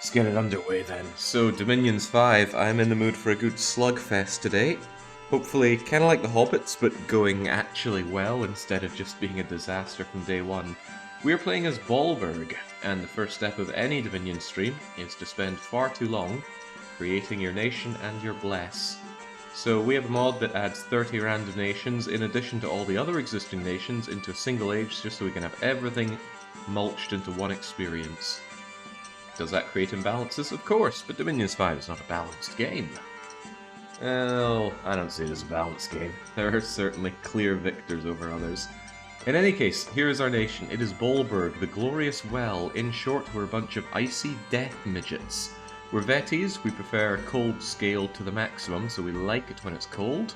Let's get it underway then. So, Dominions 5, I'm in the mood for a good slugfest today. Hopefully, kind of like the Hobbits, but going actually well instead of just being a disaster from day one. We're playing as Bollberg, and the first step of any Dominion stream is to spend far too long creating your nation and your bless. So we have a mod that adds 30 random nations in addition to all the other existing nations into a single age just so we can have everything mulched into one experience. Does that create imbalances? Of course, but Dominions 5 is not a balanced game. Well, I don't see it as a balanced game. There are certainly clear victors over others. In any case, here is our nation. It is Bollberg, the Glorious Well. In short, we're a bunch of icy death midgets. We're Vetis, we prefer cold scale to the maximum, so we like it when it's cold.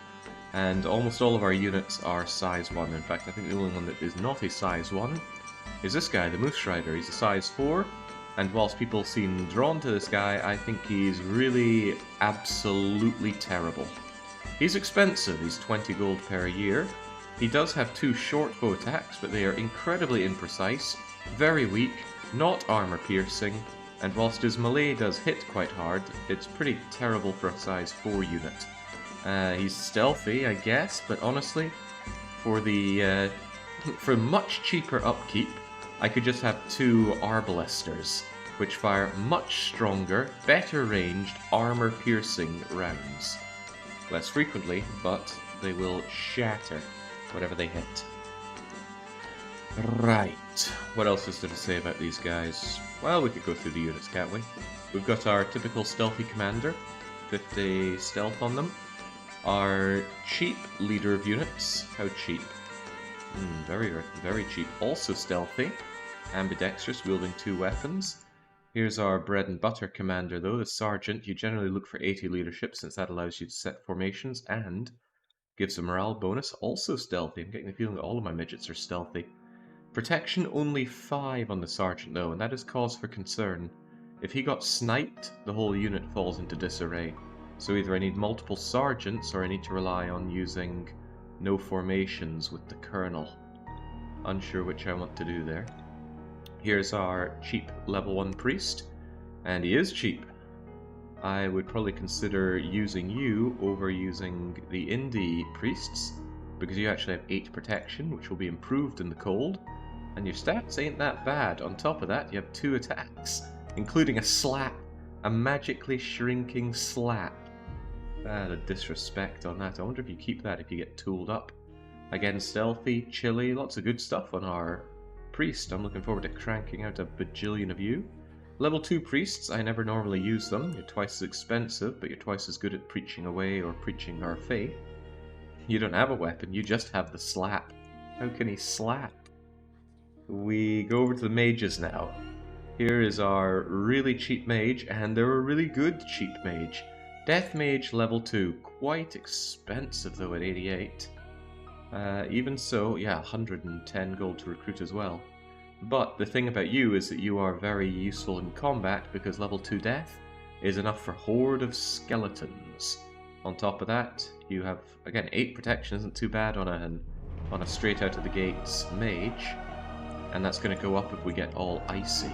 And almost all of our units are size 1. In fact, I think the only one that is not a size 1 is this guy, the Moose Rider. He's a size 4. And whilst people seem drawn to this guy, I think he's really absolutely terrible. He's expensive, he's 20 gold per year. He does have 2 short bow attacks, but they are incredibly imprecise, very weak, not armor piercing, and whilst his melee does hit quite hard, it's pretty terrible for a size 4 unit. He's stealthy, I guess, but honestly, for much cheaper upkeep, I could just have 2 arbalesters, which fire much stronger, better ranged, armor-piercing rounds. Less frequently, but they will shatter whatever they hit. Right, what else is there to say about these guys? Well, we could go through the units, can't we? We've got our typical stealthy commander, 50 stealth on them. Our cheap leader of units, how cheap? Very, very cheap. Also stealthy. Ambidextrous, wielding 2 weapons. Here's our bread and butter commander though, the sergeant. You generally look for 80 leadership since that allows you to set formations and gives a morale bonus. Also stealthy. I'm getting the feeling that all of my midgets are stealthy. Protection only 5 on the sergeant though, and that is cause for concern. If he got sniped, the whole unit falls into disarray. So either I need multiple sergeants or I need to rely on using no formations with the colonel. Unsure which I want to do there. Here's our cheap level 1 priest, and he is cheap. I would probably consider using you over using the indie priests, because you actually have 8 protection, which will be improved in the cold, and your stats ain't that bad. On top of that, you have 2 attacks, including a slap, a magically shrinking slap. The disrespect on that. I wonder if you keep that if you get tooled up. Again, stealthy, chilly, lots of good stuff on our priest. I'm looking forward to cranking out a bajillion of you. Level 2 priests, I never normally use them. You're twice as expensive, but you're twice as good at preaching away or preaching our faith. You don't have a weapon, you just have the slap. How can he slap? We go over to the mages now. Here is our really cheap mage, and they're a really good cheap mage. Death Mage level 2, quite expensive though at 88. Even so, yeah, 110 gold to recruit as well. But the thing about you is that you are very useful in combat because level 2 death is enough for horde of skeletons. On top of that, you have, again, 8 protection isn't too bad on a straight out of the gates mage. And that's going to go up if we get all icy.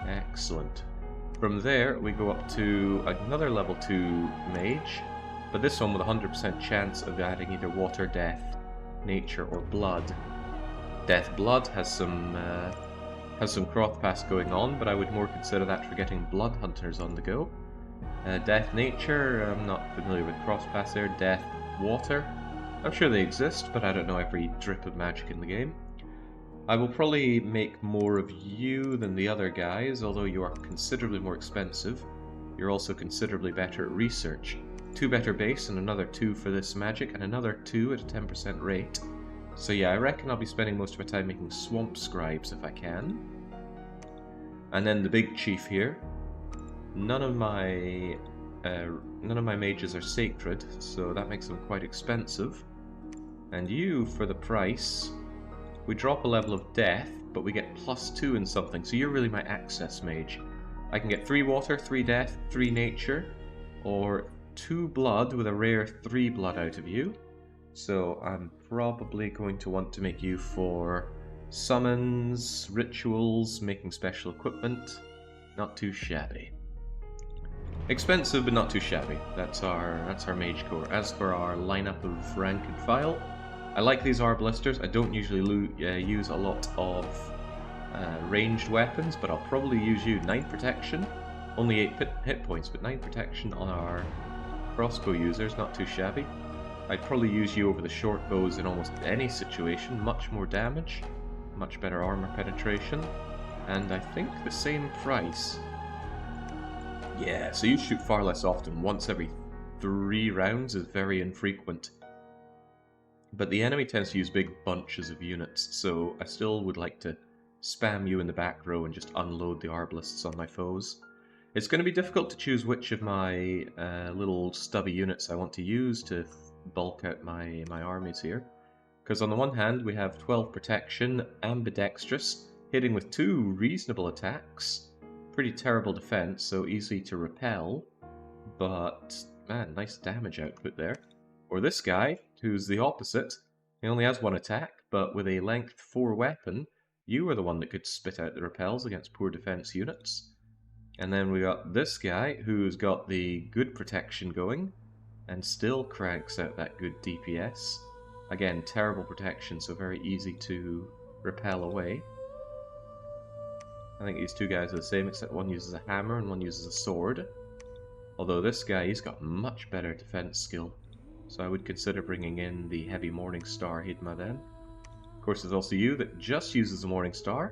Excellent. From there, we go up to another level 2 mage, but this one with a 100% chance of adding either water, death, nature, or blood. Death blood has some cross pass going on, but I would more consider that for getting blood hunters on the go. Death nature, I'm not familiar with cross pass there. Death water, I'm sure they exist, but I don't know every drip of magic in the game. I will probably make more of you than the other guys, although you are considerably more expensive. You're also considerably better at research. 2 better base and another 2 for this magic, and another 2 at a 10% rate. So yeah, I reckon I'll be spending most of my time making swamp scribes if I can. And then the big chief here. None of my mages are sacred, so that makes them quite expensive. And you, for the price, we drop a level of death, but we get +2 in something, so you're really my access mage. I can get 3 water, 3 death, 3 nature, or 2 blood with a rare 3 blood out of you. So I'm probably going to want to make you for summons, rituals, making special equipment. Not too shabby. Expensive, but not too shabby. That's our Mage core. As for our lineup of rank and file, I like these arbalisters. I don't usually use a lot of ranged weapons, but I'll probably use you. 9 protection, only 8 hit points, but 9 protection on our crossbow users, not too shabby. I'd probably use you over the short bows in almost any situation. Much more damage, much better armor penetration, and I think the same price. Yeah, so you shoot far less often. Once every 3 rounds is very infrequent. But the enemy tends to use big bunches of units, so I still would like to spam you in the back row and just unload the arbalists on my foes. It's going to be difficult to choose which of my little stubby units I want to use to bulk out my armies here. Because on the one hand, we have 12 protection, ambidextrous, hitting with 2 reasonable attacks. Pretty terrible defense, so easy to repel. But, man, nice damage output there. Or this guy, who's the opposite. He only has 1 attack, but with a length 4 weapon, you are the one that could spit out the repels against poor defense units. And then we got this guy, who's got the good protection going, and still cranks out that good DPS. Again, terrible protection, so very easy to repel away. I think these 2 guys are the same, except one uses a hammer and one uses a sword. Although this guy, he's got much better defense skill, so I would consider bringing in the heavy Morningstar Hidma then. Of course, there's also you that just uses the Morningstar,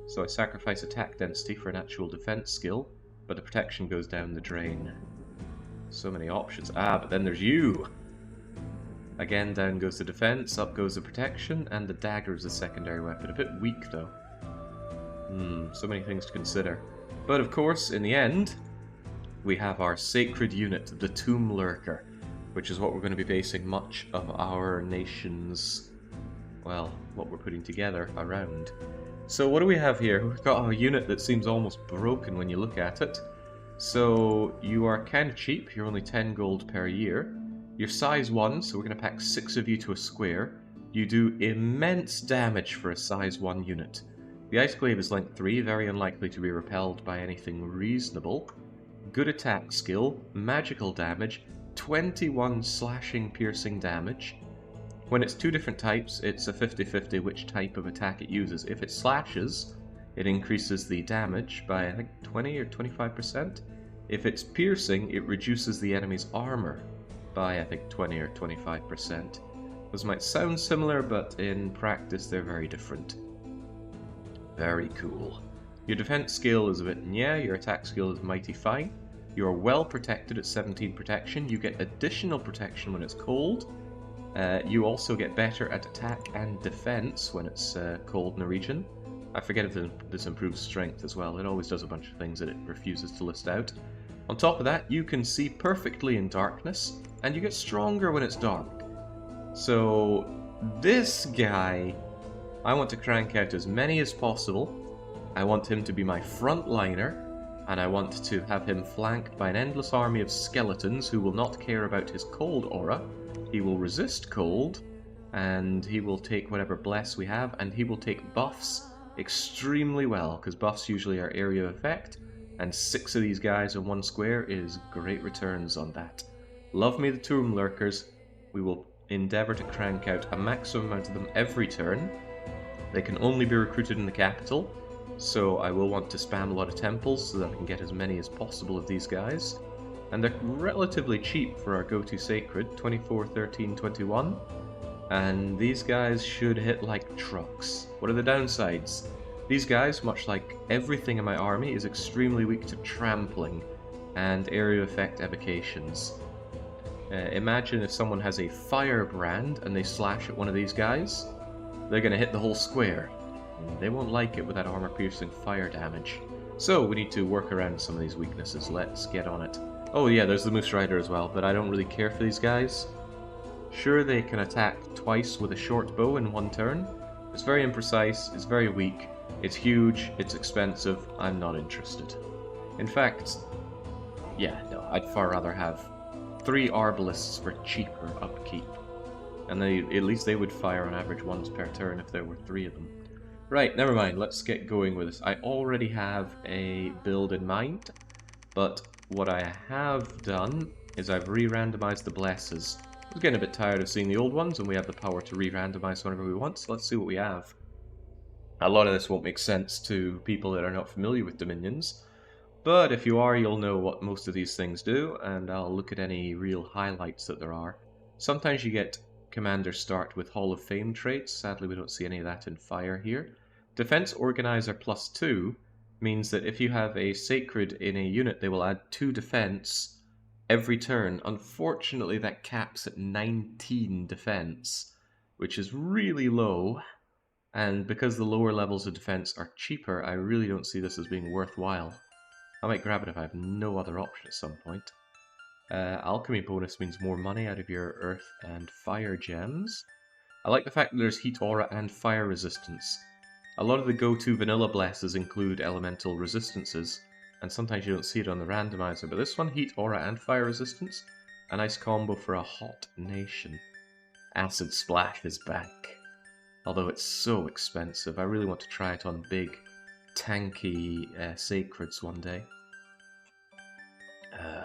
so I sacrifice attack density for an actual defense skill, but the protection goes down the drain. So many options. Ah, but then there's you! Again, down goes the defense, up goes the protection, and the dagger is a secondary weapon. A bit weak, though. So many things to consider. But of course, in the end, we have our sacred unit, the Tomb Lurker, which is what we're going to be basing much of our nation's, well, what we're putting together around. So what do we have here? We've got a unit that seems almost broken when you look at it. So you are kind of cheap, you're only 10 gold per year. You're size 1, so we're going to pack 6 of you to a square. You do immense damage for a size 1 unit. The Ice Glaive is length 3, very unlikely to be repelled by anything reasonable. Good attack skill, magical damage, 21 slashing piercing damage. When it's 2 different types, it's a 50-50 which type of attack it uses. If it slashes, it increases the damage by, I think, 20 or 25%. If it's piercing, it reduces the enemy's armor by, I think, 20 or 25%. Those might sound similar, but in practice they're very different. Very cool. Your defense skill is a bit nyeh, your attack skill is mighty fine. You are well protected at 17 protection, you get additional protection when it's cold. You also get better at attack and defense when it's cold in a region. I forget if this improves strength as well. It always does a bunch of things that it refuses to list out. On top of that, you can see perfectly in darkness, and you get stronger when it's dark. So this guy, I want to crank out as many as possible. I want him to be my frontliner, and I want to have him flanked by an endless army of skeletons who will not care about his cold aura. He will resist cold, and he will take whatever bless we have, and he will take buffs extremely well, because buffs usually are area of effect, and 6 of these guys in 1 square is great returns on that. Love me the Tomb Lurkers. We will endeavour to crank out a maximum amount of them every turn. They can only be recruited in the capital, so I will want to spam a lot of temples so that I can get as many as possible of these guys. And they're relatively cheap for our go-to sacred, 24, 13, 21. And these guys should hit like trucks. What are the downsides? These guys, much like everything in my army, is extremely weak to trampling and area effect evocations. Imagine if someone has a firebrand and they slash at one of these guys, they're going to hit the whole square. They won't like it with that armor-piercing fire damage. So we need to work around some of these weaknesses. Let's get on it. Oh yeah, there's the Moose Rider as well, but I don't really care for these guys. Sure, they can attack twice with a short bow in 1 turn. It's very imprecise, it's very weak, it's huge, it's expensive, I'm not interested. In fact, yeah, no, I'd far rather have 3 arbalists for cheaper upkeep. And at least they would fire on average once per turn if there were 3 of them. Right, never mind, let's get going with this. I already have a build in mind, but what I have done is I've re-randomized the blesses. I was getting a bit tired of seeing the old ones, and we have the power to re-randomize whenever we want, so let's see what we have. A lot of this won't make sense to people that are not familiar with Dominions, but if you are, you'll know what most of these things do, and I'll look at any real highlights that there are. Sometimes you get commanders start with Hall of Fame traits. Sadly, we don't see any of that in Fire here. Defense Organizer +2 means that if you have a Sacred in a unit, they will add 2 defense every turn. Unfortunately, that caps at 19 defense, which is really low. And because the lower levels of defense are cheaper, I really don't see this as being worthwhile. I might grab it if I have no other option at some point. Alchemy bonus means more money out of your earth and fire gems. I like the fact that there's heat aura and fire resistance. A lot of the go-to vanilla blesses include elemental resistances, and sometimes you don't see it on the randomizer, but this one, heat aura and fire resistance, a nice combo for a hot nation. Acid Splash is back. Although it's so expensive, I really want to try it on big, tanky sacreds one day.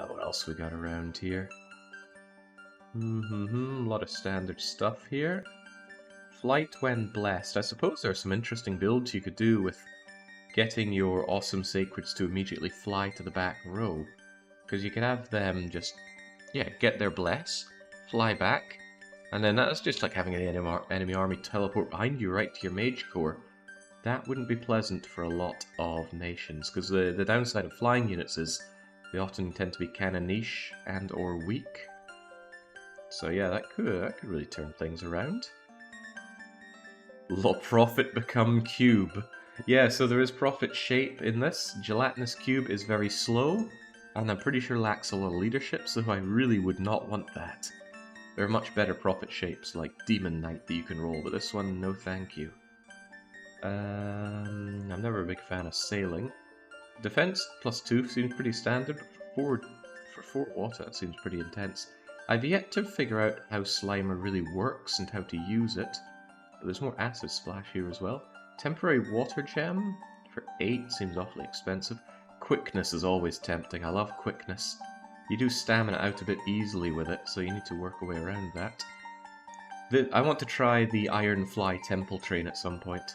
What else we got around here? A lot of standard stuff here. Flight when blessed. I suppose there are some interesting builds you could do with getting your awesome sacreds to immediately fly to the back row. Because you could have them just, get their bless, fly back, and then that's just like having an enemy army teleport behind you right to your mage core. That wouldn't be pleasant for a lot of nations, because the downside of flying units is they often tend to be kind of niche and or weak. So yeah, that could really turn things around. Profit become cube. Yeah, so there is profit shape in this. Gelatinous cube is very slow, and I'm pretty sure lacks a lot of leadership, so I really would not want that. There are much better profit shapes like Demon Knight that you can roll, but this one, no thank you. I'm never a big fan of sailing. Defense +2 seems pretty standard, but for 4 water it seems pretty intense. I've yet to figure out how Slimer really works and how to use it. There's more Acid Splash here as well. Temporary Water Gem for 8 seems awfully expensive. Quickness is always tempting, I love quickness. You do stamina out a bit easily with it, so you need to work a way around that. I want to try the Ironfly Temple Train at some point.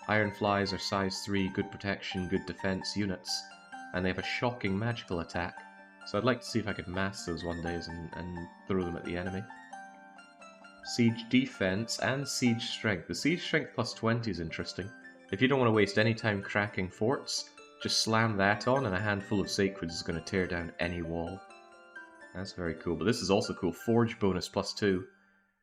Ironflies are size 3, good protection, good defense units, and they have a shocking magical attack, so I'd like to see if I could mass those one day and throw them at the enemy. Siege Defense and Siege Strength. The Siege Strength +20 is interesting. If you don't want to waste any time cracking forts, just slam that on and a handful of Sacreds is going to tear down any wall. That's very cool, but this is also cool. Forge bonus +2.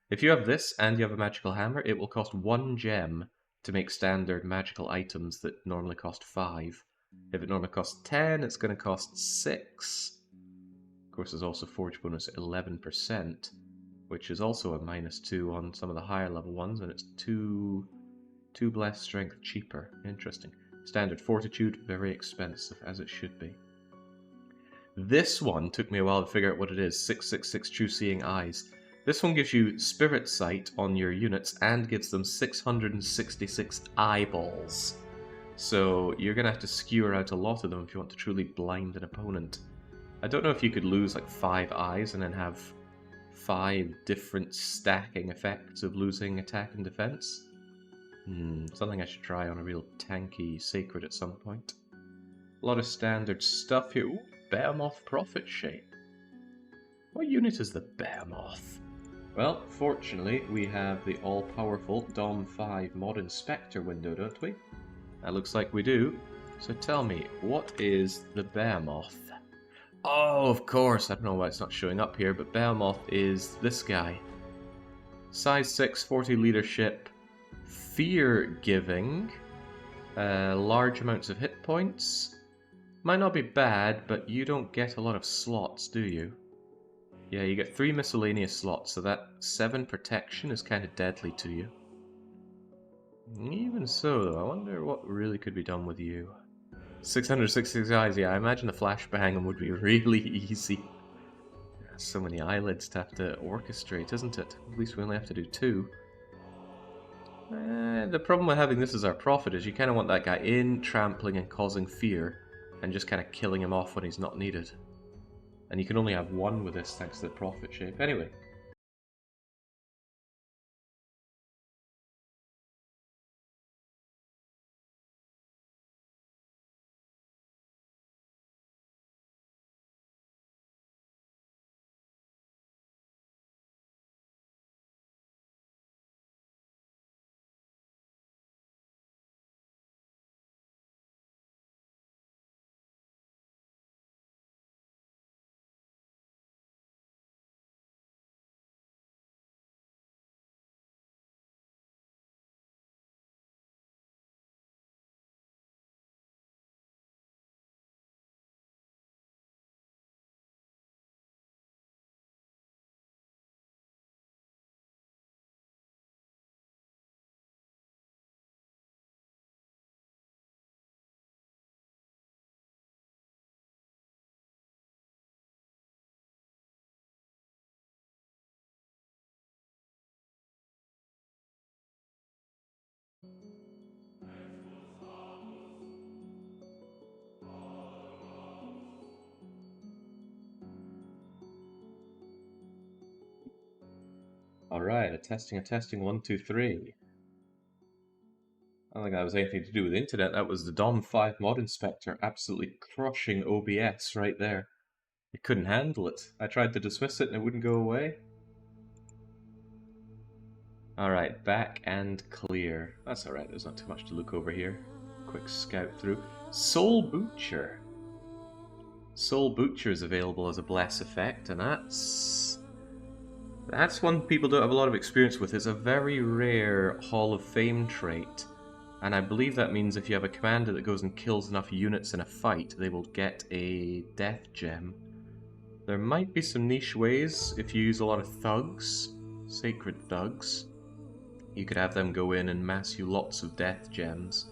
If you have this and you have a magical hammer, it will cost 1 gem to make standard magical items that normally cost 5. If it normally costs 10, it's going to cost 6. Of course, there's also Forge bonus 11%, which is also a -2 on some of the higher level ones, and it's 2 blessed strength cheaper. Interesting. Standard Fortitude, very expensive, as it should be. This one took me a while to figure out what it is. 666 True Seeing Eyes. This one gives you Spirit Sight on your units and gives them 666 eyeballs. So you're going to have to skewer out a lot of them if you want to truly blind an opponent. I don't know if you could lose like 5 eyes and then have 5 different stacking effects of losing attack and defense. Something I should try on a real tanky sacred at some point. A lot of standard stuff here. Ooh, Behemoth Prophet Shape. What unit is the Behemoth? Well, fortunately, we have the all-powerful Dom 5 Mod Inspector window, don't we? That looks like we do. So tell me, what is the Behemoth? Oh, of course, I don't know why it's not showing up here, but Behemoth is this guy. Size 6, 40 leadership, fear-giving, large amounts of hit points. Might not be bad, but you don't get a lot of slots, do you? Yeah, you get 3 miscellaneous slots, so that 7 protection is kind of deadly to you. Even so, though, I wonder what really could be done with you. 666 eyes, yeah, I imagine the flashbang would be really easy. So many eyelids to have to orchestrate, isn't it? At least we only have to do 2. The problem with having this as our prophet is you kind of want that guy in, trampling and causing fear, and just kind of killing him off when he's not needed. And you can only have one with this thanks to the prophet shape. Anyway. Alright, a testing, 1, 2, 3. I don't think that was anything to do with the internet, that was the DOM 5 mod inspector absolutely crushing OBS right there. It couldn't handle it. I tried to dismiss it and it wouldn't go away. Alright, back and clear. That's alright, there's not too much to look over here. Quick scout through. Soul Butcher. Soul Butcher is available as a bless effect, and that's one people don't have a lot of experience with. It's a very rare Hall of Fame trait, and I believe that means if you have a commander that goes and kills enough units in a fight, they will get a death gem. There might be some niche ways if you use a lot of thugs, sacred thugs. You could have them go in and mass you lots of death gems.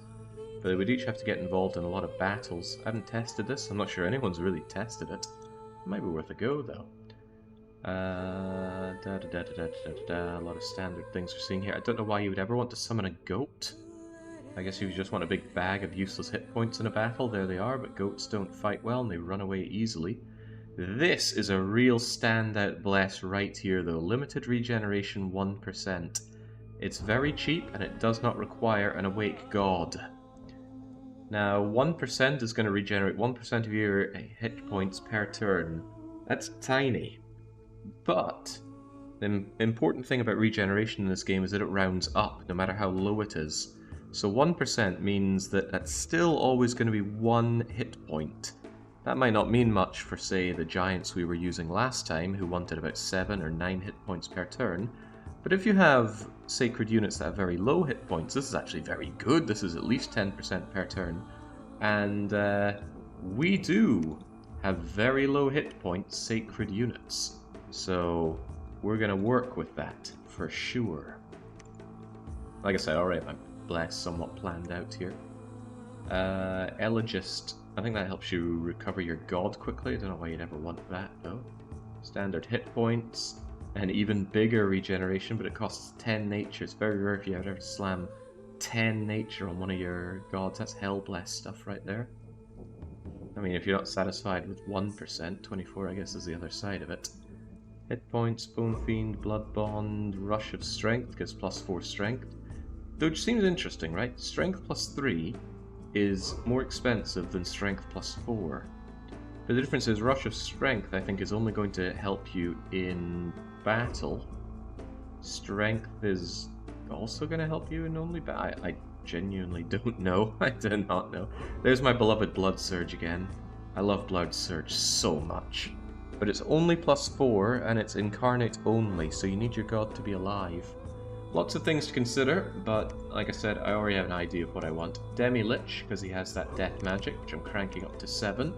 But they would each have to get involved in a lot of battles. I haven't tested this. I'm not sure anyone's really tested it. It might be worth a go, though. A lot of standard things we're seeing here. I don't know why you would ever want to summon a goat. I guess you just want a big bag of useless hit points in a battle. There they are, but goats don't fight well and they run away easily. This is a real standout bless right here, though. Limited regeneration 1%. It's very cheap and it does not require an awake god. Now, 1% is going to regenerate 1% of your hit points per turn. That's tiny. But the important thing about regeneration in this game is that it rounds up, no matter how low it is. So 1% means that that's still always going to be 1 hit point. That might not mean much for, say, the giants we were using last time, who wanted about 7 or 9 hit points per turn. But if you have sacred units that have very low hit points, this is actually very good. This is at least 10% per turn. And we do have very low hit point sacred units. So we're going to work with that for sure. Like I said, alright, my bless somewhat planned out here. Elegist, I think that helps you recover your god quickly. I don't know why you'd ever want that though. Standard hit points. An even bigger regeneration, but it costs 10 nature. It's very rare if you ever slam 10 nature on one of your gods. That's hell blessed stuff right there. I mean, if you're not satisfied with 1%, 24 I guess is the other side of it. Hit points, Bone Fiend, Blood Bond, Rush of Strength gives +4 strength. Which seems interesting, right? Strength +3 is more expensive than Strength +4. But the difference is Rush of Strength, I think, is only going to help you in battle. Strength is also going to help you in only battle. I genuinely don't know. I do not know. There's my beloved Blood Surge again. I love Blood Surge so much. But it's only +4 and it's incarnate only, so you need your god to be alive. Lots of things to consider, but like I said, I already have an idea of what I want. Demi-Lich, because he has that death magic, which I'm cranking up to 7.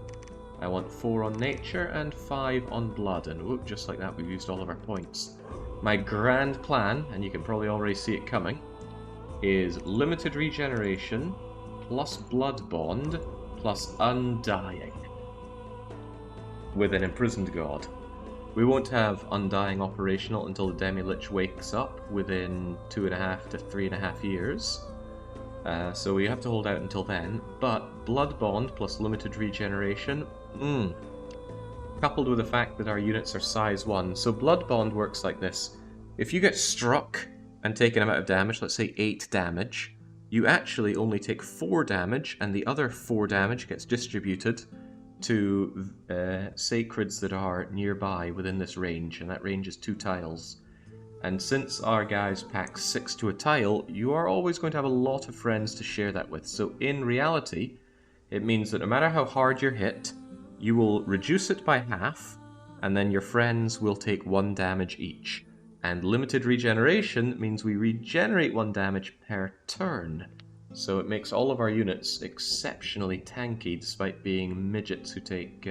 I want 4 on nature and 5 on blood, and whoop, just like that we've used all of our points. My grand plan, and you can probably already see it coming, is limited regeneration, plus blood bond, plus undying, with an imprisoned god. We won't have Undying operational until the Demi-Lich wakes up within 2.5 to 3.5 years. So we have to hold out until then. But Blood Bond plus limited regeneration, coupled with the fact that our units are size 1. So Blood Bond works like this. If you get struck and take an amount of damage, let's say 8 damage, you actually only take 4 damage, and the other 4 damage gets distributed to sacreds that are nearby within this range, and that range is 2 tiles. And since our guys pack 6 to a tile, you are always going to have a lot of friends to share that with. So in reality, it means that no matter how hard you're hit, you will reduce it by half, and then your friends will take 1 damage each. And limited regeneration means we regenerate 1 damage per turn. So it makes all of our units exceptionally tanky, despite being midgets who take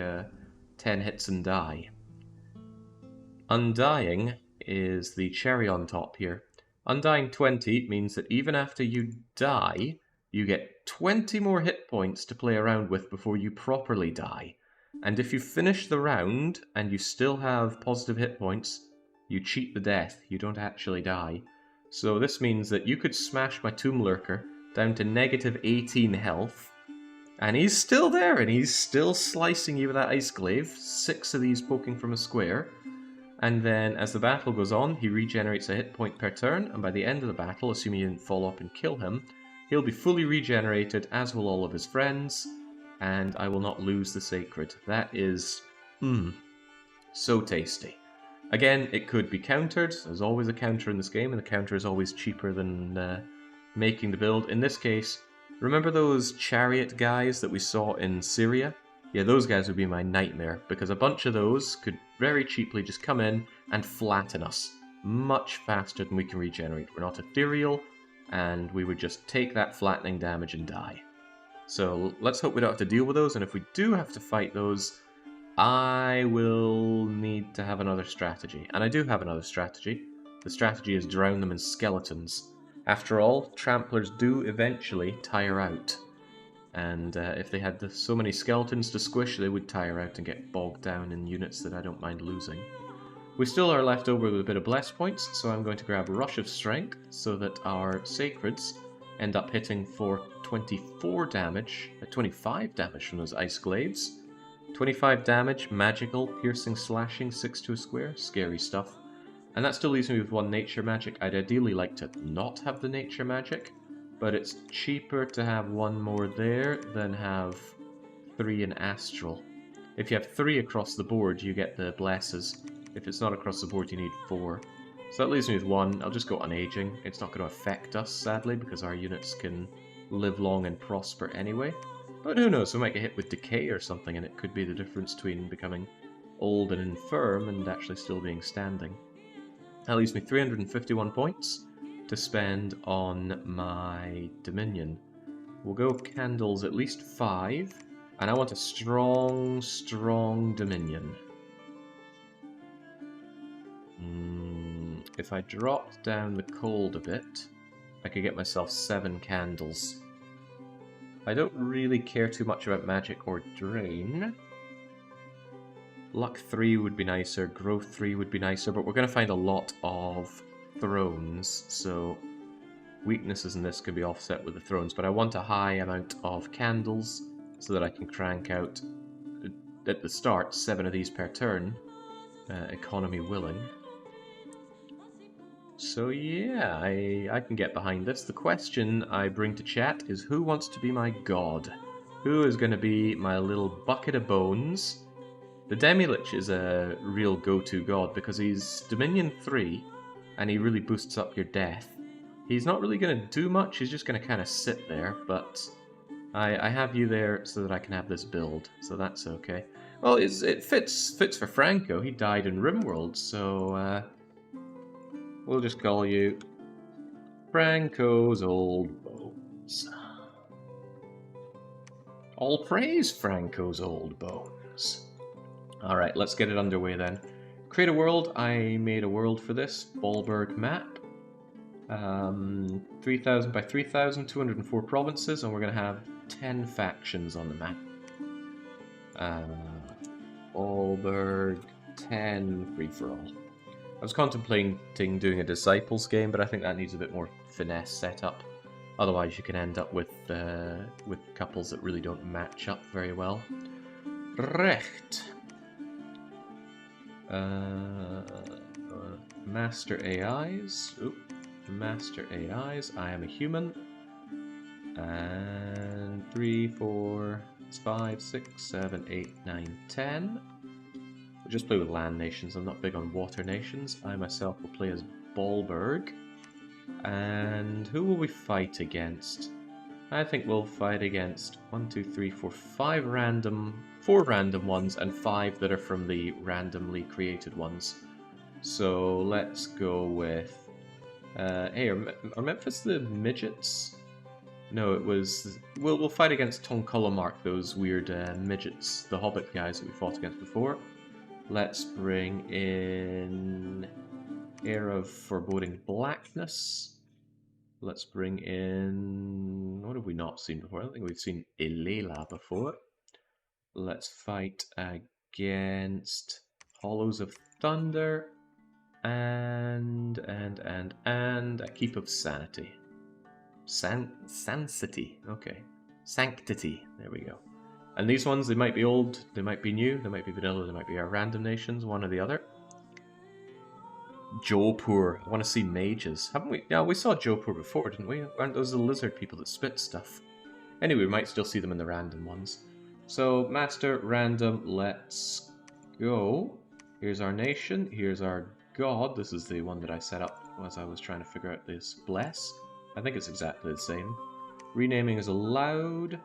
10 hits and die. Undying is the cherry on top here. Undying 20 means that even after you die, you get 20 more hit points to play around with before you properly die. And if you finish the round and you still have positive hit points, you cheat the death, you don't actually die. So this means that you could smash my Tomb Lurker down to negative 18 health, and he's still there, and he's still slicing you with that Ice Glaive, 6 of these poking from a square. And then as the battle goes on, he regenerates a hit point per turn, and by the end of the battle, assuming you didn't fall up and kill him, he'll be fully regenerated, as will all of his friends, and I will not lose the Sacred. That is, so tasty. Again, it could be countered. There's always a counter in this game, and the counter is always cheaper than making the build. In this case, remember those chariot guys that we saw in Syria? Yeah, those guys would be my nightmare, because a bunch of those could very cheaply just come in and flatten us much faster than we can regenerate. We're not ethereal, and we would just take that flattening damage and die. So let's hope we don't have to deal with those, and if we do have to fight those, I will need to have another strategy. And I do have another strategy. The strategy is drown them in skeletons. After all, tramplers do eventually tire out. And if they had so many skeletons to squish, they would tire out and get bogged down in units that I don't mind losing. We still are left over with a bit of bless points, so I'm going to grab a Rush of Strength so that our Sacreds end up hitting for 24 damage, 25 damage from those Ice Glaives. 25 damage, magical, piercing, slashing, 6 to a square, scary stuff. And that still leaves me with 1 nature magic. I'd ideally like to not have the nature magic, but it's cheaper to have 1 more there than have 3 in astral. If you have 3 across the board, you get the blesses. If it's not across the board, you need 4. So that leaves me with 1. I'll just go unaging. It's not going to affect us, sadly, because our units can live long and prosper anyway. But who knows, we might get hit with decay or something, and it could be the difference between becoming old and infirm and actually still being standing. That leaves me 351 points to spend on my Dominion. We'll go candles at least 5, and I want a strong, strong Dominion. If I dropped down the cold a bit, I could get myself 7 candles. I don't really care too much about magic or drain. Luck 3 would be nicer, growth 3 would be nicer, but we're going to find a lot of thrones, so weaknesses in this could be offset with the thrones, but I want a high amount of candles so that I can crank out, at the start, 7 of these per turn, economy willing. So yeah, I can get behind this. The question I bring to chat is, who wants to be my god? Who is going to be my little bucket of bones? The Demi-Lich is a real go-to god because he's Dominion 3 and he really boosts up your death. He's not really going to do much, he's just going to kind of sit there, but I have you there so that I can have this build, so that's okay. Well, it fits for Franco. He died in RimWorld, so we'll just call you Franco's Old Bones. All praise Franco's Old Bones. Alright, let's get it underway then. Create a world. I made a world for this. Bollberg map. 3,000 by 3,000, 204 provinces, and we're going to have 10 factions on the map. Bollberg 10 free-for-all. I was contemplating doing a Disciples game, but I think that needs a bit more finesse setup. Otherwise, you can end up with couples that really don't match up very well. Recht. Master AIs. Oop. Master AIs. I am a human. And 3, 4, 5, 6, 7, 8, 9, 10. We'll just play with land nations. I'm not big on water nations. I myself will play as Bollberg. And who will we fight against? I think we'll fight against 4 random ones and 5 that are from the randomly created ones. So let's go with... hey, are Memphis the midgets? No, it was... We'll fight against Tonkolomark, those weird midgets, the hobbit guys that we fought against before. Let's bring in... Air of Foreboding Blackness. Let's bring in... What have we not seen before? I don't think we've seen Ilela before. Let's fight against Hollows of Thunder and a Keep of Sanity. Sanctity. Okay. Sanctity. There we go. And these ones, they might be old, they might be new, they might be vanilla, they might be our random nations, one or the other. Jopur. I want to see mages. Haven't we? Yeah, we saw Jopur before, didn't we? Aren't those the lizard people that spit stuff? Anyway, we might still see them in the random ones. So, Master Random, let's go. Here's our nation. Here's our god. This is the one that I set up as I was trying to figure out this bless. I think it's exactly the same. Renaming is allowed.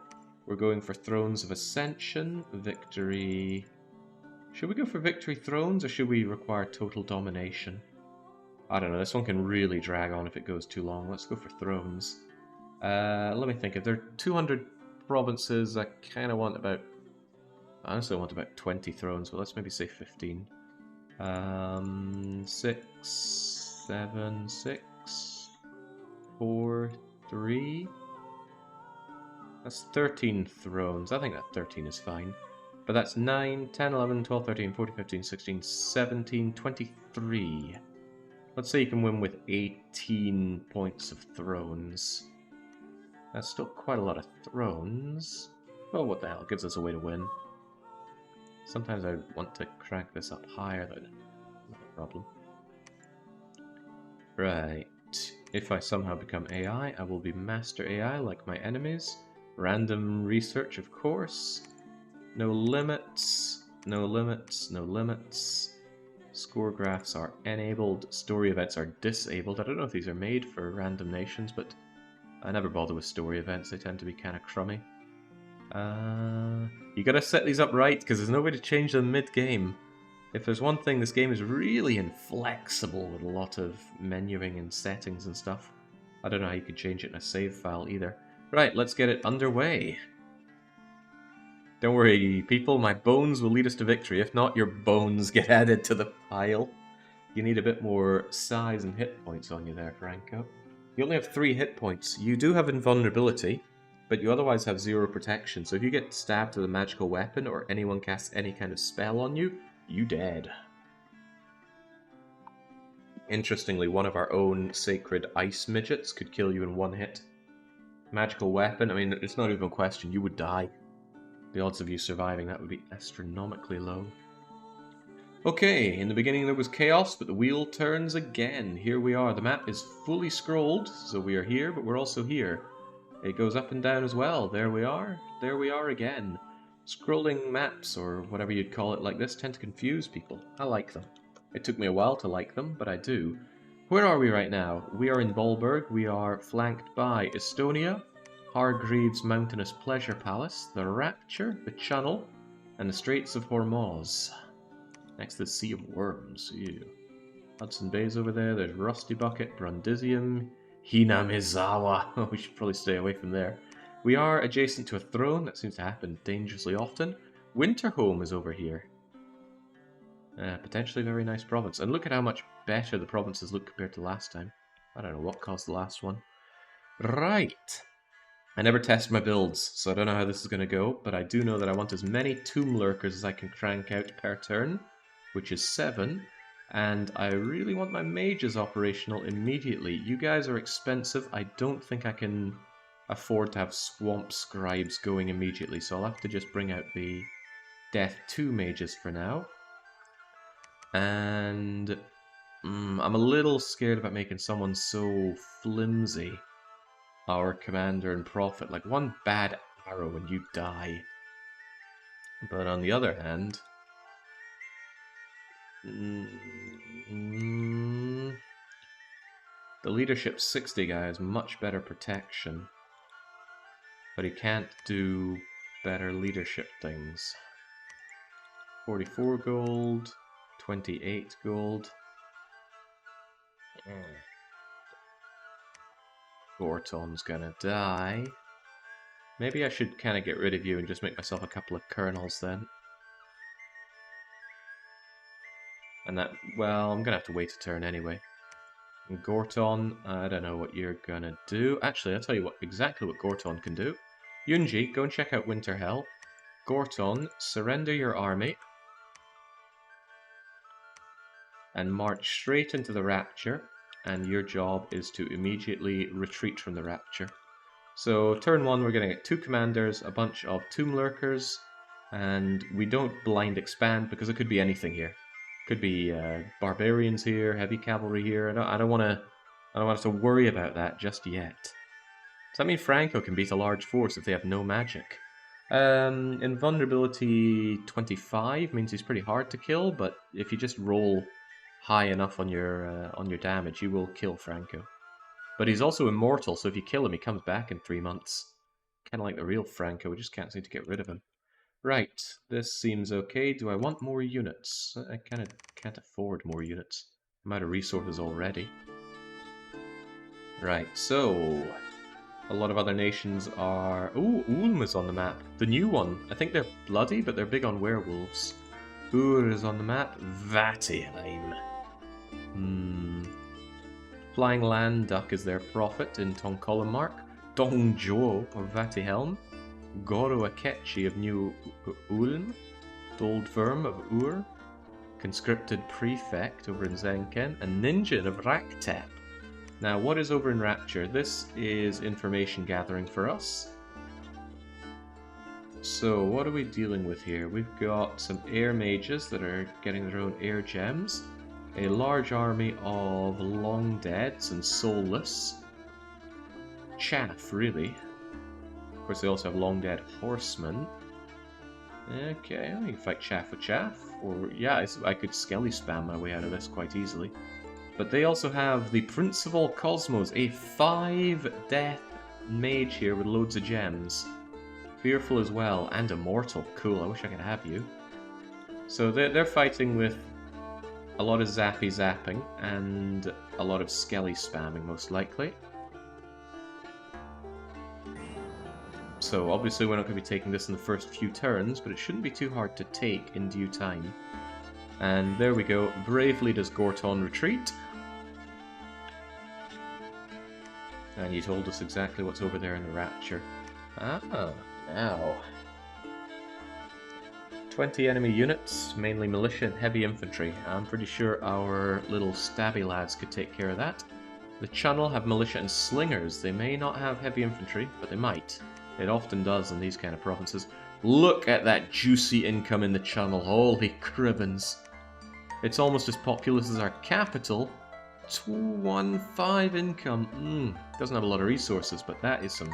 We're going for Thrones of Ascension. Victory... Should we go for Victory Thrones, or should we require Total Domination? I don't know, this one can really drag on if it goes too long. Let's go for Thrones. Let me think, if there are 200 provinces, I kind of want about... Honestly, I want about 20 thrones, but let's maybe say 15. 6, 7, 6, 4, 3... That's 13 thrones. I think that 13 is fine. But that's 9, 10, 11, 12, 13, 14, 15, 16, 17, 23. Let's say you can win with 18 points of thrones. That's still quite a lot of thrones. Well, what the hell, it gives us a way to win. Sometimes I want to crank this up higher, though. Not a problem. Right. If I somehow become AI, I will be Master AI like my enemies. Random research, of course. No limits, no limits, no limits. Score graphs are enabled. Story events are disabled. I don't know if these are made for random nations, but I never bother with story events. They tend to be kind of crummy. You gotta set these up right, because there's no way to change them mid-game. If there's one thing, this game is really inflexible with a lot of menuing and settings and stuff. I don't know how you could change it in a save file either. Right, let's get it underway. Don't worry, people, my bones will lead us to victory. If not, your bones get added to the pile. You need a bit more size and hit points on you there, Franco. You only have 3 hit points. You do have invulnerability, but you otherwise have 0 protection. So if you get stabbed with a magical weapon or anyone casts any kind of spell on you, you dead. Interestingly, one of our own sacred ice midgets could kill you in 1 hit. Magical weapon, I mean, it's not even a question, you would die. The odds of you surviving that would be astronomically low. Okay, in the beginning there was chaos, but the wheel turns again. Here we are. The map is fully scrolled, so we are here, but we're also here. It goes up and down as well. There we are. There we are again. Scrolling maps, or whatever you'd call it like this, tend to confuse people. I like them. It took me a while to like them, but I do. Where are we right now? We are in Bollberg. We are flanked by Estonia, Hargreaves' Mountainous Pleasure Palace, the Rapture, the Channel, and the Straits of Hormuz. Next to the Sea of Worms. Ew. Hudson Bay's over there. There's Rusty Bucket, Brundisium, Hinamizawa. Oh, we should probably stay away from there. We are adjacent to a throne. That seems to happen dangerously often. Winterhome is over here. Potentially a very nice province. And look at how much better the provinces look compared to last time. I don't know what caused the last one. Right. I never test my builds, so I don't know how this is going to go, but I do know that I want as many Tomb Lurkers as I can crank out per turn. which is 7. And I really want my mages operational immediately. You guys are expensive. I don't think I can afford to have swamp scribes going immediately, so I'll have to just bring out the Death 2 mages for now. And I'm a little scared about making someone so flimsy our commander and prophet. Like, one bad arrow and you die. But on the other hand, the leadership 60 guy has much better protection, but he can't do better leadership things. 44 gold, 28 gold. Gorton's gonna die. Maybe I should kind of get rid of you and just make myself a couple of colonels then. And that, well, I'm gonna have to wait a turn anyway. And Gorton, I don't know what you're gonna do. Actually, I'll tell you exactly what Gorton can do. Yunji, go and check out Winterhell. Gorton, surrender your army. And march straight into the Rapture. And your job is to immediately retreat from the Rapture. So, turn 1, we're going to get 2 commanders, a bunch of tomb lurkers, and we don't blind expand because it could be anything here. Could be barbarians here, heavy cavalry here. I don't want to worry about that just yet. Does that mean Franco can beat a large force if they have no magic? Invulnerability 25 means he's pretty hard to kill, but if you just roll high enough on your damage, you will kill Franco. But he's also immortal, so if you kill him, he comes back in 3 months. Kind of like the real Franco, we just can't seem to get rid of him. Right, this seems okay. Do I want more units? I kind of can't afford more units. I'm out of resources already. Right, so a lot of other nations are... Ooh, Ulm is on the map. The new one. I think they're bloody, but they're big on werewolves. Ur is on the map. Vatiheim. Flying Land Duck is their prophet in Tongkolomark. Dongjuo of Vatihelm. Goro Akechi of New Ulm. Doldverm of Ur. Conscripted Prefect over in Zenken. And Ninja of Raktep. Now, what is over in Rapture? This is information gathering for us. So, what are we dealing with here? We've got some air mages that are getting their own air gems. A large army of long deads and soulless. Chaff, really. Of course, they also have long dead horsemen. Okay, I can fight chaff with chaff. Or, yeah, I could Skelly spam my way out of this quite easily. But they also have the Prince of all Cosmos, a 5-death mage here with loads of gems. Fearful as well, and immortal. Cool, I wish I could have you. So they're fighting with a lot of zapping, and a lot of Skelly spamming, most likely. So obviously we're not going to be taking this in the first few turns, but it shouldn't be too hard to take in due time. And there we go. Bravely does Gorton retreat. And you told us exactly what's over there in the Rapture. Ah, now. 20 enemy units, mainly militia and heavy infantry. I'm pretty sure our little stabby lads could take care of that. The Channel have militia and slingers. They may not have heavy infantry, but they might. It often does in these kind of provinces. Look at that juicy income in the Channel. Holy cribbins. It's almost as populous as our capital. 215 income. Doesn't have a lot of resources, but that is some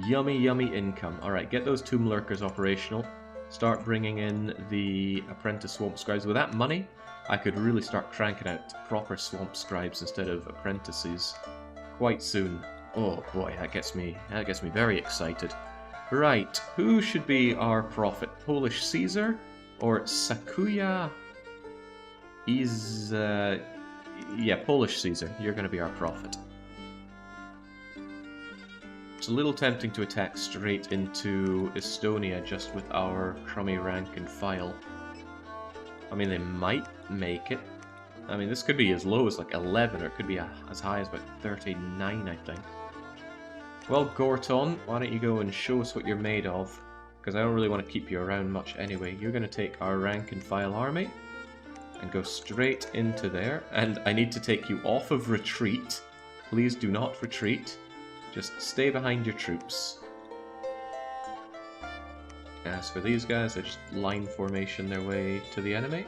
yummy, yummy income. Alright, get those tomb lurkers operational. Start bringing in the apprentice swamp scribes. With that money, I could really start cranking out proper swamp scribes instead of apprentices quite soon. Oh boy, that gets me very excited. Right, who should be our prophet? Polish Caesar or Sakuya? Yeah, Polish Caesar. You're going to be our prophet. It's a little tempting to attack straight into Estonia just with our crummy rank and file. I mean, they might make it. I mean, this could be as low as like 11, or it could be as high as about 39, I think. Well, Gorton, why don't you go and show us what you're made of? Because I don't really want to keep you around much anyway. You're going to take our rank and file army. and go straight into there. And I need to take you off of retreat. Please do not retreat. Just stay behind your troops. As for these guys, they just line formation their way to the enemy.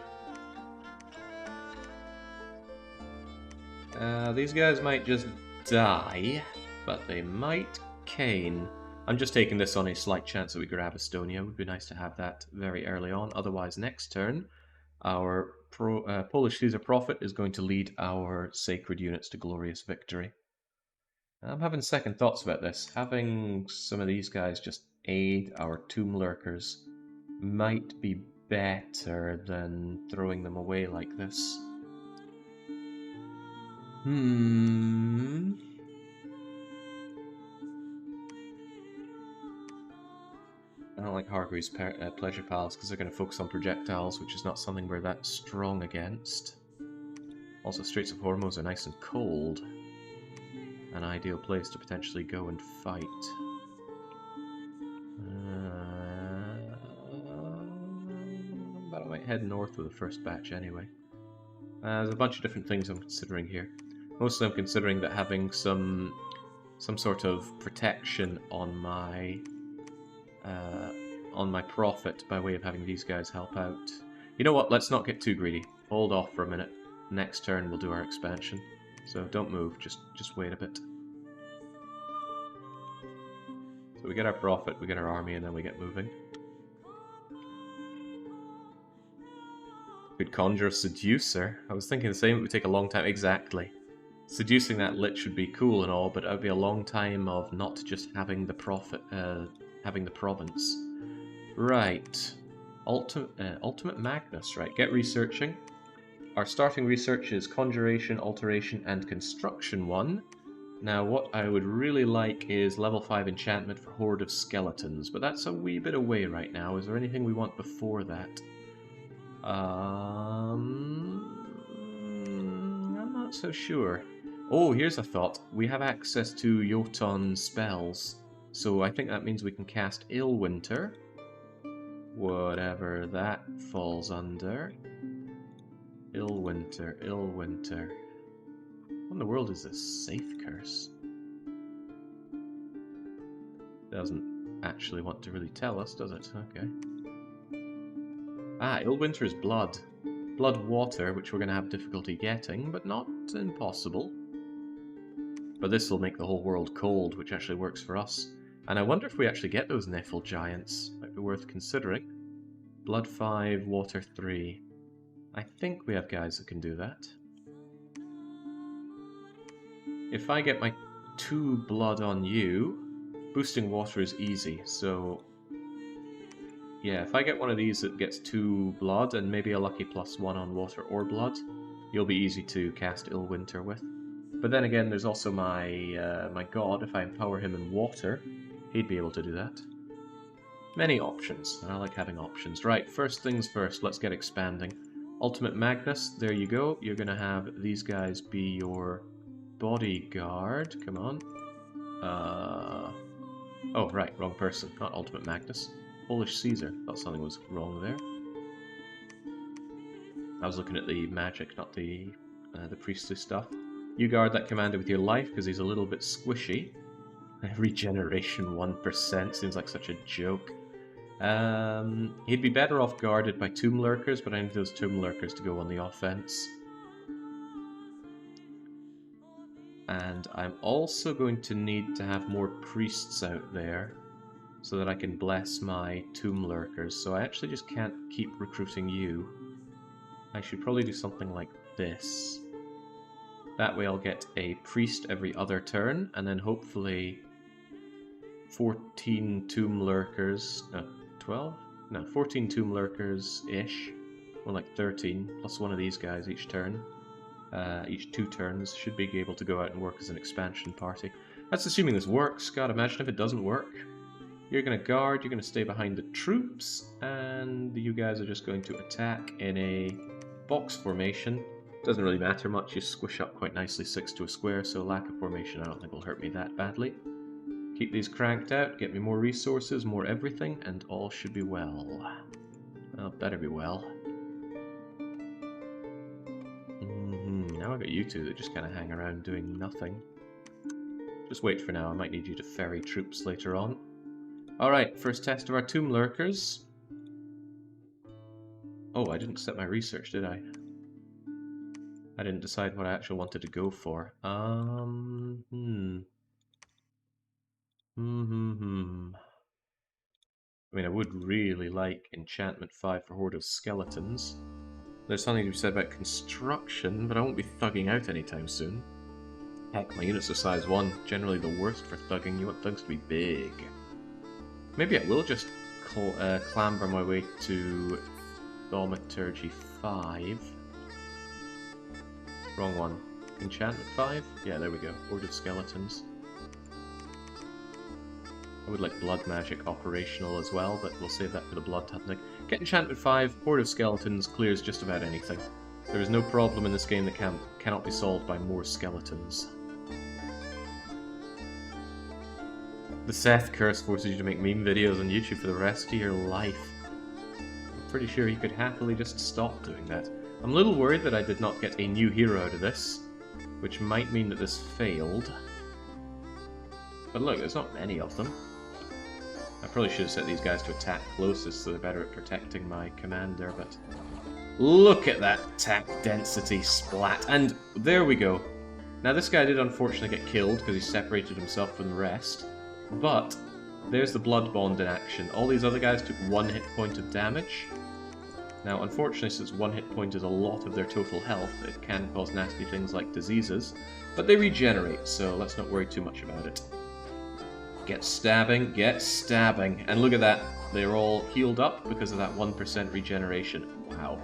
These guys might just die, but they might cane. I'm just taking this on a slight chance that we grab Estonia. It would be nice to have that very early on. Otherwise, next turn, our Polish Caesar Prophet is going to lead our sacred units to glorious victory. I'm having second thoughts about this. Having some of these guys just aid our tomb lurkers might be better than throwing them away like this. I don't like Hargreaves' Pleasure Palace because they're going to focus on projectiles, which is not something we're that strong against. Also, Straits of Hormuz are nice and cold. An ideal place to potentially go and fight. But I might head north with the first batch anyway. There's a bunch of different things I'm considering here. Mostly I'm considering that having some sort of protection on my profit by way of having these guys help out. You know what, let's not get too greedy. Hold off for a minute. Next turn we'll do our expansion. So don't move, just wait a bit. So we get our profit, we get our army, and then we get moving. Could conjure a seducer. I was thinking the same, it would take a long time. Exactly. Seducing that lich should be cool and all, but it would be a long time of not just having the profit, having the province. Right. Ultimate Magnus, right. Get researching. Our starting research is Conjuration, Alteration, and Construction 1. Now, what I would really like is level 5 enchantment for Horde of Skeletons, but that's a wee bit away right now. Is there anything we want before that? I'm not so sure. Oh, here's a thought. We have access to Jotun spells, so I think that means we can cast Illwinter. Whatever that falls under. Illwinter. What in the world is this? Safe Curse? Doesn't actually want to really tell us, does it? Okay. Ah, Illwinter is blood. Blood water, which we're going to have difficulty getting, but not impossible. But this will make the whole world cold, which actually works for us. And I wonder if we actually get those Niffle Giants. Might be worth considering. Blood 5, water 3. I think we have guys that can do that. If I get my 2 blood on you, boosting water is easy, so... yeah, if I get one of these that gets 2 blood and maybe a lucky +1 on water or blood, you'll be easy to cast Illwinter with. But then again, there's also my my god. If I empower him in water, he'd be able to do that. Many options, and I like having options. Right, first things first, let's get expanding. Ultimate Magnus, there you go. You're going to have these guys be your bodyguard. Come on. Oh, right, wrong person. Not Ultimate Magnus. Polish Caesar. Thought something was wrong there. I was looking at the magic, not the priestly stuff. You guard that commander with your life, because he's a little bit squishy. Regeneration 1% seems like such a joke. He'd be better off guarded by tomb lurkers, but I need those tomb lurkers to go on the offense. And I'm also going to need to have more priests out there so that I can bless my tomb lurkers. So I actually just can't keep recruiting you. I should probably do something like this. That way I'll get a priest every other turn, and then hopefully 14 tomb lurkers, no, 12? No, 14 tomb lurkers-ish, more like 13, plus one of these guys each turn. Each 2 turns should be able to go out and work as an expansion party. That's assuming this works. God, imagine if it doesn't work. You're going to guard, you're going to stay behind the troops, and you guys are just going to attack in a box formation. Doesn't really matter much, you squish up quite nicely 6 to a square, so lack of formation I don't think will hurt me that badly. Keep these cranked out, get me more resources, more everything, and all should be well. Well, better be well. now. I've got you two that just kind of hang around doing nothing. Just wait for now. I might need you to ferry troops later on. Alright, first test of our tomb lurkers. Oh, I didn't set my research, did I? I didn't decide what I actually wanted to go for. I mean, I would really like Enchantment 5 for Horde of Skeletons. There's something to be said about construction, but I won't be thugging out anytime soon. Heck, my units are size 1, generally the worst for thugging. You want thugs to be big. Maybe I will just clamber my way to Thaumaturgy 5. Wrong one. Enchantment 5? Yeah, there we go. Horde of Skeletons. I would like Blood Magic operational as well, but we'll save that for the Blood Hunting. Get Enchantment 5, Horde of Skeletons clears just about anything. There is no problem in this game that cannot be solved by more skeletons. The Seth curse forces you to make meme videos on YouTube for the rest of your life. I'm pretty sure you could happily just stop doing that. I'm a little worried that I did not get a new hero out of this, which might mean that this failed. But look, there's not many of them. I probably should have set these guys to attack closest so they're better at protecting my commander, but... Look at that attack density splat, and there we go. Now this guy did unfortunately get killed because he separated himself from the rest, but there's the blood bond in action. All these other guys took 1 hit point of damage. Now unfortunately, since 1 hit point is a lot of their total health, it can cause nasty things like diseases, but they regenerate, so let's not worry too much about it. Get stabbing, and look at that, they're all healed up because of that 1% regeneration. Wow.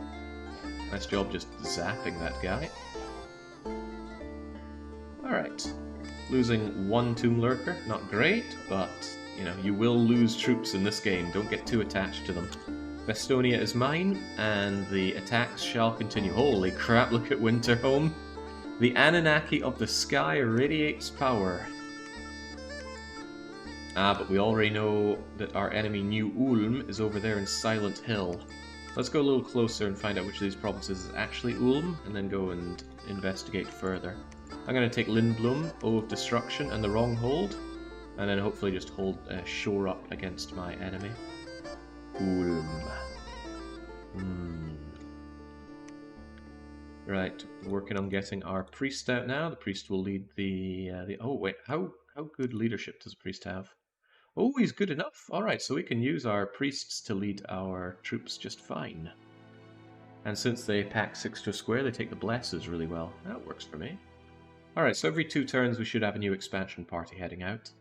Nice job just zapping that guy. Alright. Losing 1 Tomb Lurker, not great, but, you know, you will lose troops in this game, don't get too attached to them. Vestonia is mine, and the attacks shall continue. Holy crap, look at Winterhome. The Anunnaki of the sky radiates power. Ah, but we already know that our enemy New Ulm is over there in Silent Hill. Let's go a little closer and find out which of these provinces is actually Ulm, and then go and investigate further. I'm going to take Lindblom, O of Destruction, and the Wronghold, and then hopefully just hold shore up against my enemy. Ulm. Right, working on getting our priest out now. The priest will lead the oh wait, how good leadership does a priest have? Oh, he's good enough. Alright, so we can use our priests to lead our troops just fine. And since they pack 6 to a square, they take the blesses really well. That works for me. Alright, so every 2 turns we should have a new expansion party heading out.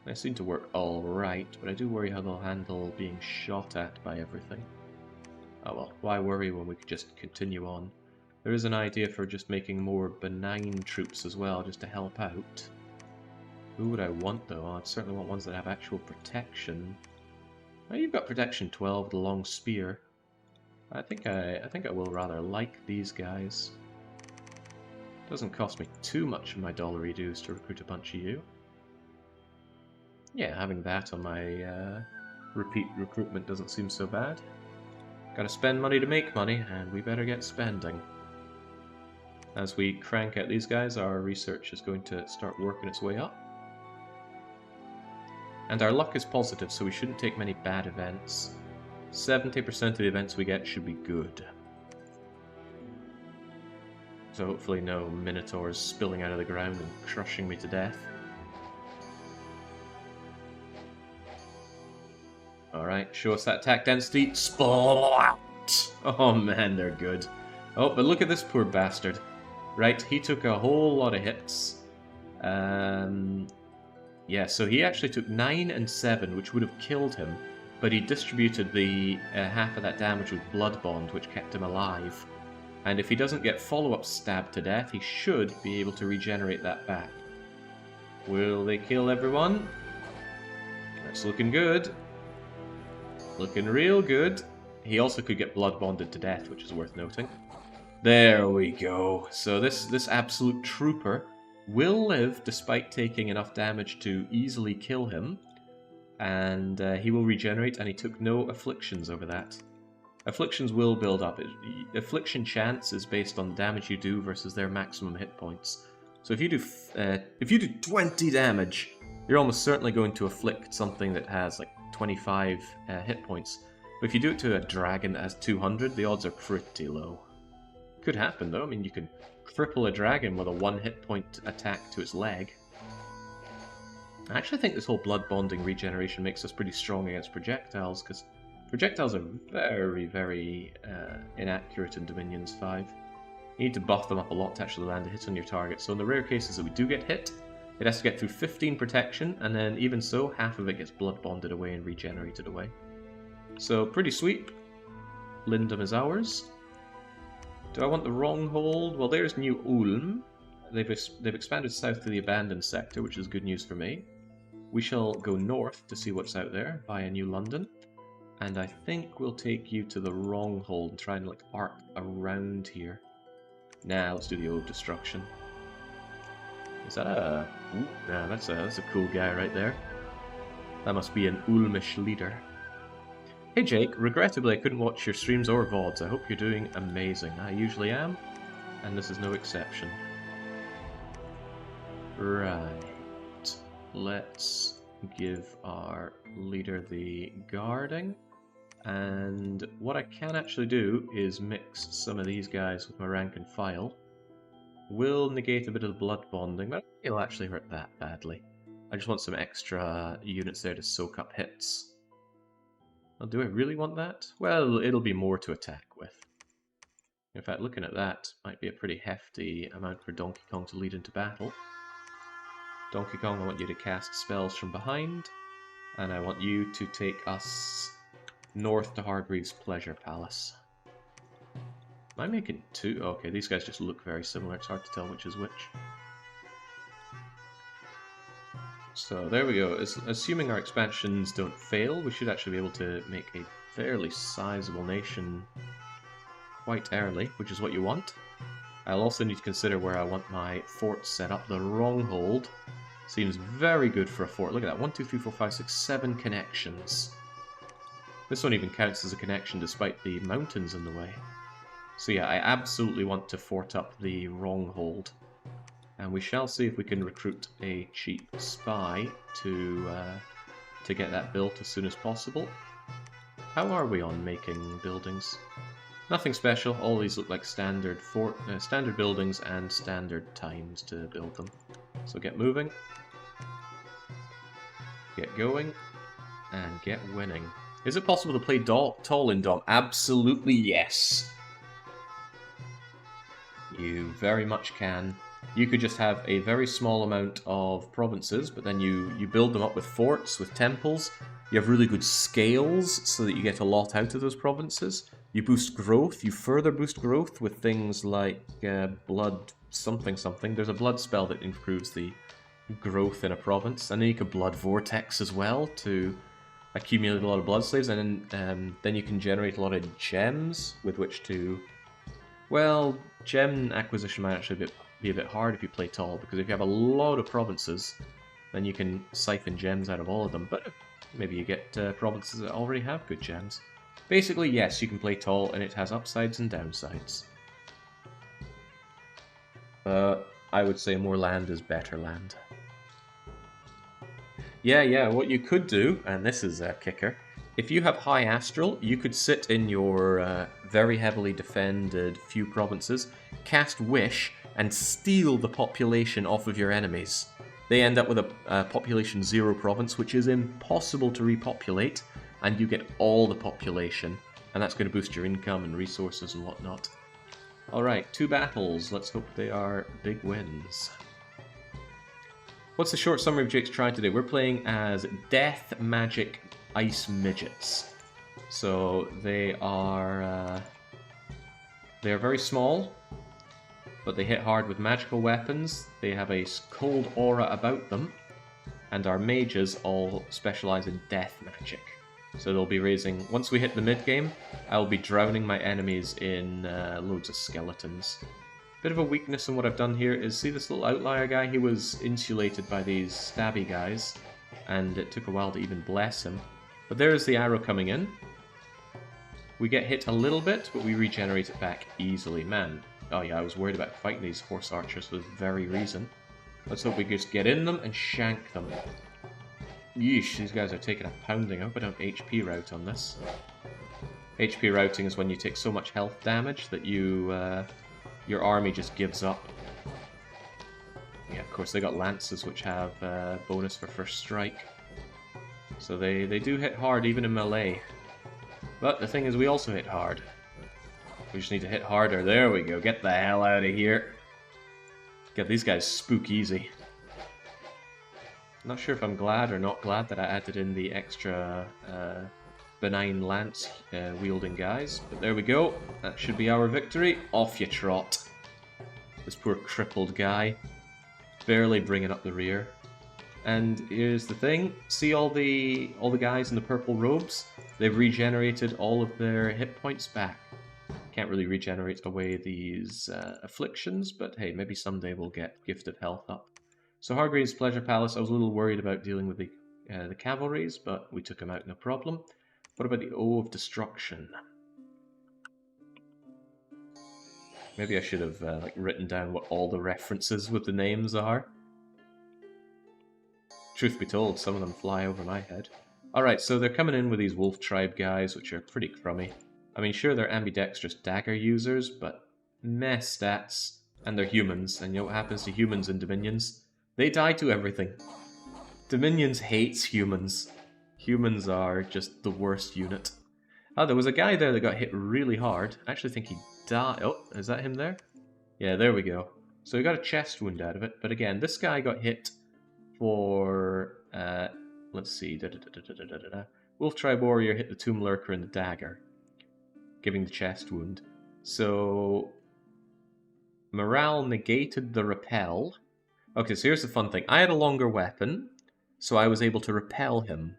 They seem to work alright, but I do worry how they'll handle being shot at by everything. Oh well, why worry when we could just continue on? There is an idea for just making more benign troops as well, just to help out. Who would I want though? I'd certainly want ones that have actual protection. Oh, you've got protection 12, the long spear. I think I will rather like these guys. Doesn't cost me too much of my dollary dues to recruit a bunch of you. Yeah, having that on my repeat recruitment doesn't seem so bad. Gotta spend money to make money, and we better get spending. As we crank out these guys, our research is going to start working its way up. And our luck is positive, so we shouldn't take many bad events. 70% of the events we get should be good. So hopefully no minotaurs spilling out of the ground and crushing me to death. Alright, show us that attack density. Splat! Oh man, they're good. Oh, but look at this poor bastard. Right, he took a whole lot of hits. Yeah, so he actually took 9 and 7, which would have killed him, but he distributed the half of that damage with Blood Bond, which kept him alive. And if he doesn't get follow-up stabbed to death, he should be able to regenerate that back. Will they kill everyone? That's looking good. Looking real good. He also could get blood bonded to death, which is worth noting. There we go. So this absolute trooper will live despite taking enough damage to easily kill him. And he will regenerate, and he took no afflictions over that. Afflictions will build up. Affliction chance is based on the damage you do versus their maximum hit points. So if you do 20 damage, you're almost certainly going to afflict something that has like 25 hit points. But if you do it to a dragon that has 200, the odds are pretty low. Could happen though. I mean, you can cripple a dragon with a 1 hit point attack to its leg. I actually think this whole blood bonding regeneration makes us pretty strong against projectiles, because projectiles are very, very inaccurate in Dominions 5. You need to buff them up a lot to actually land a hit on your target. So in the rare cases that we do get hit, it has to get through 15 protection, and then even so, half of it gets blood bonded away and regenerated away. So pretty sweet. Lindum is ours. Do I want the wrong hold? Well, there's New Ulm. They've expanded south to the abandoned sector, which is good news for me. We shall go north to see what's out there via New London. And I think we'll take you to the wrong hold and try and like arc around here. Nah, let's do the Ode Destruction. Is that a... Ooh, nah, that's a cool guy right there. That must be an Ulmish leader. Hey Jake, regrettably I couldn't watch your streams or VODs. I hope you're doing amazing. I usually am, and this is no exception. Right. Let's give our leader the guarding. And what I can actually do is mix some of these guys with my rank and file. Will negate a bit of the blood bonding, but it'll actually hurt that badly. I just want some extra units there to soak up hits. Well, do I really want that? Well, it'll be more to attack with. In fact, looking at that, might be a pretty hefty amount for Donkey Kong to lead into battle. Donkey Kong, I want you to cast spells from behind, and I want you to take us north to Hargreaves' Pleasure Palace. Am I making two? Okay, these guys just look very similar. It's hard to tell which is which. So there we go. Assuming our expansions don't fail, we should actually be able to make a fairly sizable nation quite early, which is what you want. I'll also need to consider where I want my forts set up. The wrong hold seems very good for a fort. Look at that. 1, 2, 3, 4, 5, 6, 7 connections. This one even counts as a connection despite the mountains in the way. So yeah, I absolutely want to fort up the wrong hold. And we shall see if we can recruit a cheap spy to get that built as soon as possible. How are we on making buildings? Nothing special. All these look like standard buildings and standard times to build them. So get moving, get going, and get winning. Is it possible to play tall in Dom? Absolutely yes. You very much can. You could just have a very small amount of provinces, but then you build them up with forts, with temples. You have really good scales so that you get a lot out of those provinces. You boost growth. You further boost growth with things like blood something something. There's a blood spell that improves the growth in a province. And then you could blood vortex as well to accumulate a lot of blood slaves. And then you can generate a lot of gems with which to... Well, gem acquisition might actually be a bit hard if you play tall, because if you have a lot of provinces, then you can siphon gems out of all of them. But maybe you get provinces that already have good gems. Basically, yes, you can play tall, and it has upsides and downsides. I would say more land is better land. Yeah, what you could do, and this is a kicker, if you have high astral, you could sit in your very heavily defended few provinces, cast Wish, and steal the population off of your enemies. They end up with a population 0 province, which is impossible to repopulate, and you get all the population, and that's going to boost your income and resources and whatnot. Alright, 2 battles. Let's hope they are big wins. What's the short summary of Jake's Try today? We're playing as Death Magic Ice Midgets. So they are very small, but they hit hard with magical weapons. They have a cold aura about them, and our mages all specialize in death magic. So they'll be raising... Once we hit the mid-game, I'll be drowning my enemies in loads of skeletons. Bit of a weakness in what I've done here is, see this little outlier guy? He was insulated by these stabby guys, and it took a while to even bless him. But there's the arrow coming in. We get hit a little bit, but we regenerate it back easily. Man, oh yeah, I was worried about fighting these horse archers for this very reason. Let's hope we just get in them and shank them. Yeesh, these guys are taking a pounding. I hope I don't HP route on this. HP routing is when you take so much health damage that your army just gives up. Yeah, of course they got lances which have bonus for first strike. So they do hit hard even in melee. But the thing is we also hit hard. We just need to hit harder. There we go. Get the hell out of here. Get these guys spook easy. Not sure if I'm glad or not glad that I added in the extra benign lance wielding guys. But there we go. That should be our victory. Off you trot. This poor crippled guy. Barely bringing up the rear. And here's the thing. See all the guys in the purple robes? They've regenerated all of their hit points back. Can't really regenerate away these afflictions, but hey, maybe someday we'll get Gift of Health up. So Hargreaves' Pleasure Palace, I was a little worried about dealing with the cavalries, but we took them out no problem. What about the O of Destruction? Maybe I should have like written down what all the references with the names are. Truth be told, some of them fly over my head. Alright, so they're coming in with these wolf tribe guys, which are pretty crummy. I mean, sure, they're ambidextrous dagger users, but meh stats. And they're humans, and you know what happens to humans in Dominions? They die to everything. Dominions hates humans. Humans are just the worst unit. Oh, there was a guy there that got hit really hard. I actually think he died. Oh, is that him there? Yeah, there we go. So he got a chest wound out of it, but again, this guy got hit for, let's see, Wolf Tribe Warrior hit the Tomb Lurker and the dagger, giving the chest wound. So, morale negated the repel. Okay, so here's the fun thing. I had a longer weapon, so I was able to repel him.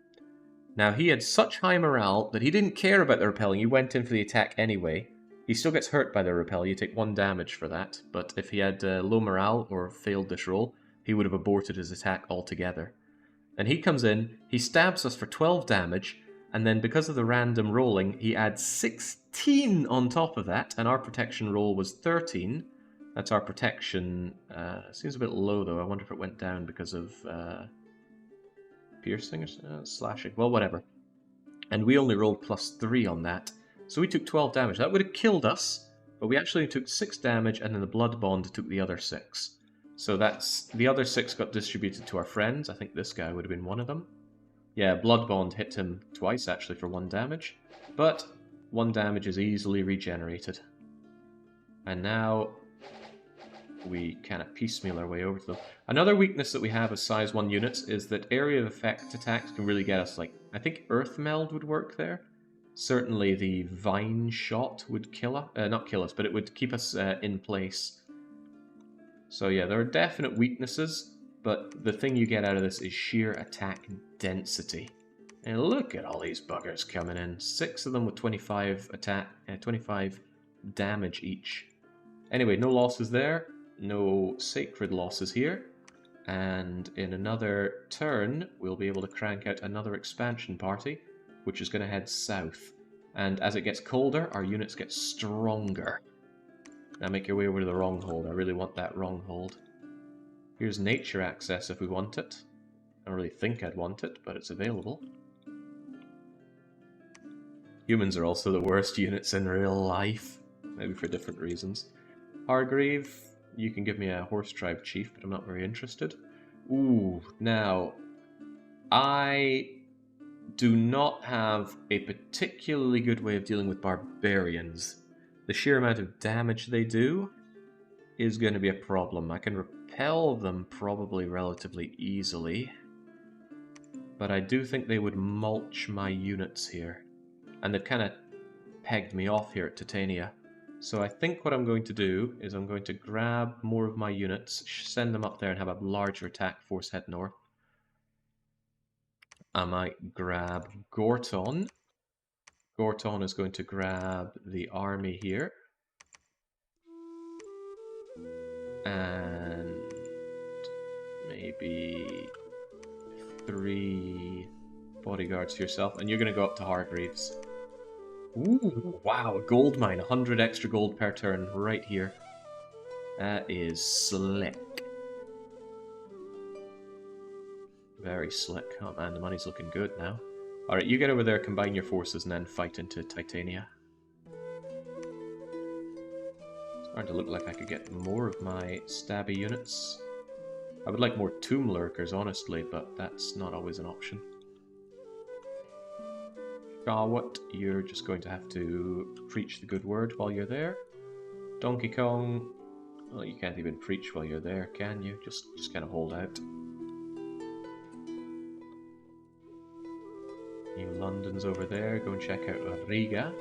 Now, he had such high morale that he didn't care about the repelling. He went in for the attack anyway. He still gets hurt by the repel. You take 1 damage for that. But if he had low morale or failed this roll, he would have aborted his attack altogether. And he comes in, he stabs us for 12 damage, and then because of the random rolling, he adds 16 on top of that, and our protection roll was 13. That's our protection. Seems a bit low though. I wonder if it went down because of piercing or slashing. Well, whatever. And we only rolled +3 on that. So we took 12 damage. That would have killed us, but we actually took 6 damage, and then the Blood Bond took the other 6. So that's the other 6 got distributed to our friends. I think this guy would have been one of them. Yeah, Blood Bond hit him twice actually for 1 damage, but 1 damage is easily regenerated. And now we kind of piecemeal our way over to them. Another weakness that we have as size 1 units is that area of effect attacks can really get us, like, I think Earth Meld would work there. Certainly the Vine Shot would kill us, not kill us, but it would keep us in place. So yeah, there are definite weaknesses, but the thing you get out of this is sheer attack density. And look at all these buggers coming in. 6 of them with 25 attack, 25 damage each. Anyway, no losses there. No sacred losses here. And in another turn, we'll be able to crank out another expansion party, which is going to head south. And as it gets colder, our units get stronger. Now make your way over to the wrong hold. I really want that wrong hold. Here's nature access if we want it. I don't really think I'd want it, but it's available. Humans are also the worst units in real life. Maybe for different reasons. Hargrave, you can give me a horse tribe chief, but I'm not very interested. Ooh, now, I do not have a particularly good way of dealing with barbarians. The sheer amount of damage they do is going to be a problem. I can repel them probably relatively easily, but I do think they would mulch my units here. And they've kind of pegged me off here at Titania. So I think what I'm going to do is I'm going to grab more of my units, send them up there and have a larger attack force head north. I might grab Gorton. Gorton is going to grab the army here. And maybe 3 bodyguards to yourself. And you're going to go up to Hargreaves. Ooh, wow, a gold mine. 100 extra gold per turn right here. That is slick. Very slick. Oh man, the money's looking good now. Alright, you get over there, combine your forces, and then fight into Titania. It's starting to look like I could get more of my stabby units. I would like more tomb lurkers, honestly, but that's not always an option. Charwat, you're just going to have to preach the good word while you're there. Donkey Kong, well, you can't even preach while you're there, can you? Just kind of hold out. New London's over there. Go and check out Riga.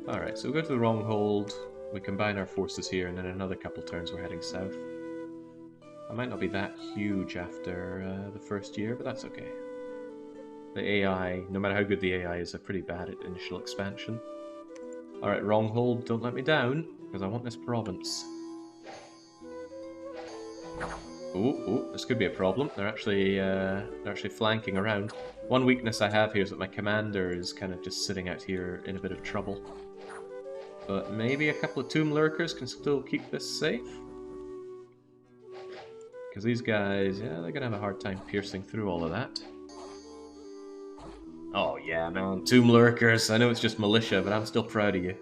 Alright, so we go to the wrong hold. We combine our forces here, and then another couple turns we're heading south. I might not be that huge after the first year, but that's okay. The AI, no matter how good the AI is, are pretty bad at initial expansion. Alright, wrong hold, don't let me down, because I want this province. Ooh, this could be a problem. They're actually flanking around. One weakness I have here is that my commander is kind of just sitting out here in a bit of trouble. But maybe a couple of tomb lurkers can still keep this safe. Because these guys, yeah, they're gonna have a hard time piercing through all of that. Oh yeah, man, tomb lurkers. I know it's just militia, but I'm still proud of you.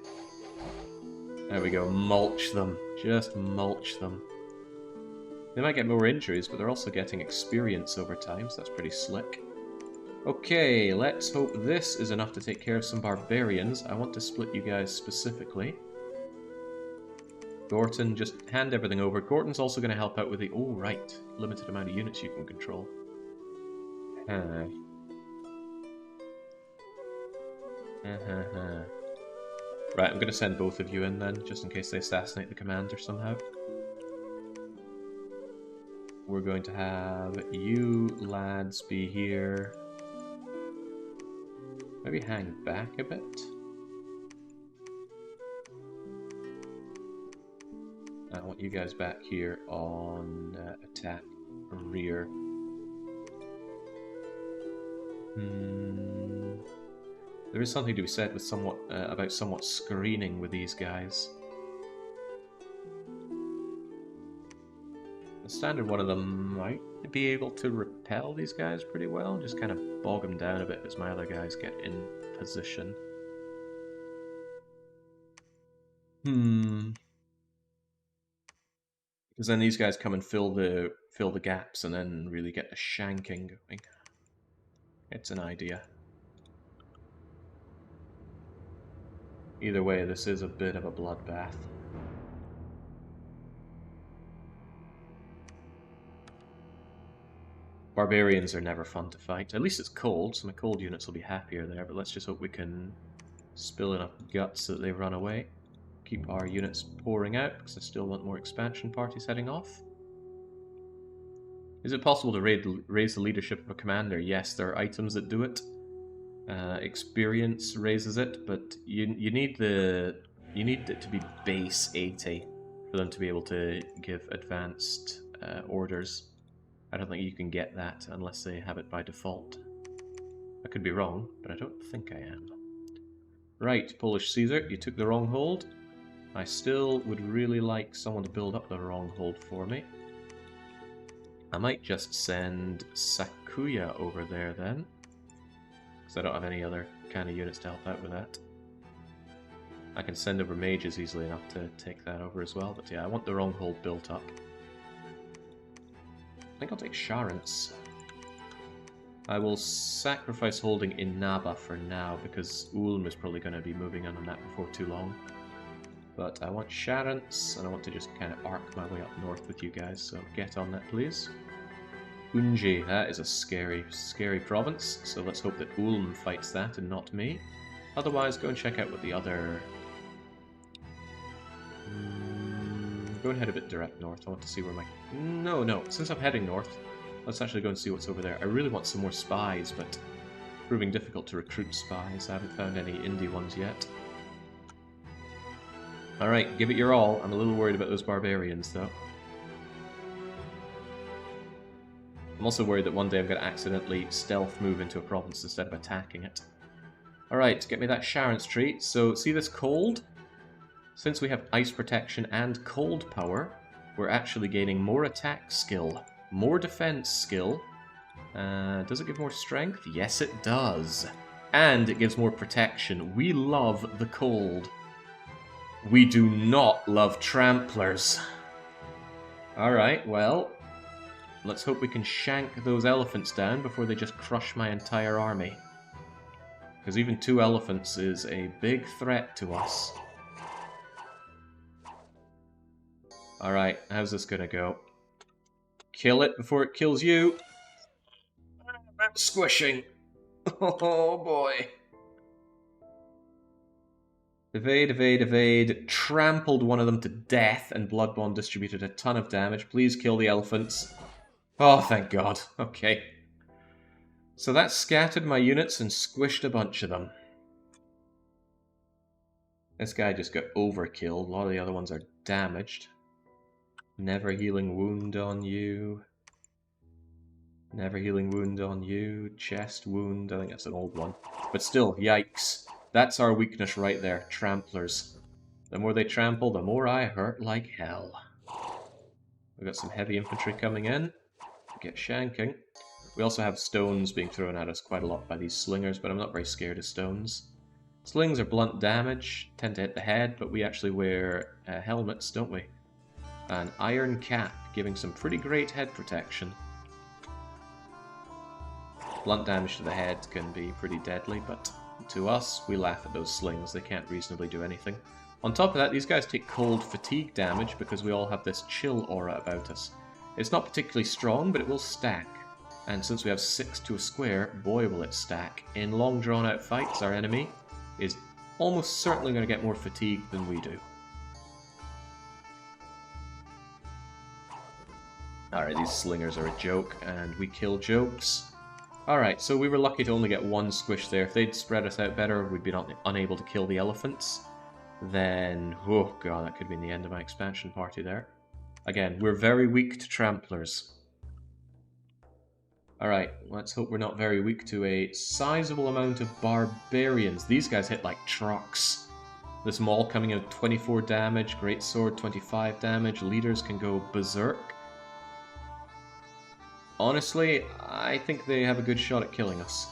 There we go, mulch them. Just mulch them. They might get more injuries, but they're also getting experience over time, so that's pretty slick. Okay, let's hope this is enough to take care of some barbarians. I want to split you guys specifically. Gorton, just hand everything over. Gorton's also going to help out with the... Oh, right. Limited amount of units you can control. Right, I'm going to send both of you in then, just in case they assassinate the commander somehow. We're going to have you lads be here. Maybe hang back a bit. I want you guys back here on attack rear. There is something to be said with about somewhat screening with these guys. The standard one of them might be able to repel these guys pretty well, just kind of bog them down a bit as my other guys get in position. Because then these guys come and fill the gaps and then really get the shanking going. It's an idea. Either way, this is a bit of a bloodbath. Barbarians are never fun to fight. At least it's cold, so my cold units will be happier there, but let's just hope we can spill enough guts so that they run away. Keep our units pouring out, because I still want more expansion parties heading off. Is it possible to raise the leadership of a commander? Yes, there are items that do it. Experience raises it, but you need it to be base 80 for them to be able to give advanced orders. I don't think you can get that unless they have it by default. I could be wrong, but I don't think I am. Right, Polish Caesar, you took the wrong hold. I still would really like someone to build up the wrong hold for me. I might just send Sakuya over there then, because I don't have any other kind of units to help out with that. I can send over mages easily enough to take that over as well, but yeah, I want the wrong hold built up. I think I'll take Sharents. I will sacrifice holding Inaba for now, because Ulm is probably going to be moving on that before too long. But I want Sharents, and I want to just kind of arc my way up north with you guys, so get on that please. Unji, that is a scary, scary province, so let's hope that Ulm fights that and not me. Otherwise, go and check out what the other... Go and head a bit direct north. I want to see where my... No. Since I'm heading north, let's actually go and see what's over there. I really want some more spies, but proving difficult to recruit spies. I haven't found any indie ones yet. Alright, give it your all. I'm a little worried about those barbarians, though. I'm also worried that one day I'm going to accidentally stealth move into a province instead of attacking it. Alright, get me that Sharon's tree. So, see this cold? Since we have ice protection and cold power, we're actually gaining more attack skill, more defense skill. Does it give more strength? Yes, it does. And it gives more protection. We love the cold. We do not love tramplers. Alright, well, let's hope we can shank those elephants down before they just crush my entire army. Because even 2 elephants is a big threat to us. Alright, how's this gonna go? Kill it before it kills you. Squishing. Oh boy. Evade, evade, evade. Trampled one of them to death, and Bloodbond distributed a ton of damage. Please kill the elephants. Oh, thank God. Okay. So that scattered my units and squished a bunch of them. This guy just got overkilled. A lot of the other ones are damaged. Never healing wound on you. Never healing wound on you. Chest wound. I think that's an old one. But still, yikes. That's our weakness right there. Tramplers. The more they trample, the more I hurt like hell. We've got some heavy infantry coming in. Get shanking. We also have stones being thrown at us quite a lot by these slingers, but I'm not very scared of stones. Slings are blunt damage, tend to hit the head, but we actually wear helmets, don't we? An iron cap, giving some pretty great head protection. Blunt damage to the head can be pretty deadly, but to us, we laugh at those slings. They can't reasonably do anything. On top of that, these guys take cold fatigue damage because we all have this chill aura about us. It's not particularly strong, but it will stack. And since we have 6 to a square, boy will it stack. In long drawn-out fights, our enemy is almost certainly going to get more fatigue than we do. Alright, these slingers are a joke, and we kill jokes. Alright, so we were lucky to only get 1 squish there. If they'd spread us out better, we'd be unable to kill the elephants. Then, oh god, that could have been the end of my expansion party there. Again, we're very weak to tramplers. Alright, let's hope we're not very weak to a sizable amount of barbarians. These guys hit like trucks. This maul coming in 24 damage, greatsword 25 damage, leaders can go berserk. Honestly, I think they have a good shot at killing us.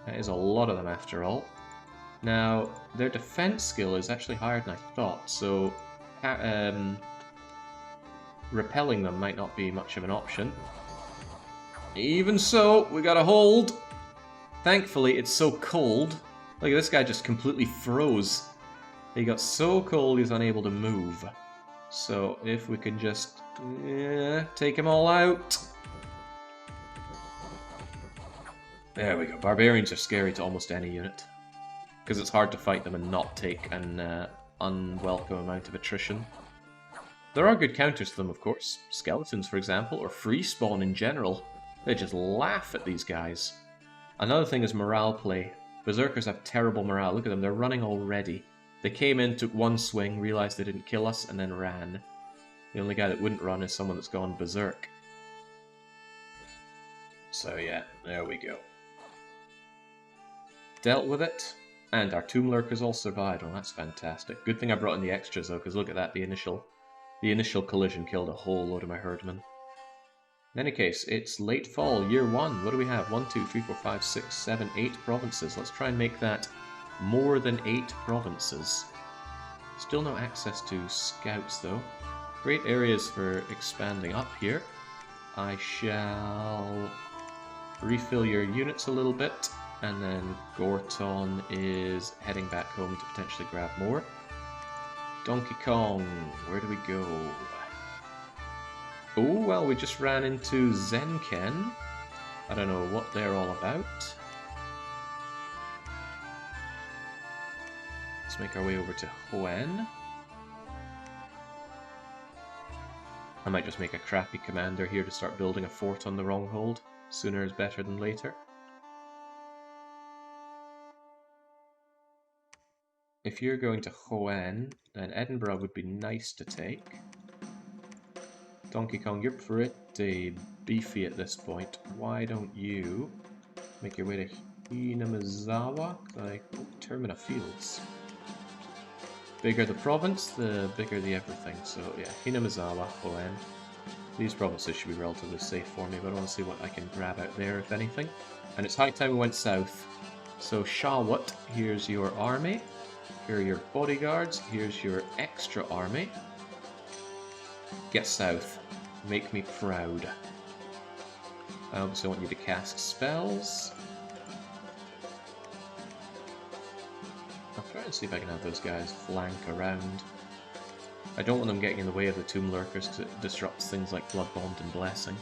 That is a lot of them after all. Now, their defense skill is actually higher than I thought, so repelling them might not be much of an option. Even so, we got a hold. Thankfully, it's so cold. Look at this guy just completely froze. He got so cold he's unable to move. So if we could just take him all out. There we go. Barbarians are scary to almost any unit. Because it's hard to fight them and not take an unwelcome amount of attrition. There are good counters to them, of course. Skeletons, for example, or free spawn in general. They just laugh at these guys. Another thing is morale play. Berserkers have terrible morale. Look at them, they're running already. They came in, took 1 swing, realized they didn't kill us, and then ran. The only guy that wouldn't run is someone that's gone berserk. So yeah, there we go. Dealt with it, and our Tomb Lurkers all survived. Well, that's fantastic. Good thing I brought in the extras though, because look at that, the initial collision killed a whole load of my herdmen. In any case, it's late fall, year 1. What do we have? 1, 2, 3, 4, 5, 6, 7, 8 provinces. Let's try and make that more than 8 provinces. Still no access to scouts, though. Great areas for expanding up here. I shall refill your units a little bit, and then Gorton is heading back home to potentially grab more. Donkey Kong, where do we go? Oh, well, we just ran into Zenken. I don't know what they're all about. Let's make our way over to Hoenn. I might just make a crappy commander here to start building a fort on the wrong hold. Sooner is better than later. If you're going to Hoenn, then Edinburgh would be nice to take. Donkey Kong, you're pretty beefy at this point. Why don't you make your way to Hinamizawa, like Termina Fields. Bigger the province, the bigger the everything. So yeah, Hinamizawa, Hoenn. These provinces should be relatively safe for me, but I want to see what I can grab out there, if anything. And it's high time we went south. So Shawat, here's your army. Here are your bodyguards. Here's your extra army. Get south. Make me proud. I obviously want you to cast spells. I'll try and see if I can have those guys flank around. I don't want them getting in the way of the Tomb Lurkers because it disrupts things like Blood Bond and Blessing.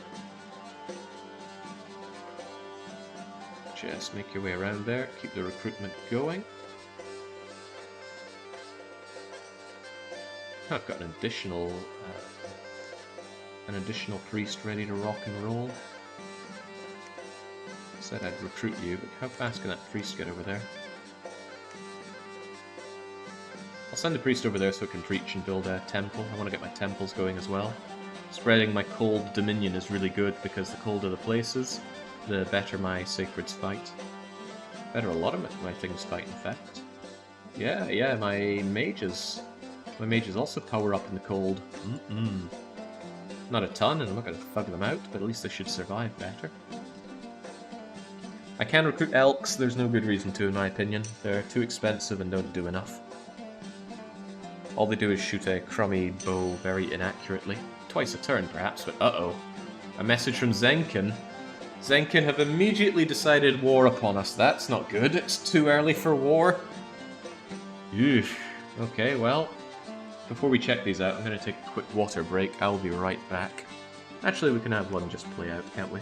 Just make your way around there, keep the recruitment going. I've got an additional priest ready to rock and roll. Said I'd recruit you, but how fast can that priest get over there? I'll send the priest over there so it can preach and build a temple. I want to get my temples going as well. Spreading my cold dominion is really good because the colder the places, the better my sacreds fight. Better a lot of my things fight, in fact. Yeah, my mages. My mages also power up in the cold. Not a ton, and I'm not going to thug them out, but at least they should survive better. I can recruit elks, there's no good reason to, in my opinion. They're too expensive and don't do enough. All they do is shoot a crummy bow very inaccurately. Twice a turn, perhaps, but uh-oh. A message from Zenkin. Zenkin have immediately decided war upon us. That's not good. It's too early for war. Eesh. Okay, well, before we check these out, I'm going to take a quick water break. I'll be right back. Actually, we can have one just play out, can't we?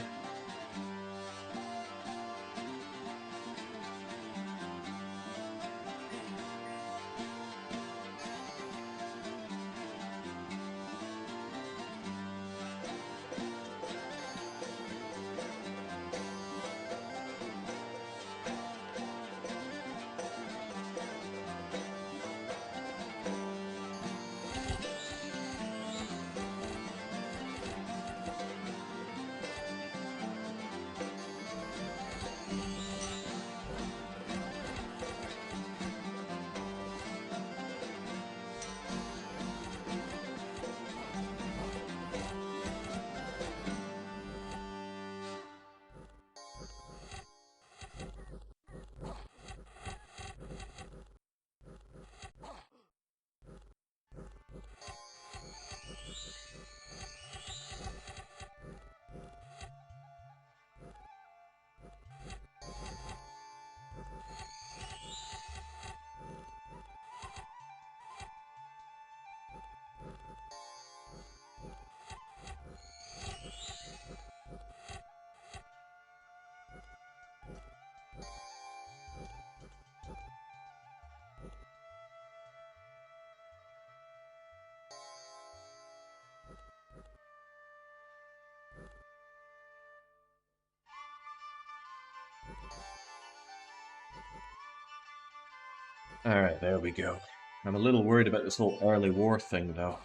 Alright, there we go. I'm a little worried about this whole early war thing, though.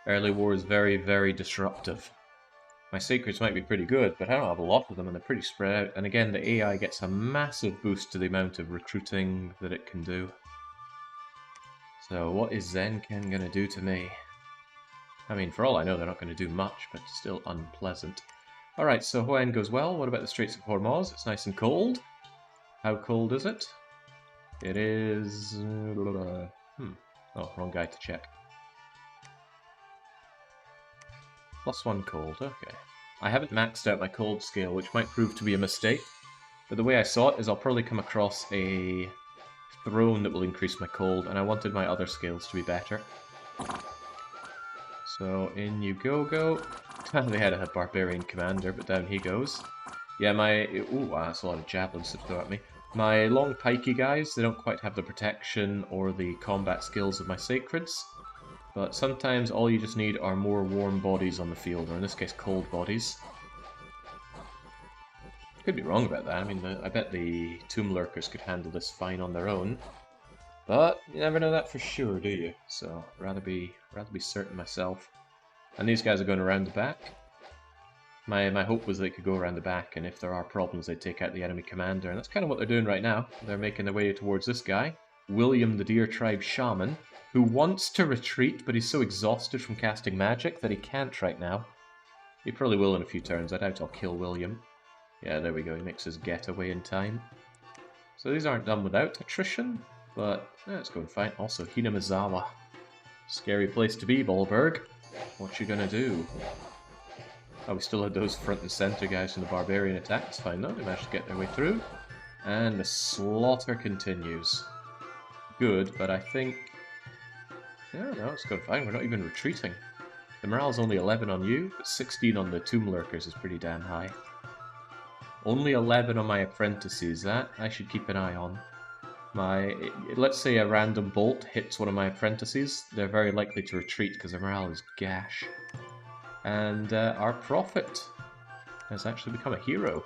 Early war is very, very disruptive. My sacreds might be pretty good, but I don't have a lot of them and they're pretty spread out. And again, the AI gets a massive boost to the amount of recruiting that it can do. So what is Zenken going to do to me? I mean, for all I know, they're not going to do much, but still unpleasant. Alright, so Hoenn goes well. What about the Straits of Hormuz? It's nice and cold. How cold is it? It is... Oh, wrong guy to check. +1 cold, okay. I haven't maxed out my cold scale, which might prove to be a mistake. But the way I saw it is I'll probably come across a throne that will increase my cold, and I wanted my other scales to be better. So in you go. They had a barbarian commander, but down he goes. Yeah, my... Ooh, wow, that's a lot of javelins to throw at me. My long pikey guys, they don't quite have the protection or the combat skills of my sacreds. But sometimes all you just need are more warm bodies on the field, or in this case cold bodies. Could be wrong about that. I mean, I bet the Tomb Lurkers could handle this fine on their own. But you never know that for sure, do you? So, rather be certain myself. And these guys are going around the back. My hope was they could go around the back, and if there are problems, they'd take out the enemy commander, and that's kind of what they're doing right now. They're making their way towards this guy, William the Deer Tribe Shaman, who wants to retreat, but he's so exhausted from casting magic that he can't right now. He probably will in a few turns. I doubt I'll kill William. Yeah, there we go. He makes his getaway in time. So these aren't done without attrition, but it's going fine. Also, Hinamizawa. Scary place to be, Bollberg. What you gonna do? Oh, we still had those front and center guys from the barbarian attack. It's fine though. They managed to get their way through. And the slaughter continues. Good, but I think... Yeah, no, it's going fine. We're not even retreating. The morale's only 11 on you, but 16 on the Tomb Lurkers is pretty damn high. Only 11 on my apprentices. That I should keep an eye on. Let's say a random bolt hits one of my apprentices, they're very likely to retreat because their morale is gash. And our prophet has actually become a hero.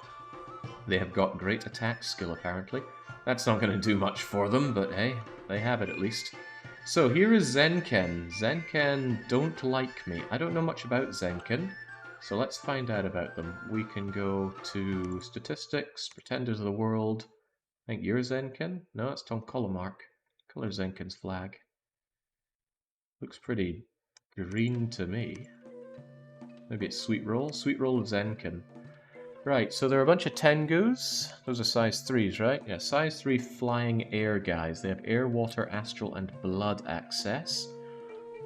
They have got great attack skill, apparently. That's not going to do much for them, but hey, they have it at least. So here is Zenken. Zenken don't like me. I don't know much about Zenken, so let's find out about them. We can go to Statistics, Pretenders of the World. I think you're Zenken? No, it's Tom Colomark. Color Zenken's flag. Looks pretty green to me. Maybe it's Sweet Roll? Sweet Roll of Zenken. Right, so there are a bunch of Tengus. Those are size 3s, right? Yeah, size 3 flying air guys. They have air, water, astral, and blood access.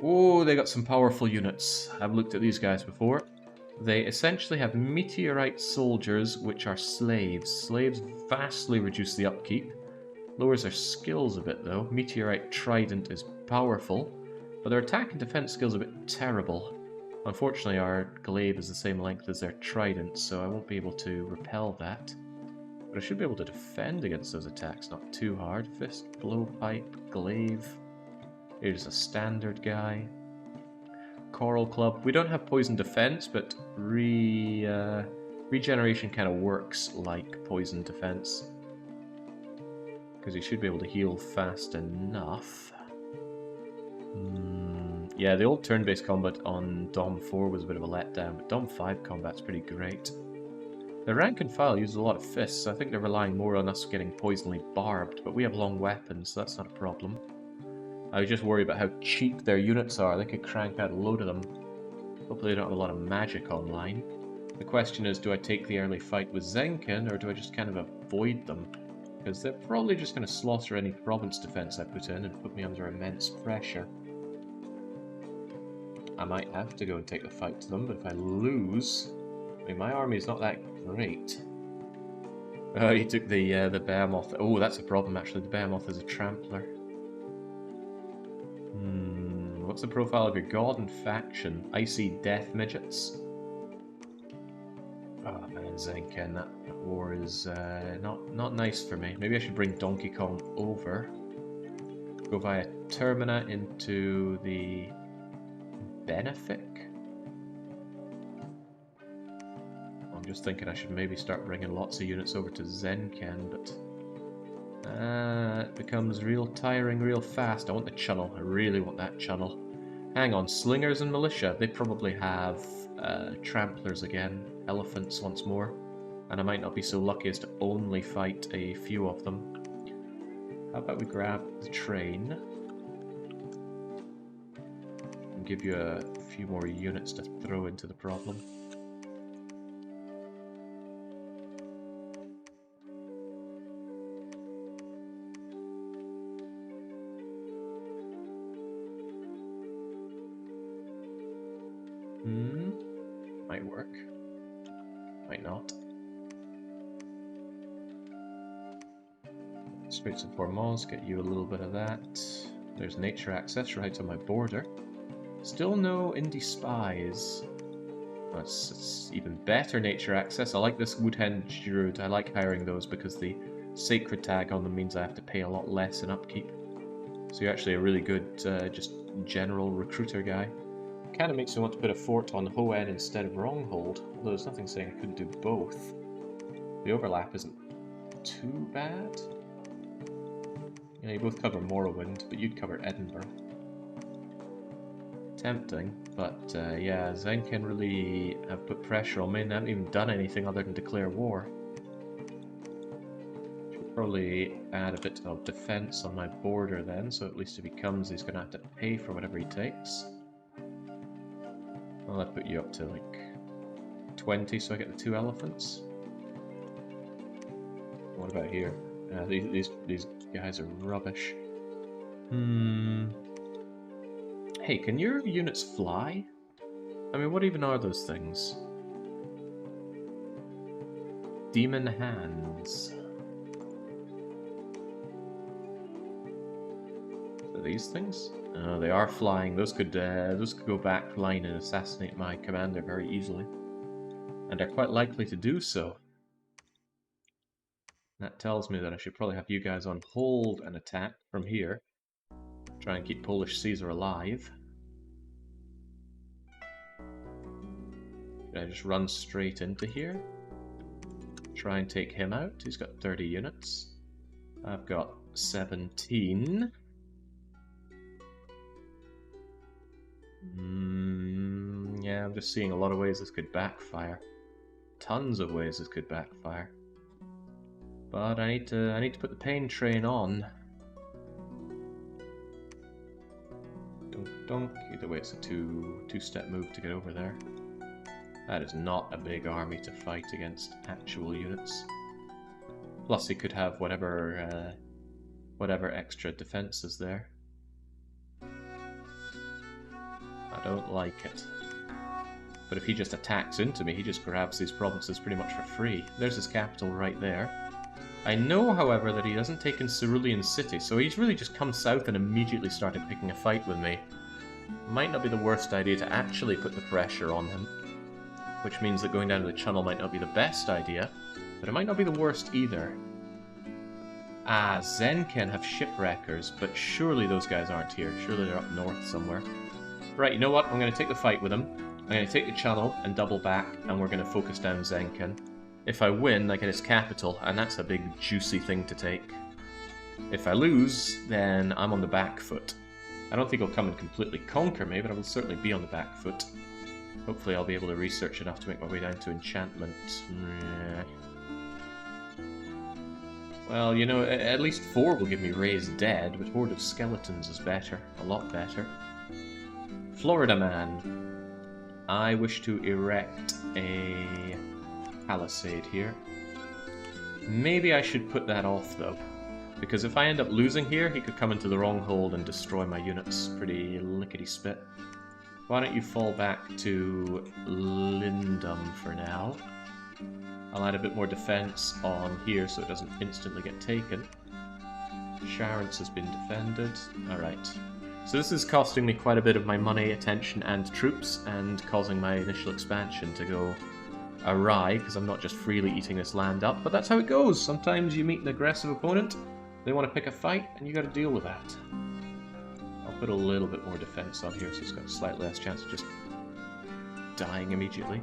Oh, they got some powerful units. I've looked at these guys before. They essentially have meteorite soldiers, which are slaves. Slaves vastly reduce the upkeep. Lowers their skills a bit, though. Meteorite trident is powerful, but their attack and defense skills are a bit terrible. Unfortunately, our glaive is the same length as their trident, so I won't be able to repel that. But I should be able to defend against those attacks, not too hard. Fist, blowpipe, glaive. Here's a standard guy. Coral Club. We don't have poison defense, but regeneration kind of works like poison defense. Because you should be able to heal fast enough. Yeah, the old turn-based combat on Dom 4 was a bit of a letdown, but Dom 5 combat's pretty great. The rank and file uses a lot of fists, so I think they're relying more on us getting poisonally barbed, but we have long weapons, so that's not a problem. I just worry about how cheap their units are. They could crank out a load of them. Hopefully they don't have a lot of magic online. The question is, do I take the early fight with Zenken, or do I just kind of avoid them? Because they're probably just going to slaughter any province defense I put in and put me under immense pressure. I might have to go and take the fight to them, but if I lose... I mean, my army is not that great. Oh, he took the Behemoth. Oh, that's a problem, actually. The Behemoth is a trampler. What's the profile of your god and faction? Icy Death Midgets? Oh man, Zenken, that war is not nice for me. Maybe I should bring Donkey Kong over. Go via Termina into the Benefic? I'm just thinking I should maybe start bringing lots of units over to Zenken, but it becomes real tiring real fast. I want the channel. I really want that channel. Hang on, Slingers and Militia. They probably have Tramplers again. Elephants once more. And I might not be so lucky as to only fight a few of them. How about we grab the train? And give you a few more units to throw into the problem. Might work. Might not. Streets of Formos, get you a little bit of that. There's nature access right on my border. Still no indie spies. It's even better nature access. I like this Woodhenge Druid. I like hiring those because the sacred tag on them means I have to pay a lot less in upkeep. So you're actually a really good just general recruiter guy. Kind of makes me want to put a fort on Hoenn instead of Wronghold, although there's nothing saying I couldn't do both. The overlap isn't too bad. You know, you both cover Morrowind, but you'd cover Edinburgh. Tempting, but yeah, Zenkin really have put pressure on me and haven't even done anything other than declare war. Should probably add a bit of defense on my border then, so at least if he comes he's going to have to pay for whatever he takes. Well, I put you up to like 20 so I get the 2 elephants. What about here? These guys are rubbish. Hey, can your units fly? I mean, what even are those things? Demon hands. Are these things? Oh, they are flying. Those could go back line and assassinate my commander very easily, and are quite likely to do so. That tells me that I should probably have you guys on hold and attack from here. Try and keep Polish Caesar alive. Should I just run straight into here? Try and take him out. He's got 30 units. I've got 17. Yeah, I'm just seeing a lot of ways this could backfire. Tons of ways this could backfire. But I need to put the pain train on. Dunk dunk. Either way, it's a two-step move to get over there. That is not a big army to fight against actual units. Plus, he could have whatever extra defense is there. I don't like it. But if he just attacks into me, he just grabs these provinces pretty much for free. There's his capital right there. I know, however, that he hasn't taken Cerulean City, so he's really just come south and immediately started picking a fight with me. Might not be the worst idea to actually put the pressure on him, which means that going down to the channel might not be the best idea, but it might not be the worst either. Ah, Zenkin have shipwreckers, but surely those guys aren't here. Surely they're up north somewhere. Right, you know what? I'm going to take the fight with him. I'm going to take the channel and double back, and we're going to focus down Zenkin. If I win, I get his capital, and that's a big, juicy thing to take. If I lose, then I'm on the back foot. I don't think he'll come and completely conquer me, but I will certainly be on the back foot. Hopefully I'll be able to research enough to make my way down to enchantment. Well, you know, at least 4 will give me Raised Dead, but Horde of Skeletons is better. A lot better. Florida Man. I wish to erect a palisade here. Maybe I should put that off, though. Because if I end up losing here, he could come into the wrong hold and destroy my units pretty lickety-spit. Why don't you fall back to Lindum for now? I'll add a bit more defense on here so it doesn't instantly get taken. Charence has been defended. Alright. So this is costing me quite a bit of my money, attention, and troops, and causing my initial expansion to go awry, because I'm not just freely eating this land up, but that's how it goes. Sometimes you meet an aggressive opponent, they want to pick a fight, and you got to deal with that. I'll put a little bit more defense on here, so it's got a slightly less chance of just dying immediately.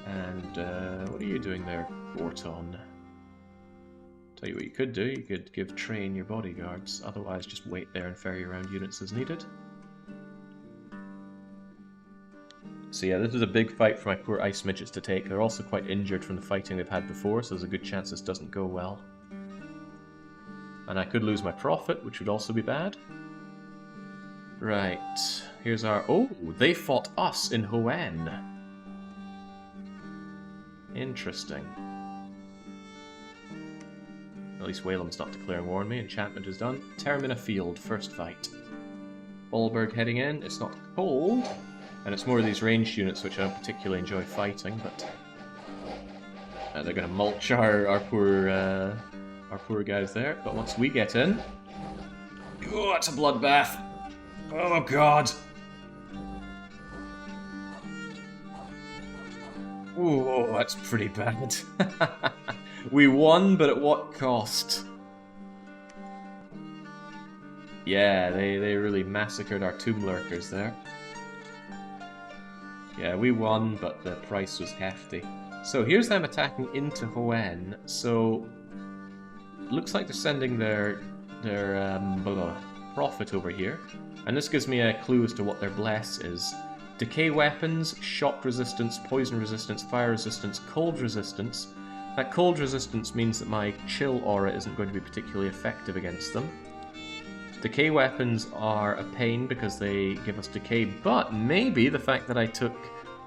And what are you doing there, Gorton? Tell you what you could do, you could give train your bodyguards, otherwise just wait there and ferry around units as needed. So yeah, this is a big fight for my poor ice midgets to take. They're also quite injured from the fighting they've had before, so there's a good chance this doesn't go well. And I could lose my profit, which would also be bad. Right, here's our... Oh, they fought us in Hoenn. Interesting. At least Whalem's not declaring war on me. Enchantment is done. Termina Field, first fight. Bollberg heading in. It's not cold. And it's more of these ranged units which I don't particularly enjoy fighting, but... they're going to mulch our poor guys there. But once we get in... Oh, that's a bloodbath! Oh, God! Oh, that's pretty bad. We won, but at what cost? Yeah, they really massacred our tomb lurkers there. Yeah, we won, but the price was hefty. So here's them attacking into Hoenn. So looks like they're sending their profit over here. And this gives me a clue as to what their bless is. Decay weapons, shock resistance, poison resistance, fire resistance, cold resistance. That cold resistance means that my chill aura isn't going to be particularly effective against them. Decay weapons are a pain because they give us decay, but maybe the fact that I took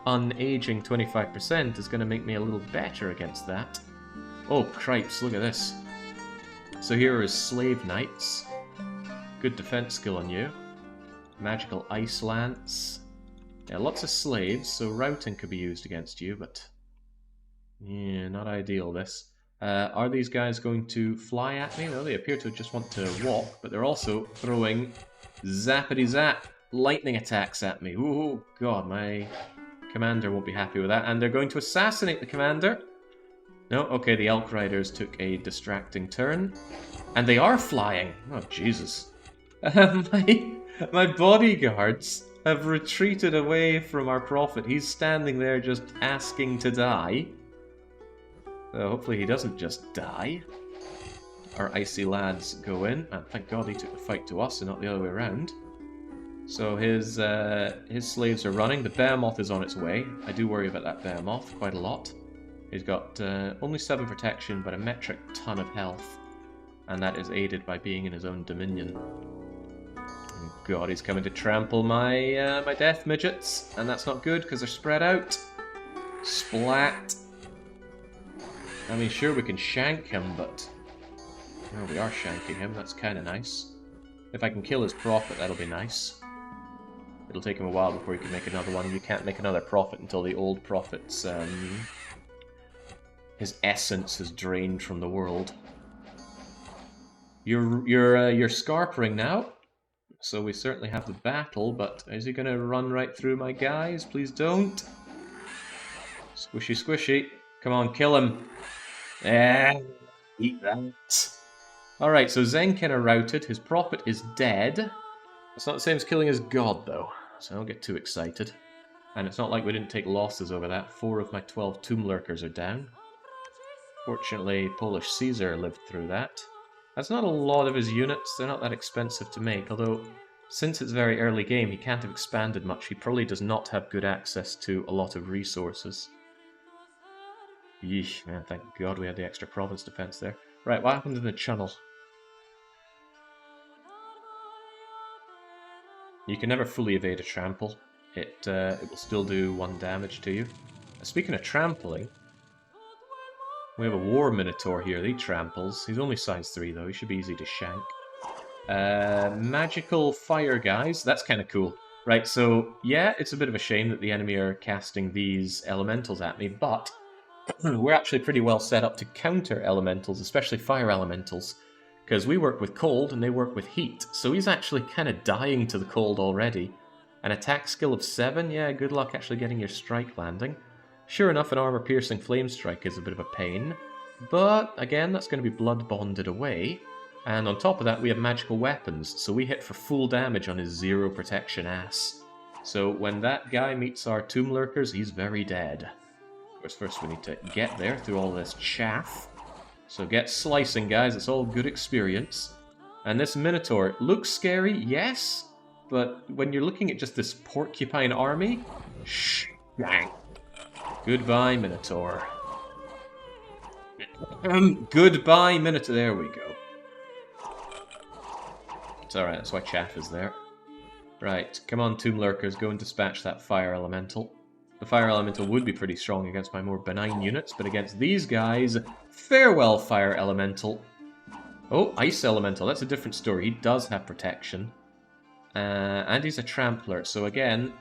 unaging 25% is going to make me a little better against that. Oh, cripes, look at this. So here is Slave Knights. Good defense skill on you. Magical Ice Lance. Yeah, lots of slaves, so routing could be used against you, but... yeah, not ideal, this. Are these guys going to fly at me? No, they appear to just want to walk, but they're also throwing zappity-zap lightning attacks at me. Ooh, God, my commander won't be happy with that. And they're going to assassinate the commander. No, okay, the Elk Riders took a distracting turn. And they are flying! Oh, Jesus. My bodyguards have retreated away from our prophet. He's standing there just asking to die. Hopefully he doesn't just die. Our icy lads go in, and thank God he took the fight to us and not the other way around. So his slaves are running. The behemoth is on its way. I do worry about that behemoth quite a lot. He's got only 7 protection, but a metric ton of health. And that is aided by being in his own dominion. Oh God, he's coming to trample my my death midgets. And that's not good, because they're spread out. Splat. I mean, sure, we can shank him, but... well, we are shanking him. That's kind of nice. If I can kill his prophet, that'll be nice. It'll take him a while before he can make another one. You can't make another prophet until the old prophet's... his essence is drained from the world. You're scarpering now, so we certainly have the battle, but is he going to run right through my guys? Please don't. Squishy, squishy. Come on, kill him. Eat that. Alright, so Zenken are routed. His prophet is dead. It's not the same as killing his god, though, so don't get too excited. And it's not like we didn't take losses over that. 4 of my 12 Tomb Lurkers are down. Fortunately, Polish Caesar lived through that. That's not a lot of his units. They're not that expensive to make, although since it's very early game, he can't have expanded much. He probably does not have good access to a lot of resources. Yeesh, man, thank God we had the extra province defense there. Right, what happened in the channel? You can never fully evade a trample. It will still do 1 damage to you. Speaking of trampling, we have a War Minotaur here. He tramples. He's only size 3 though. He should be easy to shank. Magical fire guys. That's kind of cool. Right, so yeah, it's a bit of a shame that the enemy are casting these elementals at me, but we're actually pretty well set up to counter elementals, especially fire elementals, because we work with cold and they work with heat, so he's actually kind of dying to the cold already. An attack skill of 7, yeah, good luck actually getting your strike landing. Sure enough, an armor-piercing flame strike is a bit of a pain, but again, that's going to be blood bonded away. And on top of that, we have magical weapons, so we hit for full damage on his 0 protection ass. So when that guy meets our Tomb Lurkers, he's very dead. Of course, first we need to get there through all this chaff. So get slicing, guys, it's all good experience. And this Minotaur looks scary, yes, but when you're looking at just this porcupine army, shank. Goodbye, Minotaur. Goodbye, Minotaur. There we go. It's alright, that's why chaff is there. Right, come on, Tomb Lurkers, go and dispatch that Fire Elemental. The Fire Elemental would be pretty strong against my more benign units, but against these guys, farewell, Fire Elemental. Oh, Ice Elemental, that's a different story. He does have protection. And he's a Trampler, so again,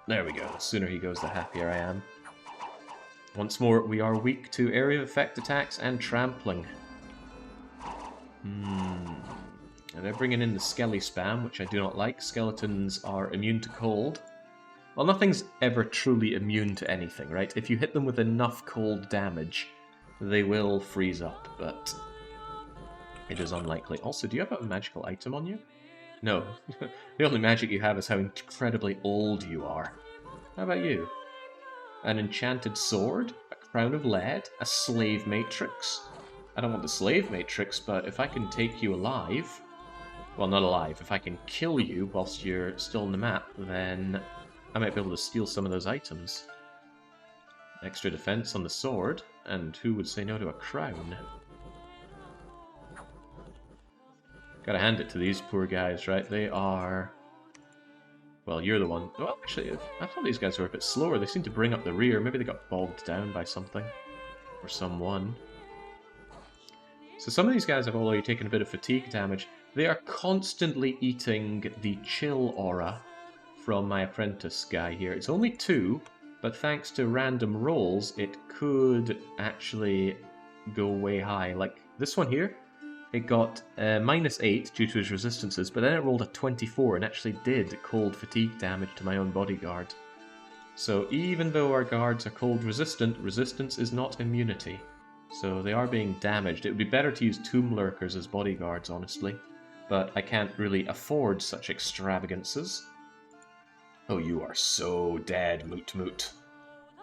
there we go. The sooner he goes, the happier I am. Once more, we are weak to area of effect attacks and trampling. And they're bringing in the Skelly spam, which I do not like. Skeletons are immune to cold. Well, nothing's ever truly immune to anything, right? If you hit them with enough cold damage, they will freeze up, but it is unlikely. Also, do you have a magical item on you? No. The only magic you have is how incredibly old you are. How about you? An enchanted sword? A crown of lead? A slave matrix? I don't want the slave matrix, but if I can take you alive... Well, not alive. If I can kill you whilst you're still on the map, then I might be able to steal some of those items. Extra defense on the sword, and who would say no to a crown? Gotta hand it to these poor guys, right? They are... Well, you're the one... Well, actually, I thought these guys were a bit slower. They seem to bring up the rear. Maybe they got bogged down by something. Or someone. So some of these guys have already taken a bit of fatigue damage. They are constantly eating the chill aura from my apprentice guy here. It's only 2, but thanks to random rolls, it could actually go way high. Like this one here, it got -8 due to his resistances, but then it rolled a 24 and actually did cold fatigue damage to my own bodyguard. So even though our guards are cold resistant, resistance is not immunity. So they are being damaged. It would be better to use Tomb Lurkers as bodyguards, honestly. But I can't really afford such extravagances. Oh, you are so dead, Moot Moot.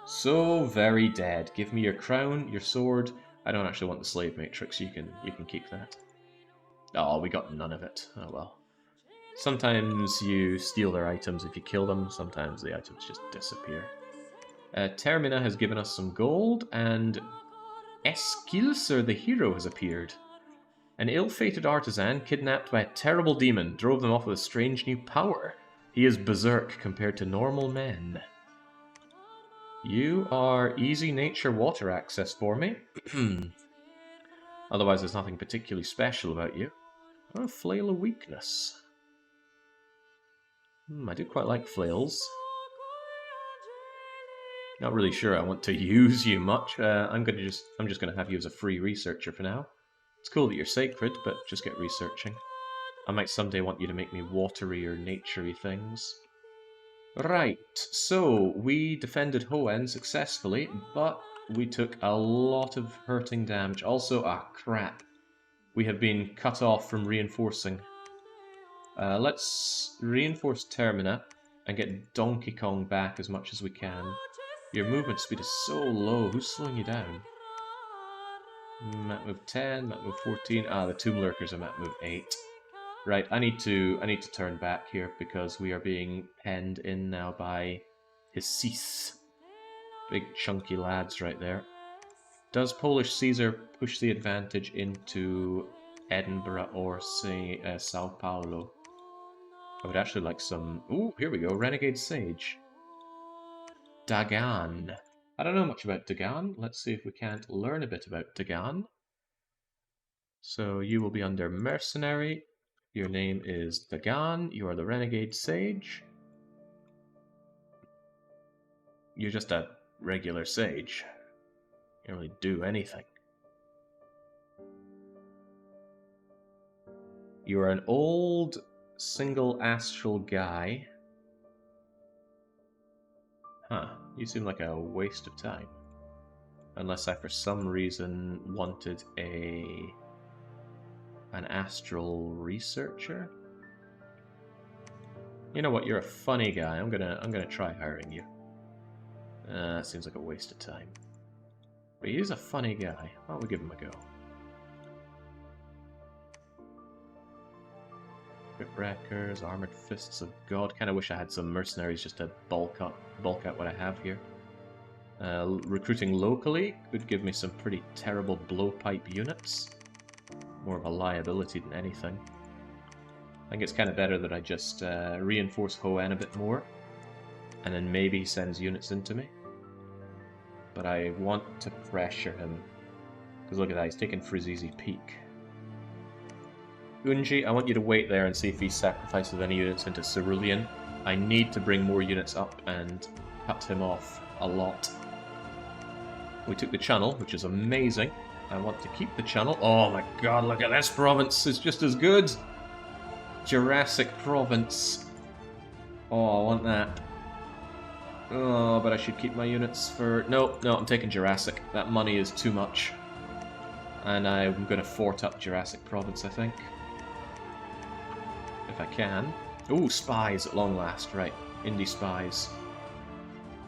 So very dead. Give me your crown, your sword. I don't actually want the slave matrix. You can keep that. Oh, we got none of it. Oh well. Sometimes you steal their items if you kill them. Sometimes the items just disappear. Termina has given us some gold, and Eskilser the hero has appeared. An ill-fated artisan kidnapped by a terrible demon drove them off with a strange new power. He is berserk compared to normal men. You are easy nature water access for me. Otherwise there's nothing particularly special about you. Oh, flail of weakness. I do quite like flails. Not really sure I want to use you much. I'm just gonna have you as a free researcher for now. It's cool that you're sacred, but just get researching. I might someday want you to make me watery or naturey things. Right, so we defended Hoenn successfully, but we took a lot of hurting damage. Also, crap. We have been cut off from reinforcing. Let's reinforce Termina and get Donkey Kong back as much as we can. Your movement speed is so low. Who's slowing you down? Map move 10, map move 14. The Tomb Lurkers are map move 8. Right, I need to turn back here because we are being penned in now by his big chunky lads right there. Does Polish Caesar push the advantage into Edinburgh or say Sao Paulo? I would actually like some... Ooh, here we go, Renegade Sage. Dagan. I don't know much about Dagan. Let's see if we can't learn a bit about Dagan. So you will be under Mercenary. Your name is Dagan. You are the Renegade Sage. You're just a regular sage. You don't really do anything. You are an old single astral guy. Huh, you seem like a waste of time. Unless I for some reason wanted an astral researcher. You know what, you're a funny guy. I'm gonna try hiring you. That seems like a waste of time. But he is a funny guy. Why don't we give him a go? Whipwreckers, Armored Fists of God. Kinda wish I had some mercenaries just to bulk out what I have here. Recruiting locally could give me some pretty terrible blowpipe units. More of a liability than anything. I think it's kind of better that I just reinforce Hoenn a bit more. And then maybe he sends units into me. But I want to pressure him. Because look at that, he's taking Frizizi Peak. Unji, I want you to wait there and see if he sacrifices any units into Cerulean. I need to bring more units up and cut him off a lot. We took the channel, which is amazing. I want to keep the channel. Oh my god, look at this province! It's just as good! Jurassic province. Oh, I want that. Oh, but I should keep my units for... No, I'm taking Jurassic. That money is too much. And I'm going to fort up Jurassic province, I think. If I can. Ooh, spies at long last, right. Indie spies.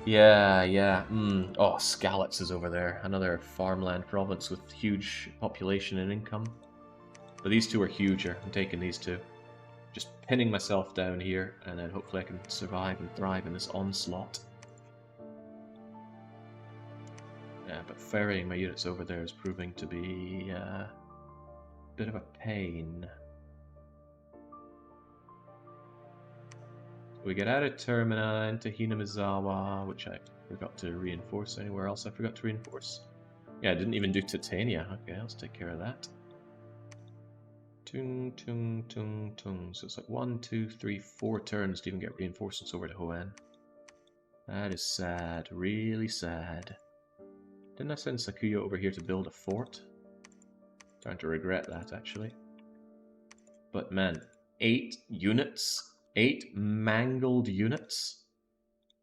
Yeah. Oh, Skalitz is over there. Another farmland province with huge population and income. But these two are huger. I'm taking these two. Just pinning myself down here, and then hopefully I can survive and thrive in this onslaught. Yeah, but ferrying my units over there is proving to be a bit of a pain. We get out of Termina into Hinamizawa, which I forgot to reinforce. Anywhere else I forgot to reinforce? Yeah, I didn't even do Titania. Okay, let's take care of that. Tung, tung, tung, tung. So it's like 1, 2, 3, 4 turns to even get reinforcements over to Hoenn. That is sad. Really sad. Didn't I send Sakuya over here to build a fort? Starting to regret that, actually. But man, 8 units? 8 mangled units?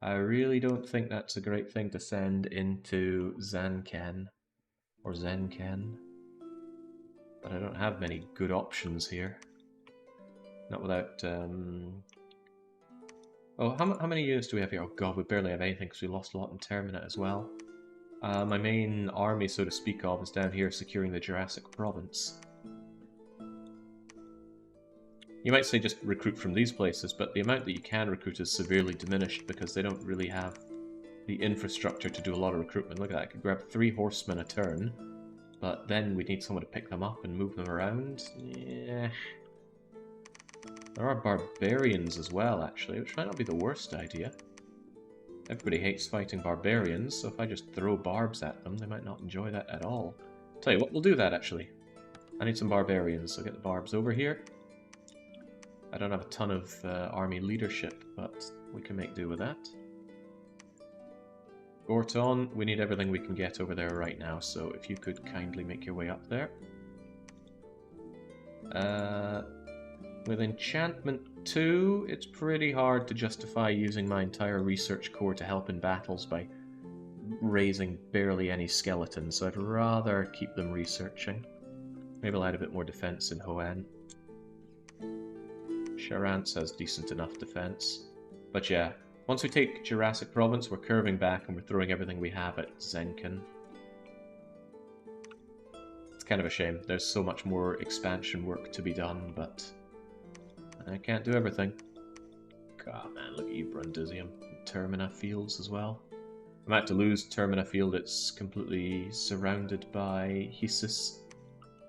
I really don't think that's a great thing to send into Zanken. Or Zenken. But I don't have many good options here. Not without... Oh, how many units do we have here? Oh god, we barely have anything because we lost a lot in Termina as well. My main army, so to speak of, is down here securing the Jurassic Province. You might say just recruit from these places, but the amount that you can recruit is severely diminished because they don't really have the infrastructure to do a lot of recruitment. Look at that, I could grab 3 horsemen a turn, but then we'd need someone to pick them up and move them around. Yeah. There are barbarians as well, actually, which might not be the worst idea. Everybody hates fighting barbarians, so if I just throw barbs at them, they might not enjoy that at all. Tell you what, we'll do that, actually. I need some barbarians, so get the barbs over here. I don't have a ton of army leadership, but we can make do with that. Gorton, we need everything we can get over there right now, so if you could kindly make your way up there. With Enchantment 2, it's pretty hard to justify using my entire research core to help in battles by raising barely any skeletons, so I'd rather keep them researching. Maybe I'll add a bit more defense in Hoenn. Charance has decent enough defense. But yeah, once we take Jurassic Province, we're curving back and we're throwing everything we have at Zenken. It's kind of a shame. There's so much more expansion work to be done, but I can't do everything. God, man, look at you, Brundisium. Termina Fields as well. I'm about to lose Termina Field. It's completely surrounded by Hesis.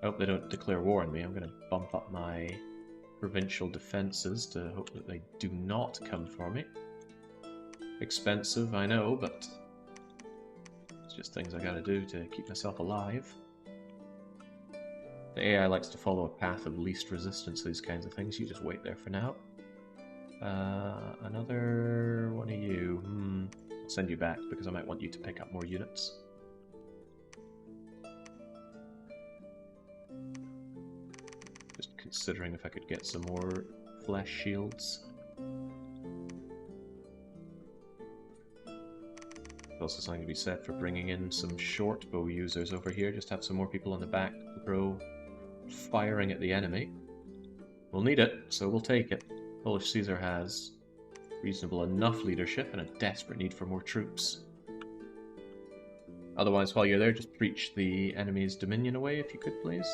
I hope they don't declare war on me. I'm going to bump up my provincial defenses to hope that they do not come for me. Expensive, I know, but it's just things I gotta do to keep myself alive. The AI likes to follow a path of least resistance to these kinds of things. You just wait there for now. Another one of you. I'll send you back because I might want you to pick up more units. Just considering if I could get some more flesh shields. There's also something to be said for bringing in some short bow users over here. Just have some more people on the back row firing at the enemy. We'll need it, so we'll take it. Polish Caesar has reasonable enough leadership and a desperate need for more troops. Otherwise, while you're there, just preach the enemy's dominion away, if you could, please.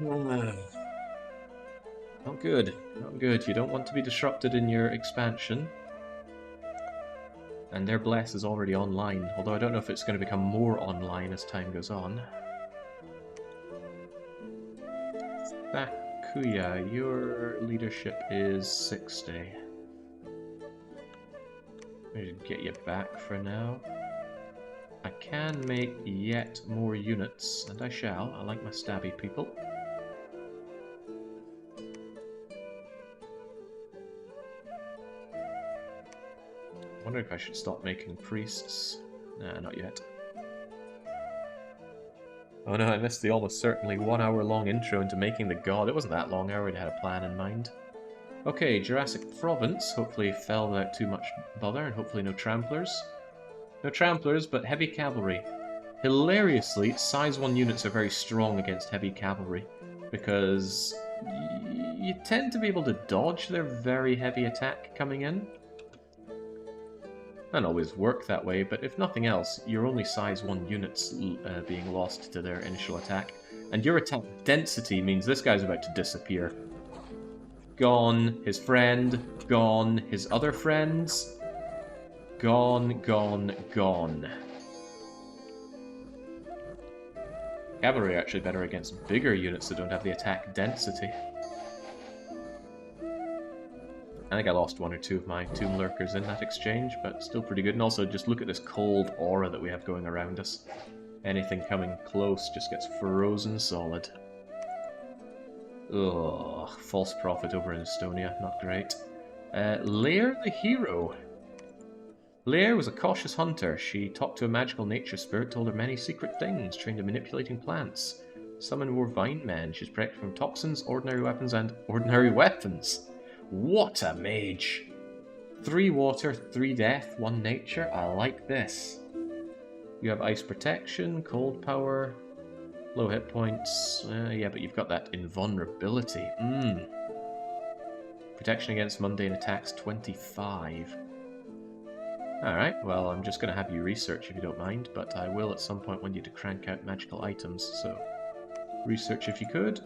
Not good. Not good. You don't want to be disrupted in your expansion. And their Bless is already online, although I don't know if it's going to become more online as time goes on. Sakuya, your leadership is 60. Let me get you back for now. I can make yet more units, and I shall. I like my stabby people. I wonder if I should stop making priests. Nah, not yet. Oh no, I missed the almost certainly 1 hour long intro into making the god. It wasn't that long, I already had a plan in mind. Okay, Jurassic Province hopefully fell without too much bother, and hopefully no tramplers. No tramplers, but heavy cavalry. Hilariously, size 1 units are very strong against heavy cavalry, because you tend to be able to dodge their very heavy attack coming in. Doesn't always work that way, but if nothing else, you're only size 1 units being lost to their initial attack. And your attack density means this guy's about to disappear. Gone. His friend. Gone. His other friends. Gone, gone, gone. Cavalry are actually better against bigger units that don't have the attack density. I think I lost one or two of my Tomb Lurkers in that exchange, but still pretty good. And also, just look at this cold aura that we have going around us. Anything coming close just gets frozen solid. Ugh, false prophet over in Estonia, not great. Lair the hero. Lair was a cautious hunter. She talked to a magical nature spirit, told her many secret things, trained in manipulating plants. Summoned more vine men. She's protected from toxins, ordinary weapons, and ordinary weapons. What a mage! 3 water, 3 death, 1 nature. I like this. You have ice protection, cold power, low hit points. Yeah, but you've got that invulnerability. Protection against mundane attacks, 25. Alright, well, I'm just going to have you research if you don't mind, but I will at some point want you to crank out magical items, so research if you could.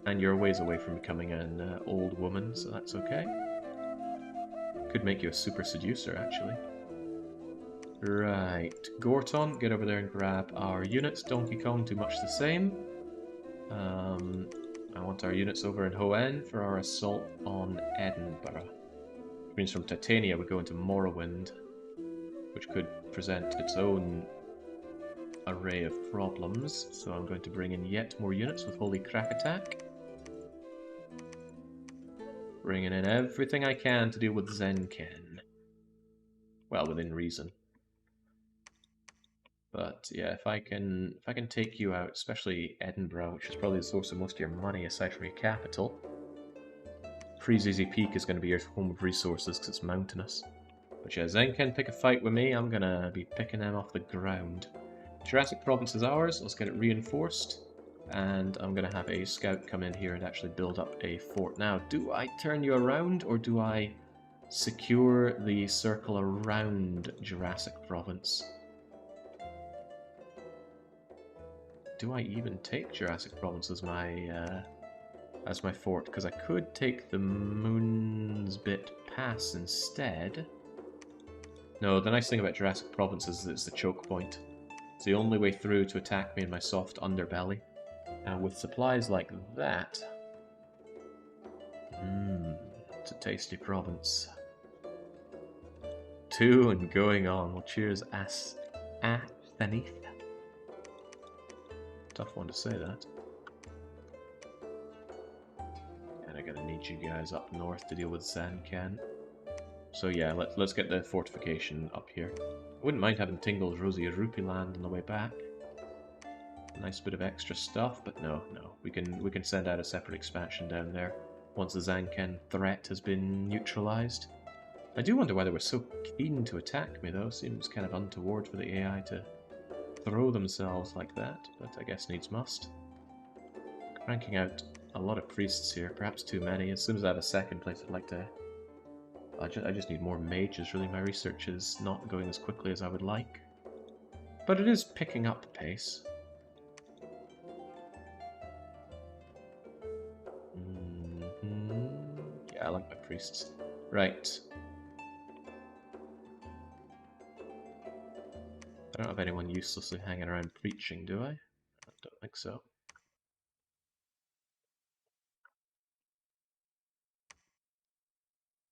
And you're a ways away from becoming an old woman, so that's okay. Could make you a super seducer, actually. Right, Gorton, get over there and grab our units. Donkey Kong, do much the same. I want our units over in Hoenn for our assault on Edinburgh. Which means from Titania we go into Morrowind, which could present its own array of problems. So I'm going to bring in yet more units with Holy Crack Attack. Bringing in everything I can to deal with Zenken. Well, within reason. But yeah, if I can take you out, especially Edinburgh, which is probably the source of most of your money aside from your capital. Pre-ZZ Peak is going to be your home of resources because it's mountainous. But yeah, Zenken pick a fight with me, I'm going to be picking them off the ground. Jurassic Province is ours, let's get it reinforced. And I'm going to have a scout come in here and actually build up a fort. Now, do I turn you around or do I secure the circle around Jurassic Province? Do I even take Jurassic Province as my fort? Because I could take the Moonsbit Pass instead. No, the nice thing about Jurassic Province is that it's the choke point. It's the only way through to attack me in my soft underbelly. And with supplies like that... it's a tasty province. 2 and going on. Well, cheers, Athanith. Tough one to say that. And I'm gonna need you guys up north to deal with Zenken. So yeah, let's get the fortification up here. I wouldn't mind having Tingle's Rosy Rupee land on the way back. Nice bit of extra stuff, but no. We can send out a separate expansion down there once the Zenken threat has been neutralized. I do wonder why they were so keen to attack me though. Seems kind of untoward for the AI to throw themselves like that, but I guess needs must. Cranking out a lot of priests here, perhaps too many. As soon as I have a second place, I'd like to... I just need more mages, really. My research is not going as quickly as I would like. But it is picking up pace. Yeah, I like my priests. Right. I don't have anyone uselessly hanging around preaching, do I? I don't think so.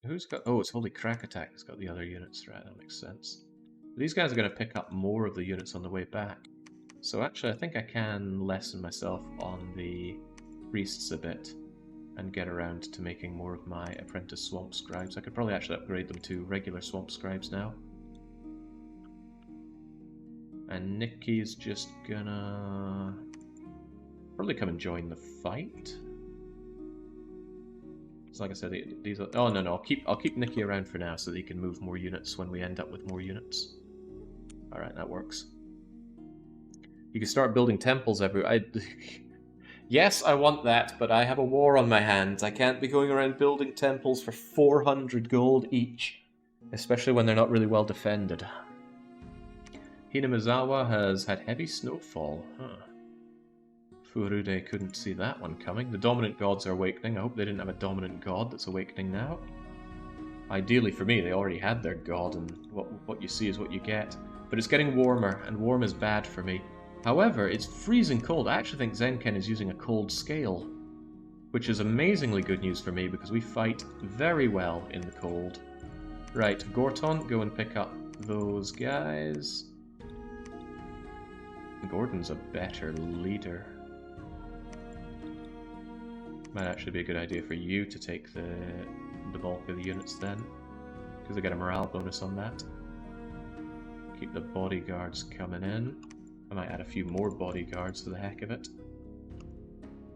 Who's got... Oh, it's Holy Crack Attack that's got the other units, right? That makes sense. These guys are going to pick up more of the units on the way back. So actually, I think I can lessen myself on the priests a bit and get around to making more of my apprentice swamp scribes. I could probably actually upgrade them to regular swamp scribes now. And Nikki's just gonna probably come and join the fight. So like I said, these are... Oh no, I'll keep Nikki around for now so that he can move more units when we end up with more units. Alright, that works. You can start building temples everywhere. Yes, I want that, but I have a war on my hands. I can't be going around building temples for 400 gold each, especially when they're not really well defended. Hinamizawa has had heavy snowfall. Huh. Furude couldn't see that one coming. The dominant gods are awakening. I hope they didn't have a dominant god that's awakening now. Ideally for me, they already had their god, and what you see is what you get. But it's getting warmer, and warm is bad for me. However, it's freezing cold. I actually think Zenken is using a cold scale, which is amazingly good news for me, because we fight very well in the cold. Right, Gorton, go and pick up those guys. Gordon's a better leader. Might actually be a good idea for you to take the bulk of the units then, because they get a morale bonus on that. Keep the bodyguards coming in. I might add a few more bodyguards for the heck of it.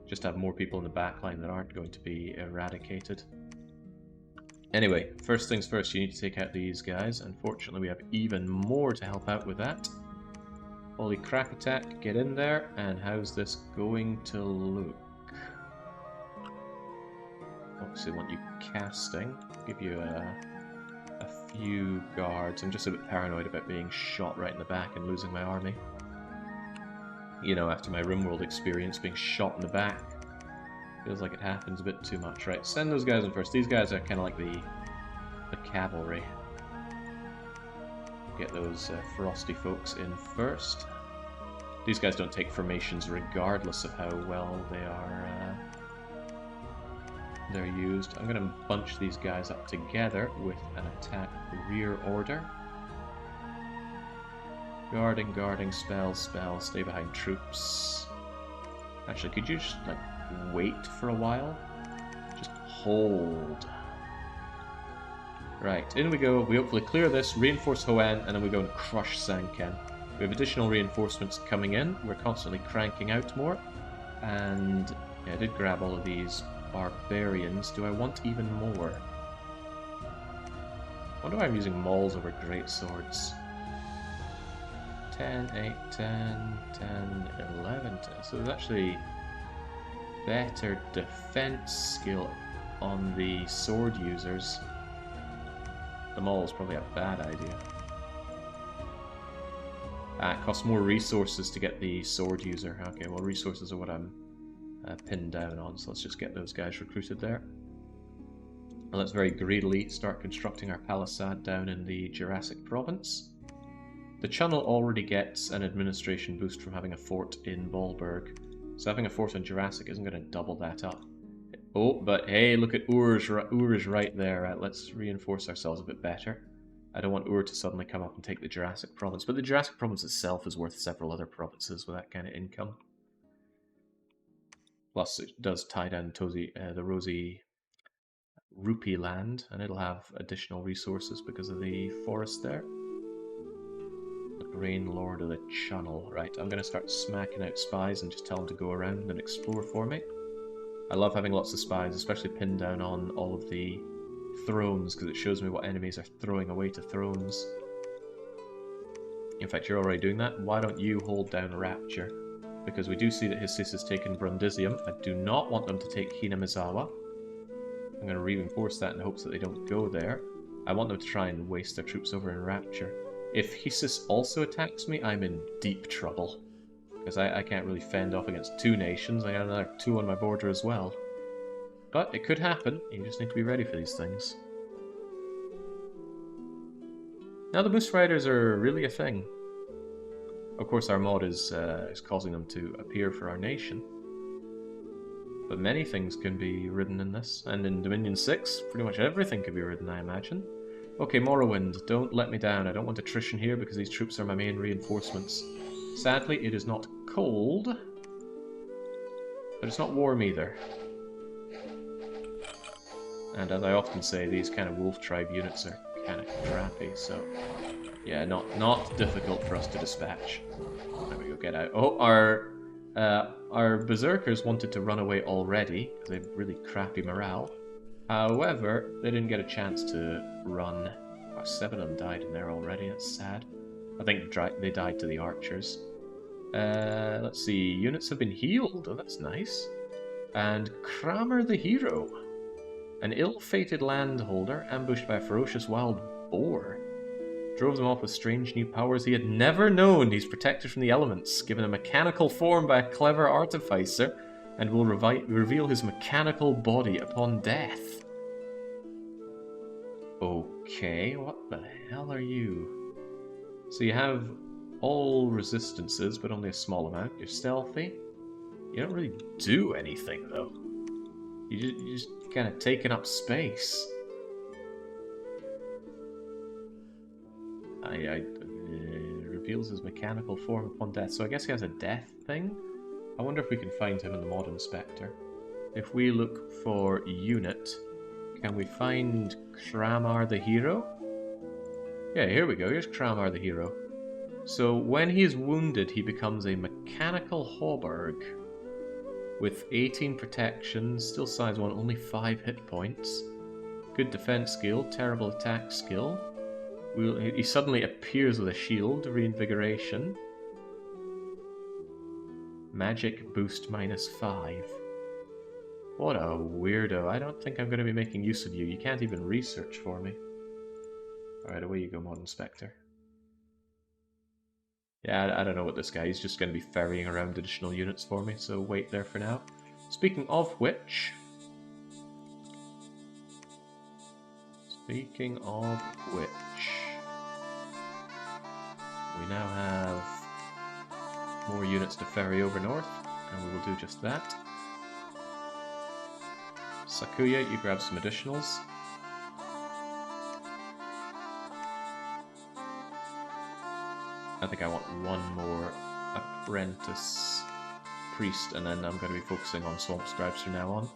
Just have more people in the backline that aren't going to be eradicated. Anyway, first things first, you need to take out these guys. Unfortunately, we have even more to help out with that. Holy crap attack, get in there, and how's this going to look? Obviously want you casting, give you a few guards. I'm just a bit paranoid about being shot right in the back and losing my army. You know, after my RimWorld experience, being shot in the back feels like it happens a bit too much. Right, send those guys in first. These guys are kind of like the cavalry. Get those frosty folks in first. These guys don't take formations regardless of how well they're used. I'm going to bunch these guys up together with an attack rear order. Guarding, guarding, spell, spell, stay behind troops. Actually, could you just, like, wait for a while? Just hold. Right, in we go. We hopefully clear this, reinforce Hoenn, and then we go and crush Sanken. We have additional reinforcements coming in. We're constantly cranking out more. And yeah, I did grab all of these barbarians. Do I want even more? I wonder why I'm using mauls over great swords. 10, 8, 10, 10, 11, 10. So there's actually better defense skill on the sword users. The maul is probably a bad idea. It costs more resources to get the sword user. Okay, well, resources are what I'm pinned down on, so let's just get those guys recruited there. And let's very greedily start constructing our palisade down in the Jurassic province. The channel already gets an administration boost from having a fort in Bollberg, so having a fort in Jurassic isn't going to double that up. Oh, but hey, look at Ur is right there. Let's reinforce ourselves a bit better. I don't want Ur to suddenly come up and take the Jurassic province, but the Jurassic province itself is worth several other provinces with that kind of income. Plus, it does tie down the Rosy Rupee land, and it'll have additional resources because of the forest there. The Grain Lord of the Channel. Right, I'm going to start smacking out spies and just tell them to go around and explore for me. I love having lots of spies, especially pinned down on all of the thrones, because it shows me what enemies are throwing away to thrones. In fact, you're already doing that. Why don't you hold down Rapture? Because we do see that Hissis has taken Brundisium. I do not want them to take Hinamizawa. I'm going to reinforce that in hopes that they don't go there. I want them to try and waste their troops over in Rapture. If Hissis also attacks me, I'm in deep trouble. Because I can't really fend off against two nations. I got another two on my border as well. But it could happen. You just need to be ready for these things. Now the Moose Riders are really a thing. Of course, our mod is causing them to appear for our nation. But many things can be ridden in this. And in Dominion 6, pretty much everything can be ridden, I imagine. Okay, Morrowind, don't let me down. I don't want attrition here because these troops are my main reinforcements. Sadly, it is not cold, but it's not warm either. And as I often say, these kind of Wolf Tribe units are kind of crappy, so yeah, not difficult for us to dispatch. There we go, get out. Oh, our Berserkers wanted to run away already, because they have really crappy morale. However, they didn't get a chance to run. Oh, 7 of them died in there already, that's sad. I think they died to the archers. Let's see, units have been healed, oh that's nice. And Kramer the hero. An ill-fated landholder ambushed by a ferocious wild boar. Drove them off with strange new powers he had never known. He's protected from the elements, given a mechanical form by a clever artificer, and will reveal his mechanical body upon death. Okay, what the hell are you? So you have all resistances, but only a small amount. You're stealthy. You don't really do anything, though. You're just kind of taking up space. Reveals his mechanical form upon death. So I guess he has a death thing? I wonder if we can find him in the mod inspector. If we look for unit, can we find Kramar the hero? Yeah, here we go. Here's Kramar the hero. So when he is wounded, he becomes a mechanical Bollberg with 18 protection, still size 1, only 5 hit points. Good defense skill, terrible attack skill. He suddenly appears with a shield, reinvigoration. Magic boost -5. What a weirdo. I don't think I'm going to be making use of you. You can't even research for me. Alright, away you go, Mod Inspector. Yeah, I don't know what this guy is. He's just going to be ferrying around additional units for me, so wait there for now. Speaking of which... we now have more units to ferry over north, and we will do just that. Sakuya, you grab some additionals. I think I want one more apprentice priest, and then I'm going to be focusing on swamp scribes from now on.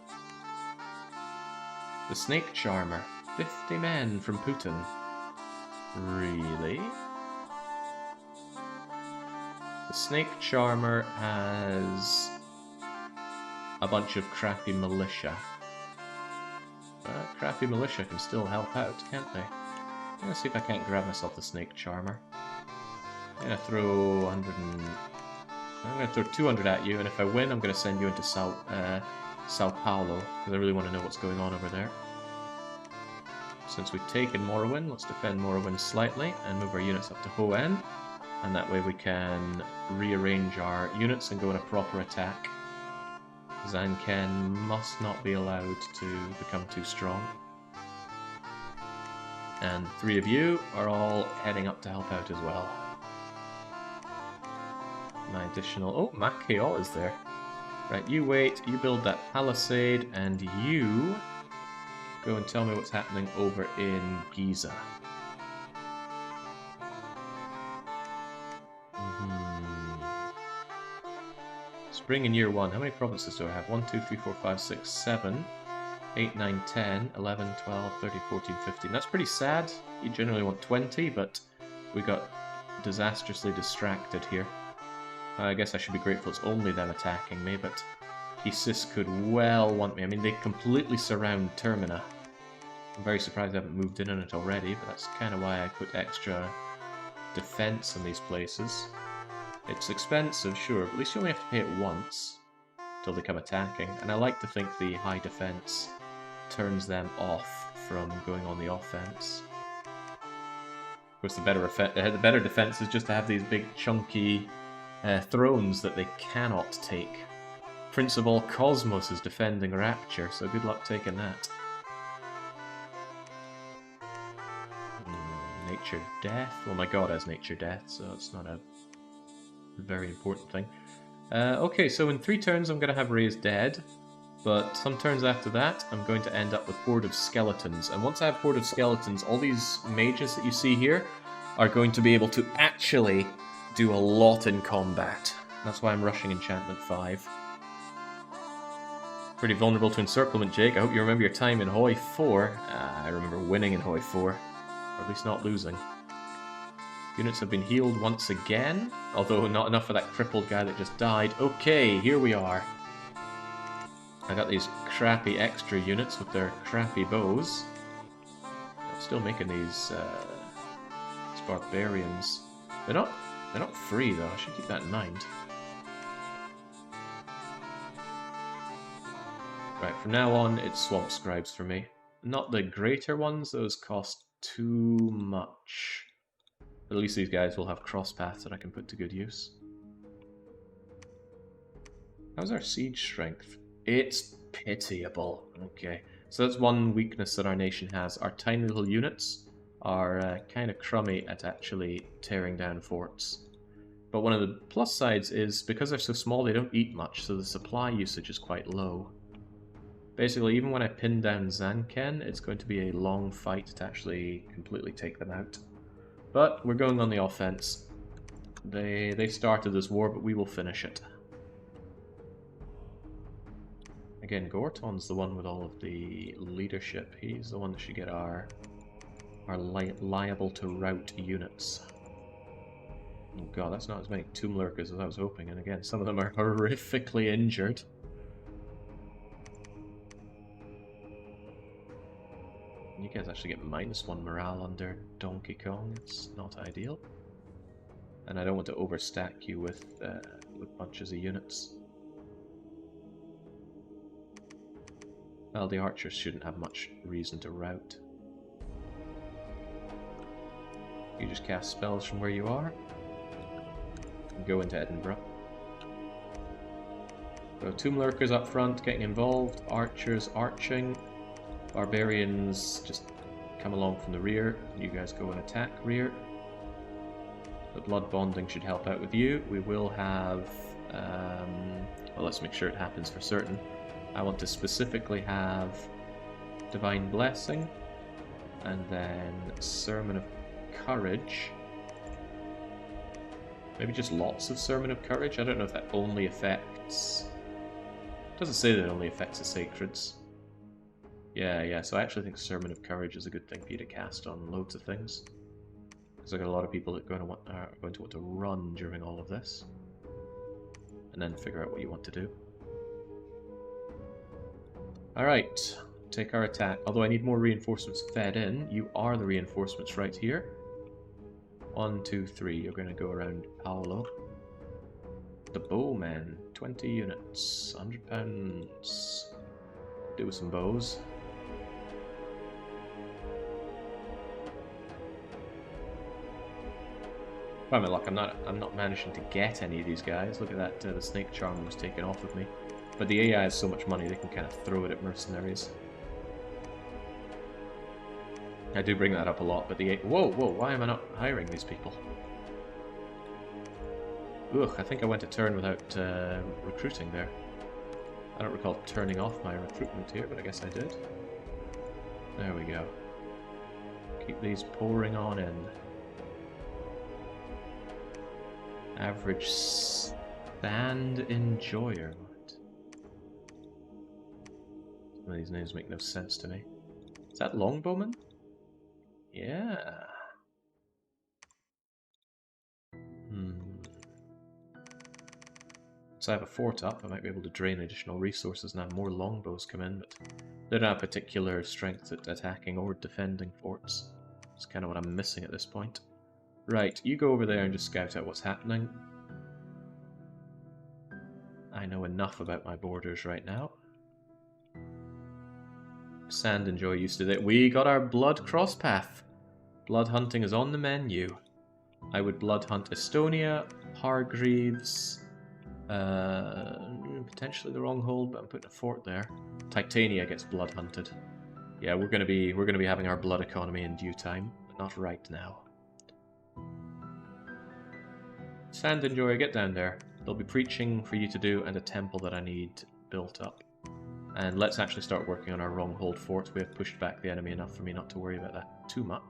The Snake Charmer, 50 men from Putin. Really? The Snake Charmer has a bunch of crappy militia. Crappy militia can still help out, can't they? I'm gonna see if I can't grab myself the Snake Charmer. I'm gonna throw 100 and... I'm gonna throw 200 at you, and if I win, I'm gonna send you into Sao Paulo, because I really want to know what's going on over there. Since we've taken Morrowind, let's defend Morrowind slightly and move our units up to Hoenn, and that way we can rearrange our units and go in a proper attack. Zanken must not be allowed to become too strong. And the 3 of you are all heading up to help out as well. My additional... oh, Makeo is there. Right, you wait, you build that palisade, and you go and tell me what's happening over in Giza. Spring in year 1. How many provinces do I have? 1, 2, 3, 4, 5, 6, 7, 8, 9, 10, 11, 12, 13, 14, 15. That's pretty sad. You generally want 20, but we got disastrously distracted here. I guess I should be grateful it's only them attacking me, but Isis could well want me. I mean, they completely surround Termina. I'm very surprised I haven't moved in on it already, but that's kind of why I put extra defense in these places. It's expensive, sure, but at least you only have to pay it once until they come attacking. And I like to think the high defense turns them off from going on the offense. Of course, the better defense is just to have these big chunky thrones that they cannot take. Prince of all Cosmos is defending Rapture, so good luck taking that. Nature Death? Well, my god has Nature Death, so it's not a very important thing. Okay, so in 3 turns I'm going to have Raised Dead, but some turns after that I'm going to end up with Horde of Skeletons. And once I have Horde of Skeletons, all these mages that you see here are going to be able to actually do a lot in combat. That's why I'm rushing Enchantment 5. Pretty vulnerable to Encirclement, Jake. I hope you remember your time in Hoi 4. I remember winning in Hoi 4. Or at least not losing. Units have been healed once again, although not enough for that crippled guy that just died. Okay, here we are. I got these crappy extra units with their crappy bows. I'm still making these barbarians. They're not free though. I should keep that in mind. Right, from now on it's swamp scribes for me. Not the greater ones; those cost too much. But at least these guys will have cross paths that I can put to good use. How's our siege strength? It's pitiable. Okay, so that's one weakness that our nation has. Our tiny little units are kind of crummy at actually tearing down forts. But one of the plus sides is, because they're so small, they don't eat much, so the supply usage is quite low. Basically, even when I pin down Zanken, it's going to be a long fight to actually completely take them out. But we're going on the offense. They started this war, but we will finish it. Again, Gorton's the one with all of the leadership. He's the one that should get our liable to rout units. Oh god, that's not as many Tomb Lurkers as I was hoping, and again, some of them are horrifically injured. You guys actually get -1 morale under Donkey Kong. It's not ideal. And I don't want to overstack you with bunches of units. Well, the archers shouldn't have much reason to rout. You just cast spells from where you are. And go into Edinburgh. So Tomb Lurkers up front getting involved, archers arching, barbarians just come along from the rear, you guys go and attack rear. The blood bonding should help out with you. We will have, well, let's make sure it happens for certain. I want to specifically have Divine Blessing, and then Sermon of Courage. Maybe just lots of Sermon of Courage? I don't know if that only affects... It doesn't say that it only affects the Sacreds. Yeah, so I actually think Sermon of Courage is a good thing for you to cast on loads of things. Because I've got a lot of people that are going to want to run during all of this. And then figure out what you want to do. Alright, take our attack. Although I need more reinforcements fed in, you are the reinforcements right here. 1, 2, 3, you're going to go around Paolo. The bowmen, 20 units, £100. Do some bows. By my luck, I'm not managing to get any of these guys. Look at that, the snake charm was taken off of me. But the AI has so much money, they can kind of throw it at mercenaries. I do bring that up a lot, but the... Whoa, why am I not hiring these people? Ugh, I think I went a turn without recruiting there. I don't recall turning off my recruitment here, but I guess I did. There we go. Keep these pouring on in. Average stand enjoyer. Some of these names make no sense to me. Is that Longbowman? Yeah. So I have a fort up, I might be able to drain additional resources and have more longbows come in, but they don't have particular strength at attacking or defending forts. That's kind of what I'm missing at this point. Right, you go over there and just scout out what's happening. I know enough about my borders right now. Sand and Joy used to do it. We got our blood cross path. Blood hunting is on the menu. I would blood hunt Estonia, Hargreaves, potentially the wrong hold, but I'm putting a fort there. Titania gets blood hunted. Yeah, we're gonna be having our blood economy in due time, but not right now. Sand Enjoyer, get down there. There'll be preaching for you to do and a temple that I need built up. And let's actually start working on our wrong hold forts. We have pushed back the enemy enough for me not to worry about that too much.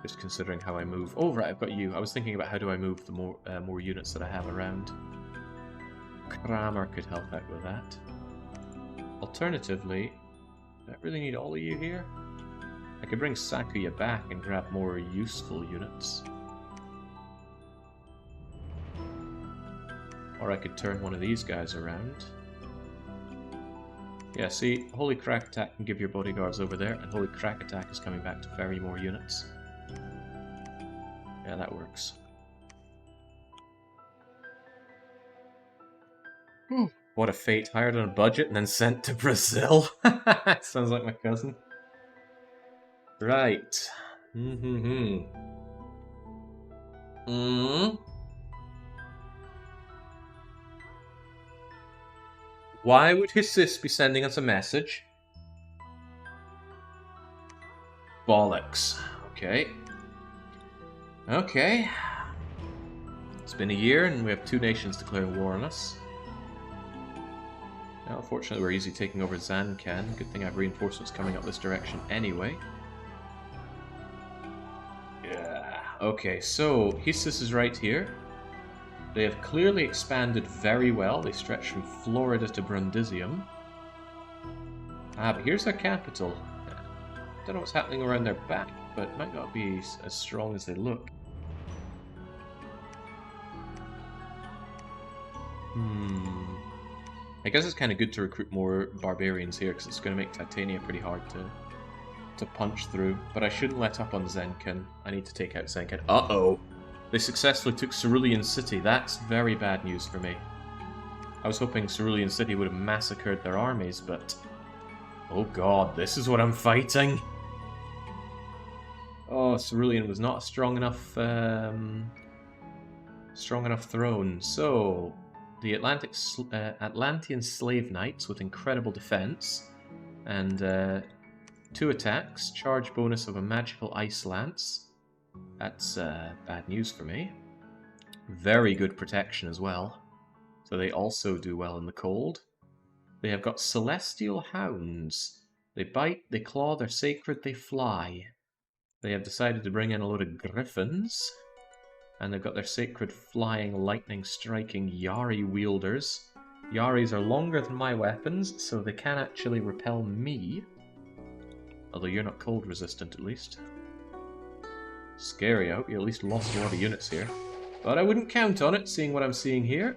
Just considering how I move. Oh, right, I've got you. I was thinking about how do I move the more units that I have around. Kramer could help out with that. Alternatively, do I really need all of you here? I could bring Sakuya back and grab more useful units. Or I could turn one of these guys around. Yeah, see, Holy Crack Attack can give your bodyguards over there, and Holy Crack Attack is coming back to ferry more units. Yeah, that works. What a fate. Hired on a budget and then sent to Brazil. Sounds like my cousin. Right. Why would his sis be sending us a message? Bollocks. Okay. Okay. It's been a year and we have 2 nations declaring war on us. Now, unfortunately, we're easily taking over Zancan. Good thing I have reinforcements coming up this direction anyway. Yeah. Okay, so Hissus is right here. They have clearly expanded very well. They stretch from Florida to Brundisium. But here's their capital. Don't know what's happening around their back, but it might not be as strong as they look. I guess it's kind of good to recruit more barbarians here, because it's going to make Titania pretty hard to punch through. But I shouldn't let up on Zenkin. I need to take out Zenkin. Uh-oh! They successfully took Cerulean City. That's very bad news for me. I was hoping Cerulean City would have massacred their armies, but... Oh god, this is what I'm fighting! Oh, Cerulean was not a strong enough throne. So, the Atlantean Slave Knights with incredible defense, and 2 attacks, charge bonus of a magical Ice Lance. That's bad news for me. Very good protection as well. So they also do well in the cold. They have got Celestial Hounds. They bite, they claw, they're sacred, they fly. They have decided to bring in a load of Griffins. And they've got their sacred flying, lightning striking Yari wielders. Yaris are longer than my weapons, so they can actually repel me. Although you're not cold resistant, at least. Scary. I hope you at least lost a lot of units here. But I wouldn't count on it, seeing what I'm seeing here.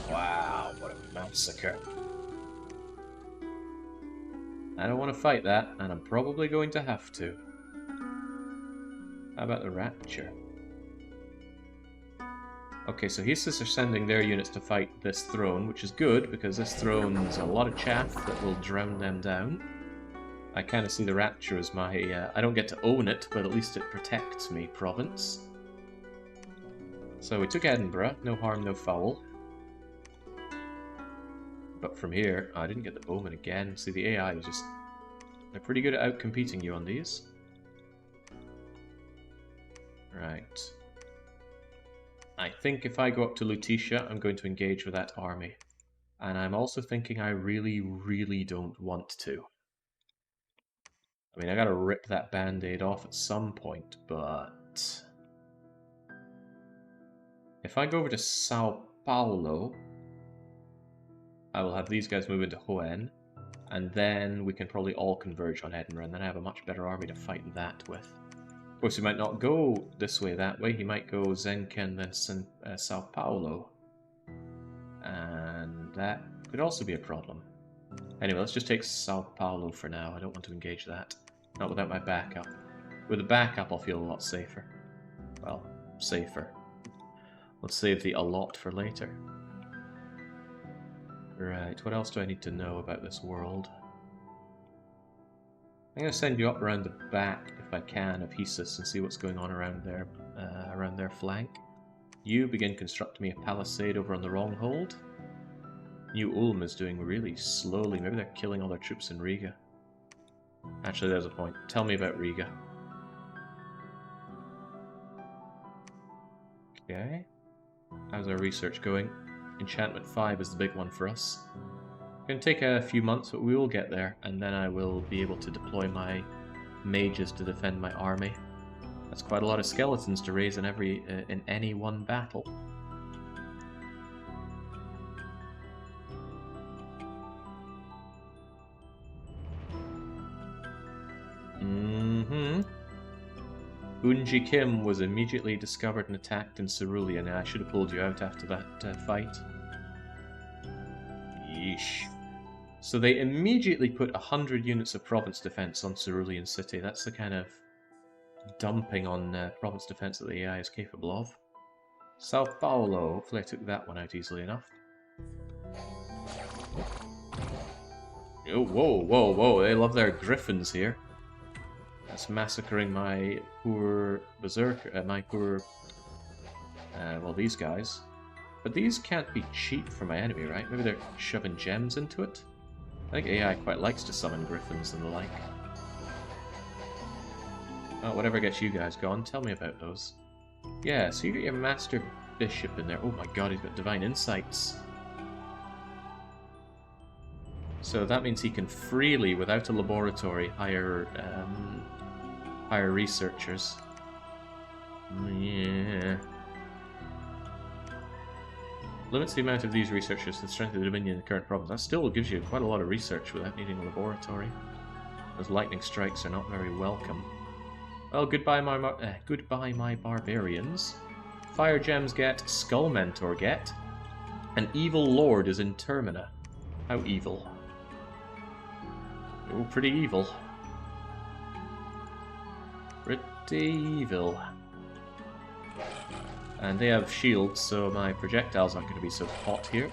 Wow, what a massacre. I don't want to fight that, and I'm probably going to have to. How about the Rapture? Okay, so Hissus are sending their units to fight this throne, which is good, because this throne's a lot of chaff that will drown them down. I kind of see the Rapture as my... I don't get to own it, but at least it protects me province. So we took Edinburgh, no harm, no foul. But from here, I didn't get the bowman again. See, the AI is just... They're pretty good at out-competing you on these. Right. I think if I go up to Lutetia, I'm going to engage with that army. And I'm also thinking I really, really don't want to. I mean, I gotta rip that band-aid off at some point, but... If I go over to Sao Paulo, I will have these guys move into Hoenn, and then we can probably all converge on Edinburgh, and then I have a much better army to fight that with. Of course, he might not go this way, that way. He might go Zenken, then Sao Paulo. And that could also be a problem. Anyway, let's just take Sao Paulo for now. I don't want to engage that. Not without my backup. With a backup, I'll feel a lot safer. Well, safer. Let's save the a lot for later. Right, what else do I need to know about this world? I'm going to send you up around the back, if I can, of Hissus and see what's going on around their flank. You begin constructing me a palisade over on the wrong hold. New Ulm is doing really slowly. Maybe they're killing all their troops in Riga. Actually, there's a point. Tell me about Riga. Okay. How's our research going? Enchantment 5 is the big one for us. It's going to take a few months, but we will get there, and then I will be able to deploy my mages to defend my army. That's quite a lot of skeletons to raise in any one battle. Unji Kim was immediately discovered and attacked in Cerulean. I should have pulled you out after that fight. Yeesh. So they immediately put 100 units of province defense on Cerulean City. That's the kind of dumping on province defense that the AI is capable of. Sao Paulo, hopefully I took that one out easily enough. Oh, whoa, whoa, whoa, they love their griffins here. That's massacring my poor berserker, well, these guys. But these can't be cheap for my enemy, right? Maybe they're shoving gems into it? I think AI quite likes to summon griffins and the like. Oh, whatever gets you guys gone, tell me about those. Yeah, so you get your Master Bishop in there. Oh my god, he's got Divine Insights. So that means he can freely, without a laboratory, hire researchers. Yeah. Limits the amount of these researchers to the strength of the Dominion in the current province. That still gives you quite a lot of research without needing a laboratory. Those lightning strikes are not very welcome. Well, goodbye my barbarians. Fire gems get, Skull Mentor get. An evil lord is in Termina. How evil? Oh, pretty evil. Pretty evil. And they have shields, so my projectiles aren't going to be so hot here.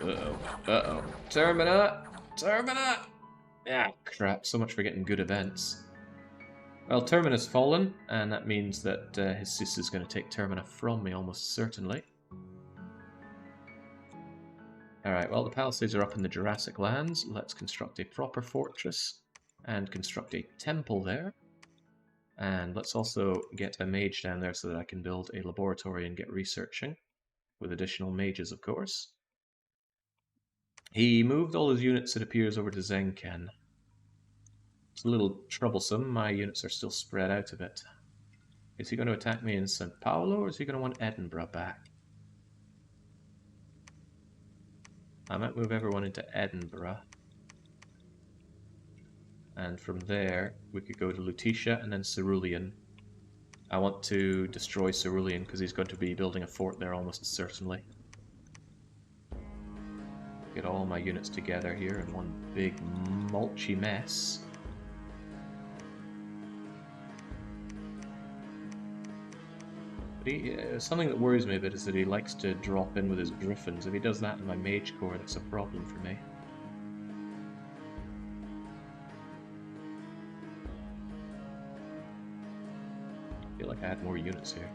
Uh-oh. Uh-oh. Termina! Termina! Ah, crap. So much for getting good events. Well, Termina's fallen, and that means that his sis is going to take Termina from me, almost certainly. Alright, well, the palisades are up in the Jurassic lands. Let's construct a proper fortress, and construct a temple there. And let's also get a mage down there so that I can build a laboratory and get researching, with additional mages, of course. He moved all his units, it appears, over to Zenken. It's a little troublesome. My units are still spread out a bit. Is he going to attack me in Sao Paulo, or is he going to want Edinburgh back? I might move everyone into Edinburgh. And from there, we could go to Lutetia and then Cerulean. I want to destroy Cerulean because he's going to be building a fort there almost certainly. Get all my units together here in one big mulchy mess. But something that worries me a bit is that he likes to drop in with his griffins. If he does that in my mage core, that's a problem for me. I feel like I had more units here.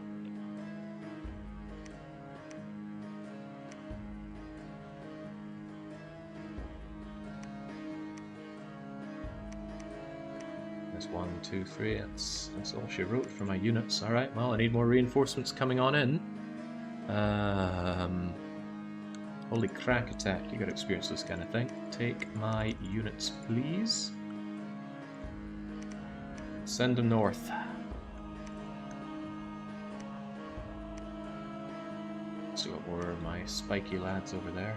There's 1, 2, 3. That's all she wrote for my units. Alright, well, I need more reinforcements coming on in. Holy crack attack, you gotta experience this kind of thing. Take my units, please. Send them north. Let's see what were my spiky lads over there.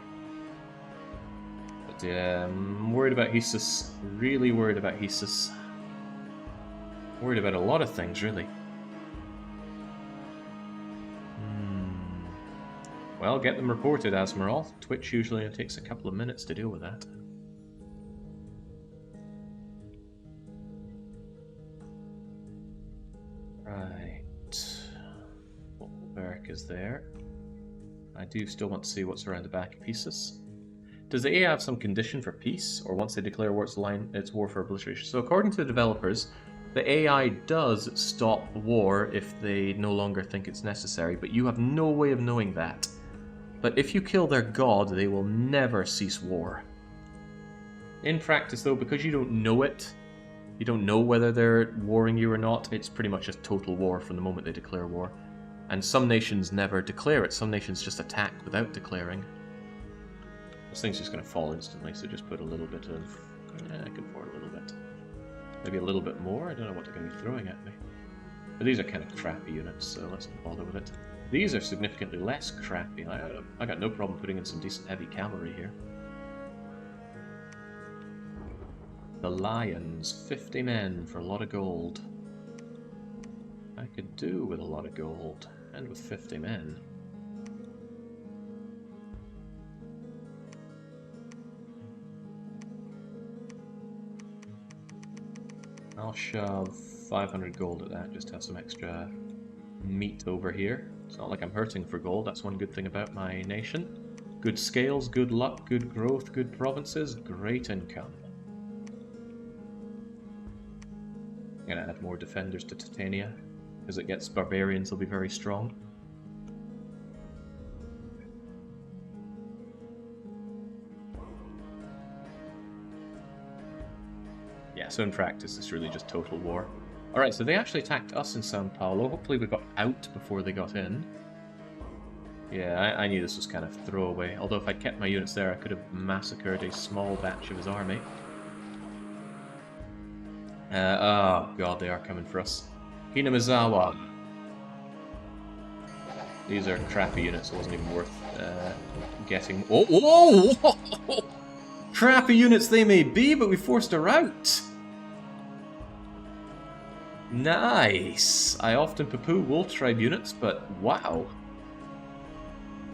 But yeah, I'm worried about Hesus. Really worried about Hesus. Worried about a lot of things, really. Well, get them reported, Asmerol. Twitch usually only takes a couple of minutes to deal with that. Right. Bollberg is there. I do still want to see what's around the back of Hesus. Does the AI have some condition for peace, or once they declare war, it's war for obliteration? So according to the developers, the AI does stop war if they no longer think it's necessary, but you have no way of knowing that. But if you kill their god, they will never cease war. In practice, though, because you don't know it, you don't know whether they're warring you or not, it's pretty much a total war from the moment they declare war. And some nations never declare it, some nations just attack without declaring. This thing's just going to fall instantly, so just put a little bit of... I can afford a little bit. Maybe a little bit more, I don't know what they're going to be throwing at me. But these are kind of crappy units, so let's not bother with it. These are significantly less crappy. I got no problem putting in some decent heavy cavalry here. The Lions, 50 men for a lot of gold. I could do with a lot of gold, and with 50 men. I'll shove 500 gold at that, just to have some extra meat over here. It's not like I'm hurting for gold, that's one good thing about my nation. Good scales, good luck, good growth, good provinces, great income. I'm gonna add more defenders to Titania. As it gets barbarians, they'll be very strong. Yeah, so in practice, it's really just total war. Alright, so they actually attacked us in Sao Paulo. Hopefully we got out before they got in. Yeah, I knew this was kind of throwaway. Although if I'd kept my units there, I could have massacred a small batch of his army. Oh god, they are coming for us. Hinamizawa. These are crappy units, it wasn't even worth getting... Oh, whoa! Crappy units they may be, but we forced her out! Nice! I often poo-poo wolf tribe units, but wow!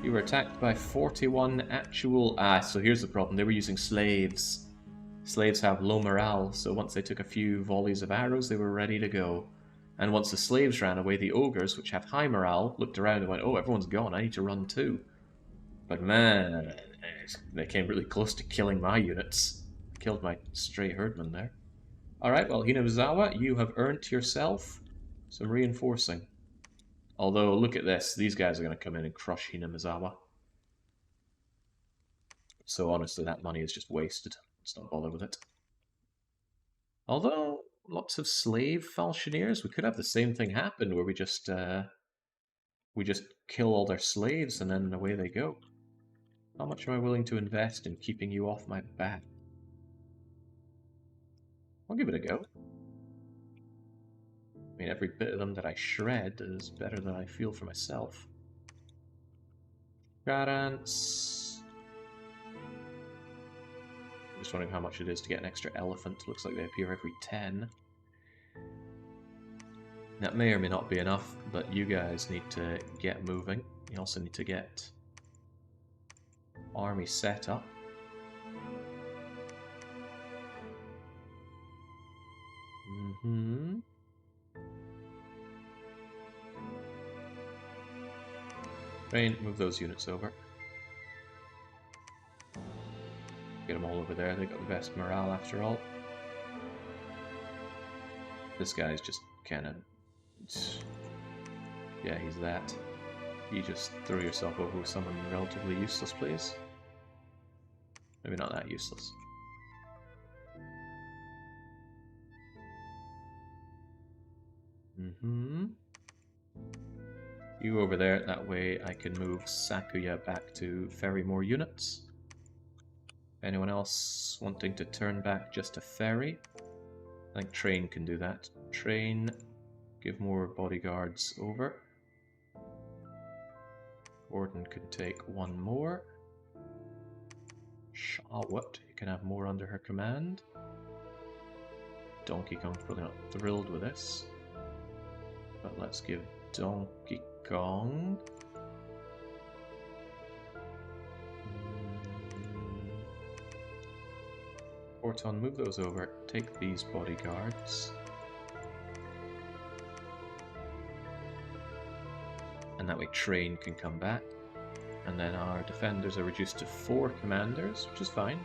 You were attacked by 41 actual... Ah, so here's the problem. They were using slaves. Slaves have low morale, so once they took a few volleys of arrows, they were ready to go. And once the slaves ran away, the ogres, which have high morale, looked around and went, oh, everyone's gone, I need to run too. But man, they came really close to killing my units. Killed my stray herdman there. Alright, well, Hinamizawa, you have earned yourself some reinforcing. Although, look at this, these guys are going to come in and crush Hinamizawa. So honestly, that money is just wasted. Let's not bother with it. Although, lots of slave falchineers, we could have the same thing happen where we just kill all their slaves and then away they go. How much am I willing to invest in keeping you off my back? I'll give it a go. I mean, every bit of them that I shred is better than I feel for myself. Garants. I'm just wondering how much it is to get an extra elephant. Looks like they appear every 10. That may or may not be enough, but you guys need to get moving. You also need to get army set up. Rain, move those units over. Get them all over there, they got the best morale after all. This guy's just kind of... Yeah, he's that. You just throw yourself over with someone relatively useless, please. Maybe not that useless. You over there, that way I can move Sakuya back to ferry more units. Anyone else wanting to turn back just to ferry? I think Train can do that. Train, give more bodyguards over. Gordon could take one more. Shawut, you can have more under her command. Donkey Kong's probably not thrilled with this. But let's give Donkey Kong... Orton, move those over. Take these bodyguards. And that way Train can come back. And then our defenders are reduced to 4 commanders, which is fine.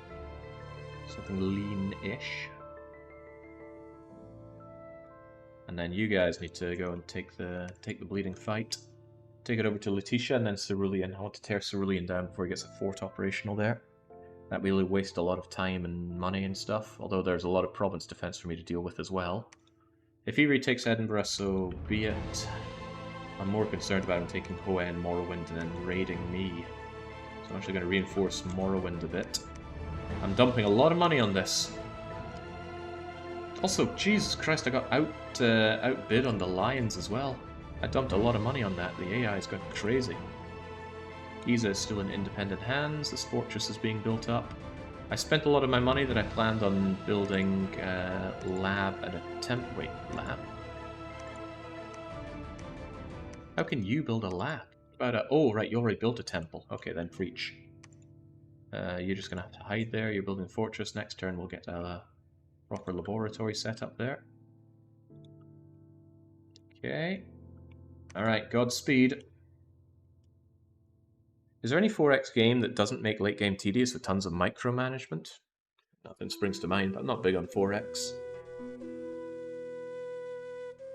Something lean-ish. And then you guys need to go and take the bleeding fight. Take it over to Letitia and then Cerulean. I want to tear Cerulean down before he gets a fort operational there. That really waste a lot of time and money and stuff, although there's a lot of province defense for me to deal with as well. If he retakes Edinburgh, so be it. I'm more concerned about him taking Hoa and Morrowind and then raiding me. So I'm actually going to reinforce Morrowind a bit. I'm dumping a lot of money on this. Also, Jesus Christ, I got outbid on the Lions as well. I dumped a lot of money on that. The AI has gone crazy. Giza is still in independent hands. This fortress is being built up. I spent a lot of my money that I planned on building a lab and a temp... Wait, lab? How can you build a lab? About a... Oh, right, you already built a temple. Okay, then preach. You're just going to have to hide there. You're building a fortress. Next turn we'll get a proper laboratory set up there. Okay. Alright, Godspeed. Is there any 4X game that doesn't make late game tedious with tons of micromanagement? Nothing springs to mind, but I'm not big on 4X.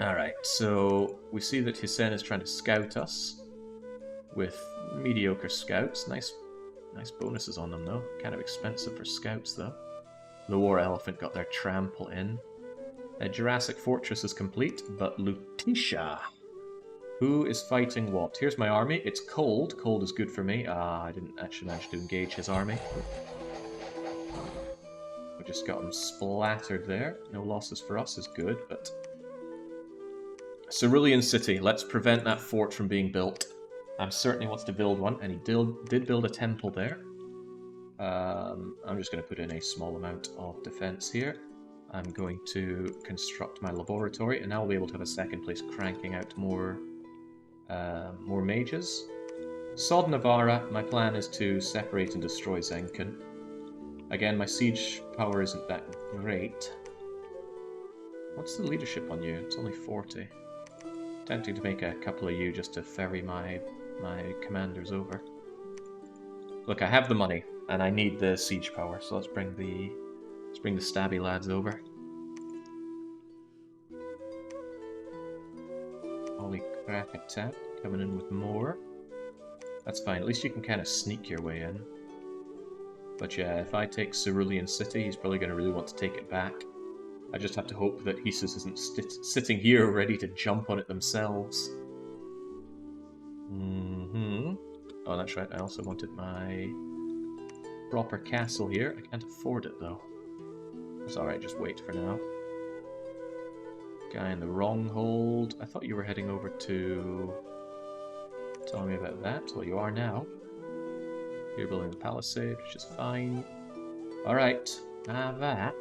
Alright, so we see that Hisen is trying to scout us with mediocre scouts. Nice bonuses on them though. Kind of expensive for scouts though. The War Elephant got their trample in. Jurassic Fortress is complete, but Lutetia. Who is fighting what? Here's my army. It's cold. Cold is good for me. I didn't actually manage to engage his army. We just got him splattered there. No losses for us is good, but... Cerulean City. Let's prevent that fort from being built. Certainly wants to build one, and he did build a temple there. I'm just going to put in a small amount of defense here. I'm going to construct my laboratory, and now I'll be able to have a second place cranking out more mages. Sod Navara, my plan is to separate and destroy Zenkin. Again, my siege power isn't that great. What's the leadership on you? It's only 40. Tempting to make a couple of you just to ferry my commanders over. Look, I have the money, and I need the siege power, so let's bring the stabby lads over. Holy crap, attack coming in with more. That's fine, at least you can kind of sneak your way in. But yeah, if I take Cerulean City, he's probably going to really want to take it back. I just have to hope that Hesus isn't sitting here ready to jump on it themselves. Oh, that's right, I also wanted my proper castle here. I can't afford it, though. It's alright, just wait for now. Guy in the wrong hold. I thought you were heading over to... Telling me about that. Well, you are now. You're building the palisade, which is fine. Alright, that.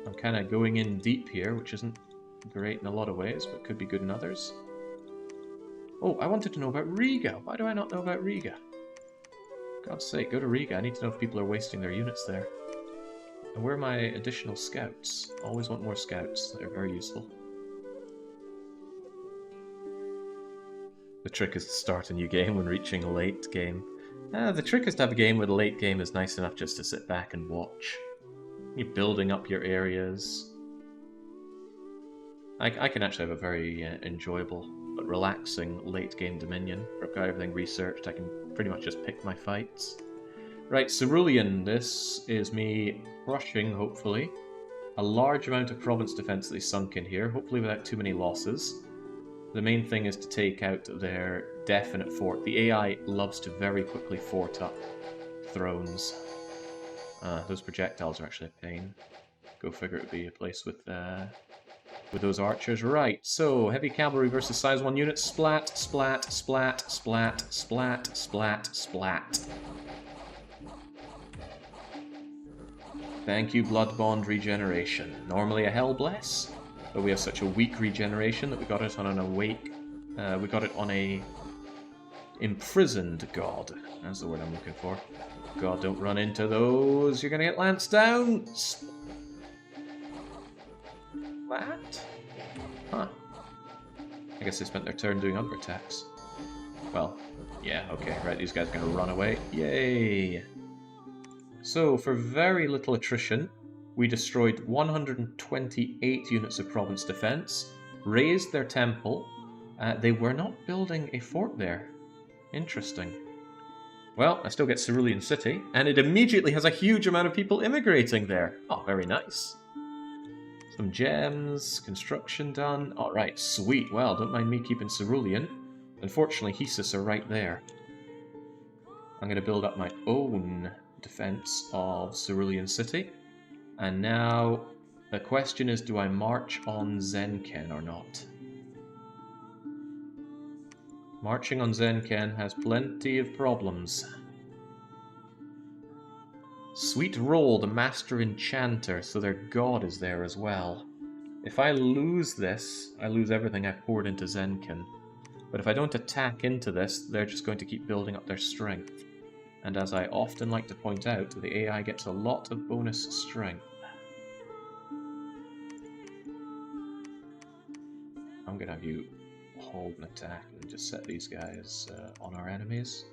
I'm kind of going in deep here, which isn't great in a lot of ways, but could be good in others. Oh, I wanted to know about Riga. Why do I not know about Riga? God's sake, go to Riga. I need to know if people are wasting their units there. And where are my additional scouts? Always want more scouts. They're very useful. The trick is to start a new game when reaching a late game. The trick is to have a game where the late game is nice enough just to sit back and watch. You're building up your areas. I can actually have a very enjoyable but relaxing late game Dominion. I've got everything researched, I can pretty much just pick my fights. Right, Cerulean, this is me crushing, hopefully, a large amount of province defense that they sunk in here, hopefully without too many losses. The main thing is to take out their definite fort. The AI loves to very quickly fort up thrones. Those projectiles are actually a pain. Go figure it would be a place with those archers. Right, so heavy cavalry versus size 1 unit. Splat, splat, splat, splat, splat, splat, splat. Thank you, Blood Bond regeneration. Normally a Hell Bless, but we have such a weak regeneration that we got it on an awake. We got it on a imprisoned god. That's the word I'm looking for. God, don't run into those. You're gonna get lanced down. What? Huh. I guess they spent their turn doing other attacks. Well, yeah, okay, right, these guys are gonna run away. Yay! So, for very little attrition, we destroyed 128 units of province defense, razed their temple. They were not building a fort there. Interesting. Well, I still get Cerulean City, and it immediately has a huge amount of people immigrating there. Oh, very nice. Some gems, construction done. Alright, sweet. Well, don't mind me keeping Cerulean. Unfortunately, Hesus are right there. I'm going to build up my own defense of Cerulean City. And now, the question is, do I march on Zenken or not? Marching on Zenken has plenty of problems. Sweet Roll, the Master Enchanter, so their god is there as well. If I lose this, I lose everything I poured into Zenkin. But if I don't attack into this, they're just going to keep building up their strength. And as I often like to point out, the AI gets a lot of bonus strength. I'm gonna have you hold an attack and just set these guys on our enemies.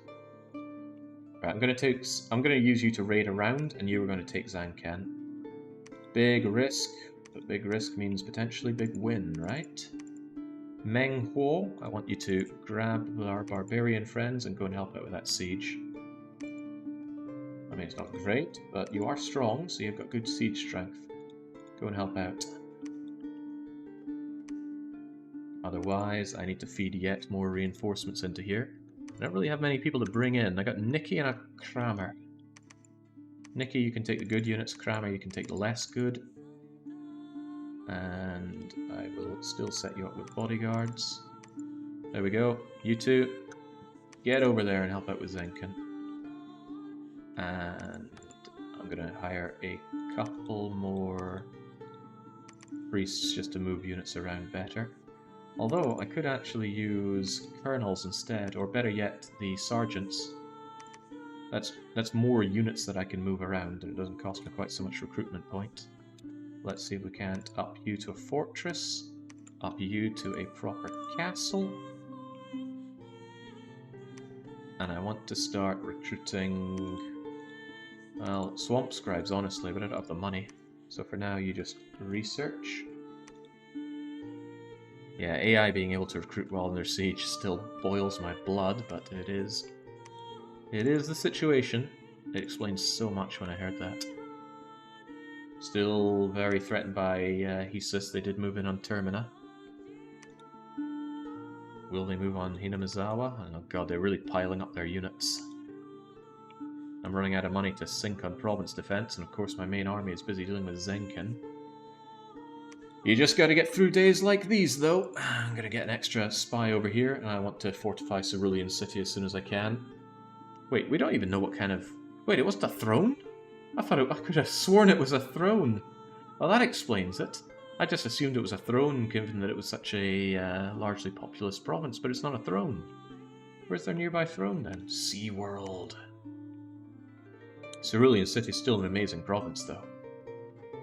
Right, I'm gonna use you to raid around, and you are gonna take Zankan. Big risk, but big risk means potentially big win, right? Meng Huo, I want you to grab our barbarian friends and go and help out with that siege. I mean, it's not great, but you are strong, so you've got good siege strength. Go and help out. Otherwise, I need to feed yet more reinforcements into here. I don't really have many people to bring in. I got Nikki and a Kramer. Nikki, you can take the good units. Kramer, you can take the less good. And I will still set you up with bodyguards. There we go. You two, get over there and help out with Zenkin. And I'm going to hire a couple more priests just to move units around better. Although I could actually use colonels instead, or better yet, the sergeants. That's more units that I can move around, and it doesn't cost me quite so much recruitment point. Let's see if we can't up you to a fortress, up you to a proper castle. And I want to start recruiting, well, swamp scribes, honestly, but I don't have the money. So for now, you just research. Yeah, AI being able to recruit while under siege still boils my blood, but it is the situation. It explains so much when I heard that. Still very threatened by Hisus. They did move in on Termina. Will they move on Hinamizawa? Oh god, they're really piling up their units. I'm running out of money to sink on province defense, and of course my main army is busy dealing with Zenkin. You just gotta get through days like these, though. I'm gonna get an extra spy over here, and I want to fortify Cerulean City as soon as I can. Wait, we don't even know what kind of... Wait, it wasn't a throne? I could have sworn it was a throne. Well, that explains it. I just assumed it was a throne, given that it was such a largely populous province, but it's not a throne. Where's their nearby throne, then? SeaWorld. Cerulean City is still an amazing province, though.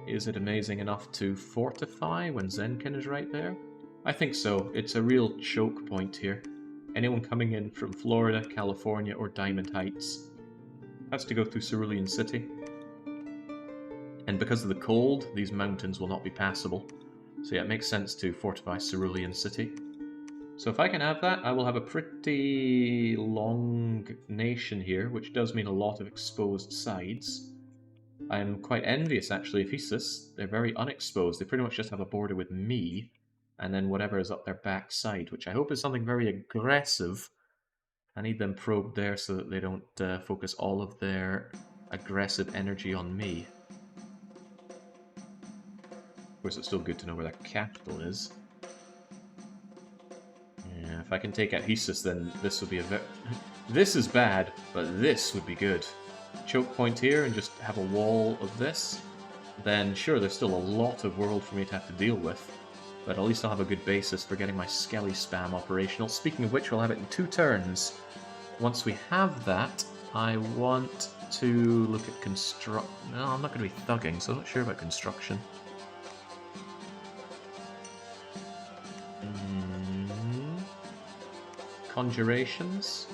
Is it amazing enough to fortify when Zenkin is right there? I think so. It's a real choke point here. Anyone coming in from Florida, California, or Diamond Heights has to go through Cerulean City. And because of the cold, these mountains will not be passable. So yeah, it makes sense to fortify Cerulean City. So if I can have that, I will have a pretty long nation here, which does mean a lot of exposed sides. I'm quite envious, actually, of Hisus. They're very unexposed. They pretty much just have a border with me, and then whatever is up their backside, which I hope is something very aggressive. I need them probed there so that they don't focus all of their aggressive energy on me. Of course, it's still good to know where their capital is. Yeah, if I can take out Hisus, then this would be a very... This is bad, but this would be good. Choke point here and just have a wall of this. Then, sure, there's still a lot of world for me to have to deal with, but at least I'll have a good basis for getting my Skelly spam operational. Speaking of which, we'll have it in 2 turns. Once we have that, I want to look at construct... No, I'm not going to be thugging, so I'm not sure about construction. Conjurations.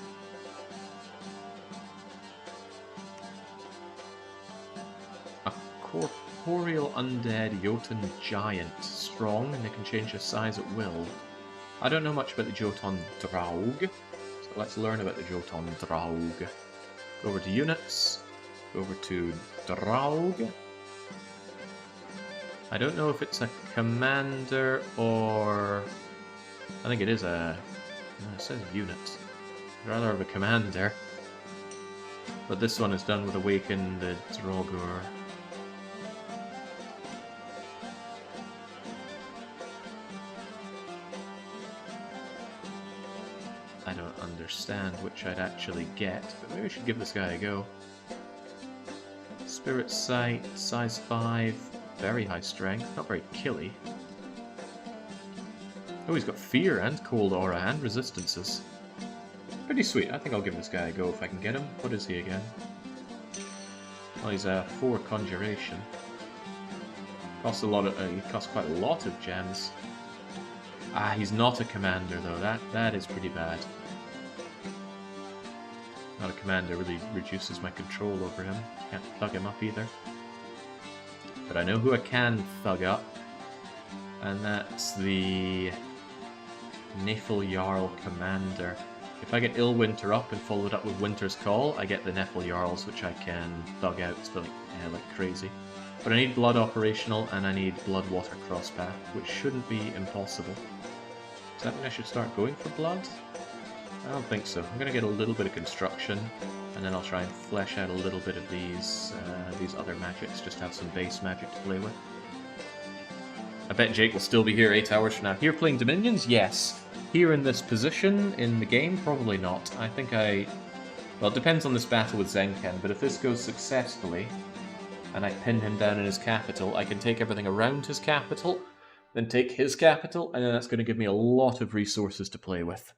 A corporeal undead Jotun giant. Strong, and they can change their size at will. I don't know much about the Jotun Draug, so let's learn about the Jotun Draug. Go over to units. Go over to Draug. I don't know if it's a commander or... I think it is a... No, it says unit. I'd rather have a commander. But this one is done with Awaken the Draugr. I don't understand which I'd actually get, but maybe I should give this guy a go. Spirit Sight, size 5, very high strength, not very killy. Oh, he's got Fear and Cold Aura and Resistances. Pretty sweet. I think I'll give this guy a go if I can get him. What is he again? Well, he's a 4 Conjuration. Costs a lot of. He costs quite a lot of gems. Ah, he's not a commander though. That is pretty bad. Not a commander really reduces my control over him. Can't thug him up either. But I know who I can thug up, and that's the Nefel Jarl commander. If I get Illwinter up and follow it up with Winter's Call, I get the Nefel Jarls, which I can thug out like crazy. But I need Blood Operational, and I need Blood Water Crosspath, which shouldn't be impossible. Does that mean I should start going for Blood? I don't think so. I'm going to get a little bit of construction, and then I'll try and flesh out a little bit of these other magics, just to have some base magic to play with. I bet Jake will still be here 8 hours from now. Here playing Dominions? Yes. Here in this position in the game? Probably not. I think well, it depends on this battle with Zenken, but if this goes successfully, and I pin him down in his capital, I can take everything around his capital, then take his capital, and then that's going to give me a lot of resources to play with.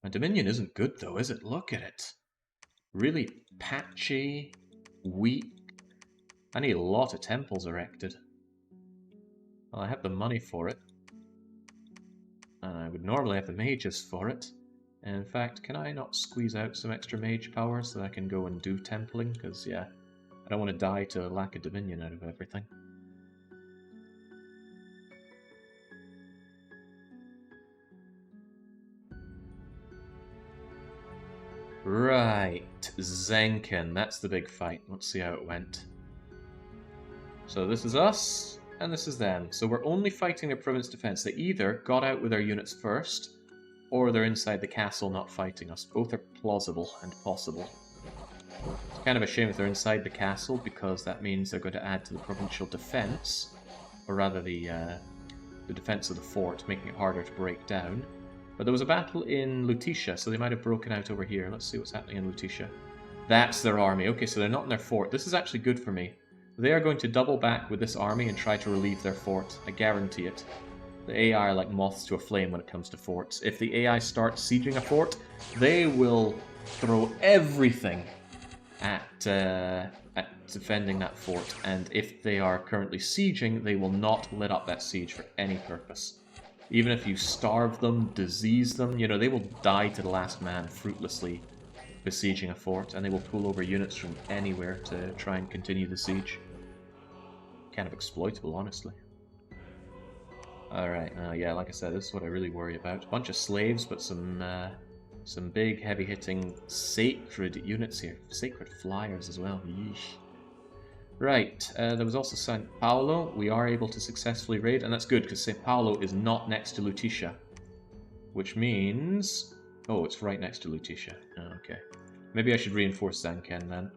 My Dominion isn't good though, is it? Look at it. Really patchy, weak. I need a lot of temples erected. Well, I have the money for it. And I would normally have the mages for it. And in fact, can I not squeeze out some extra mage power so that I can go and do templing? Because, yeah, I don't want to die to a lack of Dominion out of everything. Right, Zenken, that's the big fight. Let's see how it went. So this is us, and this is them. So we're only fighting their province defense. They either got out with their units first, or they're inside the castle not fighting us. Both are plausible and possible. It's kind of a shame if they're inside the castle, because that means they're going to add to the provincial defense, or rather the defense of the fort, making it harder to break down. But there was a battle in Lutetia, so they might have broken out over here. Let's see what's happening in Lutetia. That's their army. Okay, so they're not in their fort. This is actually good for me. They are going to double back with this army and try to relieve their fort. I guarantee it. The AI are like moths to a flame when it comes to forts. If the AI starts sieging a fort, they will throw everything at defending that fort. And if they are currently sieging, they will not let up that siege for any purpose. Even if you starve them, disease them, you know, they will die to the last man fruitlessly besieging a fort, and they will pull over units from anywhere to try and continue the siege. Kind of exploitable, honestly. Alright, yeah, like I said, this is what I really worry about. A bunch of slaves, but some big, heavy-hitting sacred units here. Sacred flyers as well. Yeesh. Right, there was also St. Paolo. We are able to successfully raid, and that's good, because St. Paolo is not next to Lutetia. Which means... Oh, it's right next to Lutetia. Oh, okay. Maybe I should reinforce Zanken then.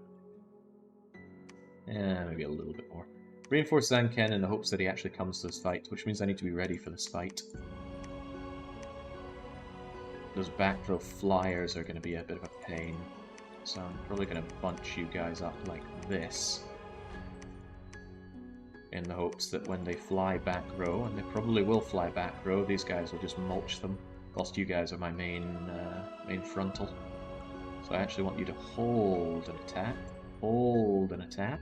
Yeah, maybe a little bit more. Reinforce Zanken in the hopes that he actually comes to this fight, which means I need to be ready for this fight. Those back row flyers are going to be a bit of a pain. So I'm probably going to bunch you guys up like this. In the hopes that when they fly back row, and they probably will fly back row, these guys will just mulch them, whilst you guys are my main frontal. So I actually want you to hold an attack. Hold an attack.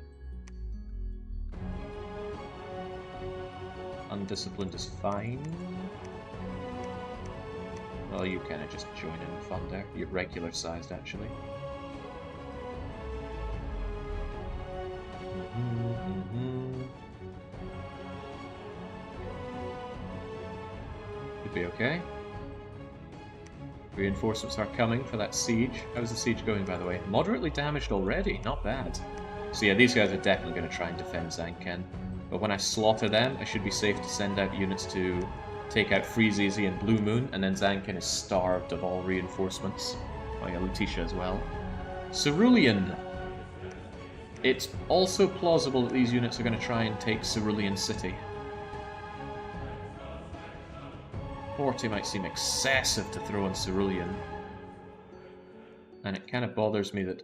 Undisciplined is fine. Well, you kind of just join in the fun there. You're regular sized, actually. Should be okay. Reinforcements are coming for that siege. How's the siege going, by the way? Moderately damaged already, not bad. So yeah, these guys are definitely going to try and defend Zanken. But when I slaughter them, I should be safe to send out units to take out Freezeezy and Blue Moon, and then Zanken is starved of all reinforcements. Oh yeah, Lutetia as well. Cerulean. It's also plausible that these units are going to try and take Cerulean City. 40 might seem excessive to throw in Cerulean. And it kind of bothers me that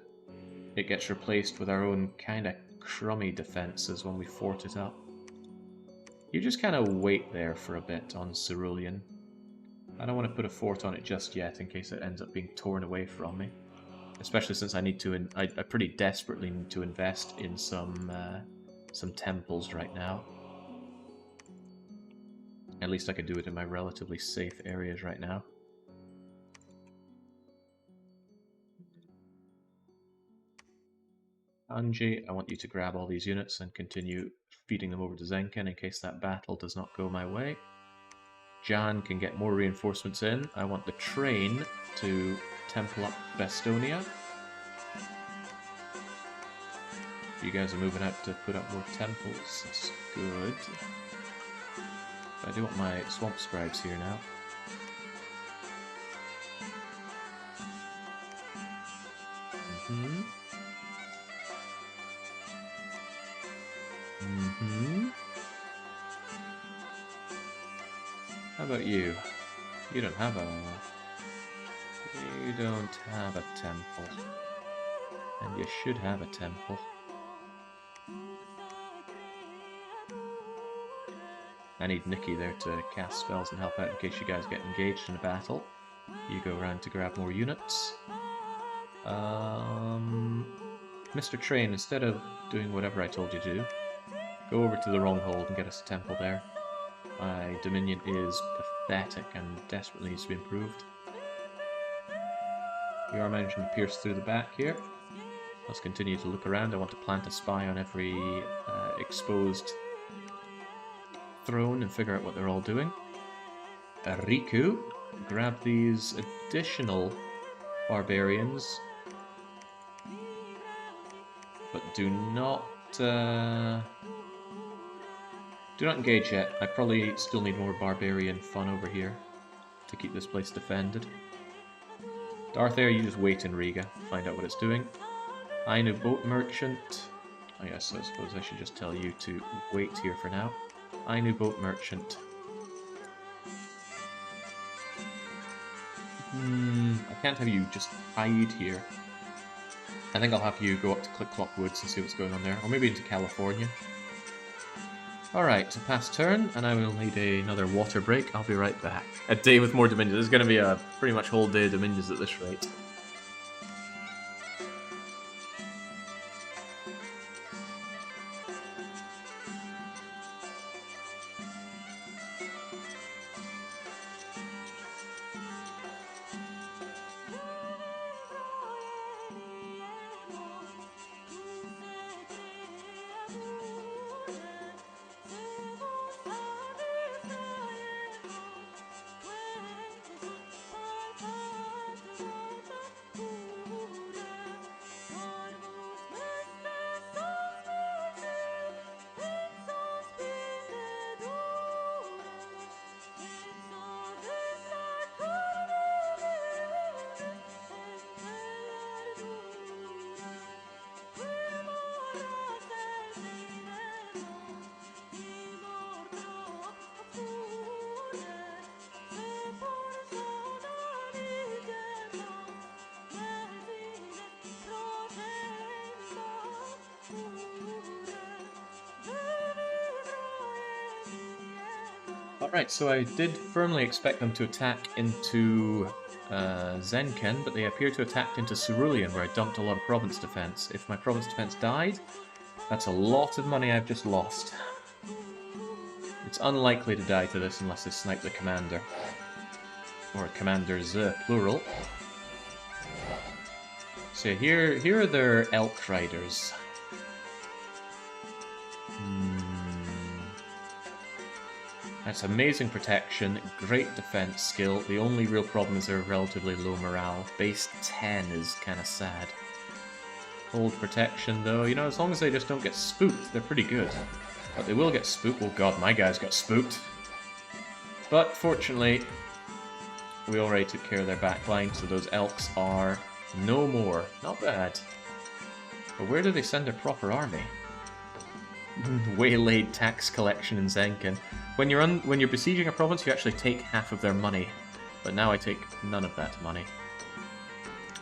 it gets replaced with our own kind of crummy defenses when we fort it up. You just kind of wait there for a bit on Cerulean. I don't want to put a fort on it just yet in case it ends up being torn away from me. Especially since I need to, I pretty desperately need to invest in some temples right now. At least I could do it in my relatively safe areas right now. Anji, I want you to grab all these units and continue feeding them over to Zenken in case that battle does not go my way. Jan can get more reinforcements in. I want the train to temple up Bestonia. You guys are moving out to put up more temples. That's good. But I do want my swamp scribes here now. How about you? You don't have a temple. And you should have a temple. I need Nikki there to cast spells and help out in case you guys get engaged in a battle. You go around to grab more units. Mr. Train, instead of doing whatever I told you to do, go over to the Wronghold and get us a temple there. My Dominion is pathetic and desperately needs to be improved. We are managing to pierce through the back here. Let's continue to look around. I want to plant a spy on every exposed throne and figure out what they're all doing. Riku, grab these additional barbarians, but do not engage yet. I probably still need more barbarian fun over here to keep this place defended. Darthair, you just wait in Riga, find out what it's doing. Ainu Boat Merchant. Oh yes, I suppose I should just tell you to wait here for now. Ainu Boat Merchant. I can't have you just hide here. I think I'll have you go up to Click Clock Woods and see what's going on there. Or maybe into California. Alright, so pass turn, and I will need another water break. I'll be right back. A day with more Dominions. This is going to be a pretty much whole day of Dominions at this rate. Alright, so I did firmly expect them to attack into Zenken, but they appear to attack into Cerulean, where I dumped a lot of province defense. If my province defense died, that's a lot of money I've just lost. It's unlikely to die to this unless they snipe the commander. Or commanders, plural. So here are their elk riders. That's amazing protection, great defense skill. The only real problem is they're relatively low morale. Base 10 is kind of sad. Cold protection though, you know, as long as they just don't get spooked, they're pretty good. But they will get spooked. Oh god, my guys got spooked. But fortunately, we already took care of their backline, so those elks are no more. Not bad. But where do they send their proper army? Waylaid tax collection in Zenken. When you're besieging a province, you actually take half of their money, but now I take none of that money.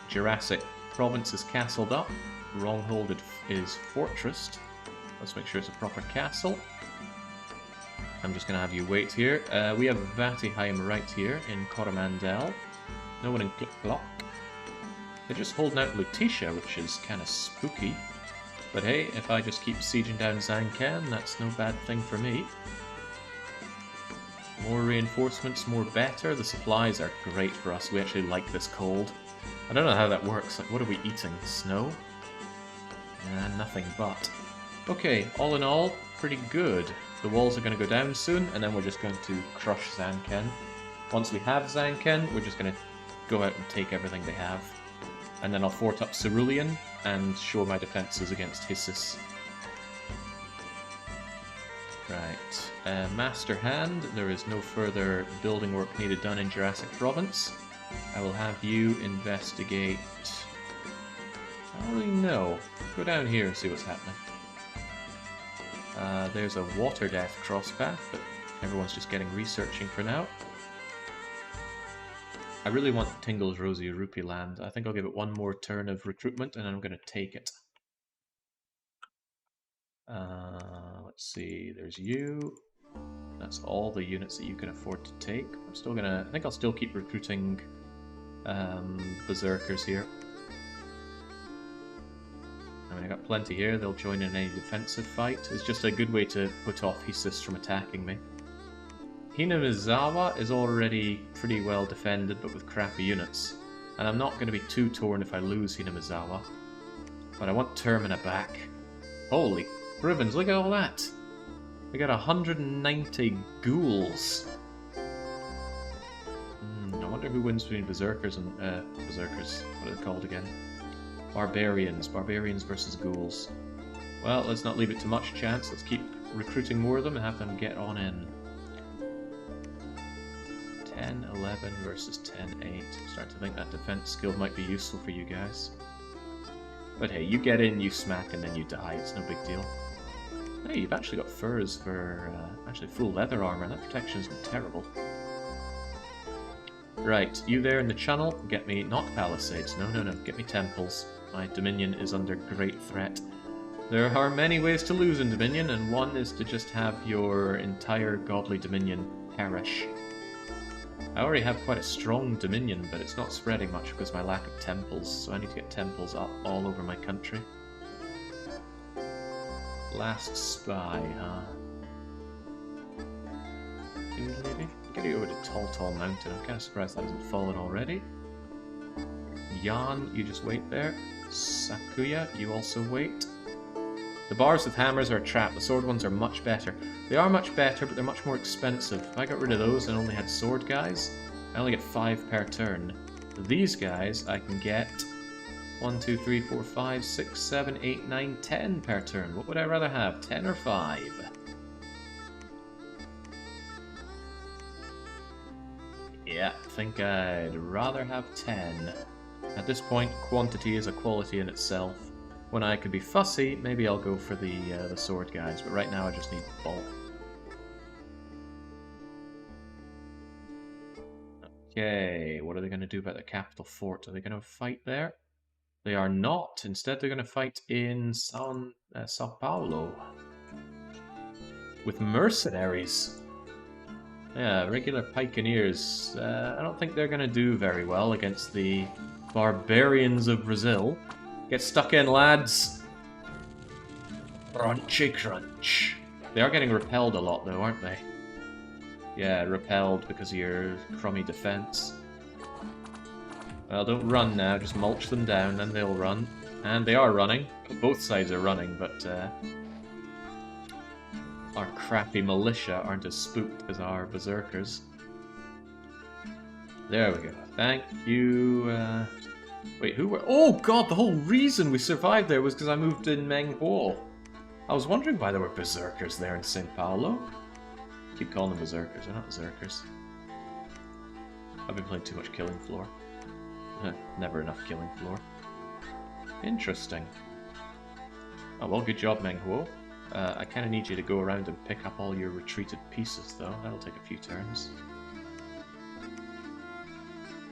Jurassic province is castled up. Wronghold is fortressed. Let's make sure it's a proper castle. I'm just going to have you wait here. We have Vatiheim right here in Coromandel. No one in Click Clock. They're just holding out Lutetia, which is kind of spooky. But hey, if I just keep sieging down Zancan, that's no bad thing for me. More reinforcements, more better. The supplies are great for us. We actually like this cold. I don't know how that works. Like, what are we eating? Snow? Nothing but. Okay, all in all, pretty good. The walls are going to go down soon, and then we're just going to crush Zanken. Once we have Zanken, we're just going to go out and take everything they have. And then I'll fort up Cerulean and show my defenses against Hissus. Right. Master Hand, there is no further building work needed done in Jurassic Province. I will have you investigate... I don't really know. Go down here and see what's happening. There's a water death crosspath, but everyone's just getting researching for now. I really want Tingle's Rosy Rupee land. I think I'll give it one more turn of recruitment and then I'm going to take it. Let's see, there's you. That's all the units that you can afford to take. I'm still gonna... I think I'll still keep recruiting Berserkers here. I mean, I got plenty here. They'll join in any defensive fight. It's just a good way to put off Hissus from attacking me. Hinamizawa is already pretty well defended, but with crappy units. And I'm not going to be too torn if I lose Hinamizawa. But I want Termina back. Holy Brivens, look at all that! We got 190 ghouls. I wonder who wins between Berserkers and... Berserkers, what are they called again? Barbarians. Barbarians versus ghouls. Well, let's not leave it to much chance. Let's keep recruiting more of them and have them get on in. 10-11 versus 10-8. I'm starting to think that defense skill might be useful for you guys. But hey, you get in, you smack, and then you die. It's no big deal. Hey, you've actually got furs for... actually full leather armor. That protection's terrible. Right, you there in the channel, get me... not palisades. No, no, no. Get me temples. My Dominion is under great threat. There are many ways to lose in Dominion, and one is to just have your entire godly Dominion perish. I already have quite a strong Dominion, but it's not spreading much because of my lack of temples, so I need to get temples up all over my country. Last spy, huh? Maybe? Get you over to Tall Mountain. I'm kind of surprised that hasn't fallen already. Yan, you just wait there. Sakuya, you also wait. The bars with hammers are a trap. The sword ones are much better. They are much better, but they're much more expensive. If I got rid of those and only had sword guys, I only get 5 per turn. These guys, I can get 1, 2, 3, 4, 5, 6, 7, 8, 9, 10 per turn. What would I rather have, 10 or 5? Yeah, I think I'd rather have 10. At this point, quantity is a quality in itself. When I could be fussy, maybe I'll go for the sword guys, but right now I just need bulk. Okay, what are they going to do about the capital fort? Are they going to fight there? They are not. Instead, they're going to fight in Sao Paulo. With mercenaries. Yeah, regular pikeneers. I don't think they're going to do very well against the barbarians of Brazil. Get stuck in, lads! Crunchy crunch. They are getting repelled a lot, though, aren't they? Yeah, repelled because of your crummy defense. Well, don't run now, just mulch them down, then they'll run. And they are running. Both sides are running, but our crappy militia aren't as spooked as our berserkers. There we go. Thank you. Wait, who were... Oh god, the whole reason we survived there was because I moved in Menghuo. I was wondering why there were berserkers there in Sao Paulo. I keep calling them berserkers, they're not berserkers. I've been playing too much Killing Floor. Never enough Killing Floor. Interesting. Oh well, good job, Menghuo. I kind of need you to go around and pick up all your retreated pieces, though. That'll take a few turns.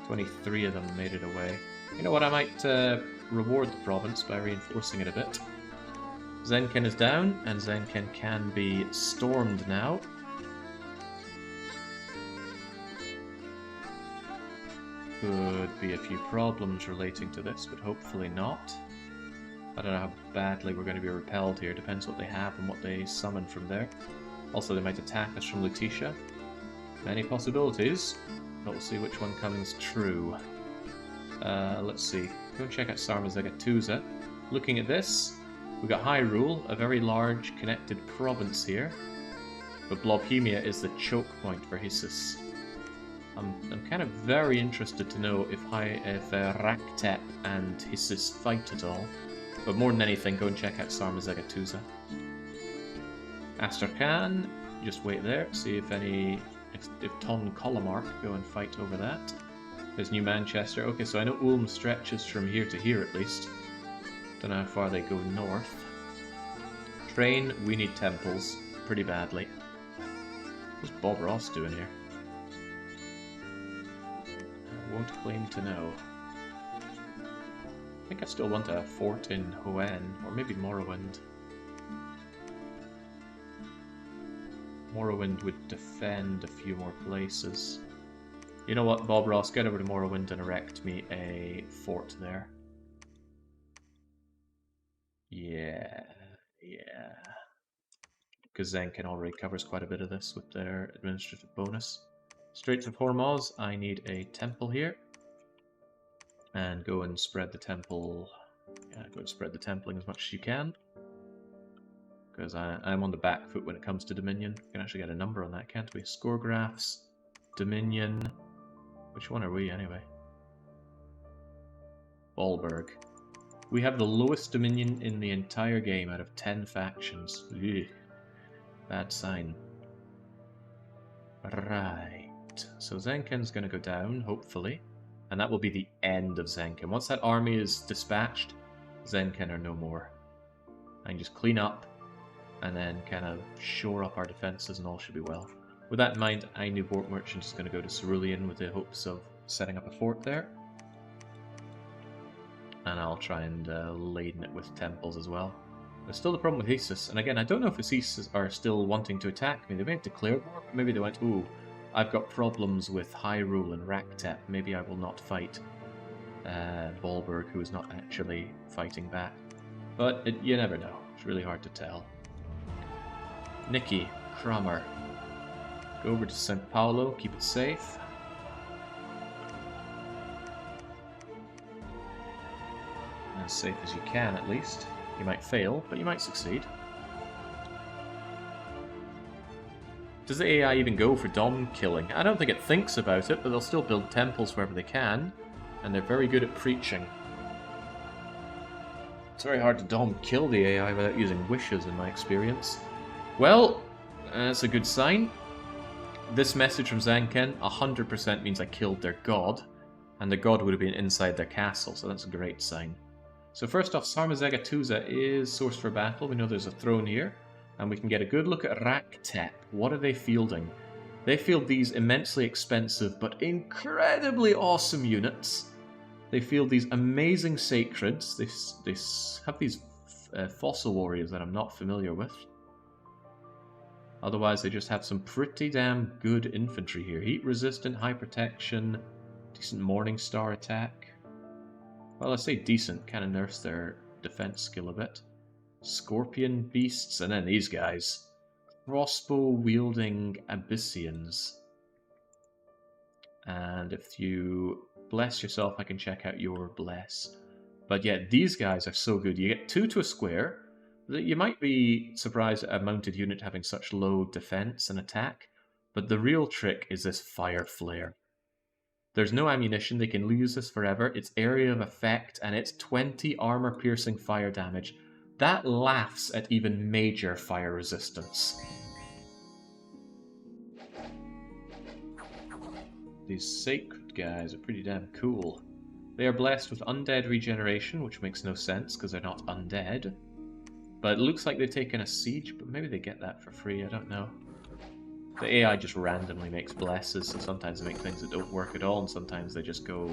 23 of them made it away. You know what, I might reward the province by reinforcing it a bit. Zenken is down, and Zenken can be stormed now. Could be a few problems relating to this, but hopefully not. I don't know how badly we're going to be repelled here. Depends what they have and what they summon from there. Also, they might attack us from Lutetia. Many possibilities, but we'll see which one comes true. Let's see. Go and check out Sarmazegattusa. Looking at this, we've got Hyrule, a very large connected province here. But Blobhemia is the choke point for Hissus. I'm kind of very interested to know if Raktep and Hissus fight at all. But more than anything, go and check out Sarmazegattusa. Astrakhan, just wait there, see if Ton Colomark go and fight over that. There's New Manchester. Okay, so I know Ulm stretches from here to here at least. Don't know how far they go north. Train, we need temples pretty badly. What's Bob Ross doing here? I won't claim to know. I think I still want a fort in Hoenn, or maybe Morrowind. Morrowind would defend a few more places. You know what, Bob Ross, get over to Morrowind and erect me a fort there. Yeah. Because Zenkin already covers quite a bit of this with their administrative bonus. Straits of Hormuz, I need a temple here. And go and spread the temple. Yeah, go and spread the templing as much as you can. Because I'm on the back foot when it comes to Dominion. We can actually get a number on that, can't we? Score graphs, Dominion. Which one are we, anyway? Bollberg. We have the lowest Dominion in the entire game out of 10 factions. Ugh. Bad sign. Right. So Zenkin's going to go down, hopefully. And that will be the end of Zenkin. Once that army is dispatched, Zenkin are no more. I can just clean up and then kind of shore up our defenses and all should be well. With that in mind, I knew Bork Merchant is going to go to Cerulean with the hopes of setting up a fort there. And I'll try and laden it with temples as well. There's still the problem with Hissus, and again, I don't know if the Hissus are still wanting to attack me. They may have declared war, but maybe they went, ooh, I've got problems with Hyrule and Raktep. Maybe I will not fight Bollberg, who is not actually fighting back. But you never know. It's really hard to tell. Nikki, Cromer. Go over to St. Paulo, keep it safe. As safe as you can, at least. You might fail, but you might succeed. Does the AI even go for dom killing? I don't think it thinks about it, but they'll still build temples wherever they can, and they're very good at preaching. It's very hard to dom kill the AI without using wishes, in my experience. Well, that's a good sign. This message from Zanken 100% means I killed their god, and the god would have been inside their castle, so that's a great sign. So first off, Sarmazegattusa is sourced for battle. We know there's a throne here. And we can get a good look at Raktep. What are they fielding? They field these immensely expensive but incredibly awesome units. They field these amazing sacreds. They have these fossil warriors that I'm not familiar with. Otherwise, they just have some pretty damn good infantry here. Heat resistant, high protection, decent Morning Star attack. Well, I say decent, kind of nerfs their defense skill a bit. Scorpion beasts, and then these guys. Crossbow-wielding Abyssians. And if you bless yourself, I can check out your bless. But yeah, these guys are so good. You get 2 to a square. You might be surprised at a mounted unit having such low defense and attack, but the real trick is this fire flare. There's no ammunition, they can lose this forever, it's area of effect, and it's 20 armor-piercing fire damage. That laughs at even major fire resistance. These sacred guys are pretty damn cool. They are blessed with undead regeneration, which makes no sense because they're not undead. But it looks like they've taken a siege, but maybe they get that for free, I don't know. The AI just randomly makes blesses, so sometimes they make things that don't work at all, and sometimes they just go...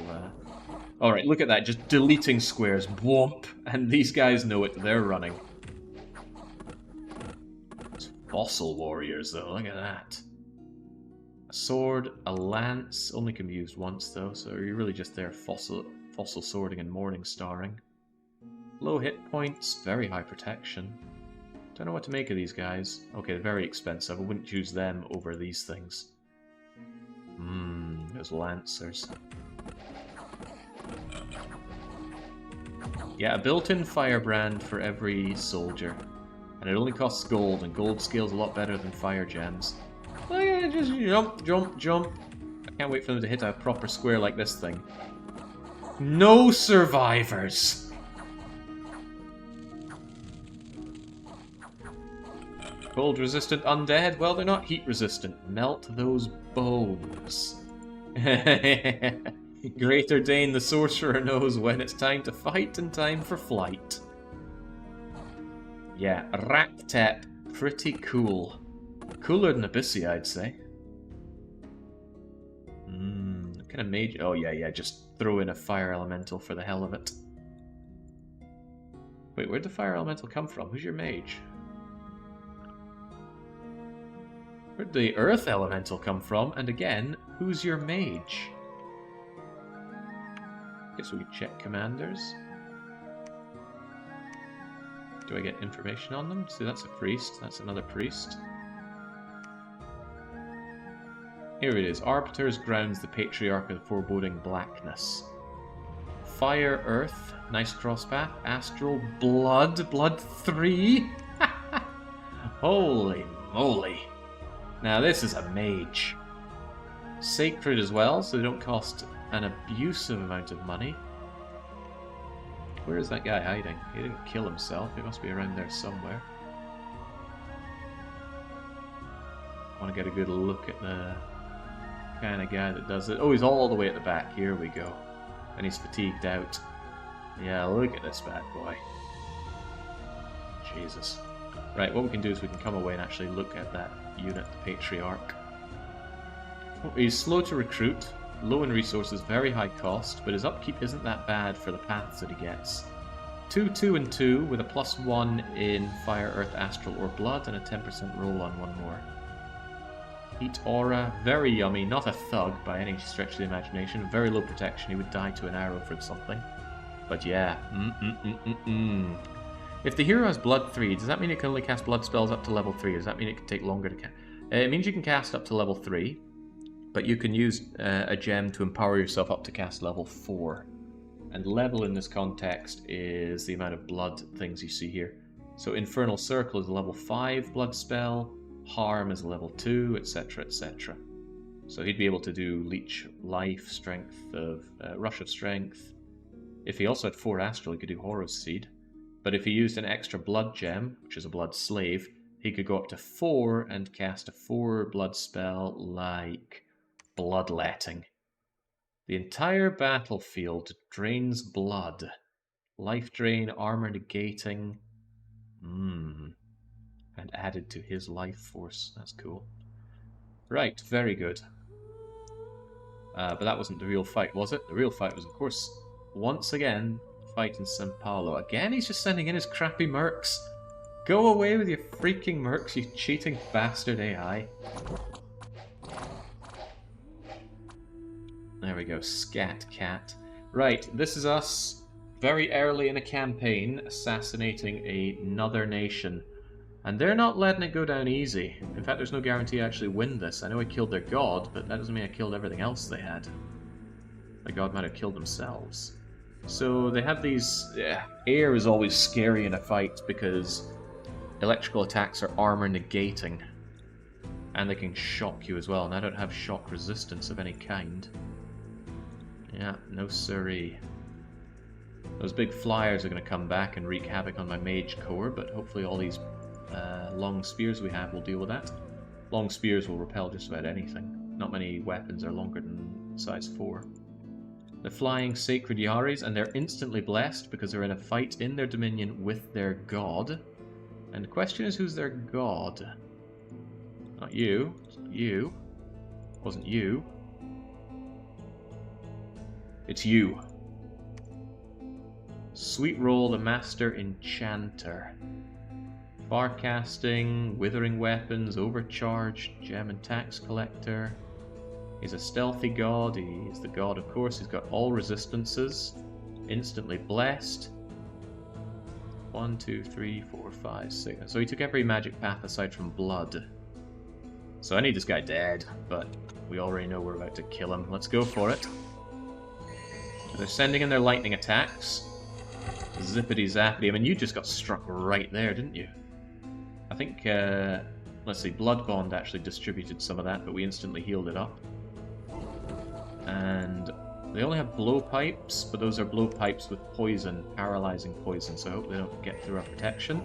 Alright, look at that, just deleting squares, whomp! And these guys know it, they're running. It's fossil warriors, though, look at that. A sword, a lance, only can be used once, though, so you're really just there fossil swording and morning starring. Low hit points, very high protection. Don't know what to make of these guys. Okay, they're very expensive. I wouldn't choose them over these things. Those lancers. Yeah, a built-in firebrand for every soldier. And it only costs gold, and gold scales a lot better than fire gems. Oh yeah, just jump, jump, jump. I can't wait for them to hit a proper square like this thing. No survivors! Cold-resistant undead? Well, they're not heat-resistant. Melt those bones. Greater Dane the Sorcerer knows when it's time to fight and time for flight. Yeah, Raktep. Pretty cool. Cooler than Abyssia, I'd say. What kind of mage? Oh, yeah, just throw in a fire elemental for the hell of it. Wait, where'd the fire elemental come from? Who's your mage? Where'd the earth elemental come from? And again, who's your mage? Guess we could check commanders. Do I get information on them? See, that's a priest. That's another priest. Here it is. Arbiter's grounds the patriarch of the foreboding blackness. Fire, earth. Nice crosspath. Astral, blood. Blood 3. Holy moly. Now this is a mage. Sacred as well, so they don't cost an abusive amount of money. Where is that guy hiding? He didn't kill himself. He must be around there somewhere. I want to get a good look at the kind of guy that does it. Oh, he's all the way at the back. Here we go. And he's fatigued out. Yeah, look at this bad boy. Jesus. Right, what we can do is we can come away and actually look at that unit, the Patriarch. He's slow to recruit, low in resources, very high cost, but his upkeep isn't that bad for the paths that he gets. 2, 2, and 2 with a +1 in Fire, Earth, Astral, or Blood, and a 10% roll on one more. Heat Aura, very yummy, not a thug by any stretch of the imagination, very low protection, he would die to an arrow for something. But yeah, If the hero has Blood 3, does that mean it can only cast Blood spells up to level 3? Does that mean it can take longer to cast? It means you can cast up to level 3, but you can use a gem to empower yourself up to cast level 4. And level in this context is the amount of blood things you see here. So Infernal Circle is a level 5 blood spell, Harm is a level 2, etc, etc. So he'd be able to do Leech Life, Strength of Rush of Strength. If he also had 4 Astral, he could do Horror Seed. But if he used an extra blood gem, which is a blood slave, he could go up to 4 and cast a 4 blood spell like Bloodletting. The entire battlefield drains blood. Life drain, armor negating. And added to his life force. That's cool. Right, very good. But that wasn't the real fight, was it? The real fight was, of course, once again, fighting San Paulo. Again, he's just sending in his crappy mercs. Go away with your freaking mercs, you cheating bastard AI. There we go, Scat Cat. Right, this is us, very early in a campaign, assassinating another nation. And they're not letting it go down easy. In fact, there's no guarantee I actually win this. I know I killed their god, but that doesn't mean I killed everything else they had. The god might have killed themselves. So they have these... air is always scary in a fight because electrical attacks are armor negating. And they can shock you as well, and I don't have shock resistance of any kind. Yeah, no siree. Those big flyers are going to come back and wreak havoc on my mage core, but hopefully all these long spears we have will deal with that. Long spears will repel just about anything. Not many weapons are longer than size 4. The flying sacred Yaris, and they're instantly blessed because they're in a fight in their dominion with their god. And the question is, who's their god? Not you. It's not you. It wasn't you. It's you. Sweet Roll, the Master Enchanter. Farcasting, Withering Weapons, Overcharged, Gem and Tax Collector. He's a stealthy god, he's the god of course, he's got all resistances. Instantly blessed. 1, 2, 3, 4, 5, 6. So he took every magic path aside from blood. So I need this guy dead, but We already know we're about to kill him. Let's go for it. They're sending in their lightning attacks. Zippity zappity. I mean, you just got struck right there, didn't you? I think, let's see, Blood Bond actually distributed some of that, but we instantly healed it up. And they only have blowpipes, but those are blowpipes with poison, paralyzing poison, so I hope they don't get through our protection.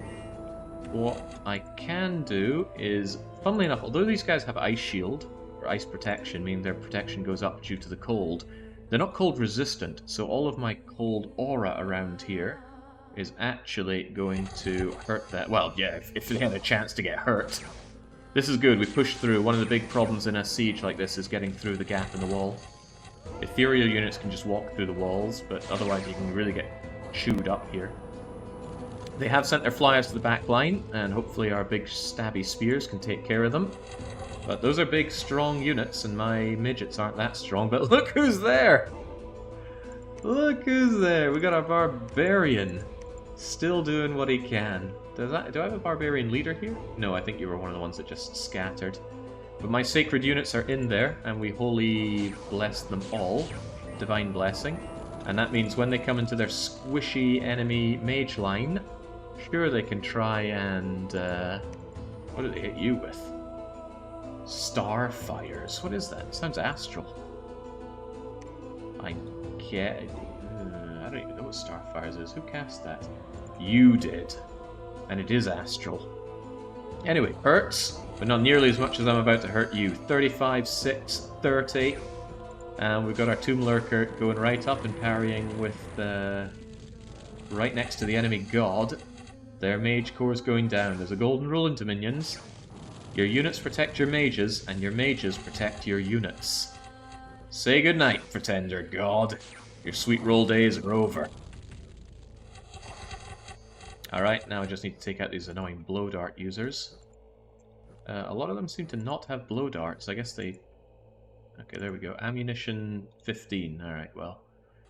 What I can do is, funnily enough, although these guys have Ice Shield, or Ice Protection, meaning their protection goes up due to the cold, they're not cold resistant, so all of my cold aura around here is actually going to hurt that. Well, yeah, if they had a chance to get hurt. This is good, we pushed through. One of the big problems in a siege like this is getting through the gap in the wall. Ethereal units can just walk through the walls, but otherwise you can really get chewed up here. They have sent their flyers to the back line, and hopefully our big stabby spears can take care of them. But those are big, strong units, and my midgets aren't that strong. But look who's there! Look who's there! We got our barbarian, still doing what he can. Do I have a barbarian leader here? No, I think you were one of the ones that just scattered. But my sacred units are in there, and we holy bless them all. Divine blessing. And that means when they come into their squishy enemy mage line, sure they can try and... what do they hit you with? Starfires. What is that? It sounds astral. I don't even know what Starfires is. Who cast that? You did. And it is astral. Anyway, hurts, but not nearly as much as I'm about to hurt you. 35, 6, 30. And we've got our Tomb Lurker going right up and parrying with right next to the enemy god. Their mage core is going down. There's a golden rule into minions. Your units protect your mages, and your mages protect your units. Say goodnight, Pretender God. Your sweet roll days are over. Alright, now I just need to take out these annoying blow dart users. A lot of them seem to not have blow darts. I guess they... Okay, there we go. Ammunition 15. Alright, well.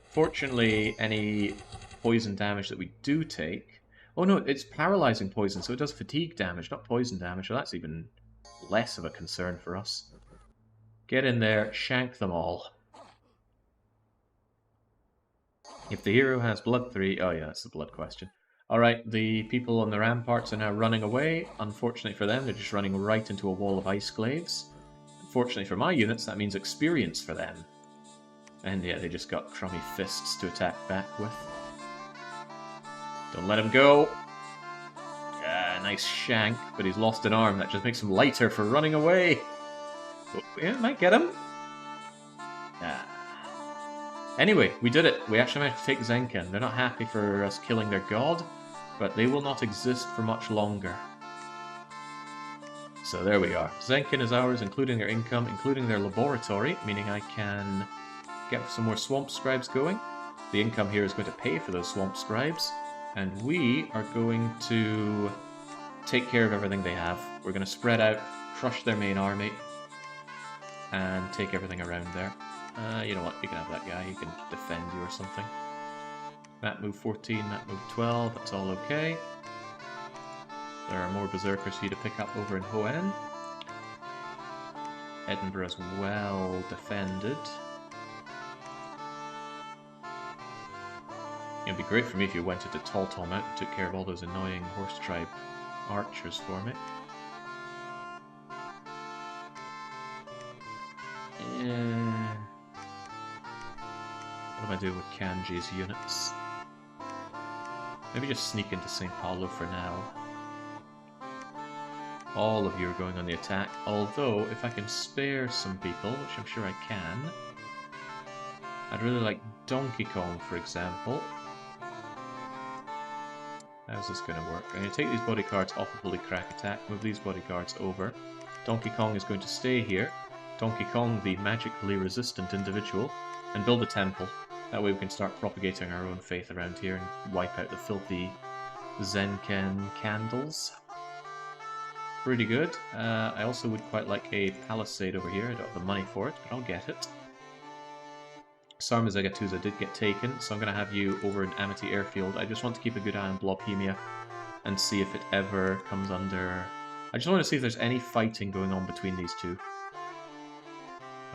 Fortunately, any poison damage that we do take... Oh no, it's paralyzing poison, so it does fatigue damage, not poison damage, so that's even less of a concern for us. Get in there, shank them all. If the hero has blood 3... Oh yeah, that's the blood question. Alright, the people on the ramparts are now running away. Unfortunately for them, they're just running right into a wall of ice glaives. Unfortunately for my units, that means experience for them. And yeah, they just got crummy fists to attack back with. Don't let him go. Nice shank, but he's lost an arm. That just makes him lighter for running away. Oh, yeah, might get him. Anyway, we did it. We actually managed to take Zenken. They're not happy for us killing their god, but they will not exist for much longer. So there we are. Zenken is ours, including their income, including their laboratory, meaning I can get some more swamp scribes going. The income here is going to pay for those swamp scribes, and we are going to take care of everything they have. We're going to spread out, crush their main army, and take everything around there. You know what, you can have that guy, he can defend you or something. Map move 14, map move 12, that's all okay. There are more berserkers for you to pick up over in Hoenn. Edinburgh is well defended. It'd be great for me if you went into Tall Mountain and took care of all those annoying horse tribe archers for me. What am I doing with Kanji's units? Maybe just sneak into St. Paulo for now. All of you are going on the attack, although if I can spare some people, which I'm sure I can, I'd really like Donkey Kong, for example. How's this going to work? I'm going to take these bodyguards off of Bully Crack Attack, move these bodyguards over. Donkey Kong is going to stay here. Donkey Kong, the magically resistant individual, and build a temple. That way we can start propagating our own faith around here and wipe out the filthy Zenken candles. Pretty good. I also would quite like a palisade over here. I don't have the money for it, but I'll get it. Sarmazegatuza did get taken, so I'm going to have you over in Amity Airfield. I just want to keep a good eye on Blobhemia and see if it ever comes under... I just want to see if there's any fighting going on between these two.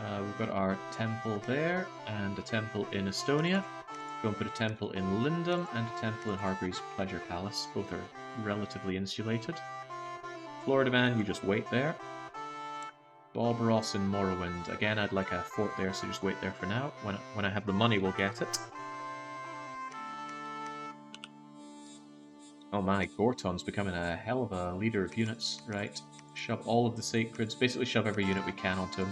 We've got our temple there, and a temple in Estonia. Go and put a temple in Lindum, and a temple in Hargreaves Pleasure Palace. Both are relatively insulated. Florida Man, you just wait there. Barbaros in Morrowind. Again, I'd like a fort there, so just wait there for now. When I have the money, we'll get it. Oh my, Gorton's becoming a hell of a leader of units. Right, shove all of the sacreds, basically shove every unit we can onto them.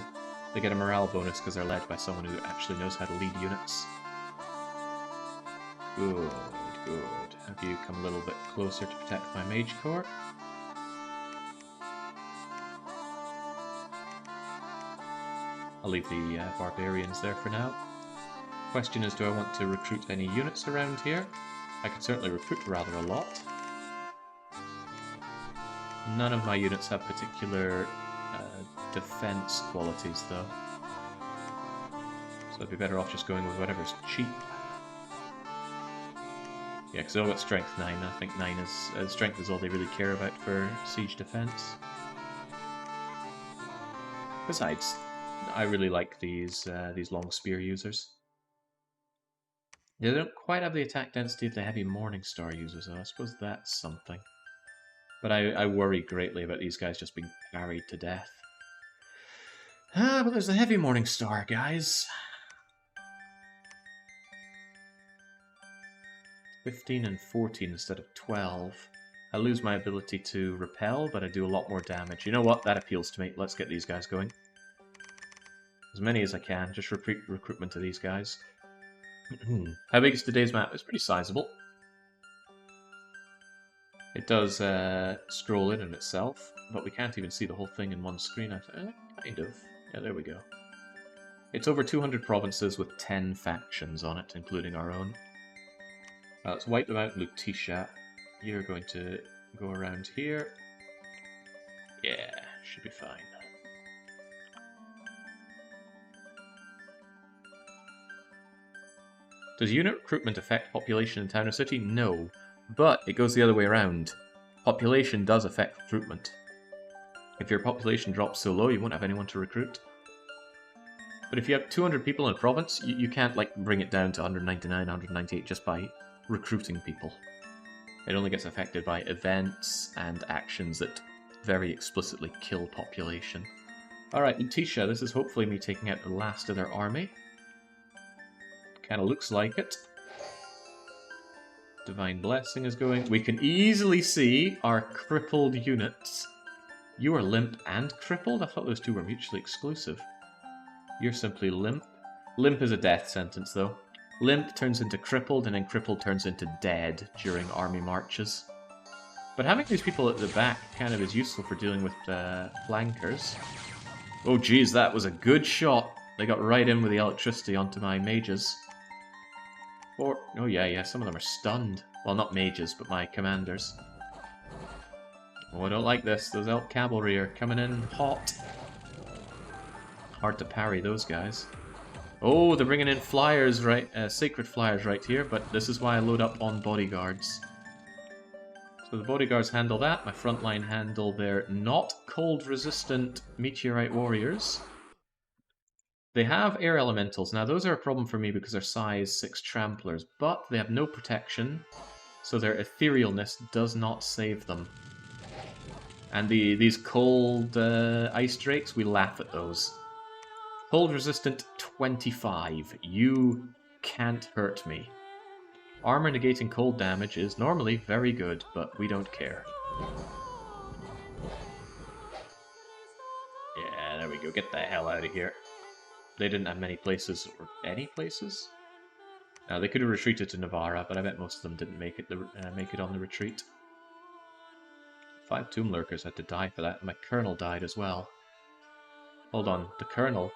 They get a morale bonus because they're led by someone who actually knows how to lead units. Good, good. Have you come a little bit closer to protect my Mage Corps? I'll leave the barbarians there for now. Question is, do I want to recruit any units around here? I can certainly recruit rather a lot. None of my units have particular defense qualities, though. So I'd be better off just going with whatever's cheap. Yeah, because they all got strength 9. I think 9 is strength is all they really care about for siege defense. Besides, I really like these long spear users. They don't quite have the attack density of the heavy Morningstar users, though. I suppose that's something. But I worry greatly about these guys just being parried to death. Ah, but there's the heavy Morningstar, guys. 15 and 14 instead of 12. I lose my ability to repel, but I do a lot more damage. You know what? That appeals to me. Let's get these guys going. As many as I can. Just repeat recruitment to these guys. How big is today's map? It's pretty sizable. It does scroll in on itself, but we can't even see the whole thing in one screen. Kind of. Yeah, there we go. It's over 200 provinces with 10 factions on it, including our own. Let's wipe them out, Lutetia. You're going to go around here. Yeah, should be fine. Does unit recruitment affect population in town or city? No, but it goes the other way around. Population does affect recruitment. If your population drops so low, you won't have anyone to recruit. But if you have 200 people in a province, you can't like bring it down to 199, 198 just by recruiting people. It only gets affected by events and actions that very explicitly kill population. Alright, Lutetia, this is hopefully me taking out the last of their army. Kinda looks like it. Divine Blessing is going. We can easily see our crippled units. You are limp and crippled? I thought those two were mutually exclusive. You're simply limp. Limp is a death sentence, though. Limp turns into crippled, and then crippled turns into dead during army marches. But having these people at the back kind of is useful for dealing with flankers. Oh geez, that was a good shot. They got right in with the electricity onto my mages. Oh yeah, some of them are stunned. Well, not mages, but my commanders. Oh, I don't like this. Those elk cavalry are coming in hot. Hard to parry those guys. Oh, they're bringing in flyers, right? Sacred flyers right here, but this is why I load up on bodyguards. So the bodyguards handle that. My frontline handle their not cold-resistant meteorite warriors. They have air elementals. Now, those are a problem for me because they're size 6 tramplers, but they have no protection, so their etherealness does not save them. And these cold ice drakes, we laugh at those. Cold resistant 25. You can't hurt me. Armor negating cold damage is normally very good, but we don't care. Yeah, there we go. Get the hell out of here. They didn't have many places, or any places? No, they could have retreated to Navarra, but I bet most of them didn't make it on the retreat. 5 Tomb Lurkers had to die for that, and my Colonel died as well. Hold on, the Colonel?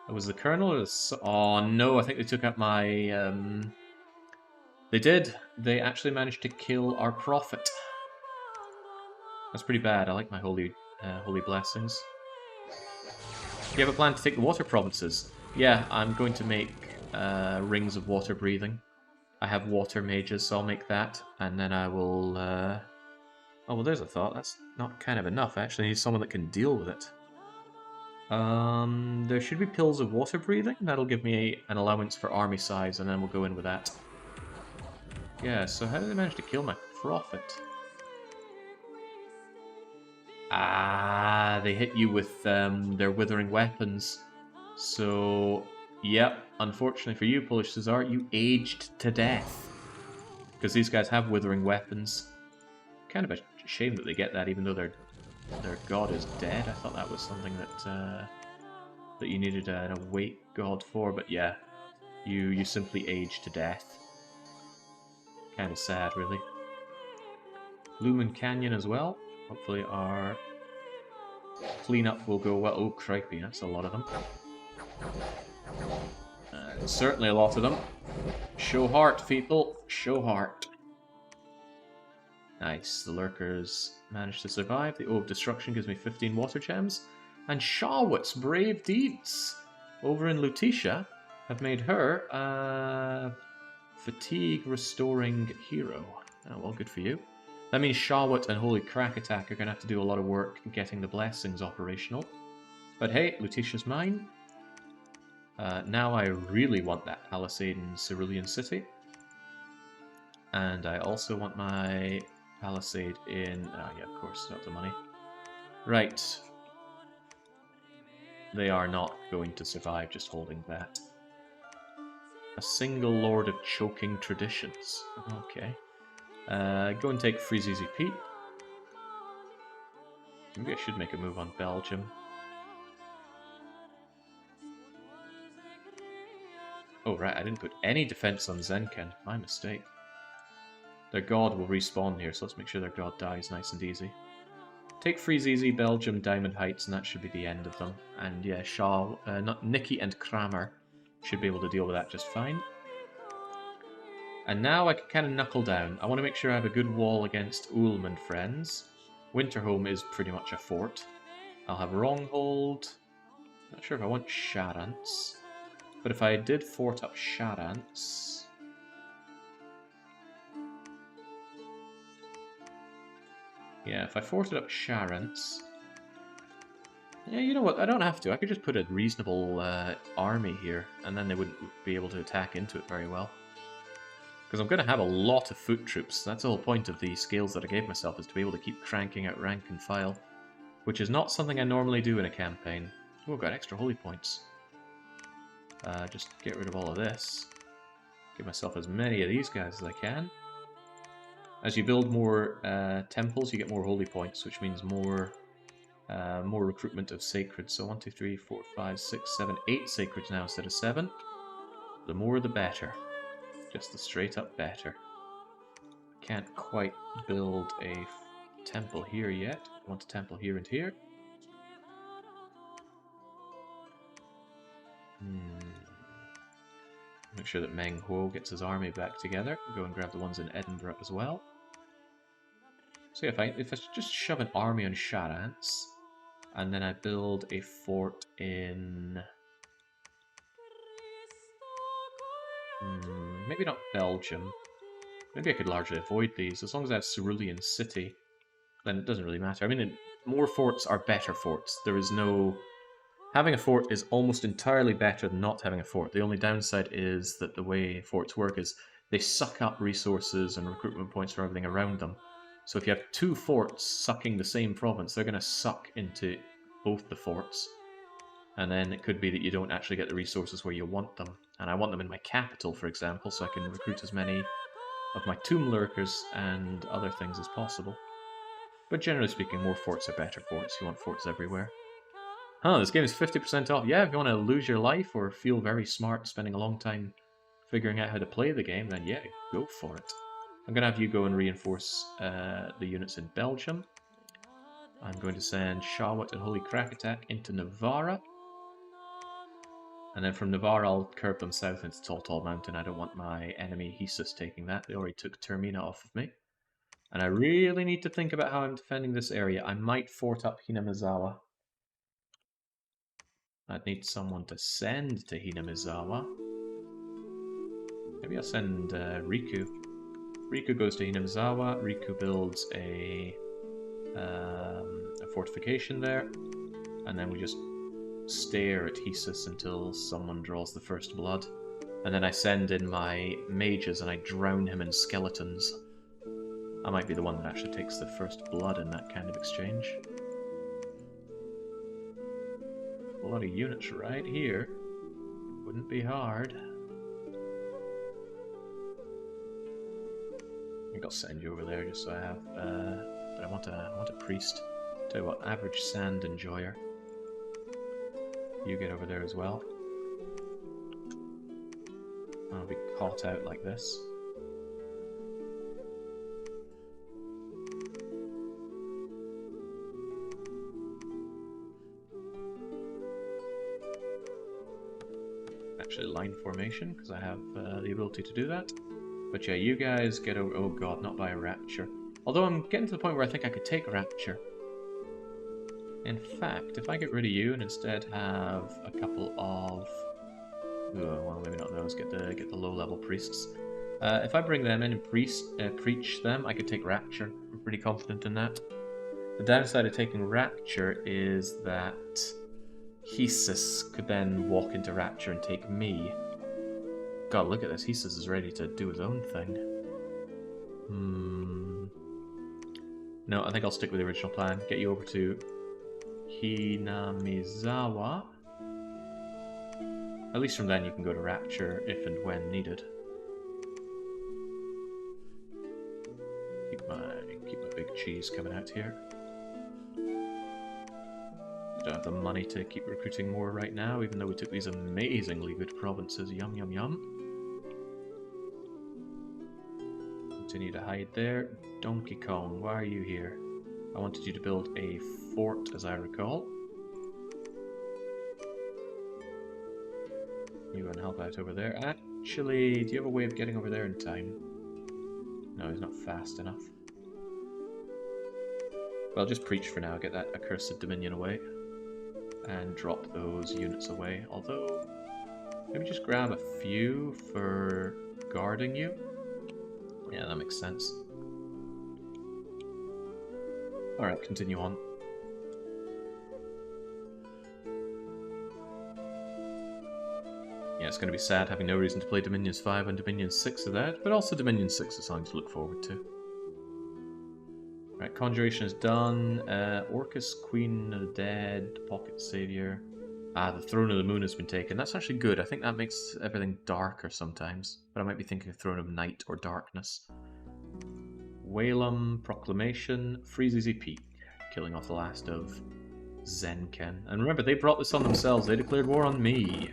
Was the Colonel or oh no, I think they took out my... They did. They actually managed to kill our Prophet. That's pretty bad. I like my holy blessings. Do you have a plan to take the water provinces? Yeah, I'm going to make rings of water breathing. I have water mages, so I'll make that, and then I will... Oh, well, there's a thought. That's not kind of enough, actually. I need someone that can deal with it. There should be pills of water breathing. That'll give me an allowance for army size, and then we'll go in with that. Yeah, so how did they manage to kill my prophet? Ah, they hit you with their withering weapons. So, yep, unfortunately for you, Polish Cesar, you aged to death. Because these guys have withering weapons. Kind of a shame that they get that, even though their god is dead. I thought that was something that that you needed an awake god for, but yeah, you simply age to death. Kind of sad, really. Lumen Canyon as well. Hopefully our cleanup will go well. Oh, crikey, that's a lot of them. Certainly a lot of them. Show heart, people. Show heart. Nice. The lurkers managed to survive. The O of Destruction gives me 15 water gems. And Shawwat's brave deeds over in Lutetia have made her a fatigue restoring hero. Oh, well, good for you. That means Shawwat and Holy Crack Attack are going to have to do a lot of work getting the blessings operational. But hey, Lutetia's mine. Now I really want that palisade in Cerulean City. And I also want my palisade in... Oh yeah, of course, not the money. Right. They are not going to survive just holding that. A single Lord of Choking Traditions. Okay. Go and take Freeze Easy Pete. Maybe I should make a move on Belgium. Oh right, I didn't put any defense on Zenken. My mistake. Their god will respawn here, so let's make sure their god dies nice and easy. Take Freeze Easy, Belgium, Diamond Heights, and that should be the end of them. And yeah, Nicky and Kramer should be able to deal with that just fine. And now I can kind of knuckle down. I want to make sure I have a good wall against Ulm and friends. Winterhome is pretty much a fort. I'll have Wronghold. Not sure if I want Sharants. But if I did fort up Sharants... Yeah, if I forted up Sharants... Yeah, you know what? I don't have to. I could just put a reasonable army here, and then they wouldn't be able to attack into it very well. Because I'm going to have a lot of foot troops. That's the whole point of the scales that I gave myself, is to be able to keep cranking out rank and file. Which is not something I normally do in a campaign. Oh, I've got extra holy points. Just get rid of all of this. Give myself as many of these guys as I can. As you build more temples, you get more holy points, which means more recruitment of sacred. So 1, 2, 3, 4, 5, 6, 7, 8 sacreds now instead of 7. The more the better. Just the straight up better. Can't quite build a temple here yet. I want a temple here and here. Make sure that Meng Huo gets his army back together. Go and grab the ones in Edinburgh as well. So if I just shove an army on Sharants, and then I build a fort in... maybe not Belgium. Maybe I could largely avoid these. As long as I have Cerulean City, then it doesn't really matter. I mean, more forts are better forts. There is no... Having a fort is almost entirely better than not having a fort. The only downside is that the way forts work is they suck up resources and recruitment points for everything around them. So if you have two forts sucking the same province, they're going to suck into both the forts. And then it could be that you don't actually get the resources where you want them. And I want them in my capital, for example, so I can recruit as many of my tomb lurkers and other things as possible. But generally speaking, more forts are better forts. You want forts everywhere. Huh, this game is 50% off. Yeah, if you want to lose your life or feel very smart spending a long time figuring out how to play the game, then yeah, go for it. I'm going to have you go and reinforce the units in Belgium. I'm going to send Shawwat and Holy Crack Attack into Navarra. And then from Navarra, I'll curve them south into Tall Mountain. I don't want my enemy Hesus taking that. They already took Termina off of me. And I really need to think about how I'm defending this area. I might fort up Hinamizawa. I'd need someone to send to Hinamizawa. Maybe I'll send Riku. Riku goes to Hinamizawa. Riku builds a fortification there. And then we just stare at Hesus until someone draws the first blood. And then I send in my mages and I drown him in skeletons. I might be the one that actually takes the first blood in that kind of exchange. A lot of units right here. Wouldn't be hard. I think I'll send you over there just so I have, but I want a priest. Tell you what, average sand enjoyer. You get over there as well. I'll be caught out like this. Actually, line formation, because I have the ability to do that. But yeah, you guys get over... Oh god, not by a rapture. Although I'm getting to the point where I think I could take a rapture. In fact, if I get rid of you and instead have a couple of... Oh, well, maybe not those. Get the low-level priests. If I bring them in and preach them, I could take rapture. I'm pretty confident in that. The downside of taking rapture is that Hesus could then walk into rapture and take me. God, look at this. Hesus is ready to do his own thing. No, I think I'll stick with the original plan. Get you over to Hinamizawa. At least from then you can go to rapture if and when needed. Keep my big cheese coming out here. I don't have the money to keep recruiting more right now, even though we took these amazingly good provinces. Yum, yum, yum. Continue to hide there. Donkey Kong, why are you here? I wanted you to build a fort, as I recall. You go and help out over there. Actually, do you have a way of getting over there in time? No, he's not fast enough. Well, just preach for now, get that accursed dominion away. And drop those units away. Although, maybe just grab a few for guarding you. Yeah, that makes sense. Alright, continue on. Yeah, it's going to be sad having no reason to play Dominions 5 and Dominions 6 of that, but also Dominions 6 is something to look forward to. Right, Conjuration is done. Orcus, Queen of the Dead, Pocket Savior. Ah, the Throne of the Moon has been taken. That's actually good. I think that makes everything darker sometimes. But I might be thinking of Throne of Night or Darkness. Whalum, Proclamation, Freezy Peak. Killing off the last of Zenken. And remember, they brought this on themselves. They declared war on me.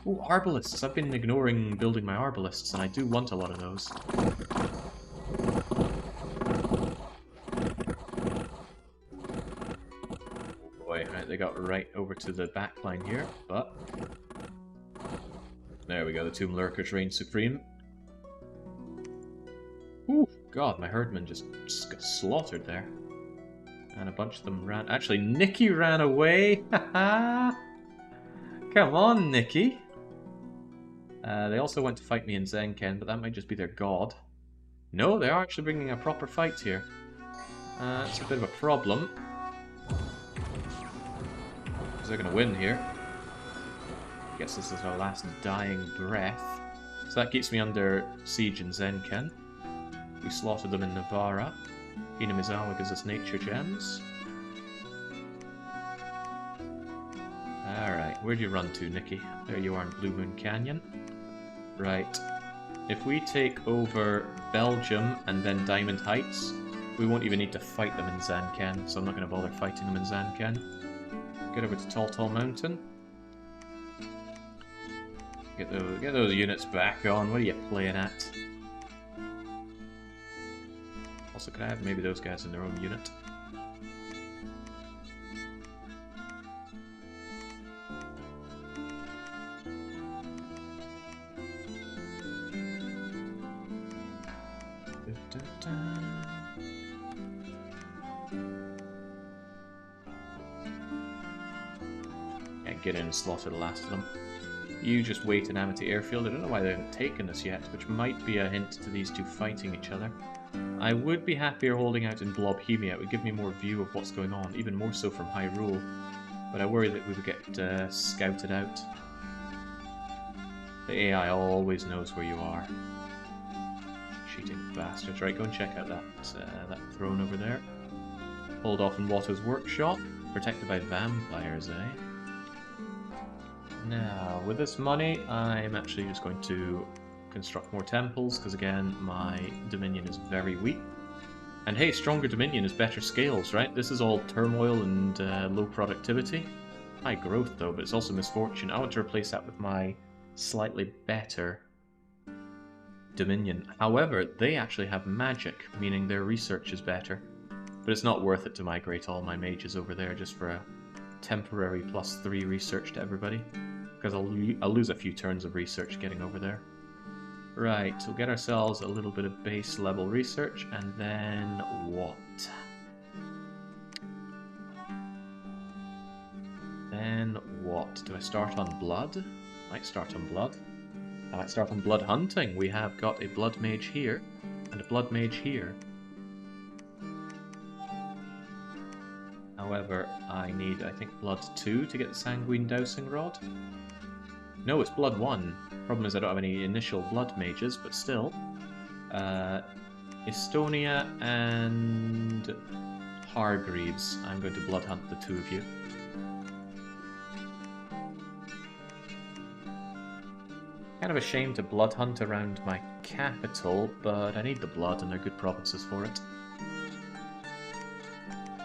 Ooh, Arbalists. I've been ignoring building my Arbalists, and I do want a lot of those. They got right over to the back line here, but there we go, the Tomb Lurkers reign supreme. Ooh, God, my herdmen just got slaughtered there. And a bunch of them ran. Actually, Nikki ran away! Haha! Come on, Nikki! They also went to fight me in Zenken, but that might just be their god. No, they are actually bringing a proper fight here. It's a bit of a problem. They're going to win here. Guess this is our last dying breath. So that keeps me under siege in Zenken. We slaughtered them in Navarra. Hinamizawa gives us nature gems. Alright, where'd you run to, Nikki? There you are in Blue Moon Canyon. Right. If we take over Belgium and then Diamond Heights, we won't even need to fight them in Zanken, so I'm not going to bother fighting them in Zanken. Get over to Tall Mountain. Get those units back on. What are you playing at? Also, could I have maybe those guys in their own unit? Get in and slaughter the last of them. You just wait in Amity Airfield. I don't know why they haven't taken this yet, which might be a hint to these two fighting each other. I would be happier holding out in Blobhemia. It would give me more view of what's going on, even more so from Hyrule. but I worry that we would get scouted out. The AI always knows where you are. Cheating bastards. Right, go and check out that throne over there. Hold off in Watto's workshop. Protected by vampires, eh? Now, with this money, I'm actually just going to construct more temples, because again, my Dominion is very weak. And hey, stronger Dominion is better scales, right? This is all turmoil and low productivity. High growth, though, but it's also misfortune. I want to replace that with my slightly better Dominion. However, they actually have magic, meaning their research is better. But it's not worth it to migrate all my mages over there just for a temporary +3 research to everybody. Because I'll lose a few turns of research getting over there. Right, so we'll get ourselves a little bit of base level research, and then what? Then what? Do I start on blood? Might start on blood. I might start on blood hunting. We have got a blood mage here, and a blood mage here. However, I need, I think, blood 2 to get the sanguine dowsing rod. No, it's blood 1. Problem is I don't have any initial blood mages, but still. Estonia and Hargreaves. I'm going to blood hunt the two of you. Kind of a shame to blood hunt around my capital, but I need the blood and they're good provinces for it.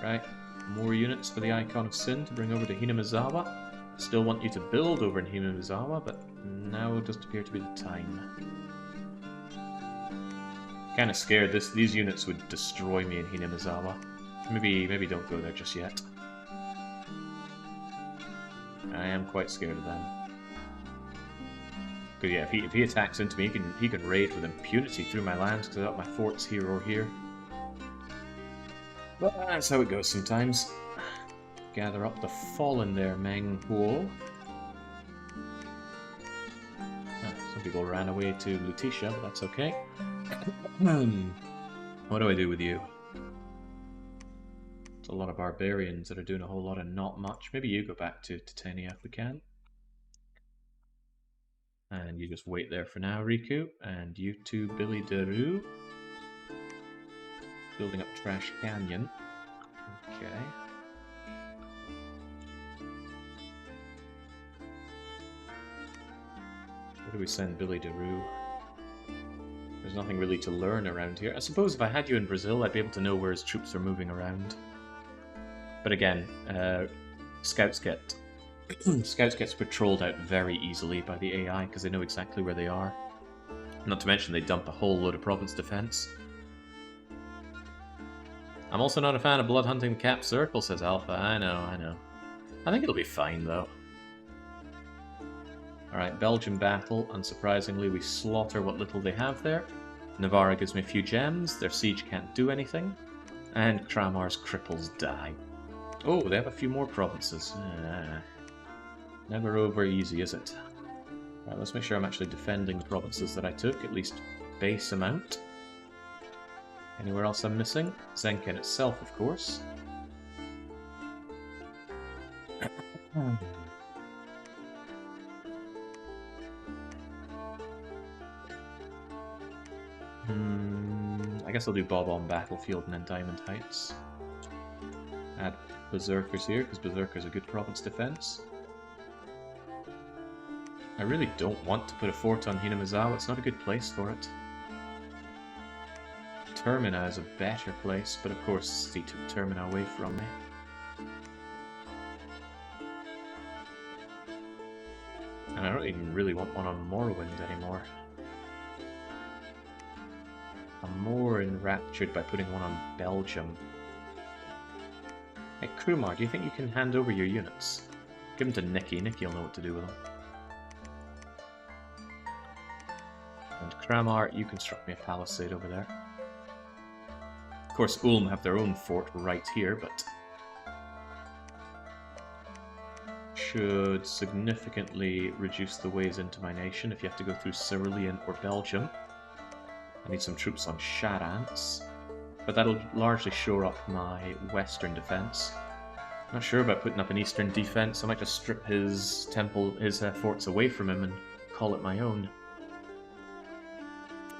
Right, more units for the Icon of Sin to bring over to Hinamizawa. Still want you to build over in Hinamizawa, but now doesn't appear to be the time. Kind of scared these units would destroy me in Hinamizawa. Maybe don't go there just yet. I am quite scared of them. Because yeah, if he attacks into me, he can raid with impunity through my lands because I got my forts here or here. But that's how it goes sometimes. Gather up the fallen there, Meng Huo. Some people ran away to Lutetia, but that's okay. What do I do with you? It's a lot of barbarians that are doing a whole lot of not much. Maybe you go back to Titania if we can. And you just wait there for now, Riku. And you two, Billy Daru. Building up Trash Canyon. Okay. Where do we send Billy Daru? There's nothing really to learn around here. I suppose if I had you in Brazil, I'd be able to know where his troops are moving around. But again, scouts get patrolled out very easily by the AI because they know exactly where they are. Not to mention they dump a whole load of province defense. I'm also not a fan of blood hunting the Cap Circle, says Alpha. I know. I think it'll be fine though. Alright, Belgian battle. Unsurprisingly, we slaughter what little they have there. Navarra gives me a few gems. Their siege can't do anything. And Kramar's cripples die. Oh, they have a few more provinces. Never over easy, is it? Right, let's make sure I'm actually defending the provinces that I took, at least base amount. Anywhere else I'm missing? Zenken itself, of course. I guess I'll do Bob on Battlefield and then Diamond Heights. Add Berserkers here, because Berserkers are good province defense. I really don't want to put a fort on Hinamizawa, it's not a good place for it. Termina is a better place, but of course he took Termina away from me. And I don't even really want one on Morrowind anymore. I'm more enraptured by putting one on Belgium. Hey, Krumar, do you think you can hand over your units? Give them to Nikki. Nikki will know what to do with them. And Kramar, you construct me a palisade over there. Of course, Ulm have their own fort right here, but should significantly reduce the ways into my nation if you have to go through Cerulean or Belgium. I need some troops on Charance, but that'll largely shore up my western defense. Not sure about putting up an eastern defense. I might just strip his forts away from him and call it my own.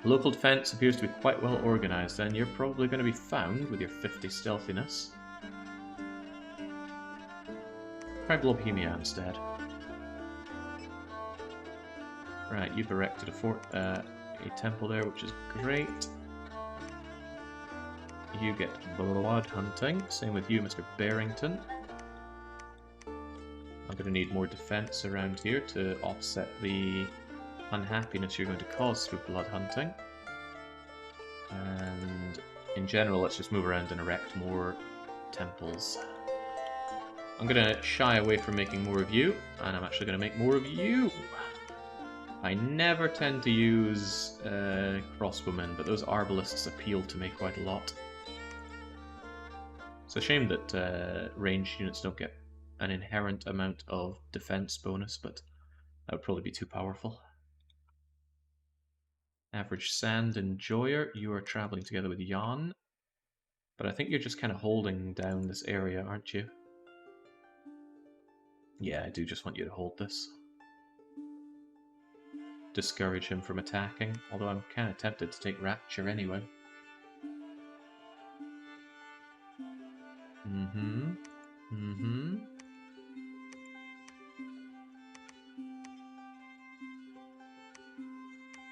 Local defense appears to be quite well organized, and you're probably going to be found with your 50 stealthiness. Try Bohemia instead. Right, you've erected a temple there, which is great. You get blood hunting. Same with you, Mr. Barrington. I'm going to need more defense around here to offset the unhappiness you're going to cause through blood hunting. And in general, let's just move around and erect more temples. I'm going to shy away from making more of you, and I'm actually going to make more of you. I never tend to use crossbowmen, but those arbalists appeal to me quite a lot. It's a shame that ranged units don't get an inherent amount of defense bonus, but that would probably be too powerful. Average Sand Enjoyer, you are traveling together with Jan, but I think you're just kind of holding down this area, aren't you? Yeah, I do just want you to hold this. Discourage him from attacking, although I'm kind of tempted to take Rapture anyway.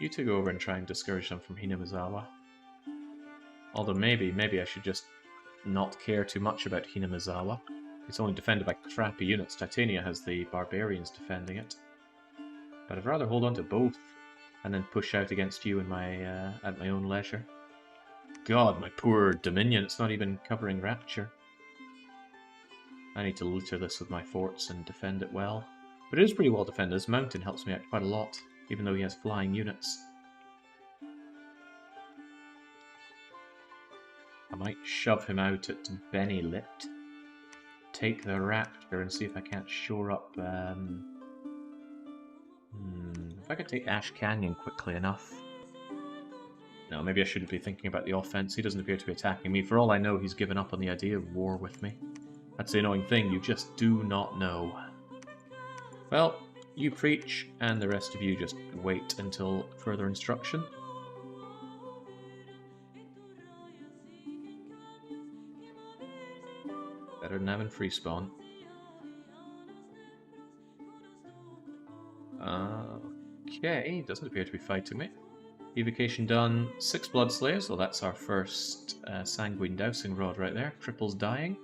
You two go over and try and discourage them from Hinamizawa. Although maybe I should just not care too much about Hinamizawa. It's only defended by crappy units. Titania has the barbarians defending it. But I'd rather hold on to both and then push out against you in my at my own leisure. God, my poor Dominion, it's not even covering Rapture. I need to litter this with my forts and defend it well. But it is pretty well defended. This mountain helps me out quite a lot, even though he has flying units. I might shove him out at Benilit, take the Rapture, and see if I can't shore up... if I could take Ash Canyon quickly enough. No, maybe I shouldn't be thinking about the offense. He doesn't appear to be attacking me. For all I know, he's given up on the idea of war with me. That's the annoying thing, you just do not know. Well, you preach, and the rest of you just wait until further instruction. Better than having free spawn. Okay, doesn't appear to be fighting me. Evocation done. 6 Blood Slayers, well that's our first Sanguine Dowsing Rod right there. Triples dying.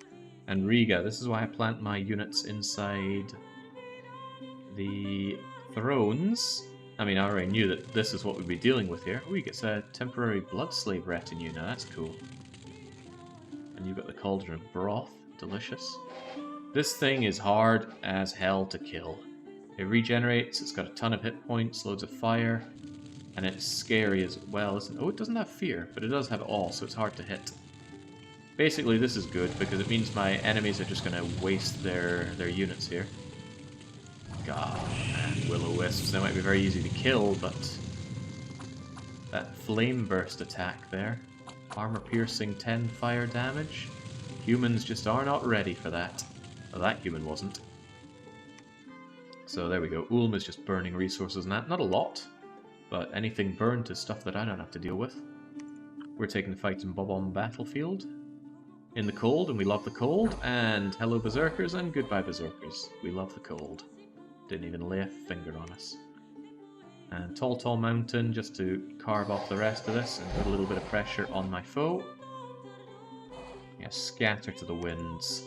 And Riga, this is why I plant my units inside the thrones. I mean, I already knew that this is what we'd be dealing with here. Oh, he gets a temporary blood slave retinue now, that's cool. And you've got the Cauldron of Broth, delicious. This thing is hard as hell to kill. It regenerates, it's got a ton of hit points, loads of fire, and it's scary as well, isn't it? Oh, it doesn't have fear, but it does have awe, so it's hard to hit. Basically, this is good, because it means my enemies are just going to waste their units here. God, man, Will-O-Wisps, they might be very easy to kill, but... that Flame Burst attack there. Armor-piercing 10 fire damage. Humans just are not ready for that. Well, that human wasn't. So there we go. Ulm is just burning resources and that. Not a lot, but anything burned is stuff that I don't have to deal with. We're taking the fight in Bob-omb Battlefield. In the cold, and we love the cold. And hello Berserkers, and goodbye Berserkers. We love the cold. Didn't even lay a finger on us. And Tall Mountain, just to carve off the rest of this and put a little bit of pressure on my foe. Yeah, scatter to the winds.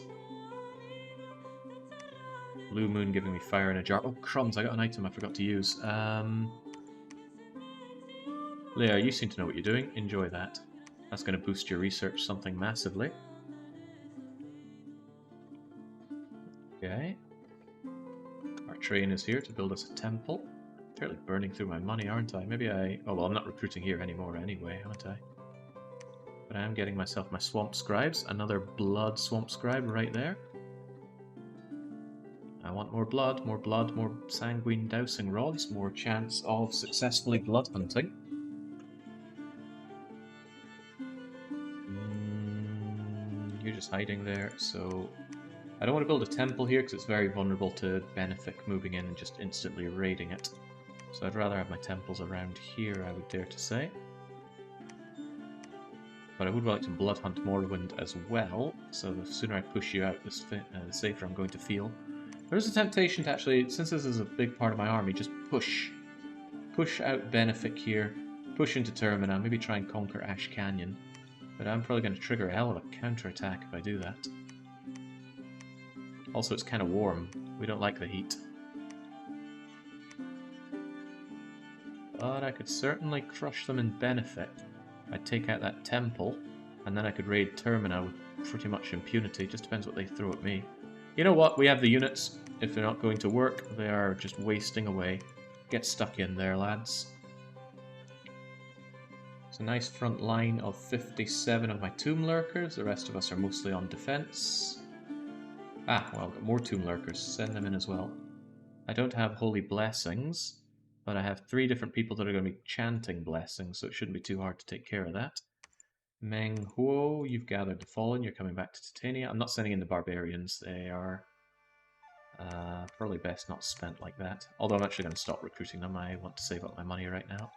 Blue Moon giving me fire in a jar. Oh, crumbs, I got an item I forgot to use. Leah, you seem to know what you're doing. Enjoy that. That's going to boost your research something massively. Okay. Our train is here to build us a temple. Fairly burning through my money, aren't I? Maybe I... oh, well, I'm not recruiting here anymore anyway, aren't I? But I am getting myself my Swamp Scribes. Another Blood Swamp Scribe right there. I want more blood, more Sanguine Dowsing Rods, more chance of successfully blood hunting. You're just hiding there, so I don't want to build a temple here because it's very vulnerable to Benefic moving in and just instantly raiding it. So I'd rather have my temples around here, I would dare to say. But I would like to blood hunt Morrowind as well, so the sooner I push you out, the safer I'm going to feel. There is a temptation to actually, since this is a big part of my army, just push out Benefic here, push into Termina, maybe try and conquer Ash Canyon. But I'm probably going to trigger a hell of a counterattack if I do that. Also, it's kind of warm. We don't like the heat. But I could certainly crush them in Benefic. I'd take out that temple, and then I could raid Termina with pretty much impunity. Just depends what they throw at me. You know what? We have the units. If they're not going to work, they are just wasting away. Get stuck in there, lads. It's a nice front line of 57 of my Tomb Lurkers. The rest of us are mostly on defense. Ah, well, I've got more Tomb Lurkers. Send them in as well. I don't have Holy Blessings, but I have 3 different people that are going to be chanting blessings, so it shouldn't be too hard to take care of that. Meng Huo, you've gathered the Fallen. You're coming back to Titania. I'm not sending in the Barbarians. They are probably best not spent like that. Although I'm actually going to stop recruiting them. I want to save up my money right now.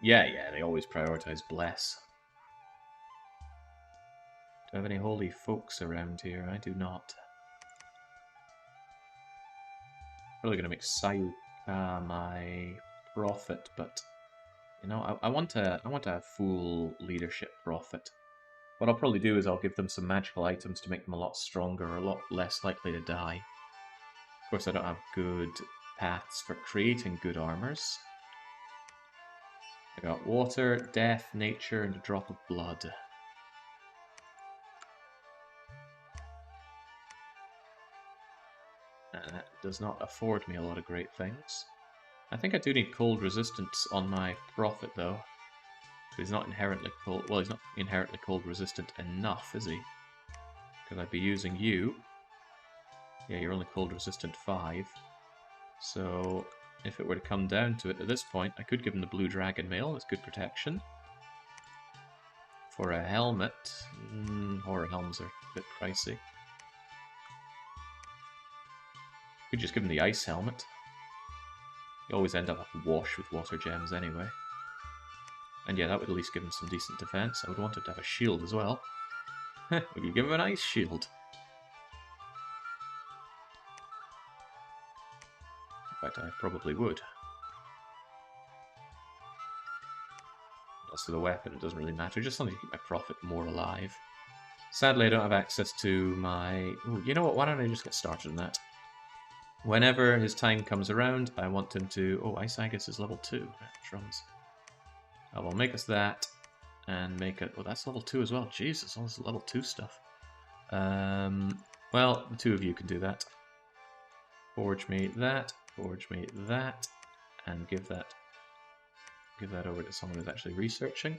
Yeah, they always prioritize Bless. Do I have any holy folks around here? I do not. Probably going to make Sayuka my prophet, but you know, I want to have full leadership prophet. What I'll probably do is I'll give them some magical items to make them a lot stronger, or a lot less likely to die. Of course, I don't have good paths for creating good armors. I got water, death, nature, and a drop of blood. And that does not afford me a lot of great things. I think I do need cold resistance on my prophet, though. So he's not inherently cold. Well, he's not inherently cold resistant enough, is he? Because I'd be using you. Yeah, you're only cold resistant 5. So if it were to come down to it at this point, I could give him the blue dragon mail. That's good protection. For a helmet, horror helms are a bit pricey. Could just give him the ice helmet. You always end up awash with water gems anyway. And yeah, that would at least give him some decent defense. I would want him to have a shield as well. We could give him an ice shield. In fact, I probably would. As for the weapon, it doesn't really matter. Just something to keep my prophet more alive. Sadly, I don't have access to my... Ooh, you know what? Why don't I just get started on that? Whenever his time comes around, I want him to... Oh, Ice Agus is level 2. Drums. I will make us that, and make it... Oh, that's level 2 as well. Jesus, all this level 2 stuff. Well, the 2 of you can do that. Forge me that, and give that over to someone who's actually researching.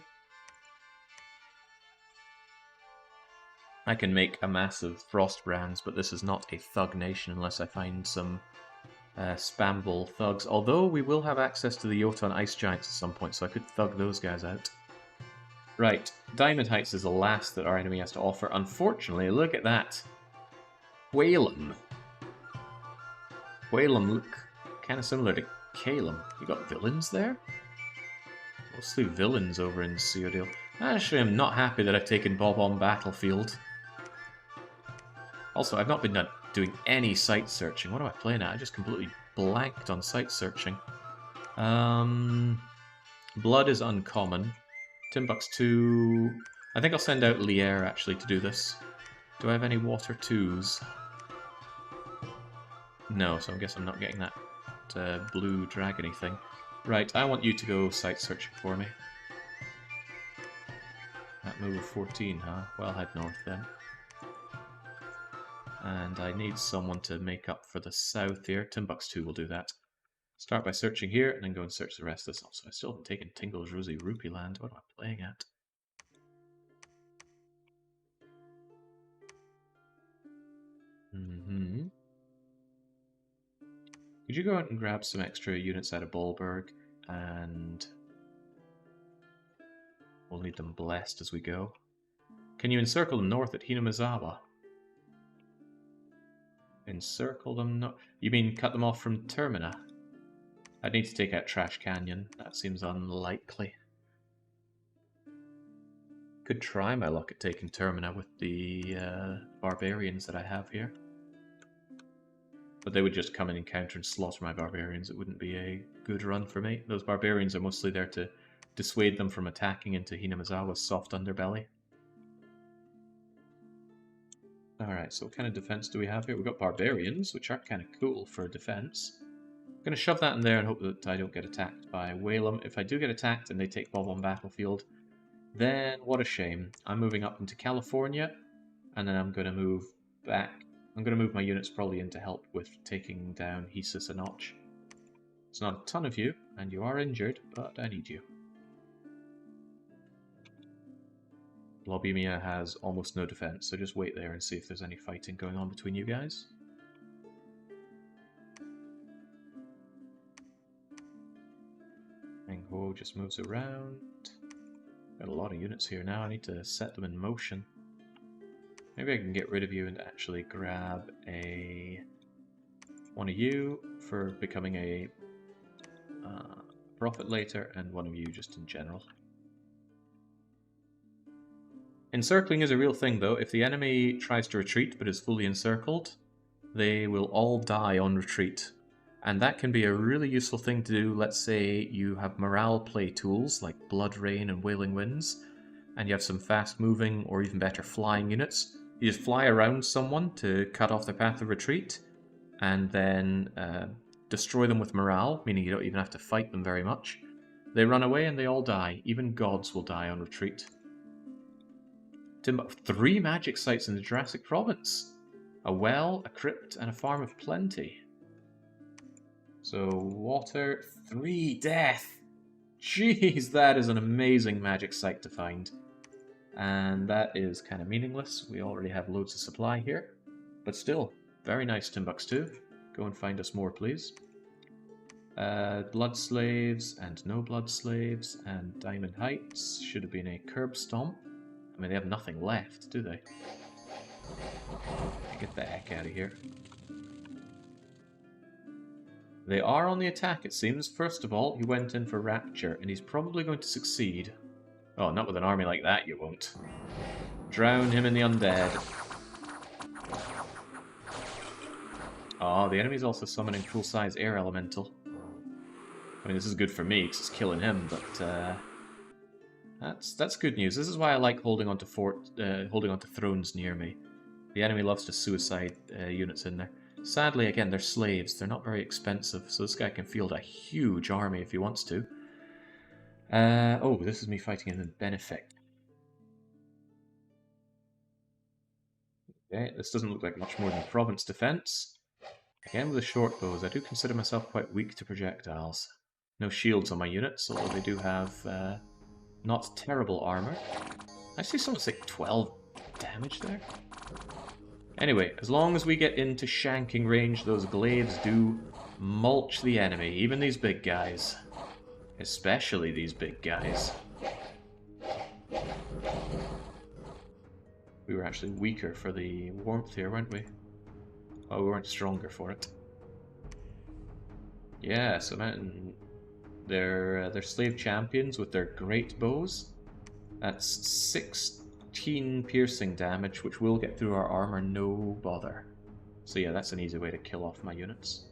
I can make a massive frost brands, but this is not a thug nation unless I find some spamble thugs. Although we will have access to the Jotun Ice Giants at some point, so I could thug those guys out. Right, Diamond Heights is the last that our enemy has to offer. Unfortunately, look at that. Whalem. Whalem look kind of similar to Calem. You got villains there? Mostly villains over in Seodale. Actually, I'm not happy that I've taken Bob on Battlefield. Also, I've not been doing any site searching. What am I playing at? I just completely blanked on site searching. Blood is uncommon. Timbuktu... I think I'll send out Lier, actually, to do this. Do I have any water 2s? No, so I guess I'm not getting that blue dragony thing. Right, I want you to go site searching for me. That move of 14, huh? Well, head north then. And I need someone to make up for the south here. Timbuktu will do that. Start by searching here, and then go and search the rest of this. Also, I still haven't taken Tingle's Rosy Rupee Land. What am I playing at? Could you go out and grab some extra units out of Bollberg and We'll need them blessed as we go. Can you encircle them north at Hinamizawa? Encircle them north? You mean cut them off from Termina? I'd need to take out Trash Canyon. That seems unlikely. Could try my luck at taking Termina with the barbarians that I have here. But they would just come and encounter and slaughter my barbarians. It wouldn't be a good run for me. Those barbarians are mostly there to dissuade them from attacking into Hinamizawa's soft underbelly. Alright, so what kind of defense do we have here? We've got barbarians, which are kind of cool for defense. I'm going to shove that in there and hope that I don't get attacked by Whalem. If I do get attacked and they take Bob on battlefield, then what a shame. I'm moving up into California, and then I'm going to move back. I'm going to move my units probably in to help with taking down Hesus a notch. It's not a ton of you, and you are injured, but I need you. Lobimia has almost no defense, so just wait there and see if there's any fighting going on between you guys. Menghuo just moves around. Got a lot of units here now, I need to set them in motion. Maybe I can get rid of you and actually grab one of you for becoming a prophet later, and one of you just in general. Encircling is a real thing though. If the enemy tries to retreat but is fully encircled, they will all die on retreat. And that can be a really useful thing to do. Let's say you have morale play tools like Blood Rain and Wailing Winds, and you have some fast moving or even better flying units. You just fly around someone to cut off their path of retreat, and then destroy them with morale, meaning you don't even have to fight them very much. They run away and they all die. Even gods will die on retreat. 3 magic sites in the Jurassic Province. A well, a crypt, and a farm of plenty. So, water, 3 death! Jeez, that is an amazing magic site to find. And that is kind of meaningless. We already have loads of supply here. But still, very nice Timbuktu. Go and find us more, please. Blood Slaves and No Blood Slaves and Diamond Heights. Should have been a curb stomp. I mean, they have nothing left, do they? Get the heck out of here. They are on the attack, it seems. First of all, he went in for Rapture, and he's probably going to succeed. Oh, not with an army like that, you won't. Drown him in the undead. Oh, the enemy's also summoning full-size air elemental. I mean, this is good for me, because it's killing him, but that's good news. This is why I like holding onto thrones near me. The enemy loves to suicide units in there. Sadly, again, they're slaves. They're not very expensive, so this guy can field a huge army if he wants to. Oh, this is me fighting in the Benefic. Okay, this doesn't look like much more than province defense. Again, with the short bows, I do consider myself quite weak to projectiles. No shields on my units, although they do have not terrible armor. I see someone's like 12 damage there. Anyway, as long as we get into shanking range, those glaives do mulch the enemy, even these big guys. Especially these big guys. We were actually weaker for the warmth here, weren't we? Oh, we weren't stronger for it. Yeah, so they're slave champions with their great bows. That's 16 piercing damage, which will get through our armor no bother. So yeah, that's an easy way to kill off my units.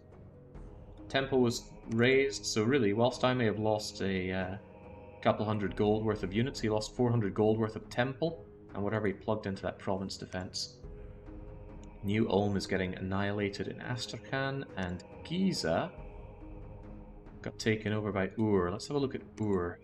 Tempo was raised, so really, whilst I may have lost a couple hundred gold worth of units, he lost 400 gold worth of temple, and whatever he plugged into that province defense. New Ulm is getting annihilated in Astrakhan, and Giza got taken over by Ur. Let's have a look at Ur.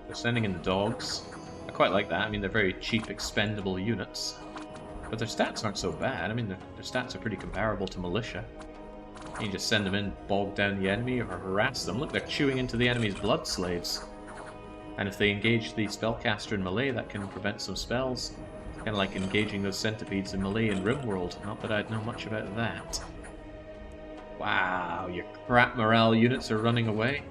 They're sending in the dogs. I quite like that. I mean, they're very cheap, expendable units. But their stats aren't so bad. I mean, their stats are pretty comparable to militia. You just send them in, bog down the enemy, or harass them. Look, they're chewing into the enemy's blood slaves. And if they engage the spellcaster in melee, that can prevent some spells. Kind of like engaging those centipedes in melee in RimWorld. Not that I'd know much about that. Wow, your crap morale units are running away.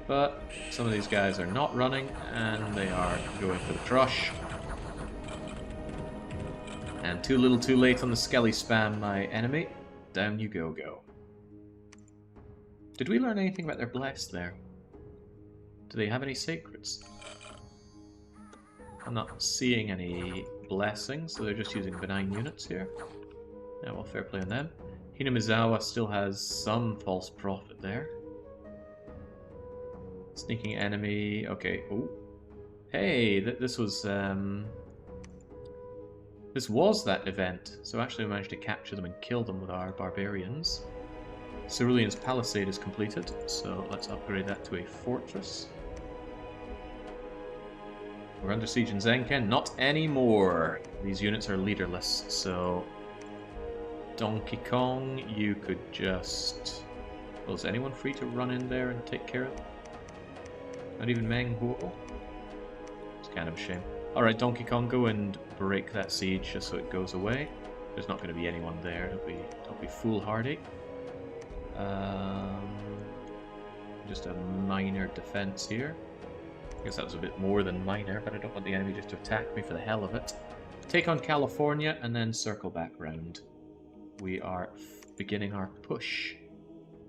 But some of these guys are not running, and they are going for the crush. And too little too late on the Skelly spam, my enemy. Down you go. Did we learn anything about their blessed there? Do they have any sacreds? I'm not seeing any blessings, so they're just using benign units here. Yeah, well, fair play on them. Hinamizawa still has some false prophet there. Sneaking enemy. Okay. Oh, hey, this was that event. So actually, we managed to capture them and kill them with our barbarians. Cerulean's Palisade is completed, so let's upgrade that to a fortress. We're under siege in Zenken. Not anymore. These units are leaderless, so Donkey Kong, you could just... Well, is anyone free to run in there and take care of it? Not even Meng Huo? It's kind of a shame. Alright, Donkey Kong, go and break that siege just so it goes away. There's not going to be anyone there. Don't be foolhardy. Just a minor defense here. I guess that was a bit more than minor, but I don't want the enemy just to attack me for the hell of it. Take on California and then circle back round. We are beginning our push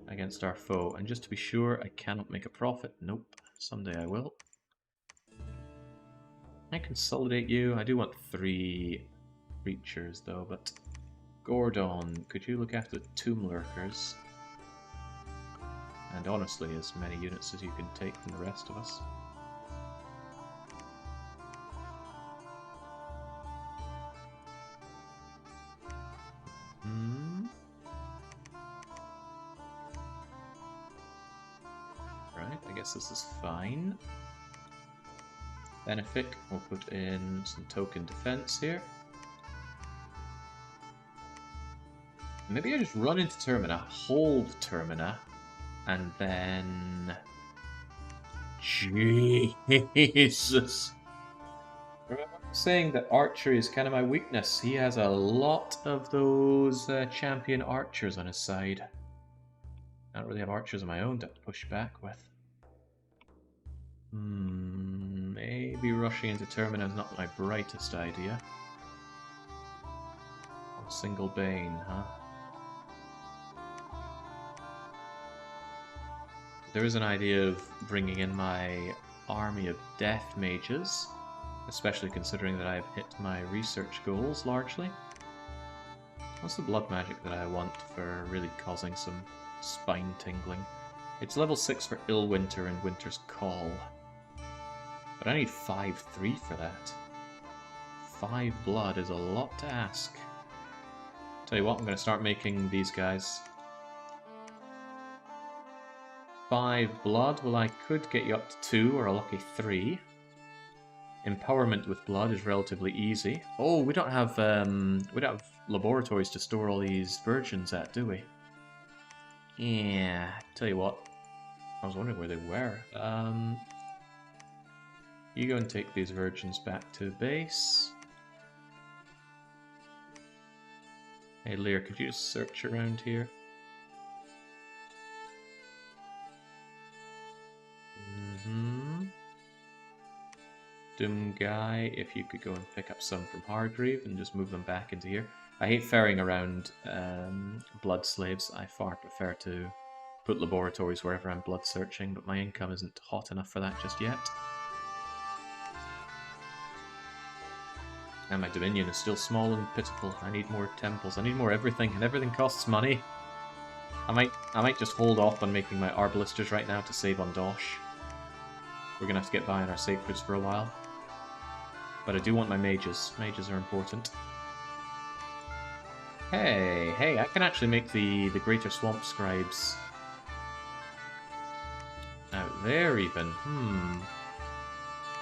against our foe. And just to be sure, I cannot make a profit. Nope. Someday I will. I consolidate you. I do want 3 creatures though, but Gordon, could you look after the Tomb Lurkers? And honestly, as many units as you can take from the rest of us. Right, I guess this is fine. Benefic, we'll put in some token defense here. Maybe I just run into Termina, hold Termina, and then... Jesus! Remember saying that archery is kind of my weakness. He has a lot of those champion archers on his side. I don't really have archers of my own to push back with. Maybe rushing into Termina is not my brightest idea. Single Bane, huh? There is an idea of bringing in my army of death mages, especially considering that I have hit my research goals largely. What's the blood magic that I want for really causing some spine tingling? It's level 6 for Illwinter and Winter's Call. But I need 5-3 for that. 5 blood is a lot to ask. Tell you what, I'm going to start making these guys 5 blood. Well, I could get you up to 2 or a lucky 3. Empowerment with blood is relatively easy. Oh, we don't have laboratories to store all these virgins at, do we? Yeah, tell you what. I was wondering where they were. You go and take these virgins back to base. Hey Lear, could you just search around here? Doom Guy, if you could go and pick up some from Hargreave and just move them back into here. I hate ferrying around blood slaves. I far prefer to put laboratories wherever I'm blood searching, but my income isn't hot enough for that just yet. And my Dominion is still small and pitiful. I need more temples. I need more everything, and everything costs money. I might just hold off on making my Arbalisters right now to save on Dosh. We're gonna have to get by on our Sacreds for a while. But I do want my Mages. Mages are important. Hey, I can actually make the Greater Swamp Scribes out there even.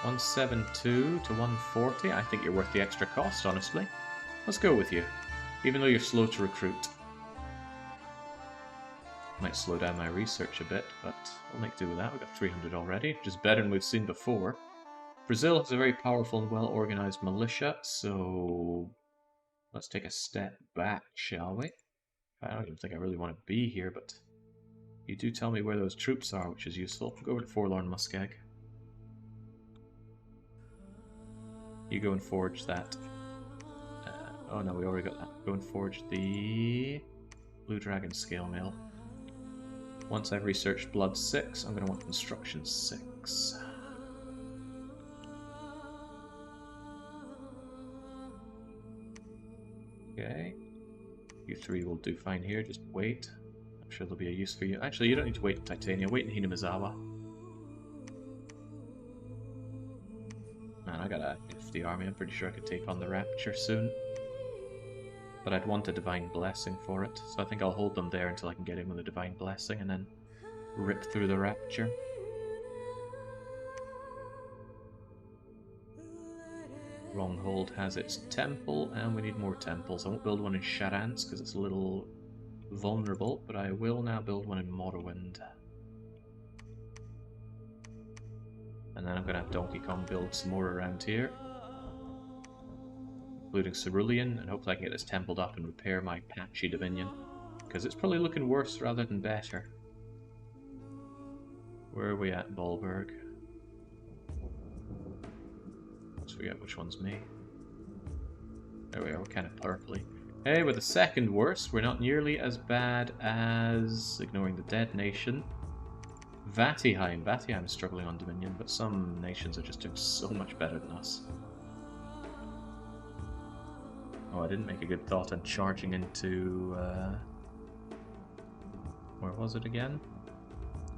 172 to 140. I think you're worth the extra cost, honestly. Let's go with you, even though you're slow to recruit. Might slow down my research a bit, but I'll make do with that. We've got 300 already, which is better than we've seen before. Brazil has a very powerful and well-organized militia, so let's take a step back, shall we? I don't even think I really want to be here, but you do tell me where those troops are, which is useful. Go over to Forlorn Muskeg. You go and forge that. Oh no, we already got that. Go and forge the Blue Dragon Scale Mail. Once I've researched Blood 6, I'm going to want Construction 6. Okay. You 3 will do fine here, just wait. I'm sure there'll be a use for you. Actually, you don't need to wait in Titania, wait in Hinamizawa. Man, I got a nifty army, I'm pretty sure I could take on the Rapture soon. But I'd want a Divine Blessing for it, so I think I'll hold them there until I can get in with a Divine Blessing and then rip through the Rapture. Wronghold has its temple, and we need more temples. I won't build one in Sharans because it's a little vulnerable, but I will now build one in Morrowind. And then I'm going to have Donkey Kong build some more around here, including Cerulean, and hopefully I can get this templed up and repair my patchy Dominion, because it's probably looking worse rather than better. Where are we at, Bollberg? Let's forget which one's me. There we are, we're kind of purpley. Hey, we're the second worst. We're not nearly as bad as, ignoring the dead nation, Vatiheim. Vatiheim's struggling on Dominion, but some nations are just doing so much better than us. Oh, I didn't make a good thought on charging into... where was it again?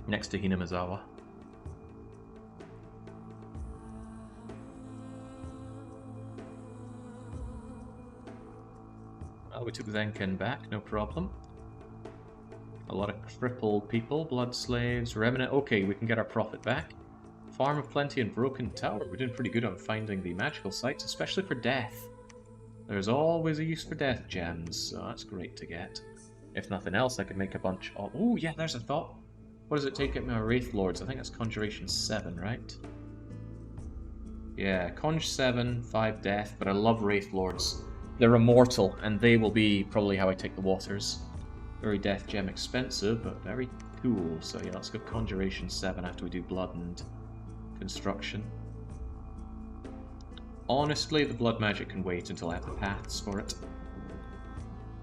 Next to Hinamizawa. Well, we took Zenken back, no problem. A lot of crippled people, blood slaves, remnant. Okay, we can get our profit back. Farm of Plenty and Broken Tower. We're doing pretty good on finding the magical sites, especially for death. There's always a use for death gems, so that's great to get. If nothing else, I could make a bunch of... Oh, yeah, there's a thought. What does it take to get my Wraith Lords? I think that's Conjuration 7, right? Yeah, Conj 7, 5 death, but I love Wraith Lords. They're immortal, and they will be probably how I take the waters. Very death gem expensive, but very cool. So yeah, let's go Conjuration 7 after we do Blood and Construction. Honestly, the blood magic can wait until I have the paths for it,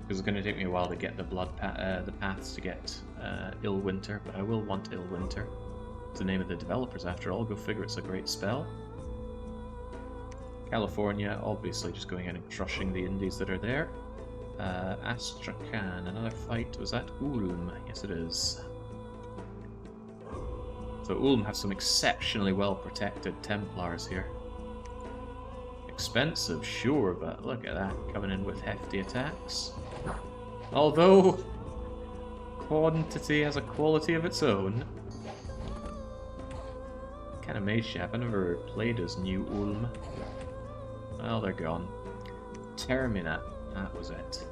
because it's going to take me a while to get the the paths to get Illwinter, but I will want Illwinter. It's the name of the developers after all. Go figure, it's a great spell. California, obviously just going in and crushing the indies that are there. Astrakhan, another fight. Was that Ulm? Yes, it is. So Ulm have some exceptionally well protected Templars here. Expensive, sure, but look at that, coming in with hefty attacks. Although, quantity has a quality of its own. What kind of mage you have? I never played as New Ulm. Well, they're gone. Termina, that was it.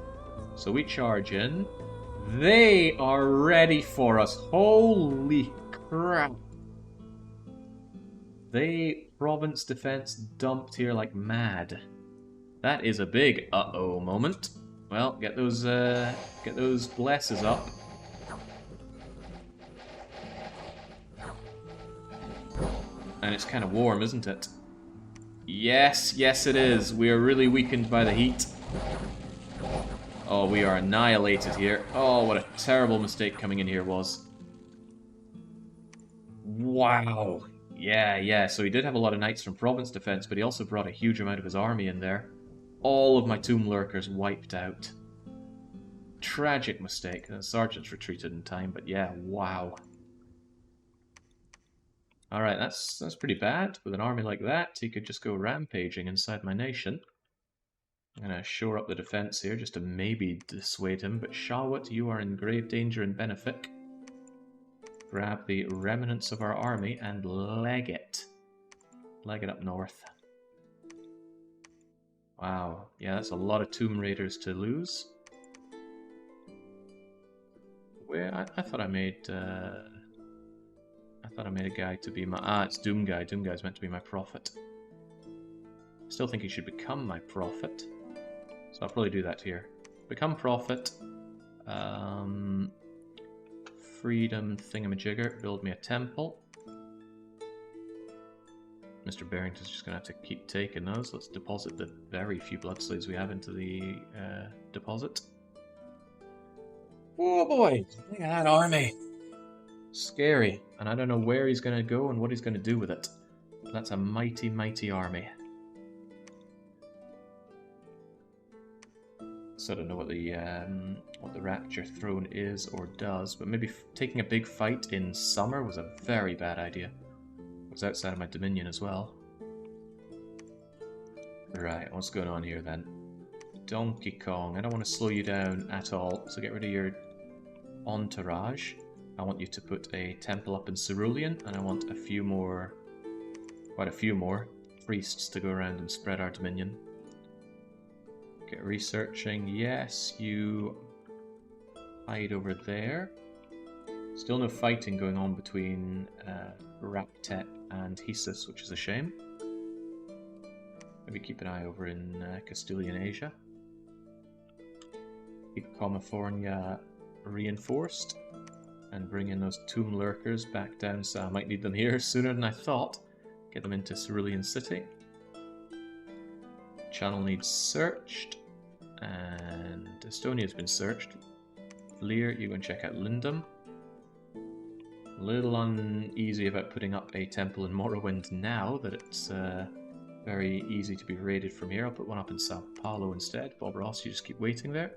So we charge in. They are ready for us. Holy crap. They province defense dumped here like mad. That is a big uh-oh moment. Well, get those blesses up. And it's kind of warm, isn't it? Yes, yes it is. We are really weakened by the heat. Oh, we are annihilated here. Oh, what a terrible mistake coming in here was. Wow. Yeah, so he did have a lot of knights from province defense, but he also brought a huge amount of his army in there. All of my tomb lurkers wiped out. Tragic mistake. The sergeants retreated in time, but yeah, wow. Alright, that's pretty bad. With an army like that, he could just go rampaging inside my nation. I'm going to shore up the defense here just to maybe dissuade him, but Shawat, you are in grave danger in Benefic. Grab the remnants of our army and leg it. Leg it up north. Wow, yeah, that's a lot of Tomb Raiders to lose. Where I thought I made a guy to be my it's Doom Guy. Doom Guy's meant to be my prophet. Still think he should become my prophet, so I'll probably do that here. Become prophet. Freedom thingamajigger. Build me a temple. Mr. Barrington's just gonna have to keep taking those. Let's deposit the very few blood slaves we have into the deposit. Oh boy, look at that army. Scary, and I don't know where he's gonna go and what he's gonna do with it. But that's a mighty, mighty army. So I don't know what the Rapture Throne is or does, but maybe taking a big fight in summer was a very bad idea. It was outside of my dominion as well. Right, what's going on here then? Donkey Kong, I don't want to slow you down at all, so get rid of your entourage. I want you to put a temple up in Cerulean, and I want quite a few more priests to go around and spread our dominion. Get researching. Yes, you hide over there. Still no fighting going on between Raptep and Hesus, which is a shame. Maybe keep an eye over in Castilian Asia. Keep California reinforced and bring in those tomb lurkers back down, so I might need them here sooner than I thought. Get them into Cerulean City. Channel needs searched, and Estonia's been searched. Lear, you go and check out Lindum. A little uneasy about putting up a temple in Morrowind now that it's very easy to be raided from here. I'll put one up in Sao Paulo instead. Bob Ross, you just keep waiting there.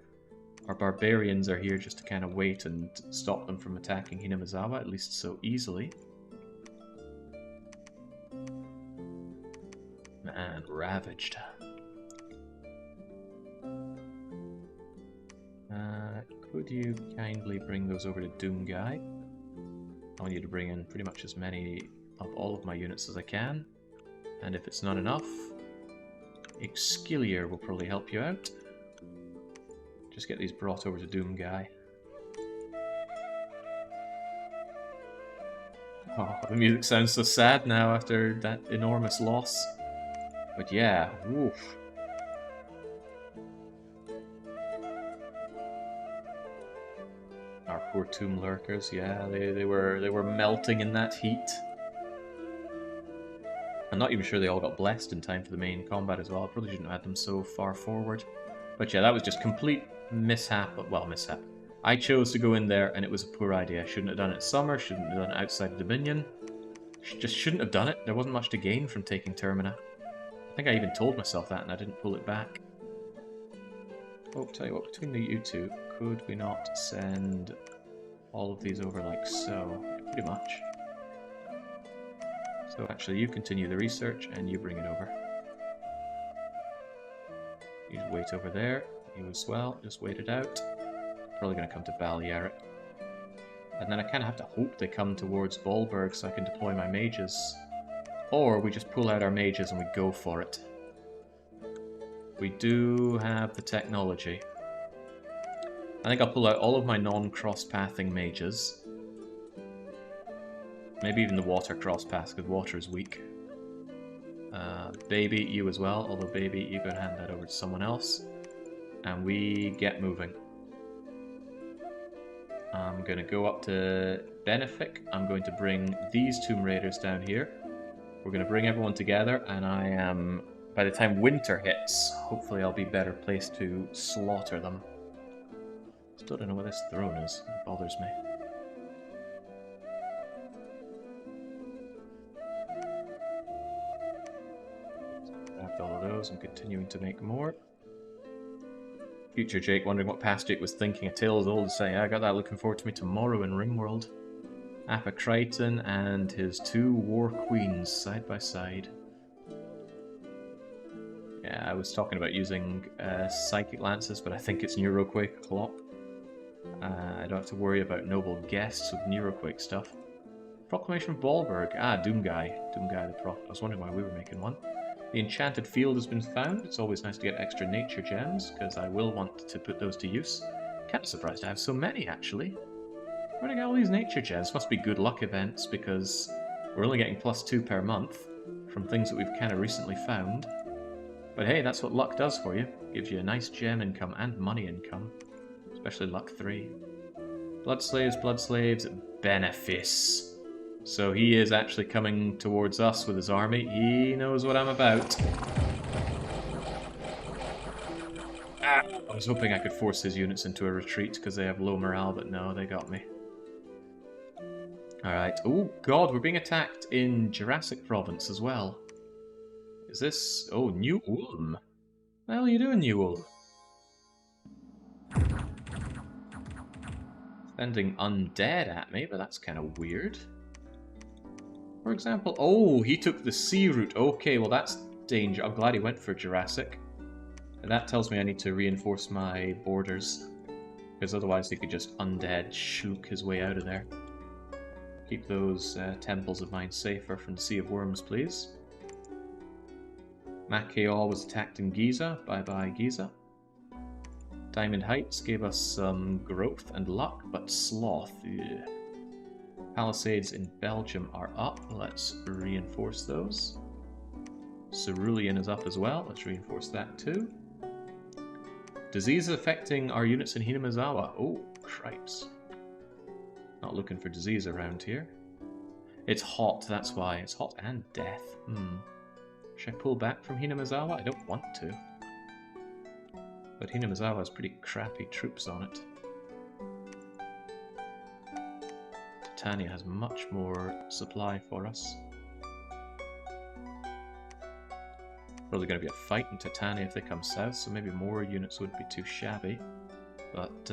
Our barbarians are here just to kind of wait and stop them from attacking Hinamizawa, at least so easily. Man, ravaged. Could you kindly bring those over to Doom Guy? I want you to bring in pretty much as many of all of my units as I can. And if it's not enough, Exciliar will probably help you out. Just get these brought over to Doom Guy. Oh, the music sounds so sad now after that enormous loss. But yeah, woof. Our poor tomb lurkers, yeah, they were melting in that heat. I'm not even sure they all got blessed in time for the main combat as well. I probably shouldn't have had them so far forward. But yeah, that was just complete mishap. Well, mishap. I chose to go in there and it was a poor idea. I shouldn't have done it summer, shouldn't have done it outside Dominion. Just shouldn't have done it. There wasn't much to gain from taking Termina. I think I even told myself that and I didn't pull it back. Oh, tell you what, between you two, could we not send all of these over like so? Pretty much. So actually, you continue the research and you bring it over. You just wait over there. You as well, just wait it out. Probably going to come to Balyaret. And then I kind of have to hope they come towards Bollberg so I can deploy my mages. Or we just pull out our mages and we go for it. We do have the technology. I think I'll pull out all of my non-cross-pathing mages. Maybe even the water cross-path, because water is weak. Baby, you as well, although Baby, you go and hand that over to someone else. And we get moving. I'm going to go up to Benefic. I'm going to bring these Tomb Raiders down here. We're going to bring everyone together, and I am... By the time winter hits, hopefully I'll be better placed to slaughter them. Still don't know what this throne is. It bothers me. Grabbed all of those. I'm continuing to make more. Future Jake wondering what past Jake was thinking. A tale as old as saying, I got that looking forward to me tomorrow in Ringworld. Apocryton and his 2 war queens side by side. Yeah, I was talking about using Psychic Lances, but I think it's Neuroquake o'clock. I don't have to worry about noble guests with Neuroquake stuff. Proclamation of Bollberg. Ah, Doom Guy. Doom Guy the Proc. I was wondering why we were making one. The Enchanted Field has been found. It's always nice to get extra nature gems, because I will want to put those to use. Kind of surprised I have so many, actually. Where'd I get all these nature gems? Must be good luck events, because we're only getting +2 per month from things that we've kind of recently found. But hey, that's what luck does for you. Gives you a nice gem income and money income. Especially luck 3. Blood slaves, benefice. So he is actually coming towards us with his army. He knows what I'm about. Ah, I was hoping I could force his units into a retreat because they have low morale, but no, they got me. Alright. Oh god, we're being attacked in Jurassic Province as well. Is this... Oh, New Ulm. What the hell are you doing, New Ulm? Sending undead at me, but that's kind of weird. For example... Oh, he took the sea route. Okay, well that's danger. I'm glad he went for Jurassic. And that tells me I need to reinforce my borders. Because otherwise he could just undead shook his way out of there. Keep those temples of mine safer from the Sea of Worms, please. Makeol was attacked in Giza. Bye-bye, Giza. Diamond Heights gave us some growth and luck, but sloth. Ugh. Palisades in Belgium are up. Let's reinforce those. Cerulean is up as well. Let's reinforce that too. Disease affecting our units in Hinamizawa. Oh, cripes. Not looking for disease around here. It's hot, that's why. It's hot and death. Should I pull back from Hinamizawa? I don't want to. But Hinamizawa has pretty crappy troops on it. Titania has much more supply for us. Probably going to be a fight in Titania if they come south, so maybe more units wouldn't be too shabby. But...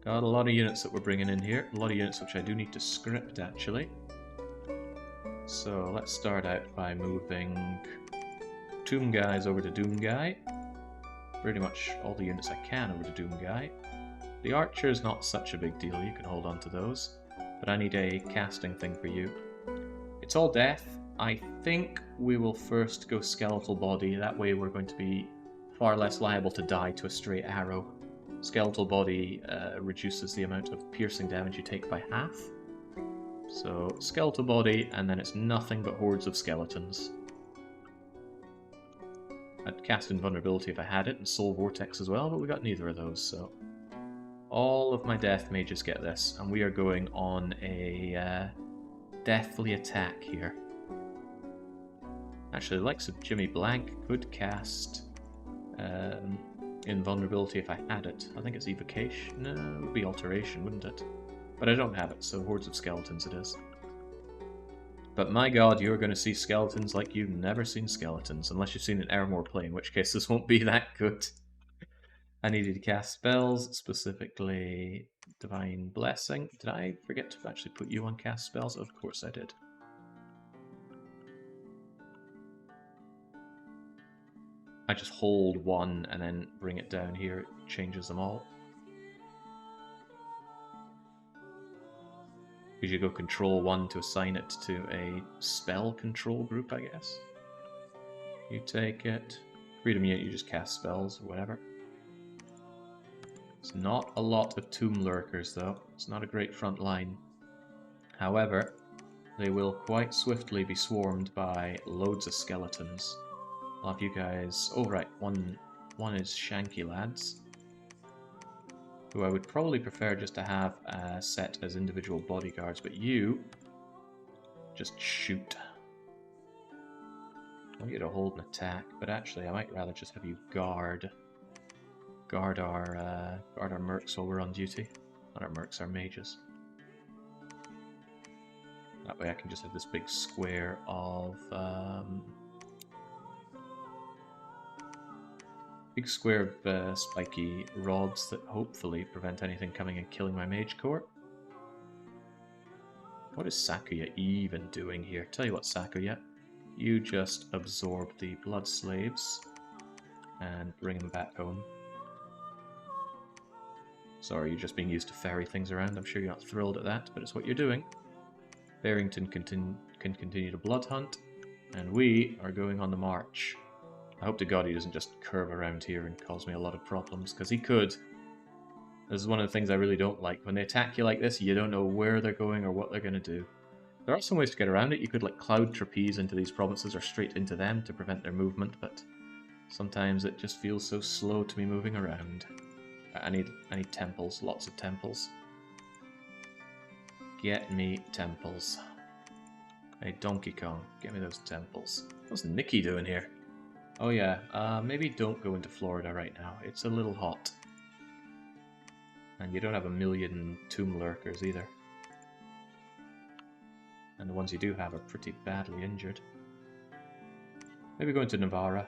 Got a lot of units that we're bringing in here. A lot of units which I do need to script, actually. So let's start out by moving Tomb Guys over to Doom Guy. Pretty much all the units I can over to Doom Guy. The Archer is not such a big deal, you can hold on to those. But I need a casting thing for you. It's all death. I think we will first go Skeletal Body, that way we're going to be far less liable to die to a stray arrow. Skeletal Body reduces the amount of piercing damage you take by half. So, Skeletal Body, and then it's nothing but hordes of skeletons. I'd cast Invulnerability if I had it, and Soul Vortex as well, but we got neither of those, so... All of my Death Mages get this, and we are going on a deathly attack here. Actually, the likes of Jimmy Blank could cast Invulnerability if I had it. I think it's Evocation. No, it would be Alteration, wouldn't it? But I don't have it, so Hordes of Skeletons it is. But my god, you're going to see skeletons like you've never seen skeletons, unless you've seen an Eremore play, in which case this won't be that good. I needed to cast spells, specifically Divine Blessing. Did I forget to actually put you on cast spells? Of course I did. I just hold one and then bring it down here, it changes them all. Because you go control 1 to assign it to a spell control group, I guess. You take it. Freedom unit, you just cast spells or whatever. It's not a lot of tomb lurkers though. It's not a great front line. However, they will quite swiftly be swarmed by loads of skeletons. I'll have you guys... Oh right, one is Shanky Lads, who I would probably prefer just to have set as individual bodyguards, but you just shoot. I want you to hold an attack, but actually I might rather just have you guard our mercs while we're on duty. Not our mercs, our mages. That way I can just have this big square of spiky rods that hopefully prevent anything coming and killing my mage corps. What is Sakuya even doing here? Tell you what, Sakuya, you just absorb the blood slaves and bring them back home. Sorry, you're just being used to ferry things around. I'm sure you're not thrilled at that, but it's what you're doing. Barrington can continue to blood hunt, and we are going on the march. I hope to God he doesn't just curve around here and cause me a lot of problems, because he could. This is one of the things I really don't like. When they attack you like this, you don't know where they're going or what they're going to do. There are some ways to get around it. You could like cloud trapeze into these provinces or straight into them to prevent their movement, but sometimes it just feels so slow to me moving around. I need temples, lots of temples. Get me temples. Hey, Donkey Kong, get me those temples. What's Nikki doing here? Oh yeah, maybe don't go into Florida right now. It's a little hot. And you don't have a million tomb lurkers either. And the ones you do have are pretty badly injured. Maybe go into Navarra.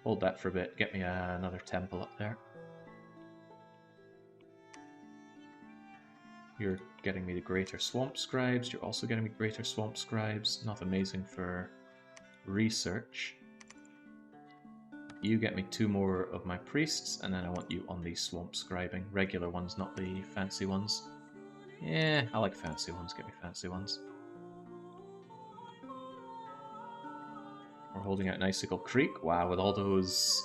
Hold that for a bit. Get me another temple up there. You're getting me the Greater Swamp Scribes. You're also getting me Greater Swamp Scribes. Not amazing for research. You get me 2 more of my priests, and then I want you on the swamp scribing. Regular ones, not the fancy ones. Yeah, I like fancy ones. Get me fancy ones. We're holding out in Icicle Creek. Wow, with all those...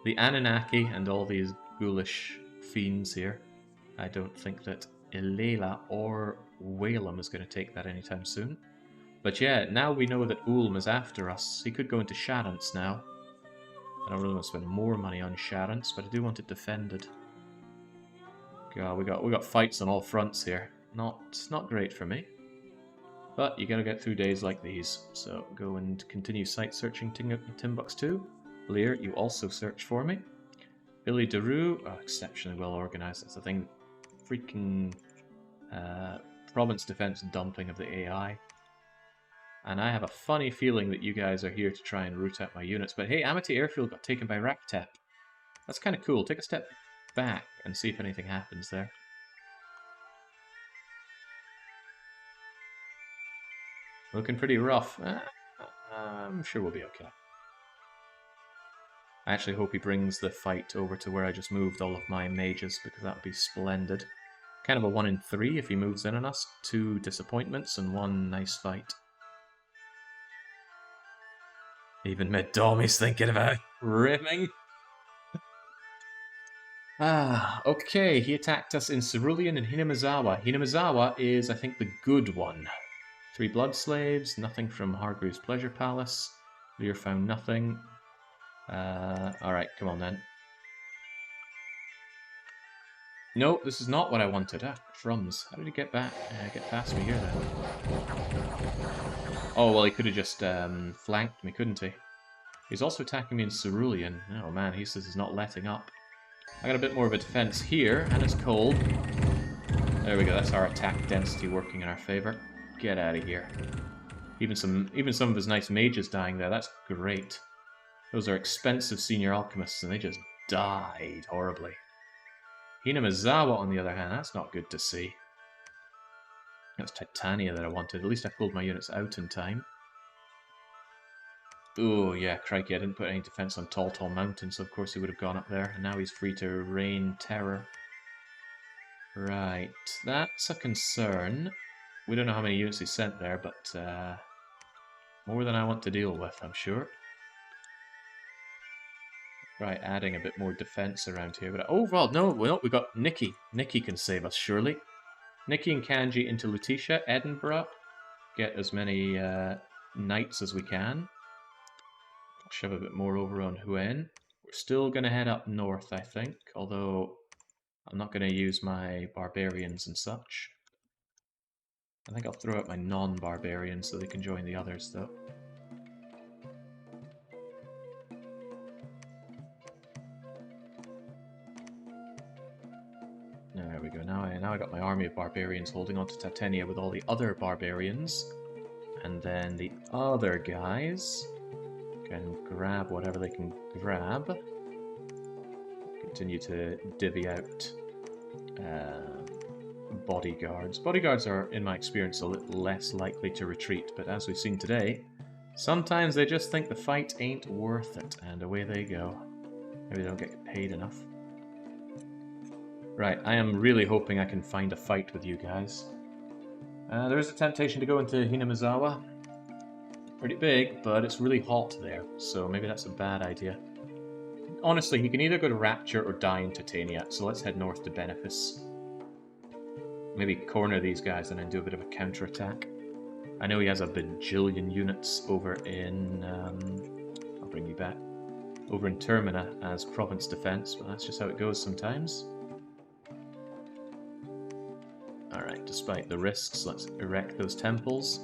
the Anunnaki and all these ghoulish fiends here. I don't think that Ilela or Whalem is going to take that anytime soon. But yeah, now we know that Ulm is after us. He could go into Shadance now. I don't really want to spend more money on Shadance, but I do want it defended. God, we got fights on all fronts here. Not great for me. But you gotta get through days like these. So go and continue site searching Timbuktu. Lear, you also search for me. Billy Daru, exceptionally well organized. That's the thing. Freaking province defense dumping of the AI. And I have a funny feeling that you guys are here to try and root out my units. But hey, Amity Airfield got taken by Raktep. That's kind of cool. Take a step back and see if anything happens there. Looking pretty rough. I'm sure we'll be okay. I actually hope he brings the fight over to where I just moved all of my mages, because that would be splendid. Kind of a 1 in 3 if he moves in on us. 2 disappointments and 1 nice fight. Even Mid-Domi's thinking about rimming. Okay, he attacked us in Cerulean and Hinamizawa. Hinamizawa is, I think, the good one. 3 blood slaves, nothing from Hargreaves Pleasure Palace. Lear found nothing. Alright, come on then. No, this is not what I wanted. Crumbs. How did he get back? Get past me here then? Oh, well, he could have just flanked me, couldn't he? He's also attacking me in Cerulean. Oh man, he says he's not letting up. I got a bit more of a defense here, and it's cold. There we go, that's our attack density working in our favor. Get out of here. Even some of his nice mages dying there, that's great. Those are expensive senior alchemists, and they just died horribly. Hinamizawa, on the other hand, that's not good to see. That's Titania that I wanted. At least I pulled my units out in time. Oh, yeah, crikey, I didn't put any defense on Tall Tall Mountain, so of course he would have gone up there. And now he's free to rain terror. Right, that's a concern. We don't know how many units he sent there, but more than I want to deal with, I'm sure. Right, adding a bit more defense around here. But overall, no, we got Nikki. Nikki can save us, surely. Nikki and Kanji into Lutetia, Edinburgh. Get as many knights as we can. Shove a bit more over on Huen. We're still going to head up north, I think. Although, I'm not going to use my barbarians and such. I think I'll throw out my non-barbarians so they can join the others, though. There we go. Now I got my army of barbarians holding on to Titania with all the other barbarians. And then the other guys can grab whatever they can grab. Continue to divvy out bodyguards. Bodyguards are, in my experience, a little less likely to retreat, but as we've seen today, sometimes they just think the fight ain't worth it, and away they go. Maybe they don't get paid enough. Right, I am really hoping I can find a fight with you guys. There is a temptation to go into Hinamizawa. Pretty big, but it's really hot there, so maybe that's a bad idea. honestly, he can either go to Rapture or die in Titania, so let's head north to Benefice. Maybe corner these guys and then do a bit of a counterattack. I know he has a bajillion units over in... I'll bring you back. Over in Termina as province defense, but that's just how it goes sometimes. Alright, despite the risks, let's erect those temples.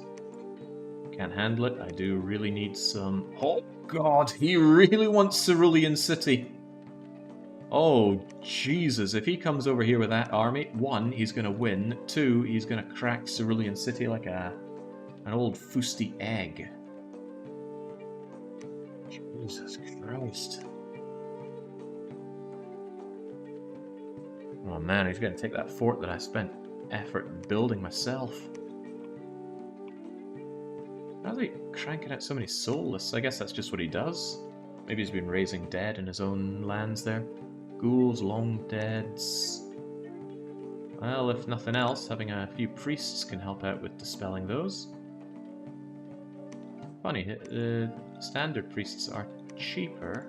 Can't handle it. I do really need some... Oh god, he really wants Cerulean City! Oh, Jesus, if he comes over here with that army, 1, he's gonna win, 2, he's gonna crack Cerulean City like an old fusty egg. Jesus Christ. Oh man, he's gonna take that fort that I spent effort building myself. How is he cranking out so many soulless? I guess that's just what he does. Maybe he's been raising dead in his own lands there. Ghouls, long deads. Well, if nothing else, having a few priests can help out with dispelling those. Funny, standard priests are cheaper.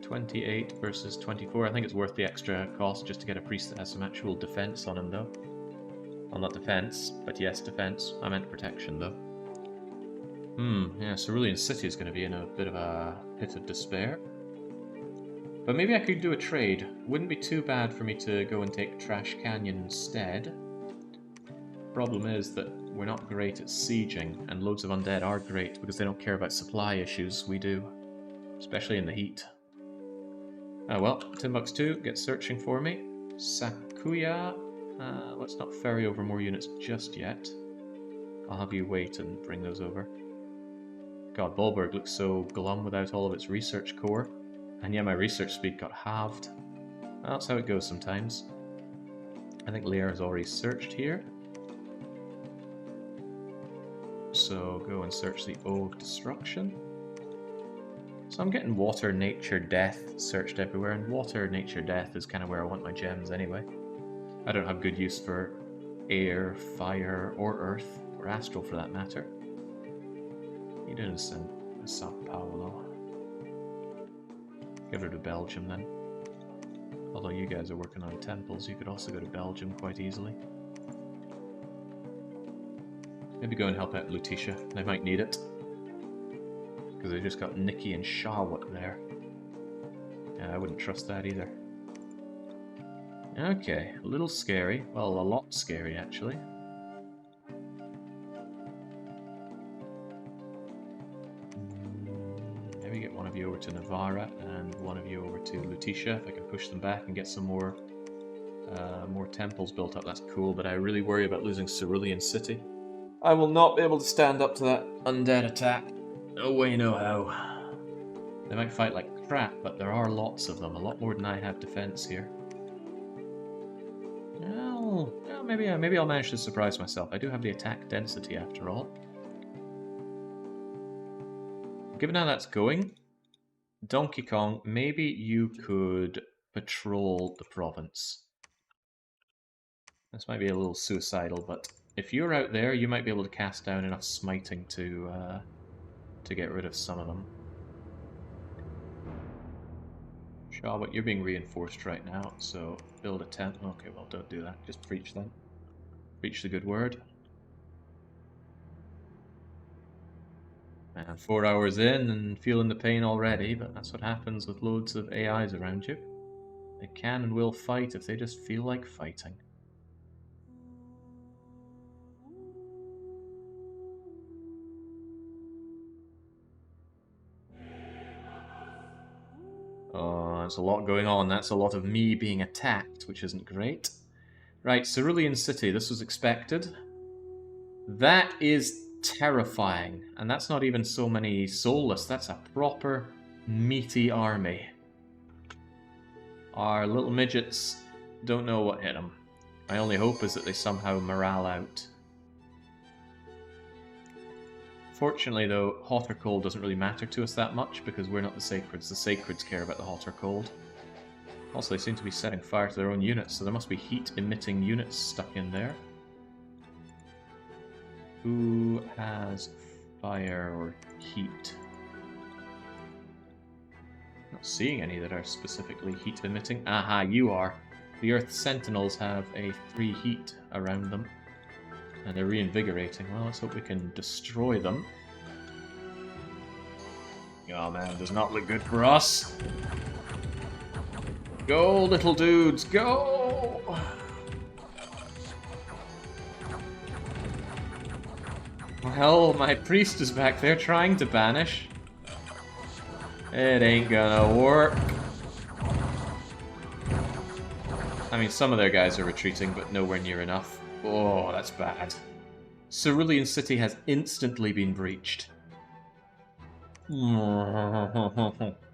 28 versus 24. I think it's worth the extra cost just to get a priest that has some actual defense on him, though. Well, not defense, but yes, defense. I meant protection, though. Yeah, Cerulean City is going to be in a bit of a pit of despair. But maybe I could do a trade. Wouldn't be too bad for me to go and take Trash Canyon instead. Problem is that we're not great at sieging, and loads of undead are great because they don't care about supply issues. We do. Especially in the heat. Oh well, Timbuktu, get searching for me. Sakuya, let's not ferry over more units just yet. I'll have you wait and bring those over. God, Bollberg looks so glum without all of its research core. And yeah, my research speed got halved. Well, that's how it goes sometimes. I think Lear has already searched here. So go and search the O of Destruction. So I'm getting Water, Nature, Death searched everywhere, and Water, Nature, Death is kind of where I want my gems anyway. I don't have good use for Air, Fire, or Earth, or Astral for that matter. You didn't send Sao Paulo. Give her to Belgium then. Although you guys are working on temples, you could also go to Belgium quite easily. Maybe go and help out Lutetia. They might need it. Because they just got Nikki and Charlotte there. Yeah, I wouldn't trust that either. Okay, a little scary. Well, a lot scary actually. Maybe get one of you over to Navarra and one of you over to Lutetia. If I can push them back and get some more temples built up, that's cool. But I really worry about losing Cerulean City. I will not be able to stand up to that undead attack. No way, no how. They might fight like crap, but there are lots of them. A lot more than I have defense here. Well, maybe I'll manage to surprise myself. I do have the attack density after all. Given how that's going, Donkey Kong, maybe you could patrol the province. This might be a little suicidal, but if you're out there, you might be able to cast down enough smiting to get rid of some of them. Charlotte, you're being reinforced right now, so build a tent. Okay, well, don't do that. Just preach then. Preach the good word. And 4 hours in and feeling the pain already, but that's what happens with loads of AIs around you. They can and will fight if they just feel like fighting. Oh, there's a lot going on. That's a lot of me being attacked, which isn't great. Right, Cerulean City. This was expected. That is terrifying. And that's not even so many soulless. That's a proper meaty army. Our little midgets don't know what hit them. My only hope is that they somehow morale out. Fortunately, though, hot or cold doesn't really matter to us that much because we're not the Sacreds. The Sacreds care about the hot or cold. Also, they seem to be setting fire to their own units, so there must be heat-emitting units stuck in there. Who has fire or heat? Not seeing any that are specifically heat emitting. Aha, you are. The Earth Sentinels have a 3 heat around them. And they're reinvigorating. Well, let's hope we can destroy them. Oh man, does not look good for us. Go, little dudes, go! Well, my priest is back there trying to banish. It ain't gonna work. I mean, some of their guys are retreating, but nowhere near enough. Oh, that's bad. Cerulean City has instantly been breached.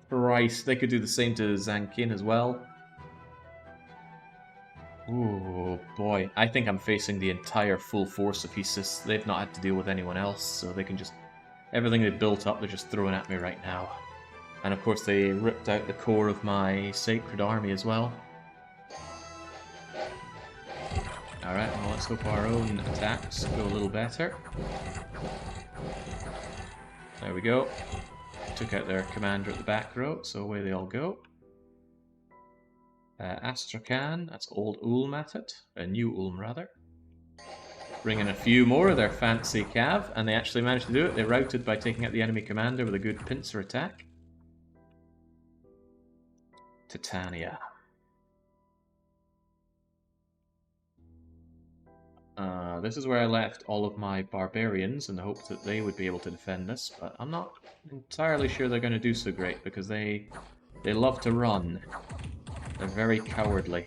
Christ, they could do the same to Zankin as well. Ooh, boy. I think I'm facing the entire full force of Hesis. They've not had to deal with anyone else, so they can just... Everything they've built up, they're just throwing at me right now. And of course they ripped out the core of my Sacred Army as well. Alright, well let's hope our own attacks go a little better. There we go. Took out their commander at the back row, so away they all go. Astrakhan, that's old Ulm at it. A new Ulm, rather. Bring in a few more of their fancy cav, and they actually managed to do it. They routed by taking out the enemy commander with a good pincer attack. Titania. This is where I left all of my barbarians in the hope that they would be able to defend this, but I'm not entirely sure they're going to do so great because they love to run. They're very cowardly.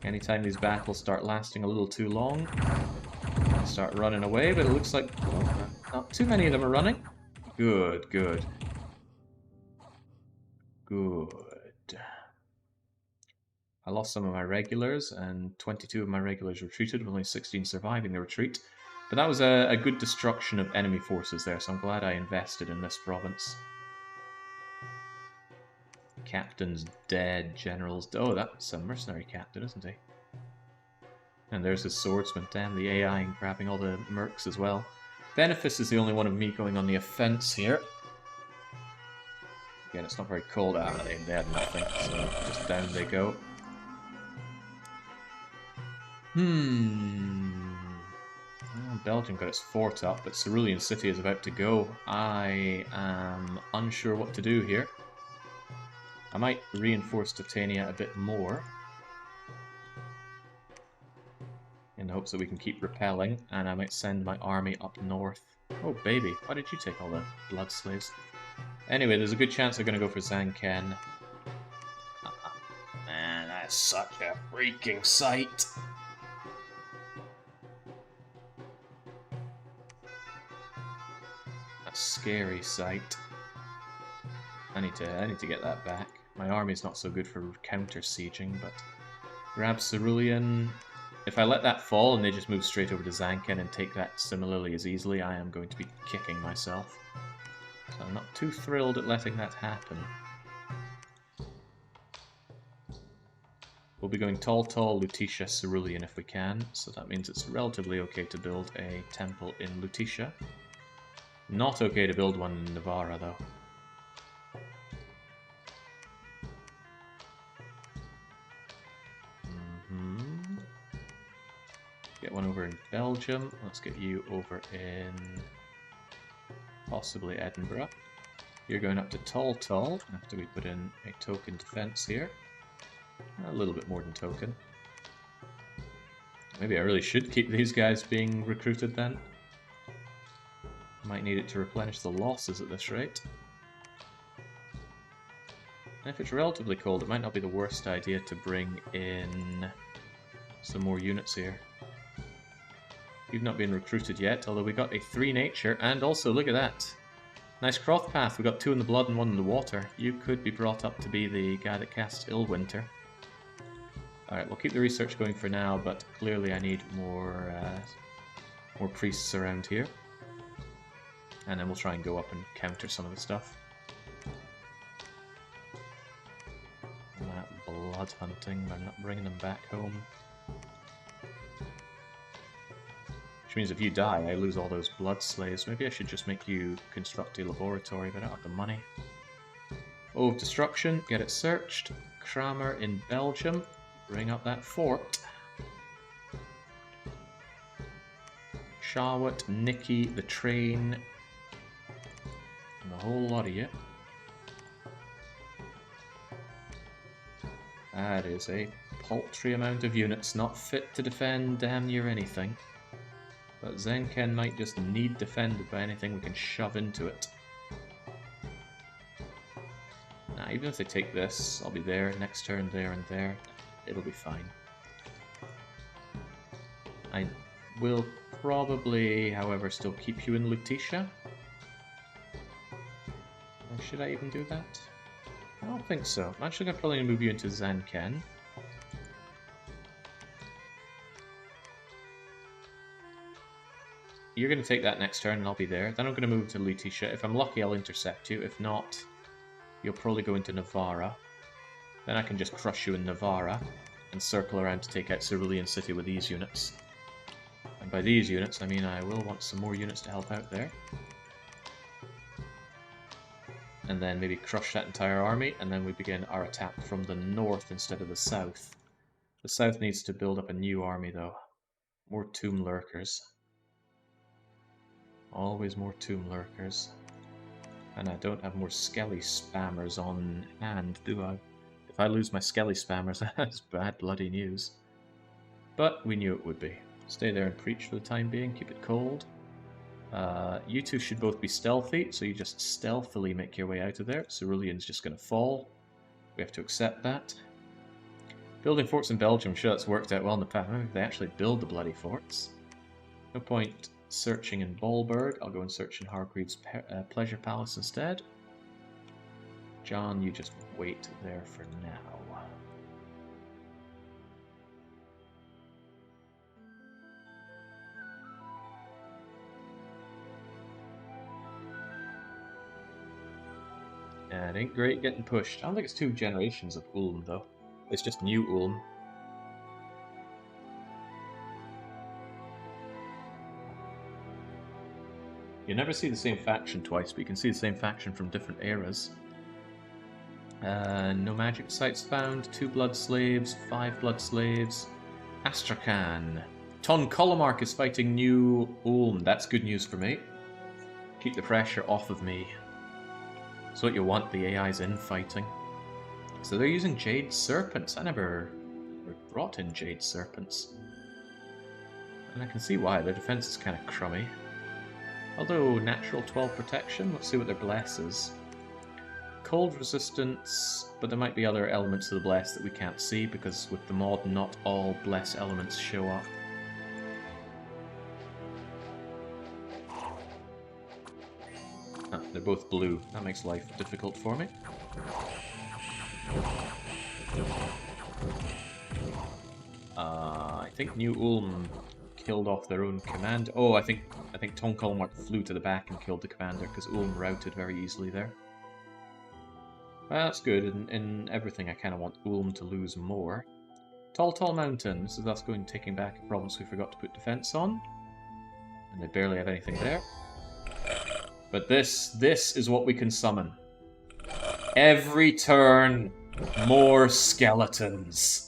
Anytime these battles start lasting a little too long, they start running away, but it looks like not too many of them are running. Good, good. Good. I lost some of my regulars, and 22 of my regulars retreated, with only 16 surviving the retreat. But that was a good destruction of enemy forces there, so I'm glad I invested in this province. Captain's dead, general's... Oh, that's a mercenary captain, isn't he? And there's his swordsman. Damn, the AI and grabbing all the mercs as well. Benefice is the only one of me going on the offense here. Again, it's not very cold. Ah, they had nothing, so just down they go. Well, Belgium got its fort up, but Cerulean City is about to go. I am unsure what to do here. I might reinforce Titania a bit more, in the hopes that we can keep repelling, and I might send my army up north. Oh baby, why did you take all the blood slaves? Anyway, there's a good chance they're going to go for Zanken. Man, that's such a freaking sight. A scary sight. I need to get that back. My army's not so good for counter-sieging, but grab Cerulean. If I let that fall and they just move straight over to Zanken and take that similarly as easily, I am going to be kicking myself. So I'm not too thrilled at letting that happen. We'll be going Tall, Lutetia, Cerulean if we can, so that means it's relatively okay to build a temple in Lutetia. Not okay to build one in Navarra, though. Get one over in Belgium. Let's get you over in possibly Edinburgh. You're going up to Tall after we put in a token defense here. A little bit more than token. Maybe I really should keep these guys being recruited then. Might need it to replenish the losses at this rate. And if it's relatively cold, it might not be the worst idea to bring in some more units here. You've not been recruited yet, although we got a 3 nature, and also, look at that. Nice cross path, we got 2 in the blood and 1 in the water. You could be brought up to be the guy that casts Illwinter. Alright, we'll keep the research going for now, but clearly I need more priests around here. And then we'll try and go up and counter some of the stuff. That blood hunting, I'm not bringing them back home. Which means if you die, I lose all those blood slaves. Maybe I should just make you construct a laboratory, but I don't have the money. O of Destruction, get it searched. Kramer in Belgium, bring up that fort. Charlotte, Nikki, the train, and a whole lot of you. That is a paltry amount of units, not fit to defend damn near anything. But Zenken might just need defended by anything we can shove into it. Nah, even if they take this, I'll be there, next turn there and there. It'll be fine. I will probably, however, still keep you in Lutetia. Or should I even do that? I don't think so. I'm actually going to probably move you into Zanken. You're going to take that next turn and I'll be there. Then I'm going to move to Lutetia. If I'm lucky, I'll intercept you. If not, you'll probably go into Navarra. Then I can just crush you in Navarra and circle around to take out Cerulean City with these units. And by these units, I mean I will want some more units to help out there. And then maybe crush that entire army, and then we begin our attack from the north instead of the south. The south needs to build up a new army, though. More Tomb Lurkers. Always more Tomb Lurkers. And I don't have more Skelly spammers on hand, do I? If I lose my Skelly spammers, that's bad bloody news. But we knew it would be. Stay there and preach for the time being, keep it cold. You two should both be stealthy, so you just stealthily make your way out of there. Cerulean's just going to fall. We have to accept that. Building forts in Belgium, I'm sure that's worked out well in the past. Maybe they actually build the bloody forts. No point searching in Bollberg. I'll go and search in Hargreaves' Pleasure Palace instead. John, you just wait there for now. Yeah, it ain't great getting pushed. I don't think it's 2 generations of Ulm, though. It's just new Ulm. You never see the same faction twice, but you can see the same faction from different eras. No magic sites found, 2 blood slaves, 5 blood slaves. Astrakhan. Ton Kolomark is fighting new Ulm. That's good news for me. Keep the pressure off of me. That's what you want, the AI's infighting. So they're using Jade Serpents. I never brought in Jade Serpents. And I can see why, their defense is kind of crummy. Although, natural 12 protection, let's see what their bless is. Cold resistance, but there might be other elements of the bless that we can't see, because with the mod, not all bless elements show up. Ah, they're both blue. That makes life difficult for me. I think New Ulm killed off their own command. Oh, I think Ton Kolomark flew to the back and killed the commander because Ulm routed very easily there. Well, that's good. In everything, I kind of want Ulm to lose more. Tall Mountain. This is us taking back a province we forgot to put defense on, and they barely have anything there. But this is what we can summon. Every turn, more skeletons.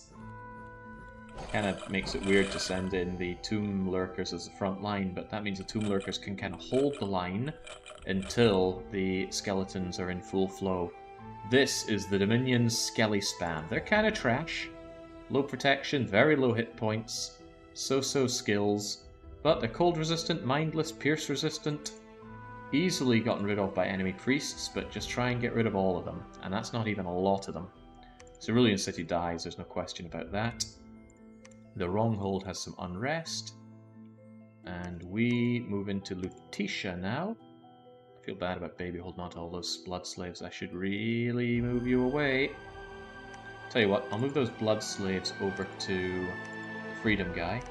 Kind of makes it weird to send in the Tomb Lurkers as the front line, but that means the Tomb Lurkers can kind of hold the line until the skeletons are in full flow. This is the Dominion's Skelly spam. They're kind of trash. Low protection, very low hit points, so-so skills, but they're cold resistant, mindless, pierce resistant. Easily gotten rid of by enemy priests, but just try and get rid of all of them, and that's not even a lot of them. Cerulean City dies, there's no question about that. The Wronghold has some unrest, and we move into Lutetia now. I feel bad about Baby holding on to all those blood slaves. I should really move you away. Tell you what, I'll move those blood slaves over to the Freedom guy.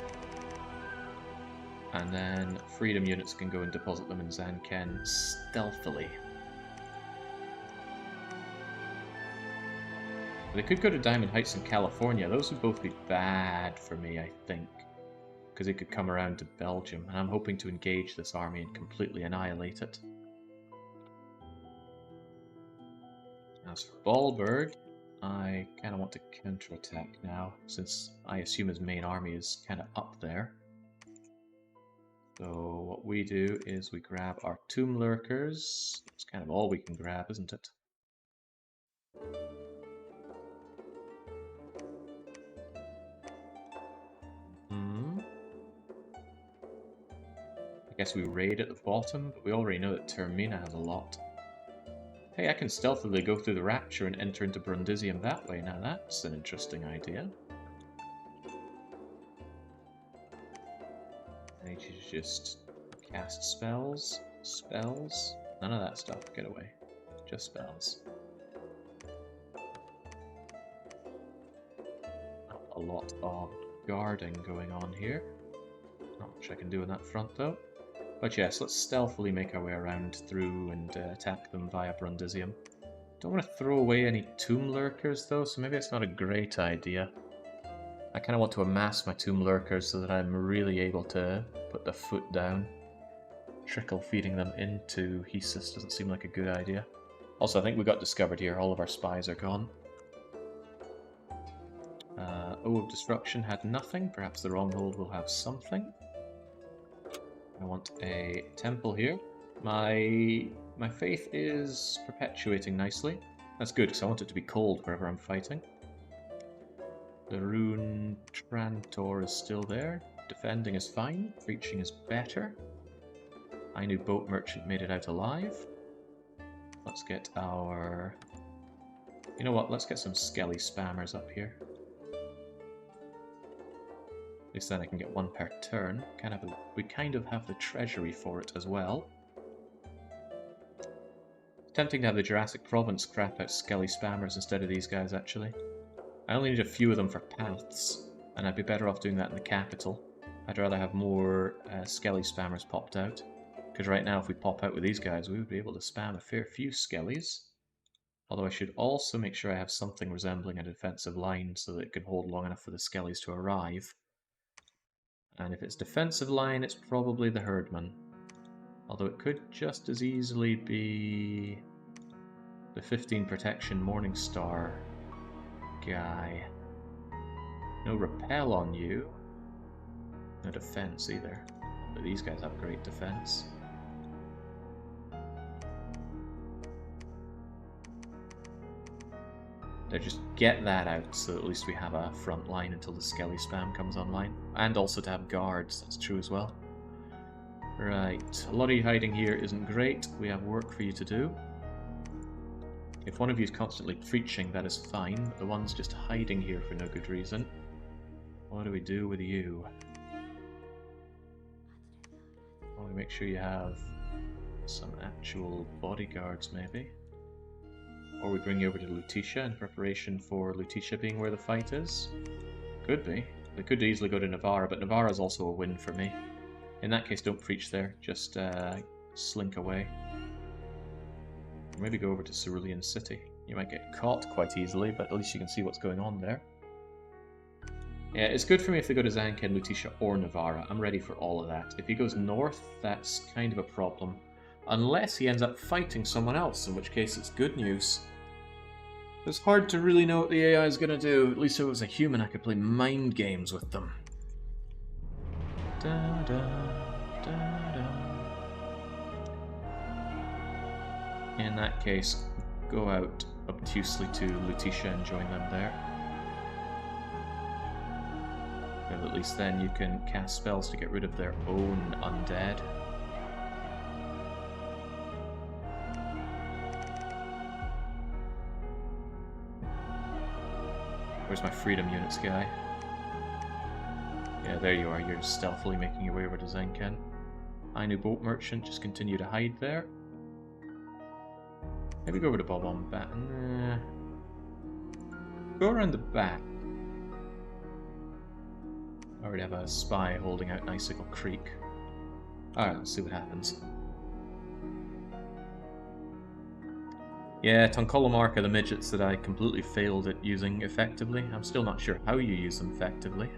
And then Freedom units can go and deposit them in Zanken stealthily. They could go to Diamond Heights in California. Those would both be bad for me, I think. Because they could come around to Belgium. And I'm hoping to engage this army and completely annihilate it. As for Bollberg, I kind of want to counterattack now, since I assume his main army is kind of up there. So what we do is we grab our Tomb Lurkers. That's kind of all we can grab, isn't it? I guess we raid at the bottom, but we already know that Termina has a lot. Hey, I can stealthily go through the Rapture and enter into Brundisium that way. Now that's an interesting idea. I need you to just cast spells. Spells. None of that stuff. Get away. Just spells. Not a lot of guarding going on here. Not much I can do on that front though. But yes, let's stealthily make our way around through and attack them via Brundisium. Don't want to throw away any Tomb Lurkers though, so maybe it's not a great idea. I kind of want to amass my Tomb Lurkers so that I'm really able to put the foot down. Trickle feeding them into Hesus doesn't seem like a good idea. Also, I think we got discovered here. All of our spies are gone. O of Destruction had nothing. Perhaps the Wronghold will have something. I want a temple here. My faith is perpetuating nicely. That's good, because I want it to be cold wherever I'm fighting. The Rune Trantor is still there. Defending is fine. Breaching is better. I knew Boat Merchant made it out alive. Let's get our... You know what, let's get some Skelly spammers up here. At least then I can get one per turn. We kind of have the treasury for it as well. Tempting to have the Jurassic Province crap out Skelly spammers instead of these guys, actually. I only need a few of them for paths, and I'd be better off doing that in the capital. I'd rather have more Skelly spammers popped out. Because right now, if we pop out with these guys, we would be able to spam a fair few Skellies. Although I should also make sure I have something resembling a defensive line so that it can hold long enough for the Skellies to arrive. And if it's defensive line, it's probably the Herdman. Although it could just as easily be the 15 protection Morningstar guy. No repel on you. No defense either. But these guys have great defense. Just get that out so at least we have a front line until the Skelly spam comes online. And also to have guards, that's true as well. Right, a lot of you hiding here isn't great. We have work for you to do. If one of you is constantly preaching, that is fine. But the one's just hiding here for no good reason. What do we do with you? I want to make sure you have some actual bodyguards, maybe. Or we bring you over to Lutetia in preparation for Lutetia being where the fight is. Could be. They could easily go to Navarra, but Navarra is also a win for me. In that case, don't preach there. Just slink away. Or maybe go over to Cerulean City. You might get caught quite easily, but at least you can see what's going on there. Yeah, it's good for me if they go to Zanken, Lutetia, or Navarra. I'm ready for all of that. If he goes north, that's kind of a problem. Unless he ends up fighting someone else, in which case it's good news. It's hard to really know what the AI is going to do. At least if it was a human, I could play mind games with them. Da, da, da, da. In that case, go out obtusely to Lutetia and join them there. And at least then you can cast spells to get rid of their own undead. Where's my freedom units guy? Yeah, there you are. You're just stealthily making your way over to Zenken. I knew Boat Merchant, just continue to hide there. Maybe go over to Bob on back. Nah. Go around the back. I already have a spy holding out Icicle Creek. Alright, let's see what happens. Yeah, Tonkolomark are the midgets that I completely failed at using effectively. I'm still not sure how you use them effectively.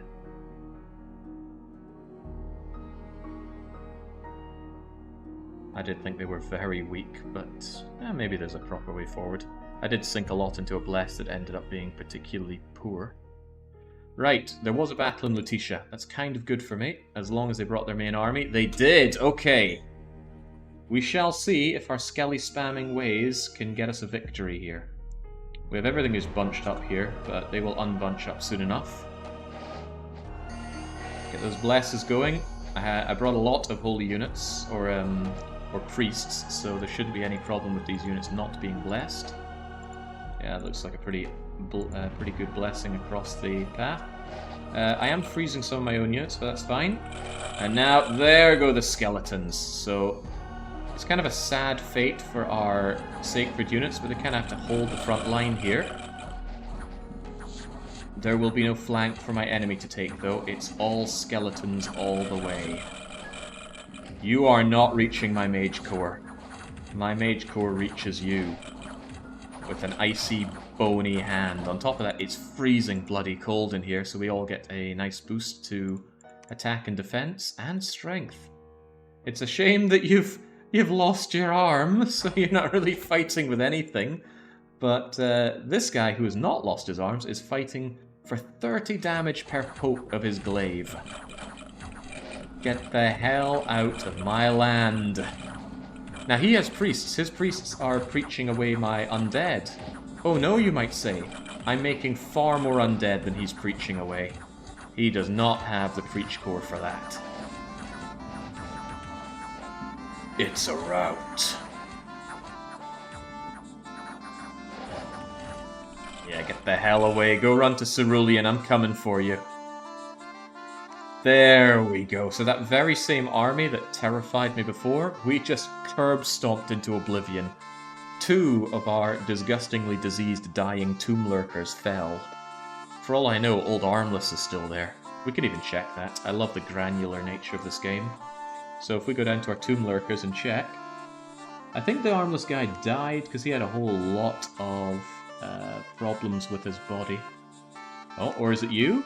I did think they were very weak, but maybe there's a proper way forward. I did sink a lot into a bless that ended up being particularly poor. Right, there was a battle in Lutetia. That's kind of good for me, as long as they brought their main army. They did! Okay. We shall see if our Skelly spamming ways can get us a victory here. We have everything is bunched up here, but they will unbunch up soon enough. Get those blesses going. I brought a lot of holy units, or priests, so there shouldn't be any problem with these units not being blessed. Yeah, it looks like a pretty good blessing across the path. I am freezing some of my own units, but that's fine. And now, there go the skeletons. So, it's kind of a sad fate for our sacred units, but they kind of have to hold the front line here. There will be no flank for my enemy to take, though. It's all skeletons all the way. You are not reaching my Mage Core. My Mage Core reaches you. With an icy, bony hand. On top of that, it's freezing bloody cold in here, so we all get a nice boost to attack and defense, and strength. It's a shame that you've lost your arm, so you're not really fighting with anything. But this guy, who has not lost his arms, is fighting for 30 damage per poke of his glaive. Get the hell out of my land. Now he has priests. His priests are preaching away my undead. Oh no, you might say. I'm making far more undead than he's preaching away. He does not have the preach core for that. It's a rout. Yeah, get the hell away. Go run to Cerulean. I'm coming for you. There we go. So that very same army that terrified me before, we just curb-stomped into oblivion. 2 of our disgustingly diseased, dying tomb lurkers fell. For all I know, Old Armless is still there. We could even check that. I love the granular nature of this game. So if we go down to our tomb lurkers and check, I think the Armless guy died because he had a whole lot of problems with his body. Oh, or is it you?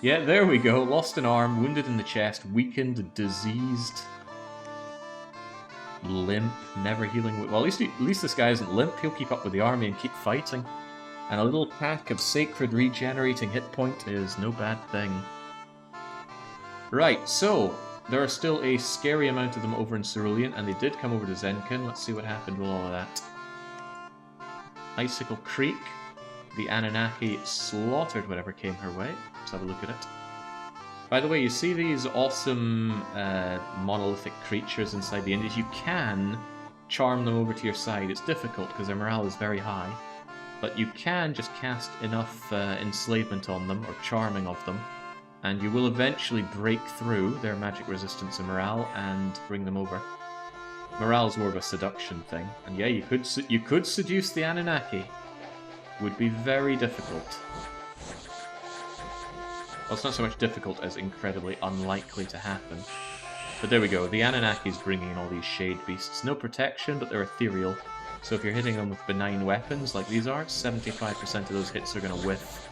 Yeah, there we go. Lost an arm, wounded in the chest, weakened, diseased, limp, never healing. Well, at least this guy isn't limp. He'll keep up with the army and keep fighting. And a little pack of sacred regenerating hit point is no bad thing. Right, so there are still a scary amount of them over in Cerulean, and they did come over to Zenkin. Let's see what happened with all of that. Icicle Creek. The Anunnaki slaughtered whatever came her way. Let's have a look at it. By the way, you see these awesome monolithic creatures inside the Indies? You can charm them over to your side. It's difficult because their morale is very high. But you can just cast enough enslavement on them, or charming of them, and you will eventually break through their magic resistance and morale and bring them over. Morale is more of a seduction thing. And yeah, you could seduce the Anunnaki. Would be very difficult. Well, it's not so much difficult as incredibly unlikely to happen. But there we go, the Anunnaki's bringing in all these shade beasts. No protection, but they're ethereal. So if you're hitting them with benign weapons like these are, 75% of those hits are going to whiff.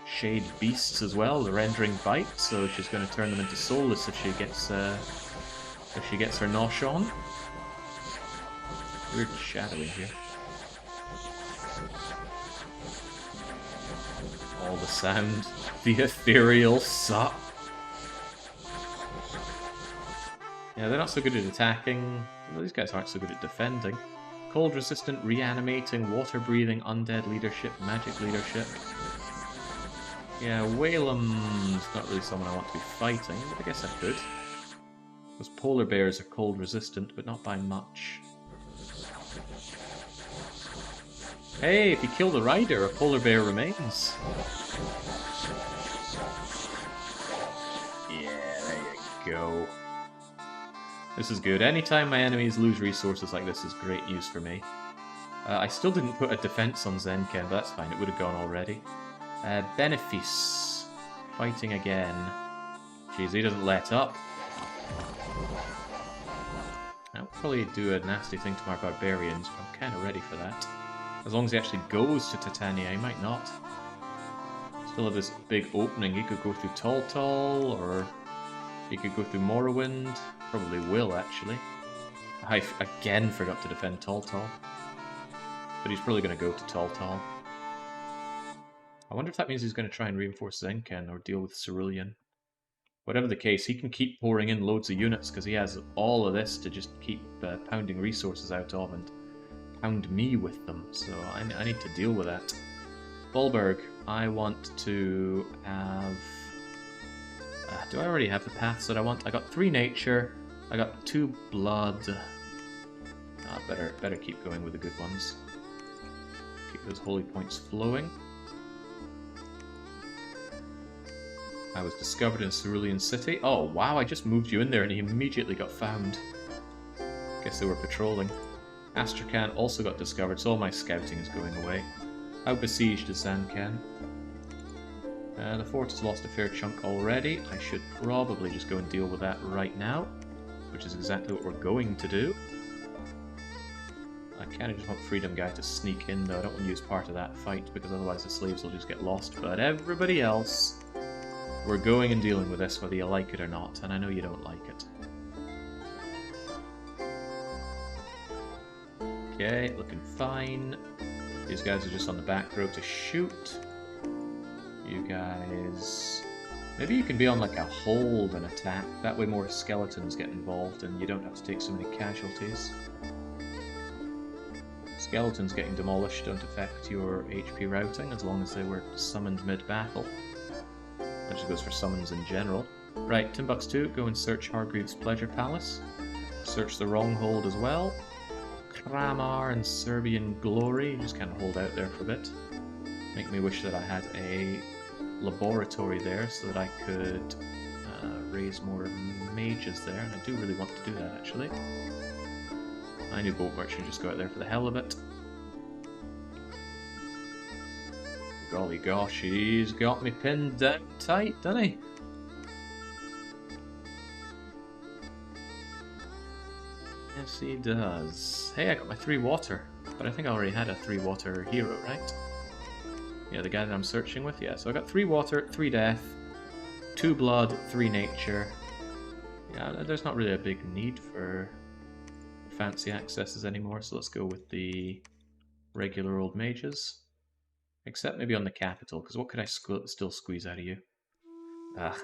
Shade beasts as well, the rendering bite, so she's going to turn them into soulless if she gets her nosh on. Weird shadowing here. All the sound, the ethereal suck. Yeah, they're not so good at attacking. Well, these guys aren't so good at defending. Cold resistant, reanimating, water breathing, undead leadership, magic leadership. Yeah, Whalem's not really someone I want to be fighting, but I guess I could. Those polar bears are cold resistant, but not by much. Hey, if you kill the rider, a polar bear remains. Yeah, there you go. This is good. Anytime my enemies lose resources like this is great news for me. I still didn't put a defense on Zenken, but that's fine. It would have gone already. Benefice. Fighting again. Jeez, he doesn't let up. I'll probably do a nasty thing to my barbarians, but I'm kind of ready for that. As long as he actually goes to Titania, he might not. Still have this big opening. He could go through Tall Tall, or he could go through Morrowind. Probably will, actually. I again forgot to defend Tall Tall. But he's probably going to go to Tall Tall. I wonder if that means he's going to try and reinforce Zenken or deal with Cerulean. Whatever the case, he can keep pouring in loads of units because he has all of this to just keep pounding resources out of and pound me with them. So I need to deal with that. Bollberg, I want to have... do I already have the paths that I want? I got 3 nature, I got 2 blood. Better keep going with the good ones. Keep those holy points flowing. I was discovered in Cerulean City. Oh wow, I just moved you in there and he immediately got found. Guess they were patrolling. Astrakhan also got discovered, so all my scouting is going away. How besieged is Zancan? The fort has lost a fair chunk already. I should probably just go and deal with that right now, which is exactly what we're going to do. I kind of just want Freedom Guy to sneak in though. I don't want to use part of that fight because otherwise the slaves will just get lost. But everybody else, we're going and dealing with this whether you like it or not, and I know you don't like it. Okay, looking fine. These guys are just on the back row to shoot. You guys... Maybe you can be on like a hold and attack. That way more skeletons get involved and you don't have to take so many casualties. Skeletons getting demolished don't affect your HP routing as long as they were summoned mid-battle. That just goes for summons in general. Right, Timbuktu, go and search Hargreaves' Pleasure Palace. Search the wrong hold as well. Kramar and Serbian Glory, just kind of hold out there for a bit. Make me wish that I had a laboratory there so that I could raise more mages there, and I do really want to do that actually. I knew Boat Merchant just go out there for the hell of it. Golly gosh, he's got me pinned down tight, doesn't he? Yes, he does. Hey, I got my 3 water, but I think I already had a 3 water hero, right? Yeah, the guy that I'm searching with, yeah. So I got 3 water, 3 death, 2 blood, 3 nature. Yeah, there's not really a big need for fancy accesses anymore, so let's go with the regular old mages. Except maybe on the capital, because what could I still squeeze out of you?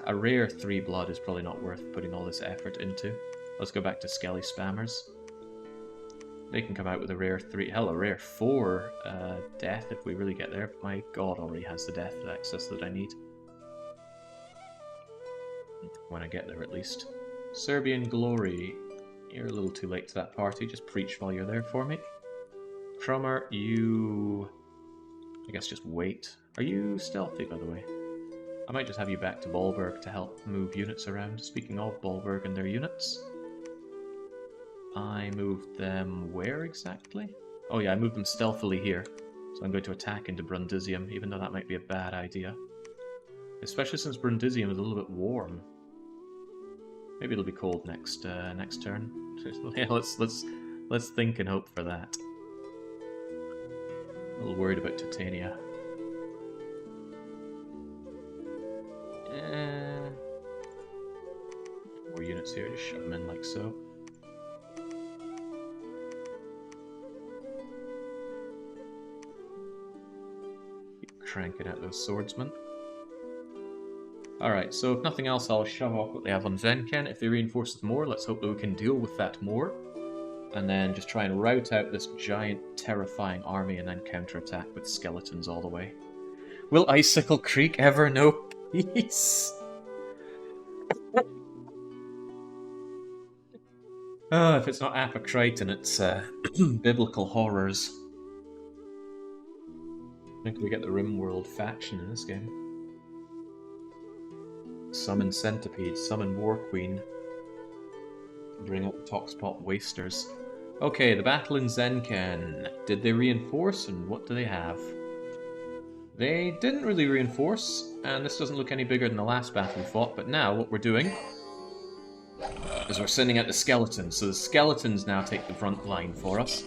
A rare 3 blood is probably not worth putting all this effort into. Let's go back to Skelly spammers. They can come out with a rare 3, hell, a rare 4 death if we really get there. But my god already has the death access that I need. When I get there, at least. Serbian Glory. You're a little too late to that party. Just preach while you're there for me. Crummer, you... I guess just wait. Are you stealthy, by the way? I might just have you back to Bollberg to help move units around. Speaking of Bollberg and their units... I moved them where exactly? Oh yeah, I moved them stealthily here. So I'm going to attack into Brundisium, even though that might be a bad idea. Especially since Brundisium is a little bit warm. Maybe it'll be cold next turn. Yeah, let's think and hope for that. A little worried about Titania. More units here, just shove them in like so. Cranking out those swordsmen. Alright, so if nothing else, I'll shove off what they have on Zenken. If they reinforce with more, let's hope that we can deal with that more. And then just try and rout out this giant, terrifying army and then counterattack with skeletons all the way. Will Icicle Creek ever know peace? Oh, if it's not Apocrite, it's biblical horrors. I think we get the Rimworld faction in this game. Summon Centipede, summon War Queen. Bring up Toxpot Wasters. Okay, the battle in Zenken. Did they reinforce, and what do they have? They didn't really reinforce, and this doesn't look any bigger than the last battle we fought, but now what we're doing is we're sending out the skeletons. So the skeletons now take the front line for us,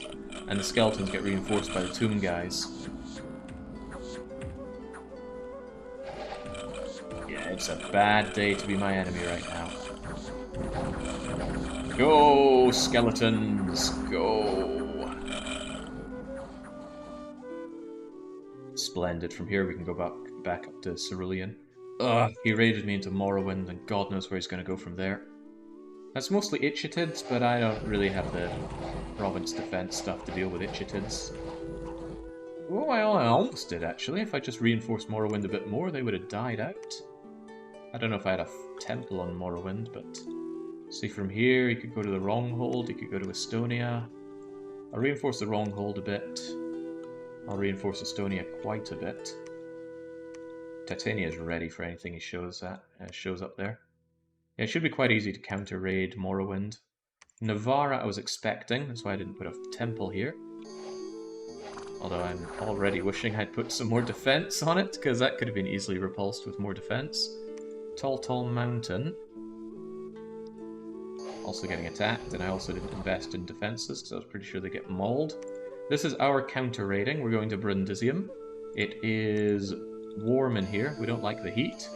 and the skeletons get reinforced by the tomb guys. It's a bad day to be my enemy right now. Go, skeletons, go! Splendid. From here we can go back up to Cerulean. Ugh, he raided me into Morrowind, and God knows where he's going to go from there. That's mostly Itchitids, but I don't really have the province defense stuff to deal with Itchitids. Oh, I almost did, actually. If I just reinforced Morrowind a bit more, they would have died out. I don't know if I had a temple on Morrowind, but... See, from here, he could go to the Wronghold, he could go to Estonia. I'll reinforce the Wronghold a bit. I'll reinforce Estonia quite a bit. Titania is ready for anything he shows up there. Yeah, it should be quite easy to counter-raid Morrowind. Navarra I was expecting, that's why I didn't put a temple here. Although I'm already wishing I'd put some more defense on it, because that could have been easily repulsed with more defense. Tall Mountain. Also getting attacked, and I also didn't invest in defenses, because I was pretty sure they get mauled. This is our counter-raiding. We're going to Brundisium. It is warm in here. We don't like the heat.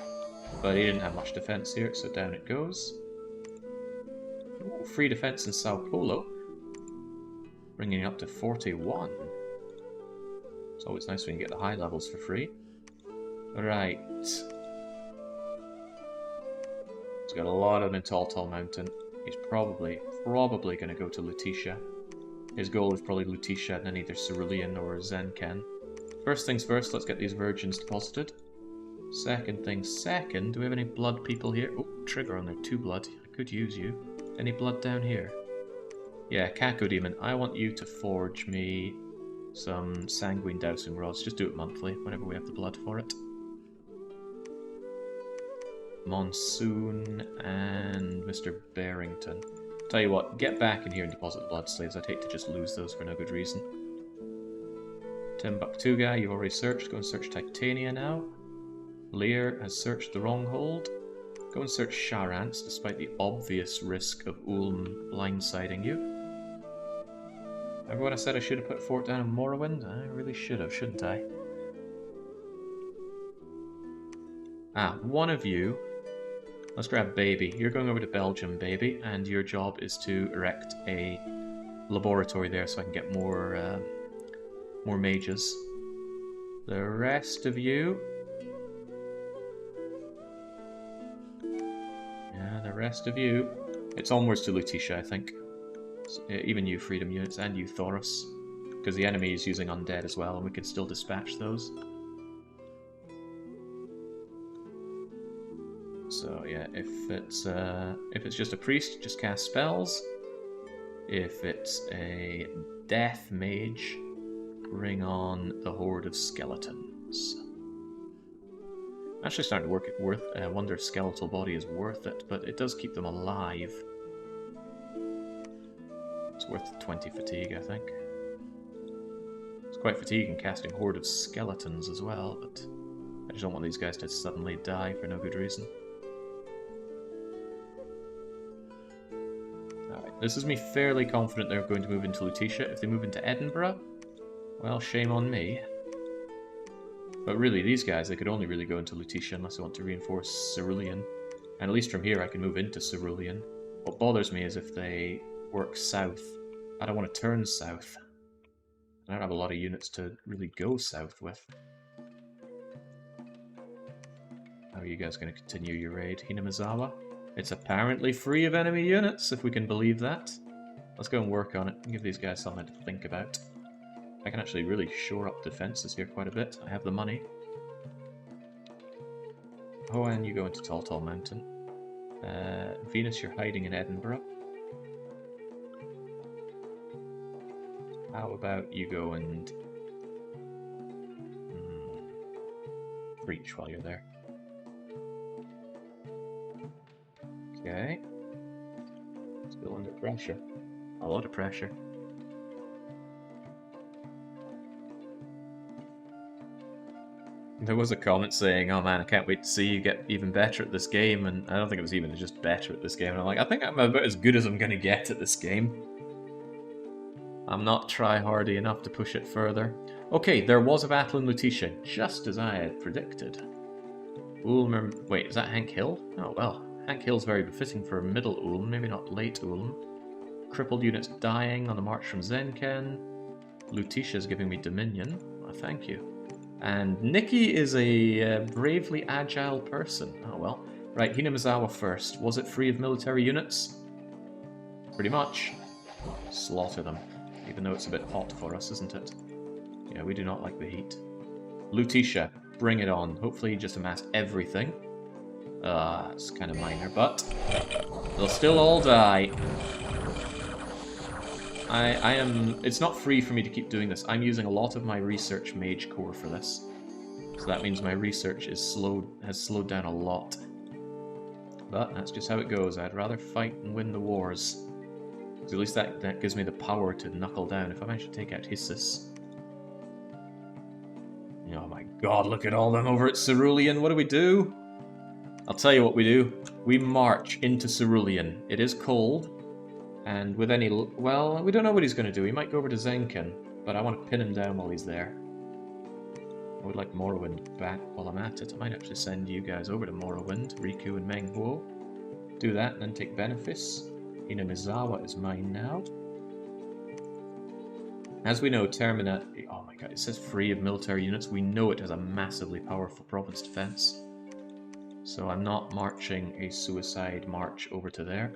But he didn't have much defense here, so down it goes. Ooh, free defense in Sao Paulo. Bringing it up to 41. It's always nice when you get the high levels for free. Right. He's got a lot of them in Tall Mountain. He's probably going to go to Lutetia. His goal is probably Lutetia and then either Cerulean or Zenken. First things first, let's get these virgins deposited. Second things second, do we have any blood people here? Oh, trigger on there, 2 blood. I could use you. Any blood down here? Yeah, Cacodemon, I want you to forge me some sanguine dowsing rods. Just do it monthly, whenever we have the blood for it. Monsoon and Mr. Barrington. Tell you what, get back in here and deposit the blood slaves. I'd hate to just lose those for no good reason. Timbuktu guy, you've already searched. Go and search Titania now. Lear has searched the Wronghold. Go and search Sharance, despite the obvious risk of Ulm blindsiding you. Remember what I said I should have put a fort down in Morrowind? I really should have, shouldn't I? Ah, one of you... Let's grab Baby. You're going over to Belgium, Baby, and your job is to erect a laboratory there so I can get more mages. The rest of you... Yeah, the rest of you... It's onwards to Lutetia, I think. Even you, Freedom units, and you, Thoros. Because the enemy is using undead as well, and we can still dispatch those. So yeah, if it's just a priest, just cast spells. If it's a death mage, bring on the horde of skeletons. Actually starting to wonder if skeletal body is worth it, but it does keep them alive. It's worth 20 fatigue, I think. It's quite fatiguing casting horde of skeletons as well, but I just don't want these guys to suddenly die for no good reason. This is me fairly confident they're going to move into Lutetia. If they move into Edinburgh, well, shame on me. But really, these guys, they could only really go into Lutetia unless I want to reinforce Cerulean. And at least from here I can move into Cerulean. What bothers me is if they work south. I don't want to turn south. I don't have a lot of units to really go south with. How are you guys going to continue your raid? Hinamizawa? It's apparently free of enemy units, if we can believe that. Let's go and work on it and give these guys something to think about. I can actually really shore up defenses here quite a bit. I have the money. Oh, and you go into Tall Mountain. Venus, you're hiding in Edinburgh. How about you go and breach while you're there. Okay. Still under pressure. A lot of pressure. There was a comment saying, oh man, I can't wait to see you get even better at this game, and I don't think it was even just better at this game, and I'm like, I think I'm about as good as I'm going to get at this game. I'm not try-hardy enough to push it further. Okay, there was a battle in Lutetia, just as I had predicted. Ulm, wait, is that Hank Hill? Oh well. Hank Hill's very befitting for middle Ulm, maybe not late Ulm. Crippled units dying on the march from Zenken. Lutetia's giving me Dominion. Well, thank you. And Nikki is a bravely agile person. Oh well. Right, Hinamizawa first. Was it free of military units? Pretty much. Slaughter them. Even though it's a bit hot for us, isn't it? Yeah, we do not like the heat. Lutetia, bring it on. Hopefully you just amassed everything. It's kind of minor, but they'll still all die. I am... It's not free for me to keep doing this. I'm using a lot of my research mage core for this. So that means my research has slowed down a lot. But that's just how it goes. I'd rather fight and win the wars. Because at least that gives me the power to knuckle down. If I manage to take out Hissus... Oh my god, look at all them over at Cerulean. What do we do? I'll tell you what we do. We march into Cerulean. It is cold. And with any... Well, we don't know what he's going to do. He might go over to Zenkin. But I want to pin him down while he's there. I would like Morrowind back while I'm at it. I might actually send you guys over to Morrowind, Riku and Menghuo. Do that and then take Benefice. Hinamizawa is mine now. As we know, Termina... Oh my god, it says free of military units. We know it has a massively powerful province defense. So I'm not marching a suicide march over to there.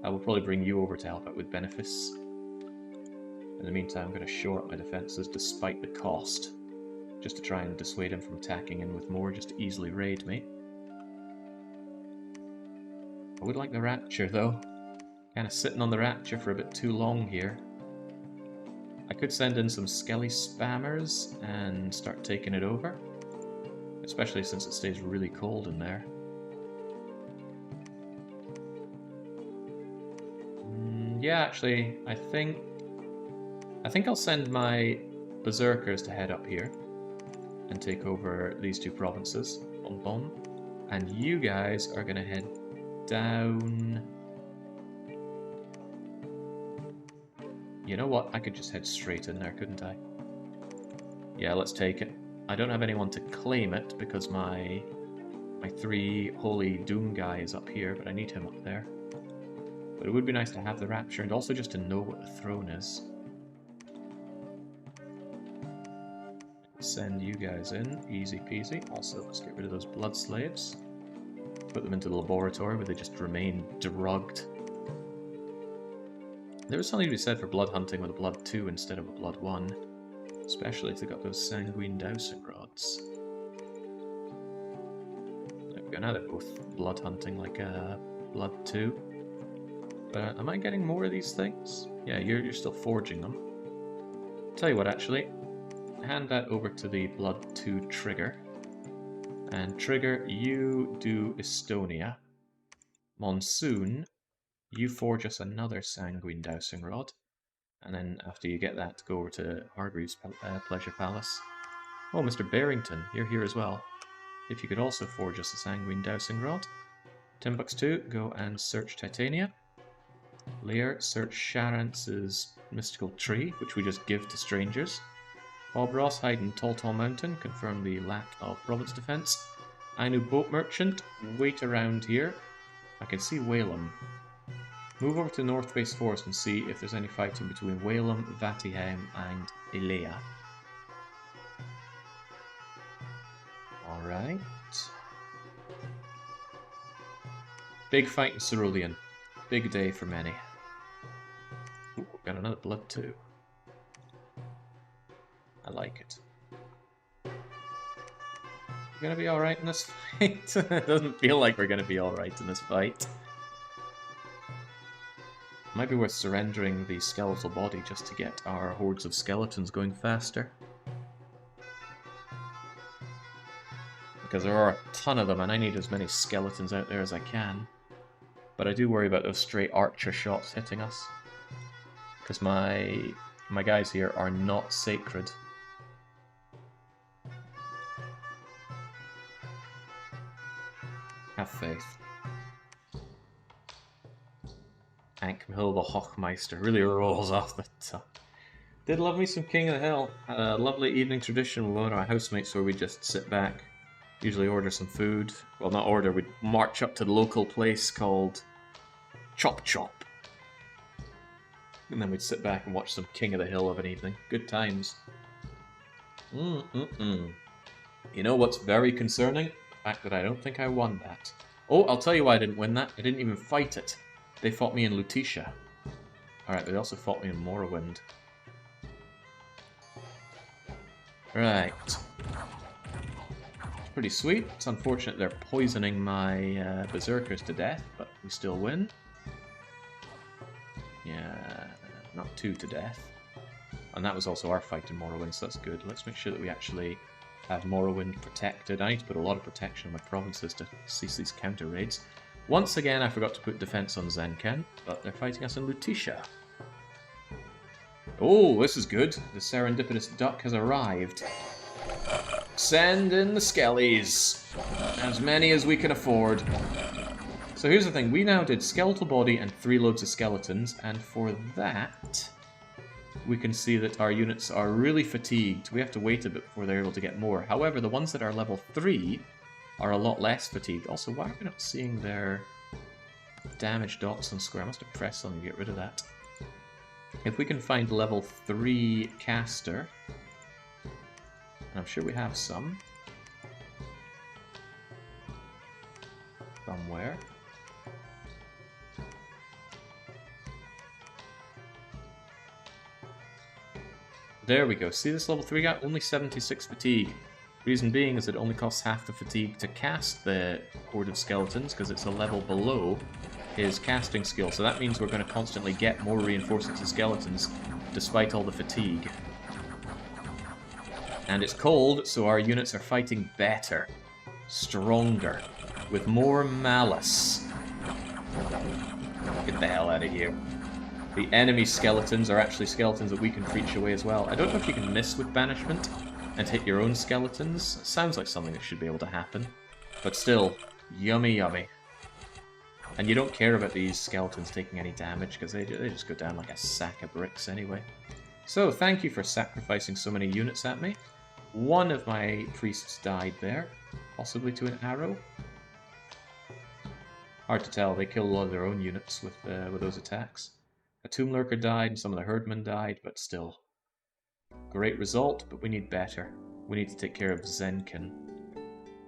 I will probably bring you over to help out with Benefice. In the meantime, I'm going to shore up my defenses despite the cost. Just to try and dissuade him from attacking in with more, just to easily raid me. I would like the Rapture, though. Kind of sitting on the Rapture for a bit too long here. I could send in some Skelly spammers and start taking it over. Especially since it stays really cold in there. Yeah, actually, I think I'll send my Berserkers to head up here and take over these two provinces. Bon bon. And you guys are going to head down... You know what? I could just head straight in there, couldn't I? Yeah, let's take it. I don't have anyone to claim it because my 3 Holy Doom guy is up here, but I need him up there. But it would be nice to have the Rapture and also just to know what the throne is. Send you guys in, easy peasy. Also, let's get rid of those blood slaves. Put them into the laboratory where they just remain drugged. There was something to be said for blood hunting with a blood 2 instead of a blood 1. Especially if they got those sanguine dowsing rods. There we go, now they're both blood hunting like a blood 2. But am I getting more of these things? Yeah, you're still forging them. Tell you what, actually. Hand that over to the blood 2 Trigger. And Trigger, you do Estonia. Monsoon, you forge us another sanguine dowsing rod. And then after you get that, go over to Hargreaves' Pleasure Palace. Oh, Mr. Barrington, you're here as well. If you could also forge us a sanguine dowsing rod. Timbuktu, go and search Titania. Lear, search Sharance's mystical tree, which we just give to strangers. Bob Ross, hide in Tall Tall Mountain, confirm the lack of province defense. Ainu Boat Merchant, wait around here. I can see Whalem. Move over to North Base Forest and see if there's any fighting between Whalem, Vatiheim, and Elea. Alright. Big fight in Cerulean. Big day for many. Ooh, got another blood too. I like it. We're gonna be alright in this fight? It doesn't feel like we're gonna be alright in this fight. Might be worth surrendering the skeletal body just to get our hordes of skeletons going faster. Because there are a ton of them and I need as many skeletons out there as I can. But I do worry about those stray archer shots hitting us. Because my guys here are not sacred. Have faith. Ankmhill the Hochmeister really rolls off the tongue. Did love me some King of the Hill. Had a lovely evening tradition with one of our housemates where we just sit back, usually order some food. Well, not order, we'd march up to the local place called Chop Chop. And then we'd sit back and watch some King of the Hill of an evening. Good times. You know what's very concerning? The fact that I don't think I won that. Oh, I'll tell you why I didn't win that. I didn't even fight it. They fought me in Lutetia. Alright, they also fought me in Morrowind. Right. It's pretty sweet. It's unfortunate they're poisoning my berserkers to death, but we still win. Yeah, not two to death. And that was also our fight in Morrowind, so that's good. Let's make sure that we actually have Morrowind protected. I need to put a lot of protection on my provinces to cease these counter raids. Once again, I forgot to put defense on Zenken, but they're fighting us in Lutetia. Oh, this is good. The serendipitous duck has arrived. Send in the Skellies. As many as we can afford. So here's the thing. We now did skeletal body and 3 loads of skeletons, and for that, we can see that our units are really fatigued. We have to wait a bit before they're able to get more. However, the ones that are level 3 are a lot less fatigued. Also, why are we not seeing their damage dots on square? I must have pressed something to get rid of that. If we can find level 3 caster, and I'm sure we have some somewhere. There we go. See this level 3 guy? Only 76 fatigue. Reason being is it only costs half the fatigue to cast the Horde of Skeletons, because it's a level below his casting skill. So that means we're going to constantly get more reinforcements of skeletons, despite all the fatigue. And it's cold, so our units are fighting better, stronger, with more malice. Get the hell out of here. The enemy skeletons are actually skeletons that we can preach away as well. I don't know if you can miss with banishment and hit your own skeletons. It sounds like something that should be able to happen. But still, yummy yummy. And you don't care about these skeletons taking any damage, because they just go down like a sack of bricks anyway. So, thank you for sacrificing so many units at me. One of my priests died there, possibly to an arrow. Hard to tell, they kill a lot of their own units with those attacks. A Tomb Lurker died, and some of the Herdmen died, but still. Great result, but we need better. We need to take care of Zenken.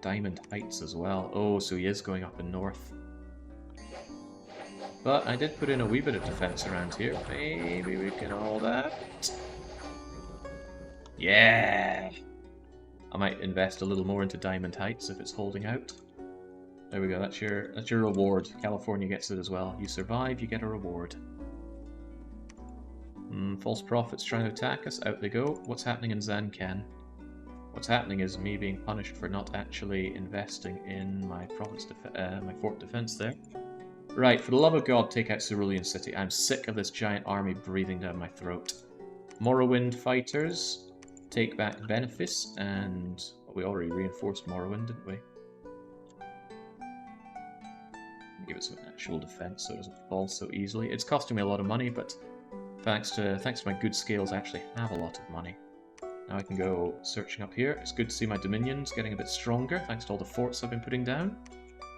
Diamond Heights as well. Oh, so he is going up in north. But I did put in a wee bit of defense around here. Maybe we can hold that. Yeah! I might invest a little more into Diamond Heights if it's holding out. There we go, that's your reward. California gets it as well. You survive, you get a reward. False prophets trying to attack us. Out they go. What's happening in Zancan? What's happening is me being punished for not actually investing in my my fort defense there. Right, for the love of God, take out Cerulean City. I'm sick of this giant army breathing down my throat. Morrowind fighters, take back Benefice, and we already reinforced Morrowind, didn't we? Give it some actual defense so it doesn't fall so easily. It's costing me a lot of money, but thanks to my good scales, I actually have a lot of money. Now I can go searching up here. It's good to see my dominions getting a bit stronger, thanks to all the forts I've been putting down.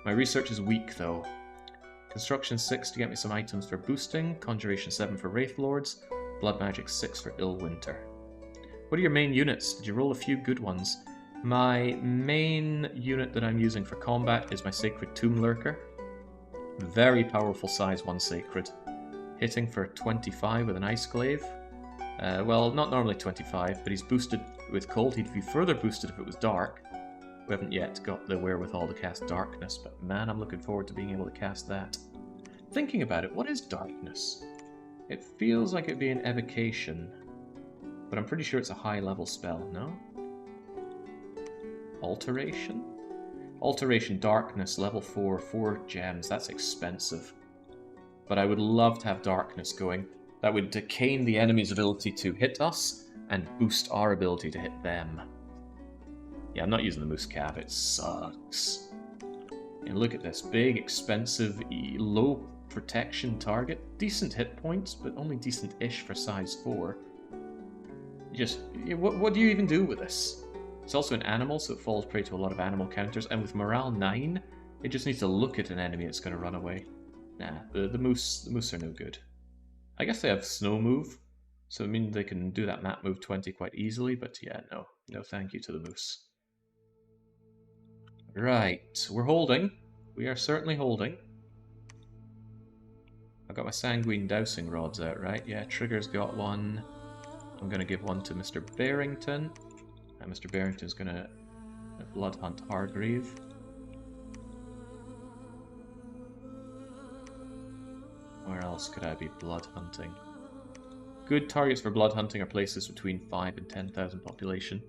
My research is weak, though. Construction 6 to get me some items for boosting, Conjuration 7 for Wraith Lords, Blood Magic 6 for Illwinter. What are your main units? Did you roll a few good ones? My main unit that I'm using for combat is my Sacred Tomb Lurker. Very powerful size 1 Sacred. Hitting for 25 with an Ice Glaive. Well, not normally 25, but he's boosted with cold. He'd be further boosted if it was dark. We haven't yet got the wherewithal to cast darkness, but man, I'm looking forward to being able to cast that. Thinking about it, what is darkness? It feels like it'd be an evocation, but I'm pretty sure it's a high level spell, no? Alteration? Alteration darkness, level 4, 4 gems, that's expensive. But I would love to have darkness going. That would decane the enemy's ability to hit us, and boost our ability to hit them. Yeah, I'm not using the Moose Cab, it sucks. And look at this, big, expensive, low protection target. Decent hit points, but only decent-ish for size 4. What do you even do with this? It's also an animal, so it falls prey to a lot of animal counters, and with morale 9, it just needs to look at an enemy that's going to run away. Nah, the moose are no good. I guess they have snow move, so I mean they can do that map move 20 quite easily, but yeah, no thank you to the moose. Right, we're holding. We are certainly holding. I've got my sanguine dowsing rods out, right? Yeah, Trigger's got one. I'm going to give one to Mr. Barrington. And Mr. Barrington's going to blood hunt Hargreave. Where else could I be blood hunting? Good targets for blood hunting are places between 5 and 10,000 population.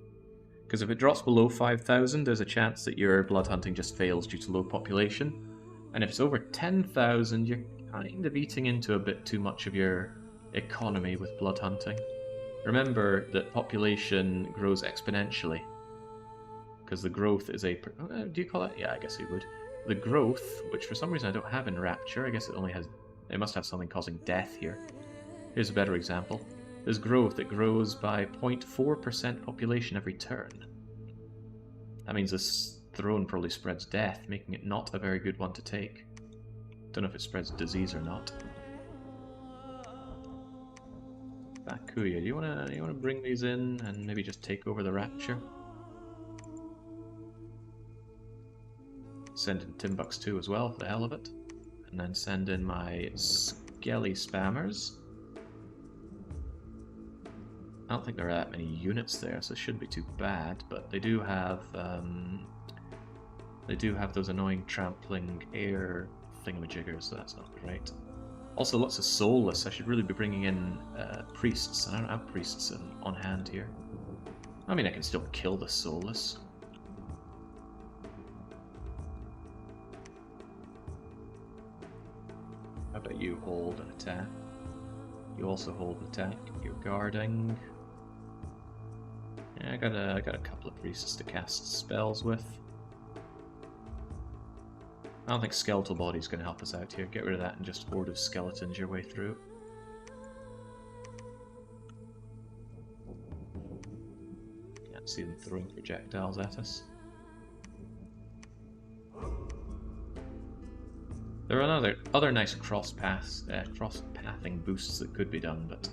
Because if it drops below 5,000, there's a chance that your blood hunting just fails due to low population. And if it's over 10,000, you're kind of eating into a bit too much of your economy with blood hunting. Remember that population grows exponentially. Because the growth is a... do you call it? Yeah, I guess you would. The growth, which for some reason I don't have in Rapture, I guess it only has... It must have something causing death here. Here's a better example. There's growth that grows by 0.4% population every turn. That means this throne probably spreads death, making it not a very good one to take. Don't know if it spreads disease or not. Bakuya, do you wanna bring these in and maybe just take over the Rapture? Send in Timbuktu as well, for the hell of it. And then send in my Skelly spammers. I don't think there are that many units there, so it shouldn't be too bad, but they do have those annoying trampling air thingamajiggers, so that's not great. Also lots of soulless. I should really be bringing in priests. I don't have priests on hand here. I mean, I can still kill the soulless. How about you hold an attack? You also hold an attack. You're guarding. Yeah, I got a couple of priests to cast spells with. I don't think Skeletal Body's going to help us out here. Get rid of that and just horde of skeletons your way through. Can't see them throwing projectiles at us. There are other nice cross-pathing boosts that could be done, but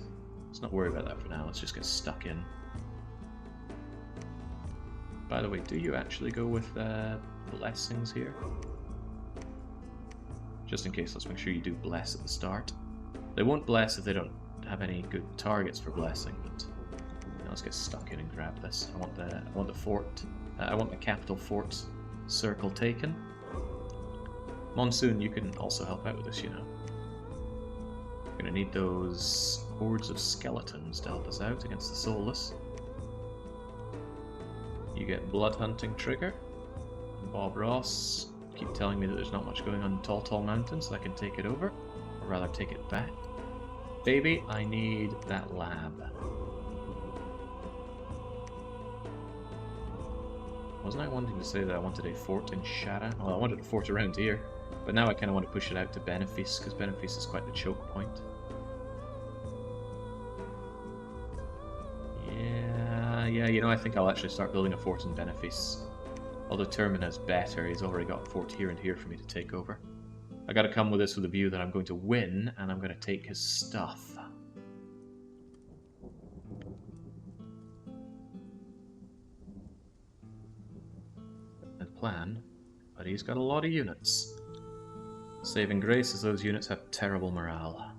let's not worry about that for now. Let's just get stuck in. By the way, do you actually go with blessings here? Just in case, let's make sure you do bless at the start. They won't bless if they don't have any good targets for blessing, but you know, let's get stuck in and grab this. I want the fort. I want the capital fort's circle taken. Monsoon, you can also help out with this, you know. We're gonna need those hordes of skeletons to help us out against the soulless. You get blood hunting trigger. Bob Ross, keep telling me that there's not much going on in Tall Mountain, so I can take it over, or rather take it back. Baby, I need that lab. Wasn't I wanting to say that I wanted a fort in Shara? Well, I wanted a fort around here. But now I kind of want to push it out to Benefice, because Benefice is quite the choke point. Yeah, you know, I think I'll actually start building a fort in Benefice. Although Termina's better, he's already got a fort here and here for me to take over. I gotta come with this with a view that I'm going to win, and I'm going to take his stuff. And plan, but he's got a lot of units. Saving grace is those units have terrible morale.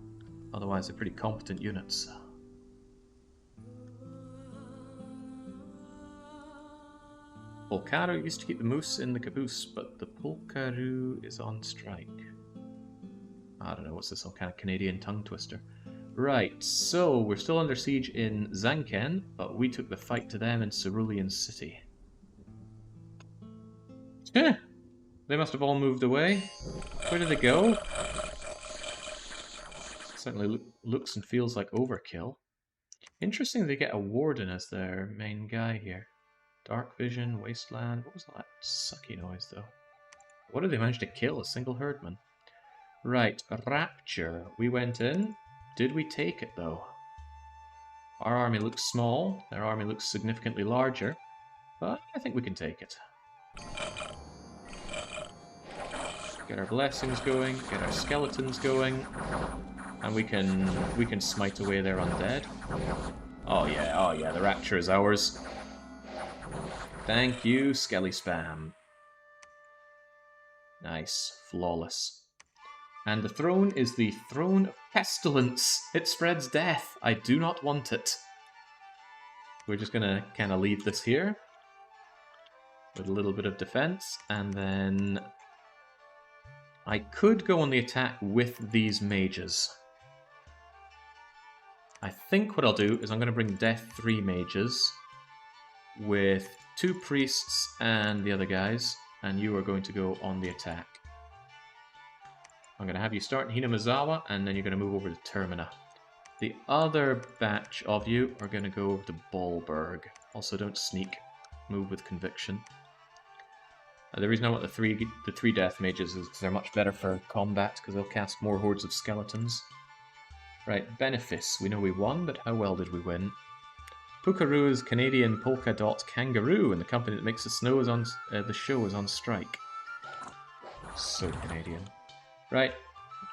Otherwise, they're pretty competent units. Polkaru used to keep the moose in the caboose, but the Polkaru is on strike. I don't know, what's this, some kind of Canadian tongue twister? Right, so we're still under siege in Zanken, but we took the fight to them in Cerulean City. Heh! They must have all moved away. Where did they go? Certainly looks and feels like overkill. Interesting they get a warden as their main guy here. Dark Vision, Wasteland. What was that sucky noise though? What did they manage to kill? A single herdman. Right, Rapture. We went in. Did we take it though? Our army looks small. Their army looks significantly larger. But I think we can take it. Get our blessings going, get our skeletons going, and we can smite away their undead. Oh yeah, the Rapture is ours. Thank you, Skelly Spam. Nice. Flawless. And the throne is the Throne of Pestilence. It spreads death. I do not want it. We're just going to kind of leave this here with a little bit of defense, and then I could go on the attack with these mages. I think what I'll do is I'm going to bring Death 3 mages with 2 priests and the other guys, and you are going to go on the attack. I'm going to have you start in Hinamizawa, and then you're going to move over to Termina. The other batch of you are going to go over to Bollberg. Also, don't sneak. Move with conviction. The reason I want the three death mages is because they're much better for combat, because they'll cast more hordes of skeletons. Right, Benefice. We know we won, but how well did we win? Pukaru's Canadian polka dot kangaroo, and the company that makes the show is on strike. So Canadian. Right,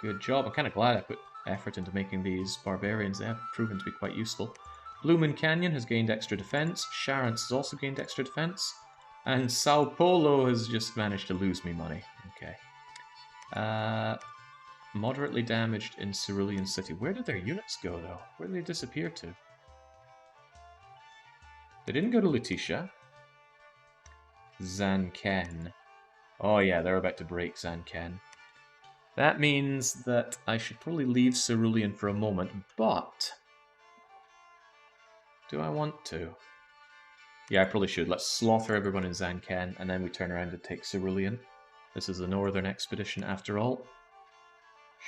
good job. I'm kind of glad I put effort into making these barbarians. They have proven to be quite useful. Bloomin' Canyon has gained extra defense. Charance has also gained extra defense. And Sao Paulo has just managed to lose me money. Okay. Moderately damaged in Cerulean City. Where did their units go, though? Where did they disappear to? They didn't go to Lutetia. Zanken. Oh yeah, they're about to break Zanken. That means that I should probably leave Cerulean for a moment, but do I want to? Yeah, I probably should. Let's slaughter everyone in Zanken, and then we turn around and take Cerulean. This is a northern expedition after all.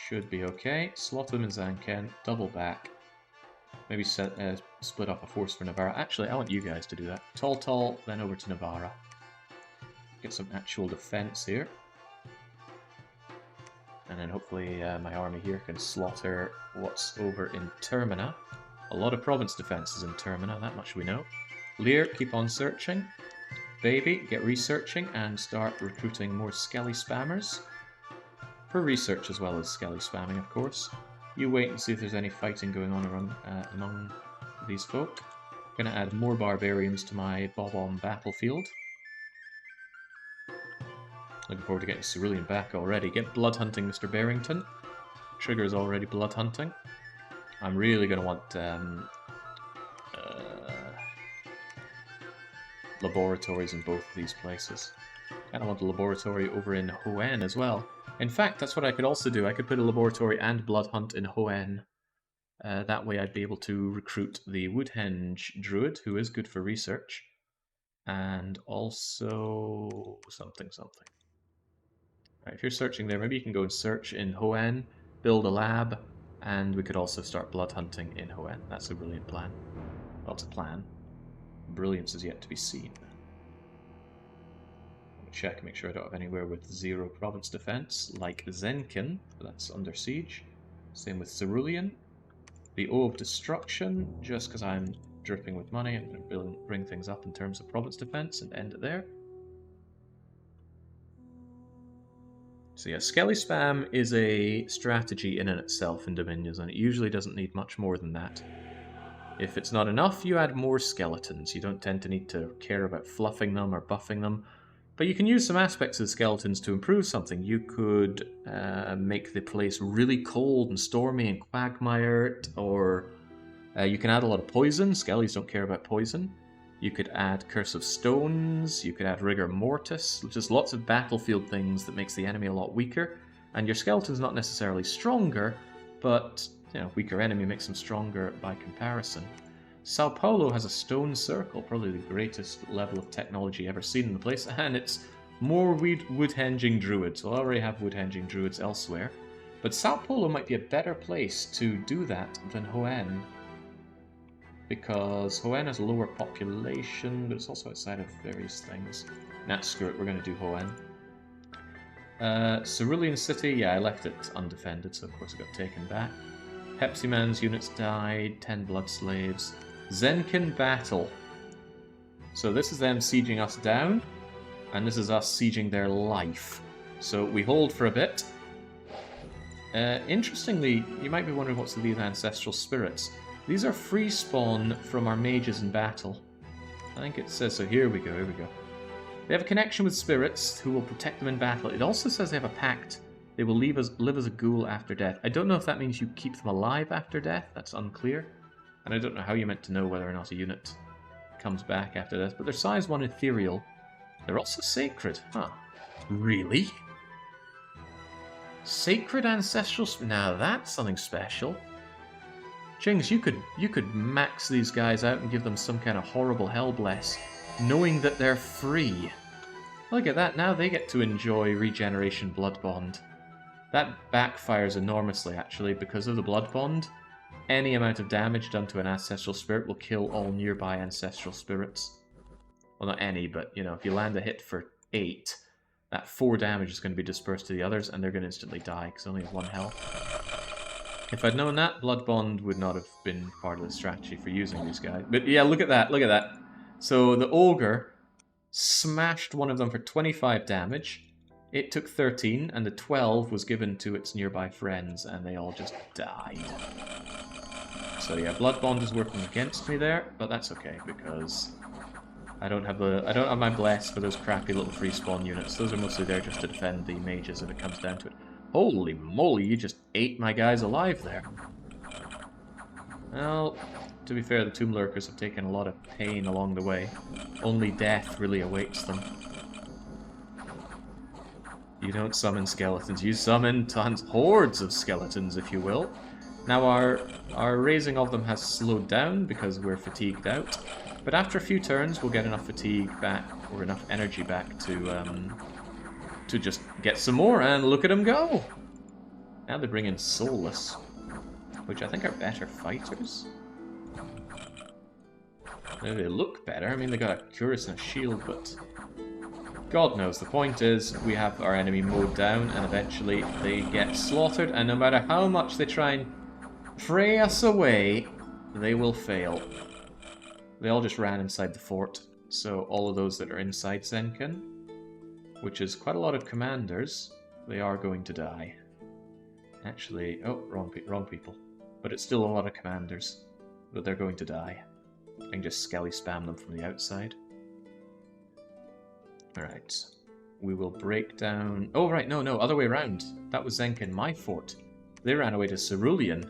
Should be okay. Slaughter them in Zanken, double back. Maybe split up a force for Navarra. Actually, I want you guys to do that. Tall, then over to Navarra. Get some actual defense here. And then hopefully my army here can slaughter what's over in Termina. A lot of province defenses in Termina, that much we know. Lear, keep on searching. Baby, get researching and start recruiting more Skelly spammers. For research as well as Skelly spamming, of course. You wait and see if there's any fighting going on among these folk. I'm going to add more barbarians to my Bob-omb battlefield. Looking forward to getting Cerulean back already. Get blood hunting, Mr. Barrington. Trigger is already blood hunting. I'm really going to want laboratories in both of these places. And I want a laboratory over in Hoenn as well. In fact, that's what I could also do. I could put a laboratory and blood hunt in Hoenn. That way I'd be able to recruit the Woodhenge Druid, who is good for research. And also something. Right, if you're searching there, maybe you can go and search in Hoenn, build a lab, and we could also start blood hunting in Hoenn. That's a brilliant plan. Well, it's a plan. Brilliance is yet to be seen. Let me check, make sure I don't have anywhere with 0 province defense, like Zenkin, that's under siege. Same with Cerulean. The O of Destruction, just because I'm dripping with money, I'm going to bring things up in terms of province defense and end it there. So yeah, Skelly Spam is a strategy in and itself in Dominions, and it usually doesn't need much more than that. If it's not enough, you add more skeletons. You don't tend to need to care about fluffing them or buffing them. But you can use some aspects of the skeletons to improve something. You could make the place really cold and stormy and quagmired, or you can add a lot of poison. Skellies don't care about poison. You could add Curse of Stones, you could add Rigor Mortis, just lots of battlefield things that makes the enemy a lot weaker. And your skeleton's not necessarily stronger, but weaker enemy makes them stronger by comparison. Sao Paulo has a stone circle, probably the greatest level of technology ever seen in the place, and it's more wood-henging druids. We'll already have wood-henging druids elsewhere, but Sao Paulo might be a better place to do that than Hoenn, because Hoenn has a lower population, but it's also outside of various things. Nah, screw it, we're going to do Hoenn. Cerulean City, yeah, I left it undefended, so of course it got taken back. Pepsi Man's units died, 10 blood slaves. Zenkin Battle. So this is them sieging us down, and this is us sieging their life. So we hold for a bit. Interestingly, you might be wondering what's these ancestral spirits. These are free spawn from our mages in battle. I think it says so. Here we go. They have a connection with spirits who will protect them in battle. It also says they have a pact. They will live as a ghoul after death. I don't know if that means you keep them alive after death. That's unclear. And I don't know how you're meant to know whether or not a unit comes back after death. But they're size 1 ethereal. They're also sacred. Huh. Really? Sacred ancestral... Now that's something special. Jings, you could max these guys out and give them some kind of horrible hell bless, knowing that they're free. Look at that, now they get to enjoy regeneration blood bond. That backfires enormously, actually, because of the blood bond. Any amount of damage done to an ancestral spirit will kill all nearby ancestral spirits. Well, not any, but, you know, if you land a hit for 8, that 4 damage is going to be dispersed to the others, and they're going to instantly die, because they only have 1 health. If I'd known that, blood bond would not have been part of the strategy for using these guys. But yeah, look at that, look at that. So the ogre smashed one of them for 25 damage. It took 13, and the 12 was given to its nearby friends, and they all just died. So yeah, blood bond is working against me there, but that's okay because I don't have my bless for those crappy little free spawn units. Those are mostly there just to defend the mages if it comes down to it. Holy moly, you just ate my guys alive there. Well, to be fair, the Tomb Lurkers have taken a lot of pain along the way. Only death really awaits them. You don't summon skeletons, you summon hordes of skeletons, if you will. Now our raising of them has slowed down because we're fatigued out, but after a few turns we'll get enough fatigue back, or enough energy back to just get some more, and look at them go! Now they bring in Soulless, which I think are better fighters. Now they look better, I mean they got a cuirass and a shield, but God knows, the point is we have our enemy mowed down and eventually they get slaughtered, and no matter how much they try and pray us away, they will fail. They all just ran inside the fort, so all of those that are inside Zenkin, which is quite a lot of commanders, they are going to die. Actually, oh, wrong people. But it's still a lot of commanders, but they're going to die. I can just Skelly spam them from the outside. Alright, we will break down... Oh, right, no, other way around. That was Zenkin, my fort. They ran away to Cerulean,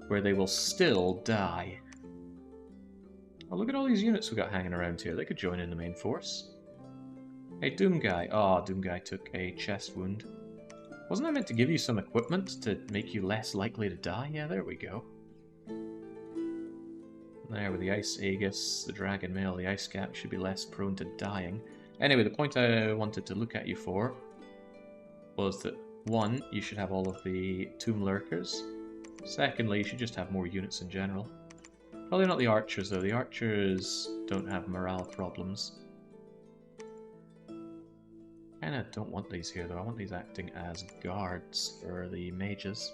where they will still die. Oh, look at all these units we got hanging around here. They could join in the main force. Hey, Doom Guy. Oh, Doom Guy took a chest wound. Wasn't I meant to give you some equipment to make you less likely to die? Yeah, there we go. There, with the Ice Aegis, the Dragon Mail, the Ice Cap should be less prone to dying. Anyway, the point I wanted to look at you for was that, 1, you should have all of the Tomb Lurkers. Secondly, you should just have more units in general. Probably not the Archers, though. The Archers don't have morale problems. Kinda don't want these here, though. I want these acting as guards for the mages.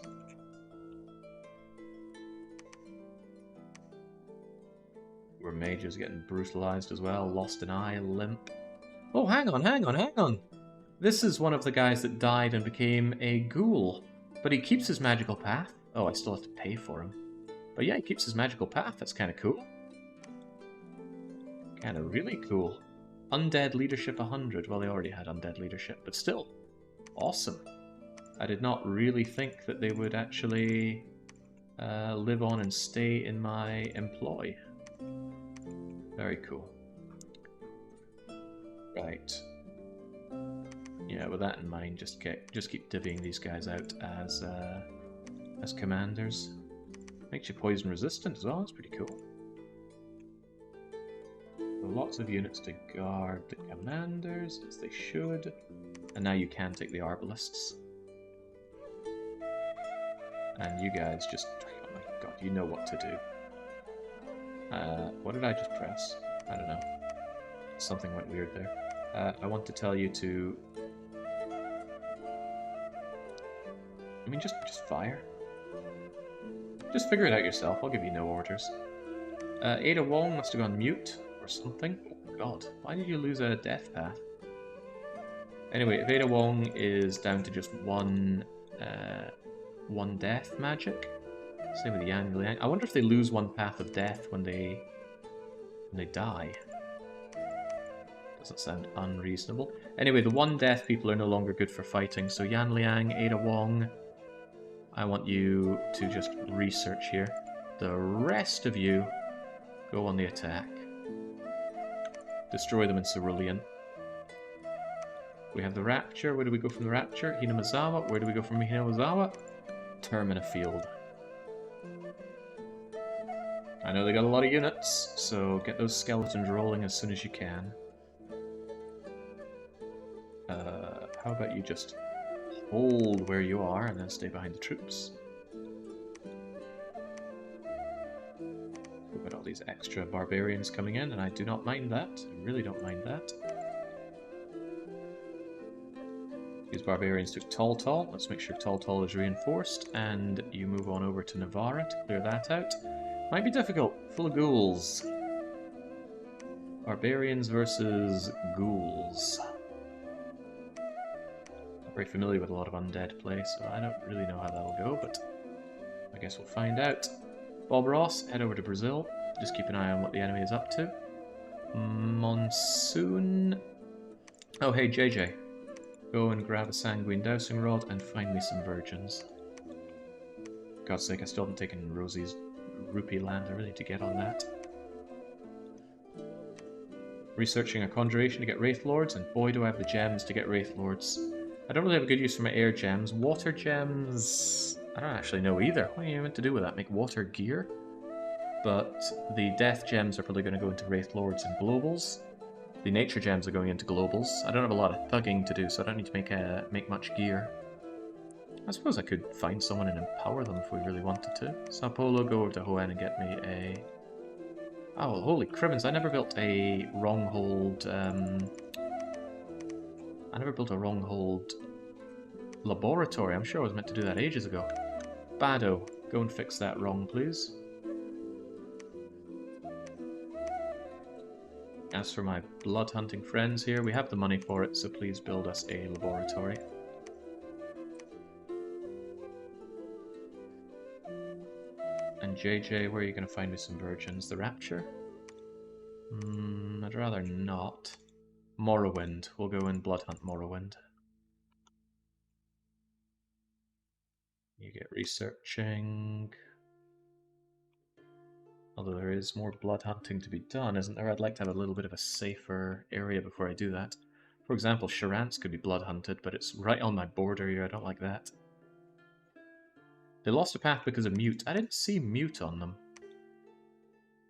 Where mages getting brutalized as well. Lost an eye, limp. Oh, hang on! This is one of the guys that died and became a ghoul. But he keeps his magical path. Oh, I still have to pay for him. But yeah, he keeps his magical path. That's kind of cool. Kind of really cool. Undead leadership 100. Well, they already had undead leadership, but still. Awesome. I did not really think that they would actually live on and stay in my employ. Very cool. Right. Yeah, with that in mind, just keep divvying these guys out as commanders. Makes you poison resistant as well. That's pretty cool. So lots of units to guard the commanders, as they should. And now you can take the arbalists. And you guys just... Oh my god, you know what to do. What did I just press? I don't know. Something went weird there. I want to tell you to... I mean, just fire. Just figure it out yourself. I'll give you no orders. Ada Wong must have gone mute or something. Oh god, why did you lose a death path? Anyway, if Ada Wong is down to just one death magic. Same with Yang Liang. I wonder if they lose one path of death when they die. Doesn't sound unreasonable. Anyway, the 1 death people are no longer good for fighting, so Yan Liang, Ada Wong, I want you to just research here. The rest of you go on the attack. Destroy them in Cerulean. We have the Rapture. Where do we go from the Rapture? Hinamizawa. Where do we go from Hinamizawa? Termina Field. I know they got a lot of units, so get those skeletons rolling as soon as you can. How about you just hold where you are and then stay behind the troops? We've got all these extra barbarians coming in, and I do not mind that. I really don't mind that. These barbarians took Tall Tall. Let's make sure Tall Tall is reinforced, and you move on over to Navarra to clear that out. Might be difficult. Full of ghouls. Barbarians versus ghouls. Not very familiar with a lot of undead play, so I don't really know how that'll go, but I guess we'll find out. Bob Ross, head over to Brazil. Just keep an eye on what the enemy is up to. Monsoon. Oh, hey, JJ. Go and grab a sanguine dowsing rod and find me some virgins. God's sake, I still haven't taken Rosie's rupee land. I really need to get on that. Researching a conjuration to get Wraith Lords, and boy do I have the gems to get Wraith Lords. I don't really have a good use for my air gems. Water gems... I don't actually know either. What are you meant to do with that? Make water gear? But the death gems are probably going to go into Wraith Lords and Globals. The nature gems are going into Globals. I don't have a lot of thugging to do, so I don't need to make much gear. I suppose I could find someone and empower them if we really wanted to. Sao Paulo, go over to Hoenn and get me a... Oh, holy crimmins, I never built a wronghold... I never built a wronghold laboratory. I'm sure I was meant to do that ages ago. Bado, go and fix that wrong, please. As for my blood hunting friends here, we have the money for it, so please build us a laboratory. And JJ, where are you going to find me some virgins? The Rapture? I'd rather not. Morrowind. We'll go and blood hunt Morrowind. You get researching. Although there is more blood hunting to be done, isn't there? I'd like to have a little bit of a safer area before I do that. For example, Charance could be blood hunted, but it's right on my border here. I don't like that. They lost a path because of Mute. I didn't see Mute on them.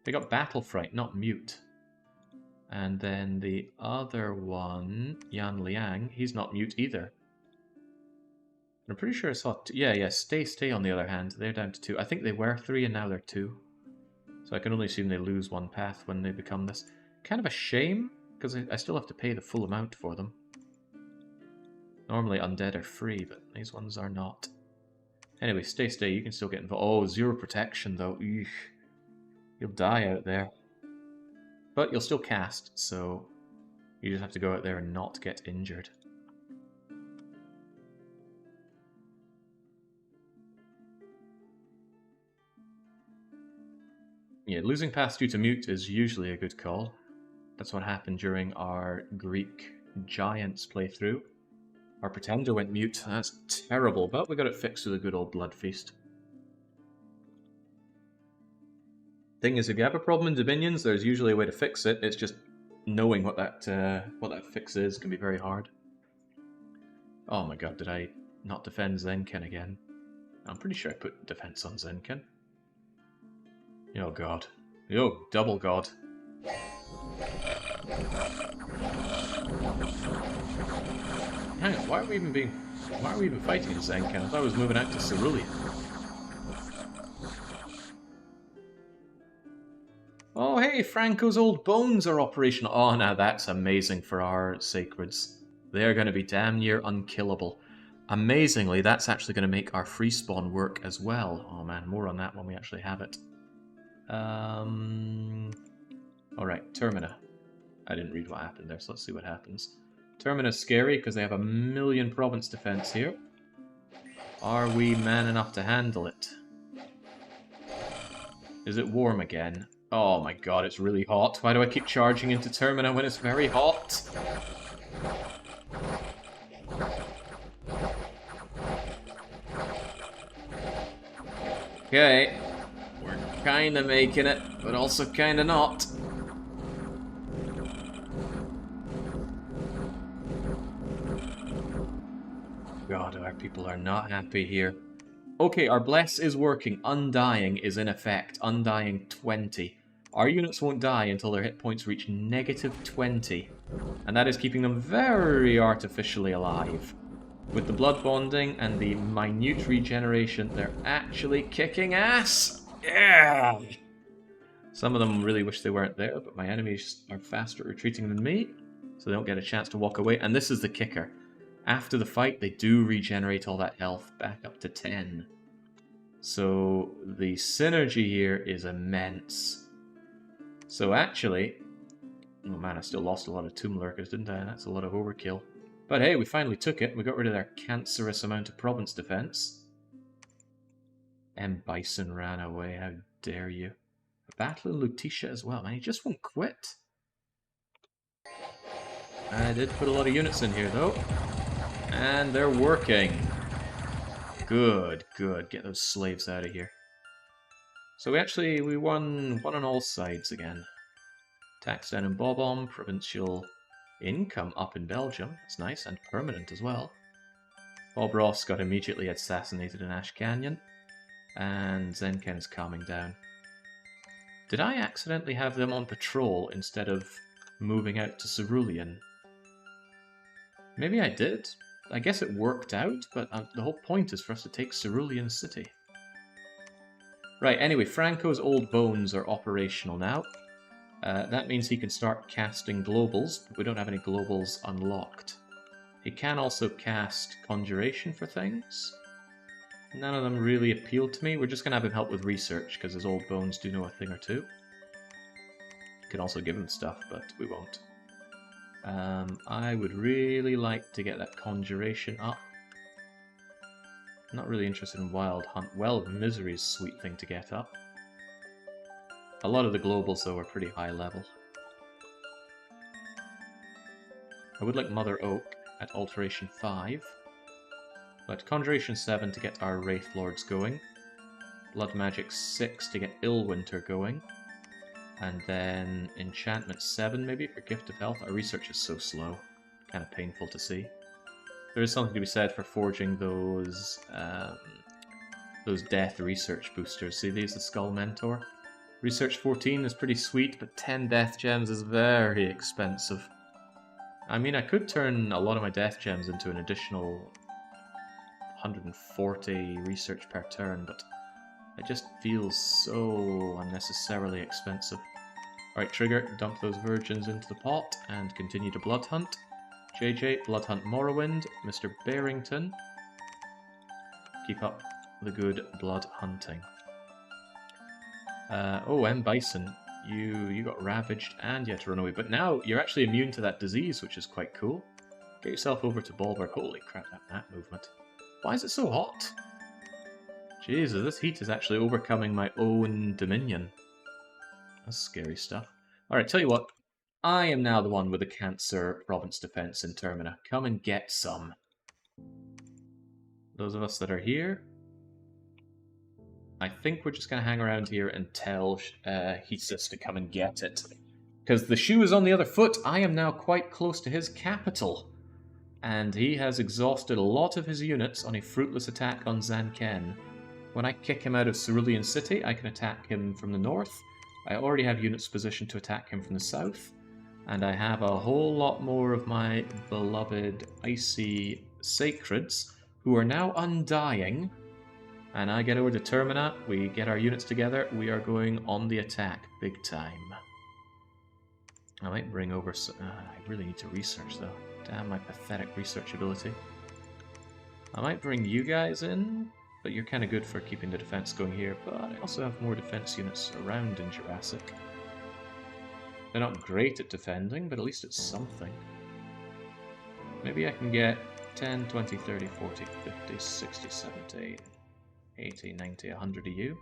They got Battle Fright, not Mute. And then the other one, Yan Liang, he's not Mute either. I'm pretty sure I saw... Yeah, Stay on the other hand. They're down to 2. I think they were 3 and now they're 2. So I can only assume they lose 1 path when they become this. Kind of a shame, because I still have to pay the full amount for them. Normally undead are free, but these ones are not. Anyway, Stay, you can still get involved. Oh, 0 protection though. Eesh. You'll die out there. But you'll still cast, so you just have to go out there and not get injured. Yeah, losing paths due to Mute is usually a good call. That's what happened during our Greek Giants playthrough. Our Pretender went Mute. That's terrible, but we got it fixed with a good old Blood Feast. Thing is, if you have a problem in Dominions, there's usually a way to fix it. It's just knowing what that fix is can be very hard. Oh my god, did I not defend Zenken again? I'm pretty sure I put defense on Zenken. Oh god. Oh, double god. Hang on, why are we even fighting Zenken? I thought I was moving out to Cerulean. Oh hey, Franco's old bones are operational. Oh, now that's amazing for our sacreds. They're going to be damn near unkillable. Amazingly, that's actually going to make our free spawn work as well. Oh man, more on that when we actually have it. Alright, Termina. I didn't read what happened there, so let's see what happens. Termina's scary because they have 1,000,000 province defense here. Are we man enough to handle it? Is it warm again? Oh my god, it's really hot. Why do I keep charging into Termina when it's very hot? Okay. We're kinda making it, but also kinda not. God, our people are not happy here. Okay, our Bless is working. Undying is in effect. Undying 20. Our units won't die until their hit points reach negative 20. And that is keeping them very artificially alive. With the blood bonding and the minute regeneration, they're actually kicking ass! Yeah! Some of them really wish they weren't there, but my enemies are faster at retreating than me, so they don't get a chance to walk away. And this is the kicker. After the fight, they do regenerate all that health back up to 10. So the synergy here is immense. So actually... Oh man, I still lost a lot of Tomb Lurkers, didn't I? That's a lot of overkill. But hey, we finally took it. We got rid of their cancerous amount of province defense. M. Bison ran away, how dare you. A battle in Lutetia as well, man. He just won't quit. I did put a lot of units in here, though. And they're working. Good, good. Get those slaves out of here. So we won on all sides again. Tax down in Bobom, provincial income up in Belgium. That's nice, and permanent as well. Bob Ross got immediately assassinated in Ash Canyon. And Zenken is calming down. Did I accidentally have them on patrol instead of moving out to Cerulean? Maybe I did. I guess it worked out, but the whole point is for us to take Cerulean City. Right, anyway, Franco's old bones are operational now. That means he can start casting globals, but we don't have any globals unlocked. He can also cast conjuration for things. None of them really appeal to me. We're just going to have him help with research, because his old bones do know a thing or two. You can also give him stuff, but we won't. I would really like to get that conjuration up. I'm not really interested in Wild Hunt. Well of Misery is a sweet thing to get up. A lot of the globals, though, are pretty high level. I would like Mother Oak at Alteration 5. But Conjuration 7 to get our Wraith Lords going. Blood Magic 6 to get Illwinter going. And then Enchantment 7 maybe for Gift of Health. Our research is so slow. Kind of painful to see. There is something to be said for forging those death research boosters. See these, the Skull Mentor? Research 14 is pretty sweet, but 10 death gems is very expensive. I mean, I could turn a lot of my death gems into an additional 140 research per turn, but it just feels so unnecessarily expensive. Alright, Trigger, dump those virgins into the pot and continue to blood hunt. JJ, blood hunt Morrowind. Mr. Barrington, keep up the good blood hunting. Oh, M. Bison, you got ravaged and you had to run away, but now you're actually immune to that disease, which is quite cool. Get yourself over to Bollberg. Holy crap, that movement. Why is it so hot? Jesus, this heat is actually overcoming my own dominion. That's scary stuff. Alright, tell you what. I am now the one with the Cancer Province Defense in Termina. Come and get some. Those of us that are here, I think we're just going to hang around here and tell Hesus to come and get it. Because the shoe is on the other foot. I am now quite close to his capital. And he has exhausted a lot of his units on a fruitless attack on Zanken. When I kick him out of Cerulean City, I can attack him from the north. I already have units positioned to attack him from the south. And I have a whole lot more of my beloved Icy Sacreds, who are now undying. And I get over to Termina, we get our units together, we are going on the attack, big time. I might bring over... I really need to research, though. Damn my pathetic research ability. I might bring you guys in, but you're kind of good for keeping the defense going here, but I also have more defense units around in Jurassic. They're not great at defending, but at least it's something. Maybe I can get 10, 20, 30, 40, 50, 60, 70, 80, 90, 100 of you.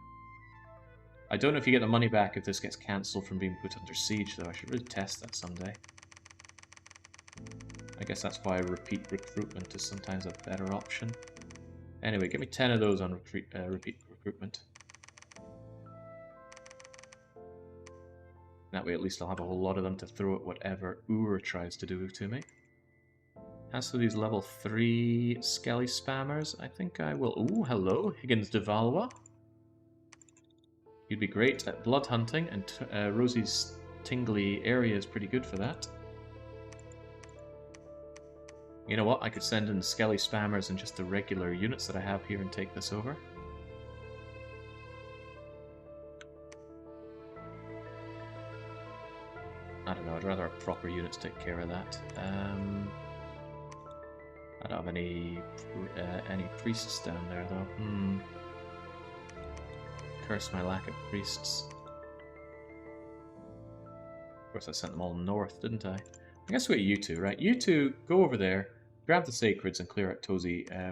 I don't know if you get the money back if this gets cancelled from being put under siege, though. I should really test that someday. I guess that's why repeat recruitment is sometimes a better option. Anyway, give me 10 of those on repeat recruitment. That way at least I'll have a whole lot of them to throw at whatever Ur tries to do to me. As for these level 3 Skelly spammers, I think I will... Ooh, hello, Higgins de Valois. You'd be great at blood hunting, and Rosie's tingly area is pretty good for that. You know what, I could send in Skelly spammers and just the regular units that I have here and take this over. I don't know, I'd rather have proper units take care of that. I don't have any priests down there, though. Curse my lack of priests. Of course, I sent them all north, didn't I? I guess we get you two, right? You two, go over there, grab the Sacreds, and clear out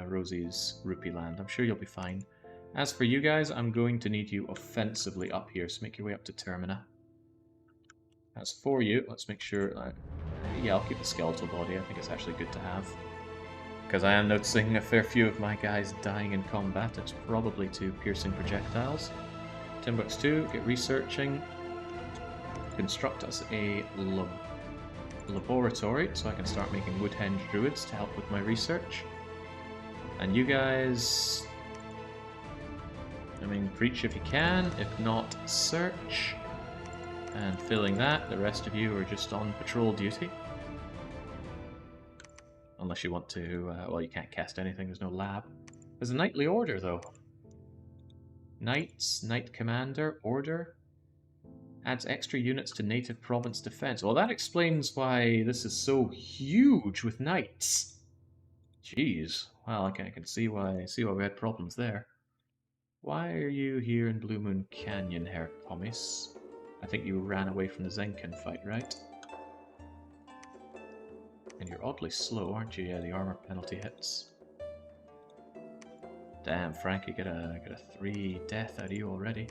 Rosie's rupee land. I'm sure you'll be fine. As for you guys, I'm going to need you offensively up here, so make your way up to Termina. As for you, let's make sure... yeah, I'll keep the skeletal body. I think it's actually good to have. Because I am noticing a fair few of my guys dying in combat. It's probably to piercing projectiles. Timbuktu, get researching. Construct us a laboratory so I can start making woodhenge druids to help with my research. And you guys... I mean, preach if you can. If not, search. And filling that, the rest of you are just on patrol duty. Unless you want to, well, you can't cast anything, there's no lab. There's a knightly order, though. Knights, Knight Commander, Order. Adds extra units to native province defense. Well, that explains why this is so huge with knights. Jeez. Well, I can see why we had problems there. Why are you here in Blue Moon Canyon, Herr Commis? I think you ran away from the Zenkin fight, right? And you're oddly slow, aren't you? Yeah, the armor penalty hits. Damn, Frank, you get a 3 death out of you already.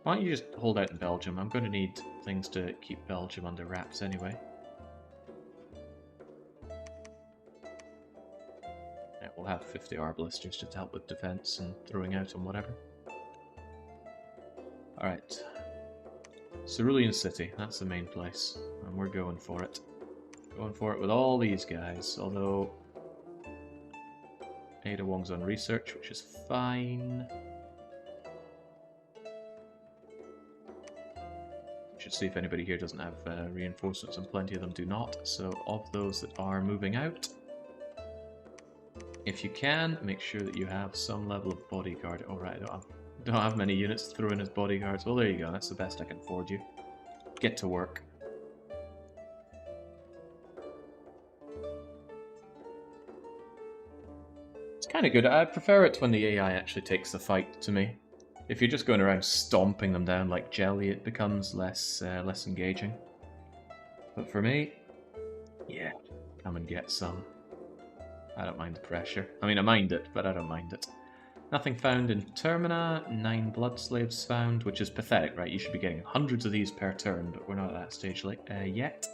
Why don't you just hold out in Belgium? I'm going to need things to keep Belgium under wraps anyway. Yeah, we'll have 50 arbalisters just to help with defense and throwing out and whatever. Alright. Cerulean City, that's the main place. And we're going for it. Going for it with all these guys, although... Ada Wong's on research, which is fine. Should see if anybody here doesn't have reinforcements, and plenty of them do not. So of those that are moving out, if you can, make sure that you have some level of bodyguard. Alright, I don't have many units to throw in as bodyguards. Well, there you go, that's the best I can afford you. Get to work. It's kind of good. I prefer it when the AI actually takes the fight to me. If you're just going around stomping them down like jelly, it becomes less engaging. But for me, yeah, come and get some. I don't mind the pressure. I mean, I mind it, but I don't mind it. Nothing found in Termina, 9 blood slaves found, which is pathetic, right? You should be getting hundreds of these per turn, but we're not at that stage yet.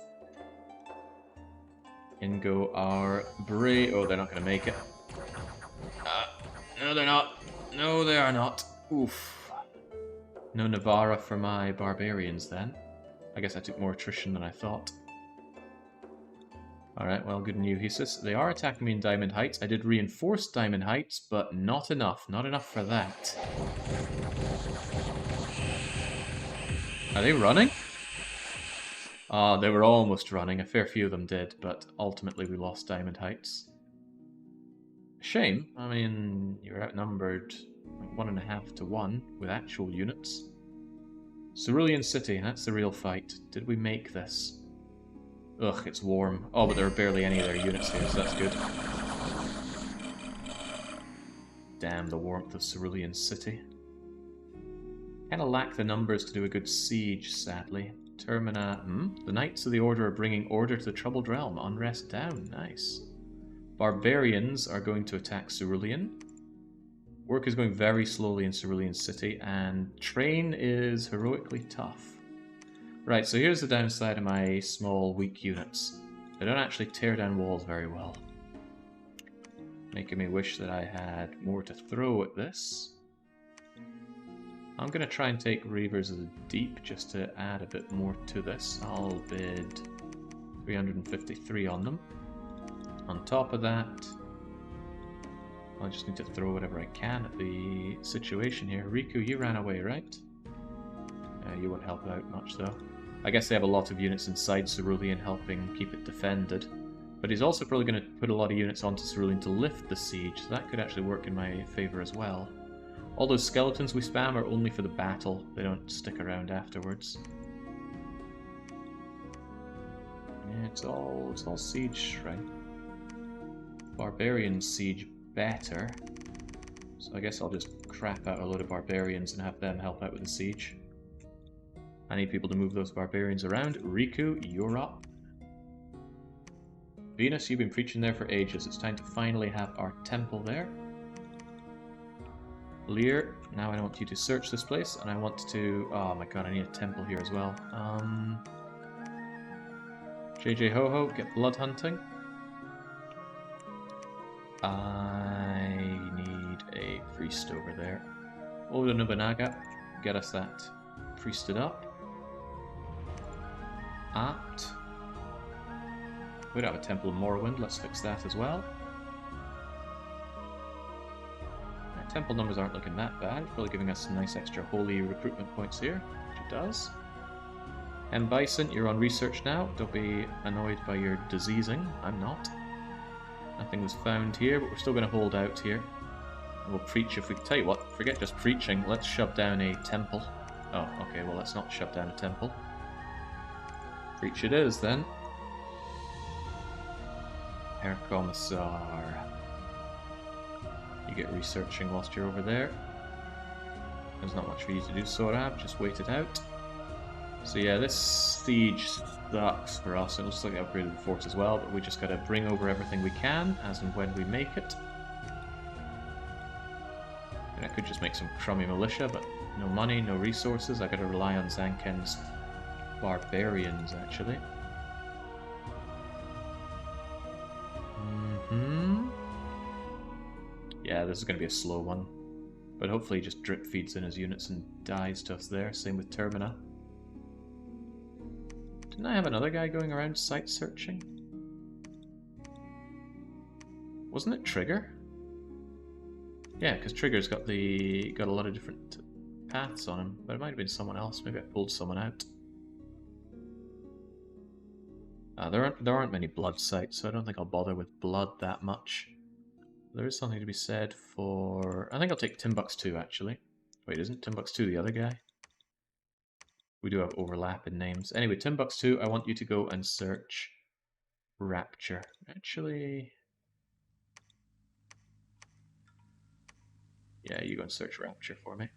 In go our Bray. Oh, they're not going to make it. No, they're not. No, they are not. Oof. No Navarra for my barbarians then. I guess I took more attrition than I thought. Alright, well, good news. They are attacking me in Diamond Heights. I did reinforce Diamond Heights, but not enough. Not enough for that. Are they running? They were almost running. A fair few of them did, but ultimately we lost Diamond Heights. Shame. I mean, you're outnumbered like 1.5 to 1 with actual units. Cerulean City, that's the real fight. Did we make this? Ugh, it's warm. Oh, but there are barely any of their units here, so that's good. Damn the warmth of Cerulean City. Kinda lack the numbers to do a good siege, sadly. Termina... The Knights of the Order are bringing order to the Troubled Realm. Unrest down. Nice. Barbarians are going to attack Cerulean. Work is going very slowly in Cerulean City, and train is heroically tough. Right, so here's the downside of my small, weak units. They don't actually tear down walls very well. Making me wish that I had more to throw at this. I'm going to try and take Reavers as a deep just to add a bit more to this. I'll bid 353 on them. On top of that, I just need to throw whatever I can at the situation here. Riku, you ran away, right? You won't help out much though. I guess they have a lot of units inside Cerulean helping keep it defended. But he's also probably going to put a lot of units onto Cerulean to lift the siege, so that could actually work in my favour as well. All those skeletons we spam are only for the battle, they don't stick around afterwards. Yeah, it's all siege, right? Barbarian siege better. So I guess I'll just crap out a load of barbarians and have them help out with the siege. I need people to move those barbarians around. Riku, you're up. Venus, you've been preaching there for ages. It's time to finally have our temple there. Lear, now I want you to search this place, and I want to... Oh my god, I need a temple here as well. JJ Ho-Ho, get blood hunting. I need a priest over there. Oda Nobunaga, get us that priested up. Apt. We don't have a Temple of Morrowind, let's fix that as well. Temple numbers aren't looking that bad, it's probably giving us some nice extra holy recruitment points here, which it does. M. Bison, you're on research now, don't be annoyed by your diseasing, I'm not. Nothing was found here, but we're still going to hold out here. And we'll preach if we... Tell you what, forget just preaching, let's shove down a temple. Oh, okay, well let's not shove down a temple. Preach it is, then. Herr Kommissar. You get researching whilst you're over there. There's not much for you to do, Sorab, just wait it out. So yeah, this siege sucks for us. It looks like I upgraded the fort as well, but we just gotta bring over everything we can, as and when we make it. And I could just make some crummy militia, but no money, no resources. I gotta rely on Zanken's barbarians, actually. Yeah, this is going to be a slow one. But hopefully he just drip feeds in his units and dies to us there. Same with Termina. Didn't I have another guy going around site searching? Wasn't it Trigger? Yeah, because Trigger's got a lot of different paths on him. But it might have been someone else. Maybe I pulled someone out. There aren't many blood sites, so I don't think I'll bother with blood that much. There is something to be said for... I think I'll take Timbuktu, actually. Wait, isn't Timbuktu the other guy? We do have overlap in names. Anyway, Timbuktu, I want you to go and search Rapture. Actually... Yeah, you go and search Rapture for me.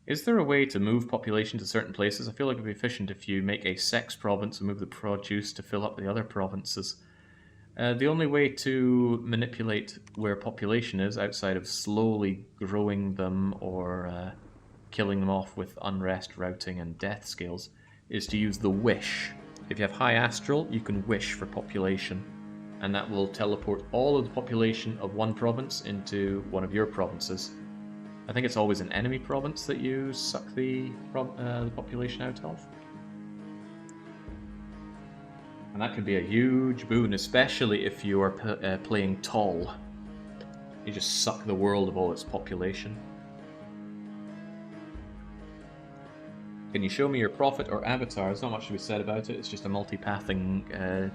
Is there a way to move population to certain places? I feel like it would be efficient if you make a sex province and move the produce to fill up the other provinces. The only way to manipulate where population is, outside of slowly growing them or killing them off with unrest, routing, and death scales, is to use the wish. If you have high astral, you can wish for population, and that will teleport all of the population of one province into one of your provinces. I think it's always an enemy province that you suck the population out of. And that can be a huge boon, especially if you are playing tall. You just suck the world of all its population. Can you show me your prophet or avatar? There's not much to be said about it. It's just a multi-pathing...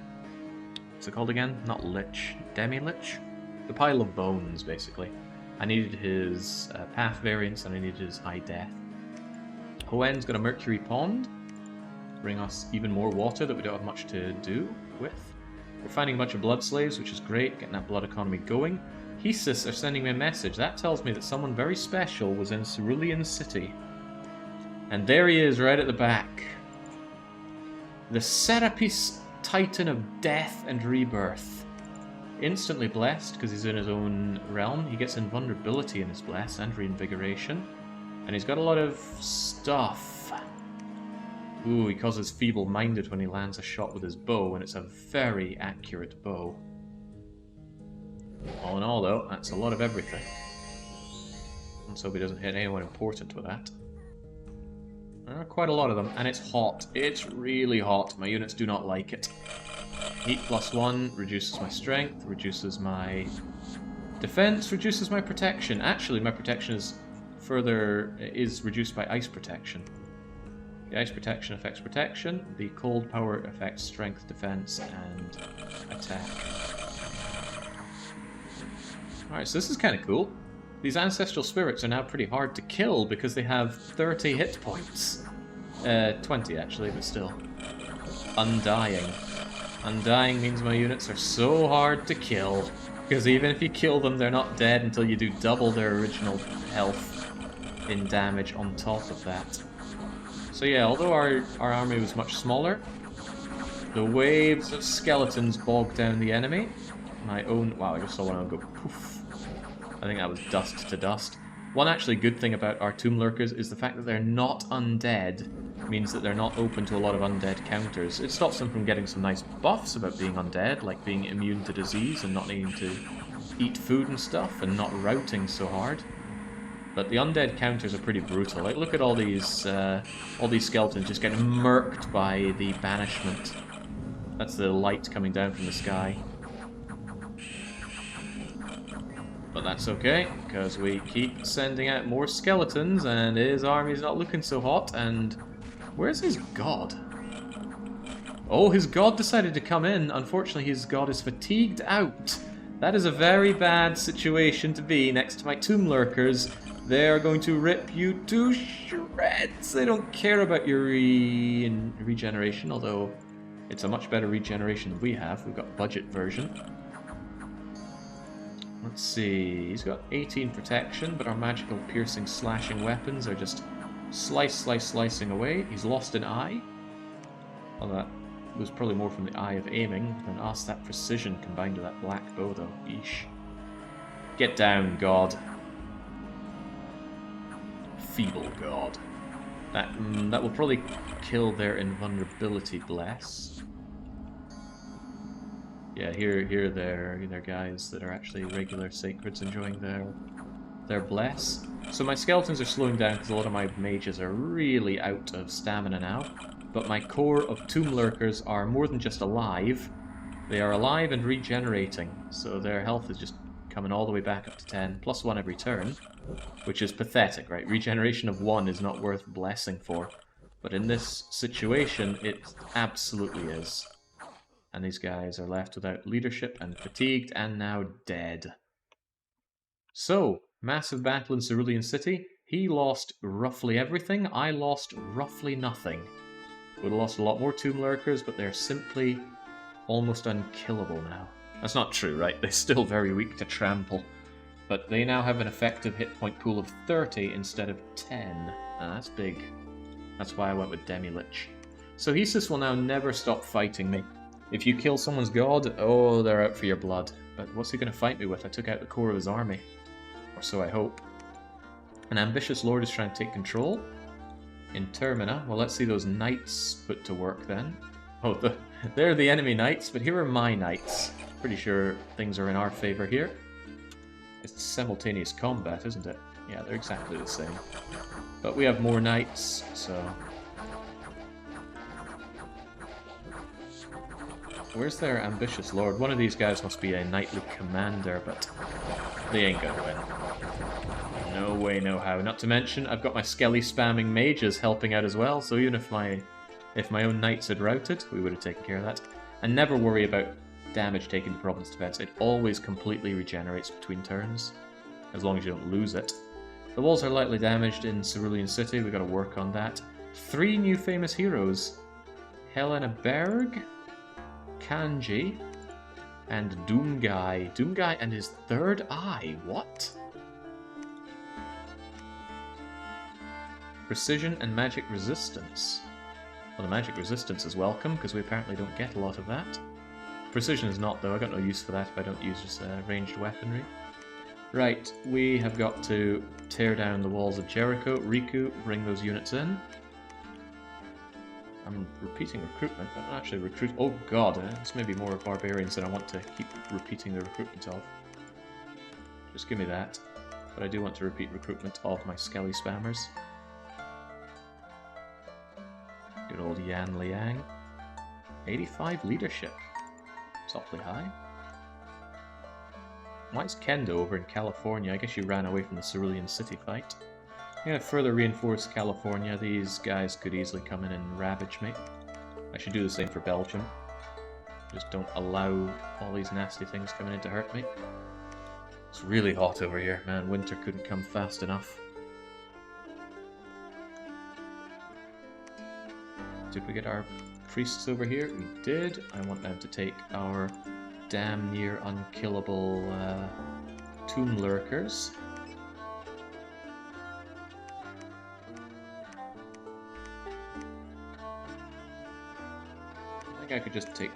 what's it called again? Not lich. Demi-lich? The pile of bones, basically. I needed his path variance and I needed his high death. Hoen's got a Mercury Pond. Bring us even more water that we don't have much to do with. We're finding a bunch of blood slaves, which is great, getting that blood economy going. Hesis are sending me a message. That tells me that someone very special was in Cerulean City. And there he is, right at the back. The Serapis Titan of Death and Rebirth. Instantly blessed because he's in his own realm. He gets invulnerability in his bless and reinvigoration. And he's got a lot of stuff. Ooh, he causes feeble-minded when he lands a shot with his bow, and it's a very accurate bow. All in all, though, that's a lot of everything. Let's hope he doesn't hit anyone important with that. Quite a lot of them, and it's hot. It's really hot. My units do not like it. Heat +1 reduces my strength, reduces my defense, reduces my protection. Actually, my protection is reduced by ice protection. The ice protection affects protection. The cold power affects strength, defense, and attack. Alright, so this is kind of cool. These ancestral spirits are now pretty hard to kill because they have 30 hit points. 20 actually, but still. Undying. Undying means my units are so hard to kill, because even if you kill them, they're not dead until you do double their original health in damage on top of that. So yeah, although our army was much smaller, the waves of skeletons bogged down the enemy. My own... Wow, I just saw one of them go poof. I think that was dust to dust. One actually good thing about our Tomb Lurkers is the fact that they're not undead. Means that they're not open to a lot of undead counters. It stops them from getting some nice buffs about being undead, like being immune to disease and not needing to eat food and stuff, and not routing so hard. But the undead counters are pretty brutal. Like, look at all these skeletons just getting murked by the banishment. That's the light coming down from the sky. But that's okay, because we keep sending out more skeletons, and his army's not looking so hot, and... Where's his god? Oh, his god decided to come in. Unfortunately, his god is fatigued out. That is a very bad situation to be next to my Tomb Lurkers. They are going to rip you to shreds. They don't care about your regeneration, although it's a much better regeneration than we have. We've got budget version. Let's see. He's got 18 protection, but our magical piercing slashing weapons are just slicing away. He's lost an eye. Well, that was probably more from the eye of aiming than us. That precision combined with that black bow, though. Eesh. Get down, god. Feeble god. That will probably kill their invulnerability bless. Yeah, here they're guys that are actually regular sacreds enjoying their bless. So my skeletons are slowing down because a lot of my mages are really out of stamina now. But my core of Tomb Lurkers are more than just alive. They are alive and regenerating, so their health is just coming all the way back up to 10, +1 every turn, which is pathetic, right? Regeneration of 1 is not worth blessing for. But in this situation, it absolutely is. And these guys are left without leadership and fatigued and now dead. So, massive battle in Cerulean City. He lost roughly everything. I lost roughly nothing. Would have lost a lot more Tomb Lurkers, but they're simply almost unkillable now. That's not true, right? They're still very weak to trample. But they now have an effective hit point pool of 30 instead of 10. And that's big. That's why I went with Demi-Lich. So Hesus will now never stop fighting me. If you kill someone's god, oh, they're out for your blood. But what's he going to fight me with? I took out the core of his army. Or so I hope. An ambitious lord is trying to take control. In Termina. Well, let's see those knights put to work then. Oh, they're the enemy knights, but here are my knights. Pretty sure things are in our favor here. It's simultaneous combat, isn't it? Yeah, they're exactly the same. But we have more knights, so... Where's their ambitious lord? One of these guys must be a knightly commander, but they ain't gonna win. No way, no how. Not to mention, I've got my Skelly spamming mages helping out as well, so even if my own knights had routed, we would have taken care of that. And never worry about damage taken to province defense. It always completely regenerates between turns, as long as you don't lose it. The walls are lightly damaged in Cerulean City. We've got to work on that. 3 new famous heroes. Helena Berg, Kanji, and Doomguy. Doomguy and his third eye. What? Precision and magic resistance. Well, the magic resistance is welcome, because we apparently don't get a lot of that. Precision is not, though. I got no use for that if I don't use just ranged weaponry. Right, we have got to tear down the walls of Jericho. Riku, bring those units in. I'm repeating recruitment, but not actually recruit. Oh god, this may be more barbarians than I want to keep repeating the recruitment of. Just give me that. But I do want to repeat recruitment of my Skelly spammers. Good old Yan Liang. 85 leadership. It's awfully high. Why is Kendo over in California? I guess you ran away from the Cerulean City fight. Yeah, further reinforce California. These guys could easily come in and ravage me. I should do the same for Belgium. Just don't allow all these nasty things coming in to hurt me. It's really hot over here, man. Winter couldn't come fast enough. Did we get our priests over here? We did. I want them to take our damn near unkillable tomb lurkers. I think I could just take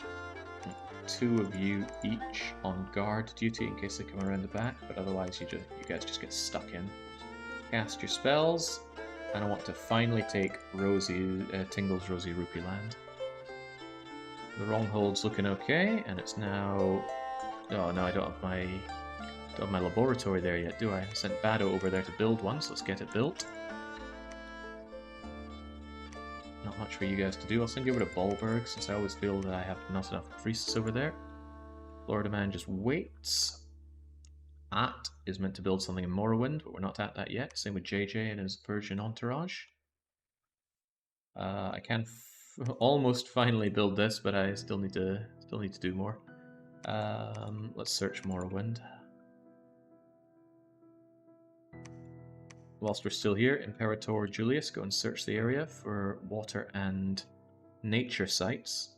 2 of you each on guard duty in case they come around the back, but otherwise you guys just get stuck in. Cast your spells, and I want to finally take Tingle's Rosy Rupee Land. The wrong hold's looking okay, and it's now... Oh no, I don't have my laboratory there yet, do I? I sent Bado over there to build one, so let's get it built. Not much for you guys to do. I'll send you over to Bollberg, since I always feel that I have not enough priests over there. Florida Man just waits. At is meant to build something in Morrowind, but we're not at that yet. Same with JJ and his Virgin Entourage. I can almost finally build this, but I still need to do more. Let's search Morrowind. Whilst we're still here, Imperator Julius, go and search the area for water and nature sites.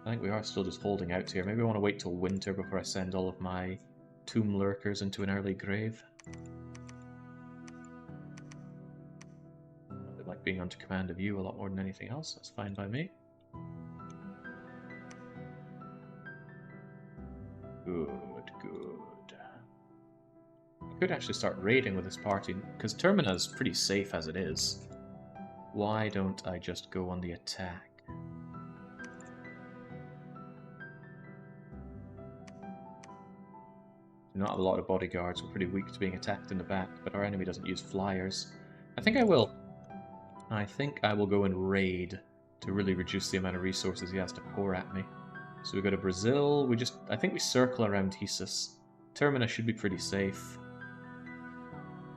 I think we are still just holding out here. Maybe I want to wait till winter before I send all of my tomb lurkers into an early grave. I like being under command of you a lot more than anything else. That's fine by me. Good. I could actually start raiding with this party, because Termina's pretty safe as it is. Why don't I just go on the attack? Not a lot of bodyguards. We're pretty weak to being attacked in the back, but our enemy doesn't use flyers. I think I will. I think I will go and raid to really reduce the amount of resources he has to pour at me. So we go to Brazil. I think we circle around Hesus. Termina should be pretty safe.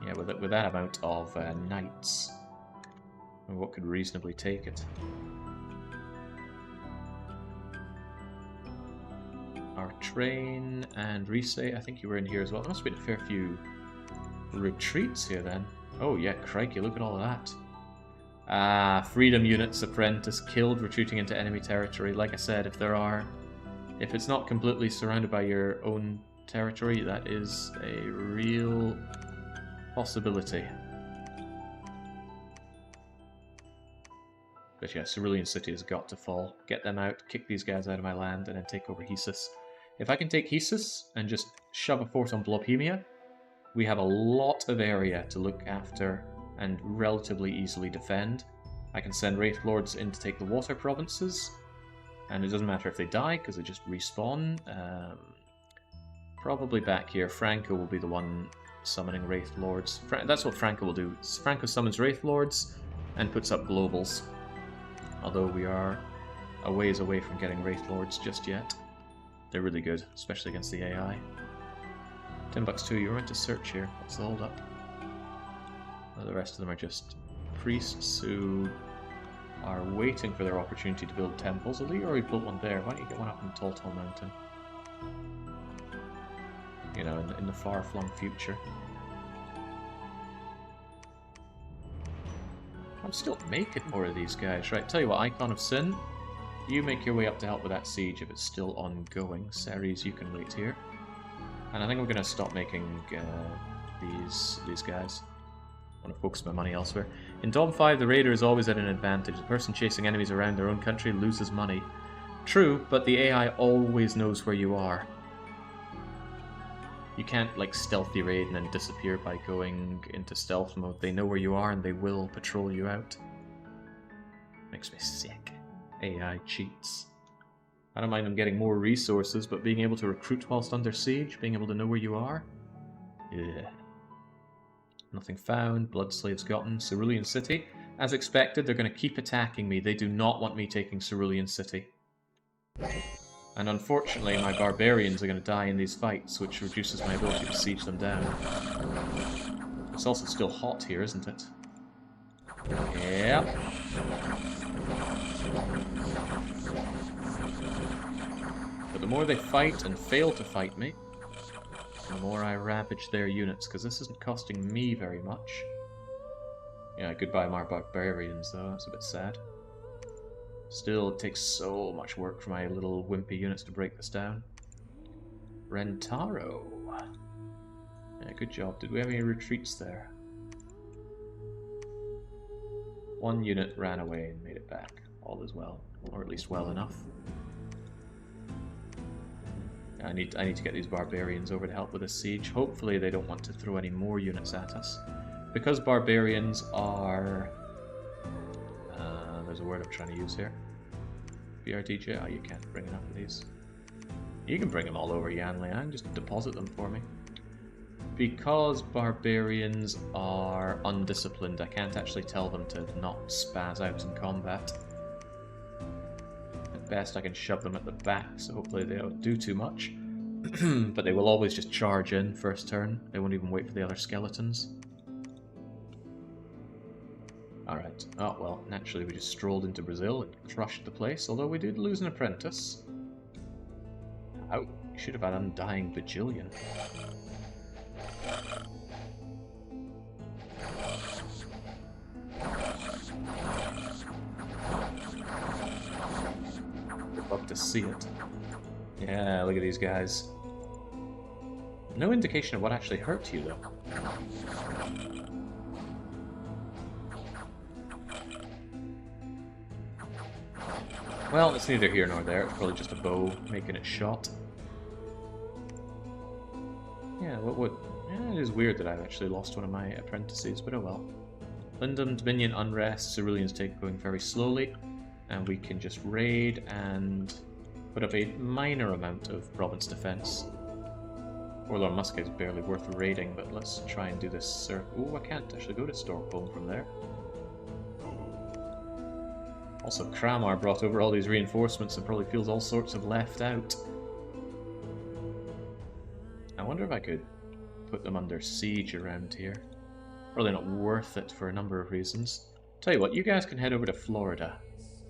Yeah, with that amount of knights. And what could reasonably take it? Our train and Rise, I think you were in here as well. There must have been a fair few retreats here then. Oh yeah, crikey, look at all of that. Ah, Freedom Units Apprentice killed retreating into enemy territory. Like I said, if it's not completely surrounded by your own territory, that is a real possibility. But yeah, Cerulean City has got to fall. Get them out, kick these guys out of my land, and then take over Hesus. If I can take Hesus and just shove a fort on Blobhemia, we have a lot of area to look after and relatively easily defend. I can send Wraith Lords in to take the water provinces, and it doesn't matter if they die, because they just respawn. Probably back here, Franco will be the one summoning Wraith Lords. That's what Franco will do. Franco summons Wraith Lords and puts up globals. Although we are a ways away from getting Wraith Lords just yet. They're really good, especially against the AI. $10 you were meant to search here. What's the hold up? Well, the rest of them are just priests who are waiting for their opportunity to build temples. Although you already built one there, why don't you get one up in Tall Mountain? You know, in the far-flung future. I'm still making more of these guys, right? Tell you what, Icon of Sin, you make your way up to help with that siege if it's still ongoing. Ceres, you can wait here. And I think I'm going to stop making these guys. I want to focus my money elsewhere. In Dom 5, the raider is always at an advantage. The person chasing enemies around their own country loses money. True, but the AI always knows where you are. You can't, like, stealthy raid and then disappear by going into stealth mode. They know where you are and they will patrol you out. Makes me sick. AI cheats. I don't mind them getting more resources, but being able to recruit whilst under siege, being able to know where you are? Yeah. Nothing found, blood slaves gotten, Cerulean City. As expected, they're going to keep attacking me. They do not want me taking Cerulean City. And unfortunately, my barbarians are going to die in these fights, which reduces my ability to siege them down. It's also still hot here, isn't it? Yep. But the more they fight and fail to fight me, the more I ravage their units, because this isn't costing me very much. Yeah, goodbye my barbarians, though. That's a bit sad. Still, it takes so much work for my little wimpy units to break this down. Rentaro. Yeah, good job. Did we have any retreats there? One unit ran away and made it back. All is well. Or at least well enough. I need to get these barbarians over to help with this siege. Hopefully they don't want to throw any more units at us. Because barbarians are... there's a word I'm trying to use here. BRDJ? Oh, you can't bring enough of these. You can bring them all over Yanliang, just deposit them for me. Because barbarians are undisciplined, I can't actually tell them to not spaz out in combat. At best I can shove them at the back, so hopefully they don't do too much. But they will always just charge in first turn. They won't even wait for the other skeletons. Alright, oh well, naturally we just strolled into Brazil and crushed the place, although we did lose an apprentice. Oh, we should have had Undying Bajillion. Would love to see it. Yeah, look at these guys. No indication of what actually hurt you, though. Well, it's neither here nor there. It's probably just a bow making it shot. Yeah, what would... Yeah, it is weird that I've actually lost one of my apprentices, but oh well. Lindum, Dominion, Unrest, Ceruleans going very slowly, and we can just raid and put up a minor amount of province defense. Forlorn Musket is barely worth raiding, but let's try and do this. Ooh, I can't actually go to Stockholm from there. Also, Kramar brought over all these reinforcements and probably feels all sorts of left out. I wonder if I could put them under siege around here. Probably not worth it for a number of reasons. Tell you what, you guys can head over to Florida.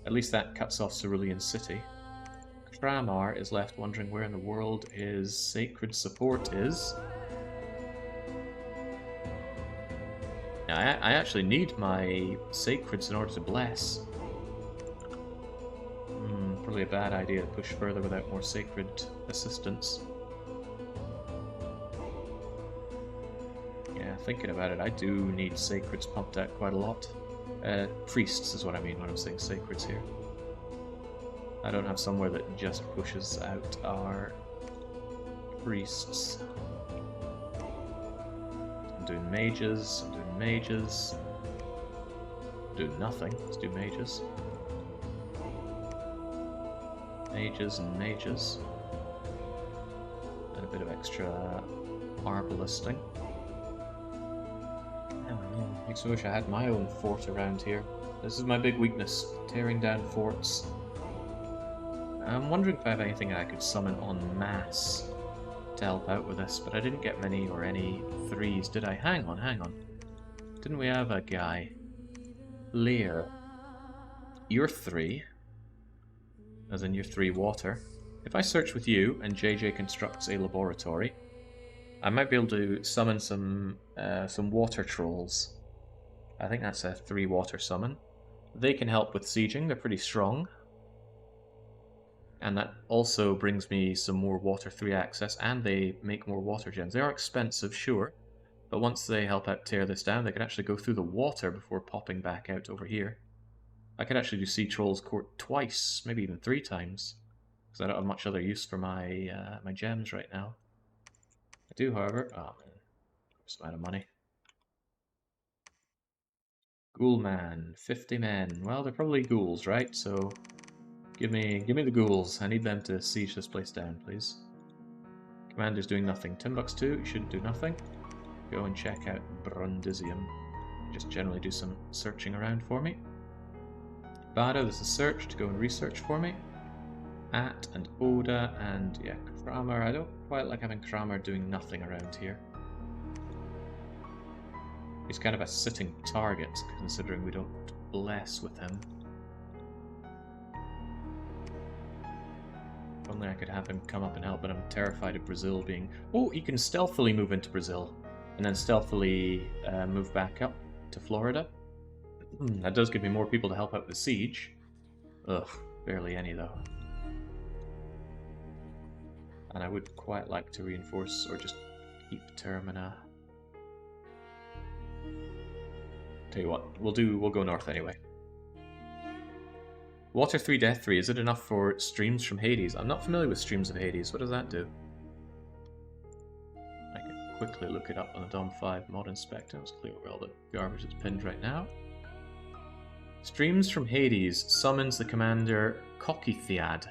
At least that cuts off Cerulean City. Kramar is left wondering where in the world his sacred support is. Now, I actually need my sacreds in order to bless. Probably a bad idea to push further without more sacred assistance. Yeah, thinking about it, I do need sacreds pumped out quite a lot. Priests is what I mean when I'm saying sacreds here. I don't have somewhere that just pushes out our priests. I'm doing mages, I'm doing mages. I'm doing nothing, let's do mages. Mages and mages. And a bit of extra arbalisting. Makes me wish I had my own fort around here. This is my big weakness, tearing down forts. I'm wondering if I have anything I could summon en masse to help out with this, but I didn't get many or any 3s, did I? Hang on. Didn't we have a guy? Lear. You're 3. As in you're 3 water. If I search with you and JJ constructs a laboratory, I might be able to summon some water trolls. I think that's a 3 water summon. They can help with sieging, they're pretty strong. And that also brings me some more water 3 access, and they make more water gems. They are expensive, sure, but once they help out tear this down, they can actually go through the water before popping back out over here. I could actually do Sea Troll's Court twice, maybe even 3 times. because I don't have much other use for my my gems right now. I do, however. Oh man, I'm out of money. Ghoul man, 50 men. Well, they're probably ghouls, right? So give me the ghouls. I need them to siege this place down, please. Commander's doing nothing. Timbuktu shouldn't do nothing. Go and check out Brundisium. Just generally do some searching around for me. Bada, this is search to go and research for me. At and Oda and yeah, Kramer. I don't quite like having Kramer doing nothing around here. He's kind of a sitting target, considering we don't bless with him. If only I could have him come up and help, but I'm terrified of Brazil being... Oh, he can stealthily move into Brazil, and then stealthily move back up to Florida. That does give me more people to help out the siege. Ugh, barely any though. And I would quite like to reinforce, or just keep Termina. Tell you what, we'll go north anyway. Water 3, Death 3, is it enough for streams from Hades? I'm not familiar with streams of Hades, what does that do? I can quickly look it up on the Dom 5 mod inspector. Let's clear where all the garbage is pinned right now. Streams from Hades summons the commander Kokithiad,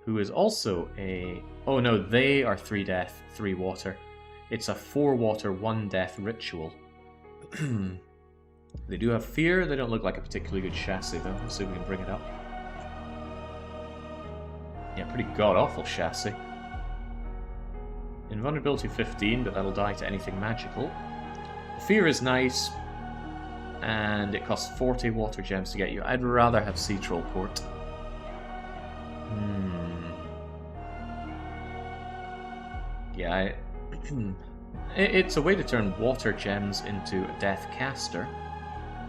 who is also a... Oh no, they are 3 death, 3 water. It's a 4 water, 1 death ritual. They do have fear. They don't look like a particularly good chassis though. Let's see if we can bring it up. Yeah, pretty god-awful chassis. Invulnerability 15, but that'll die to anything magical. Fear is nice, and it costs 40 water gems to get you. I'd rather have Sea Troll Port. Yeah, it's a way to turn water gems into a Death Caster.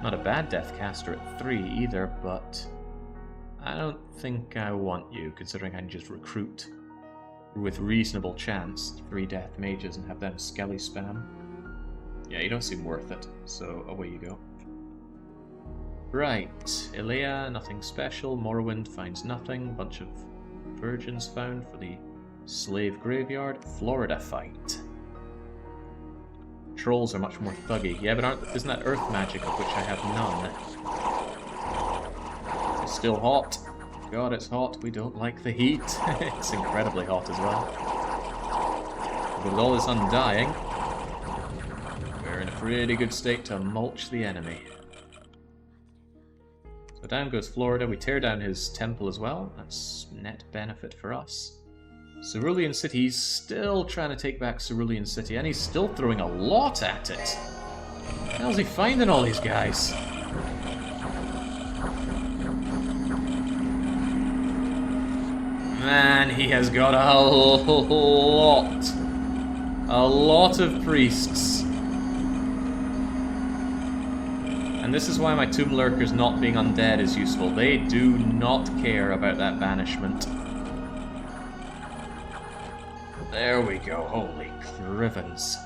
Not a bad Death Caster at 3 either, but I don't think I want you, considering I can just recruit with reasonable chance 3 Death Mages and have them Skelly spam. Yeah, you don't seem worth it, so away you go. Right, Ilea, nothing special. Morrowind finds nothing. Bunch of virgins found for the slave graveyard. Florida fight. Trolls are much more thuggy. Yeah, but isn't that earth magic, of which I have none? It's still hot. God, it's hot. We don't like the heat. It's incredibly hot as well. But with all this undying, we're in a pretty good state to mulch the enemy. So down goes Florida. We tear down his temple as well. That's net benefit for us. Cerulean City, he's still trying to take back Cerulean City, and he's still throwing a lot at it. How's he finding all these guys? Man, he has got a lot of priests. And this is why my Tomb Lurkers not being undead is useful. They do not care about that banishment. There we go, holy crivens.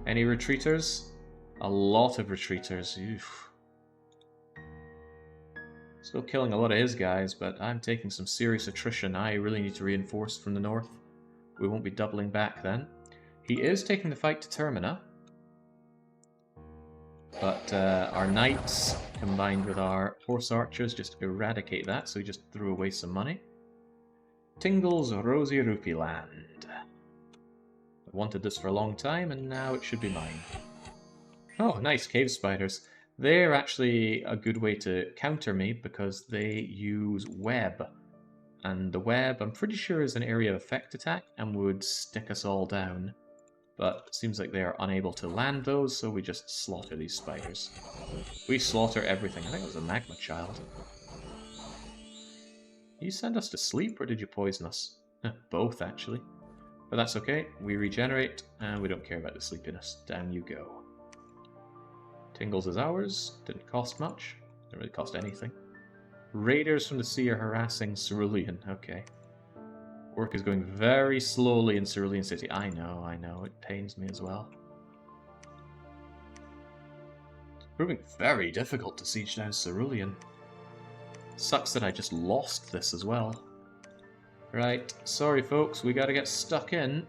Any retreaters? A lot of retreaters. Oof. Still killing a lot of his guys, but I'm taking some serious attrition. I really need to reinforce from the north. We won't be doubling back then. He is taking the fight to Termina. But our knights, combined with our horse archers, just eradicate that, so he just threw away some money. Tingle's Rosy Rupee Land. I've wanted this for a long time, and now it should be mine. Oh, nice, cave spiders. They're actually a good way to counter me, because they use web. And the web, I'm pretty sure, is an area of effect attack, and would stick us all down. But it seems like they are unable to land those, so we just slaughter these spiders. We slaughter everything. I think it was a magma child. Did you send us to sleep, or did you poison us? Both, actually. But that's okay. We regenerate, and we don't care about the sleepiness. Down you go. Tingles is ours. Didn't cost much. Didn't really cost anything. Raiders from the sea are harassing Cerulean. Okay. Work is going very slowly in Cerulean City. I know. It pains me as well. It's proving very difficult to siege down Cerulean. Sucks that I just lost this as well. Right, sorry folks, we gotta get stuck in.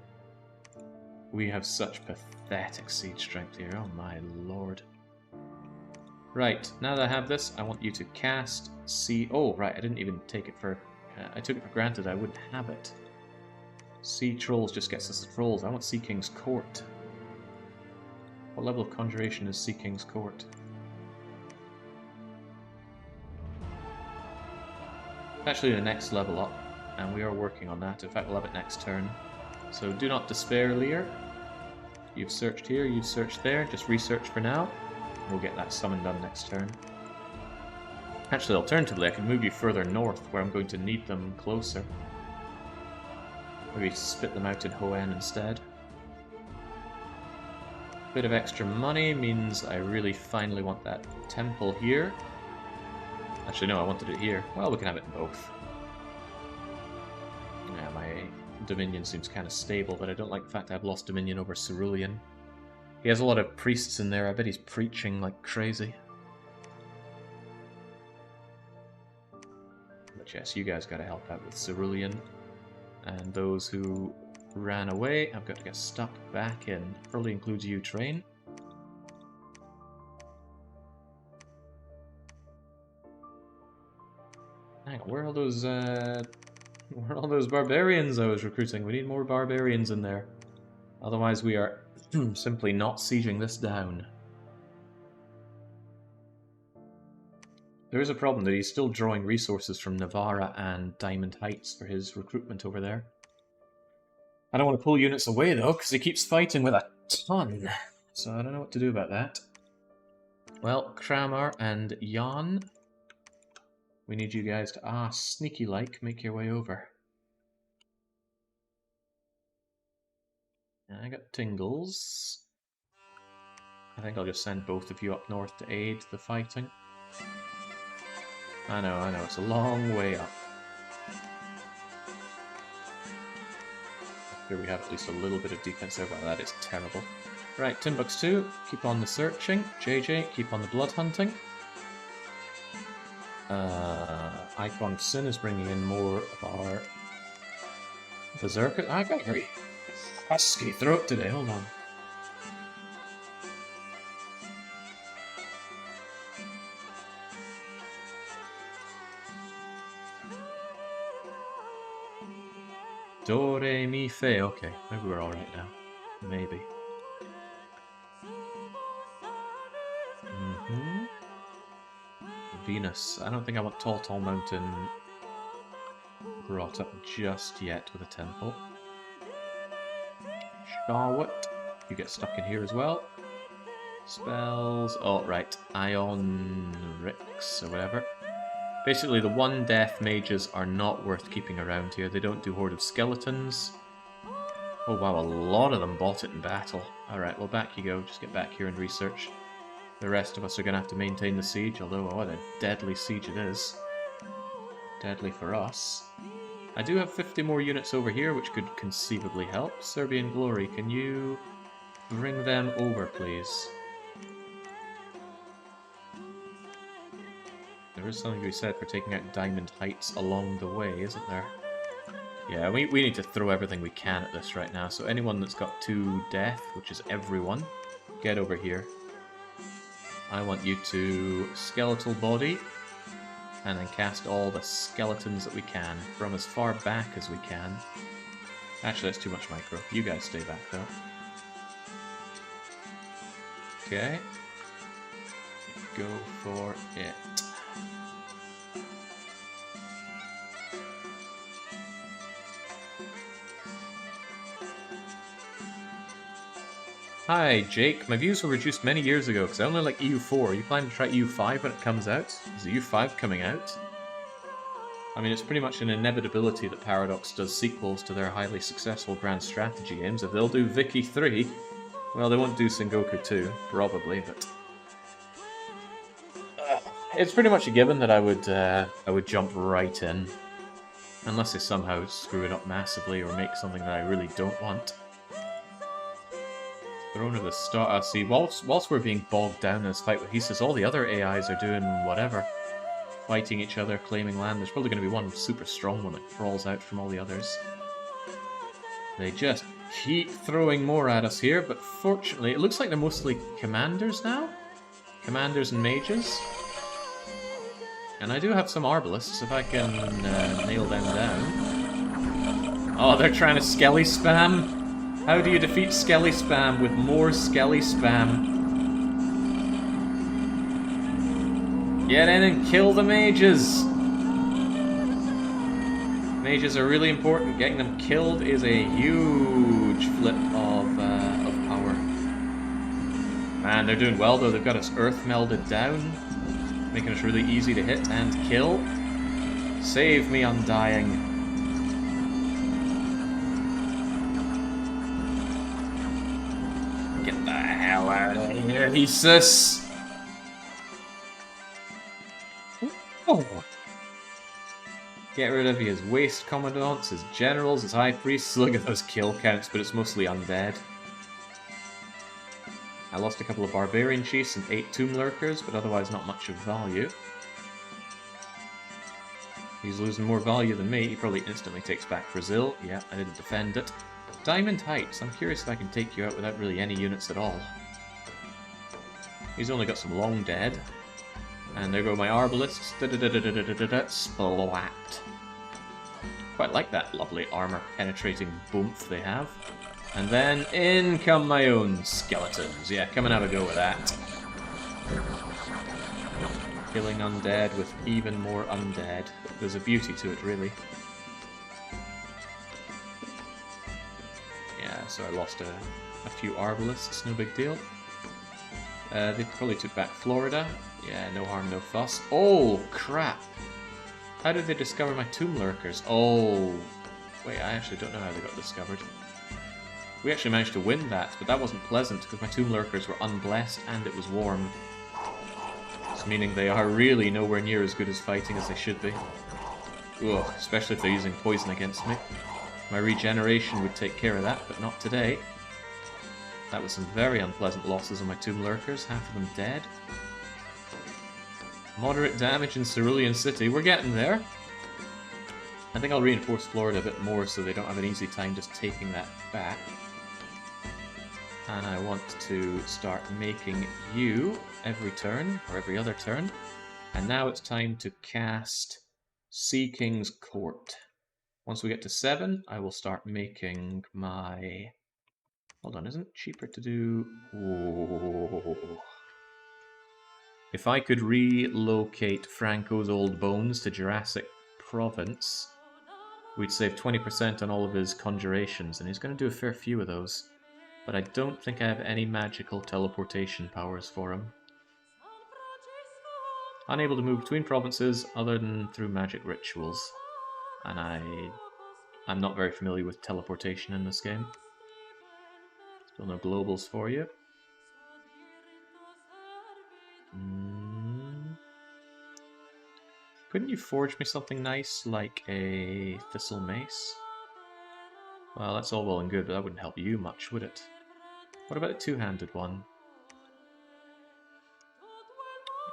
We have such pathetic siege strength here, oh my lord. Right, now that I have this, I want you to cast Sea... Oh, right, I didn't even take it for... I took it for granted I wouldn't have it. Sea Trolls just gets us the trolls. I want Sea King's Court. What level of conjuration is Sea King's Court? Actually the next level up, and we are working on that. In fact, we'll have it next turn. So do not despair, Lear. You've searched here, you've searched there, just research for now. We'll get that summon done next turn. Actually, alternatively, I can move you further north, where I'm going to need them closer. Maybe spit them out in Hoenn instead. Bit of extra money means I really finally want that temple here. Actually, no, I wanted it here. Well, we can have it in both. Yeah, my Dominion seems kind of stable, but I don't like the fact I've lost Dominion over Cerulean. He has a lot of priests in there. I bet he's preaching like crazy. But yes, you guys gotta help out with Cerulean. And those who ran away, I've got to get stuck back in. Probably includes you, Train. Hang on, where are all those barbarians I was recruiting? We need more barbarians in there. Otherwise we are simply not sieging this down. There is a problem that he's still drawing resources from Navarra and Diamond Heights for his recruitment over there. I don't want to pull units away though, because he keeps fighting with a ton. So I don't know what to do about that. Well, Kramer and Jan, we need you guys to, sneaky-like, make your way over. I got Tingles. I think I'll just send both of you up north to aid the fighting. I know, it's a long way up. Here we have at least a little bit of defense there, but that is terrible. Right, Timbuktu, keep on the searching. JJ, keep on the blood hunting. Icon Sin is bringing in more of our Berserker. I got a very husky throat today, hold on. Do, re, mi, fe. Okay, maybe we're alright now. Maybe. Venus. I don't think I want Tall Mountain brought up just yet with a temple. Charlotte, you get stuck in here as well. Spells. Oh, right. Ion Rix or whatever. Basically, the one death mages are not worth keeping around here. They don't do Horde of Skeletons. Oh wow, a lot of them bought it in battle. Alright, well back you go. Just get back here and research. The rest of us are going to have to maintain the siege, although what a deadly siege it is. Deadly for us. I do have 50 more units over here, which could conceivably help. Serbian Glory, can you bring them over, please? There is something to be said for taking out Diamond Heights along the way, isn't there? Yeah, we need to throw everything we can at this right now, so anyone that's got 2 death, which is everyone, get over here. I want you to skeletal body, and then cast all the skeletons that we can, from as far back as we can. Actually, that's too much micro. You guys stay back, though. Okay. Go for it. Hi, Jake. My views were reduced many years ago because I only like EU4. Are you planning to try EU5 when it comes out? Is EU5 coming out? I mean, it's pretty much an inevitability that Paradox does sequels to their highly successful grand strategy games. If they'll do Vicky 3, well, they won't do Sengoku 2, probably, but... it's pretty much a given that I would jump right in. Unless they somehow screw it up massively or make something that I really don't want. Throne of the Star. See, whilst we're being bogged down in this fight with Hesus, all the other AIs are doing whatever. fighting each other, claiming land. There's probably going to be one super strong one that crawls out from all the others. They just keep throwing more at us here, but fortunately, it looks like they're mostly commanders now. Commanders and mages. And I do have some arbalists, if I can nail them down. Oh, they're trying to Skelly spam? How do you defeat Skelly spam with more Skelly spam? Get in and kill the mages! Mages are really important. Getting them killed is a huge flip of power. Man, they're doing well though. They've got us earth melded down, making us really easy to hit and kill. Save me, Undying. Get the hell out of here, Thesis! Oh. Get rid of his waste commandants, his generals, his high priests. Look at those kill counts, but it's mostly undead. I lost a couple of barbarian chiefs and 8 tomb lurkers, but otherwise not much of value. He's losing more value than me. He probably instantly takes back Brazil. Yeah, I didn't defend it. Diamond Heights. I'm curious if I can take you out without really any units at all. He's only got some long dead. And there go my arbalists. Splat. Quite like that lovely armor penetrating boomph they have. And then in come my own skeletons. Yeah, come and have a go with that. Killing undead with even more undead. There's a beauty to it, really. Yeah, so I lost a few arbalists, no big deal. They probably took back Florida. Yeah, no harm, no fuss. Oh, crap! How did they discover my tomb lurkers? Oh, wait, I actually don't know how they got discovered. We actually managed to win that, but that wasn't pleasant because my tomb lurkers were unblessed and it was warm. So meaning they are really nowhere near as good as fighting as they should be. Ugh, especially if they're using poison against me. My regeneration would take care of that, but not today. That was some very unpleasant losses on my tomb lurkers, half of them dead. Moderate damage in Cerulean City. We're getting there. I think I'll reinforce Florida a bit more so they don't have an easy time just taking that back. And I want to start making you every turn, or every other turn. And now it's time to cast Sea King's Court. Once we get to 7, I will start making my... Hold on, isn't it cheaper to do... Whoa. If I could relocate Franco's old bones to Jurassic Province, we'd save 20% on all of his conjurations, and he's going to do a fair few of those. But I don't think I have any magical teleportation powers for him. Unable to move between provinces other than through magic rituals. And I'm not very familiar with teleportation in this game. Still no globals for you. Couldn't you forge me something nice, like a Thistle Mace? Well, that's all well and good, but that wouldn't help you much, would it? What about a two-handed one?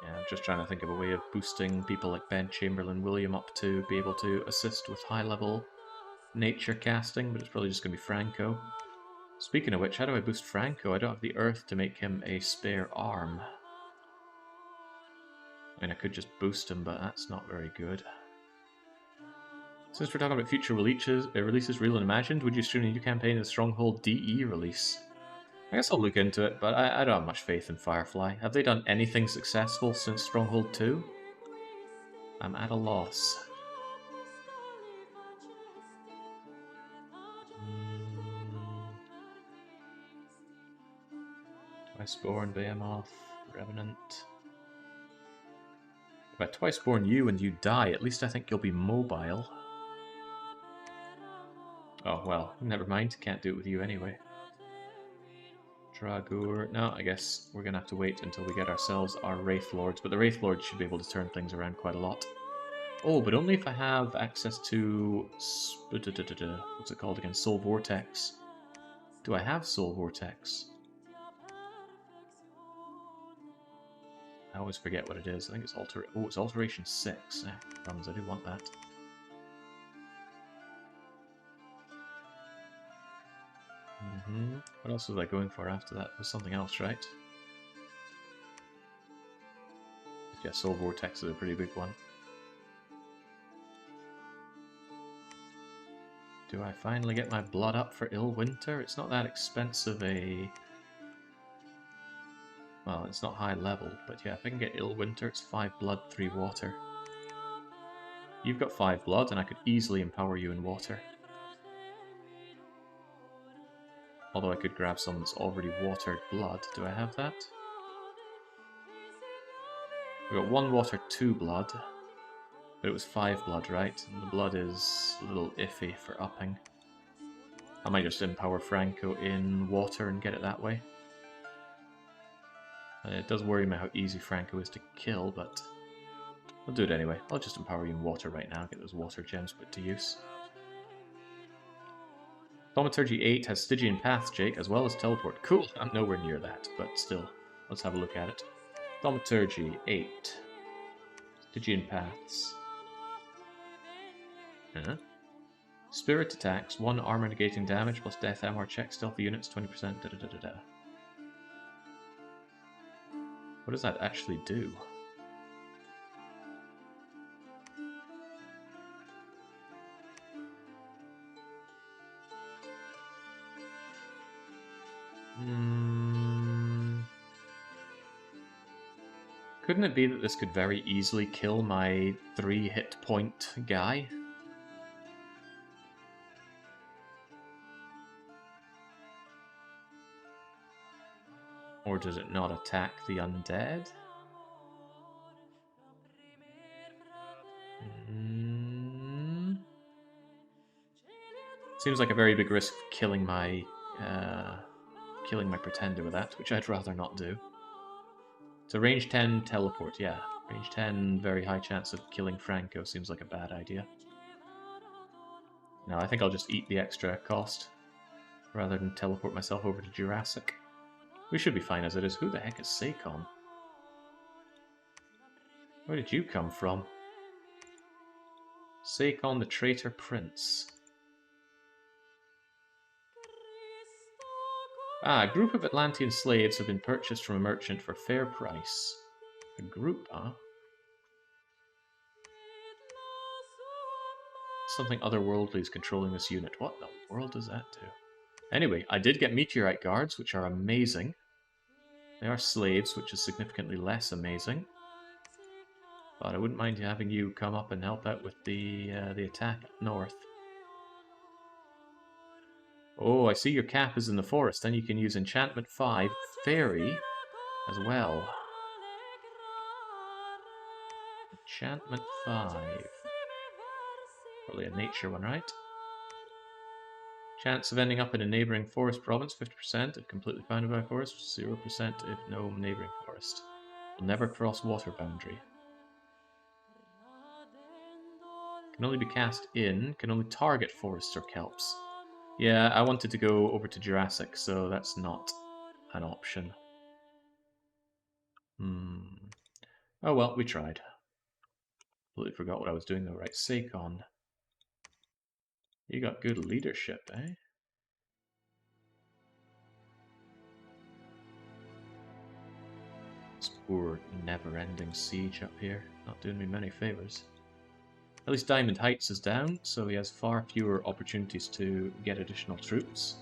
Yeah, I'm just trying to think of a way of boosting people like Ben Chamberlain William up to be able to assist with high-level nature casting, but it's probably just going to be Franco. Speaking of which, how do I boost Franco? I don't have the earth to make him a spare arm. I mean, I could just boost him, but that's not very good. Since we're talking about future releases, Real and Imagined, would you stream a new campaign of Stronghold DE release? I guess I'll look into it, but I don't have much faith in Firefly. Have they done anything successful since Stronghold 2? I'm at a loss. Twiceborn, Behemoth, Revenant. If I Twiceborn you and you die, at least I think you'll be mobile. Oh, well, never mind. Can't do it with you anyway. Dragur. No, I guess we're going to have to wait until we get ourselves our Wraith Lords, but the Wraith Lords should be able to turn things around quite a lot. Oh, but only if I have access to... What's it called again? Soul Vortex. Do I have Soul Vortex? I always forget what it is. I think it's it's alteration 6. Crumbs, I do want that. What else was I going for after that? It was something else, right? Yeah, Soul Vortex is a pretty big one. Do I finally get my blood up for Ill Winter? It's not that expensive a... Well, it's not high level, but yeah, if I can get Ill Winter, it's 5 blood, 3 water. You've got 5 blood, and I could easily empower you in water. Although I could grab someone that's already watered blood. Do I have that? We've got 1 water, 2 blood. But it was 5 blood, right? And the blood is a little iffy for upping. I might just empower Franco in water and get it that way. It does worry me how easy Franco is to kill, but I'll do it anyway. I'll just empower you in water right now, get those water gems put to use. Thaumaturgy 8 has Stygian Paths, Jake, as well as Teleport. Cool, I'm nowhere near that, but still, let's have a look at it. Thaumaturgy 8. Stygian Paths. Spirit attacks, 1 armor negating damage, plus death MR check, stealthy units, 20%, da-da-da-da-da. What does that actually do? Couldn't it be that this could very easily kill my 3 hit point guy? Or does it not attack the undead? Seems like a very big risk of killing my pretender with that, which I'd rather not do. So range 10 teleport, yeah. Range 10, very high chance of killing Franco seems like a bad idea. No, I think I'll just eat the extra cost, rather than teleport myself over to Jurassic. We should be fine as it is. Who the heck is Seikon? Where did you come from? Seikon the Traitor Prince. A group of Atlantean slaves have been purchased from a merchant for fair price. A group, huh? Something otherworldly is controlling this unit. What the world does that do? Anyway, I did get meteorite guards, which are amazing. They are slaves, which is significantly less amazing. But I wouldn't mind having you come up and help out with the attack up north. Oh, I see your cap is in the forest. Then you can use Enchantment 5, Fairy, as well. Enchantment 5. Probably a nature one, right? Chance of ending up in a neighbouring forest province, 50% if completely bounded by forest, 0% if no neighbouring forest. Will never cross water boundary. Can only be cast in, can only target forests or kelps. Yeah, I wanted to go over to Jurassic, so that's not an option. Oh well, we tried. Completely forgot what I was doing though, right? Seikon. You got good leadership, eh? This poor never-ending siege up here. Not doing me many favours. At least Diamond Heights is down, so he has far fewer opportunities to get additional troops.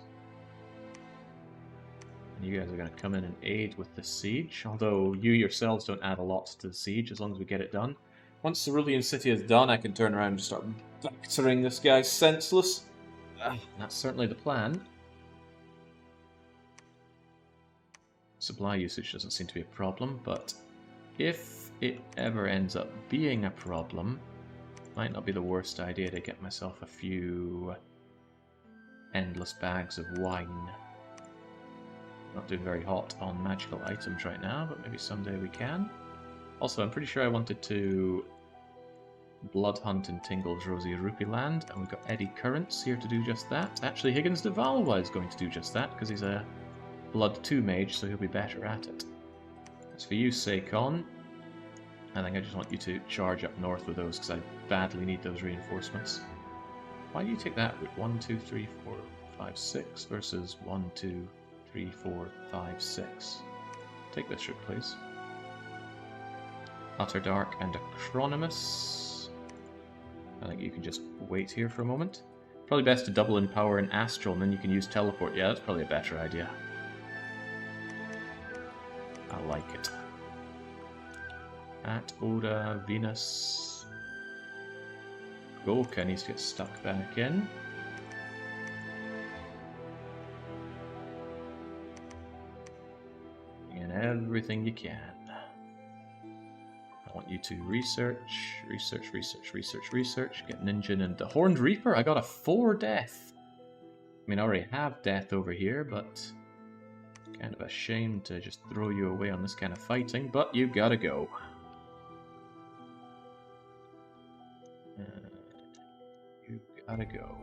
And you guys are going to come in and aid with the siege, although you yourselves don't add a lot to the siege as long as we get it done. Once Cerulean City is done, I can turn around and start battering this guy senseless. That's certainly the plan. Supply usage doesn't seem to be a problem, but if it ever ends up being a problem, might not be the worst idea to get myself a few endless bags of wine. Not doing very hot on magical items right now, but maybe someday we can. Also, I'm pretty sure I wanted to blood hunt in Tingle's Rosy Rupee Land, and we've got Eddy Currents here to do just that. Actually, Higgins de Valois is going to do just that, because he's a Blood 2 mage, so he'll be better at it. As for you, Seikon, I think I just want you to charge up north with those because I badly need those reinforcements. Why do you take that route? 1, 2, 3, 4, 5, 6 versus 1, 2, 3, 4, 5, 6. Take this route, please. Utter Dark and Acronymus. I think you can just wait here for a moment. Probably best to double in power and Astral, and then you can use Teleport. Yeah, that's probably a better idea. I like it. At Oda, Venus. Goka needs to get stuck back in. And everything you can. I want you to research, get an engine and the Horned Reaper. I got a 4 death. I mean, I already have death over here, but kind of a shame to just throw you away on this kind of fighting, but you gotta go. You gotta go.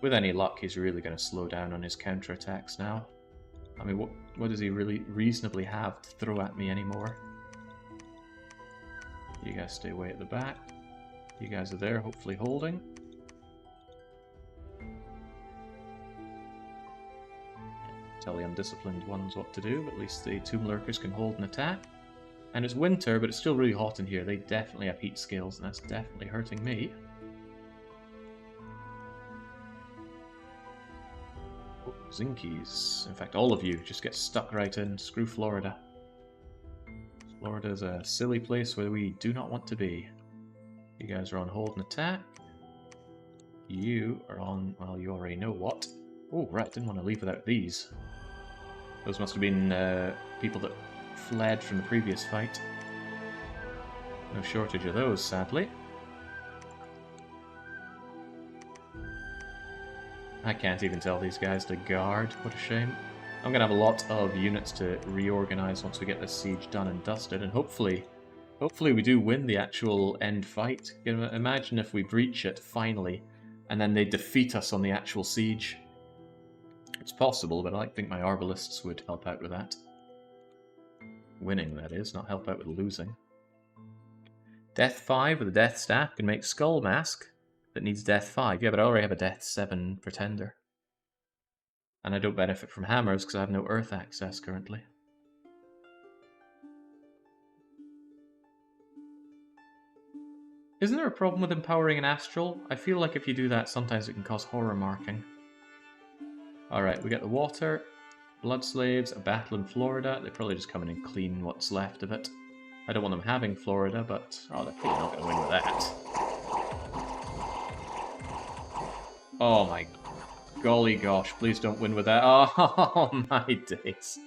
With any luck, he's really going to slow down on his counterattacks now. I mean, what does he really reasonably have to throw at me anymore? You guys stay way at the back. You guys are there, hopefully holding. Tell the undisciplined ones what to do, but at least the Tomb Lurkers can hold an attack. And it's winter, but it's still really hot in here. They definitely have heat skills, and that's definitely hurting me. Oh, Zinkies. In fact, all of you just get stuck right in. Screw Florida. Florida's a silly place where we do not want to be. You guys are on hold and attack. You are on, well, you already know what. Oh, right, didn't want to leave without these. Those must have been people that fled from the previous fight. No shortage of those, sadly. I can't even tell these guys to guard. What a shame. I'm going to have a lot of units to reorganize once we get this siege done and dusted, and hopefully we do win the actual end fight. You know, imagine if we breach it, finally, and then they defeat us on the actual siege. It's possible, but I think my Arbalists would help out with that. Winning, that is, not help out with losing. Death 5 with a Death Staff can make Skull Mask that needs Death 5. Yeah, but I already have a Death 7 Pretender. And I don't benefit from hammers because I have no Earth access currently. Isn't there a problem with empowering an Astral? I feel like if you do that, sometimes it can cause horror marking. Alright, we get the water, Blood Slaves, a battle in Florida. They probably just come in and clean what's left of it. I don't want them having Florida, but oh, they're probably not going to win with that. Oh my golly gosh, please don't win with that. Oh my days.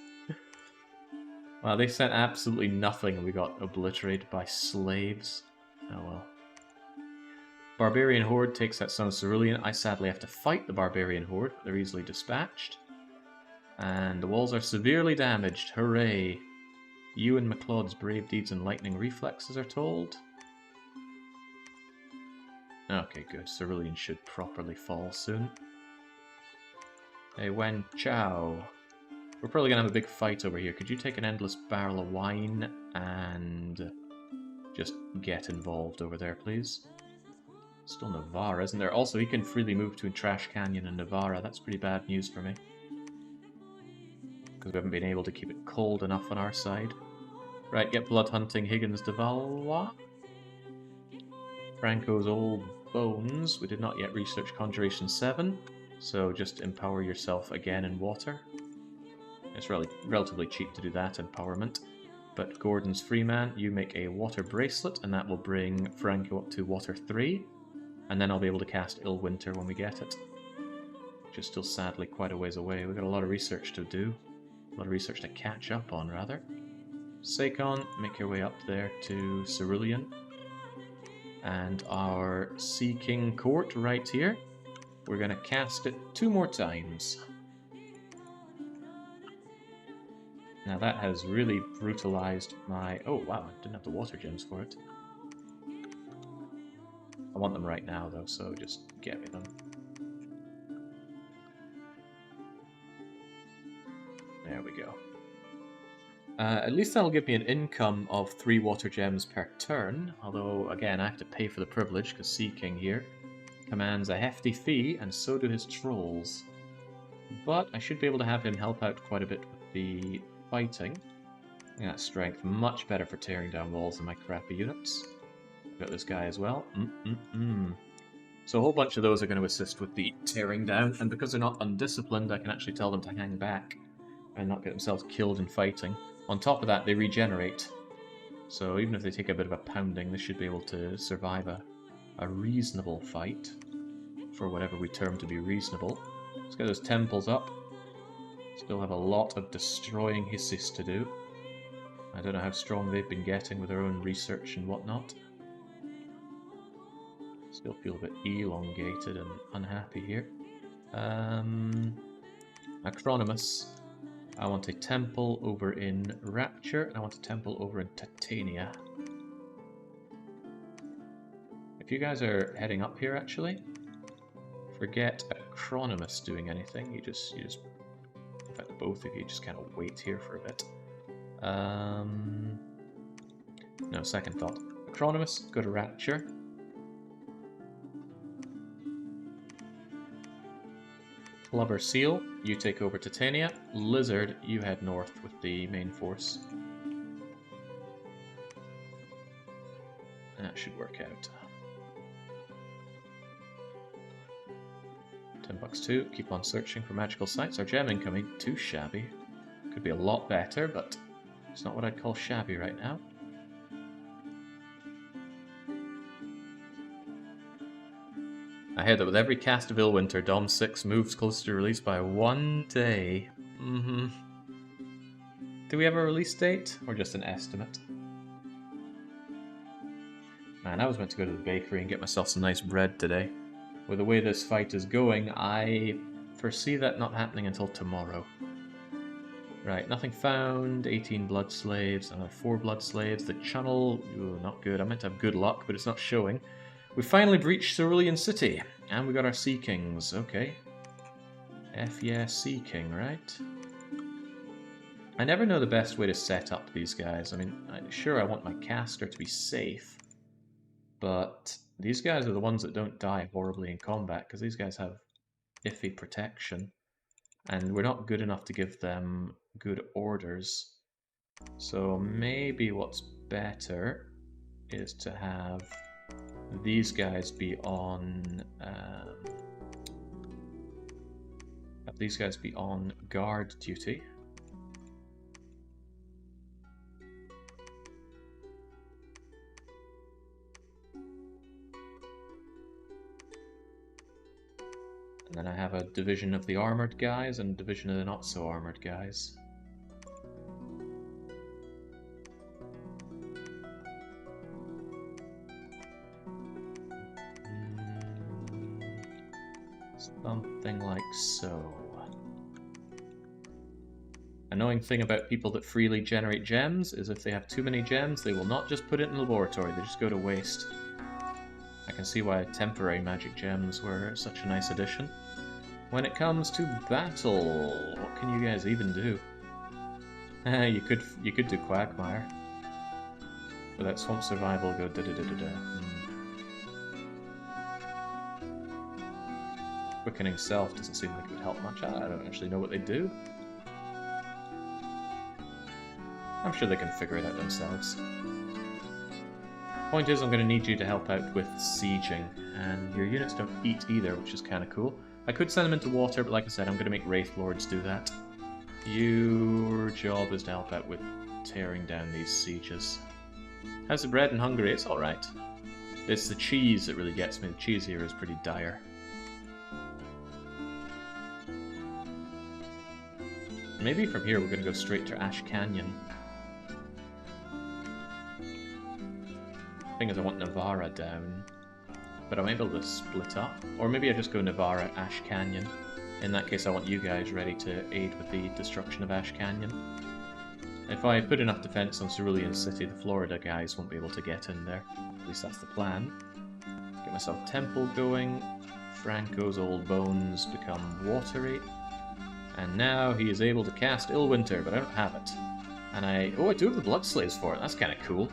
Wow, they sent absolutely nothing and we got obliterated by slaves. Oh well. Barbarian Horde takes that Son of Cerulean. I sadly have to fight the Barbarian Horde, but they're easily dispatched. And the walls are severely damaged. Hooray! You and MacLeod's brave deeds and lightning reflexes are told. Okay, good. Cerulean should properly fall soon. Hey, Wen Chao. We're probably gonna have a big fight over here. Could you take an endless barrel of wine and just get involved over there, please? Still Navarra, isn't there? Also, he can freely move between Trash Canyon and Navarra. That's pretty bad news for me. Because we haven't been able to keep it cold enough on our side. Right, get blood hunting Higgins de Valois. Franco's old bones. We did not yet research Conjuration 7, so just empower yourself again in water. It's relatively cheap to do that, empowerment. But Gordon's Freeman, you make a water bracelet, and that will bring Franco up to water 3. And then I'll be able to cast Ill Winter when we get it. Which is still sadly quite a ways away. We've got a lot of research to do. A lot of research to catch up on, rather. Sakon, make your way up there to Cerulean. And our Sea King Court right here. We're going to cast it 2 more times. Now that has really brutalized my... Oh wow, I didn't have the water gems for it. I want them right now though, so just get me them. There we go. At least that'll give me an income of 3 water gems per turn, although, again, I have to pay for the privilege, because Sea King here commands a hefty fee, and so do his trolls. But I should be able to have him help out quite a bit with the fighting. Yeah, strength, much better for tearing down walls than my crappy units. I've got this guy as well. So a whole bunch of those are going to assist with the tearing down, and because they're not undisciplined, I can actually tell them to hang back and not get themselves killed in fighting. On top of that, they regenerate. So even if they take a bit of a pounding, they should be able to survive a reasonable fight, for whatever we term to be reasonable. Let's get those temples up. Still have a lot of destroying hisses to do. I don't know how strong they've been getting with their own research and whatnot. Still feel a bit elongated and unhappy here. Acronymus. I want a temple over in Rapture, and I want a temple over in Titania. If you guys are heading up here, actually, forget Acronymus doing anything. You just, in fact, both of you just kind of wait here for a bit. No, second thought. Acronymus, go to Rapture. Clubber Seal, you take over Titania. Lizard, you head north with the main force. That should work out. $10 too. Keep on searching for magical sites. Our gem incoming, too shabby. Could be a lot better, but it's not what I'd call shabby right now. I hear that with every cast of Illwinter, Dom 6 moves closer to release by 1 day. Do we have a release date, or just an estimate? Man, I was meant to go to the bakery and get myself some nice bread today. With the way this fight is going, I foresee that not happening until tomorrow. Right, nothing found, 18 blood slaves, another 4 blood slaves. The channel, ooh, not good. I meant to have good luck, but it's not showing. We finally breached Cerulean City, and we got our Sea Kings. Okay. F yeah, Sea King, right? I never know the best way to set up these guys. I mean, sure, I want my caster to be safe, but these guys are the ones that don't die horribly in combat, because these guys have iffy protection, and we're not good enough to give them good orders. So maybe what's better is to have these guys be on guard duty. And then I have a division of the armored guys and a division of the not so armored guys. Something like so. Annoying thing about people that freely generate gems is if they have too many gems, they will not just put it in the laboratory, they just go to waste. I can see why temporary magic gems were such a nice addition. When it comes to battle, what can you guys even do? you could do Quagmire. But that Swamp Survival go da-da-da-da-da. Quickening Self doesn't seem like it would help much. I don't actually know what they do. I'm sure they can figure it out themselves. Point is, I'm going to need you to help out with sieging, and your units don't eat either, which is kind of cool. I could send them into water, but like I said, I'm going to make Wraith Lords do that. Your job is to help out with tearing down these sieges. How's the bread in Hungary? It's alright. It's the cheese that really gets me. The cheese here is pretty dire. Maybe from here we're going to go straight to Ash Canyon. Thing is, I want Navarra down, but I might be able to split up. Or maybe I just go Navarra, Ash Canyon. In that case, I want you guys ready to aid with the destruction of Ash Canyon. If I put enough defense on Cerulean City, the Florida guys won't be able to get in there. At least that's the plan. Get myself Temple going. Franco's old bones become watery. And now he is able to cast Illwinter, but I don't have it. And I do have the Blood Slaves for it. That's kind of cool.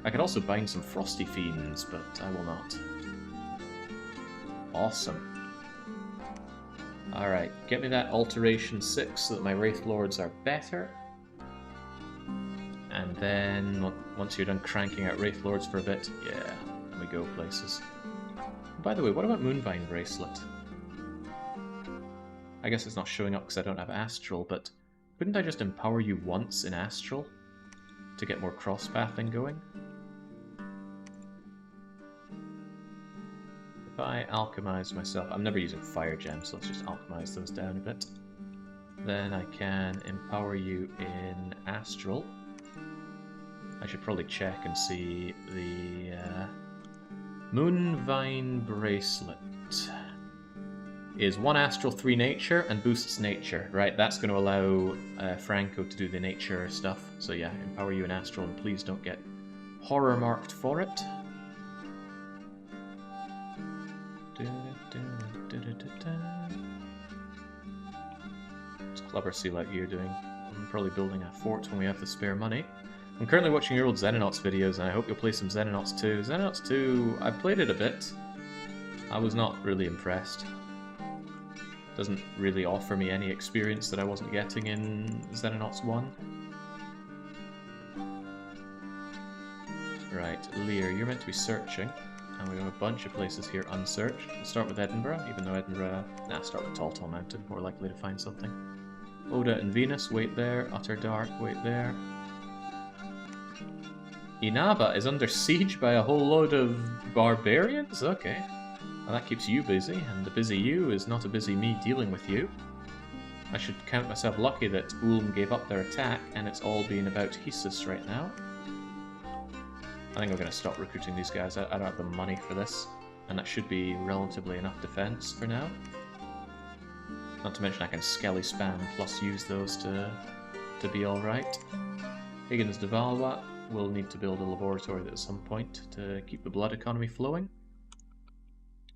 I could also bind some Frosty Fiends, but I will not. Awesome. Alright, get me that Alteration 6 so that my Wraith Lords are better. And then, once you're done cranking out Wraith Lords for a bit, yeah, we go places. By the way, what about Moonvine Bracelet? I guess it's not showing up because I don't have Astral, but couldn't I just empower you once in Astral to get more cross-pathing going? If I alchemize myself... I'm never using Fire Gems, so let's just alchemize those down a bit. Then I can empower you in Astral. I should probably check and see the Moonvine Bracelet is 1 Astral, 3 Nature, and boosts Nature. Right, that's going to allow Franco to do the Nature stuff. So yeah, empower you in Astral, and please don't get horror marked for it. It's clever seal out here doing. I'm probably building a fort when we have the spare money. I'm currently watching your old Xenonauts videos, and I hope you'll play some Xenonauts 2. Xenonauts 2, I've played it a bit. I was not really impressed. Doesn't really offer me any experience that I wasn't getting in Xenonauts 1. Right, Lear, you're meant to be searching, and we have a bunch of places here unsearched. We'll start with Edinburgh, even though Edinburgh... Nah, start with Tall Tall Mountain, more likely to find something. Oda and Venus, wait there. Utter Dark, wait there. Inaba is under siege by a whole load of barbarians? Okay. Well, that keeps you busy, and the busy you is not a busy me dealing with you. I should count myself lucky that Ulm gave up their attack, and it's all been about Hesus right now. I think I'm going to stop recruiting these guys. I don't have the money for this, and that should be relatively enough defense for now. Not to mention I can Skelly spam plus use those to be alright. Higgins de Valois will need to build a laboratory at some point to keep the blood economy flowing.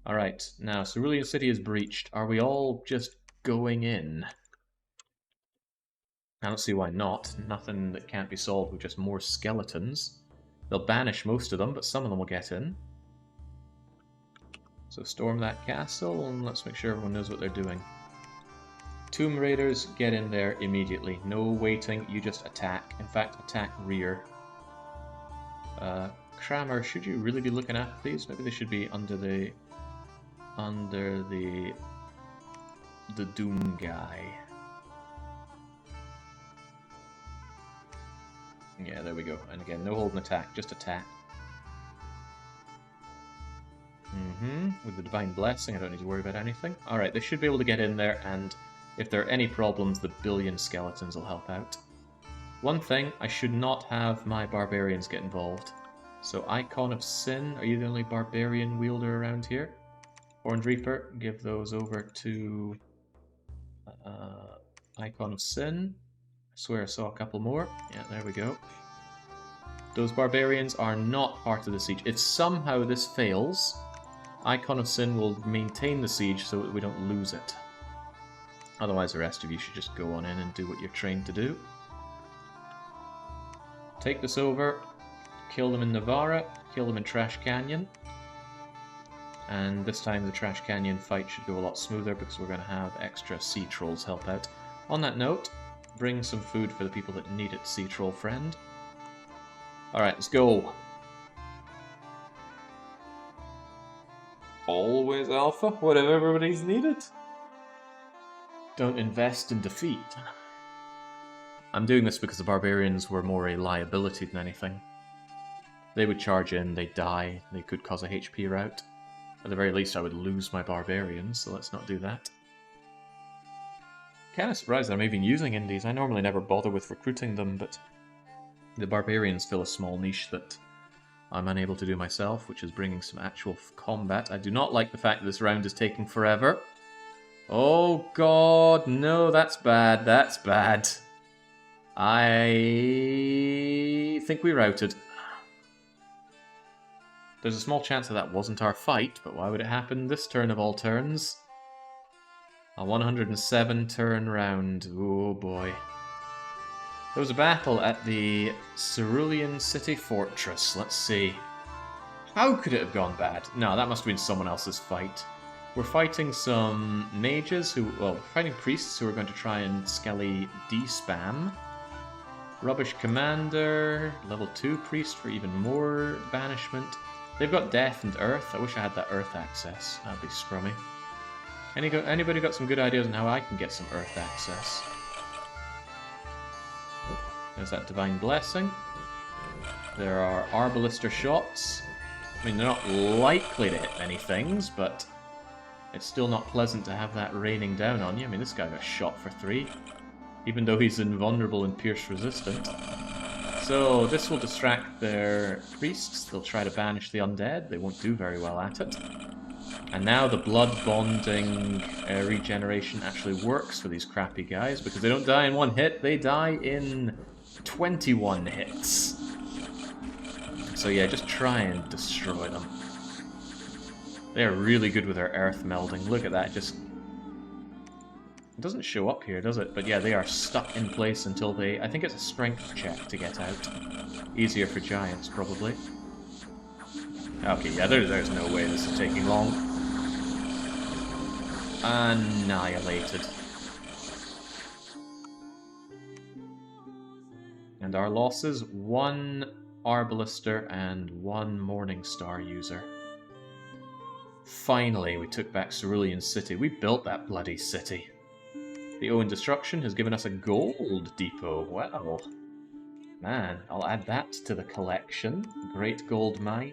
Alright, now Cerulean City is breached. Are we all just going in? I don't see why not. Nothing that can't be solved with just more skeletons. They'll banish most of them, but some of them will get in. So storm that castle, and let's make sure everyone knows what they're doing. Tomb Raiders, get in there immediately. No waiting, you just attack. In fact, attack rear. Kramer, should you really be looking after these? Maybe they should be under the Doom guy. Yeah, there we go. And again, no holding attack, just attack. With the Divine Blessing, I don't need to worry about anything. Alright, they should be able to get in there, and if there are any problems, the billion skeletons will help out. One thing, I should not have my barbarians get involved. So Icon of Sin, are you the only barbarian wielder around here? Horned Reaper, give those over to Icon of Sin. I swear I saw a couple more. Yeah, there we go. Those barbarians are not part of the siege. If somehow this fails, Icon of Sin will maintain the siege so that we don't lose it. Otherwise, the rest of you should just go on in and do what you're trained to do. Take this over, kill them in Navarra, kill them in Trash Canyon. And this time the Trash Canyon fight should go a lot smoother because we're going to have extra sea trolls help out. On that note, bring some food for the people that need it, sea troll friend. Alright, let's go. Always alpha, whatever everybody's needed. Don't invest in defeat. I'm doing this because the barbarians were more a liability than anything. They would charge in, they'd die, they could cause a HP rout. At the very least I would lose my barbarians, so let's not do that. Kinda surprised that I'm even using indies. I normally never bother with recruiting them, but the barbarians fill a small niche that I'm unable to do myself, which is bringing some actual combat. I do not like the fact that this round is taking forever. Oh god, no, that's bad, that's bad. I think we routed. There's a small chance that wasn't our fight, but why would it happen this turn of all turns? A 107 turn round. Oh boy. There was a battle at the Cerulean City Fortress. Let's see. How could it have gone bad? No, that must have been someone else's fight. We're fighting some mages who... Well, we're fighting priests who are going to try and Skelly de-spam. Rubbish Commander, level 2 priest for even more banishment. They've got Death and Earth. I wish I had that Earth access. That'd be scrummy. Anybody got some good ideas on how I can get some Earth access? There's that Divine Blessing. There are Arbalister shots. I mean, they're not likely to hit many things, but it's still not pleasant to have that raining down on you. I mean, this guy got shot for 3, even though he's invulnerable and pierce resistant. So this will distract their priests. They'll try to banish the undead. They won't do very well at it. And now the blood bonding regeneration actually works for these crappy guys, because they don't die in 1 hit, they die in 21 hits. So yeah, just try and destroy them. They're really good with their earth melding. Look at that, just... It doesn't show up here, does it? But yeah, they are stuck in place until they... I think it's a strength check to get out. Easier for giants, probably. Okay, yeah, there's no way this is taking long. Annihilated. And our losses, 1 Arbalister and 1 Morningstar user. Finally, we took back Cerulean City. We built that bloody city. The Owen Destruction has given us a gold depot. Wow. Man, I'll add that to the collection. Great gold mine.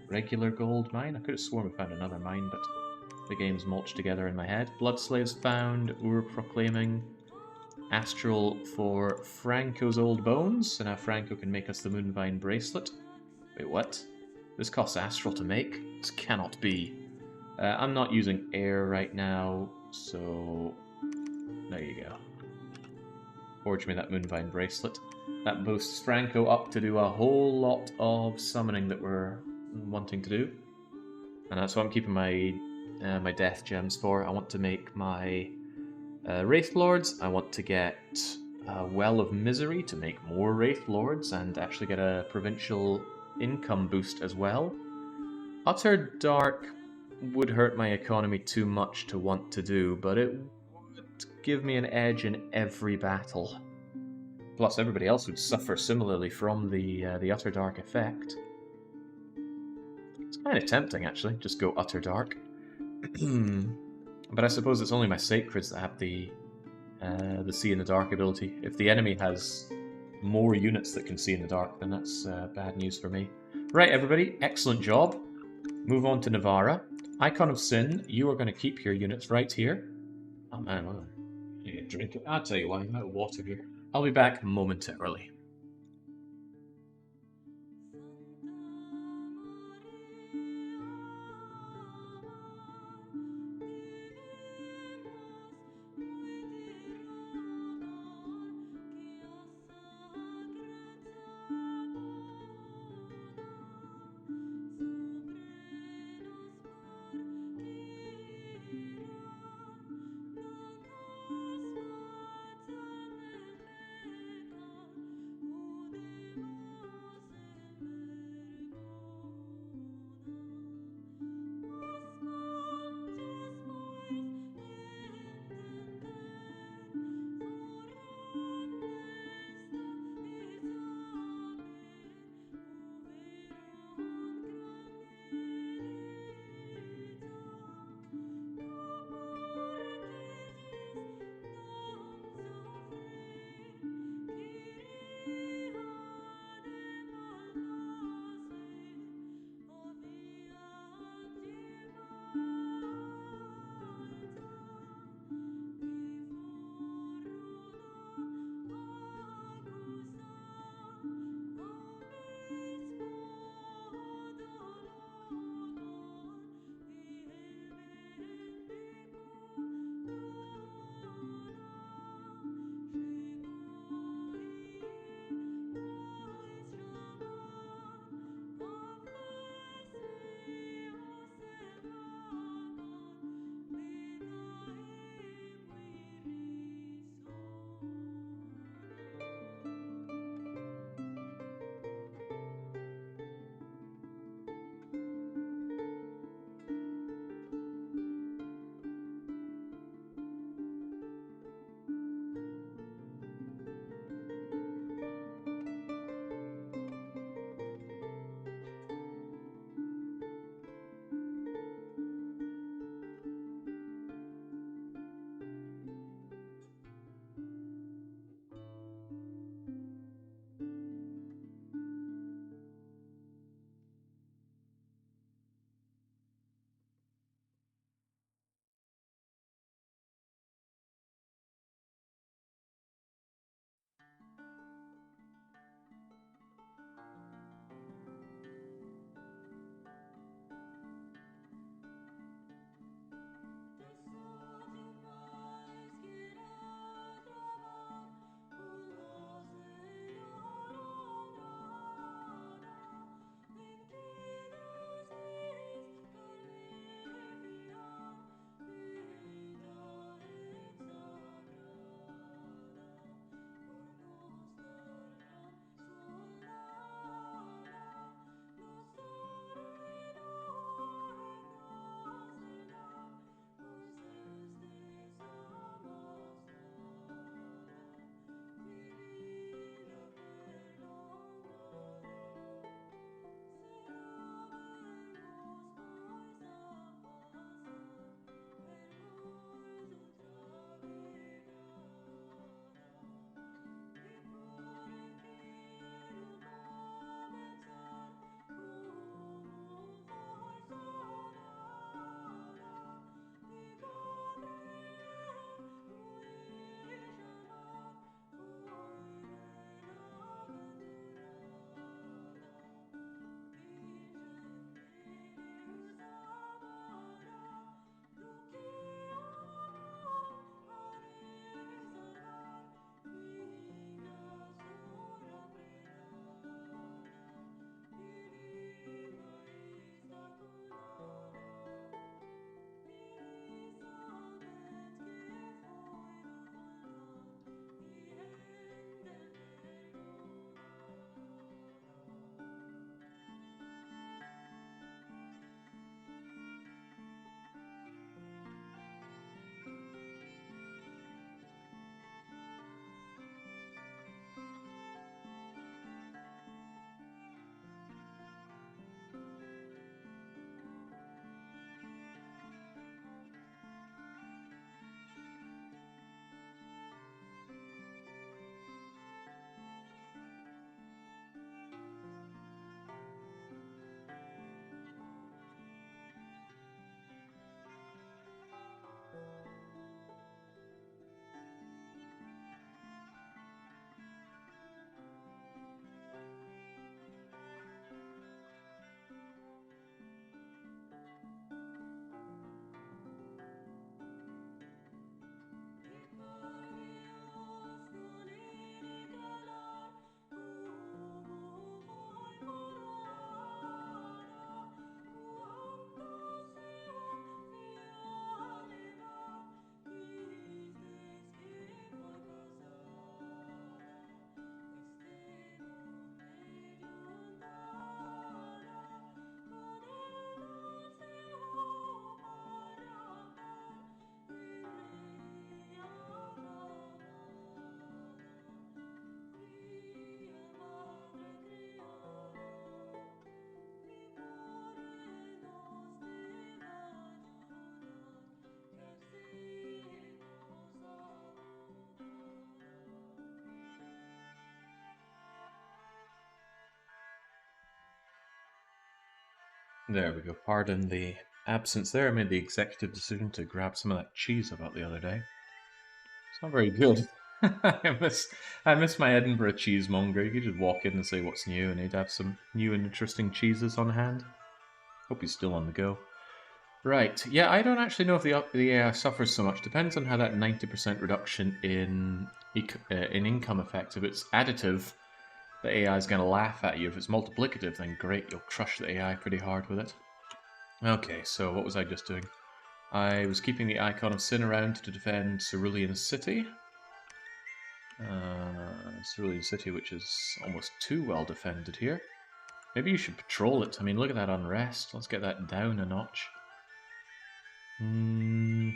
Regular gold mine. I could have sworn we found another mine, but the game's mulched together in my head. Blood Slaves found. Ur proclaiming. Astral for Franco's old bones, so now Franco can make us the Moonvine bracelet. Wait, what? This costs Astral to make? This cannot be. I'm not using air right now, so there you go. Forge me that Moonvine bracelet. That boosts Franco up to do a whole lot of summoning that we're wanting to do. And that's what I'm keeping my my death gems for. I want to make my Wraith Lords. I want to get a Well of Misery to make more Wraith Lords and actually get a provincial income boost as well. Utter Dark would hurt my economy too much to want to do, but it would give me an edge in every battle. Plus, everybody else would suffer similarly from the Utter Dark effect. It's kind of tempting, actually, just go Utter Dark. But I suppose it's only my Sacreds that have the See in the Dark ability. If the enemy has more units that can see in the dark, then that's bad news for me. Right, everybody, excellent job. Move on to Navarra. Icon of Sin, you are going to keep your units right here. Oh man, hold on. I need a drink. I'll tell you why, I'm out of water here. I'll be back momentarily. There we go. Pardon the absence there. I made the executive decision to grab some of that cheese I bought the other day. It's not very good. I miss my Edinburgh cheesemonger. You could just walk in and say what's new, and he'd have some new and interesting cheeses on hand. Hope he's still on the go. Right, yeah, I don't actually know if the AI suffers so much. Depends on how that 90% reduction in income affects. If it's additive, the AI is going to laugh at you. If it's multiplicative, then great, you'll crush the AI pretty hard with it. Okay, so what was I just doing? I was keeping the icon of Sin around to defend Cerulean City. Cerulean City, which is almost too well defended here. Maybe you should patrol it. I mean, look at that unrest. Let's get that down a notch. The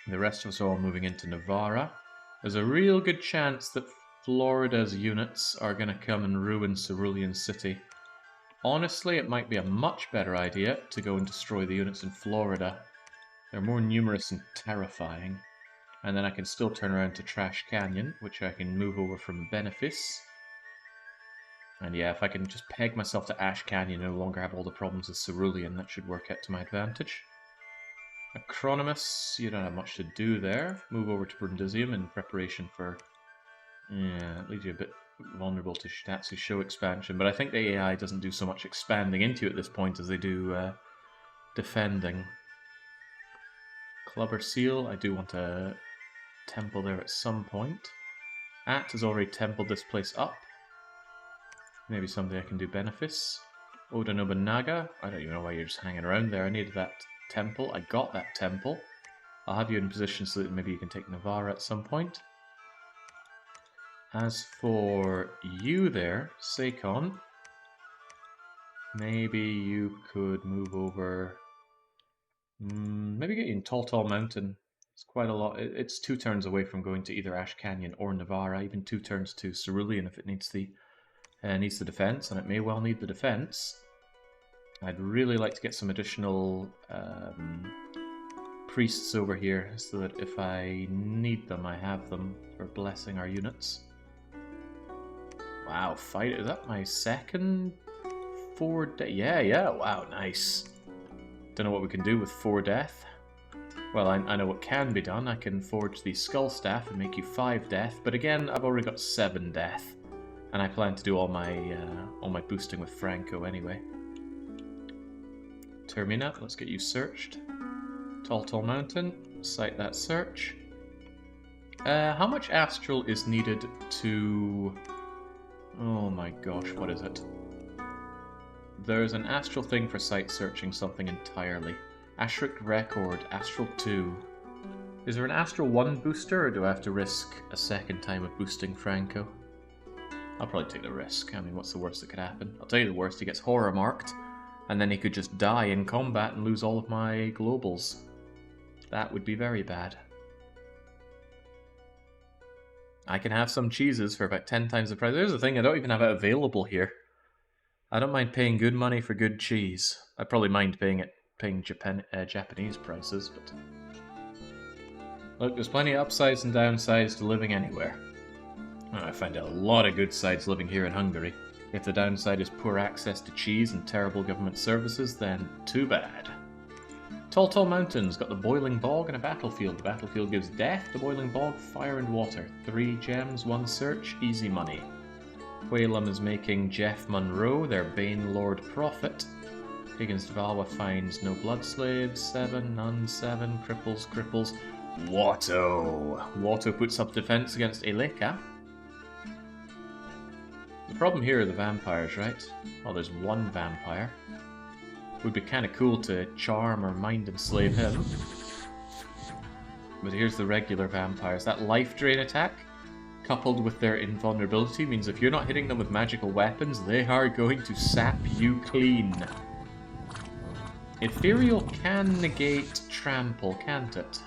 rest of us are all moving into Navarra. There's a real good chance that Florida's units are going to come and ruin Cerulean City. Honestly, it might be a much better idea to go and destroy the units in Florida. They're more numerous and terrifying. And then I can still turn around to Trash Canyon, which I can move over from Benefice. And yeah, if I can just peg myself to Ash Canyon and no longer have all the problems with Cerulean, that should work out to my advantage. Acronymus, you don't have much to do there. Move over to Brundisium in preparation for... Yeah, that leaves you a bit vulnerable to Shitatsu Show expansion, but I think the AI doesn't do so much expanding into at this point as they do defending. Clubber Seal, I do want a temple there at some point. At has already templed this place up. Maybe someday I can do Benefice. Oda Nobunaga, I don't even know why you're just hanging around there. I needed that temple. I got that temple. I'll have you in position so that maybe you can take Navarra at some point. As for you there, Seikon, maybe you could move over. Maybe get you in Tall Mountain. It's quite a lot. It's 2 turns away from going to either Ash Canyon or Navarra. Even 2 turns to Cerulean if it needs the defense, and it may well need the defense. I'd really like to get some additional priests over here so that if I need them, I have them for blessing our units. Wow, fight! Is that my second 4 death? Yeah, wow, nice. Don't know what we can do with 4 death. Well, I know what can be done. I can forge the Skull Staff and make you 5 death, but again, I've already got 7 death. And I plan to do all my boosting with Franco anyway. Termina, let's get you searched. Tall Mountain, cite that search. How much Astral is needed to... Oh my gosh, what is it? There's an Astral thing for site searching something entirely. Ashric Record, Astral 2. Is there an Astral 1 booster, or do I have to risk a second time of boosting Franco? I'll probably take the risk. I mean, what's the worst that could happen? I'll tell you the worst, he gets horror marked, and then he could just die in combat and lose all of my globals. That would be very bad. I can have some cheeses for about 10 times the price. There's the thing, I don't even have it available here. I don't mind paying good money for good cheese. I probably mind paying Japanese prices, but... Look, there's plenty of upsides and downsides to living anywhere. I find a lot of good sides living here in Hungary. If the downside is poor access to cheese and terrible government services, then too bad. Tall Mountains got the Boiling Bog and a battlefield. The battlefield gives death, the Boiling Bog, fire and water. 3 gems, 1 search, easy money. Quaylum is making Jeff Monroe their Bane Lord Prophet. Higgins Devalwa finds no blood slaves, 7, none, 7, cripples. Watto puts up defense against Eleka. The problem here are the vampires, right? Well, there's 1 vampire. Would be kind of cool to charm or mind enslave him. But here's the regular vampires. That life drain attack, coupled with their invulnerability, means if you're not hitting them with magical weapons, they are going to sap you clean. Ethereal can negate trample, can't it?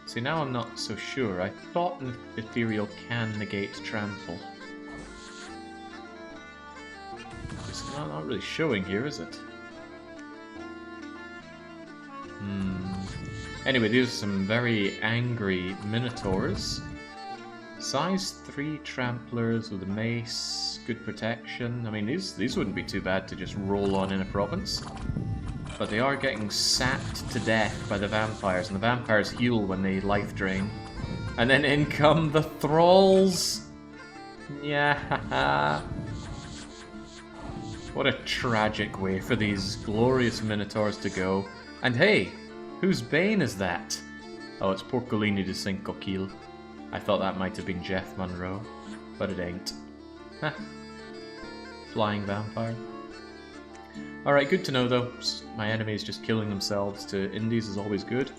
See, now I'm not so sure. I thought Ethereal can negate trample. It's not really showing here, is it? Anyway, these are some very angry Minotaurs. Size 3 tramplers with a mace, good protection. I mean, these wouldn't be too bad to just roll on in a province. But they are getting sapped to death by the vampires, and the vampires heal when they life drain. And then in come the thralls! Yeah. What a tragic way for these glorious minotaurs to go. And hey, whose bane is that? Oh, it's Porcolini de Cinco Kill. I thought that might have been Jeff Monroe, but it ain't. Ha. Flying vampire. Alright, good to know though. My enemies just killing themselves to indies is always good.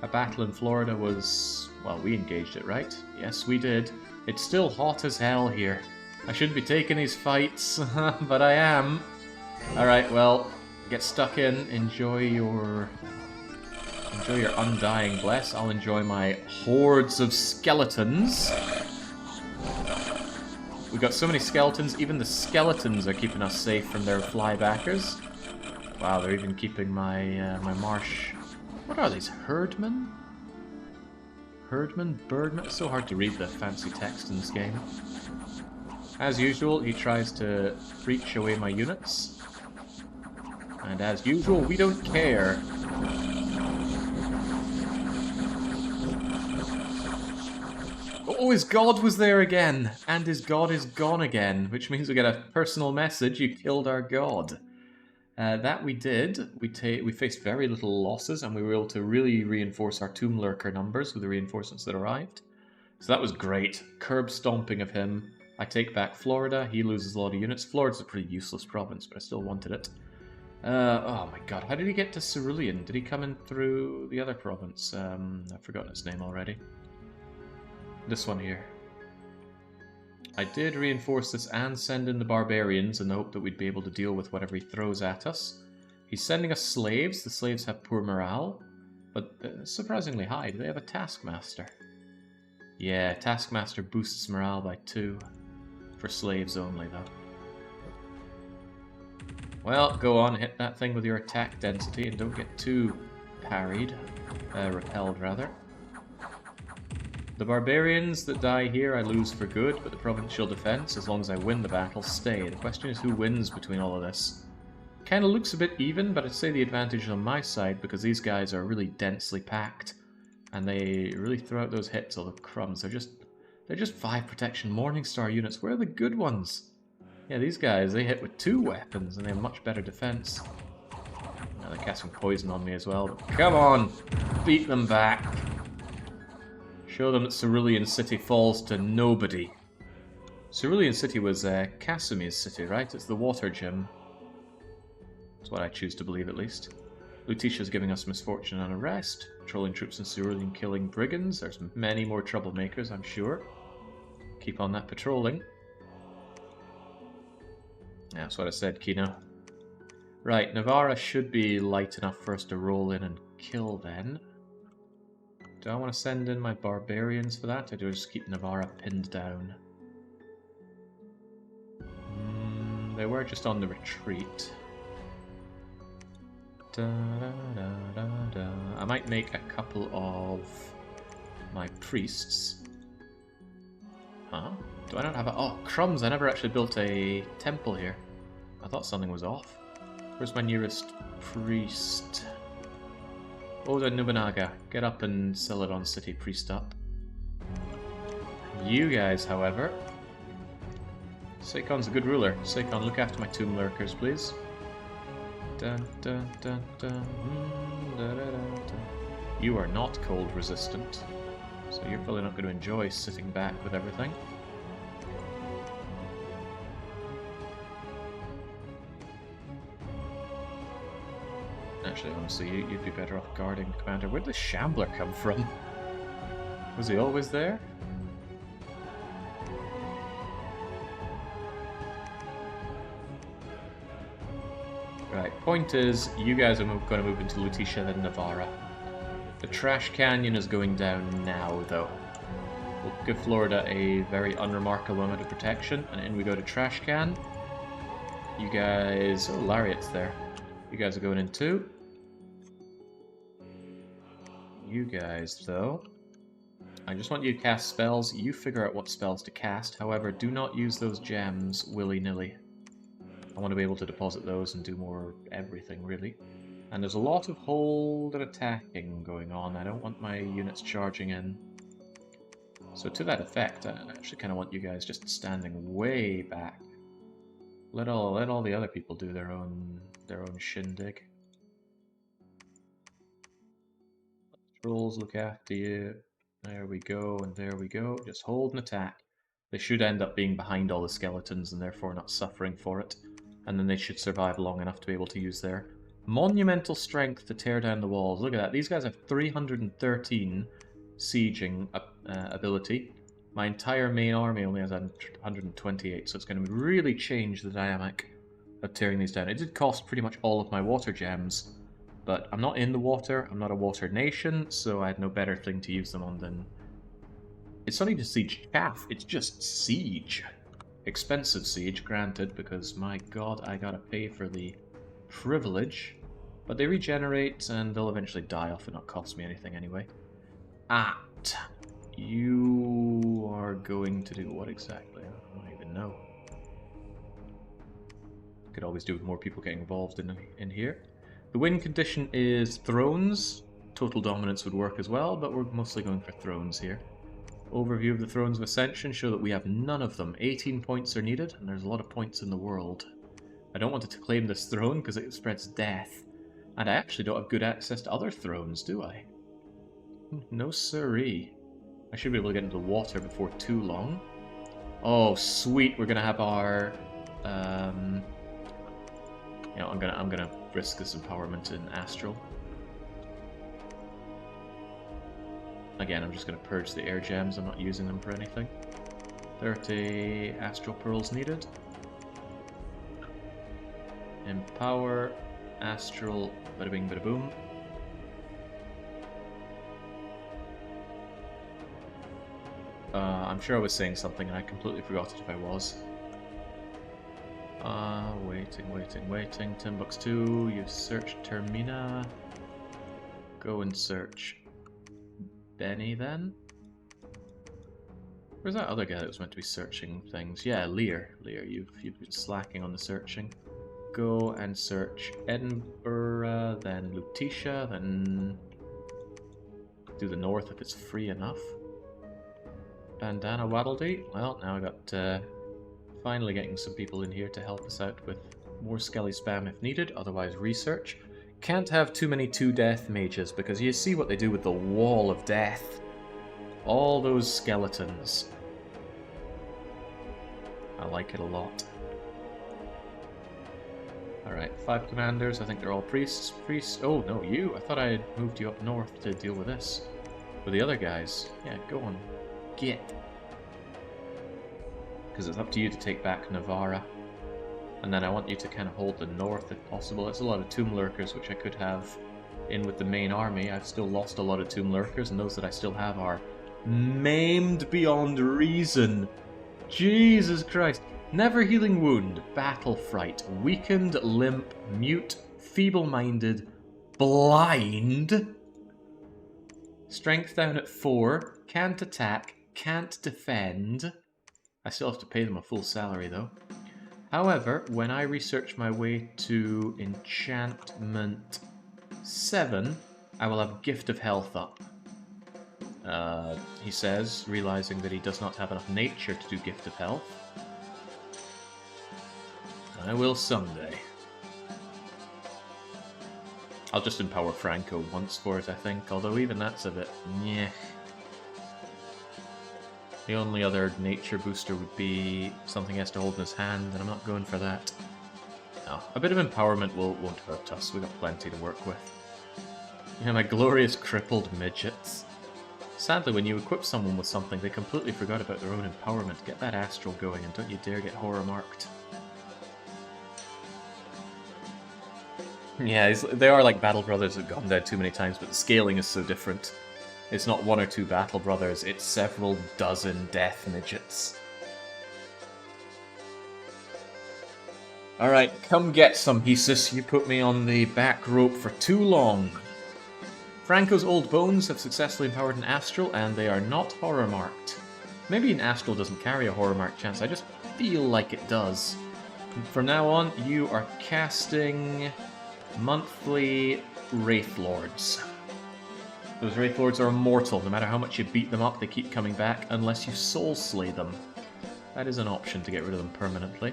A battle in Florida was... well, we engaged it, right? Yes, we did. It's still hot as hell here. I shouldn't be taking these fights, but I am. Alright, well, get stuck in, enjoy your undying bless. I'll enjoy my hordes of skeletons. We've got so many skeletons, even the skeletons are keeping us safe from their flybackers. Wow, they're even keeping my my marsh... what are these, herdmen? Herdman? Birdman? It's so hard to read the fancy text in this game. As usual, he tries to reach away my units. And as usual, we don't care. Oh, his god was there again! And his god is gone again, which means we get a personal message, you killed our god. That we did. We faced very little losses, and we were able to really reinforce our Tomb Lurker numbers with the reinforcements that arrived. So that was great. Curb stomping of him. I take back Florida. He loses a lot of units. Florida's a pretty useless province, but I still wanted it. Oh my god, how did he get to Cerulean? Did he come in through the other province? I've forgotten its name already. This one here. I did reinforce this and send in the barbarians in the hope that we'd be able to deal with whatever he throws at us. He's sending us slaves. The slaves have poor morale, but surprisingly high. Do they have a taskmaster? Yeah, taskmaster boosts morale by 2. For slaves only, though. Well, go on, hit that thing with your attack density and don't get too parried. Repelled, rather. The barbarians that die here I lose for good, but the provincial defense, as long as I win the battle, stay. The question is who wins between all of this. Kinda looks a bit even, but I'd say the advantage is on my side because these guys are really densely packed. And they really throw out those hits, all the crumbs. They're just 5 protection Morningstar units. Where are the good ones? Yeah, these guys, they hit with 2 weapons and they have much better defense. Now they're casting poison on me as well. But come on! Beat them back! Show them that Cerulean City falls to nobody. Cerulean City was Casimir's city, right? It's the water gym. That's what I choose to believe, at least. Lutetia's giving us misfortune and arrest. Patrolling troops in Cerulean killing brigands. There's many more troublemakers, I'm sure. Keep on that patrolling. Yeah, that's what I said, Kino. Right, Navarra should be light enough for us to roll in and kill then. Do I want to send in my barbarians for that, or do I just keep Navarra pinned down? They were just on the retreat. I might make a couple of my priests. Huh? Do I not have a... oh, crumbs! I never actually built a temple here. I thought something was off. Where's my nearest priest? Oda Nobunaga, get up and sell it on City Priest up. You guys, however... Seikon's a good ruler. Seikon, look after my Tomb Lurkers, please. Dun, dun, dun, dun, da, da, da, da. You are not cold resistant, so you're probably not going to enjoy sitting back with everything. Actually, honestly, you'd be better off guarding Commander. Where did the Shambler come from? Was he always there? Right, point is, you guys are going to move into Lutetia and Navarra. The Trash Canyon is going down now, though. We'll give Florida a very unremarkable amount of protection, and in we go to Trash Can. You guys... oh, Lariat's there. You guys are going in too. You guys, though, I just want you to cast spells. You figure out what spells to cast. However, do not use those gems willy-nilly. I want to be able to deposit those and do more everything, really. And there's a lot of hold and attacking going on. I don't want my units charging in. So to that effect, I actually kind of want you guys just standing way back. Let all the other people do their own shindig. Trolls look after you. There we go, and there we go. Just hold and attack. They should end up being behind all the skeletons and therefore not suffering for it. And then they should survive long enough to be able to use their monumental strength to tear down the walls. Look at that. These guys have 313 sieging ability. My entire main army only has 128, so it's going to really change the dynamic of tearing these down. It did cost pretty much all of my water gems, but I'm not in the water, I'm not a water nation, so I had no better thing to use them on than... It's not even siege chaff, it's just siege. Expensive siege, granted, because my god, I gotta pay for the privilege. But they regenerate, and they'll eventually die off and not cost me anything anyway. You are going to do what exactly? I don't even know. Could always do with more people getting involved in here. The win condition is thrones. Total dominance would work as well, but we're mostly going for thrones here. Overview of the Thrones of Ascension show that we have none of them. 18 points are needed, and there's a lot of points in the world. I don't want to claim this throne because it spreads death. And I actually don't have good access to other thrones, do I? No siree. I should be able to get into the water before too long. Oh, sweet! We're gonna have our... You know, I'm gonna risk this empowerment in Astral. Again, I'm just gonna purge the air gems. I'm not using them for anything. 30 Astral Pearls needed. Empower, Astral, bada bing, bada boom. I'm sure I was saying something and I completely forgot it if I was. Waiting. Timbuktu, you've searched Termina. Go and search Benny then? Where's that other guy that was meant to be searching things? Yeah, Lear. Lear, you've been slacking on the searching. Go and search Edinburgh, then Lutetia, then do the north if it's free enough. Bandana Waddledee. Well, now I got finally getting some people in here to help us out with more Skelly spam if needed, otherwise research. Can't have too many 2-death mages because you see what they do with the wall of death. All those skeletons. I like it a lot. Alright, 5 commanders. I think they're all priests. Oh, no, you. I thought I had moved you up north to deal with this. With the other guys. Yeah, go on. Get. Because it's up to you to take back Navarra. And then I want you to kind of hold the north if possible. It's a lot of Tomb Lurkers, which I could have in with the main army. I've still lost a lot of Tomb Lurkers, and those that I still have are maimed beyond reason. Jesus Christ. Never Healing Wound, Battle Fright, Weakened, Limp, Mute, Feeble-Minded, Blind. Strength down at 4, can't attack, can't defend. I still have to pay them a full salary though. However, when I research my way to Enchantment 7, I will have Gift of Health up. He says, realizing that he does not have enough nature to do Gift of Health. I will someday. I'll just empower Franco once for it, I think, although even that's a bit meh. The only other nature booster would be something he has to hold in his hand, and I'm not going for that. No, a bit of empowerment won't hurt us, we've got plenty to work with. Yeah, my glorious crippled midgets. Sadly, when you equip someone with something, they completely forgot about their own empowerment. Get that astral going, and don't you dare get horror marked. Yeah, they are like Battle Brothers that have gone down too many times, but the scaling is so different. It's not 1 or 2 Battle Brothers, it's several dozen death midgets. Alright, come get some, Hesus. You put me on the back rope for too long. Franco's old bones have successfully empowered an astral, and they are not horror marked. Maybe an astral doesn't carry a horror mark chance, I just feel like it does. From now on, you are casting monthly Wraith Lords. Those Wraith Lords are immortal. No matter how much you beat them up, they keep coming back unless you soul slay them. That is an option to get rid of them permanently.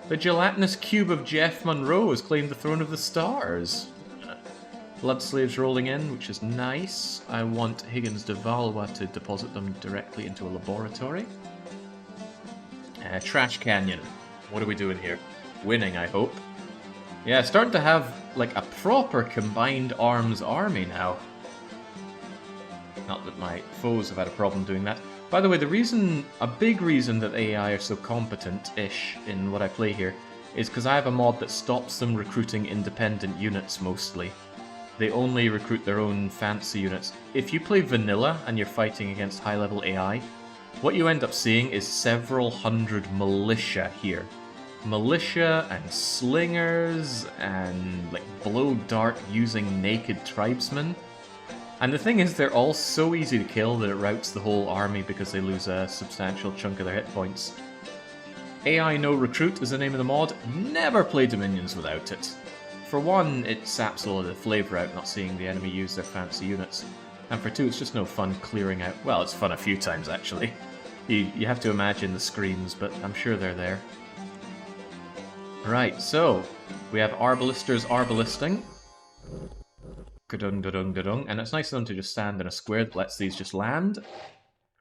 The gelatinous cube of Jeff Monroe has claimed the throne of the stars. Blood slaves rolling in, which is nice. I want Higgins de Valois to deposit them directly into a laboratory. Trash Canyon. What are we doing here? Winning, I hope. Yeah, starting to have like a proper combined arms army now. Not that my foes have had a problem doing that. By the way, a big reason that AI are so competent-ish in what I play here is because I have a mod that stops them recruiting independent units mostly. They only recruit their own fancy units. If you play vanilla and you're fighting against high-level AI, what you end up seeing is several hundred militia here. Militia and slingers and like blow dart using naked tribesmen. And the thing is, they're all so easy to kill that it routs the whole army because they lose a substantial chunk of their hit points. AI No Recruit is the name of the mod. Never play Dominions without it. For one, it saps a lot of the flavour out not seeing the enemy use their fancy units. And for two, it's just no fun clearing out... Well, it's fun a few times, actually. You have to imagine the screams, but I'm sure they're there. Right, so we have Arbalisters arbalisting. Gadung, gadung, gadung. And it's nice of them to just stand in a square that lets these just land.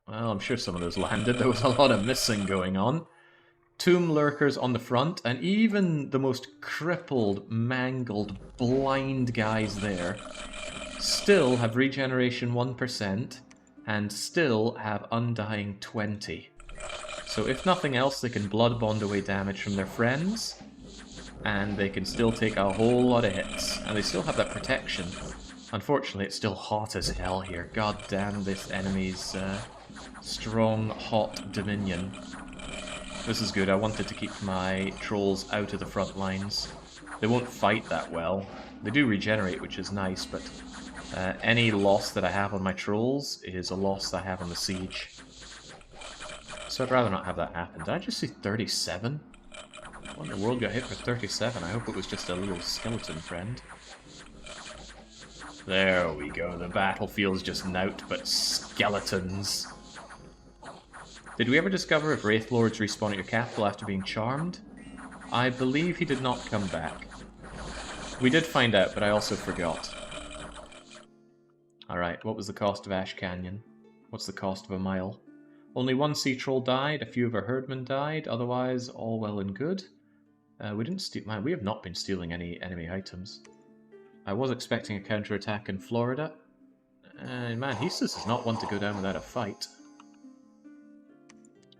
Well, I'm sure some of those landed. There was a lot of missing going on. Tomb lurkers on the front, and even the most crippled, mangled, blind guys there still have regeneration 1% and still have undying 20. So if nothing else, they can blood bond away damage from their friends, and they can still take a whole lot of hits, and they still have that protection. Unfortunately, it's still hot as hell here. God damn this enemy's strong, hot dominion. This is good. I wanted to keep my trolls out of the front lines. They won't fight that well. They do regenerate, which is nice, but any loss that I have on my trolls is a loss that I have on the siege. So I'd rather not have that happen. Did I just see 37? What in the world got hit for 37? I hope it was just a little skeleton friend. There we go. The battlefield's just nout but skeletons. Did we ever discover if Wraith Lords respawn at your capital after being charmed? I believe he did not come back. We did find out, but I also forgot. Alright, what was the cost of Ash Canyon? What's the cost of a mile? Only one sea troll died, a few of our herdmen died, otherwise all well and good. We didn't steal... Man, we have not been stealing any enemy items. I was expecting a counterattack in Florida. Man, Hesus is not one to go down without a fight.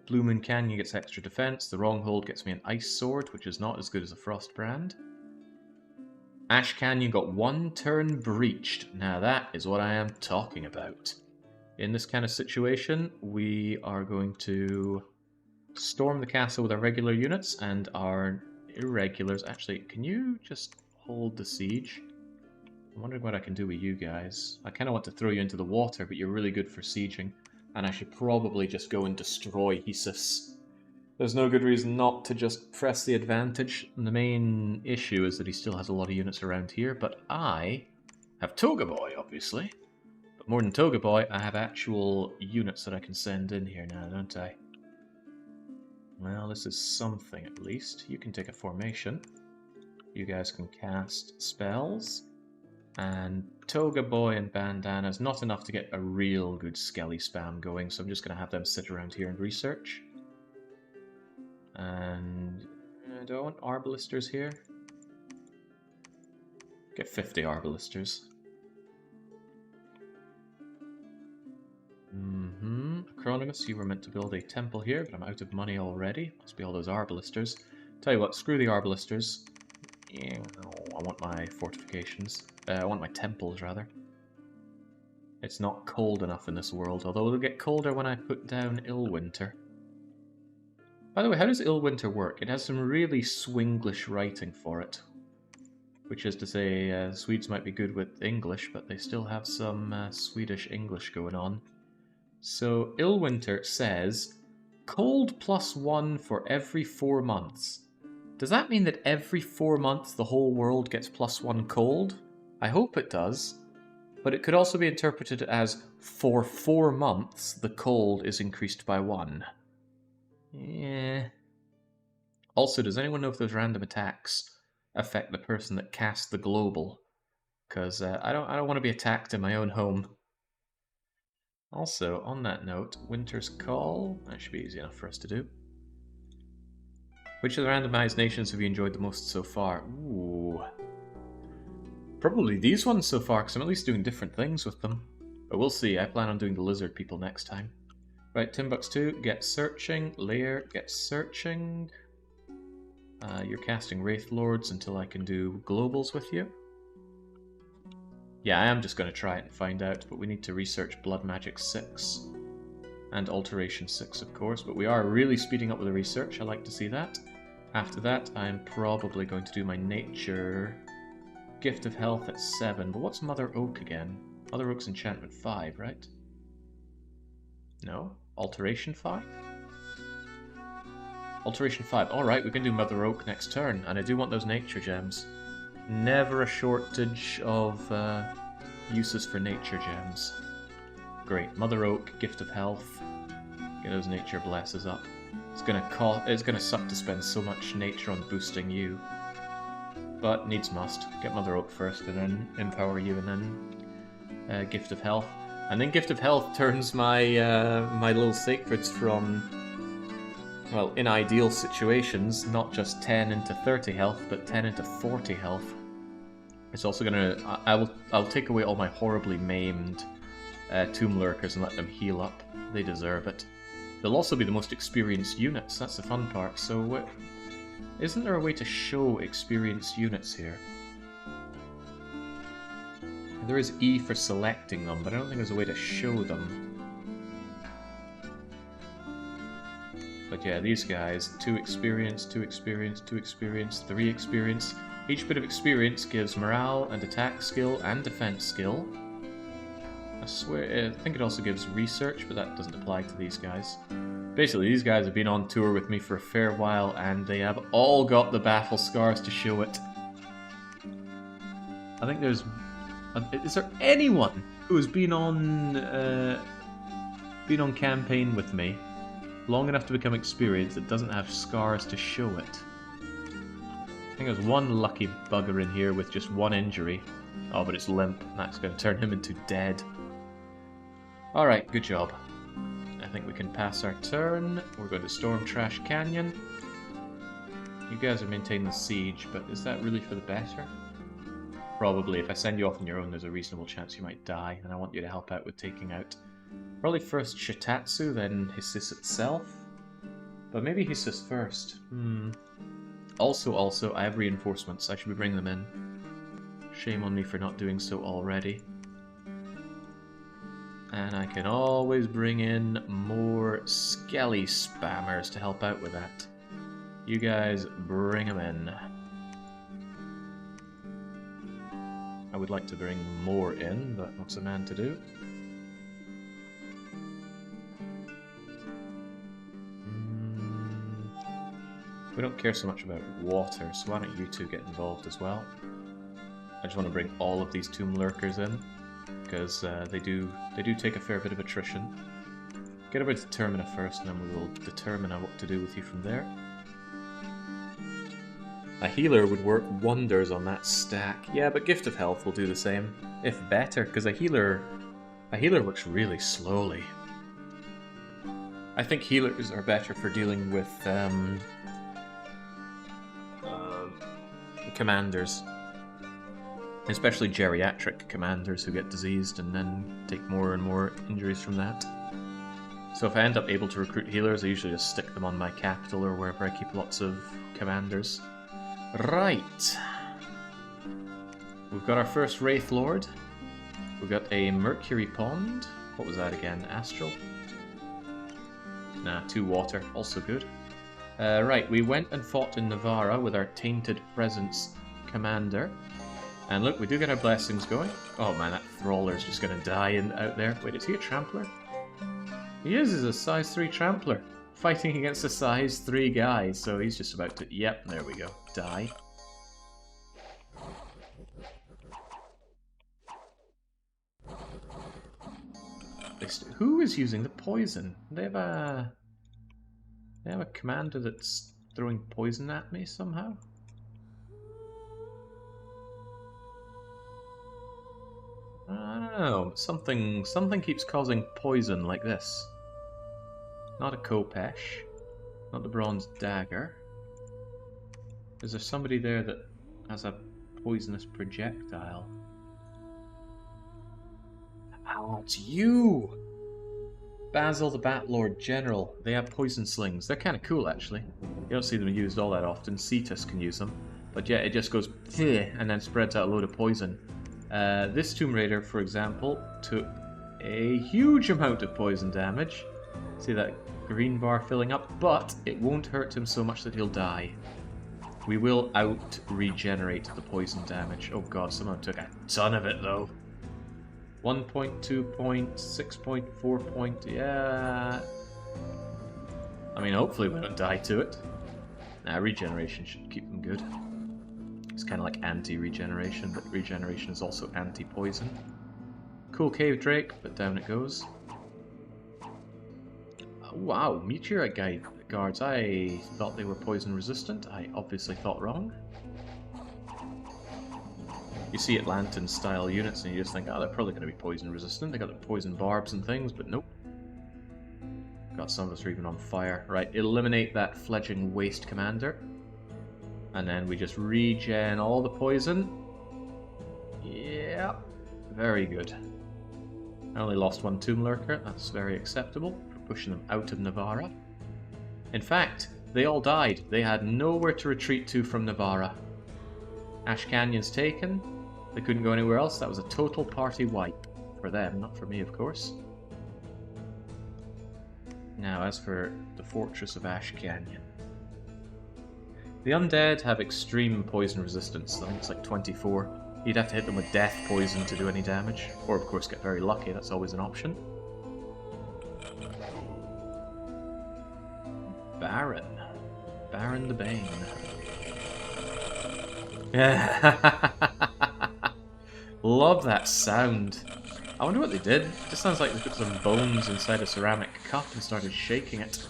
Blue Moon Canyon gets extra defense. The Wrong Hold gets me an Ice Sword, which is not as good as a Frost Brand. Ash Canyon got one turn breached. Now that is what I am talking about. In this kind of situation, we are going to storm the castle with our regular units and our irregulars. Actually, can you just hold the siege? I'm wondering what I can do with you guys. I kind of want to throw you into the water, but you're really good for sieging. And I should probably just go and destroy Hesus. There's no good reason not to just press the advantage. And the main issue is that he still has a lot of units around here, but I have Toga Boy, obviously. But more than Toga Boy, I have actual units that I can send in here now, don't I? Well, this is something at least. You can take a formation. You guys can cast spells. And Toga Boy and Bandana's not enough to get a real good Skelly spam going, so I'm just going to have them sit around here and research. And do I want Arbalisters here? Get 50 Arbalisters. Acronymus, you were meant to build a temple here, but I'm out of money already. Must be all those Arbalisters. Tell you what, screw the Arbalisters. Yeah, I want my fortifications. I want my temples, rather. It's not cold enough in this world, although it'll get colder when I put down Illwinter. By the way, how does Illwinter work? It has some really Swinglish writing for it. Which is to say, Swedes might be good with English, but they still have some Swedish English going on. So Illwinter says, cold +1 for every 4 months. Does that mean that every 4 months the whole world gets +1 cold? I hope it does. But it could also be interpreted as, for 4 months the cold is increased by 1. Yeah. Also, does anyone know if those random attacks affect the person that cast the global? Because I don't want to be attacked in my own home. Also, on that note, Winter's Call. That should be easy enough for us to do. Which of the randomized nations have you enjoyed the most so far? Ooh. Probably these ones so far, because I'm at least doing different things with them. But we'll see. I plan on doing the lizard people next time. Right, Timbuktu, get searching. Lair, get searching. You're casting Wraith Lords until I can do globals with you. Yeah, I am just going to try it and find out, but we need to research Blood Magic 6. And Alteration 6, of course, but we are really speeding up with the research. I like to see that. After that, I'm probably going to do my Nature Gift of Health at 7. But what's Mother Oak again? Mother Oak's Enchantment 5, right? No? Alteration 5? Alteration 5. Alright, we can do Mother Oak next turn, and I do want those Nature Gems. Never a shortage of uses for Nature Gems. Great. Mother Oak, Gift of Health. Get those Nature Blesses up. It's gonna suck to spend so much Nature on boosting you. But needs must. Get Mother Oak first, and then Empower you, and then Gift of Health. And then Gift of Health turns my my little Sacreds from, well, in ideal situations, not just 10 into 30 health, but 10 into 40 health. It's also gonna... I'll take away all my horribly maimed Tomb Lurkers and let them heal up. They deserve it. They'll also be the most experienced units, that's the fun part. So, isn't there a way to show experienced units here? There is E for selecting them, but I don't think there's a way to show them. But yeah, these guys, 2 experience, 2 experience, 2 experience, 3 experience. Each bit of experience gives morale and attack skill and defense skill. I swear, I think it also gives research, but that doesn't apply to these guys. Basically, these guys have been on tour with me for a fair while, and they have all got the battle scars to show it. I think there's... Is there anyone who has been on campaign with me long enough to become experienced that doesn't have scars to show it? I think there's one lucky bugger in here with just 1 injury. Oh, but it's limp. That's going to turn him into dead. Alright, good job. I think we can pass our turn. We're going to Storm Trash Canyon. You guys are maintaining the siege, but is that really for the better? Probably. If I send you off on your own, there's a reasonable chance you might die, and I want you to help out with taking out probably first Shitatsu, then Hisis itself. But maybe Hisis first. Also, I have reinforcements. I should be bringing them in. Shame on me for not doing so already. And I can always bring in more Skelly spammers to help out with that. You guys, bring them in. I would like to bring more in, but what's a man to do? We don't care so much about water, so why don't you two get involved as well? I just want to bring all of these Tomb Lurkers in, because they do take a fair bit of attrition. Get over to Determina first, and then we will determine what to do with you from there. A healer would work wonders on that stack. Yeah, but Gift of Health will do the same, if better, because a healer works really slowly. I think healers are better for dealing with commanders. Especially geriatric commanders who get diseased and then take more and more injuries from that. So if I end up able to recruit healers, I usually just stick them on my capital or wherever I keep lots of commanders. Right. We've got our first Wraith Lord. We've got a Mercury Pond. What was that again? Astral? Nah, 2 water. Also good. Right, we went and fought in Navarra with our Tainted Presence commander. And look, we do get our blessings going. Oh man, that Thraller's just gonna die out there. Wait, is he a trampler? He is, he's a size 3 trampler. Fighting against a size 3 guy, so he's just about to... Yep, there we go. Die. Who is using the poison? They have a commander that's throwing poison at me somehow? I don't know. Something keeps causing poison like this. Not a Kopesh. Not the bronze dagger. Is there somebody there that has a poisonous projectile? Oh, it's you! Basil the Batlord General. They have poison slings. They're kind of cool, actually. You don't see them used all that often. Cetus can use them. But yeah, it just goes and then spreads out a load of poison. This Tomb Raider, for example, took a huge amount of poison damage. See that green bar filling up? But it won't hurt him so much that he'll die. We will out-regenerate the poison damage. Oh god, someone took a ton of it, though. 1 point, 2 point, 6 point, 4 point, yeah. I mean, hopefully we don't die to it. Nah, regeneration should keep them good. It's kind of like anti-regeneration, but regeneration is also anti-poison. Cool cave drake, but down it goes. Wow, meteorite guards. I thought they were poison resistant. I obviously thought wrong. You see Atlantan style units and you just think, oh, they're probably going to be poison resistant. They got the poison barbs and things, but nope. God, some of us are even on fire. Right, eliminate that fledgling waste commander. And then we just regen all the poison. Yeah, very good. I only lost 1 Tomb Lurker. That's very acceptable for pushing them out of Navarra. In fact, they all died. They had nowhere to retreat to from Navarra. Ash Canyon's taken. They couldn't go anywhere else. That was a total party wipe. For them, not for me, of course. Now, as for the Fortress of Ash Canyon. The undead have extreme poison resistance. I think it's like 24. You'd have to hit them with death poison to do any damage. Or, of course, get very lucky. That's always an option. Baron. Baron the Bane. Love that sound. I wonder what they did. It just sounds like they put some bones inside a ceramic cup and started shaking it.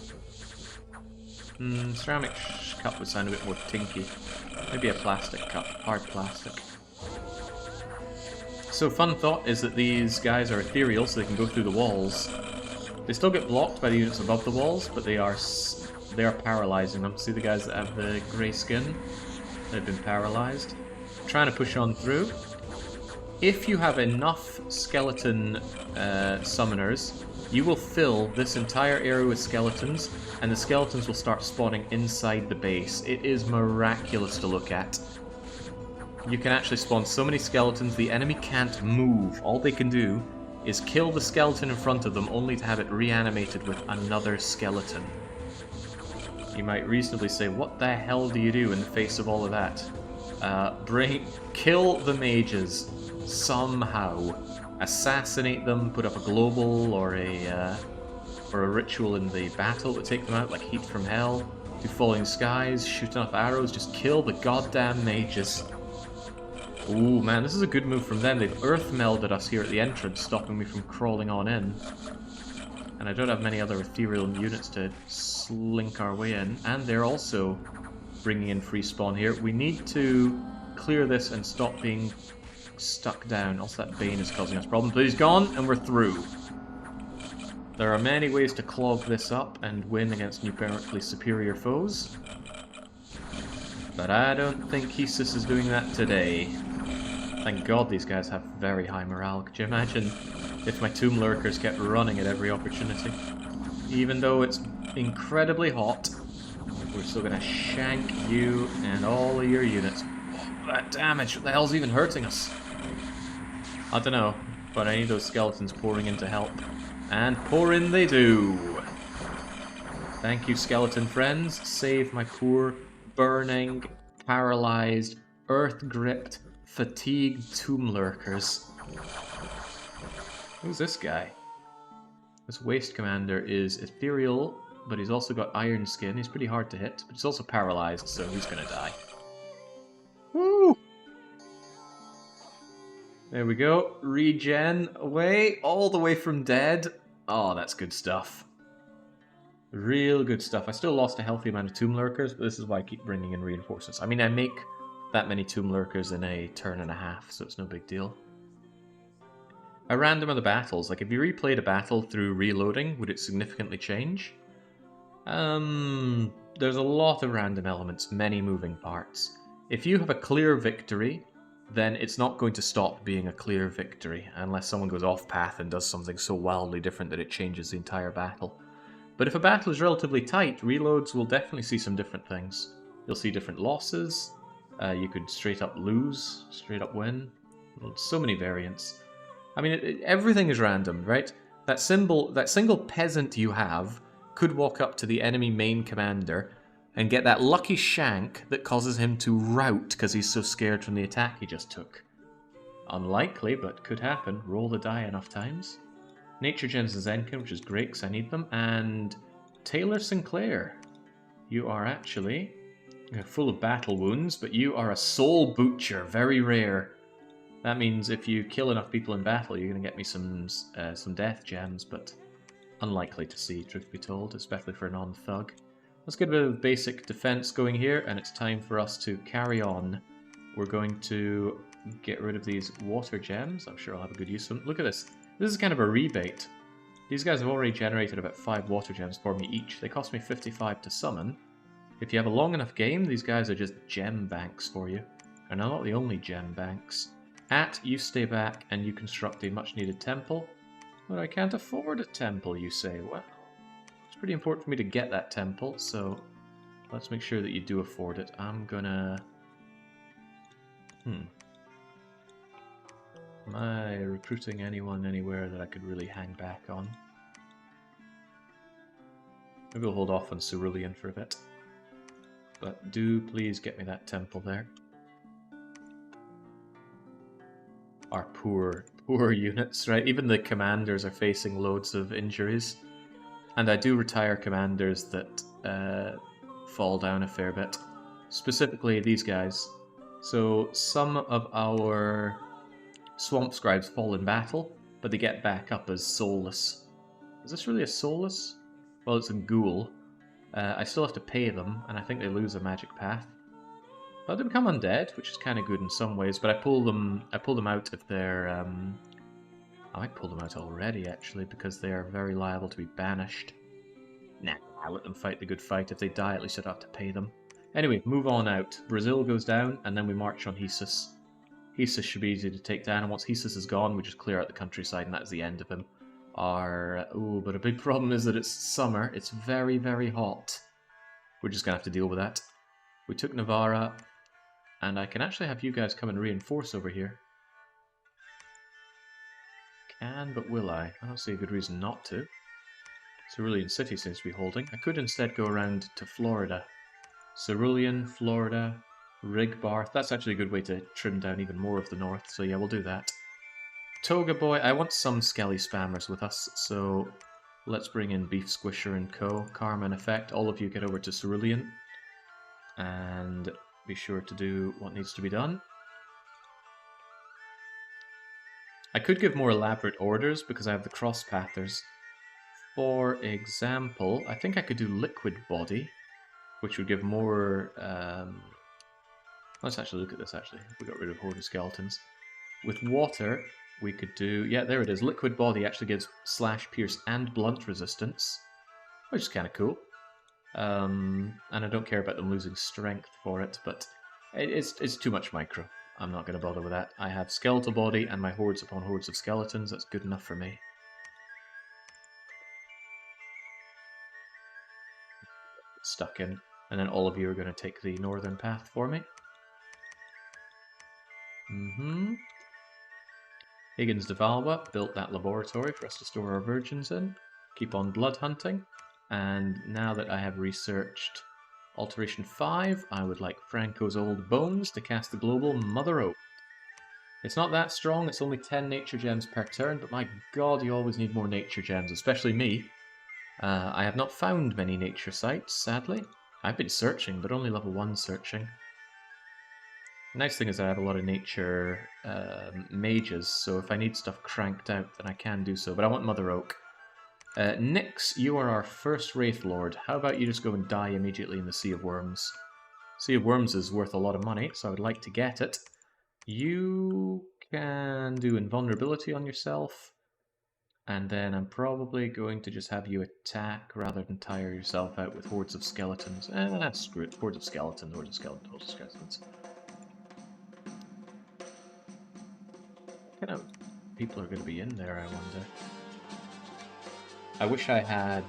Ceramic cup would sound a bit more tinky. Maybe a plastic cup, hard plastic. So fun thought is that these guys are ethereal, so they can go through the walls. They still get blocked by the units above the walls, but they are paralyzing them. See the guys that have the grey skin? They've been paralyzed. Trying to push on through. If you have enough skeleton summoners, you will fill this entire area with skeletons, and the skeletons will start spawning inside the base. It is miraculous to look at. You can actually spawn so many skeletons, the enemy can't move. All they can do is kill the skeleton in front of them, only to have it reanimated with another skeleton. You might reasonably say, what the hell do you do in the face of all of that? Kill the mages somehow. Assassinate them, put up a global or a ritual in the battle to take them out, like Heat from Hell, do Falling Skies, shoot enough arrows, just kill the goddamn mages. Ooh, man, this is a good move from them. They've earth melded us here at the entrance, stopping me from crawling on in. And I don't have many other ethereal units to slink our way in. And they're also bringing in free spawn here. We need to clear this and stop being stuck down. Also, that Bane is causing us problems. But he's gone, and we're through. There are many ways to clog this up and win against numerically superior foes. But I don't think Hesus is doing that today. Thank God these guys have very high morale. Could you imagine if my Tomb Lurkers kept running at every opportunity? Even though it's incredibly hot, we're still going to shank you and all of your units. Oh, that damage! What the hell's even hurting us? I don't know, but I need those skeletons pouring in to help. And pour in they do! Thank you, skeleton friends. Save my poor, burning, paralyzed, Earth-gripped, fatigued tomb lurkers. Who's this guy? This waste commander is ethereal, but he's also got iron skin. He's pretty hard to hit, but he's also paralyzed, so he's gonna die. Woo! There we go. Regen away, all the way from dead. Oh, that's good stuff. Real good stuff. I still lost a healthy amount of tomb lurkers, but this is why I keep bringing in reinforcements. I mean, I make that many tomb lurkers in a turn and a half, so it's no big deal. A random of the battles. Like, if you replayed a battle through reloading, would it significantly change? There's a lot of random elements, many moving parts. If you have a clear victory, then it's not going to stop being a clear victory, unless someone goes off path and does something so wildly different that it changes the entire battle. But if a battle is relatively tight, reloads will definitely see some different things. You'll see different losses, you could straight up lose, straight up win. So many variants. I mean, everything is random, right? That single peasant you have could walk up to the enemy main commander and get that lucky shank that causes him to rout because he's so scared from the attack he just took. Unlikely, but could happen. Roll the die enough times. Nature Gems and Zenkin, which is great because I need them. And Taylor Sinclair. You are actually full of battle wounds, but you are a soul butcher. Very rare. That means if you kill enough people in battle, you're going to get me some death gems, but unlikely to see, truth be told, especially for a non-thug. Let's get a bit of basic defense going here, and it's time for us to carry on. We're going to get rid of these water gems. I'm sure I'll have a good use of them. Look at this. This is kind of a rebate. These guys have already generated about 5 water gems for me each. They cost me 55 to summon. If you have a long enough game, these guys are just gem banks for you. And they're not the only gem banks. You stay back and you construct a much-needed temple. But I can't afford a temple, you say. Well, it's pretty important for me to get that temple, so let's make sure that you do afford it. I'm gonna... Am I recruiting anyone anywhere that I could really hang back on? Maybe we'll hold off on Cerulean for a bit. But do please get me that temple there. Our poor units, right? Even the commanders are facing loads of injuries. And I do retire commanders that fall down a fair bit. Specifically these guys. So some of our Swamp Scribes fall in battle, but they get back up as soulless. Is this really a soulless? Well, it's a ghoul. I still have to pay them, and I think they lose a magic path. But they become undead, which is kind of good in some ways. But I pull them out if they're. I might pull them out already, actually, because they are very liable to be banished. Nah, I'll let them fight the good fight. If they die, at least I don't have to pay them. Anyway, move on out. Brazil goes down, and then we march on Hesus. Hesus should be easy to take down, and once Hesus is gone, we just clear out the countryside, and that's the end of him. But a big problem is that it's summer. It's very, very hot. We're just going to have to deal with that. We took Navarra, and I can actually have you guys come and reinforce over here. Can, but will I? I don't see a good reason not to. Cerulean City seems to be holding. I could instead go around to Florida. Cerulean, Florida, Rigbarth. That's actually a good way to trim down even more of the north, so yeah, we'll do that. Toga Boy, I want some Skelly spammers with us, so let's bring in Beef Squisher and Co. Karma and Effect. All of you get over to Cerulean. And be sure to do what needs to be done. I could give more elaborate orders because I have the cross pathers. For example, I think I could do Liquid Body, which would give more... Let's actually look at this, actually. We got rid of Horde of Skeletons. With water, we could do... Yeah, there it is. Liquid Body actually gives Slash, Pierce, and Blunt resistance, which is kind of cool. And I don't care about them losing strength for it, but it's too much micro. I'm not going to bother with that. I have Skeletal Body and my hordes upon hordes of skeletons. That's good enough for me. Stuck in. And then all of you are going to take the northern path for me. Higgins de Valois built that laboratory for us to store our virgins in. Keep on blood hunting. And now that I have researched Alteration 5, I would like Franco's Old Bones to cast the global Mother Oak. It's not that strong, it's only 10 nature gems per turn, but my god, you always need more nature gems, especially me. I have not found many nature sites, sadly. I've been searching, but only level 1 searching. The nice thing is that I have a lot of nature mages, so if I need stuff cranked out, then I can do so, but I want Mother Oak. Nyx, you are our first Wraith Lord. How about you just go and die immediately in the Sea of Worms? Sea of Worms is worth a lot of money, so I would like to get it. You can do invulnerability on yourself, and then I'm probably going to just have you attack rather than tire yourself out with hordes of skeletons. Screw it. Hordes of skeletons, hordes of skeletons, hordes of skeletons. What kind of people are going to be in there, I wonder? I wish I had,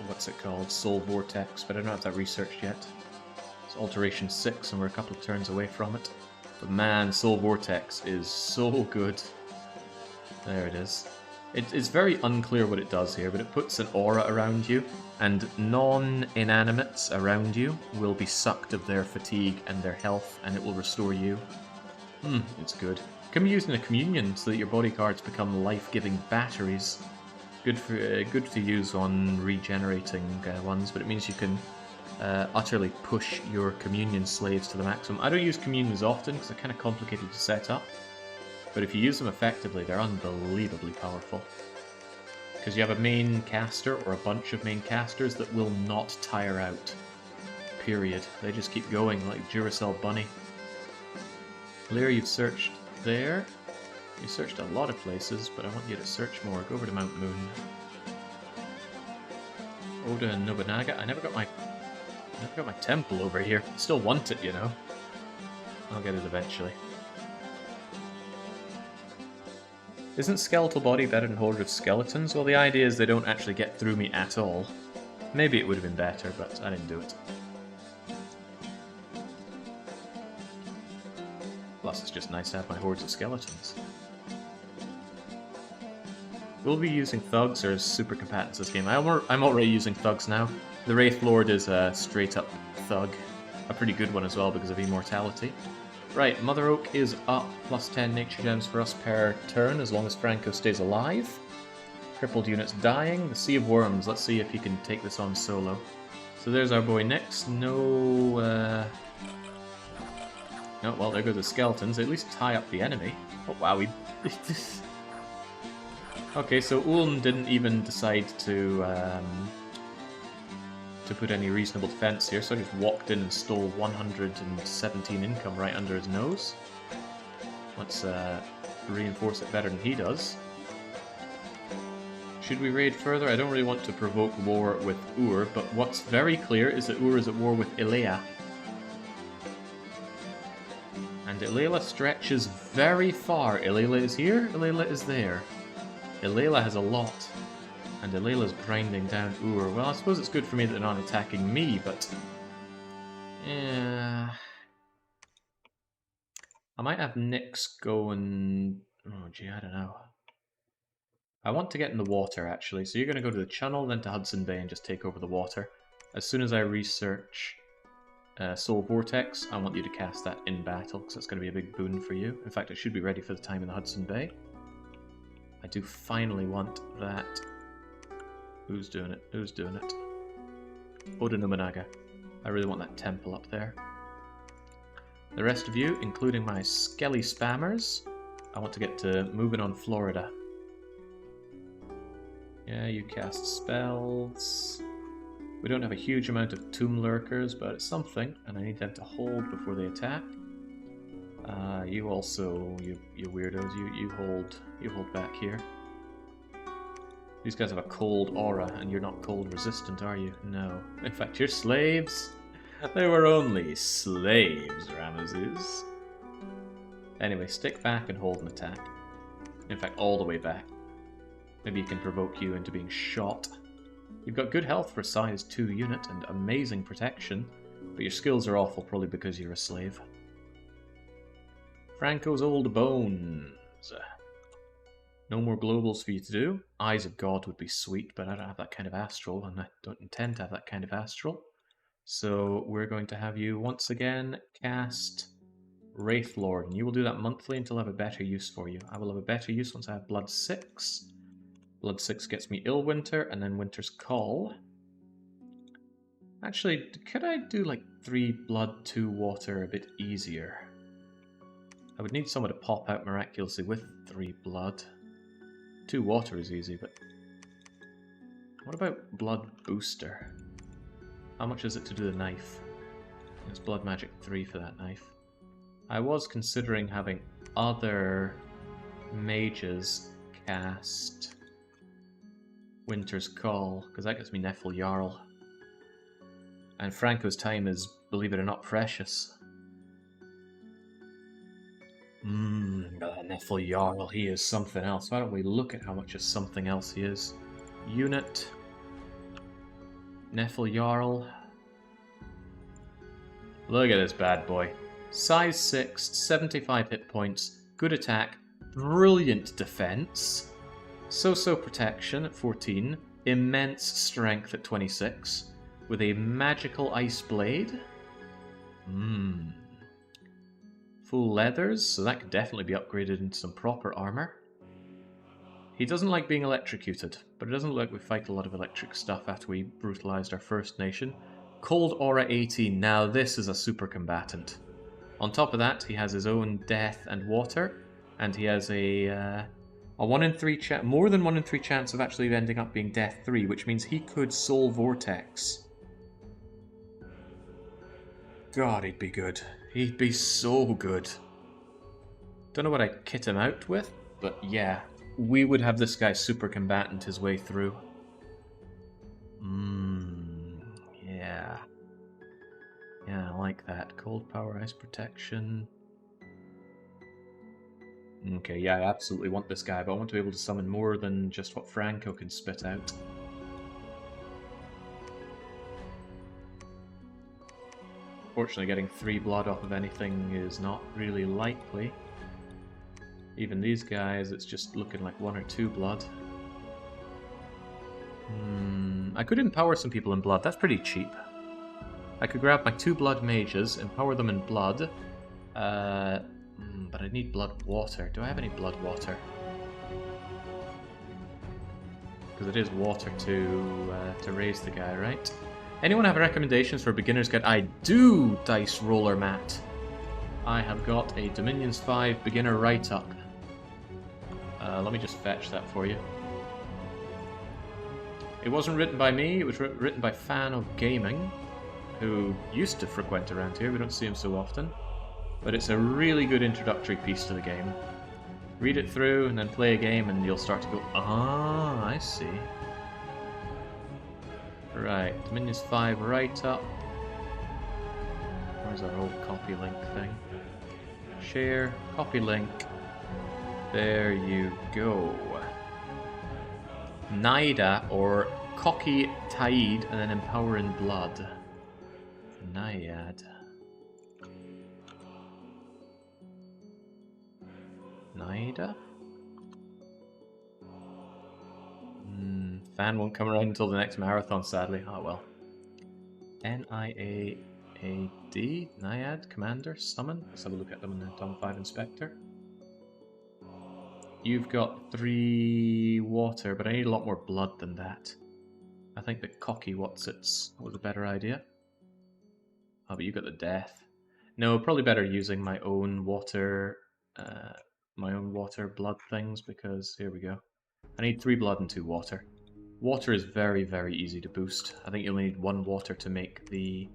what's it called? Soul Vortex, but I don't have that researched yet. It's Alteration 6 and we're a couple of turns away from it. But man, Soul Vortex is so good. There it is. It's very unclear what it does here, but it puts an aura around you, and non-inanimates around you will be sucked of their fatigue and their health, and it will restore you. It's good. It can be used in a communion so that your body cards become life-giving batteries. Good to use on regenerating ones, but it means you can utterly push your communion slaves to the maximum. I don't use communions often because they're kind of complicated to set up, but if you use them effectively, they're unbelievably powerful. Because you have a main caster or a bunch of main casters that will not tire out. Period. They just keep going like Duracell Bunny. Lear, you've searched there. You searched a lot of places, but I want you to search more. Go over to Mount Moon. Oda and Nobunaga. I never got my temple over here. I still want it, you know. I'll get it eventually. Isn't Skeletal Body better than Horde of Skeletons? Well, the idea is they don't actually get through me at all. Maybe it would have been better, but I didn't do it. Plus, it's just nice to have my hordes of skeletons. We'll be using thugs or super combatants this game. I'm already using thugs now. The Wraith Lord is a straight-up thug. A pretty good one as well because of immortality. Right, Mother Oak is up, plus 10 nature gems for us per turn as long as Franco stays alive. Crippled units dying. The Sea of Worms, let's see if he can take this on solo. So there's our boy Nyx. No, well, there go the skeletons. They at least tie up the enemy. Oh, wow, we... Okay, so Ulm didn't even decide to put any reasonable defense here, so I just walked in and stole 117 income right under his nose. Let's reinforce it better than he does. Should we raid further? I don't really want to provoke war with Ur, but what's very clear is that Ur is at war with Ilea. And Ilela stretches very far. Ilela is here, Ilela is there. Ilela has a lot. And Ilela's grinding down Ur. Well, I suppose it's good for me that they're not attacking me, but... yeah... I might have Nyx go and... oh, gee, I don't know. I want to get in the water, actually. So you're going to go to the channel, then to Hudson Bay, and just take over the water. As soon as I research Soul Vortex, I want you to cast that in battle, because that's going to be a big boon for you. In fact, it should be ready for the time in the Hudson Bay. I do finally want that... Who's doing it? Who's doing it? Oda Nobunaga. I really want that temple up there. The rest of you, including my Skelly spammers, I want to get to moving on Florida. Yeah, you cast spells. We don't have a huge amount of tomb lurkers, but it's something, and I need them to hold before they attack. You also, you weirdos, you hold back here. These guys have a cold aura, and you're not cold resistant, are you? No. In fact, you're slaves. They were only slaves, Ramesses. Anyway, stick back and hold an attack. In fact, all the way back. Maybe you can provoke you into being shot. You've got good health for a size 2 unit and amazing protection, but your skills are awful probably because you're a slave. Franco's Old Bones. No more globals for you to do. Eyes of God would be sweet, but I don't have that kind of astral, and I don't intend to have that kind of astral. So we're going to have you once again cast Wraith Lord, and you will do that monthly until I have a better use for you. I will have a better use once I have Blood 6. Blood 6 gets me Illwinter, and then Winter's Call. Actually, could I do like 3 blood, 2 water a bit easier? I would need someone to pop out miraculously with 3 blood. 2 water is easy, but... What about blood booster? How much is it to do the knife? It's blood magic 3 for that knife. I was considering having other mages cast Winter's Call, because that gets me Nephil Jarl. And Franco's time is, believe it or not, precious. Nephil Jarl, he is something else. Why don't we look at how much of something else he is? Unit. Nephil Jarl. Look at this bad boy. Size 6, 75 hit points, good attack, brilliant defense, so-so protection at 14, immense strength at 26, with a magical ice blade. Full leathers, so that could definitely be upgraded into some proper armor. He doesn't like being electrocuted, but it doesn't look like we fight a lot of electric stuff after we brutalized our first nation. Cold Aura 18, now this is a super combatant. On top of that, he has his own death and water, and he has a 1 in 3 more than 1 in 3 chance of actually ending up being death 3, which means he could soul vortex. God, he'd be good. He'd be so good. Don't know what I'd kit him out with, but yeah, we would have this guy super combatant his way through. Yeah. Yeah, I like that. Cold power, ice protection. Okay, yeah, I absolutely want this guy, but I want to be able to summon more than just what Franco can spit out. Fortunately, getting 3 blood off of anything is not really likely. Even these guys, it's just looking like 1 or 2 blood. I could empower some people in blood. That's pretty cheap. I could grab my 2 blood mages, empower them in blood. But I need blood water. Do I have any blood water? Because it is water to raise the guy, right? Anyone have recommendations for a beginner's guide? I do, Dice Roller Matt. I have got a Dominions 5 beginner write-up. Let me just fetch that for you. It wasn't written by me, it was written by Fan of Gaming, who used to frequent around here. We don't see him so often. But it's a really good introductory piece to the game. Read it through and then play a game and you'll start to go, ah, I see. Right, Dominions 5 right up. Where's our old copy link thing? Share, copy link. There you go. Naida or Cocky Taid and then Empower in Blood. Naiad. Naida? Fan won't come around until the next marathon, sadly. Oh well. N-I-A-A-D? Naiad? Commander? Summon? Let's have a look at them in the Tom 5 Inspector. You've got 3 water, but I need a lot more blood than that. I think the Cocky Whatsits was a better idea. Oh, but you got the death. No, probably better using my own water blood things, because here we go. I need 3 blood and 2 water. Water is very, very easy to boost. I think you'll need 1 water to make the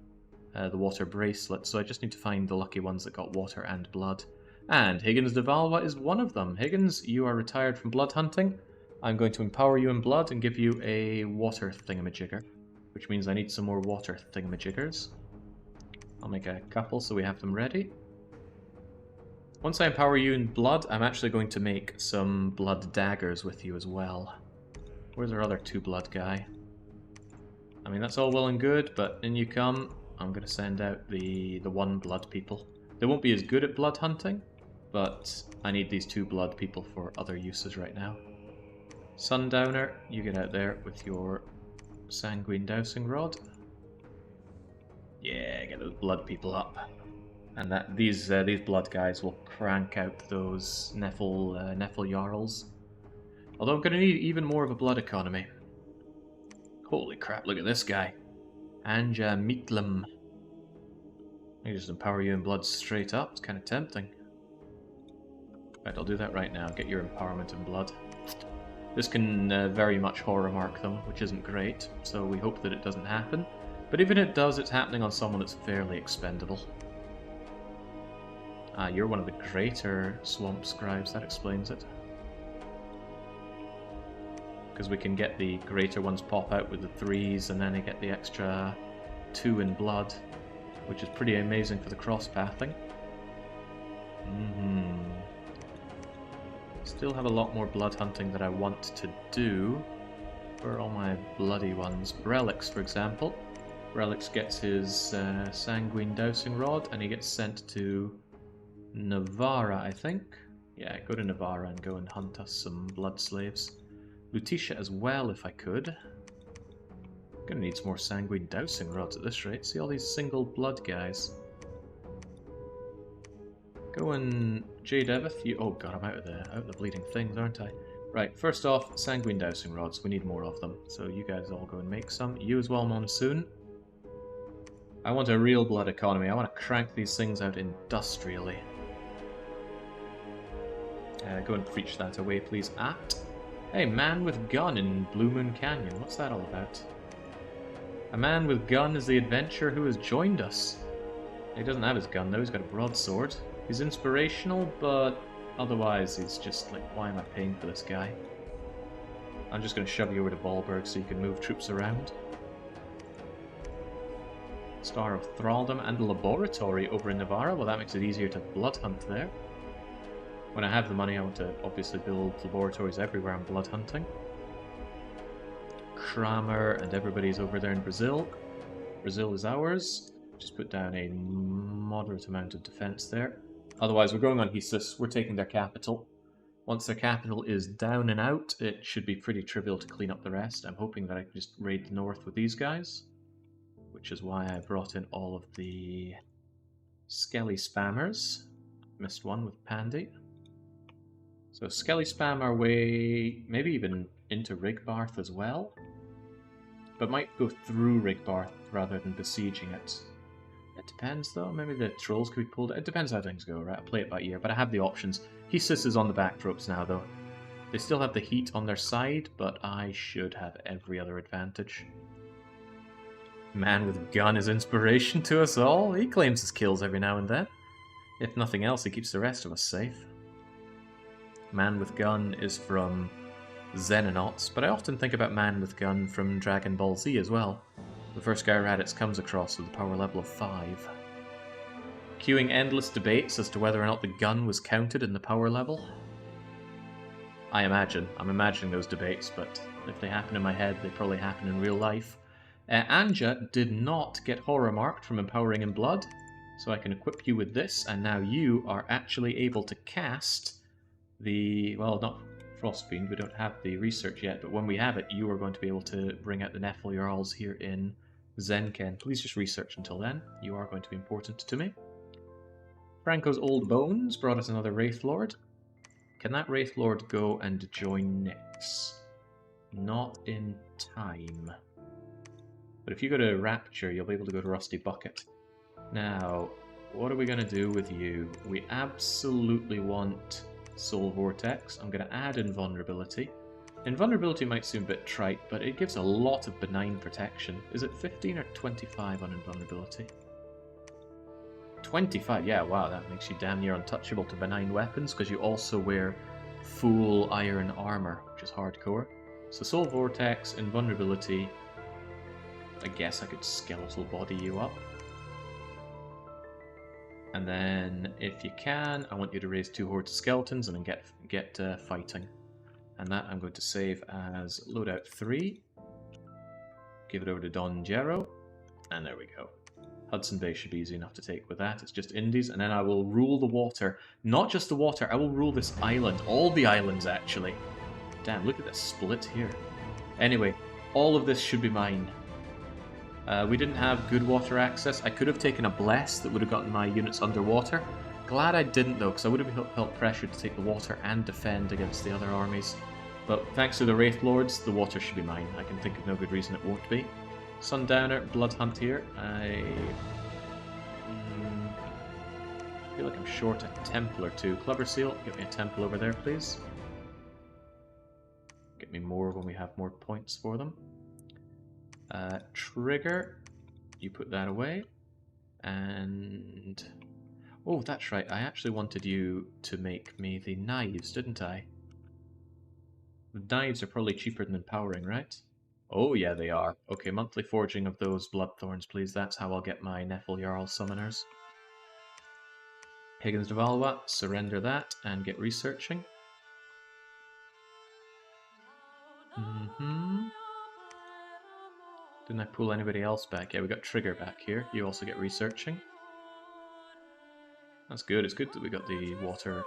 water bracelet, so I just need to find the lucky ones that got water and blood. And Higgins de Valois is one of them. Higgins, you are retired from blood hunting. I'm going to empower you in blood and give you a water thingamajigger, which means I need some more water thingamajiggers. I'll make a couple so we have them ready. Once I empower you in blood, I'm actually going to make some blood daggers with you as well. Where's our other 2 blood guy? I mean, that's all well and good, but in you come. I'm going to send out the 1 blood people. They won't be as good at blood hunting, but I need these 2 blood people for other uses right now. Sundowner, you get out there with your sanguine dowsing rod. Yeah, get those blood people up. And that these blood guys will crank out those Nephil Jarls. Although I'm going to need even more of a blood economy. Holy crap, look at this guy. Anja Mitlem. I can just empower you in blood straight up. It's kind of tempting. Right, I'll do that right now. Get your empowerment in blood. This can very much horror mark them, which isn't great, so we hope that it doesn't happen. But even if it does, it's happening on someone that's fairly expendable. Ah, you're one of the greater swamp scribes, that explains it. Because we can get the greater ones pop out with the 3s, and then they get the extra 2 in blood, which is pretty amazing for the cross-pathing. Still have a lot more blood hunting that I want to do. Where are all my bloody ones? Relics, for example. Relics gets his sanguine dowsing rod, and he gets sent to Navarra, I think. Yeah, go to Navarra and go and hunt us some blood slaves. Lutetia as well, if I could. Gonna need some more sanguine dowsing rods at this rate. See all these single blood guys. Go and Jade Eveth, you. Oh god, I'm out of the bleeding things, aren't I? Right, first off, sanguine dowsing rods. We need more of them. So you guys all go and make some. You as well, Monsoon. I want a real blood economy. I want to crank these things out industrially. Go and preach that away, please. Hey, man with gun in Blue Moon Canyon. What's that all about? A man with gun is the adventurer who has joined us. He doesn't have his gun though, he's got a broadsword. He's inspirational, but otherwise he's just like, why am I paying for this guy? I'm just going to shove you over to Bollberg so you can move troops around. Star of Thraldom and a laboratory over in Navarra. Well, that makes it easier to blood hunt there. When I have the money, I want to obviously build laboratories everywhere I'm blood hunting. Kramer and everybody's over there in Brazil. Brazil is ours. Just put down a moderate amount of defense there. Otherwise, we're going on Hesus. We're taking their capital. Once their capital is down and out, it should be pretty trivial to clean up the rest. I'm hoping that I can just raid the north with these guys, which is why I brought in all of the Skelly spammers. Missed one with Pandy. So Skelly spam our way, maybe even into Rigbarth as well. But might go through Rigbarth rather than besieging it. It depends though, maybe the trolls could be pulled. It depends how things go, right? I'll play it by ear, but I have the options. Hesus is on the back ropes now though. They still have the heat on their side, but I should have every other advantage. Man with gun is inspiration to us all. He claims his kills every now and then. If nothing else, he keeps the rest of us safe. Man with gun is from Xenonauts, but I often think about Man with gun from Dragon Ball Z as well. The first guy Raditz comes across with a power level of 5. Queuing endless debates as to whether or not the gun was counted in the power level. I'm imagining those debates, but if they happen in my head, they probably happen in real life. Anja did not get horror marked from empowering in blood, so I can equip you with this, and now you are actually able to cast the, well, not Frostfiend, we don't have the research yet, but when we have it, you are going to be able to bring out the Nephil Jarls here in Zenken. Please just research until then. You are going to be important to me. Franco's Old Bones brought us another Wraith Lord. Can that Wraith Lord go and join Nyx? Not in time. But if you go to Rapture, you'll be able to go to Rusty Bucket. Now, what are we going to do with you? We absolutely want Soul Vortex. I'm going to add Invulnerability. Invulnerability might seem a bit trite, but it gives a lot of benign protection. Is it 15 or 25 on Invulnerability? 25, yeah, wow, that makes you damn near untouchable to benign weapons, because you also wear full iron armor, which is hardcore. So Soul Vortex, Invulnerability. I guess I could skeletal body you up. And then, if you can, I want you to raise 2 hordes of skeletons and then get fighting. And that I'm going to save as loadout 3. Give it over to Don Gero. And there we go. Hudson Bay should be easy enough to take with that. It's just Indies, and then I will rule the water. Not just the water, I will rule this island. All the islands, actually. Damn, look at this split here. Anyway, all of this should be mine. We didn't have good water access. I could have taken a Bless that would have gotten my units underwater. Glad I didn't, though, because I would have felt pressure to take the water and defend against the other armies. But thanks to the Wraith Lords, the water should be mine. I can think of no good reason it won't be. Sundowner, Blood Hunt here. I feel like I'm short a temple or two. Clever Seal, get me a temple over there, please. Get me more when we have more points for them. Trigger, you put that away. And... oh, that's right, I actually wanted you to make me the knives, didn't I? The knives are probably cheaper than empowering, right? Oh yeah, they are. Okay, monthly forging of those Bloodthorns, please. That's how I'll get my Nephil Jarl summoners. Higgins de Valois, surrender that and get researching. Didn't I pull anybody else back? Yeah, we got Trigger back here. You also get researching. That's good. It's good that we got the water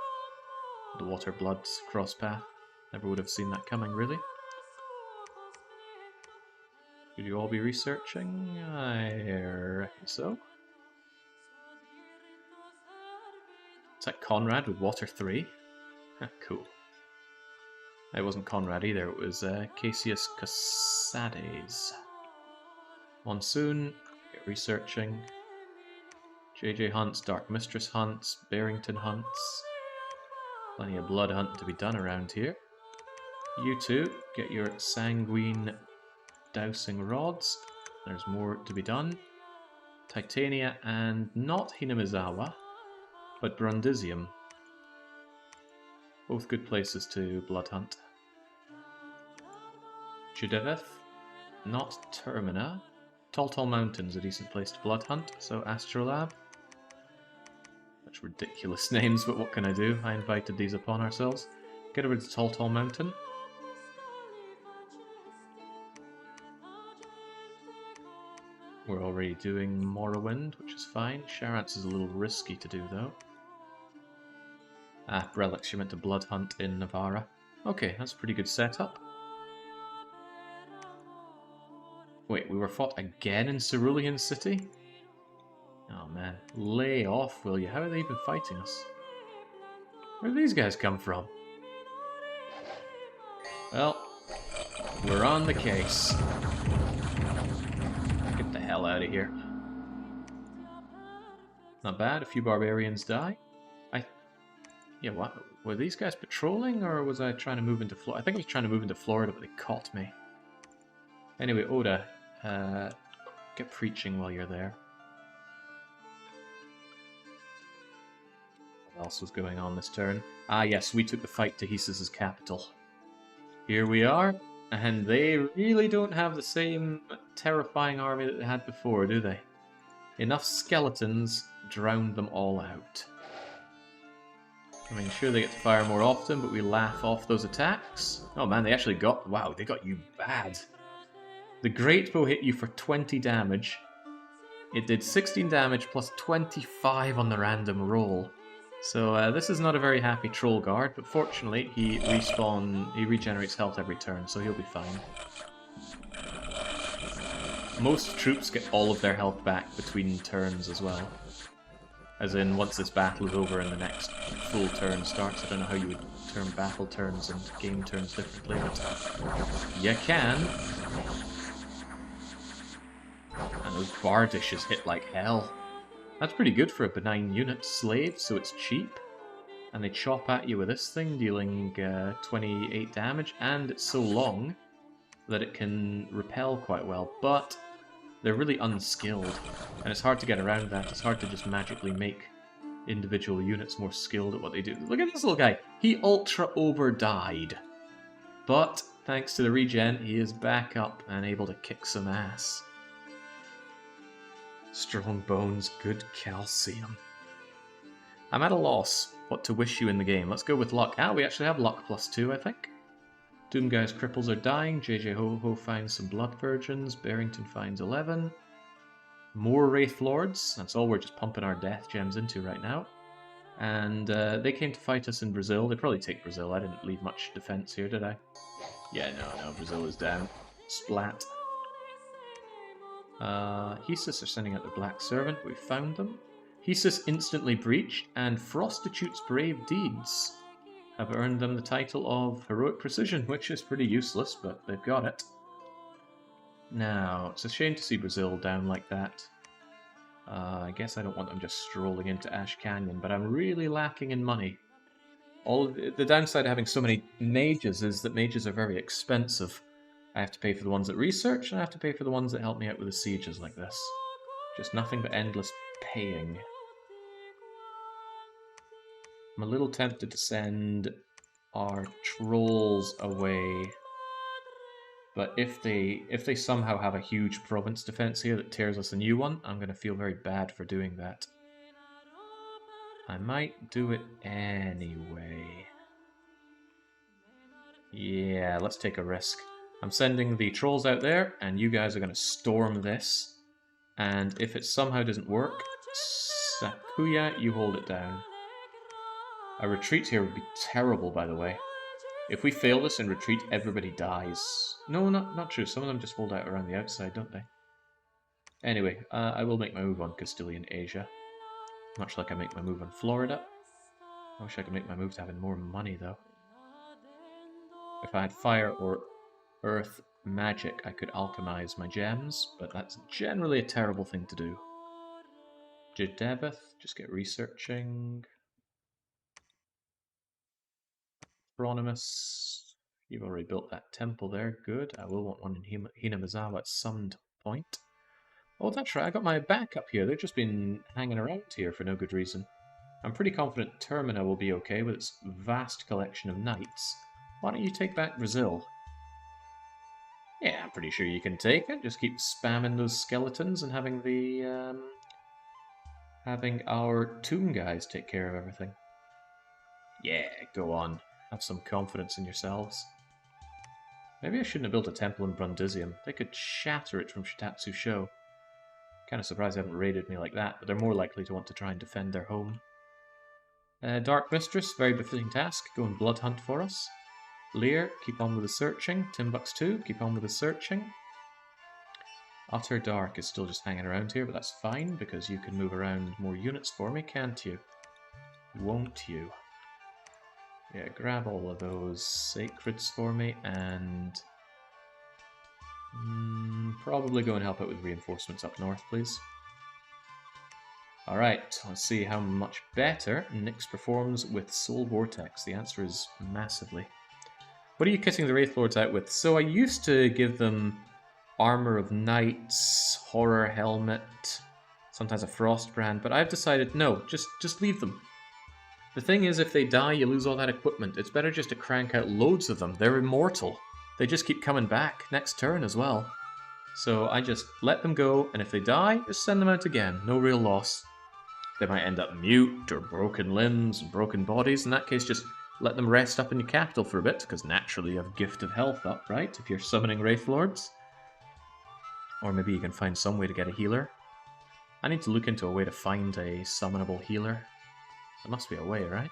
bloods cross path. Never would have seen that coming, really. Should you all be researching? I reckon so. Is that Conrad with Water 3? Cool. It wasn't Conrad either, it was Cassius Casades. Monsoon, get researching. JJ hunts, Dark Mistress hunts, Barrington hunts. Plenty of blood hunt to be done around here. You two, get your Sanguine Dousing Rods. There's more to be done. Titania and not Hinamizawa, but Brundisium. Both good places to blood hunt. Judeveth, not Termina. Tall Mountain's a decent place to blood hunt, so Astrolab. Such ridiculous names, but what can I do? I invited these upon ourselves. Get over to Tall Mountain. We're already doing Morrowind, which is fine. Sharance is a little risky to do, though. Ah, Relics, you're meant to blood hunt in Navarra. Okay, that's a pretty good setup. Wait, we were fought again in Cerulean City? Oh man, lay off, will you? How are they even fighting us? Where do these guys come from? Well, we're on the case. Get the hell out of here. Not bad, a few barbarians die. Yeah, what? Were these guys patrolling, or was I trying to move into Florida? I think I was trying to move into Florida, but they caught me. Anyway, Oda, get preaching while you're there. What else was going on this turn? Ah yes, we took the fight to Hesus' capital. Here we are, and they really don't have the same terrifying army that they had before, do they? Enough skeletons drowned them all out. I mean, sure, they get to fire more often, but we laugh off those attacks. Oh man, they actually got... wow, they got you bad. The Great Bow hit you for 20 damage. It did 16 damage plus 25 on the random roll. So this is not a very happy Troll Guard, but fortunately he regenerates health every turn, so he'll be fine. Most troops get all of their health back between turns as well. As in, once this battle is over and the next full turn starts. I don't know how you would term battle turns and game turns differently, but you can. And those Bardishes hit like hell. That's pretty good for a benign unit slave, so it's cheap. And they chop at you with this thing, dealing 28 damage, and it's so long that it can repel quite well, but they're really unskilled, and it's hard to get around that. It's hard to just magically make individual units more skilled at what they do. Look at this little guy. He ultra over-died. But, thanks to the regen, he is back up and able to kick some ass. Strong bones, good calcium. I'm at a loss what to wish you in the game. Let's go with luck. Ah, we actually have luck +2, I think. Doomguy's cripples are dying. JJ Ho-Ho finds some blood virgins. Barrington finds 11. more Wraith Lords. That's all we're just pumping our death gems into right now. And they came to fight us in Brazil. They probably take Brazil. I didn't leave much defense here, did I? Yeah, no, Brazil is down. Splat. Hesus are sending out their Black Servant. We found them. Hesus instantly breached, and Prostitute's brave deeds have earned them the title of Heroic Precision, which is pretty useless, but they've got it. Now, it's a shame to see Brazil down like that. I guess I don't want them just strolling into Ash Canyon, but I'm really lacking in money. The downside of having so many mages is that mages are very expensive. I have to pay for the ones that research, and I have to pay for the ones that help me out with the sieges like this. Just nothing but endless paying. I'm a little tempted to send our trolls away. But if they somehow have a huge province defense here that tears us a new one, I'm going to feel very bad for doing that. I might do it anyway. Yeah, let's take a risk. I'm sending the trolls out there, and you guys are going to storm this. And if it somehow doesn't work, Sakuya, you hold it down. A retreat here would be terrible, by the way. If we fail this and retreat, everybody dies. No, not true. Some of them just hold out around the outside, don't they? Anyway, I will make my move on Castilian Asia. Much like I make my move on Florida. I wish I could make my move to having more money, though. If I had fire or earth magic, I could alchemize my gems, but that's generally a terrible thing to do. Jedevith, just get researching. Hieronymus, you've already built that temple there, good. I will want one in Hinamizawa at some point. Oh, that's right, I got my backup here. They've just been hanging around here for no good reason. I'm pretty confident Termina will be okay with its vast collection of knights. Why don't you take back Brazil? Yeah, I'm pretty sure you can take it. Just keep spamming those skeletons and having the having our tomb guys take care of everything. Yeah, go on. Have some confidence in yourselves. Maybe I shouldn't have built a temple in Brundisium. They could shatter it from Shitatsu Sho. Kind of surprised they haven't raided me like that, but they're more likely to want to try and defend their home. Dark Mistress, very befitting task. Go and blood hunt for us. Lear, keep on with the searching. Timbuktu, keep on with the searching. Utter Dark is still just hanging around here, but that's fine, because you can move around more units for me, can't you? Won't you? Yeah, grab all of those sacreds for me, and probably go and help out with reinforcements up north, please. Alright, let's see how much better Nyx performs with Soul Vortex. The answer is massively. What are you kitting the Wraith Lords out with? So I used to give them Armor of Knights, Horror Helmet, sometimes a Frost Brand, but I've decided no, just leave them. The thing is, if they die, you lose all that equipment. It's better just to crank out loads of them. They're immortal. They just keep coming back next turn as well. So I just let them go, and if they die, just send them out again. No real loss. They might end up mute, or broken limbs, and broken bodies. In that case, just let them rest up in your capital for a bit, because naturally you have Gift of Health up, right? If you're summoning Wraith Lords. Or maybe you can find some way to get a healer. I need to look into a way to find a summonable healer. There must be a way, right?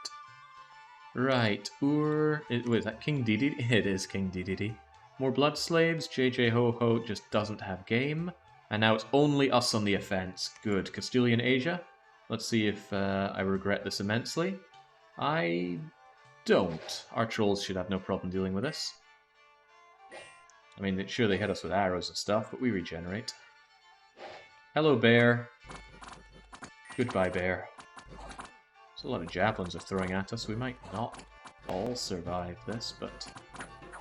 Right, wait, is that King Dedede? It is King Dedede. More Blood Slaves, JJ Ho-Ho just doesn't have game. And now it's only us on the offense. Good. Castilian Asia. Let's see if I regret this immensely. I don't. Our trolls should have no problem dealing with this. I mean, sure, they hit us with arrows and stuff, but we regenerate. Hello, bear. Goodbye, bear. There's a lot of javelins are throwing at us. We might not all survive this, but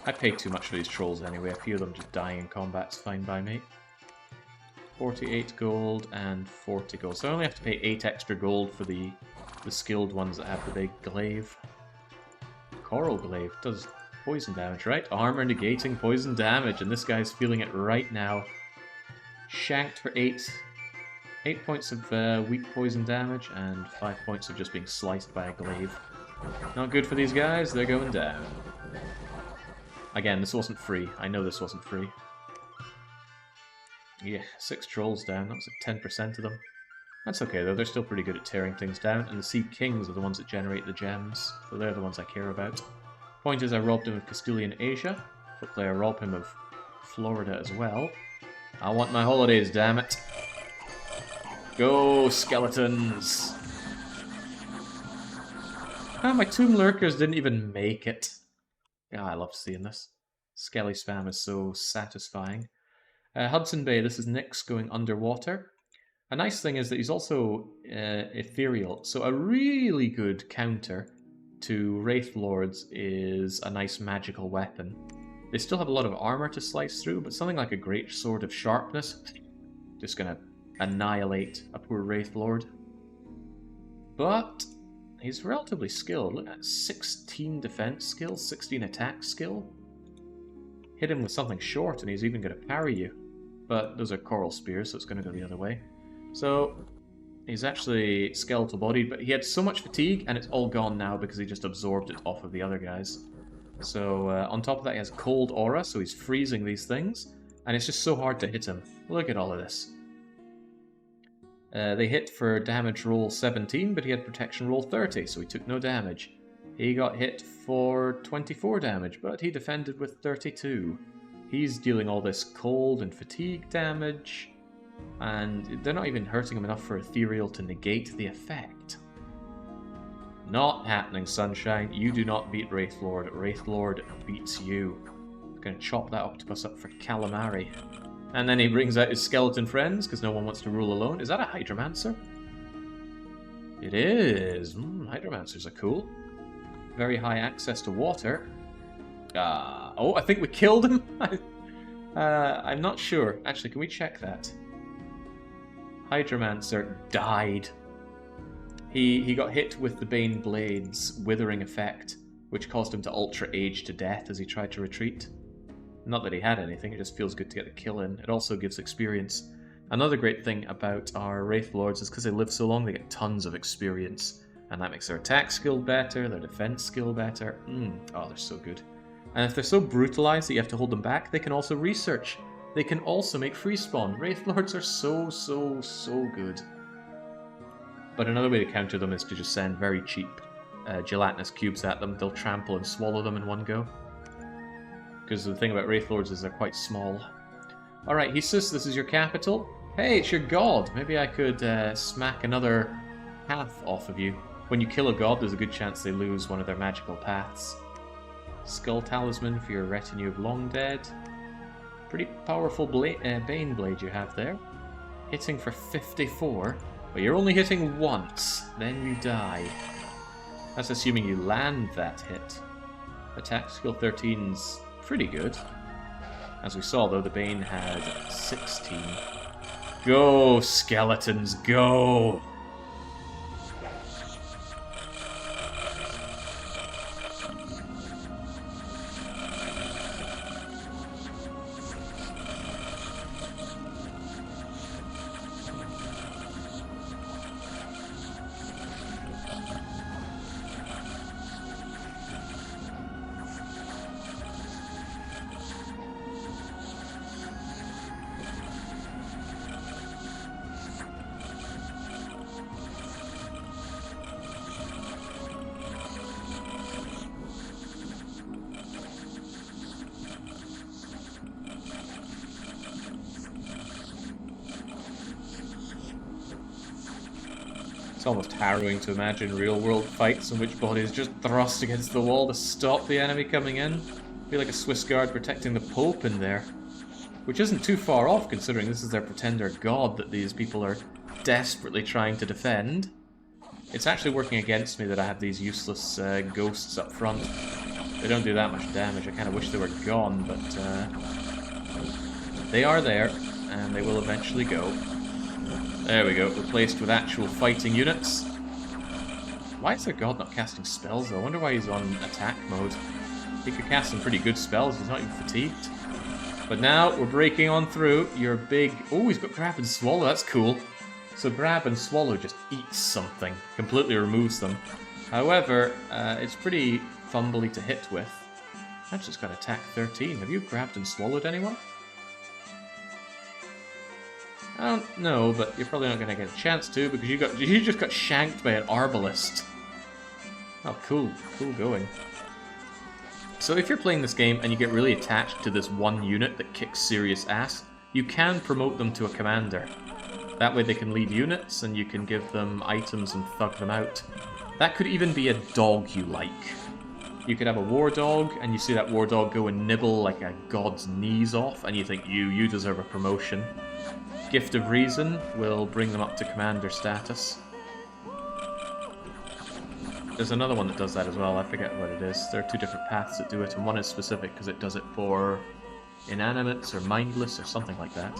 I pay too much for these trolls anyway. A few of them just dying in combat's fine by me. 48 gold and 40 gold. So I only have to pay 8 extra gold for the skilled ones that have the big glaive. Coral glaive does poison damage, right? Armor negating poison damage, and this guy's feeling it right now. Shanked for 8 points of weak poison damage, and 5 points of just being sliced by a glaive. Not good for these guys, they're going down. Again, this wasn't free. I know this wasn't free. Yeah, 6 trolls down. That was like 10% of them. That's okay though, they're still pretty good at tearing things down, and the Sea Kings are the ones that generate the gems, so they're the ones I care about. Point is, I robbed him of Castilian Asia. Hopefully I rob him of Florida as well. I want my holidays, damn it. Go, skeletons! Ah, my Tomb Lurkers didn't even make it. Ah, I love seeing this. Skelly spam is so satisfying. Hudson Bay, this is Nyx going underwater. A nice thing is that he's also ethereal, so a really good counter to Wraith Lords is a nice magical weapon. They still have a lot of armor to slice through, but something like a Great Sword of Sharpness, just gonna annihilate a poor Wraith Lord. But he's relatively skilled. Look at 16 defense skill, 16 attack skill. Hit him with something short and he's even going to parry you. But those are coral spears, so it's going to go the other way. So he's actually skeletal bodied, but he had so much fatigue and it's all gone now because he just absorbed it off of the other guys. So on top of that he has cold aura, so he's freezing these things. And it's just so hard to hit him. Look at all of this. They hit for damage roll 17, but he had protection roll 30, so he took no damage. He got hit for 24 damage, but he defended with 32. He's dealing all this cold and fatigue damage, and they're not even hurting him enough for Ethereal to negate the effect. Not happening, Sunshine. You do not beat Wraithlord. Wraithlord beats you. I'm going to chop that octopus up for calamari. And then he brings out his skeleton friends, because no one wants to rule alone. Is that a Hydromancer? It is. Hydromancers are cool. Very high access to water. Oh, I think we killed him. I'm not sure. Actually, can we check that? Hydromancer died. He got hit with the Bane Blade's withering effect, which caused him to ultra age to death as he tried to retreat. Not that he had anything, it just feels good to get the kill in. It also gives experience. Another great thing about our Wraith Lords is because they live so long, they get tons of experience. And that makes their attack skill better, their defense skill better. Oh, they're so good. And if they're so brutalized that you have to hold them back, they can also research. They can also make free spawn. Wraith Lords are so good. But another way to counter them is to just send very cheap gelatinous cubes at them. They'll trample and swallow them in one go. Because the thing about Wraith Lords is they're quite small. Alright, Hesus, this is your capital. Hey, it's your god! Maybe I could smack another path off of you. When you kill a god, there's a good chance they lose one of their magical paths. Skull Talisman for your retinue of long dead. Pretty powerful Bane Blade you have there. Hitting for 54, but you're only hitting once, then you die. That's assuming you land that hit. Attack skill 13's pretty good. As we saw though, the Bane had 16. Go, skeletons, go! It's almost harrowing to imagine real-world fights in which bodies just thrust against the wall to stop the enemy coming in. Be like a Swiss guard protecting the Pope in there. Which isn't too far off, considering this is their pretender god that these people are desperately trying to defend. It's actually working against me that I have these useless ghosts up front. They don't do that much damage. I kind of wish they were gone, but they are there, and they will eventually go. There we go, replaced with actual fighting units. Why is their god not casting spells though? I wonder why he's on attack mode. He could cast some pretty good spells, he's not even fatigued. But now, we're breaking on through your big... Oh, he's got Grab and Swallow, that's cool. So Grab and Swallow just eats something, completely removes them. However, it's pretty fumbly to hit with. I've just got attack 13. Have you grabbed and swallowed anyone? I don't know, but you're probably not going to get a chance to because you just got shanked by an arbalist. Oh, cool. Cool going. So if you're playing this game and you get really attached to this one unit that kicks serious ass, you can promote them to a commander. That way they can lead units and you can give them items and thug them out. That could even be a dog you like. You could have a war dog and you see that war dog go and nibble like a god's knees off and you think you deserve a promotion. Gift of Reason will bring them up to commander status. There's another one that does that as well, I forget what it is. There are two different paths that do it, and one is specific because it does it for inanimates or mindless or something like that.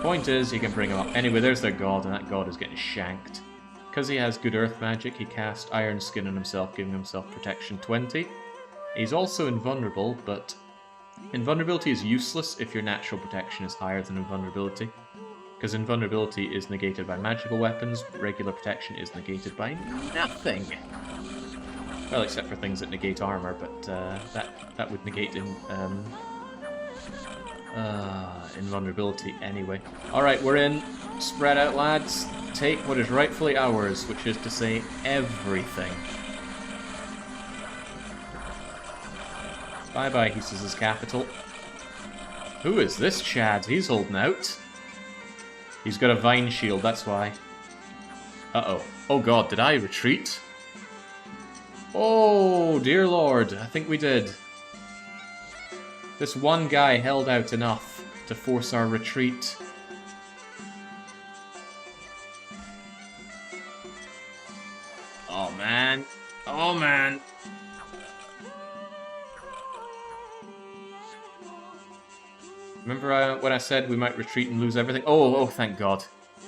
Point is, you can bring him up. Anyway, there's their god, and that god is getting shanked. Because he has good earth magic, he cast Iron Skin on himself, giving himself protection 20. He's also invulnerable, but invulnerability is useless if your natural protection is higher than invulnerability. Because invulnerability is negated by magical weapons, regular protection is negated by nothing. Well, except for things that negate armor, but that would negate invulnerability anyway. Alright, we're in. Spread out, lads. Take what is rightfully ours, which is to say, everything. Bye-bye, he says his capital. Who is this Chad? He's holding out. He's got a vine shield, that's why. Uh-oh. Oh god, did I retreat? Oh, dear lord, I think we did. This one guy held out enough to force our retreat. Oh man. Oh man. Remember when I said we might retreat and lose everything? Oh, thank god.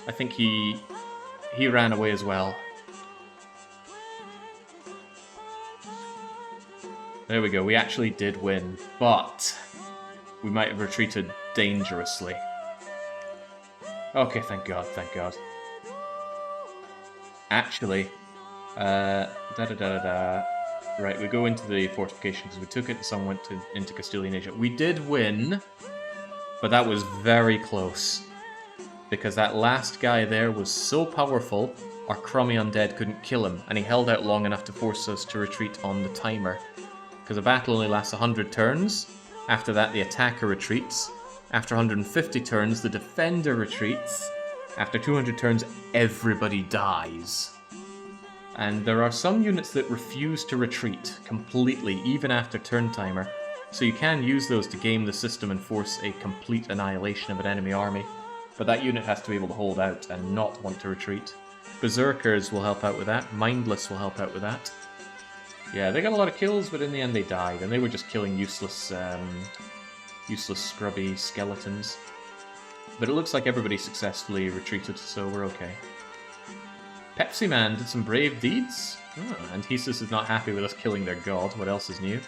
I think he ran away as well. There we go, we actually did win, but we might have retreated dangerously. Okay, thank god, thank god. Actually, Right, we go into the fortification because we took it and some went into Castilian Asia. We did win, but that was very close. Because that last guy there was so powerful, our crummy undead couldn't kill him, and he held out long enough to force us to retreat on the timer. Because a battle only lasts 100 turns, after that the attacker retreats, after 150 turns the defender retreats, after 200 turns everybody dies. And there are some units that refuse to retreat completely, even after turn timer, so you can use those to game the system and force a complete annihilation of an enemy army, but that unit has to be able to hold out and not want to retreat. Berserkers will help out with that, Mindless will help out with that. Yeah, they got a lot of kills, but in the end they died, and they were just killing useless scrubby skeletons. But it looks like everybody successfully retreated, so we're okay. Pepsi Man did some brave deeds. Oh, and Hesus is not happy with us killing their god. What else is new?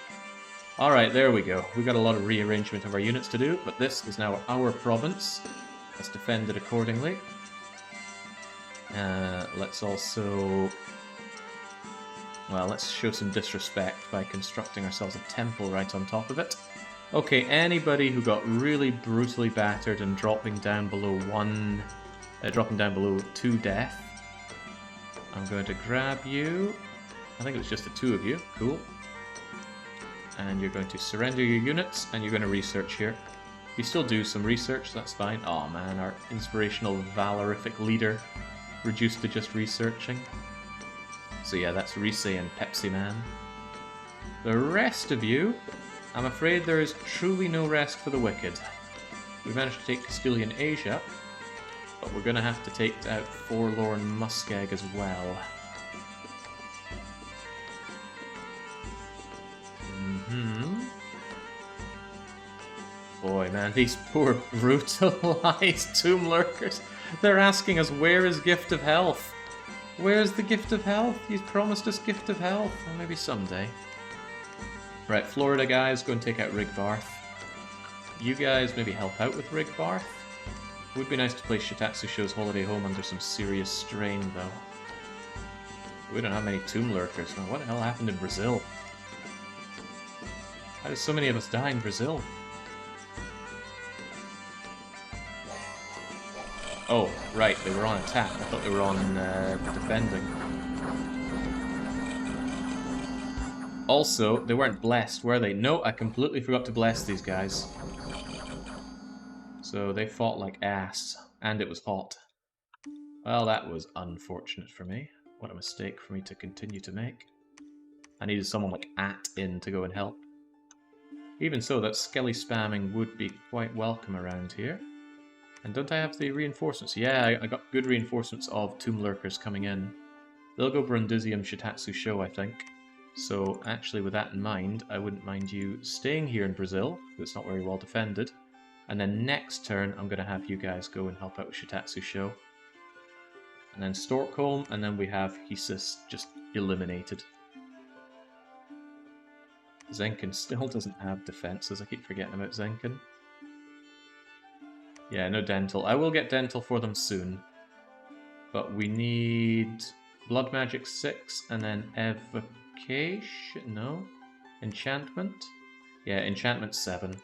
Alright, there we go. We got a lot of rearrangement of our units to do, but this is now our province. Let's defend it accordingly. Let's also... Well, let's show some disrespect by constructing ourselves a temple right on top of it. Okay, anybody who got really brutally battered and dropping down below 2 death, I'm going to grab you. I think it was just the 2 of you. Cool. And you're going to surrender your units, and you're going to research here. You still do some research, that's fine. Oh man, our inspirational valorific leader reduced to just researching. So yeah, that's Rise and Pepsi Man. The rest of you, I'm afraid there is truly no rest for the wicked. We managed to take Castilian Asia, but we're going to have to take out Forlorn Muskeg as well. Boy, man, these poor brutalized tomb lurkers. They're asking us, where is Gift of Health? Where's the Gift of Health? He's promised us Gift of Health. Well, maybe someday. Right, Florida guys, go and take out Rigbarth. You guys maybe help out with Rigbarth. Would be nice to play Shitatsu Show's Holiday Home under some serious strain, though. We don't have many tomb lurkers. Man, what the hell happened in Brazil? How did so many of us die in Brazil? Oh, right, they were on attack. I thought they were on defending. Also, they weren't blessed, were they? No, I completely forgot to bless these guys. So they fought like ass, and it was hot. Well, that was unfortunate for me. What a mistake for me to continue to make. I needed someone like in to go and help. Even so, that Skelly spamming would be quite welcome around here. And don't I have the reinforcements? Yeah, I got good reinforcements of Tomb Lurkers coming in. They'll go Brundisium Shitatsu Show, I think. So actually with that in mind, I wouldn't mind you staying here in Brazil, because it's not very well defended. And then next turn, I'm going to have you guys go and help out with Shitatsu Show. And then Stockholm, and then we have Hesus just eliminated. Zenkin still doesn't have defenses. I keep forgetting about Zenkin. Yeah, no dental. I will get dental for them soon. But we need Blood Magic 6 and then Evocation? No? Enchantment? Yeah, Enchantment 7.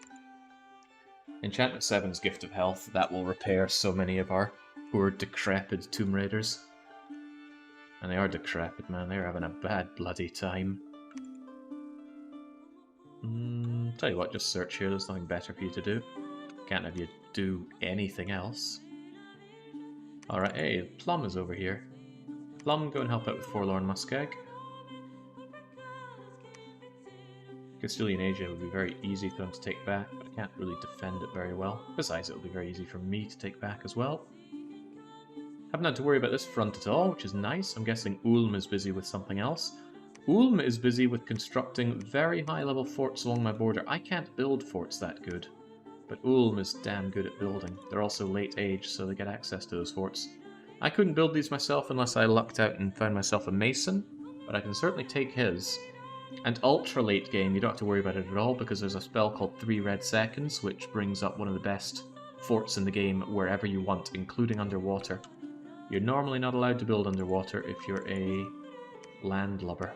Enchantment 7's Gift of Health. That will repair so many of our poor decrepit Tomb Raiders. And they are decrepit, man. They're having a bad bloody time. Tell you what, just search here. There's nothing better for you to do. Can't have you do anything else. Alright, hey, Plum is over here. Plum, go and help out with Forlorn Muskeg. Castilian Asia would be very easy for them to take back, but I can't really defend it very well. Besides, it will be very easy for me to take back as well. Haven't had to worry about this front at all, which is nice. I'm guessing Ulm is busy with something else. Ulm is busy with constructing very high-level forts along my border. I can't build forts that good, but Ulm is damn good at building. They're also late age, so they get access to those forts. I couldn't build these myself unless I lucked out and found myself a mason, but I can certainly take his. And ultra late game, you don't have to worry about it at all, because there's a spell called 3 Red Seconds, which brings up one of the best forts in the game wherever you want, including underwater. You're normally not allowed to build underwater if you're a landlubber.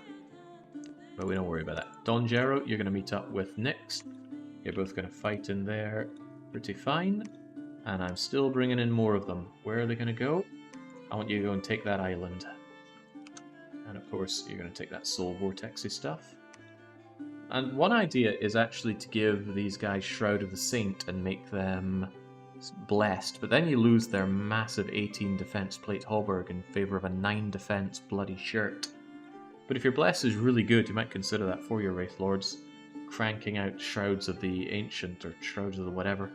But we don't worry about that. Don Gero, you're going to meet up with Nyx. You're both going to fight in there pretty fine. And I'm still bringing in more of them. Where are they going to go? I want you to go and take that island. And of course, you're going to take that Soul Vortexy stuff. And one idea is actually to give these guys Shroud of the Saint and make them blessed. But then you lose their massive 18 defense plate Hauberg in favor of a 9 defense bloody shirt. But if your bless is really good, you might consider that for your Wraith Lords. Cranking out Shrouds of the Ancient or Shrouds of the whatever.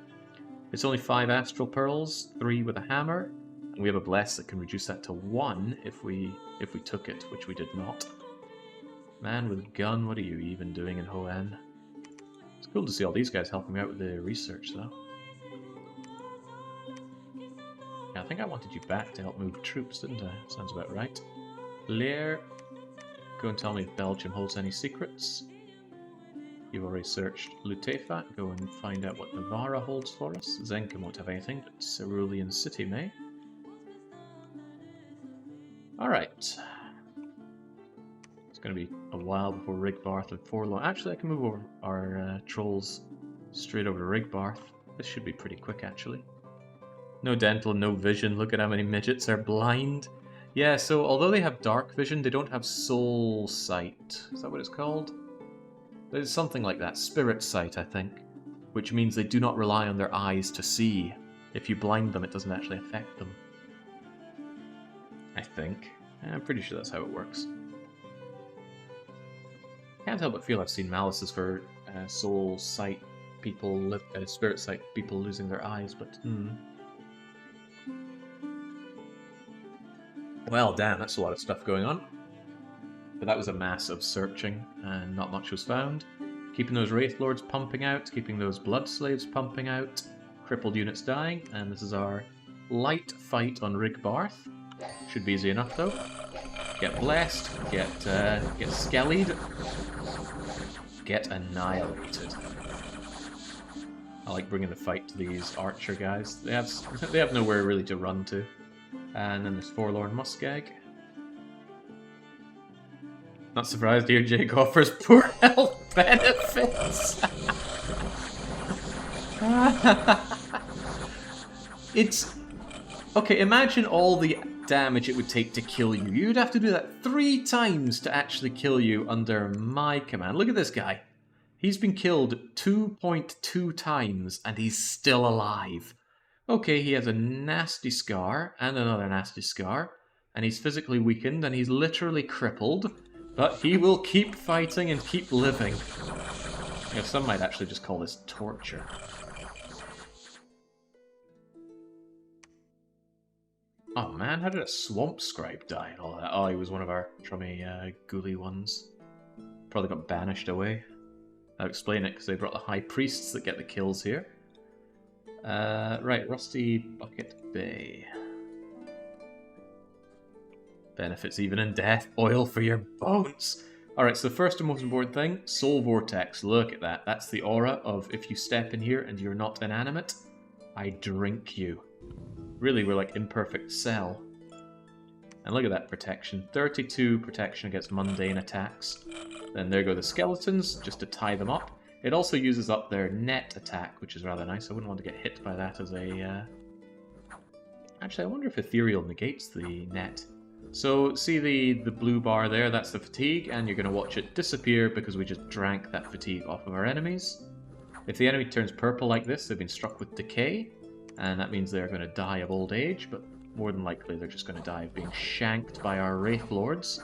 It's only 5 Astral Pearls, 3 with a hammer. And we have a bless that can reduce that to 1 if we took it, which we did not. Man with gun, what are you even doing in Hoenn? It's cool to see all these guys helping me out with the research, though. Yeah, I think I wanted you back to help move troops, didn't I? Sounds about right. Lear, go and tell me if Belgium holds any secrets. You've already searched Lutefa. Go and find out what Navarra holds for us. Zenka won't have anything, but Cerulean City may. Alright. It's going to be a while before Rigbarth and Forlorn. Actually, I can move over our trolls straight over to Rigbarth. This should be pretty quick, actually. No dental, no vision. Look at how many midgets are blind. Yeah, so although they have dark vision, they don't have soul sight. Is that what it's called? There's something like that. Spirit sight, I think. Which means they do not rely on their eyes to see. If you blind them, it doesn't actually affect them. I think. I'm pretty sure that's how it works. Can't help but feel I've seen malices for soul sight people, spirit sight people losing their eyes, but Well, damn, that's a lot of stuff going on. But that was a mass of searching, and not much was found. Keeping those Wraith Lords pumping out, keeping those Blood Slaves pumping out, crippled units dying, and this is our light fight on Rigbarth. Should be easy enough, though. Get blessed, get skellied, get annihilated. I like bringing the fight to these archer guys. They have nowhere really to run to. And then there's Forlorn Muskeg. Not surprised here, Jake offers poor health benefits. Okay, imagine all the damage it would take to kill you. You'd have to do that 3 times to actually kill you under my command. Look at this guy. He's been killed 2.2 times and he's still alive. Okay, he has a nasty scar and another nasty scar, and he's physically weakened and he's literally crippled, but he will keep fighting and keep living. You know, some might actually just call this torture. Oh man, how did a swamp scribe die and all that? Oh, he was one of our chummy ghoulie ones. Probably got banished away. I'll explain it because they brought the high priests that get the kills here. Right, Rusty Bucket Bay. Benefits even in death. Oil for your bones. Alright, so the first and most important thing, Soul Vortex. Look at that. That's the aura of if you step in here and you're not inanimate, I drink you. Really, we're like Imperfect Cell. And look at that protection. 32 protection against mundane attacks. Then there go the skeletons, just to tie them up. It also uses up their net attack, which is rather nice. I wouldn't want to get hit by that as a... Actually, I wonder if Ethereal negates the net. So, see the blue bar there? That's the fatigue, and you're going to watch it disappear because we just drank that fatigue off of our enemies. If the enemy turns purple like this, they've been struck with decay, and that means they're going to die of old age, but more than likely they're just going to die of being shanked by our Wraith Lords,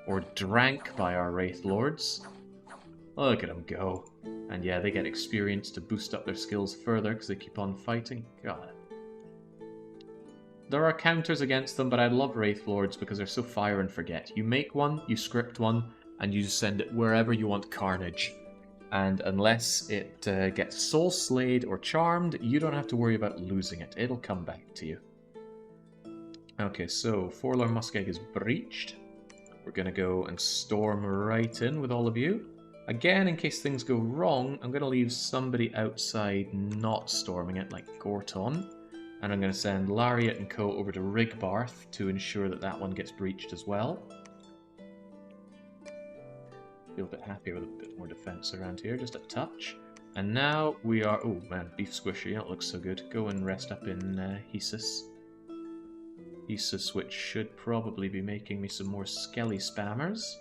or drank by our Wraith Lords. Look at them go. And yeah, they get experience to boost up their skills further because they keep on fighting. God. There are counters against them, but I love Wraith Lords because they're so fire and forget. You make one, you script one, and you send it wherever you want carnage. And unless it gets soul slayed or charmed, you don't have to worry about losing it. It'll come back to you. Okay, so Forlorn Muskeg is breached. We're going to go and storm right in with all of you. Again, in case things go wrong, I'm going to leave somebody outside not storming it, like Gorton. And I'm going to send Lariat and Co. over to Rigbarth to ensure that that one gets breached as well. Feel a bit happier with a bit more defense around here, just a touch. And now we are... Oh man, Beef Squishy, that looks so good. Go and rest up in Hesus. Hesus, which should probably be making me some more Skelly spammers.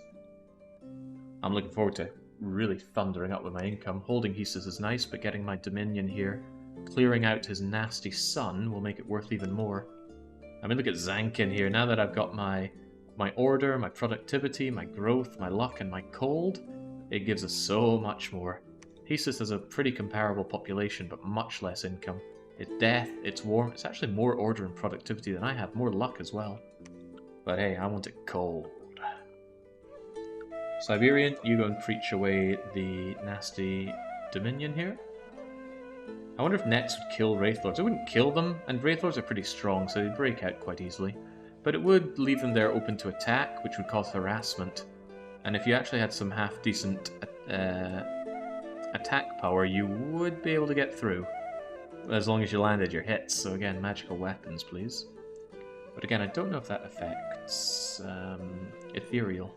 I'm looking forward to really thundering up with my income. Holding Hesus is nice, but getting my Dominion here, clearing out his nasty son, will make it worth even more. I mean, look at Zankin here. Now that I've got my order, my productivity, my growth, my luck, and my cold, it gives us so much more. Hesus has a pretty comparable population, but much less income. It's death, it's warm, it's actually more order and productivity than I have, more luck as well. But hey, I want it cold. Siberian, you go and preach away the nasty Dominion here. I wonder if nets would kill Wraith Lords. It wouldn't kill them, and Wraith Lords are pretty strong, so they'd break out quite easily. But it would leave them there open to attack, which would cause harassment. And if you actually had some half-decent attack power, you would be able to get through. As long as you landed your hits. So again, magical weapons, please. But again, I don't know if that affects Ethereal.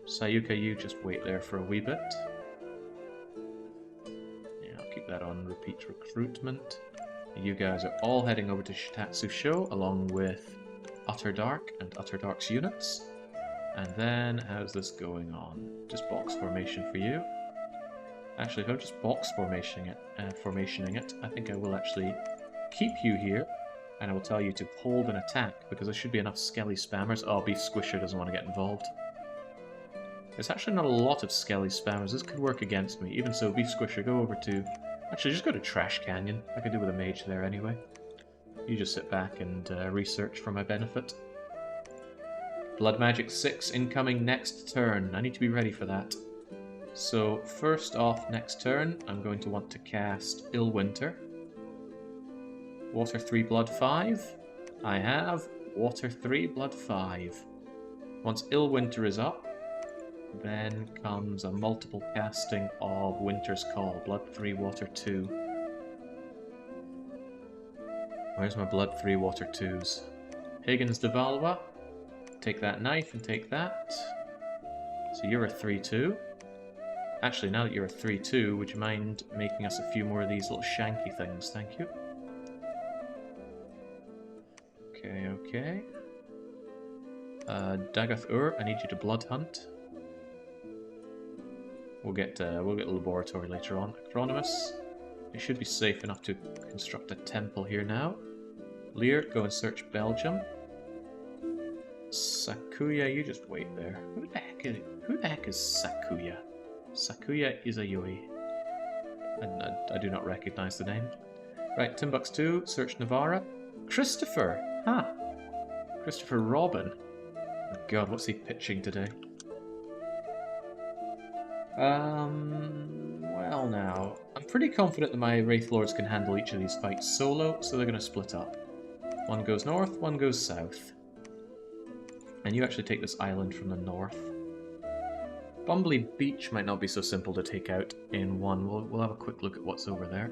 Sayuka, you just wait there for a wee bit. Yeah, I'll keep that on repeat recruitment. You guys are all heading over to Shitatsu Sho, along with Utter Dark and Utter Dark's units. And then, how's this going on? Just box formation for you. Actually, if I'm just box formationing it, I think I will actually keep you here, and I will tell you to hold an attack, because there should be enough Skelly spammers. Oh, Beef Squisher doesn't want to get involved. There's actually not a lot of Skelly spammers. This could work against me. Even so, Beef Squisher, go over to... Actually, just go to Trash Canyon. I could do with a mage there anyway. You just sit back and research for my benefit. Blood Magic 6 incoming next turn. I need to be ready for that. So, first off, next turn, I'm going to want to cast Illwinter. Water 3, Blood 5. I have Water 3, Blood 5. Once Illwinter is up, then comes a multiple casting of Winter's Call. Blood 3, Water 2. Where's my Blood 3, Water 2s? Higgins de Valois. Take that knife and take that. So you're a 3-2. Actually, now that you're a 3-2, would you mind making us a few more of these little shanky things? Thank you. Okay. Dagath Ur, I need you to blood hunt. We'll get a laboratory later on. Acronymus, it should be safe enough to construct a temple here now. Lear, go and search Belgium. Sakuya, you just wait there. Who the heck is Sakuya? Sakuya is a Yoi. I do not recognize the name. Right, Timbuktu, search Navarra. Christopher! Huh. Christopher Robin. Oh god, what's he pitching today? Well now, I'm pretty confident that my Wraith Lords can handle each of these fights solo, so they're going to split up. One goes north, one goes south. And you actually take this island from the north. Bumbly Beach might not be so simple to take out in one. We'll have a quick look at what's over there.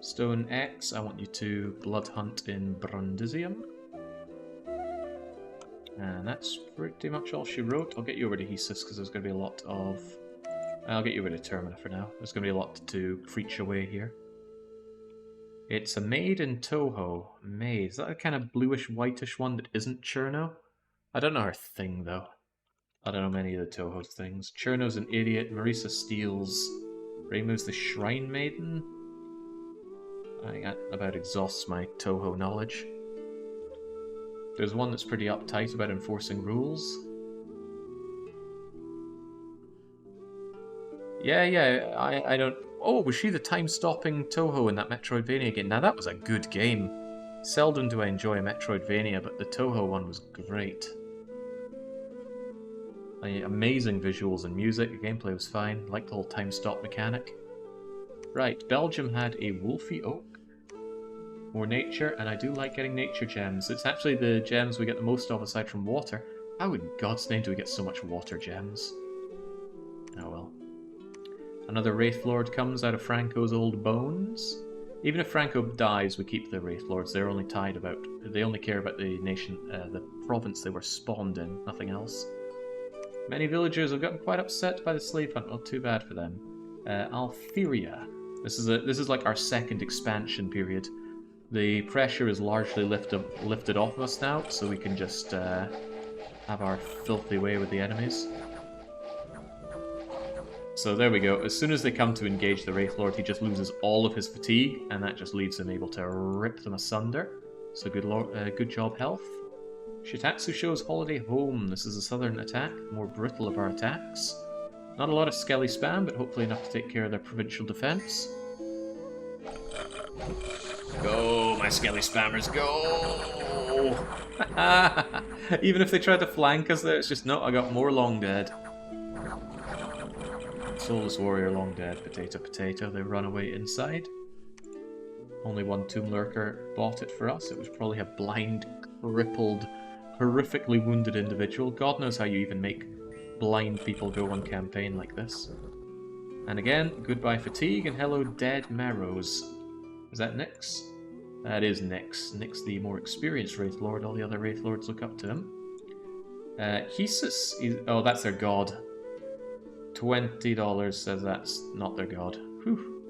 Stone X, I want you to blood hunt in Brundisium. And that's pretty much all she wrote. I'll get you over to Hesus because there's going to be a lot of... I'll get you over to Termina for now. There's going to be a lot to preach away here. It's a maid in Toho. Maid. Is that a kind of bluish, whitish one that isn't Cherno? I don't know her thing, though. I don't know many of the Toho things. Cherno's an idiot. Marisa steals. Reimu's the Shrine Maiden. I think that about exhausts my Toho knowledge. There's one that's pretty uptight about enforcing rules. Yeah, I don't... Oh, was she the time-stopping Toho in that Metroidvania game? Now, that was a good game. Seldom do I enjoy a Metroidvania, but the Toho one was great. Amazing visuals and music, the gameplay was fine, liked the whole time-stop mechanic. Right, Belgium had a Wolfy Oak. More nature, and I do like getting nature gems. It's actually the gems we get the most of aside from water. How in God's name do we get so much water gems? Oh well. Another Wraith Lord comes out of Franco's old bones. Even if Franco dies, we keep the Wraith Lords. They're only tied about... They only care about the nation, the province they were spawned in, nothing else. Many villagers have gotten quite upset by the slave hunt. Well, too bad for them. Altheria. This is like our second expansion period. The pressure is largely lifted off of us now, so we can just have our filthy way with the enemies. So there we go. As soon as they come to engage the Wraith Lord, he just loses all of his fatigue, and that just leaves him able to rip them asunder. So good job, health. Shitatsu shows Holiday Home. This is a southern attack, more brittle of our attacks. Not a lot of Skelly spam, but hopefully enough to take care of their provincial defense. Go, my Skelly spammers, go! Even if they try to flank us there, it's just, no, I got more long dead. Soulless Warrior long dead, potato potato, they run away inside. Only one Tomb Lurker bought it for us. It was probably a blind, crippled, horrifically wounded individual. God knows how you even make blind people go on campaign like this. And again, goodbye fatigue and hello dead marrows. Is that Nyx? That is Nyx. Nyx, the more experienced Wraith Lord. All the other Wraith Lords look up to him. Hesus is... Oh, that's their god. $20 says that's not their god. Whew.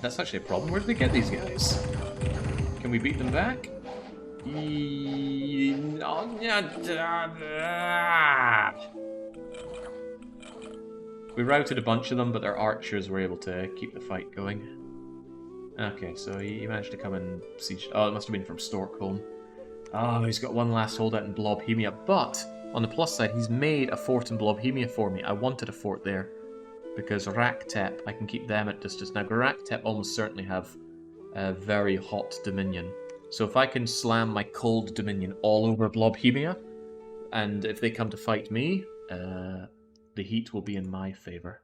That's actually a problem. Where did they get these guys? Can we beat them back? We routed a bunch of them, but their archers were able to keep the fight going. Okay, so he managed to come and siege... Oh, it must have been from Stockholm. Oh, he's got one last holdout in Blobhemia, but on the plus side, he's made a fort in Blobhemia for me. I wanted a fort there, because Raktep, I can keep them at distance. Now, Raktep almost certainly have a very hot dominion. So if I can slam my cold dominion all over Blobhemia, and if they come to fight me, the heat will be in my favour.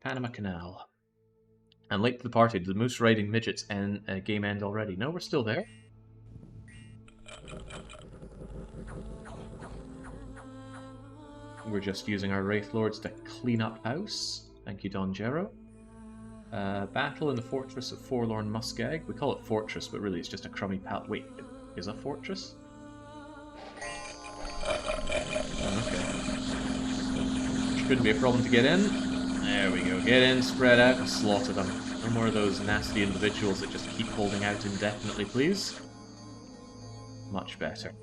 Panama Canal. And late to the party, did the moose riding midgets and game end already? No, we're still there. We're just using our Wraith Lords to clean up house. Thank you, Don Gero. Battle in the Fortress of Forlorn Muskeg. We call it Fortress, but really it's just a crummy pal. Wait, it is a fortress? Oh, okay. Shouldn't be a problem to get in. There we go. Get in, spread out, and slaughter them. No more of those nasty individuals that just keep holding out indefinitely, please. Much better.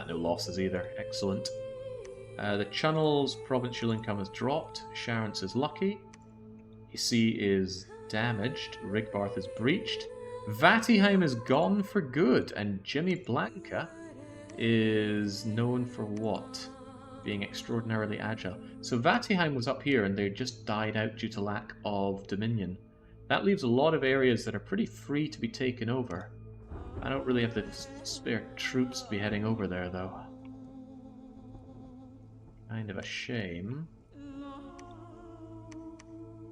No losses either. Excellent. The Channel's provincial income has dropped. Sharon's is lucky. Sea is damaged. Rigbarth is breached. Vatiheim is gone for good. And Jimmy Blanca is known for what? Being extraordinarily agile. So Vatiheim was up here and they just died out due to lack of dominion. That leaves a lot of areas that are pretty free to be taken over. I don't really have the spare troops to be heading over there, though. Kind of a shame.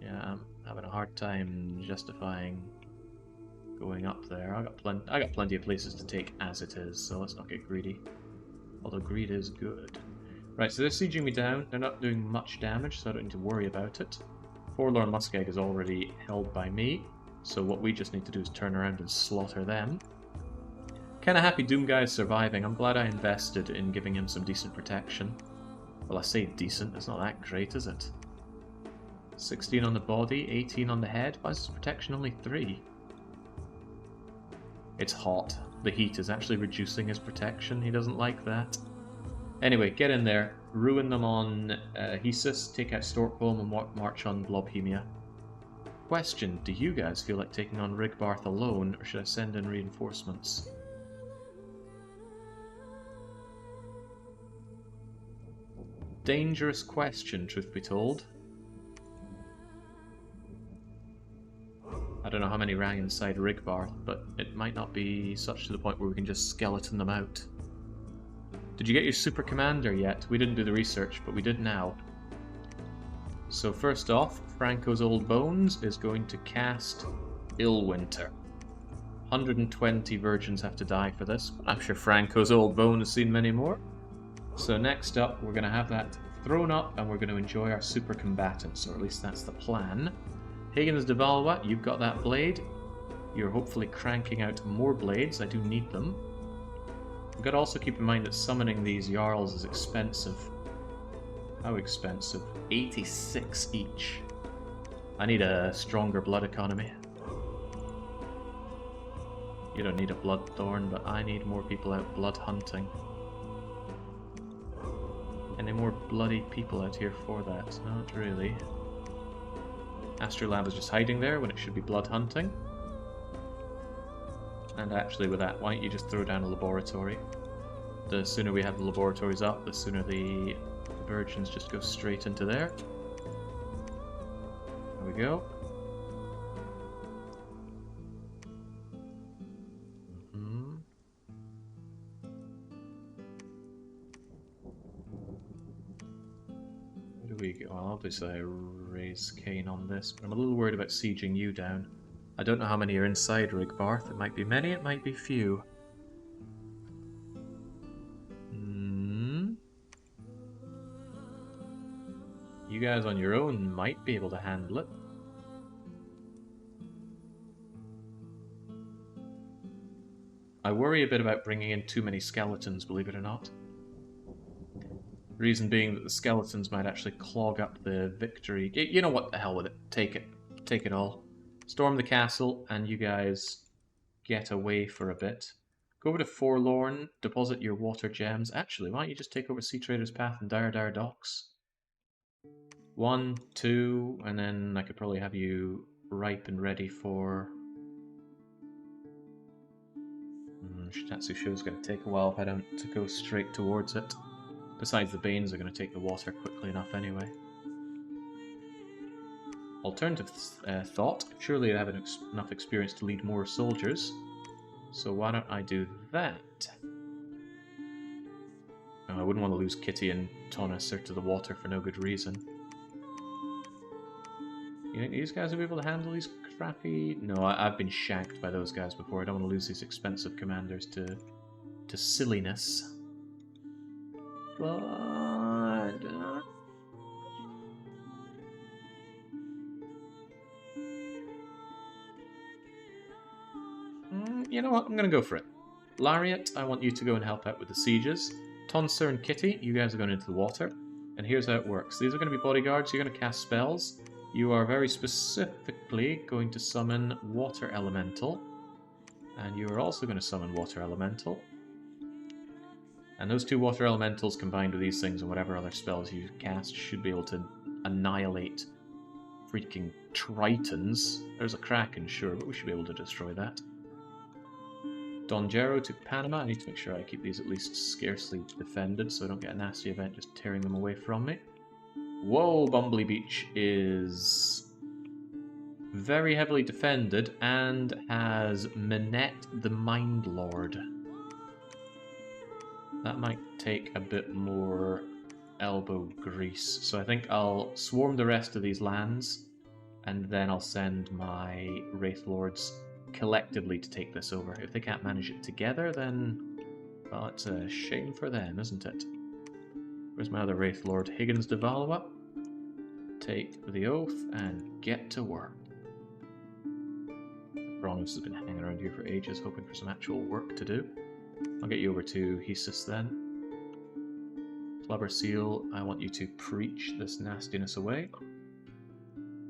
Yeah, I'm having a hard time justifying going up there. I got plenty of places to take as it is, so let's not get greedy. Although greed is good. Right, so they're sieging me down. They're not doing much damage, so I don't need to worry about it. Forlorn Muskeg is already held by me, so what we just need to do is turn around and slaughter them. Kinda happy Doomguy is surviving. I'm glad I invested in giving him some decent protection. Well, I say decent, it's not that great, is it? 16 on the body, 18 on the head. Why is his protection only 3? It's hot. The heat is actually reducing his protection. He doesn't like that. Anyway, get in there. Ruin them on Hesus, take out Storkholm, and march on Blobhemia. Question, do you guys feel like taking on Rigbarth alone, or should I send in reinforcements? Dangerous question, truth be told. I don't know how many rang inside Rigbarth, but it might not be such to the point where we can just skeleton them out. Did you get your super commander yet? We didn't do the research, but we did now. So first off, Franco's Old Bones is going to cast Illwinter. 120 virgins have to die for this. I'm sure Franco's Old Bone has seen many more. So next up, we're going to have that thrown up, and we're going to enjoy our super combatants, or at least that's the plan. Higgins de Valois, you've got that blade. You're hopefully cranking out more blades. I do need them. We've got to also keep in mind that summoning these Jarls is expensive. How expensive? 86 each. I need a stronger blood economy. You don't need a Bloodthorn, but I need more people out blood hunting. Any more bloody people out here for that? Not really. Astrolab is just hiding there when it should be blood hunting. And actually with that, why don't you just throw down a laboratory? The sooner we have the laboratories up, the sooner the virgins just go straight into there. There we go. Well, obviously I raise Kane on this, but I'm a little worried about sieging you down. I don't know how many are inside Rigbarth. It might be many, it might be few. You guys on your own might be able to handle it. I worry a bit about bringing in too many skeletons, believe it or not. Reason being that the skeletons might actually clog up the victory. You know what, the hell with it. Take it. Take it all. Storm the castle, and you guys get away for a bit. Go over to Forlorn, deposit your water gems. Actually, why don't you just take over Sea Trader's Path and Dire Docks? 1, 2, and then I could probably have you ripe and ready for... Shitatsu Show's going to take a while if I don't go straight towards it. Besides, the Banes are going to take the water quickly enough anyway. Alternative thought. Surely I have enough experience to lead more soldiers. So why don't I do that? Oh, I wouldn't want to lose Kitty and Tonasir to the water for no good reason. You think these guys will be able to handle these crappy... No, I've been shanked by those guys before. I don't want to lose these expensive commanders to silliness. But... you know what? I'm going to go for it. Lariat, I want you to go and help out with the sieges. Tonsur and Kitty, you guys are going into the water. And here's how it works. These are going to be bodyguards. You're going to cast spells. You are very specifically going to summon Water Elemental. And you are also going to summon Water Elemental. And those two Water Elementals combined with these things and whatever other spells you cast should be able to annihilate freaking Tritons. There's a Kraken, sure, but we should be able to destroy that. Donjero to Panama. I need to make sure I keep these at least scarcely defended so I don't get a nasty event just tearing them away from me. Whoa, Bumbly Beach is very heavily defended and has Minette the Mind Lord. That might take a bit more elbow grease. So I think I'll swarm the rest of these lands and then I'll send my Wraith Lords collectively to take this over. If they can't manage it together, then, well, it's a shame for them, isn't it? Where's my other Wraith Lord? Higgins de Valois. Take the oath and get to work. Kronos has been hanging around here for ages, hoping for some actual work to do. I'll get you over to Hesus then. Flubber Seal, I want you to preach this nastiness away.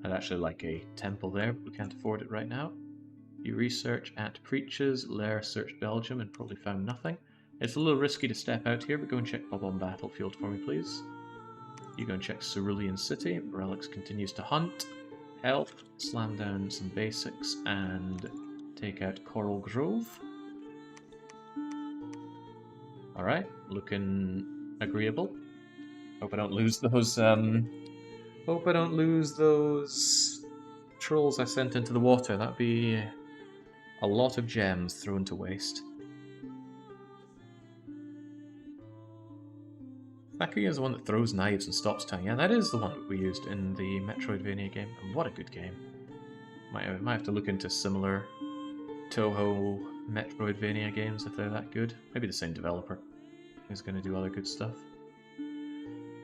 I'd actually like a temple there, but we can't afford it right now. You research at Preaches, Lair searched Belgium and probably found nothing. It's a little risky to step out here, but go and check Bob-omb Battlefield for me, please. You go and check Cerulean City. Relics continues to hunt. Health, slam down some basics, and take out Coral Grove. Alright, looking agreeable. Hope I don't lose those, hope I don't lose those trolls I sent into the water. That'd be a lot of gems thrown to waste. Thakuya is the one that throws knives and stops time. Yeah, that is the one that we used in the Metroidvania game. And what a good game. Might have to look into similar Toho Metroidvania games if they're that good. Maybe the same developer is going to do other good stuff.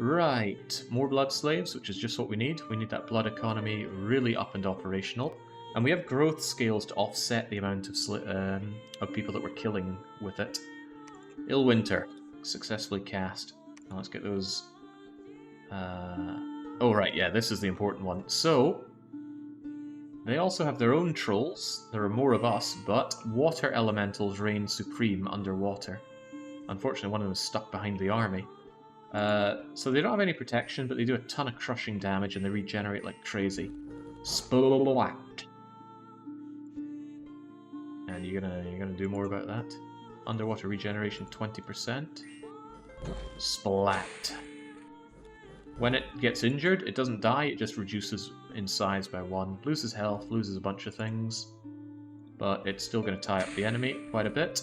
Right, more blood slaves, which is just what we need. We need that blood economy really up and operational. And we have growth scales to offset the amount of people that we're killing with it. Illwinter, successfully cast. Now let's get those... Oh right, yeah, this is the important one. So, they also have their own trolls. There are more of us, but water elementals reign supreme underwater. Unfortunately, one of them is stuck behind the army. So they don't have any protection, but they do a ton of crushing damage and they regenerate like crazy. Splat. And you're gonna do more about that. Underwater regeneration 20%. Splat. When it gets injured, it doesn't die, it just reduces in size by 1. Loses health, loses a bunch of things. But it's still going to tie up the enemy quite a bit.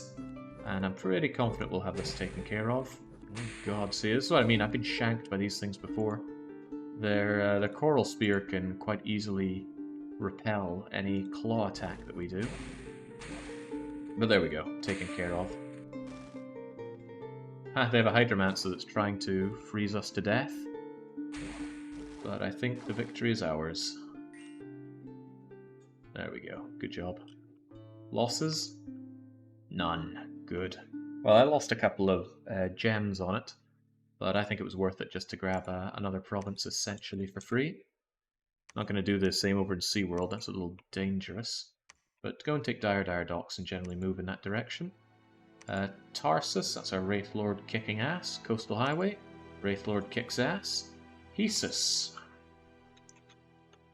And I'm pretty confident we'll have this taken care of. Oh god, see, this is what I mean. I've been shanked by these things before. Their Coral Spear can quite easily repel any claw attack that we do. But there we go, taken care of. They have a Hydromancer that's trying to freeze us to death. But I think the victory is ours. There we go, good job. Losses? None. Good. Well, I lost a couple of gems on it, but I think it was worth it just to grab another province essentially for free. Not going to do the same over in SeaWorld, that's a little dangerous. But go and take Dire Docks and generally move in that direction. Tarsus, that's our Wraith Lord kicking ass. Coastal Highway, Wraith Lord kicks ass. Hesus.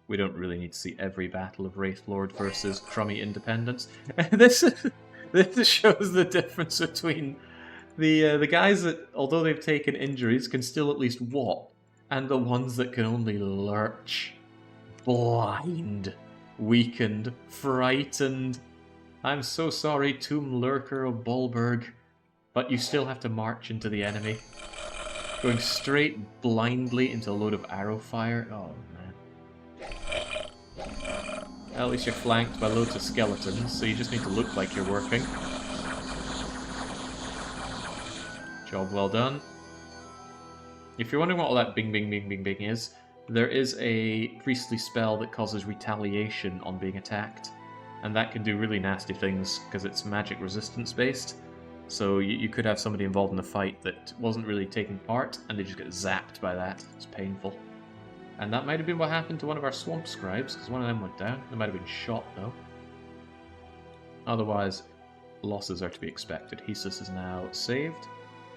We don't really need to see every battle of Wraith Lord versus crummy independence. This shows the difference between the guys that, although they've taken injuries, can still at least walk, and the ones that can only lurch. Blind, weakened, frightened. I'm so sorry, Tomb Lurker of Bollberg, but you still have to march into the enemy. Going straight blindly into a load of arrow fire. Oh, man. At least you're flanked by loads of skeletons, so you just need to look like you're working. Job well done. If you're wondering what all that bing bing bing bing bing is, there is a priestly spell that causes retaliation on being attacked. And that can do really nasty things because it's magic resistance based. So you could have somebody involved in the fight that wasn't really taking part and they just get zapped by that. It's painful. And that might have been what happened to one of our swamp scribes, because one of them went down. They might have been shot, though. Otherwise, losses are to be expected. Hesus is now saved.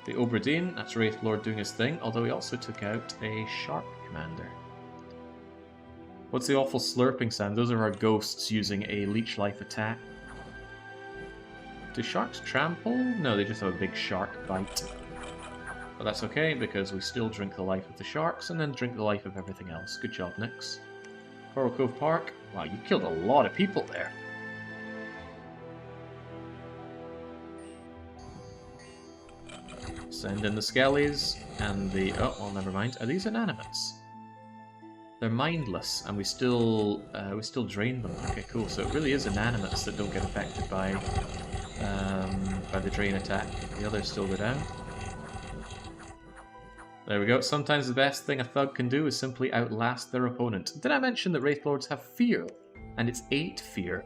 The Obradine, that's Wraith Lord doing his thing, although he also took out a Shark Commander. What's the awful slurping sound? Those are our ghosts using a Leech Life attack. Do sharks trample? No, they just have a big shark bite. But that's okay, because we still drink the life of the sharks, and then drink the life of everything else. Good job, Nix. Coral Cove Park. Wow, you killed a lot of people there. Send in the Skellies, and the... oh, well, never mind. Are these inanimates? They're mindless, and we still drain them. Okay, cool. So it really is inanimates that don't get affected by the drain attack. The others still go down. There we go. Sometimes the best thing a thug can do is simply outlast their opponent. Did I mention that Wraith Lords have fear? And it's 8 fear.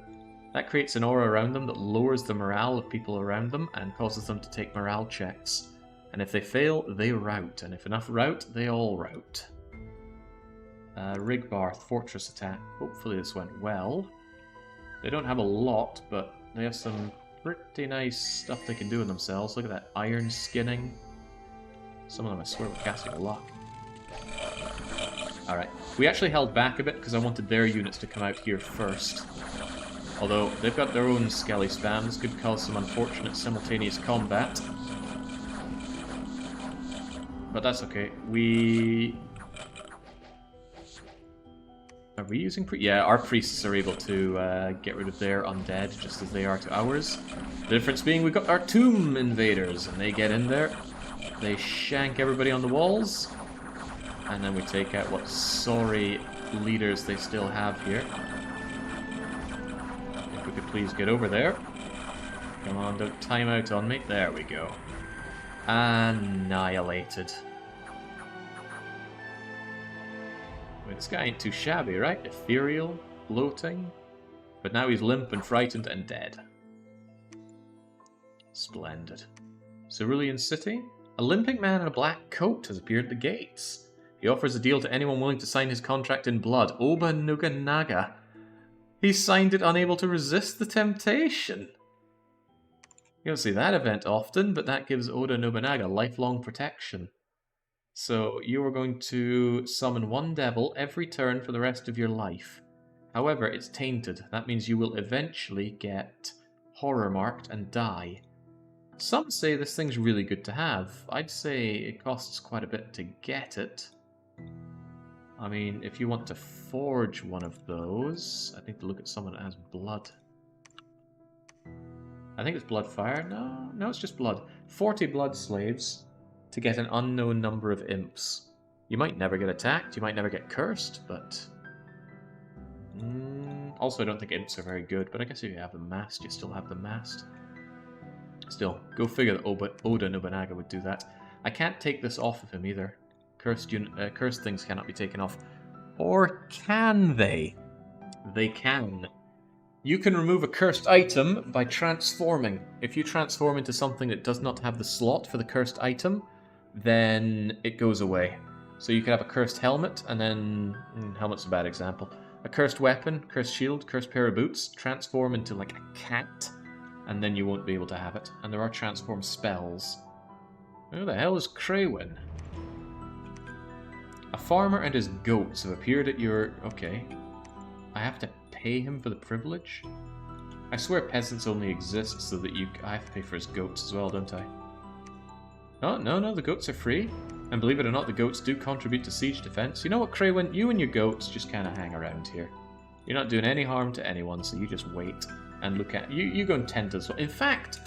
That creates an aura around them that lowers the morale of people around them and causes them to take morale checks. And if they fail, they rout. And if enough rout, they all rout. Rigbarth, Fortress attack. Hopefully this went well. They don't have a lot, but they have some pretty nice stuff they can do in themselves. Look at that iron skinning. Some of them, I swear, were casting luck. Alright. We actually held back a bit because I wanted their units to come out here first. Although, they've got their own Skelly spams, could cause some unfortunate simultaneous combat. But that's okay. Are we using yeah, our priests are able to get rid of their undead just as they are to ours. The difference being we've got our tomb invaders, and they get in there. They shank everybody on the walls. And then we take out what sorry leaders they still have here. If we could please get over there. Come on, don't time out on me. There we go. Annihilated. Wait, this guy ain't too shabby, right? Ethereal, bloating. But now he's limp and frightened and dead. Splendid. Cerulean City? A limping man in a black coat has appeared at the gates. He offers a deal to anyone willing to sign his contract in blood. Oba Nuga Naga. He signed it unable to resist the temptation. You don't see that event often, but that gives Oda Nobunaga lifelong protection. So you are going to summon one devil every turn for the rest of your life. However, it's tainted. That means you will eventually get horror marked and die. Some say this thing's really good to have. I'd say it costs quite a bit to get it. I mean, if you want to forge one of those, I think to look at someone that has blood. I think it's blood fire. No, it's just blood. 40 blood slaves to get an unknown number of imps. You might never get attacked, you might never get cursed, but... Also, I don't think imps are very good, but I guess if you have them masked, you still have them masked. Still, go figure that Oda Nobunaga would do that. I can't take this off of him either. Cursed things cannot be taken off. Or can they? They can. You can remove a cursed item by transforming. If you transform into something that does not have the slot for the cursed item, then it goes away. So you could have a cursed helmet, and then... helmet's a bad example. A cursed weapon, cursed shield, cursed pair of boots, transform into like a cat, and then you won't be able to have it. And there are transform spells. Who the hell is Craywin? A farmer and his goats have appeared at your... Okay. I have to pay him for the privilege? I swear peasants only exist so that I have to pay for his goats as well, don't I? Oh, no, the goats are free. And believe it or not, the goats do contribute to siege defense. You know what, Craywin? You and your goats just kind of hang around here. You're not doing any harm to anyone, so you just wait and look at... You go and tend as well. In fact,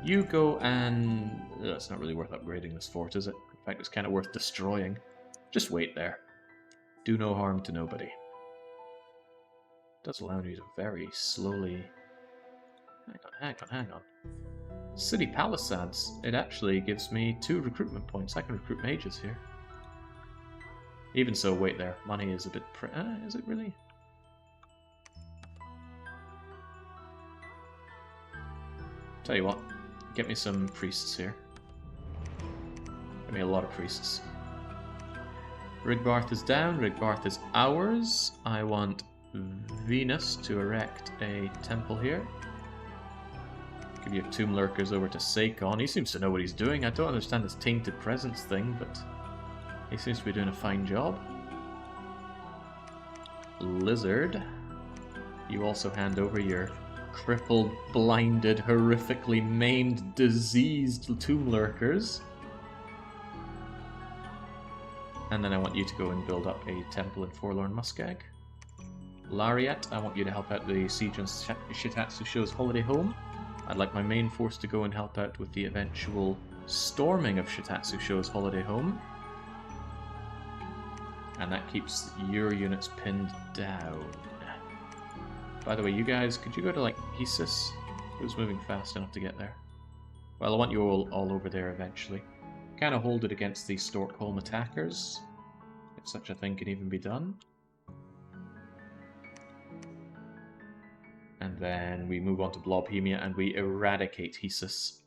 you go and... it's not really worth upgrading this fort, is it? In fact, it's kind of worth destroying. Just wait there. Do no harm to nobody. Does allow you to very slowly... Hang on. City Palisades. It actually gives me 2 recruitment points. I can recruit mages here. Even so, wait there. Money is a bit... is it really? Tell you what. Get me some priests here. Get me a lot of priests. Rigbarth is down. Rigbarth is ours. I want Venus to erect a temple here. Give your Tomb Lurkers over to Sakon. He seems to know what he's doing. I don't understand this Tainted Presence thing, but he seems to be doing a fine job. Lizard, you also hand over your crippled, blinded, horrifically maimed, diseased Tomb Lurkers. And then I want you to go and build up a temple in Forlorn Muskeg. Lariat, I want you to help out the siege on Shitatsu Show's holiday home. I'd like my main force to go and help out with the eventual storming of Shitatsu Show's holiday home. And that keeps your units pinned down. By the way, you guys, could you go to, like, Hesus? Who's moving fast enough to get there? Well, I want you all over there eventually. Kind of hold it against the Storkholm attackers, if such a thing can even be done. And then we move on to Blobhemia and we eradicate Hesus.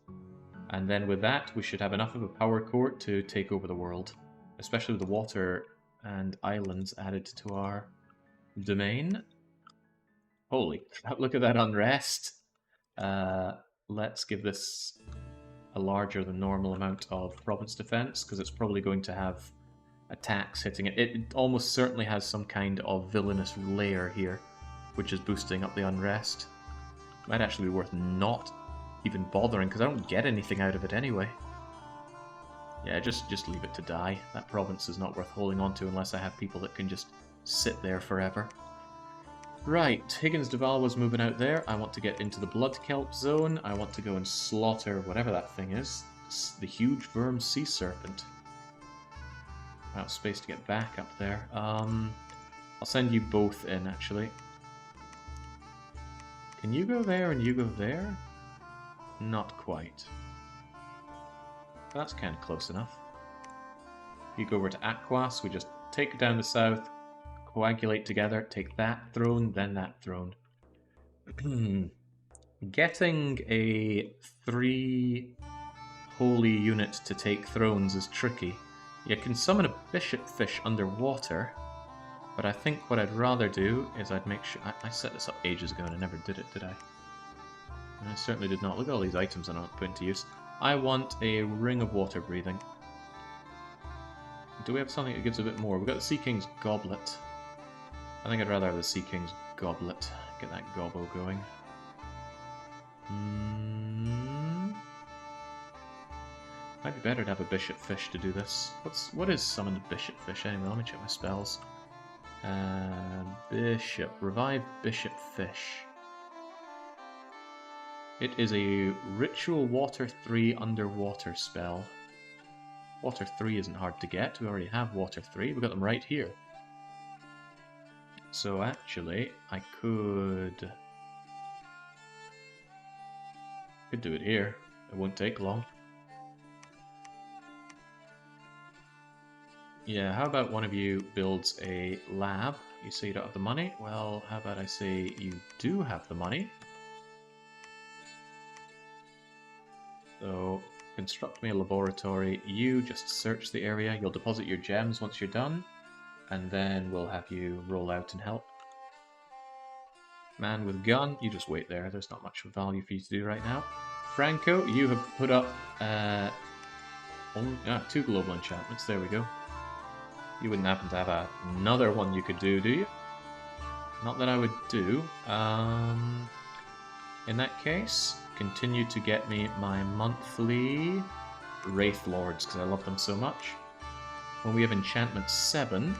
And then with that, we should have enough of a power core to take over the world. Especially with the water and islands added to our domain. Holy crap, look at that unrest. Let's give this a larger than normal amount of province defense, because it's probably going to have attacks hitting it. It almost certainly has some kind of villainous layer here, which is boosting up the unrest. Might actually be worth not even bothering, because I don't get anything out of it anyway. Yeah, just leave it to die. That province is not worth holding on to unless I have people that can just sit there forever. Right, Higgins Duval was moving out there. I want to get into the Blood Kelp zone. I want to go and slaughter whatever that thing is. The huge Verm Sea Serpent. Out of space to get back up there. I'll send you both in, actually. Can you go there and you go there? Not quite. That's kind of close enough. If you go over to Aquas, we just take it down the south, coagulate together, take that throne, then that throne. Getting a 3 holy unit to take thrones is tricky. You can summon a bishop fish underwater, but I think what I'd rather do is I'd make sure... I set this up ages ago and I never did it, did I? I certainly did not. Look at all these items I'm not putting to use. I want a ring of water breathing. Do we have something that gives a bit more? We've got the Sea King's Goblet. I think I'd rather have the Sea King's Goblet. Get that gobbo going. Might be better to have a Bishop Fish to do this. What is summoned Bishop Fish anyway? Let me check my spells. Bishop. Revive Bishop Fish. It is a Ritual Water 3 underwater spell. Water 3 isn't hard to get. We already have Water 3. We've got them right here. So actually, I could do it here. It won't take long. Yeah, how about one of you builds a lab? You say you don't have the money? Well, how about I say you do have the money? So, construct me a laboratory. You just search the area. You'll deposit your gems once you're done. And then we'll have you roll out and help. Man with gun, you just wait there. There's not much value for you to do right now. Franco, you have put up 2 global enchantments. There we go. You wouldn't happen to have another one you could do you? Not that I would do. In that case, continue to get me my monthly Wraith Lords, because I love them so much. When we have enchantment 7...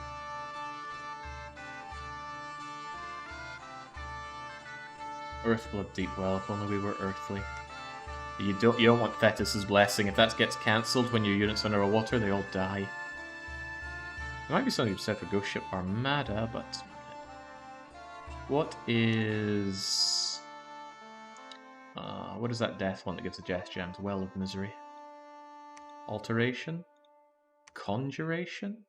Earthblood Deepwell, if only we were earthly. You don't want Thetis' Blessing. If that gets cancelled when your unit's underwater, they all die. There might be something said for Ghost Ship Armada, but... What is... what is that death one that gives a Death Gem? Well of Misery. Alteration? Conjuration?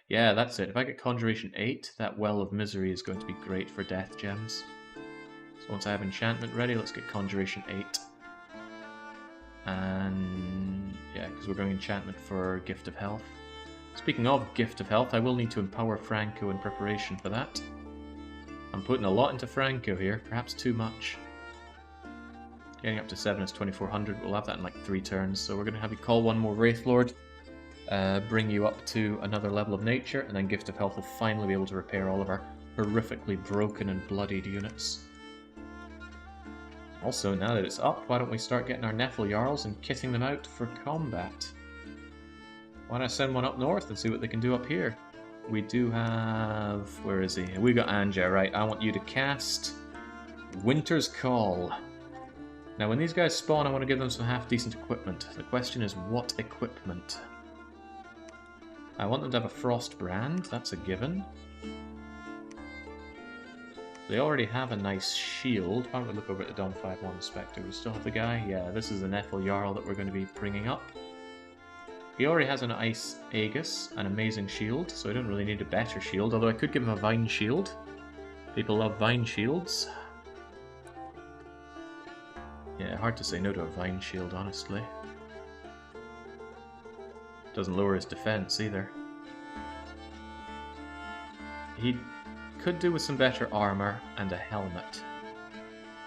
Yeah, that's it. If I get Conjuration 8, that Well of Misery is going to be great for Death Gems. So once I have enchantment ready, let's get Conjuration 8. And yeah, because we're going enchantment for Gift of Health. Speaking of Gift of Health, I will need to empower Franco in preparation for that. I'm putting a lot into Franco here, perhaps too much. Getting up to 7 is 2400, we'll have that in like 3 turns, so we're going to have you call one more Wraithlord, bring you up to another level of nature, and then Gift of Health will finally be able to repair all of our horrifically broken and bloodied units. Also, now that it's up, why don't we start getting our Nephil Jarls and kitting them out for combat? Why don't I send one up north and see what they can do up here? We do have... where is he? We got Anja, right. I want you to cast Winter's Call. Now, when these guys spawn, I want to give them some half-decent equipment. The question is, what equipment? I want them to have a Frost Brand. That's a given. They already have a nice shield. Why don't we look over at the Dom 5-1 Spectre? We still have the guy? Yeah, this is the Nephil Jarl that we're going to be bringing up. He already has an Ice Aegis, an amazing shield, so I don't really need a better shield, although I could give him a Vine Shield. People love Vine Shields. Yeah, hard to say no to a Vine Shield, honestly. Doesn't lower his defense either. He could do with some better armor and a helmet.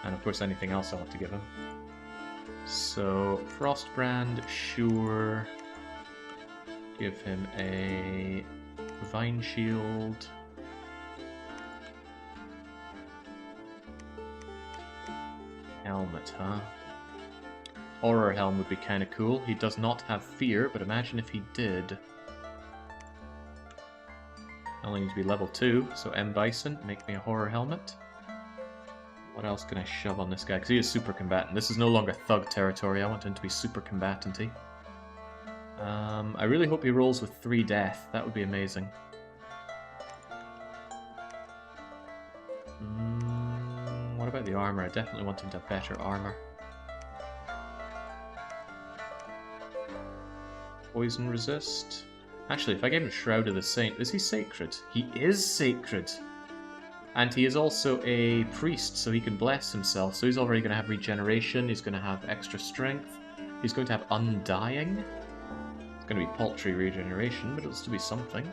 And of course anything else I'll have to give him. So, Frostbrand, sure. Give him a Vine Shield. Helmet, huh? Horror Helm would be kind of cool. He does not have fear, but imagine if he did. I only need to be level 2, so M. Bison, make me a Horror Helmet. What else can I shove on this guy? Because he is super combatant. This is no longer thug territory. I want him to be super combatant-y. I really hope he rolls with 3 death. That would be amazing. What about the armor? I definitely want him to have better armor. Poison resist. Actually, if I gave him Shroud of the Saint, is he sacred? He is sacred! And he is also a priest, so he can bless himself. So he's already going to have regeneration, he's going to have extra strength, he's going to have undying. It's going to be paltry regeneration, but it'll still be something.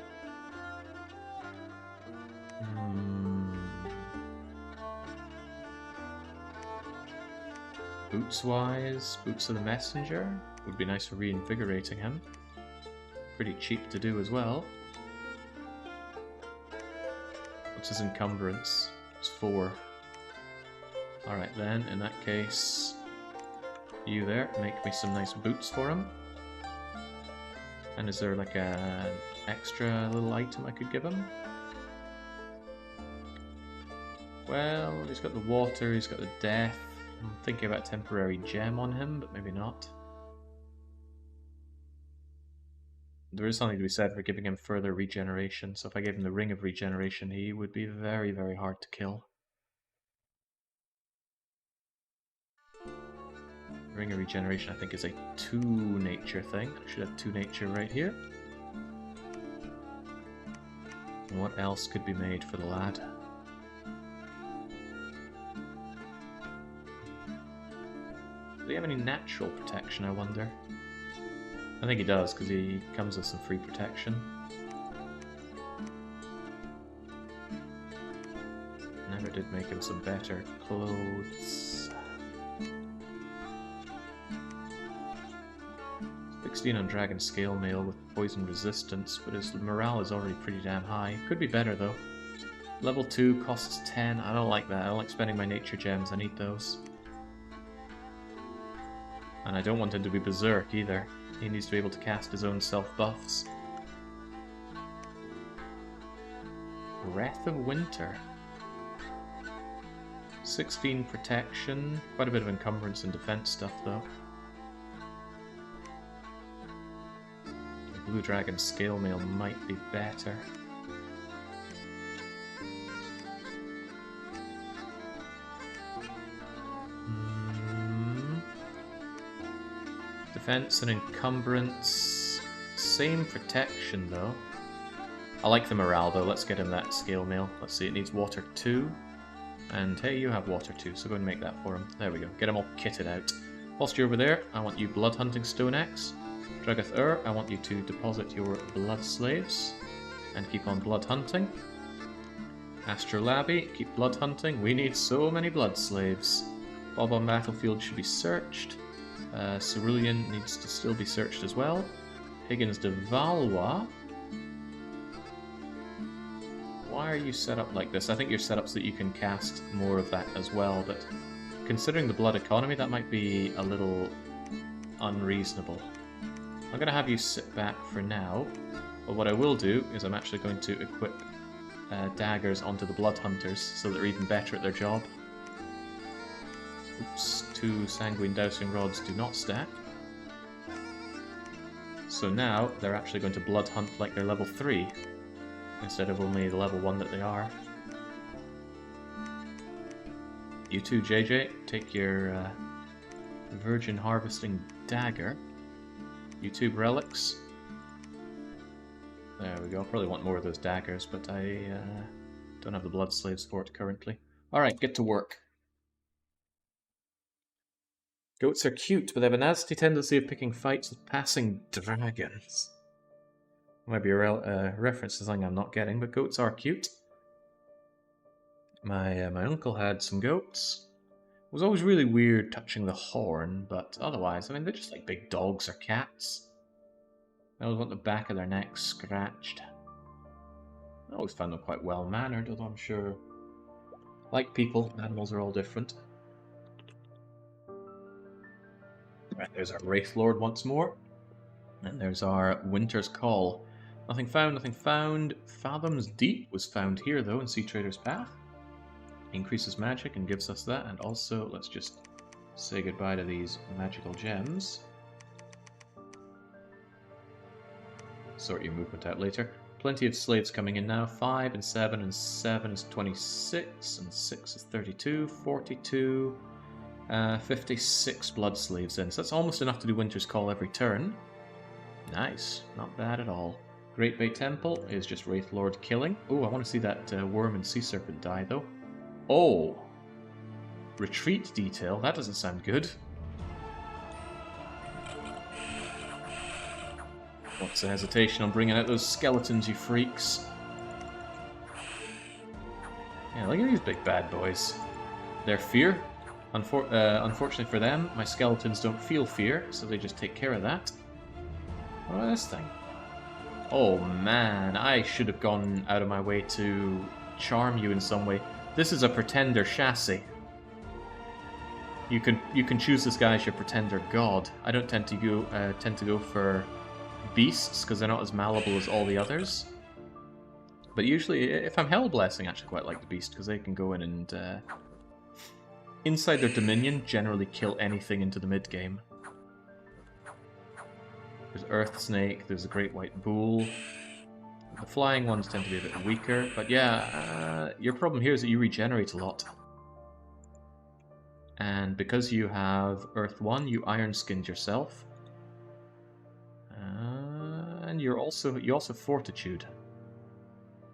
Boots-wise, Boots of the Messenger would be nice for reinvigorating him. Pretty cheap to do as well. What's his encumbrance? It's 4. Alright then, in that case, you there, make me some nice boots for him. And is there like an extra little item I could give him? Well, he's got the water, he's got the death. I'm thinking about a temporary gem on him, but maybe not. There is something to be said for giving him further regeneration, so if I gave him the Ring of Regeneration, he would be very, very hard to kill. Ring of Regeneration, I think, is a 2 nature thing. I should have 2 nature right here. And what else could be made for the lad? Do they have any natural protection, I wonder? I think he does, because he comes with some free protection. Never did make him some better clothes. 16 on Dragon Scale Mail with poison resistance, but his morale is already pretty damn high. Could be better though. Level 2 costs 10. I don't like that. I don't like spending my nature gems. I need those. And I don't want him to be berserk either. He needs to be able to cast his own self-buffs. Breath of Winter. 16 protection. Quite a bit of encumbrance and defense stuff though. Blue Dragon Scale Mail might be better. Defense and encumbrance. Same protection though. I like the morale though. Let's get him that Scale Mail. Let's see, it needs water 2. And hey, you have water 2, so go and make that for him. There we go. Get him all kitted out. Whilst you're over there, I want you Blood Hunting Stone Axe. Dragath I want you to deposit your blood slaves and keep on blood hunting. Astrolabi, keep blood hunting. We need so many blood slaves. Bob on Battlefield should be searched. Cerulean needs to still be searched as well. Higgins de Valois. Why are you set up like this? I think you're set up so that you can cast more of that as well, but considering the blood economy, that might be a little unreasonable. I'm going to have you sit back for now, but what I will do is I'm actually going to equip daggers onto the blood hunters so that they're even better at their job. Oops, 2 sanguine dowsing rods do not stack. So now they're actually going to blood hunt like they're level 3 instead of only the level 1 that they are. You too, JJ, take your virgin harvesting dagger. YouTube relics. There we go. Probably want more of those daggers, but I don't have the blood slaves for it currently. Alright, get to work. Goats are cute, but they have a nasty tendency of picking fights with passing dragons. Might be a reference to something I'm not getting, but goats are cute. My uncle had some goats. It was always really weird touching the horn, but otherwise, I mean, they're just like big dogs or cats. I always want the back of their necks scratched. I always found them quite well-mannered, although I'm sure, like people, animals are all different. Right, there's our Wraith Lord once more. And there's our Winter's Call. Nothing found, nothing found. Fathoms Deep was found here, though, in Sea Trader's Path. Increases magic and gives us that, and also, let's just say goodbye to these magical gems. Sort your movement out later. Plenty of slaves coming in now. 5 and 7 and 7 is 26, and 6 is 32, 42, 56 blood slaves in. So that's almost enough to do Winter's Call every turn. Nice, not bad at all. Great Bay Temple is just Wraith Lord killing. Oh, I want to see that worm and sea serpent die, though. Oh! Retreat detail, that doesn't sound good. What's the hesitation on bringing out those skeletons, you freaks? Yeah, look at these big bad boys. Their fear? Unfortunately for them, my skeletons don't feel fear, so they just take care of that. What about this thing? Oh man, I should have gone out of my way to charm you in some way. This is a pretender chassis. You can choose this guy as your pretender god. I don't tend to go for beasts because they're not as malleable as all the others. But usually, if I'm Hell Blessing, I actually quite like the beast because they can go in and inside their dominion generally kill anything into the mid game. There's Earth Snake. There's a Great White Bull. The flying ones tend to be a bit weaker, but yeah, your problem here is that you regenerate a lot. And because you have Earth 1, you Iron Skinned yourself. And you also Fortitude.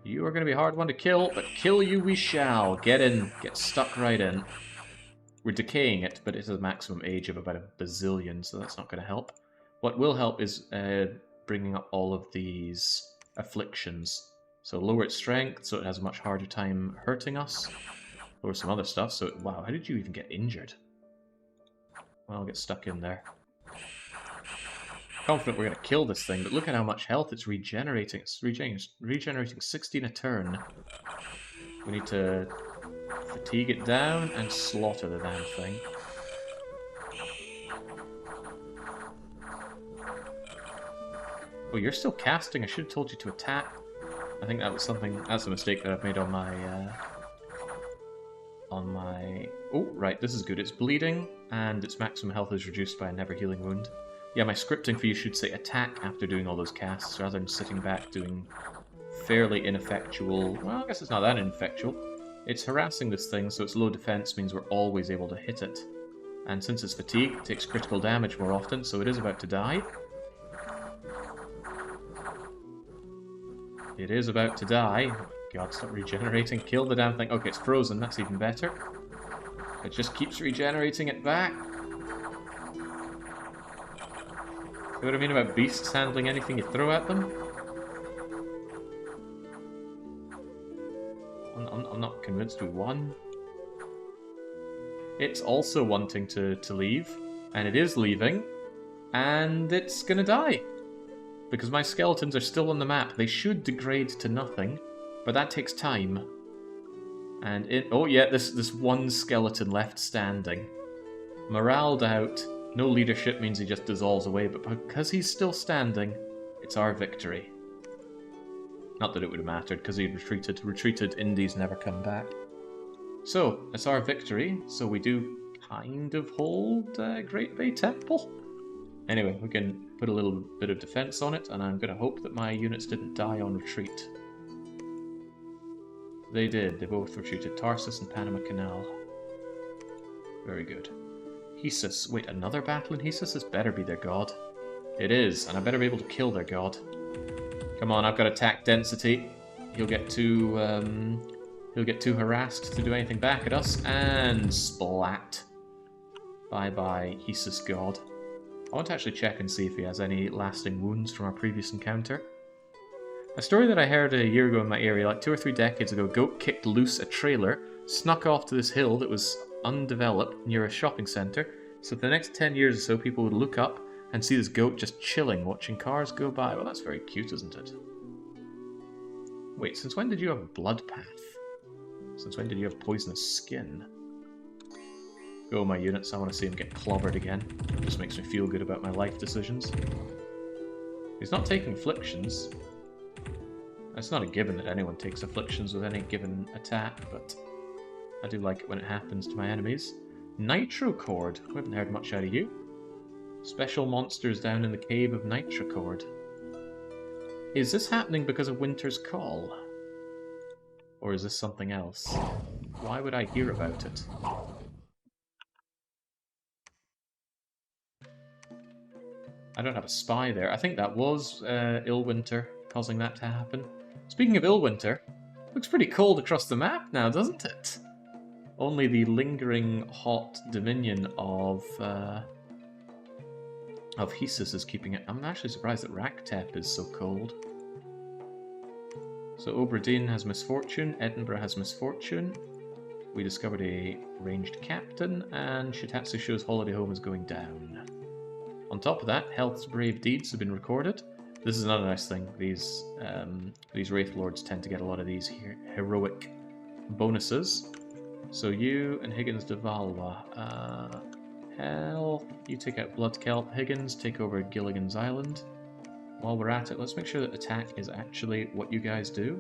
You are going to be a hard one to kill, but kill you we shall. Get in. Get stuck right in. We're decaying it, but it has a maximum age of about a bazillion, so that's not going to help. What will help is bringing up all of these afflictions. So lower its strength, so it has a much harder time hurting us. Lower some other stuff, so... Wow, how did you even get injured? Well, I'll get stuck in there. Confident we're going to kill this thing, but look at how much health it's regenerating. It's regenerating 16 a turn. We need to fatigue it down and slaughter the damn thing. Oh, you're still casting. I should have told you to attack. I think that was something... That's a mistake that I've made on my... Oh, right, this is good. It's bleeding, and its maximum health is reduced by a never healing wound. Yeah, my scripting for you should say attack after doing all those casts, rather than sitting back doing fairly ineffectual... Well, I guess it's not that ineffectual. It's harassing this thing, so its low defense means we're always able to hit it. And since it's fatigued, it takes critical damage more often, so it is about to die. It is about to die. Oh god, stop regenerating. Kill the damn thing. Okay, it's frozen. That's even better. It just keeps regenerating it back. See what I mean about beasts handling anything you throw at them? I'm not convinced we won. It's also wanting to leave, and it is leaving, and it's gonna die. Because my skeletons are still on the map. They should degrade to nothing, but that takes time. And oh yeah, this one skeleton left standing. Moraled out. No leadership means he just dissolves away, but because he's still standing, it's our victory. Not that it would have mattered, because he retreated. Retreated indies never come back. So, it's our victory, so we do kind of hold Great Bay Temple. Anyway, we can put a little bit of defense on it, and I'm going to hope that my units didn't die on retreat. They did. They both retreated. Tarsus and Panama Canal. Very good. Hesus. Wait, another battle in Hesus? This better be their god. It is, and I better be able to kill their god. Come on, I've got attack density. He'll get too harassed to do anything back at us, and splat. Bye-bye, Hesus god. I want to actually check and see if he has any lasting wounds from our previous encounter. A story that I heard a year ago in my area, like 2 or 3 decades ago, goat kicked loose a trailer, snuck off to this hill that was undeveloped near a shopping centre, so for the next 10 years or so people would look up and see this goat just chilling, watching cars go by. Well, that's very cute, isn't it? Wait, since when did you have a blood path? Since when did you have poisonous skin? Go, my units, I want to see him get clobbered again. It just makes me feel good about my life decisions. He's not taking afflictions. It's not a given that anyone takes afflictions with any given attack, but I do like it when it happens to my enemies. Nitrocord. We haven't heard much out of you. Special monsters down in the cave of Nitrocord. Is this happening because of Winter's Call? Or is this something else? Why would I hear about it? I don't have a spy there. I think that was Illwinter causing that to happen. Speaking of Illwinter, looks pretty cold across the map now, doesn't it? Only the hot dominion of Hesus is keeping it. I'm actually surprised that Raktep is so cold. So Oberdeen has misfortune, Edinburgh has misfortune. We discovered a ranged captain, and Shitatsusho's holiday home is going down. On top of that, Health's brave deeds have been recorded. This is another nice thing. These Wraith Lords tend to get a lot of these heroic bonuses. So you and Higgins de Valois. Health, you take out Blood Kelp. Higgins, take over Gilligan's Island. While we're at it, let's make sure that attack is actually what you guys do.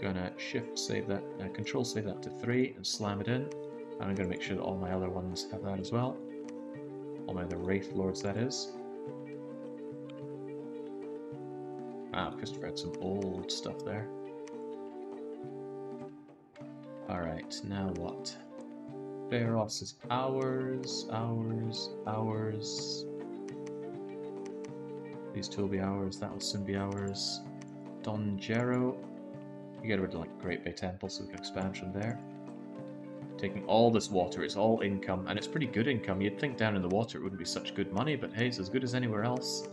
Gonna shift save that, control save that to 3 and slam it in. And I'm gonna make sure that all my other ones have that as well. All my other Wraith Lords, that is. Wow, Christopher had some old stuff there. Alright, now what? Pharos is ours. These two will be ours, that will soon be ours. Don Gero. You get rid of like Great Bay Temple so we can expand from there. Taking all this water, it's all income, and it's pretty good income. You'd think down in the water it wouldn't be such good money, but hey, it's as good as anywhere else.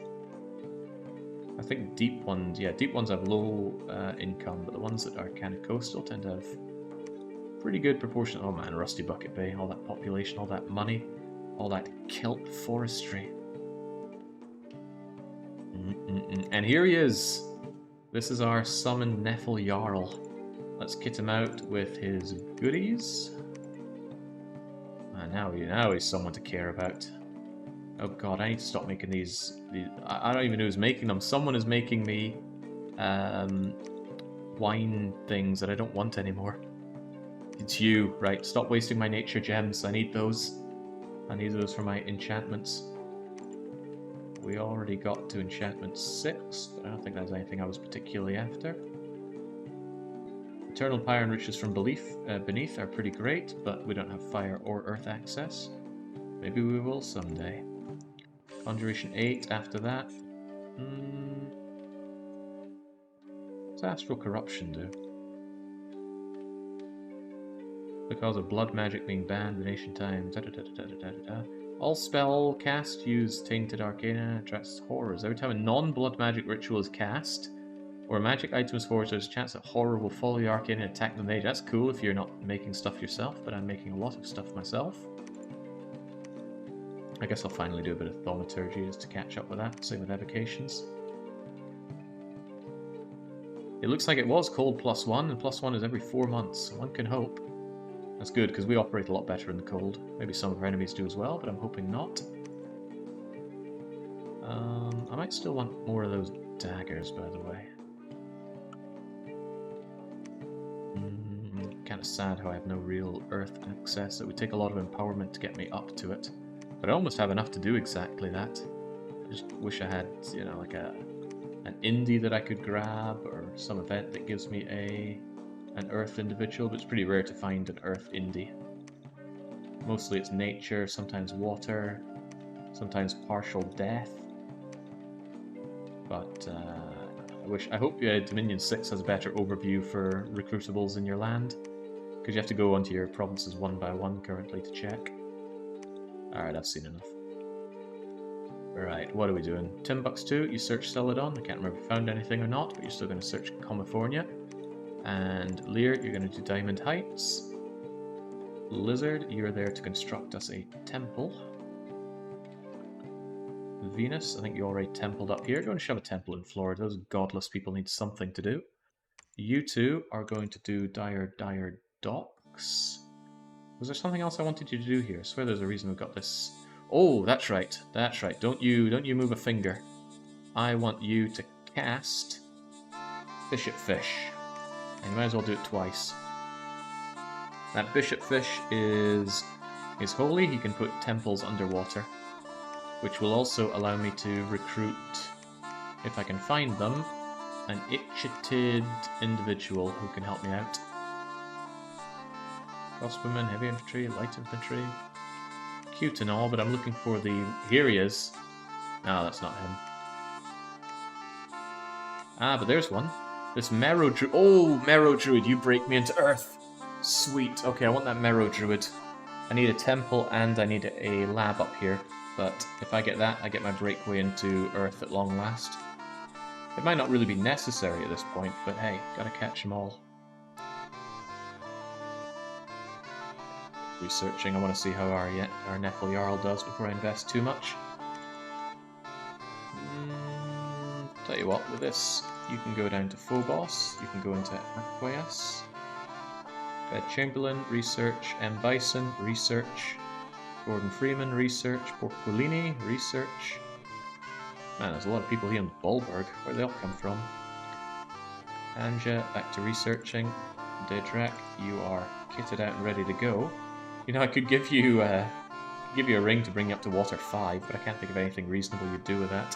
I think deep ones have low income, but the ones that are kind of coastal tend to have pretty good proportion. Oh man, Rusty Bucket Bay, all that population, all that money, all that kelp forestry. And here he is. This is our summoned Neffel Jarl. Let's kit him out with his goodies. Now he's someone to care about. Oh god, I need to stop making these I don't even know who's making them. Someone is making me wine things that I don't want anymore. It's you. Right, stop wasting my nature gems. I need those. I need those for my enchantments. We already got to enchantment 6, but I don't think that's anything I was particularly after. Eternal Pyre and Riches from Beneath are pretty great, but we don't have fire or earth access. Maybe we will someday. Conjuration 8 after that. What's Astral Corruption do? Because of blood magic being banned in ancient times. All spell cast use Tainted Arcana attracts horrors. Every time a non-blood magic ritual is cast, or a magic item is forged, there's a chance that horror will follow the arcane and attack the mage. That's cool if you're not making stuff yourself, but I'm making a lot of stuff myself. I guess I'll finally do a bit of thaumaturgy just to catch up with that, same with evocations. It looks like it was cold +1, and +1 is every 4 months. One can hope. That's good, because we operate a lot better in the cold. Maybe some of our enemies do as well, but I'm hoping not. I might still want more of those daggers, by the way. Kind of sad how I have no real earth access. It would take a lot of empowerment to get me up to it. But I almost have enough to do exactly that. I just wish I had, you know, like an indie that I could grab, or some event that gives me an earth individual, but it's pretty rare to find an earth indie. Mostly it's nature, sometimes water, sometimes partial death. But I hope Dominion 6 has a better overview for recruitables in your land, because you have to go onto your provinces one by one currently to check. Alright, I've seen enough. Right, what are we doing? Timbuktu, you search Celadon. I can't remember if you found anything or not, but you're still going to search California. And Lear, you're going to do Diamond Heights. Lizard, you're there to construct us a temple. Venus, I think you already templed up here. You're going to shove a temple in Florida. Those godless people need something to do. You two are going to do Dire Docks. Was there something else I wanted you to do here? I swear there's a reason we've got this. Oh, that's right. That's right. Don't you move a finger. I want you to cast Bishop Fish. And you might as well do it twice. That Bishop Fish is holy. He can put temples underwater, which will also allow me to recruit, if I can find them, an itchited individual who can help me out. Crossbowman, heavy infantry, light infantry. Cute and all, but I'm looking for the... Here he is. No, that's not him. Ah, but there's one. This Marrow Druid. Oh, Marrow Druid, you break me into Earth. Sweet. Okay, I want that Marrow Druid. I need a temple and I need a lab up here. But if I get that, I get my breakaway into Earth at long last. It might not really be necessary at this point, but hey, gotta catch them all. Researching, I want to see how our Neffel Jarl does before I invest too much. Tell you what, with this, you can go down to Phobos, you can go into Aqueous, Chamberlain, research, M. Bison, research, Gordon Freeman, research, Porcolini, research. Man, there's a lot of people here in Bollberg. Where they all come from? Anja, back to researching. Daedrak, you are kitted out and ready to go. You know, I could give you a ring to bring you up to Water 5, but I can't think of anything reasonable you'd do with that.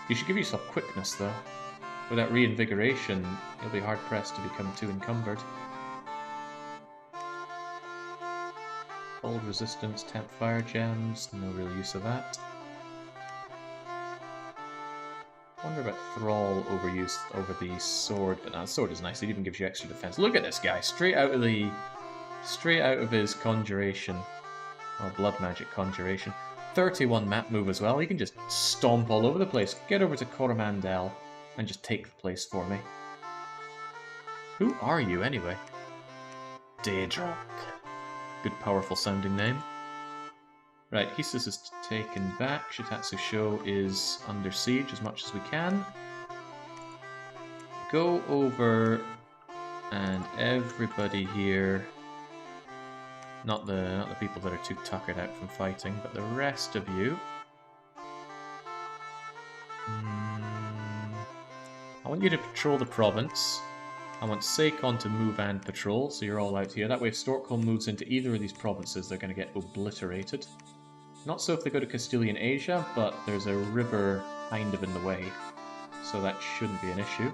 You should give yourself quickness, though. Without reinvigoration, you'll be hard-pressed to become too encumbered. Cold resistance, temp fire gems, no real use of that. I wonder about Thrall overuse over the sword, but no, the sword is nice. It even gives you extra defense. Look at this guy, straight out of his conjuration, or blood magic conjuration. 31 map move as well. He can just stomp all over the place. Get over to Coromandel and just take the place for me. Who are you anyway? Daedrak. Good, powerful sounding name. Right, Hisus is taken back. Shitatsu Sho is under siege as much as we can. Go over, and everybody here, not the people that are too tuckered out from fighting, but the rest of you. I want you to patrol the province. I want Seikon to move and patrol, so you're all out here. That way if Storkholm moves into either of these provinces, they're going to get obliterated. Not so if they go to Castilian Asia, but there's a river kind of in the way, so that shouldn't be an issue.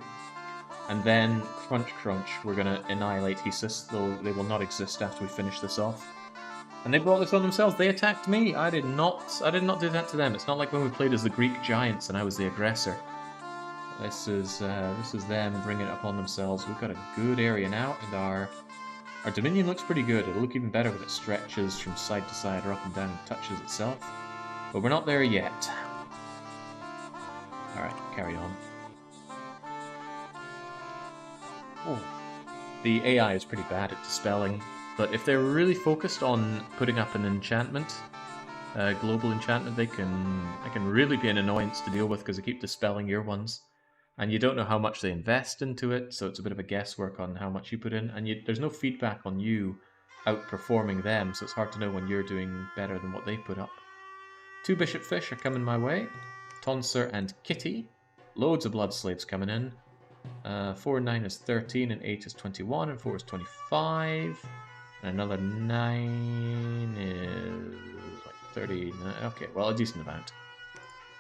And then, crunch crunch, we're going to annihilate Hisus, though they will not exist after we finish this off. And they brought this on themselves. They attacked me. I did not do that to them. It's not like when we played as the Greek giants and I was the aggressor. This is them bringing it upon themselves. We've got a good area now, and our Dominion looks pretty good. It'll look even better when it stretches from side to side or up and down and touches itself. But we're not there yet. Alright, carry on. Oh. The AI is pretty bad at dispelling, but if they're really focused on putting up an enchantment, global enchantment, they can really be an annoyance to deal with because they keep dispelling your ones. And you don't know how much they invest into it, so it's a bit of a guesswork on how much you put in, and there's no feedback on you outperforming them, so it's hard to know when you're doing better than what they put up. 2 bishop fish are coming my way. Tonser and Kitty. Loads of blood slaves coming in. 4 and 9 is 13, and 8 is 21, and 4 is 25. And another 9 is like 30. Okay, well, a decent amount.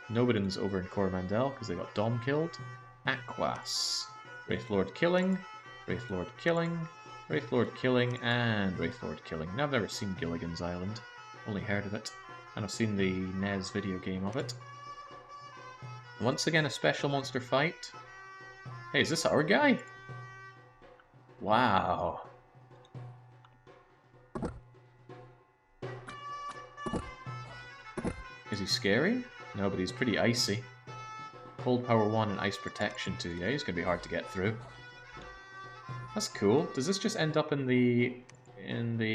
Nobody's over in Coromandel because they got Dom killed. Aquas. Wraithlord killing. Wraithlord killing. Wraithlord killing, and Wraithlord killing. Now, I've never seen Gilligan's Island. Only heard of it. And I've seen the NES video game of it. Once again, a special monster fight. Hey, is this our guy? Wow. Is he scary? No, but he's pretty icy. Cold power 1 and ice protection 2. Yeah, he's going to be hard to get through. That's cool. Does this just end up in the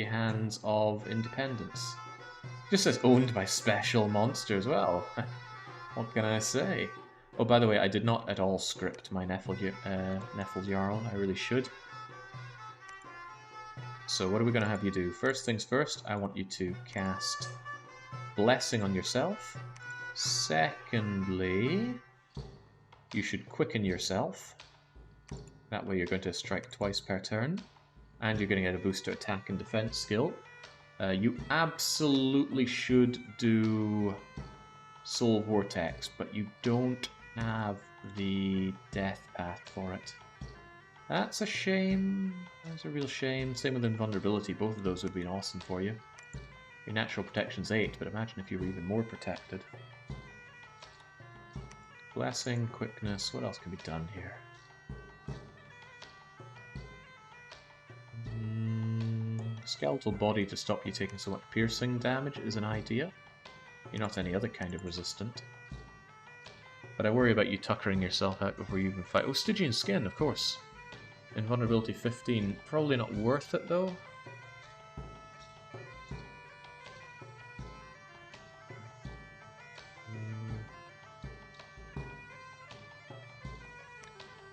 hands of Independence? It just says owned by special monsters. Well, what can I say? Oh, by the way, I did not at all script my Neffel Jarl. I really should. So what are we going to have you do? First things first, I want you to cast Blessing on yourself. Secondly, you should quicken yourself. That way you're going to strike twice per turn. And you're going to get a boost to attack and defense skill. You absolutely should do Soul Vortex, but you don't have the death path for it. That's a shame. That's a real shame. Same with Invulnerability. Both of those would be awesome for you. Your natural protection's 8, but imagine if you were even more protected. Blessing, quickness. What else can be done here? Skeletal body to stop you taking so much piercing damage is an idea. You're not any other kind of resistant. But I worry about you tuckering yourself out before you even fight. Oh, Stygian Skin, of course. Invulnerability 15. Probably not worth it, though.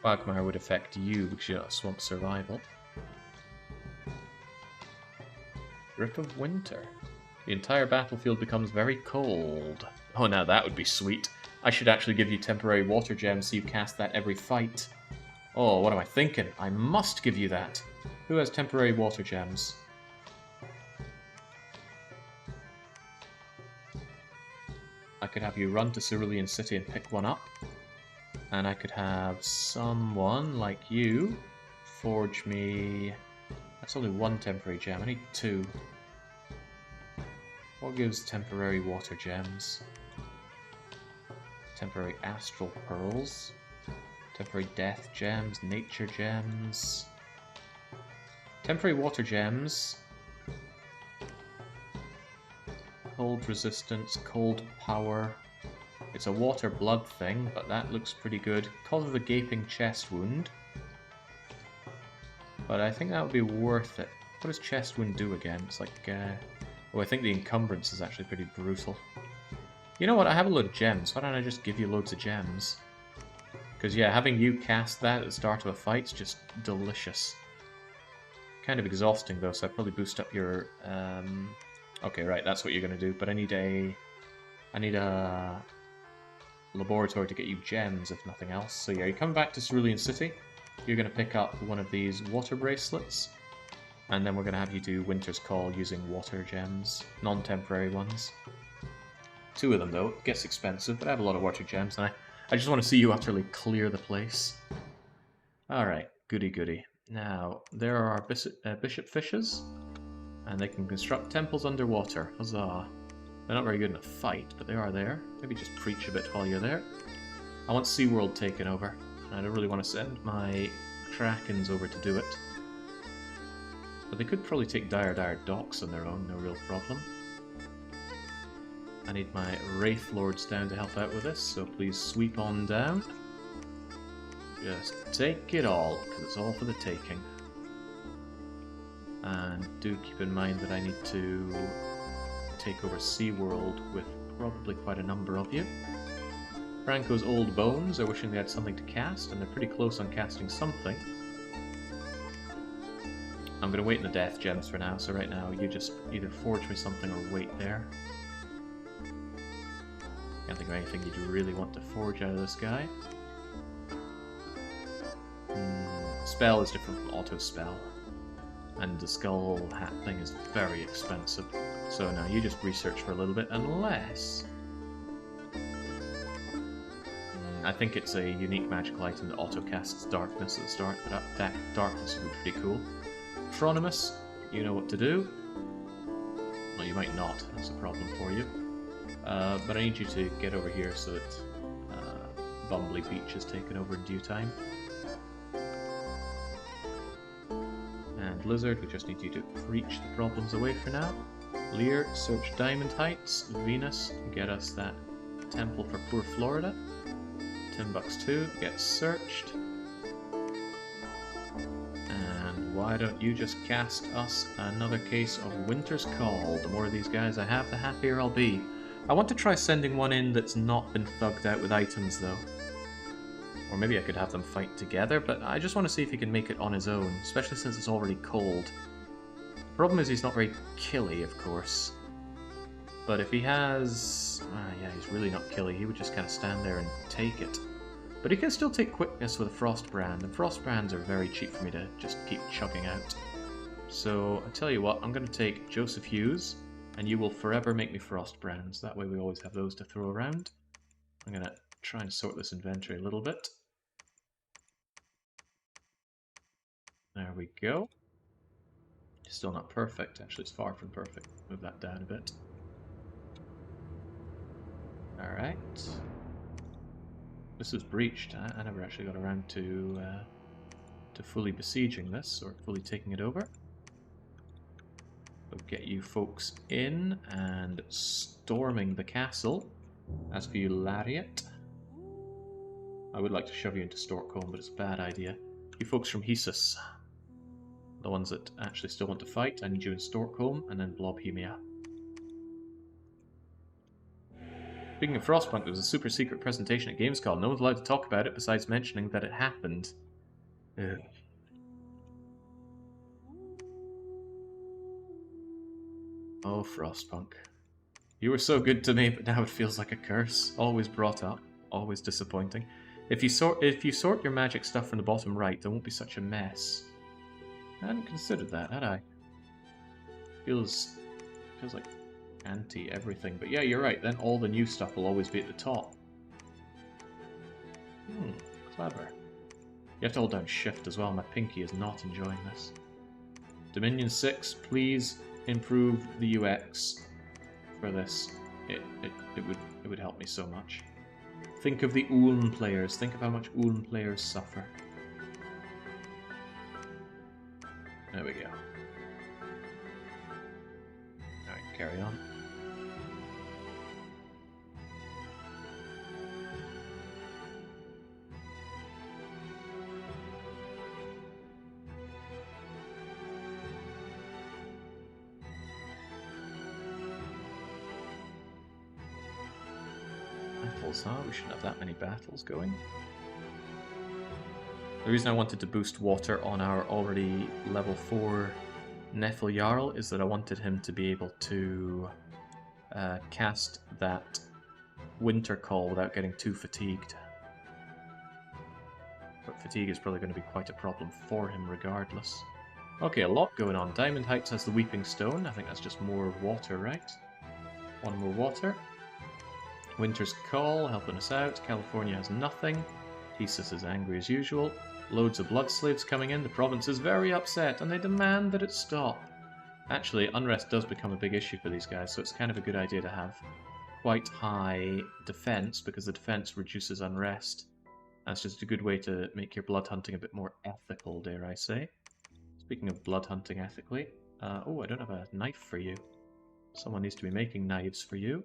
Quagmire would affect you because you're not Swamp Survival. Grip of Winter. The entire battlefield becomes very cold. Oh, now that would be sweet. I should actually give you temporary water gems so you cast that every fight. Oh, what am I thinking? I must give you that. Who has temporary water gems? I could have you run to Cerulean City and pick one up. And I could have someone like you forge me... That's only 1 temporary gem. I need 2. What gives temporary water gems? Temporary astral pearls. Temporary death gems. Nature gems. Temporary water gems. Cold resistance. Cold power. It's a water blood thing, but that looks pretty good. Cause of the gaping chest wound. But I think that would be worth it. What does chest wound do again? It's like, oh, I think the encumbrance is actually pretty brutal. You know what? I have a load of gems. Why don't I just give you loads of gems? Because, yeah, having you cast that at the start of a fight's just delicious. Kind of exhausting, though, so I'd probably boost up your... Okay, right, that's what you're going to do. But I need a laboratory to get you gems, if nothing else. So, yeah, you're coming back to Cerulean City. You're going to pick up one of these water bracelets, and then we're going to have you do Winter's Call using water gems, non-temporary ones. 2 of them, though. It gets expensive, but I have a lot of water gems, and I just want to see you utterly clear the place. Alright, goody goody. Now, there are our bishop fishes, and they can construct temples underwater. Huzzah. They're not very good in a fight, but they are there. Maybe just preach a bit while you're there. I want SeaWorld taken over. I don't really want to send my Krakens over to do it. But they could probably take Dire Docks on their own, no real problem. I need my Wraith Lords down to help out with this, so please sweep on down. Just take it all, because it's all for the taking. And do keep in mind that I need to take over SeaWorld with probably quite a number of you. Franco's old bones are wishing they had something to cast, and they're pretty close on casting something. I'm going to wait in the death gems for now, so right now you just either forge me something or wait there. Can't think of anything you'd really want to forge out of this guy. Spell is different from auto spell, and the skull hat thing is very expensive. So now you just research for a little bit, unless... I think it's a unique magical item that auto-casts darkness at the start, but that darkness would be pretty cool. Tronimus, you know what to do. Well, you might not, that's a problem for you. But I need you to get over here so that Bumbly Beach is taken over in due time. And Lizard, we just need you to preach the problems away for now. Lear, search Diamond Heights. Venus, get us that temple for poor Florida. Timbuktu gets searched. And why don't you just cast us another case of Winter's Call? The more of these guys I have, the happier I'll be. I want to try sending one in that's not been thugged out with items, though. Or maybe I could have them fight together, but I just want to see if he can make it on his own, especially since it's already cold. The problem is he's not very killy, of course. But if he has... yeah, he's really not killy. He would just kind of stand there and take it. But he can still take quickness with a Frost Brand, and Frost Brands are very cheap for me to just keep chugging out. So, I tell you what, I'm going to take Joseph Hughes, and you will forever make me Frost Brands. That way we always have those to throw around. I'm going to try and sort this inventory a little bit. There we go. Still not perfect, actually it's far from perfect. Move that down a bit. Alright. This is breached. I never actually got around to fully besieging this, or fully taking it over. So get you folks in and storming the castle. As for you, Lariat, I would like to shove you into Storkholm, but it's a bad idea. You folks from Hesus, the ones that actually still want to fight, I need you in Storkholm, and then Blobhemia. Speaking of Frostpunk, there was a super secret presentation at Gamescom. No one's allowed to talk about it besides mentioning that it happened. Ugh. Oh, Frostpunk. You were so good to me, but now it feels like a curse. Always brought up, always disappointing. If you sort your magic stuff from the bottom right, there won't be such a mess. I hadn't considered that, had I? Feels like anti-everything, but yeah, you're right, then all the new stuff will always be at the top. Clever. You have to hold down shift as well, my pinky is not enjoying this. Dominion 6, please improve the UX for this. It would help me so much. Think of the Ulm players, think of how much Ulm players suffer. There we go. Alright, carry on. Battles, huh? We shouldn't have that many battles going. The reason I wanted to boost water on our already level 4 Neffel Jarl is that I wanted him to be able to cast that Winter Call without getting too fatigued. But fatigue is probably going to be quite a problem for him regardless. Okay, a lot going on. Diamond Heights has the Weeping Stone. I think that's just more water, right? One more water. Winter's Call helping us out. California has nothing. Thesis is angry as usual. Loads of blood slaves coming in. The province is very upset and they demand that it stop. Actually, unrest does become a big issue for these guys, so it's kind of a good idea to have quite high defense, because the defense reduces unrest. That's just a good way to make your blood hunting a bit more ethical, dare I say. Speaking of blood hunting ethically, oh, I don't have a knife for you. Someone needs to be making knives for you.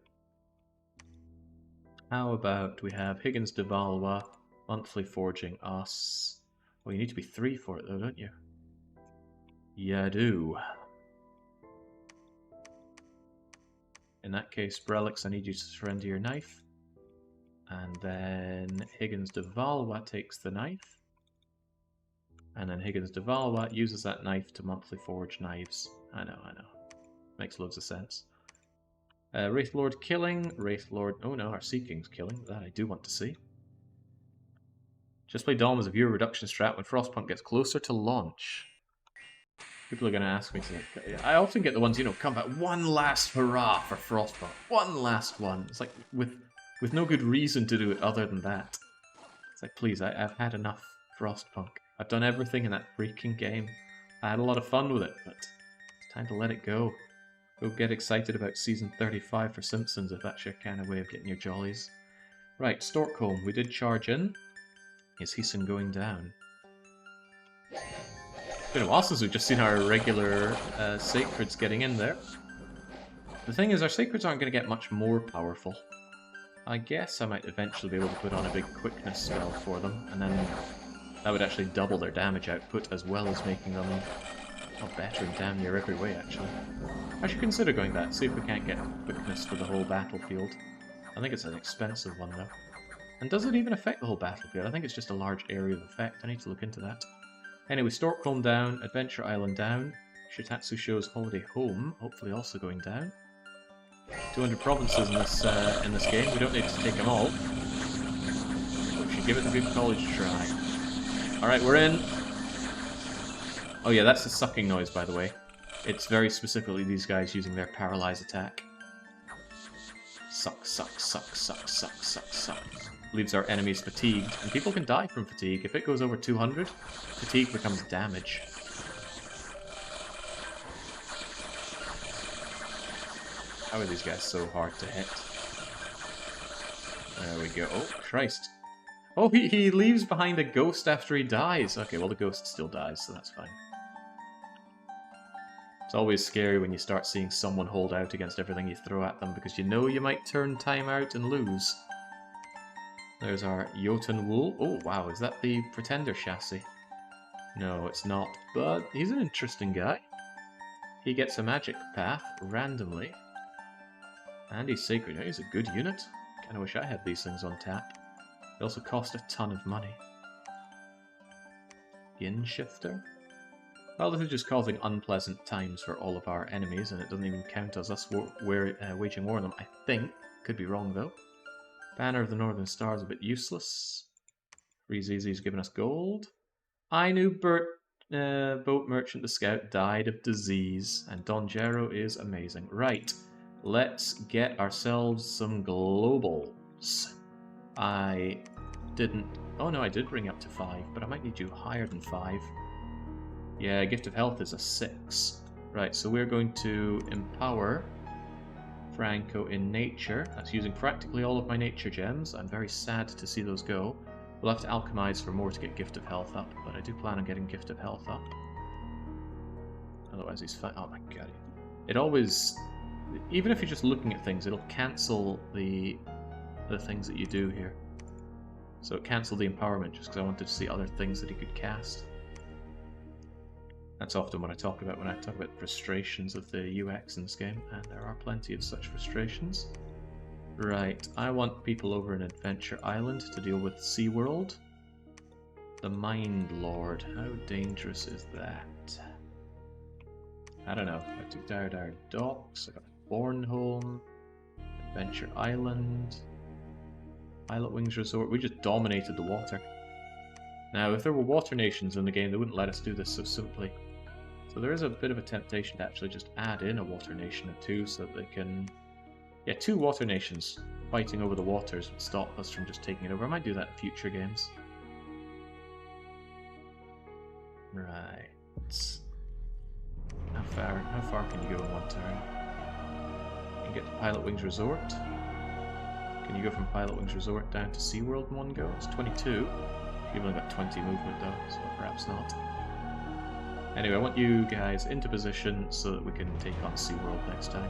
How about we have Higgins de Valois, monthly forging us. Well, you need to be 3 for it though, don't you? Yeah, I do. In that case, Brelix, I need you to surrender your knife. And then Higgins de Valois takes the knife. And then Higgins de Valois uses that knife to monthly forge knives. I know. Makes loads of sense. Wraith Lord killing. Wraith Lord... Oh no, our Sea King's killing. That I do want to see. Just play Dom as a viewer reduction strat when Frostpunk gets closer to launch. People are going to ask me to... I often get the ones, you know, come back. One last hurrah for Frostpunk. One last one. It's like, with no good reason to do it other than that. It's like, please, I've had enough Frostpunk. I've done everything in that freaking game. I had a lot of fun with it, but it's time to let it go. Go get excited about Season 35 for Simpsons if that's your kind of way of getting your jollies. Right, Storkholm, we did charge in. Is Heeson going down? It's been a while since we've just seen our regular Sacreds getting in there. The thing is, our Sacreds aren't going to get much more powerful. I guess I might eventually be able to put on a big quickness spell for them, and then that would actually double their damage output as well as making them better in damn near every way, actually. I should consider going that, see if we can't get quickness for the whole battlefield. I think it's an expensive one, though. And does it even affect the whole battlefield? I think it's just a large area of effect. I need to look into that. Anyway, Storkholm down, Adventure Island down, Shitatsu Show's Holiday Home, hopefully also going down. 200 provinces in this game. We don't need to take them all. But we should give it a good college try. Alright, we're in. Oh yeah, that's the sucking noise, by the way. It's very specifically these guys using their paralyze attack. Suck, suck, suck, suck, suck, suck, suck. Leaves our enemies fatigued. And people can die from fatigue. If it goes over 200, fatigue becomes damage. How are these guys so hard to hit? There we go. Oh, Christ. Oh, he leaves behind a ghost after he dies. Okay, well the ghost still dies, so that's fine. It's always scary when you start seeing someone hold out against everything you throw at them, because you know you might turn time out and lose. There's our Jotun Wool. Oh, wow, is that the Pretender chassis? No, it's not, but he's an interesting guy. He gets a magic path randomly. And he's sacred. He's a good unit. Kinda wish I had these things on tap. They also cost a ton of money. Yin Shifter? Well, this is just causing unpleasant times for all of our enemies, and it doesn't even count as us waging war on them, I think. Could be wrong, though. Banner of the Northern Star is a bit useless. Freezeezy's giving us gold. Ainu Boat Merchant the Scout died of disease, and Don Gero is amazing. Right, let's get ourselves some globals. I didn't... Oh no, I did bring up to 5, but I might need you higher than 5. Yeah, Gift of Health is a 6. Right, so we're going to empower Franco in Nature. That's using practically all of my Nature gems. I'm very sad to see those go. We'll have to alchemize for more to get Gift of Health up, but I do plan on getting Gift of Health up. Otherwise he's fine. Oh my god. It always... Even if you're just looking at things, it'll cancel the things that you do here. So it cancelled the empowerment just because I wanted to see other things that he could cast. That's often what I talk about when I talk about frustrations of the UX in this game, and there are plenty of such frustrations. Right, I want people over in Adventure Island to deal with SeaWorld. The Mind Lord, how dangerous is that? I don't know. I took Dire Docks, I got Bornholm, Adventure Island, Pilot Wings Resort. We just dominated the water. Now, if there were water nations in the game, they wouldn't let us do this so simply. So there is a bit of a temptation to actually just add in a water nation or two so that they can... Yeah, 2 water nations fighting over the waters would stop us from just taking it over. I might do that in future games. Right. How far can you go in one turn? You can get to Pilot Wings Resort. Can you go from Pilot Wings Resort down to SeaWorld in one go? It's 22. You've only got 20 movement though, so perhaps not. Anyway, I want you guys into position so that we can take on SeaWorld next time.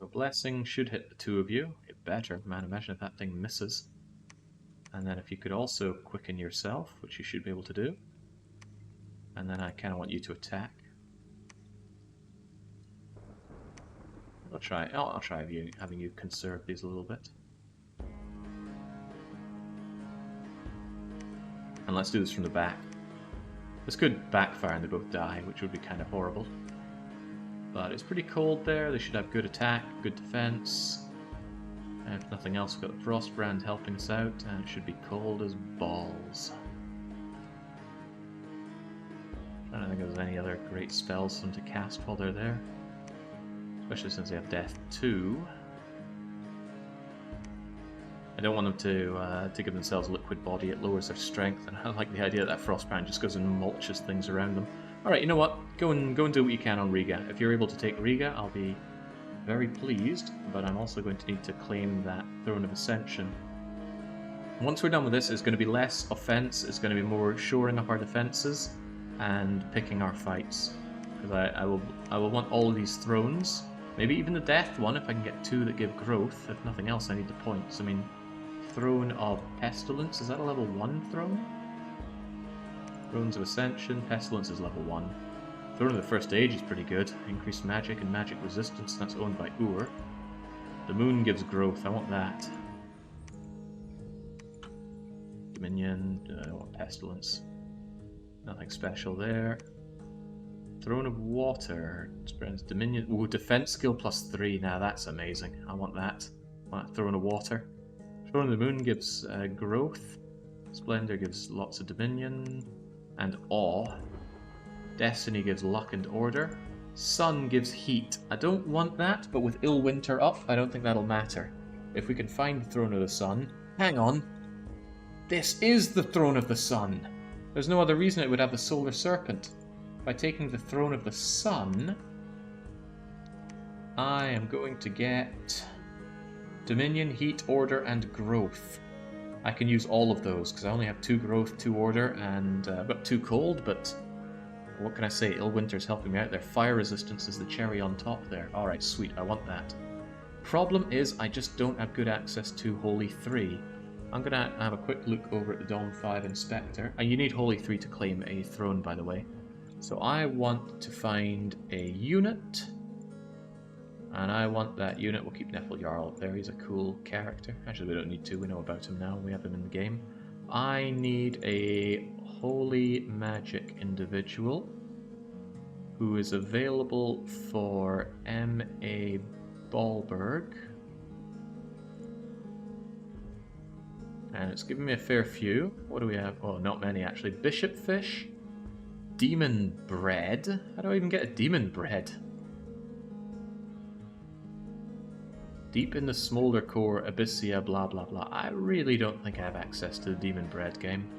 A blessing should hit the two of you. It better. Man, imagine if that thing misses. And then if you could also quicken yourself, which you should be able to do. And then I kind of want you to attack. I'll try having you conserve these a little bit. And let's do this from the back. This could backfire and they both die, which would be kind of horrible. But it's pretty cold there. They should have good attack, good defense. And if nothing else, we've got the Frostbrand helping us out, and it should be cold as balls. I don't think there's any other great spells for them to cast while they're there. Especially since they have Death 2. I don't want them to give themselves liquid body, it lowers their strength, and I like the idea that Frostbrand just goes and mulches things around them. Alright, you know what? Go and do what you can on Riga. If you're able to take Riga, I'll be very pleased, but I'm also going to need to claim that Throne of Ascension. Once we're done with this, it's going to be less offense, it's going to be more shoring up our defenses and picking our fights. Because I will want all of these thrones, maybe even the Death one if I can get 2 that give growth. If nothing else, I need the points. I mean, Throne of Pestilence, is that a level 1 throne? Thrones of Ascension, Pestilence is level 1. Throne of the First Age is pretty good. Increased magic and magic resistance, that's owned by Ur. The Moon gives growth, I want that. Dominion, I want Pestilence. Nothing special there. Throne of Water, spreads Dominion. Ooh, defense skill +3, now that's amazing. I want that. I want Throne of Water. Throne of the Moon gives growth. Splendor gives lots of Dominion and Awe. Destiny gives luck and order. Sun gives heat. I don't want that, but with Ill Winter up, I don't think that'll matter. If we can find the Throne of the Sun... Hang on! This is the Throne of the Sun! There's no other reason it would have the Solar Serpent. By taking the Throne of the Sun, I am going to get Dominion, Heat, Order, and Growth. I can use all of those, because I only have 2 Growth, 2 Order, and but 2 Cold, but what can I say? Illwinter's helping me out there. Fire resistance is the cherry on top there. Alright, sweet, I want that. Problem is, I just don't have good access to Holy 3. I'm going to have a quick look over at the Dawn 5 Inspector. And you need Holy 3 to claim a throne, by the way. So I want to find a unit. And I want that unit. We'll keep Neffel Jarl up there. He's a cool character. Actually, we don't need to. We know about him now. We have him in the game. I need a Holy Magic individual who is available for M.A. Bollberg. And it's giving me a fair few. What do we have? Oh, not many actually. Bishop Fish. Demon Bread. How do I even get a Demon Bread? Deep in the Smolder Core, Abyssia, blah blah blah. I really don't think I have access to the Demon Bread game.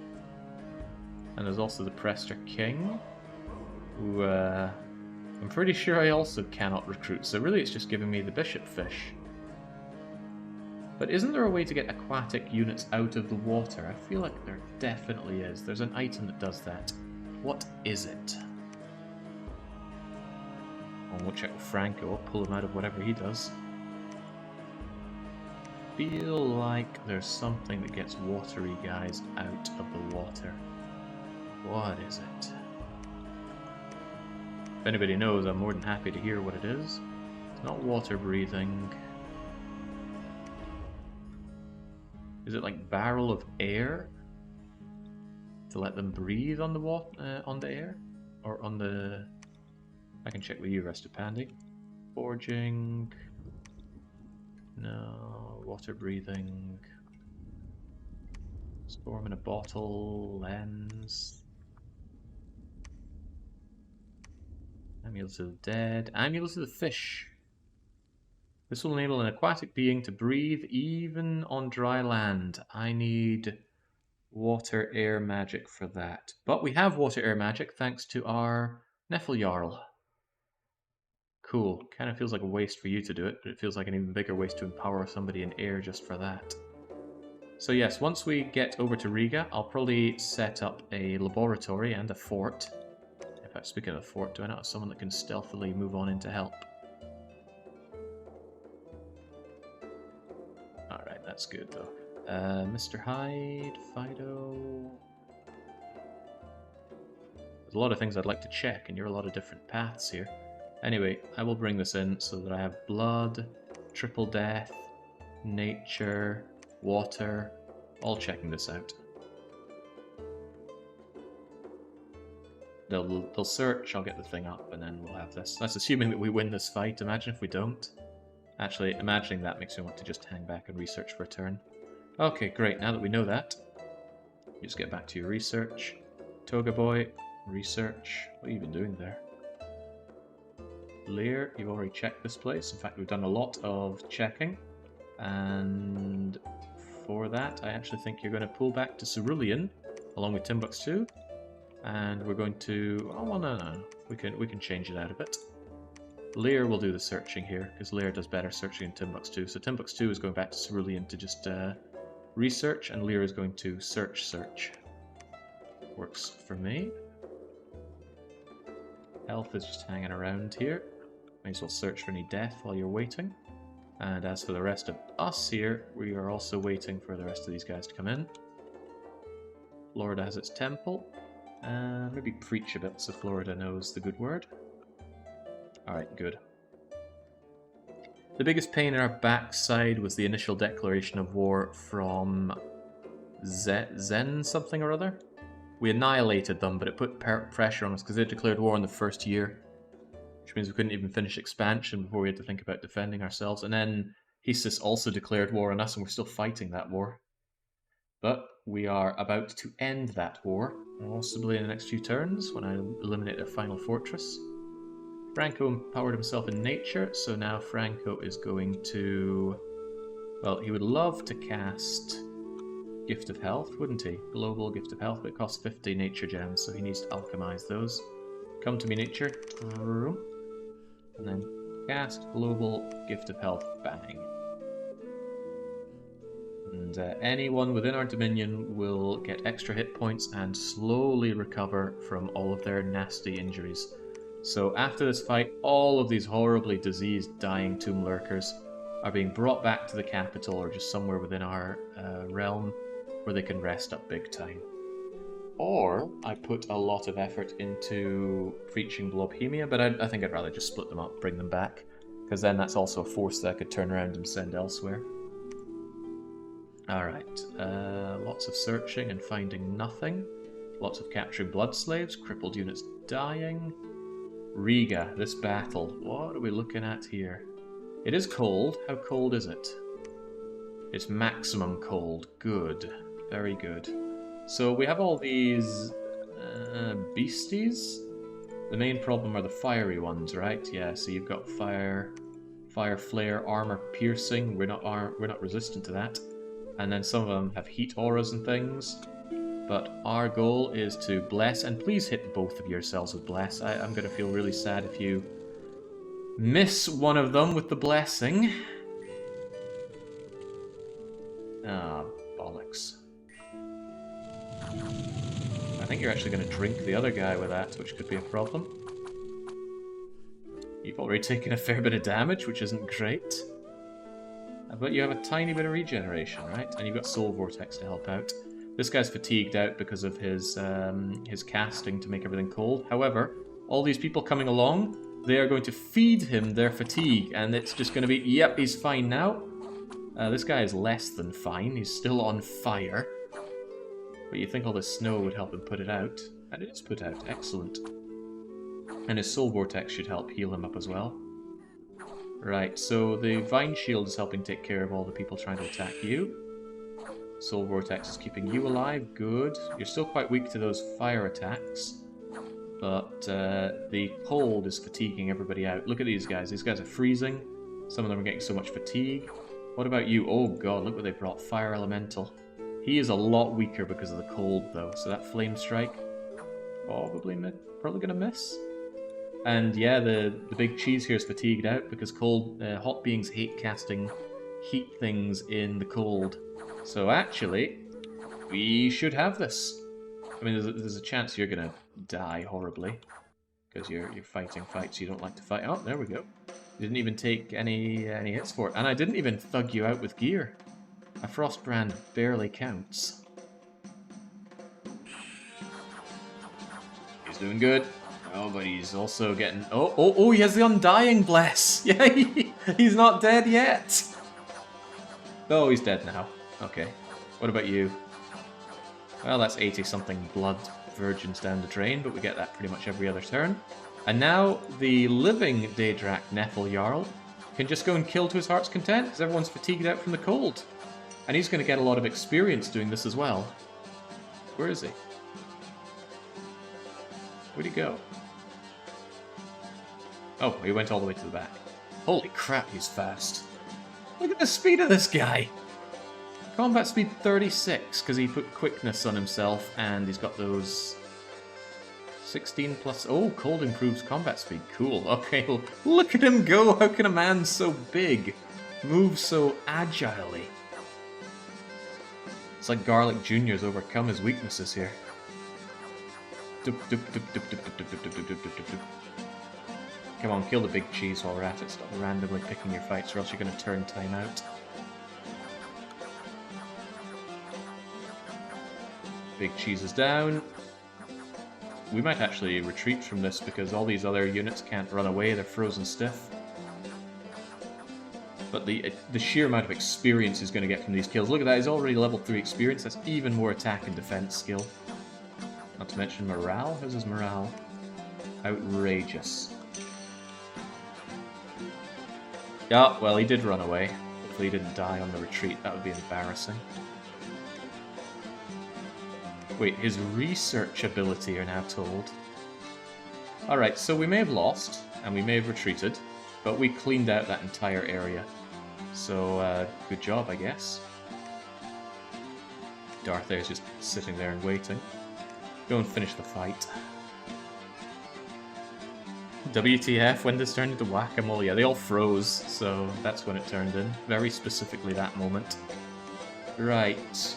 And there's also the Prester King, who I'm pretty sure I also cannot recruit, so really it's just giving me the Bishop Fish. But isn't there a way to get aquatic units out of the water? I feel like there definitely is. There's an item that does that. What is it? I won't check with Franco, I'll pull him out of whatever he does. Feel like there's something that gets watery guys out of the water. What is it? If anybody knows, I'm more than happy to hear what it is. It's not water breathing. Is it like barrel of air? To let them breathe on the water, on the air? Or on the... I can check with you, Restapandi. Forging... No, water breathing. Storm in a bottle, lens. Amulet of the dead. Amulet of the fish. This will enable an aquatic being to breathe even on dry land. I need water air magic for that. But we have water air magic thanks to our Neffel Jarl. Cool. Kind of feels like a waste for you to do it, but it feels like an even bigger waste to empower somebody in air just for that. So yes, once we get over to Riga, I'll probably set up a laboratory and a fort. In fact, speaking of the fort, do I not have someone that can stealthily move on in to help? That's good, though. Mr. Hyde, Fido... There's a lot of things I'd like to check, and you're a lot of different paths here. Anyway, I will bring this in so that I have blood, triple death, nature, water, all checking this out. They'll search, I'll get the thing up, and then we'll have this. That's assuming that we win this fight. Imagine if we don't. Actually, imagining that makes me want to just hang back and research for a turn. Okay, great. Now that we know that, you just get back to your research. Toga Boy, research. What have you been doing there? Lear, you've already checked this place. In fact, we've done a lot of checking. And for that, I actually think you're going to pull back to Cerulean, along with Timbuktu. And we're going to... Oh, well, no. We can change it out a bit. Lear will do the searching here, because Lear does better searching in Timbuktu. So Timbuktu is going back to Cerulean to just research, and Lear is going to search. Works for me. Health is just hanging around here. May as well search for any death while you're waiting. And as for the rest of us here, we are also waiting for the rest of these guys to come in. Florida has its temple. Maybe preach a bit so Florida knows the good word. Alright, good. The biggest pain in our backside was the initial declaration of war from Zen something or other. We annihilated them, but it put pressure on us because they declared war in the first year, which means we couldn't even finish expansion before we had to think about defending ourselves. And then Hesus also declared war on us, and we're still fighting that war. But we are about to end that war, possibly in the next few turns, when I eliminate their final fortress. Franco empowered himself in nature, so now Franco is going to... Well, he would love to cast Gift of Health, wouldn't he? Global Gift of Health, but it costs 50 nature gems, so he needs to alchemize those. Come to me, nature. And then cast Global Gift of Health, bang. And anyone within our dominion will get extra hit points and slowly recover from all of their nasty injuries. So after this fight, all of these horribly diseased, dying tomb lurkers are being brought back to the capital or just somewhere within our realm where they can rest up big time. Or I put a lot of effort into preaching Blobhemia, but I think I'd rather just split them up, bring them back, because then that's also a force that I could turn around and send elsewhere. Alright, lots of searching and finding nothing. Lots of capturing blood slaves, crippled units dying. Riga, this battle, what are we looking at here? It is cold. How cold is it? It's maximum cold. Good. Very good. So we have all these beasties. The main problem are the fiery ones, right? Yeah, so you've got fire flare, armor piercing. We're not resistant to that. And then some of them have heat auras and things. But our goal is to bless, and please hit both of yourselves with bless. I'm going to feel really sad if you miss one of them with the blessing. Ah, bollocks. I think you're actually going to drink the other guy with that, which could be a problem. You've already taken a fair bit of damage, which isn't great. But you have a tiny bit of regeneration, right? And you've got Soul Vortex to help out. This guy's fatigued out because of his casting to make everything cold. However, all these people coming along, they are going to feed him their fatigue, and it's just going to be, yep, he's fine now. This guy is less than fine. He's still on fire. But you'd think all this snow would help him put it out. And it is put out. Excellent. And his Soul Vortex should help heal him up as well. Right, so the Vine Shield is helping take care of all the people trying to attack you. Soul Vortex is keeping you alive. Good. You're still quite weak to those fire attacks. But the cold is fatiguing everybody out. Look at these guys. These guys are freezing. Some of them are getting so much fatigue. What about you? Oh god, look what they brought. Fire Elemental. He is a lot weaker because of the cold, though. So that Flame Strike, probably going to miss. And yeah, the big cheese here is fatigued out because hot beings hate casting heat things in the cold. So actually, we should have this. I mean, there's a chance you're going to die horribly because you're fighting fights you don't like to fight. Oh, there we go. You didn't even take any hits for it. And I didn't even thug you out with gear. A frost brand barely counts. He's doing good. Oh, but he's also getting... Oh, he has the Undying Bless! Yeah, he's not dead yet! Oh, he's dead now. Okay. What about you? Well, that's 80-something blood virgins down the drain, but we get that pretty much every other turn. And now the living Daedrak Nethel Jarl can just go and kill to his heart's content, because everyone's fatigued out from the cold. And he's going to get a lot of experience doing this as well. Where is he? Where'd he go? Oh, he went all the way to the back. Holy crap, he's fast. Look at the speed of this guy! Combat speed 36, because he put quickness on himself, and he's got those 16 plus... Oh, cold improves combat speed. Cool. Okay, well, look at him go! How can a man so big move so agilely? It's like Garlic Jr.'s overcome his weaknesses here. Come on, kill the big cheese while we're at it. Stop randomly picking your fights, or else you're going to turn time out. Big cheese is down. We might actually retreat from this because all these other units can't run away, they're frozen stiff. But the sheer amount of experience he's going to get from these kills. Look at that, he's already level 3 experience, that's even more attack and defense skill. Not to mention morale. How's his morale? Outrageous. Yeah, well, he did run away. Hopefully he didn't die on the retreat, that would be embarrassing. Wait, his research ability are now told. Alright, so we may have lost, and we may have retreated, but we cleaned out that entire area. So, good job, I guess. Darthair's just sitting there and waiting. Go and finish the fight. WTF, when this turned into whack-a-mole? Yeah, they all froze, so that's when it turned in. Very specifically that moment. Right.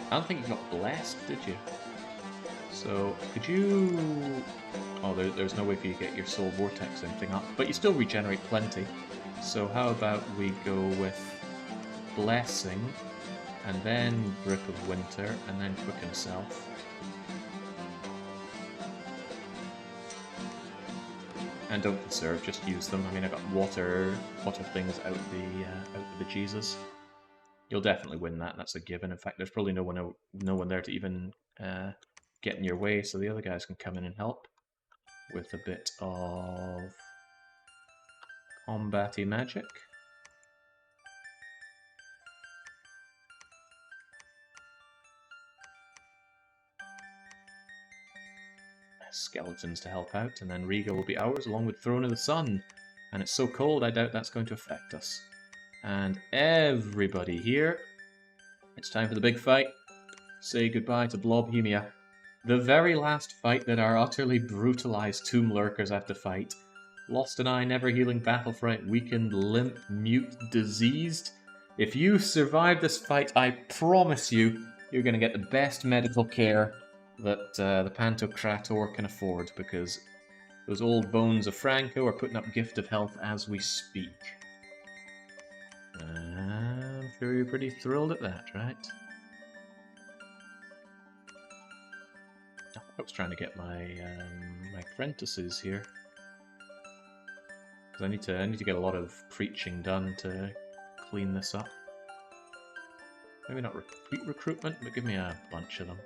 I don't think you got blessed, did you? So, could you... Oh, there's no way for you to get your soul vortex anything up, but you still regenerate plenty. So how about we go with Blessing, and then Grip of Winter, and then Quicken Self. And don't conserve, just use them. I mean, I got water things out of the Jesus. You'll definitely win that. That's a given. In fact, there's probably no one there to even get in your way, so the other guys can come in and help with a bit of combat-y magic. Skeletons to help out, and then Riga will be ours along with Throne of the Sun. And it's so cold, I doubt that's going to affect us. And everybody here, it's time for the big fight. Say goodbye to Blobhemia. The very last fight that our utterly brutalized tomb lurkers have to fight. Lost an eye, never healing, battle fright, weakened, limp, mute, diseased. If you survive this fight, I promise you, you're going to get the best medical care that the Pantocrator can afford, because those old bones of Franco are putting up gift of health as we speak. I'm sure you're pretty thrilled at that, right? I was trying to get my my apprentices here, because I need to get a lot of preaching done to clean this up. Maybe not recruitment, but give me a bunch of them.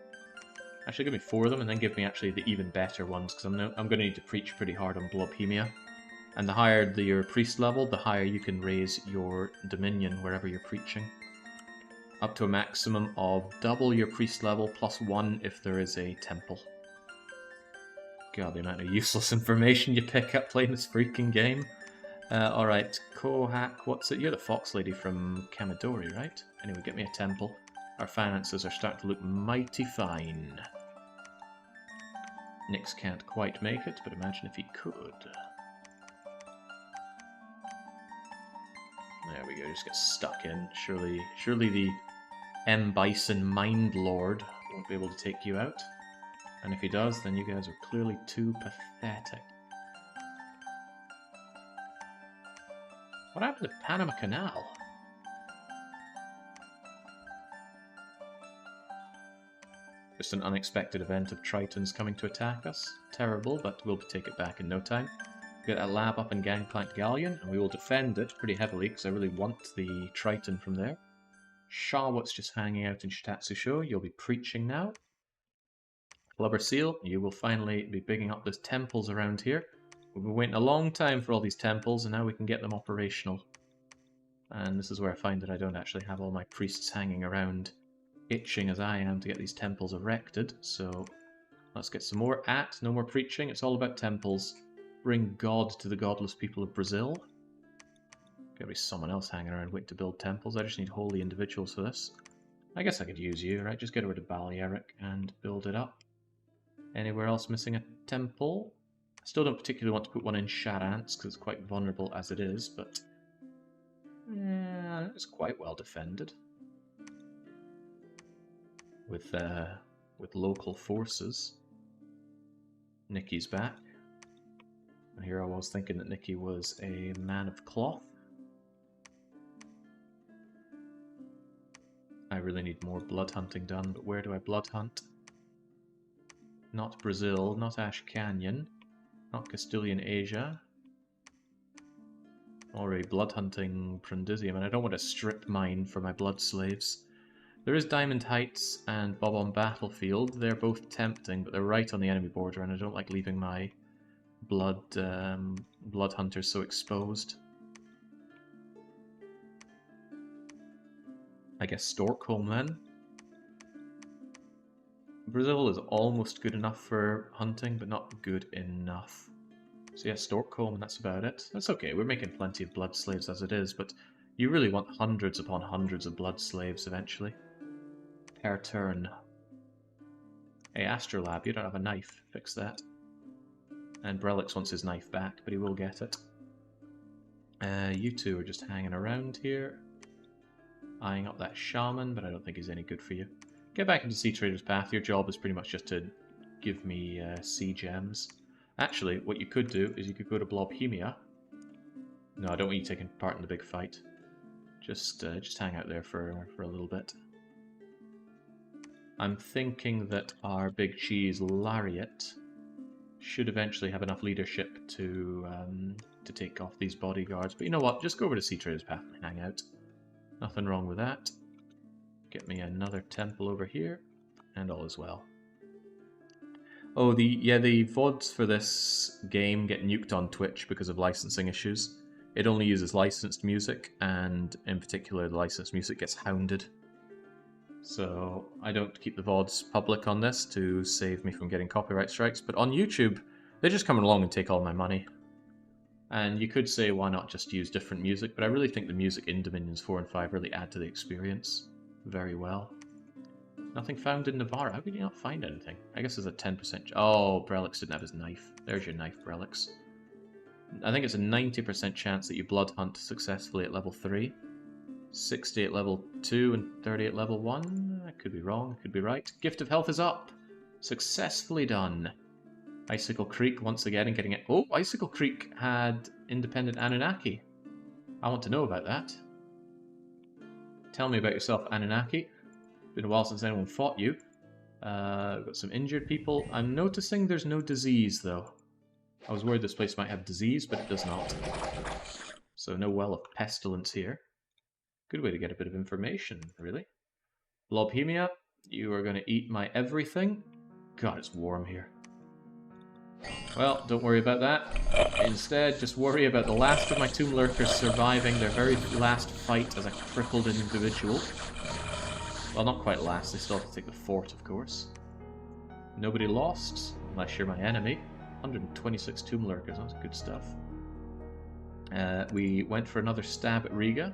Actually, give me 4 of them, and then give me actually the even better ones, because I'm going to need to preach pretty hard on Blobhemia. And the higher your priest level, the higher you can raise your dominion wherever you're preaching. Up to a maximum of double your priest level plus 1 if there is a temple. God, the amount of useless information you pick up playing this freaking game. Alright, Kohak, what's it? You're the fox lady from Kamidori, right? Anyway, get me a temple. Our finances are starting to look mighty fine. Nyx can't quite make it, but imagine if he could. There we go, just get stuck in. Surely the M. Bison Mind Lord won't be able to take you out. And if he does, then you guys are clearly too pathetic. What happened to Panama Canal? Just an unexpected event of Tritons coming to attack us. Terrible, but we'll take it back in no time. Get that lab up in Gangplank Galleon, and we will defend it pretty heavily, because I really want the Triton from there. Charlotte's just hanging out in Shitatsusho. You'll be preaching now. Blubber Seal, you will finally be bigging up those temples around here. We've been waiting a long time for all these temples, and now we can get them operational. And this is where I find that I don't actually have all my priests hanging around, itching as I am to get these temples erected. So let's get some more no more preaching. It's all about temples. Bring God to the godless people of Brazil. Gotta be someone else hanging around waiting to build temples. I just need holy individuals for this. I guess I could use you, right? Just get rid of Balearic and build it up. Anywhere else missing a temple? I still don't particularly want to put one in Charance, because it's quite vulnerable as it is, but yeah, it's quite well defended. With local forces. Nikki's back. Here I was thinking that Nikki was a man of cloth. I really need more blood hunting done, but where do I blood hunt? Not Brazil, not Ash Canyon, not Castilian Asia. Already blood hunting Brundisium, and I don't want to strip mine for my blood slaves. There is Diamond Heights and Bob-omb Battlefield. They're both tempting, but they're right on the enemy border, and I don't like leaving my blood hunters so exposed. I guess Stockholm then. Brazil is almost good enough for hunting, but not good enough. So yeah, Stockholm, and that's about it. That's okay, we're making plenty of blood slaves as it is, but you really want hundreds upon hundreds of blood slaves eventually. Per turn. Hey, Astrolab, you don't have a knife. Fix that. And Brelix wants his knife back, but he will get it. You two are just hanging around here. Eyeing up that shaman, but I don't think he's any good for you. Get back into Sea Trader's Path. Your job is pretty much just to give me sea gems. Actually, what you could do is you could go to Blobhemia. No, I don't want you taking part in the big fight. Just hang out there for a little bit. I'm thinking that our big cheese Lariat should eventually have enough leadership to take off these bodyguards. But you know what? Just go over to Sea Trader's Path and hang out. Nothing wrong with that. Get me another temple over here, and all is well. Oh, the VODs for this game get nuked on Twitch because of licensing issues. It only uses licensed music, and in particular, the licensed music gets hounded. So I don't keep the VODs public on this to save me from getting copyright strikes, but on YouTube, they just come along and take all my money. And you could say, why not just use different music, but I really think the music in Dominions 4 and 5 really add to the experience very well. Nothing found in Navarra. How could you not find anything? I guess there's a 10%... Oh, Brelix didn't have his knife. There's your knife, Brelix. I think it's a 90% chance that you blood hunt successfully at level 3. 60 at level 2 and 30 at level 1. I could be wrong, I could be right. Gift of Health is up. Successfully done. Icicle Creek once again and getting it. Oh, Icicle Creek had independent Anunnaki. I want to know about that. Tell me about yourself, Anunnaki. Been a while since anyone fought you. We've got some injured people. I'm noticing there's no disease, though. I was worried this place might have disease, but it does not. So no well of pestilence here. Good way to get a bit of information, really. Blobhemia, you are going to eat my everything. God, it's warm here. Well, don't worry about that. Instead, just worry about the last of my Tomb Lurkers surviving their very last fight as a crippled individual. Well, not quite last, they still have to take the fort, of course. Nobody lost, unless you're my enemy. 126 Tomb Lurkers, that's good stuff. We went for another stab at Riga.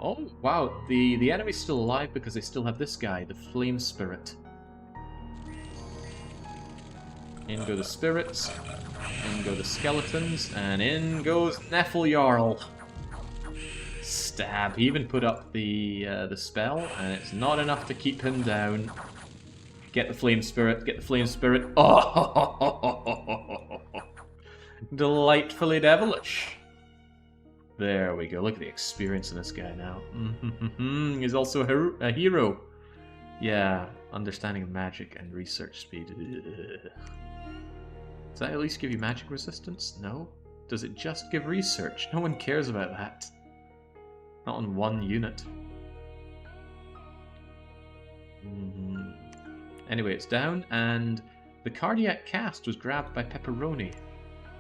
Oh, wow, the enemy's still alive because they still have this guy, the Flame Spirit. In go the spirits, in go the skeletons, and in goes Nephiljorl. Stab. He even put up the spell, and it's not enough to keep him down. Get the flame spirit. Get the flame spirit. Oh, delightfully devilish. There we go. Look at the experience in this guy now. He's also a hero. Yeah, understanding of magic and research speed. Ugh. Does that at least give you magic resistance? No. Does it just give research? No one cares about that. Not on one unit. Anyway, it's down, and the cardiac cast was grabbed by Pepperoni.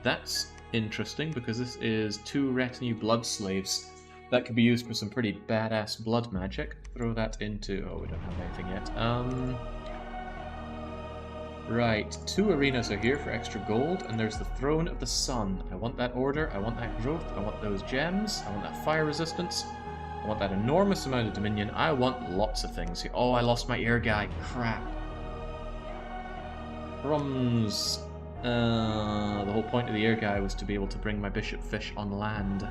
That's interesting, because this is 2 retinue blood slaves. That could be used for some pretty badass blood magic. Throw that into... oh, we don't have anything yet. Right, 2 arenas are here for extra gold, and there's the Throne of the Sun. I want that order, I want that growth, I want those gems, I want that fire resistance, I want that enormous amount of dominion, I want lots of things. Oh, I lost my air guy, crap. Crumbs. The whole point of the air guy was to be able to bring my bishop fish on land.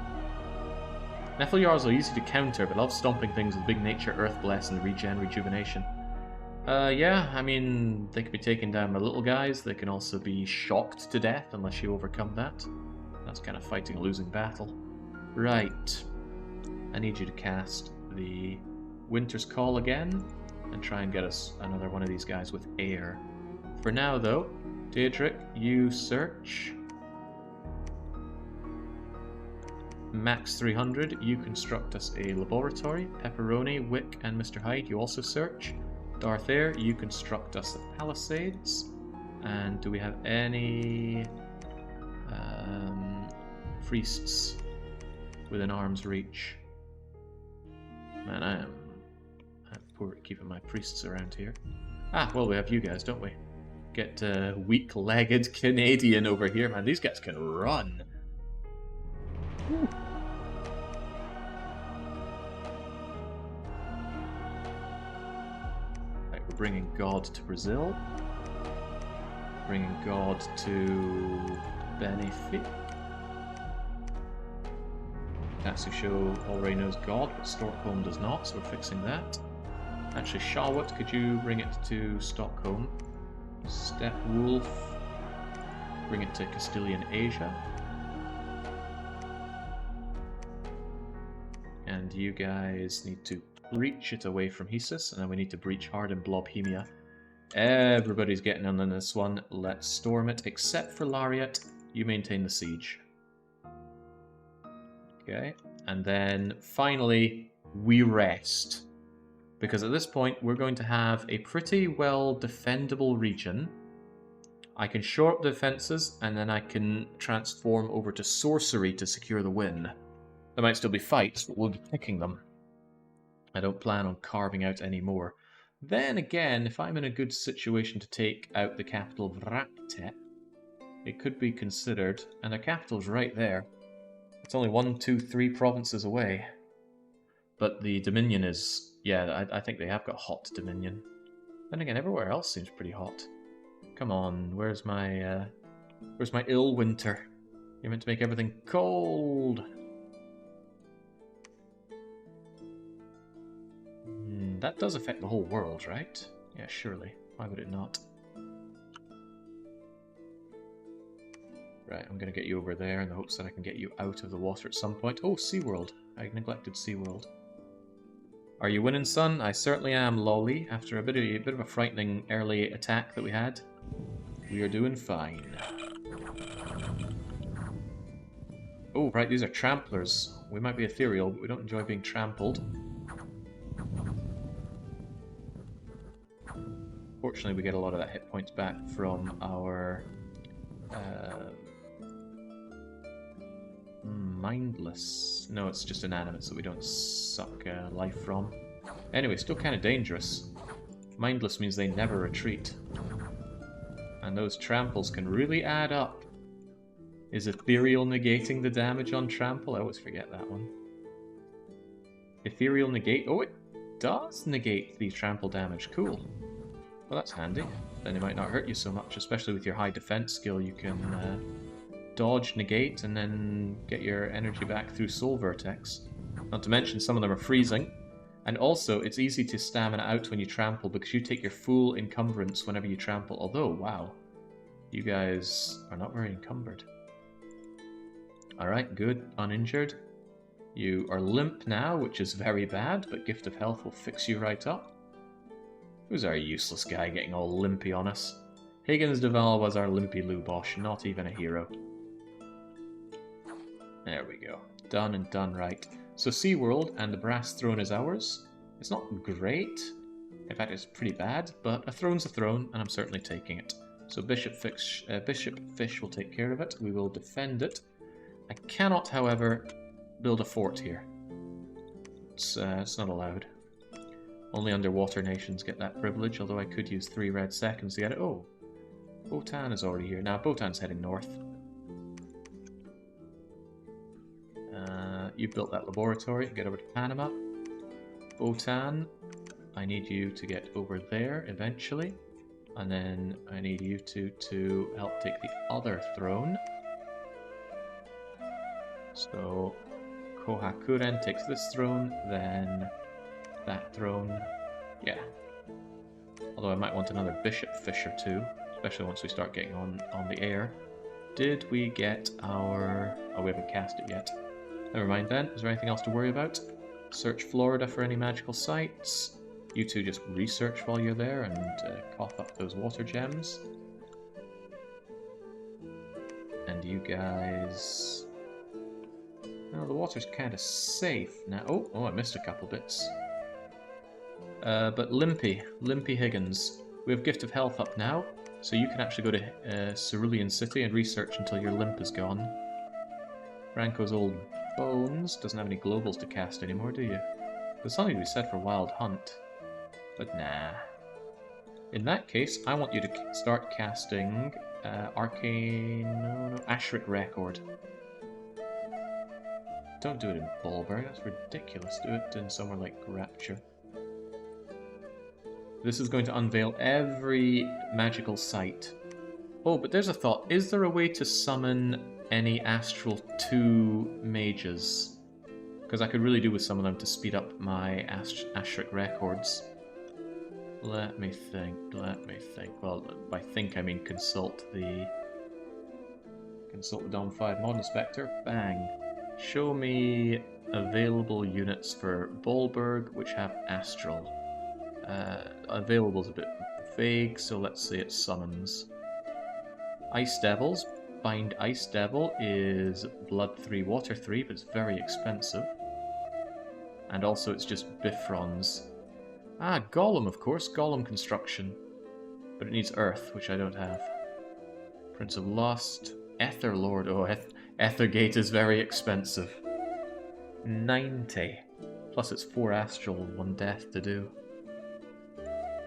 Nephil Jarls are easy to counter, but love stomping things with big nature, earth bless, and rejuvenation. Yeah, I mean, they can be taken down by little guys, they can also be shocked to death unless you overcome that. That's kind of fighting a losing battle. Right. I need you to cast the Winter's Call again, and try and get us another one of these guys with air. For now, though, Daedric, you search. Max 300, you construct us a laboratory. Pepperoni, Wick, and Mr. Hyde, you also search. Darth Air, you construct us the palisades. And do we have any priests within arm's reach? Man, I'm poor at keeping my priests around here. Ah, well, we have you guys, don't we? Get weak-legged Canadian over here. Man, these guys can run. Woo. Right, we're bringing God to Brazil. Bringing God to Benefit. Katsusho already knows God, but Stockholm does not, so we're fixing that. Actually, Charlotte, could you bring it to Stockholm? Stepwolf, bring it to Castilian Asia. And you guys need to breach it away from Hesus, and then we need to breach hard in Blobhemia. Everybody's getting in on this one. Let's storm it, except for Lariat. You maintain the siege. Okay, and then finally, we rest. Because at this point, we're going to have a pretty well defendable region. I can shore up the defenses, and then I can transform over to sorcery to secure the win. There might still be fights, but we'll be picking them. I don't plan on carving out any more. Then again, if I'm in a good situation to take out the capital Vrapte, it could be considered, and their capital's right there. It's only 1, 2, 3 provinces away. But the Dominion is... yeah, I think they have got hot Dominion. Then again, everywhere else seems pretty hot. Come on, where's my ill winter? You're meant to make everything cold. That does affect the whole world, right? Yeah, surely. Why would it not? Right, I'm going to get you over there in the hopes that I can get you out of the water at some point. Oh, SeaWorld. I neglected SeaWorld. Are you winning, son? I certainly am, Lolly. After a bit of a frightening early attack that we had, we are doing fine. Oh, right, these are tramplers. We might be ethereal, but we don't enjoy being trampled. Fortunately, we get a lot of that hit points back from our mindless. No, it's just inanimate, so we don't suck life from. Anyway, still kind of dangerous. Mindless means they never retreat. And those tramples can really add up. Is ethereal negating the damage on trample? I always forget that one. Ethereal negate... oh, it does negate the trample damage. Cool. Well, that's handy. Then it might not hurt you so much, especially with your high defense skill. You can dodge, negate, and then get your energy back through Soul Vertex. Not to mention, some of them are freezing. And also, it's easy to stamina out when you trample, because you take your full encumbrance whenever you trample. Although, wow, you guys are not very encumbered. Alright, good. Uninjured. You are limp now, which is very bad, but Gift of Health will fix you right up. Who's our useless guy getting all limpy on us? Higgins Duval was our limpy Lou Bosch, not even a hero. There we go. Done and done right. So SeaWorld and the brass throne is ours. It's not great. In fact, it's pretty bad, but a throne's a throne, and I'm certainly taking it. So Bishop Fish will take care of it. We will defend it. I cannot, however, build a fort here. It's not allowed. Only underwater nations get that privilege, although I could use 3 red seconds to get it. Oh, Botan is already here. Now, Botan's heading north. You built that laboratory. Get over to Panama. Botan, I need you to get over there eventually. And then I need you to help take the other throne. So Kohakuren takes this throne, then that throne. Yeah. Although I might want another Bishop Fisher too, especially once we start getting on the air. Did we get our... Oh, we haven't cast it yet. Never mind then. Is there anything else to worry about? Search Florida for any magical sites. You two just research while you're there and cough up those water gems. And you guys... Oh, the water's kind of safe now. Oh, I missed a couple bits. But Limpy Higgins. We have Gift of Health up now, so you can actually go to Cerulean City and research until your limp is gone. Franco's old bones doesn't have any globals to cast anymore, do you? There's something to be said for Wild Hunt. But nah. In that case, I want you to start casting Ashric Record. Don't do it in Bollberg, that's ridiculous. Do it in somewhere like Rapture. This is going to unveil every magical site. Oh, but there's a thought. Is there a way to summon any Astral 2 mages? Because I could really do with some of them to speed up my Ashric records. Let me think. Well, by think I mean consult the Dom 5 Mod Inspector. Bang. Show me available units for Bollberg which have Astral. Available is a bit vague, so let's say it summons. Ice Devils. Bind Ice Devil is Blood 3, Water 3, but it's very expensive. And also it's just Bifrons. Ah, Golem, of course. Golem construction. But it needs Earth, which I don't have. Prince of Lust. Ether Lord. Oh, Ethergate is very expensive. 90. Plus it's 4 Astral, 1 Death to do.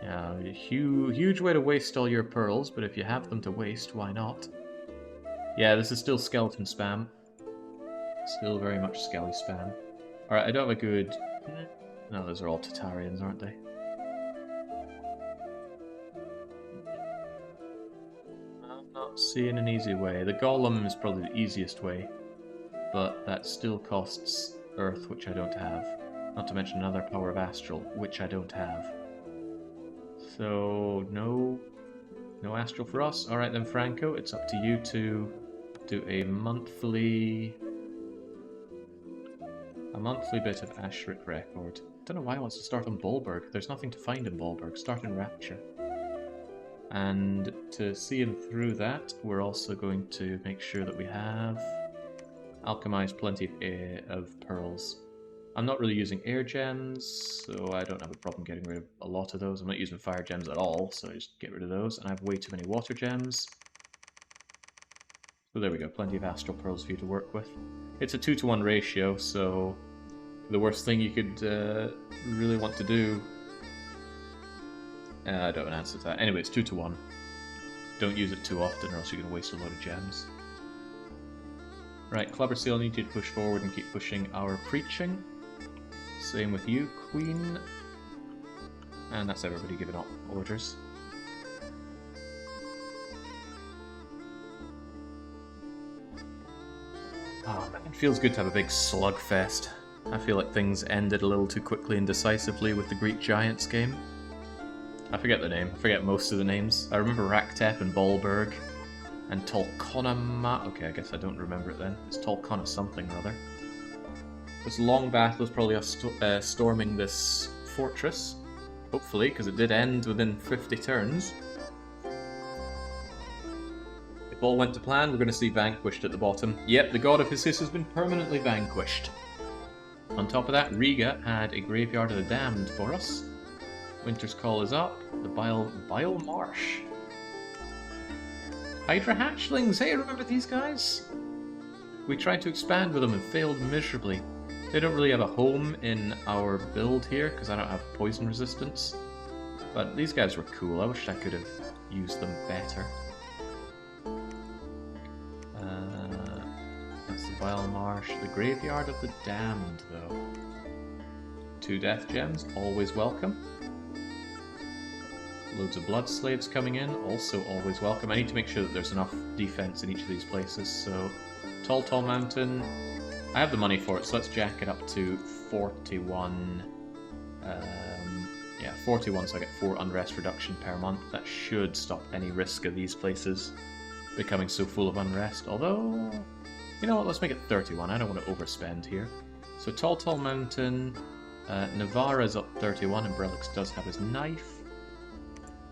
Yeah, a huge way to waste all your pearls, but if you have them to waste, why not? Yeah, this is still skeleton spam. Still very much Skelly spam. Alright, I don't have a good... No, those are all Tatarians, aren't they? I'm not seeing an easy way. The Golem is probably the easiest way, but that still costs Earth, which I don't have. Not to mention another Power of Astral, which I don't have. So, no Astral for us. Alright then, Franco, it's up to you to do a monthly bit of Ashric record. Don't know why he wants to start on Bollberg. There's nothing to find in Bollberg. Start in Rapture. And to see him through that, we're also going to make sure that we have alchemized plenty of pearls. I'm not really using air gems, so I don't have a problem getting rid of a lot of those. I'm not using fire gems at all, so I just get rid of those. And I have way too many water gems. So there we go, plenty of astral pearls for you to work with. It's a 2-to-1 ratio, so the worst thing you could really want to do... I don't have an answer to that. Anyway, it's 2-to-1. Don't use it too often or else you're going to waste a load of gems. Right, Clubber Seal, I need you to push forward and keep pushing our preaching. Same with you, Queen. And that's everybody giving up orders. Oh man, it feels good to have a big slugfest. I feel like things ended a little too quickly and decisively with the Greek Giants game. I forget the name, I forget most of the names. I remember Raktep and Bollberg. And Tolkonama... Okay, I guess I don't remember it then. It's Tolkona something or other. This long battle is probably us storming this fortress. Hopefully, because it did end within 50 turns. If all went to plan, we're going to see Vanquished at the bottom. Yep, the God of Hysis has been permanently vanquished. On top of that, Riga had a Graveyard of the Damned for us. Winter's Call is up. The Bile Marsh. Hydra Hatchlings! Hey, remember these guys? We tried to expand with them and failed miserably. They don't really have a home in our build here, because I don't have poison resistance. But these guys were cool. I wish I could have used them better. That's the Bile Marsh. The Graveyard of the Damned, though. 2 Death Gems, always welcome. Loads of Blood Slaves coming in, also always welcome. I need to make sure that there's enough defense in each of these places, so... Tall Mountain. I have the money for it, so let's jack it up to 41. Yeah, 41, so I get 4 unrest reduction per month. That should stop any risk of these places becoming so full of unrest. Although, you know what, let's make it 31. I don't want to overspend here. So Tall Mountain. Navarra's up 31, and Brelix does have his knife.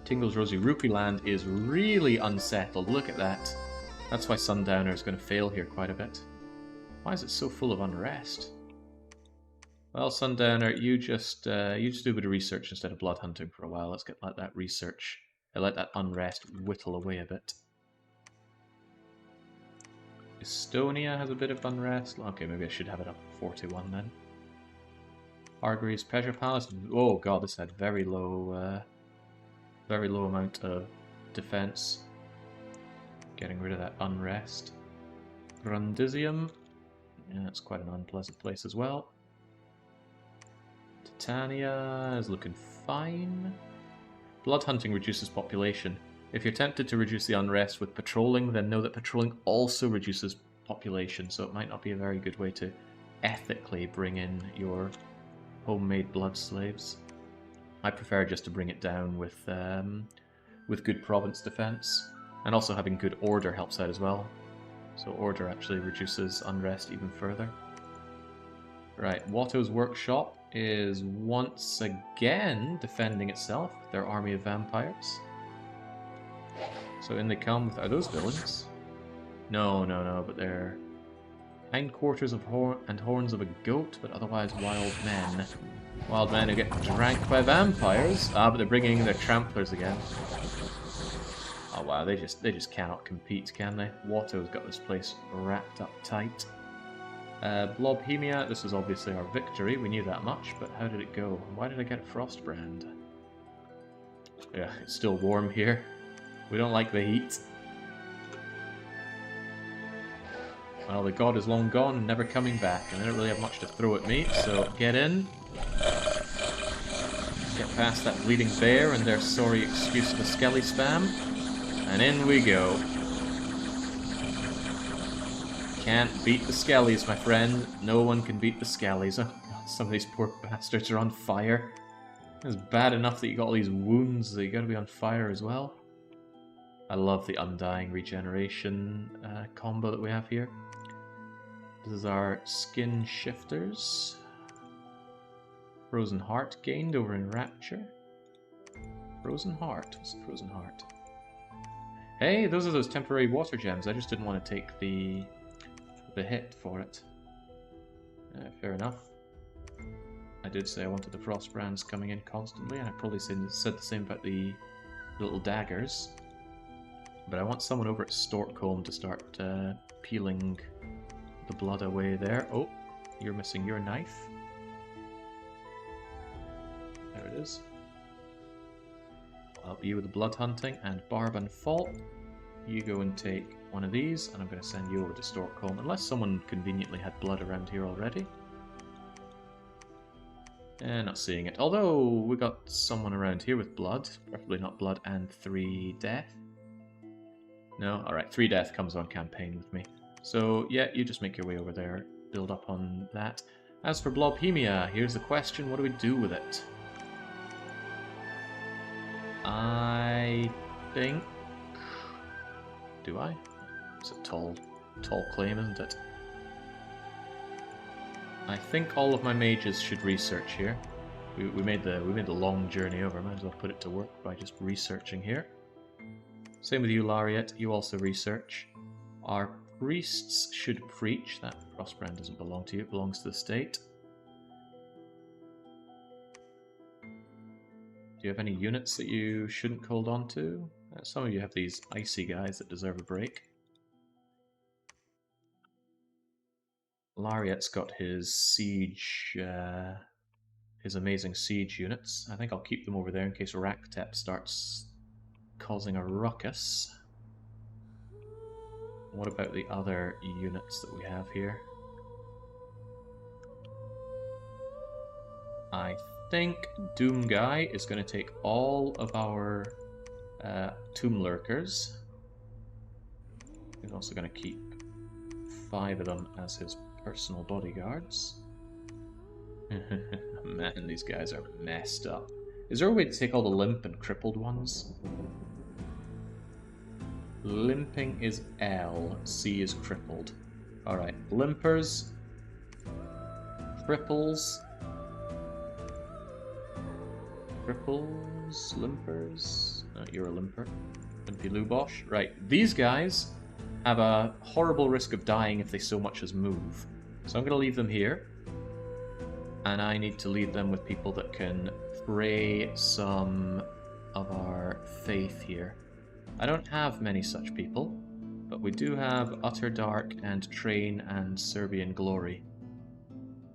Tingle's Rosy Rupee Land is really unsettled. Look at that. That's why Sundowner is going to fail here quite a bit. Why is it so full of unrest? Well, Sundowner, you just do a bit of research instead of blood hunting for a while. Let's let that research, let that unrest whittle away a bit. Estonia has a bit of unrest. Okay, maybe I should have it up at 41 then. Hargreaves Pleasure Palace. Oh god, this had very low amount of defense. Getting rid of that unrest. Brundisium. Yeah, that's quite an unpleasant place as well. Titania is looking fine. Blood hunting reduces population. If you're tempted to reduce the unrest with patrolling, then know that patrolling also reduces population, so it might not be a very good way to ethically bring in your homemade blood slaves. I prefer just to bring it down with good province defense, and also having good order helps out as well. So order actually reduces unrest even further. Right, Watto's Workshop is once again defending itself with their army of vampires. So in they come with... Are those villains? No, but they're hindquarters of horns of a goat, but otherwise wild men. Wild men who get drank by vampires. Ah, but they're bringing in their tramplers again. Oh wow, they just cannot compete, can they? Watto's got this place wrapped up tight. Blobhemia, this was obviously our victory, we knew that much, but how did it go? Why did I get a Frostbrand? Yeah, it's still warm here. We don't like the heat. Well, the god is long gone and never coming back, and they don't really have much to throw at me, so get in. Get past that bleeding bear and their sorry excuse for Skelly spam. And in we go. Can't beat the Skellies, my friend. No one can beat the Skellies. Oh god, some of these poor bastards are on fire. It's bad enough that you got all these wounds that you gotta be on fire as well. I love the Undying Regeneration combo that we have here. This is our Skin Shifters. Frozen Heart gained over in Rapture. Frozen Heart? What's the Frozen Heart? Hey, those are those temporary water gems. I just didn't want to take the hit for it. Fair enough. I did say I wanted the Frostbrands coming in constantly, and I probably said the same about the little daggers. But I want someone over at Storkholm to start peeling the blood away there. Oh, you're missing your knife. There it is. I'll help you with the blood hunting, and Barb and Fault, you go and take one of these, and I'm going to send you over to Storkholm, unless someone conveniently had blood around here already. Not seeing it. Although, we got someone around here with blood. Preferably not blood and 3 death. No? Alright, 3 death comes on campaign with me. So, yeah, you just make your way over there. Build up on that. As for Blobhemia, here's the question, what do we do with it? I think... Do I? It's a tall claim, isn't it? I think all of my mages should research here. we made the long journey over. Might as well put it to work by just researching here. Same with you, Lariat. You also research. Our priests should preach. That crossbrand doesn't belong to you. It belongs to the state. Do you have any units that you shouldn't hold on to? Some of you have these icy guys that deserve a break. Lariat's got his siege, his amazing siege units. I think I'll keep them over there in case Raktep starts causing a ruckus. What about the other units that we have here? I think Doom Guy is going to take all of our Tomb Lurkers. He's also going to keep 5 of them as his personal bodyguards. Man, these guys are messed up. Is there a way to take all the limp and crippled ones? Limping is L, C is crippled. Alright, limpers, cripples, limpers. Oh, you're a limper. Limpy Lubosh. Right, these guys have a horrible risk of dying if they so much as move. So I'm going to leave them here. And I need to leave them with people that can pray some of our faith here. I don't have many such people, but we do have Utter Dark and Train and Serbian Glory.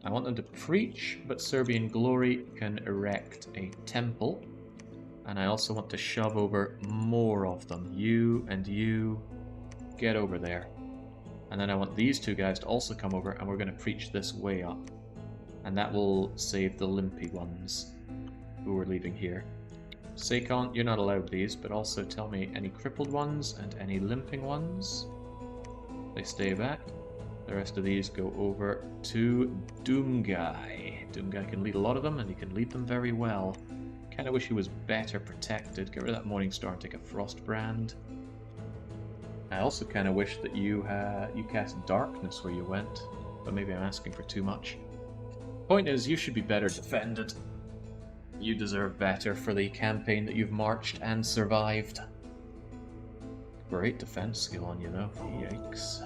I want them to preach, but Serbian Glory can erect a temple. And I also want to shove over more of them. You and you, get over there. And then I want these 2 guys to also come over, and we're going to preach this way up. And that will save the limpy ones who we're leaving here. Sakon, you're not allowed these, but also tell me any crippled ones and any limping ones. They stay back. The rest of these go over to Doomguy. Doomguy can lead a lot of them, and he can lead them very well. Kinda wish he was better protected. Get rid of that Morningstar and take a Frostbrand. I also kinda wish that you cast Darkness where you went, but maybe I'm asking for too much. Point is, you should be better defended. You deserve better for the campaign that you've marched and survived. Great defense skill on you though. Yikes.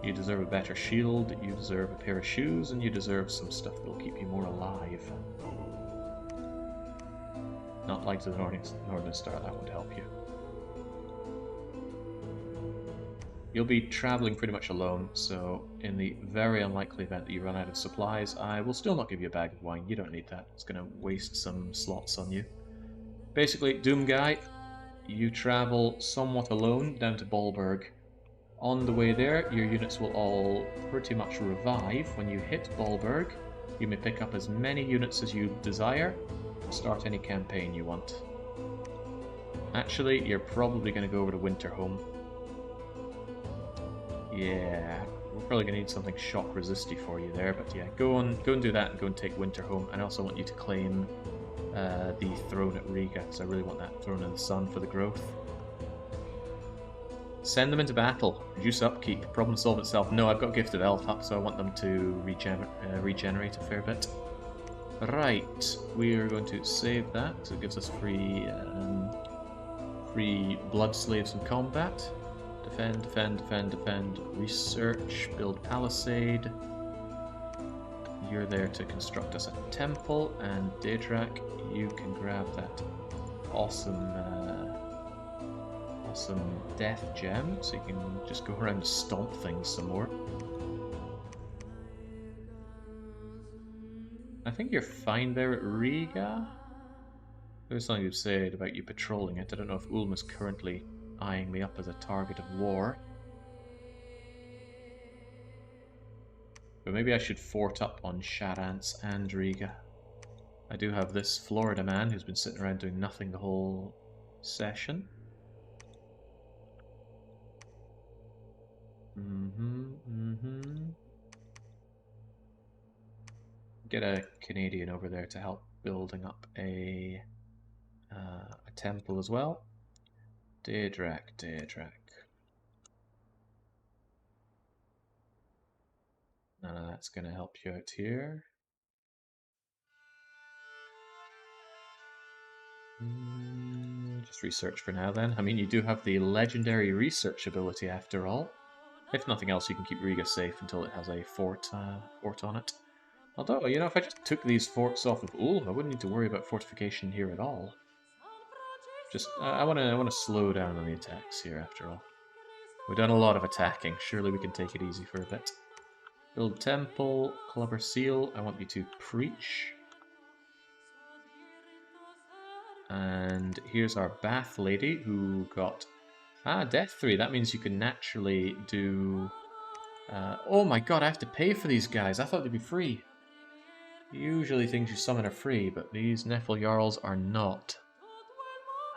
You deserve a better shield, you deserve a pair of shoes, and you deserve some stuff that'll keep you more alive. Not like the Northern Star, that won't help you. You'll be traveling pretty much alone, so in the very unlikely event that you run out of supplies, I will still not give you a bag of wine. You don't need that. It's going to waste some slots on you. Basically, Doom Guy, you travel somewhat alone down to Bollberg. On the way there, your units will all pretty much revive. When you hit Bollberg, you may pick up as many units as you desire and start any campaign you want. Actually, you're probably going to go over to Winterhome. Yeah, we're probably going to need something shock resisty for you there, but yeah, go and do that and go and take Winterhome. And I also want you to claim the throne at Riga, because I really want that throne in the sun for the growth. Send them into battle. Reduce upkeep. Problem solve itself. No, I've got Gifted Elf up, so I want them to regenerate a fair bit. Right, we are going to save that, so it gives us free blood slaves in combat. Defend, defend, defend, defend. Research, build palisade. You're there to construct us a temple, and Daedrak, you can grab that awesome death gem, so you can just go around and stomp things some more. I think you're fine there at Riga. There's something you've said about you patrolling it. I don't know if Ulm is currently eyeing me up as a target of war. But maybe I should fort up on Sharants and Riga. I do have this Florida man who's been sitting around doing nothing the whole session. Get a Canadian over there to help building up a temple as well. Daedrak, Daedrak. None of that's going to help you out here. Just research for now then. I mean, you do have the legendary research ability after all. If nothing else, you can keep Riga safe until it has a fort on it. Although, you know, if I just took these forts off of Ulm, I wouldn't need to worry about fortification here at all. Just, I want to slow down on the attacks here after all. We've done a lot of attacking. Surely we can take it easy for a bit. Build temple, clubber seal. I want you to preach. And here's our bath lady who got death 3. That means you can naturally do. Oh my god! I have to pay for these guys. I thought they'd be free. Usually things you summon are free, but these Nephil Jarls are not.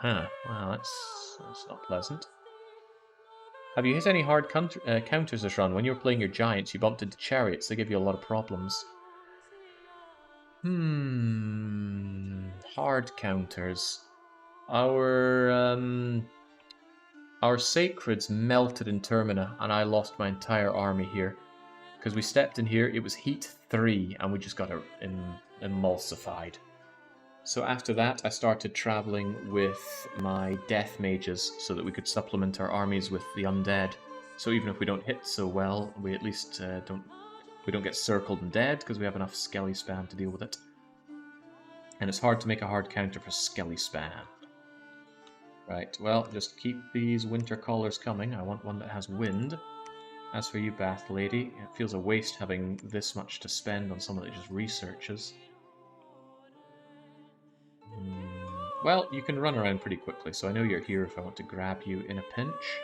Huh. Well, that's not pleasant. Have you hit any hard counters this run? When you were playing your giants, you bumped into chariots. They give you a lot of problems. Hard counters. Our sacreds melted in Termina, and I lost my entire army here. Because we stepped in here, it was heat 3, and we just got emulsified. So after that, I started traveling with my death mages so that we could supplement our armies with the undead. So even if we don't hit so well, we at least we don't get circled and dead because we have enough Skelly spam to deal with it. And it's hard to make a hard counter for Skelly spam. Right, well, just keep these winter callers coming. I want one that has wind. As for you, Bath Lady, it feels a waste having this much to spend on someone that just researches. Well, you can run around pretty quickly, so I know you're here if I want to grab you in a pinch.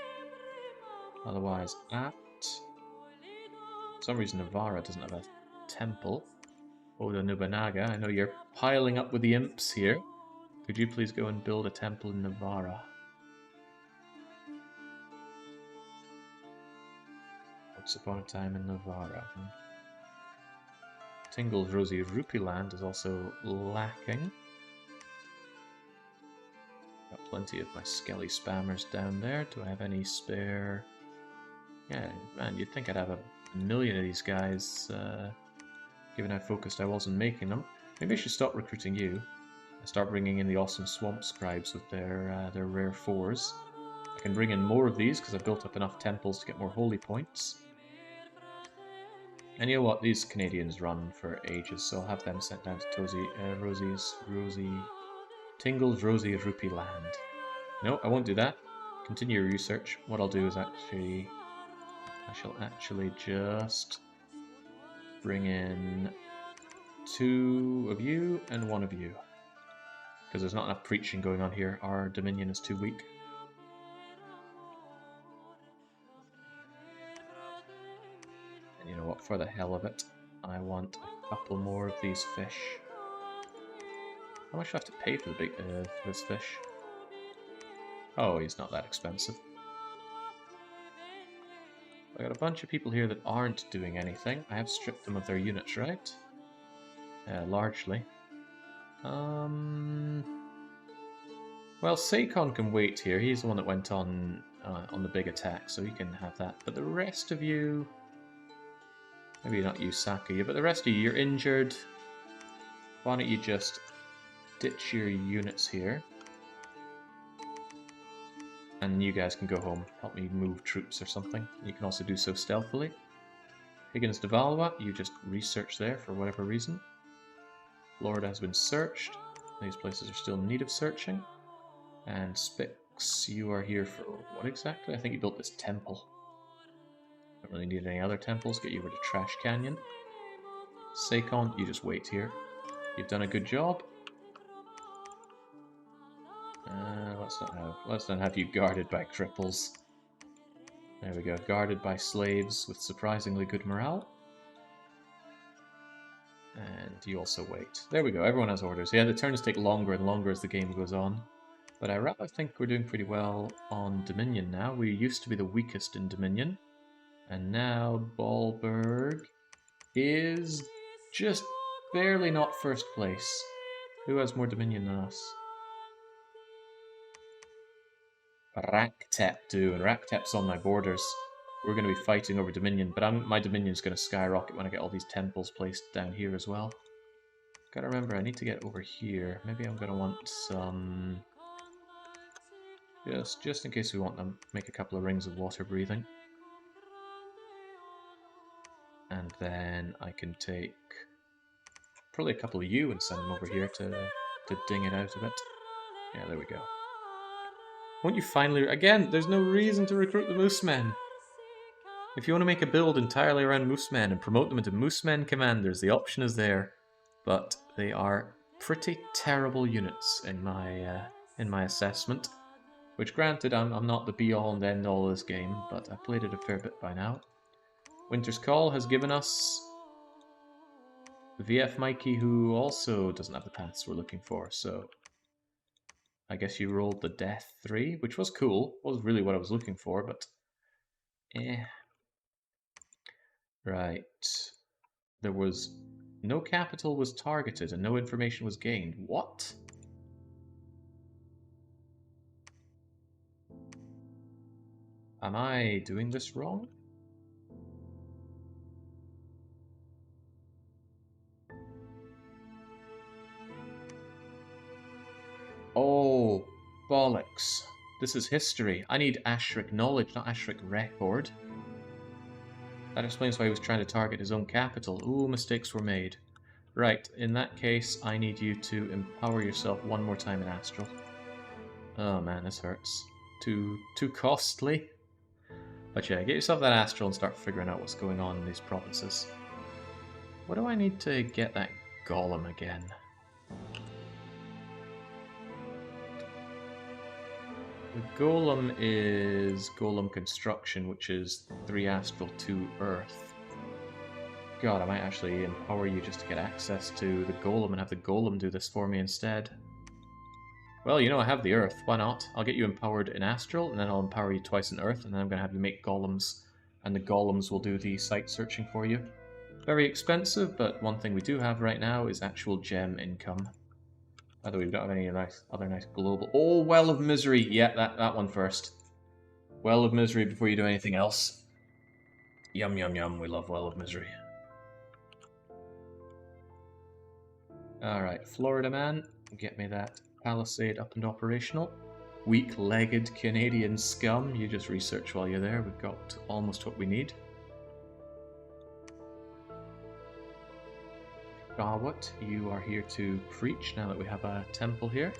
Otherwise, for some reason Navarra doesn't have a temple. Oda Nobunaga, I know you're piling up with the imps here. Could you please go and build a temple in Navarra? Once upon a time in Navarra. Tingle's Rosy Rupee Land is also lacking. Got plenty of my Skelly spammers down there. Do I have any spare? Yeah, man, you'd think I'd have a million of these guys, given how focused I was on making them. Maybe I should stop recruiting you. I start bringing in the awesome Swamp Scribes with their rare 4s. I can bring in more of these because I've built up enough temples to get more holy points. And you know what? These Canadians run for ages, so I'll have them sent down to Tingle's Rosy Rupee Land. No, I won't do that. Continue your research. What I'll do is I shall actually just bring in 2 of you and 1 of you. Because there's not enough preaching going on here. Our Dominion is too weak. And you know what? For the hell of it, I want a couple more of these fish. How much do I have to pay for this fish? Oh, he's not that expensive. I got a bunch of people here that aren't doing anything. I have stripped them of their units, right? Largely. Well, Seikon can wait here. He's the one that went on the big attack, so he can have that. But the rest of you... Maybe not you, Sakuya, but the rest of you, you're injured. Why don't you just ditch your units here? And you guys can go home. Help me move troops or something. You can also do so stealthily. Higgins de Valois, you just research there for whatever reason. Florida has been searched. These places are still in need of searching. And Spix, you are here for what exactly? I think you built this temple. Don't really need any other temples. Get you over to Trash Canyon. Seikon, you just wait here. You've done a good job. Let's not have you guarded by cripples. There we go, guarded by slaves with surprisingly good morale. And you also wait. There we go, everyone has orders. Yeah, the turns take longer and longer as the game goes on. But I rather think we're doing pretty well on Dominion now. We used to be the weakest in Dominion. And now Bollberg is just barely not first place. Who has more Dominion than us? Raktep do, and Raktep's on my borders. We're going to be fighting over Dominion, but my Dominion's going to skyrocket when I get all these temples placed down here as well. Gotta remember, I need to get over here. Maybe I'm gonna want some... Just in case we want them, make a couple of rings of water breathing. And then I can take probably a couple of you and send them over here to ding it out a bit. Yeah, there we go. Won't you finally... Again, there's no reason to recruit the Moose Men. If you want to make a build entirely around Moose Men and promote them into Moose Men commanders, the option is there. But they are pretty terrible units in my assessment. Which, granted, I'm not the be-all and end-all of this game, but I've played it a fair bit by now. Winter's Call has given us VF Mikey, who also doesn't have the paths we're looking for, so I guess you rolled the Death 3, which was cool. Was really what I was looking for, but Right. There was no capital was targeted and no information was gained. What? Am I doing this wrong? Oh, bollocks. This is history. I need Ashric knowledge, not Ashric record. That explains why he was trying to target his own capital. Ooh, mistakes were made. Right, in that case, I need you to empower yourself one more time in Astral. Oh man, this hurts. Too costly. But yeah, get yourself that Astral and start figuring out what's going on in these provinces. What do I need to get that Golem again? The Golem is Golem Construction, which is 3 Astral, 2 Earth. God, I might actually empower you just to get access to the Golem and have the Golem do this for me instead. Well, you know, I have the Earth, why not? I'll get you empowered in Astral, and then I'll empower you twice in Earth, and then I'm going to have you make Golems, and the Golems will do the site searching for you. Very expensive, but one thing we do have right now is actual gem income. By the way, we don't have any other nice global... Oh, Well of Misery! Yeah, that one first. Well of Misery before you do anything else. Yum, yum, yum. We love Well of Misery. Alright, Florida Man. Get me that palisade up and operational. Weak-legged Canadian scum. You just research while you're there. We've got almost what we need. Gawat, you are here to preach now that we have a temple here.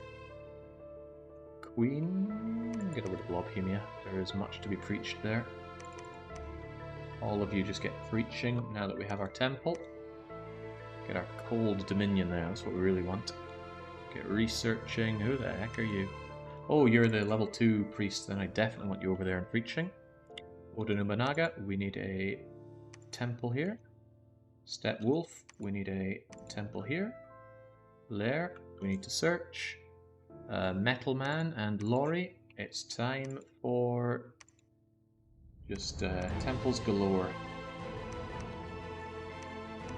Queen, get rid of Blobhemia. There is much to be preached there. All of you just get preaching now that we have our temple. Get our cold dominion there, that's what we really want. Get researching. Who the heck are you? Oh, you're the level 2 priest, then I definitely want you over there and preaching. Oda Nobunaga, we need a temple here. Step Wolf, we need a temple here. Lair, we need to search. Metal Man and Lorry, it's time for just temples galore.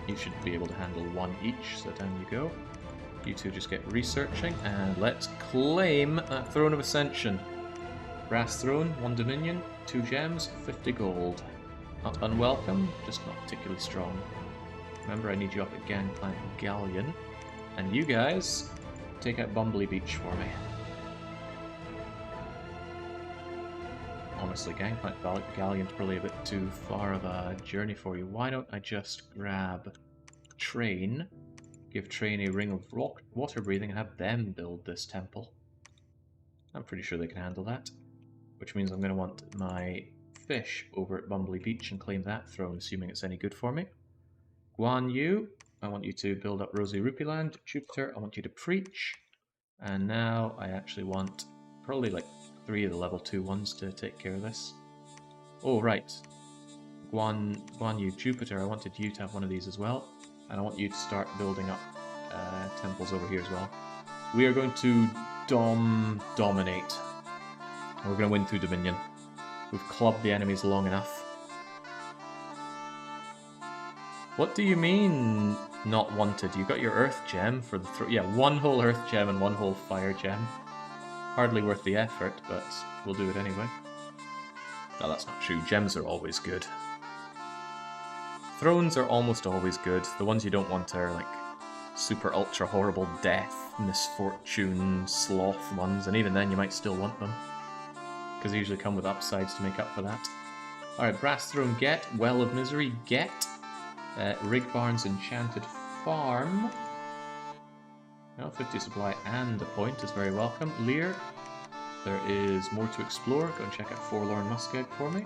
You should be able to handle one each, so down you go. You two just get researching, and let's claim that Throne of Ascension. Brass Throne, 1 Dominion, 2 gems, 50 gold. Not unwelcome, just not particularly strong. Remember, I need you up at Gangplank Galleon. And you guys, take out Bumbly Beach for me. Honestly, Gangplank Galleon's probably a bit too far of a journey for you. Why don't I just grab Train, give Train a ring of water breathing, and have them build this temple? I'm pretty sure they can handle that. Which means I'm going to want my fish over at Bumbly Beach and claim that throne, assuming it's any good for me. Guan Yu, I want you to build up Rosy Rupee Land. Jupiter, I want you to preach. And now I actually want probably like 3 of the level 2 ones to take care of this. Oh, right. Guan Yu, Jupiter, I wanted you to have one of these as well. And I want you to start building up temples over here as well. We are going to dominate. We're going to win through Dominion. We've clubbed the enemies long enough. What do you mean, not wanted? You got your Earth Gem for the yeah, 1 whole Earth Gem and 1 whole Fire Gem. Hardly worth the effort, but we'll do it anyway. No, that's not true. Gems are always good. Thrones are almost always good. The ones you don't want are, like, super ultra horrible death, misfortune, sloth ones, and even then you might still want them. Because they usually come with upsides to make up for that. Alright, Brass Throne get, Well of Misery get, Rig Barn's Enchanted Farm. Well, 50 supply and a point is very welcome. Lear, there is more to explore. Go and check out Forlorn Muskeg for me.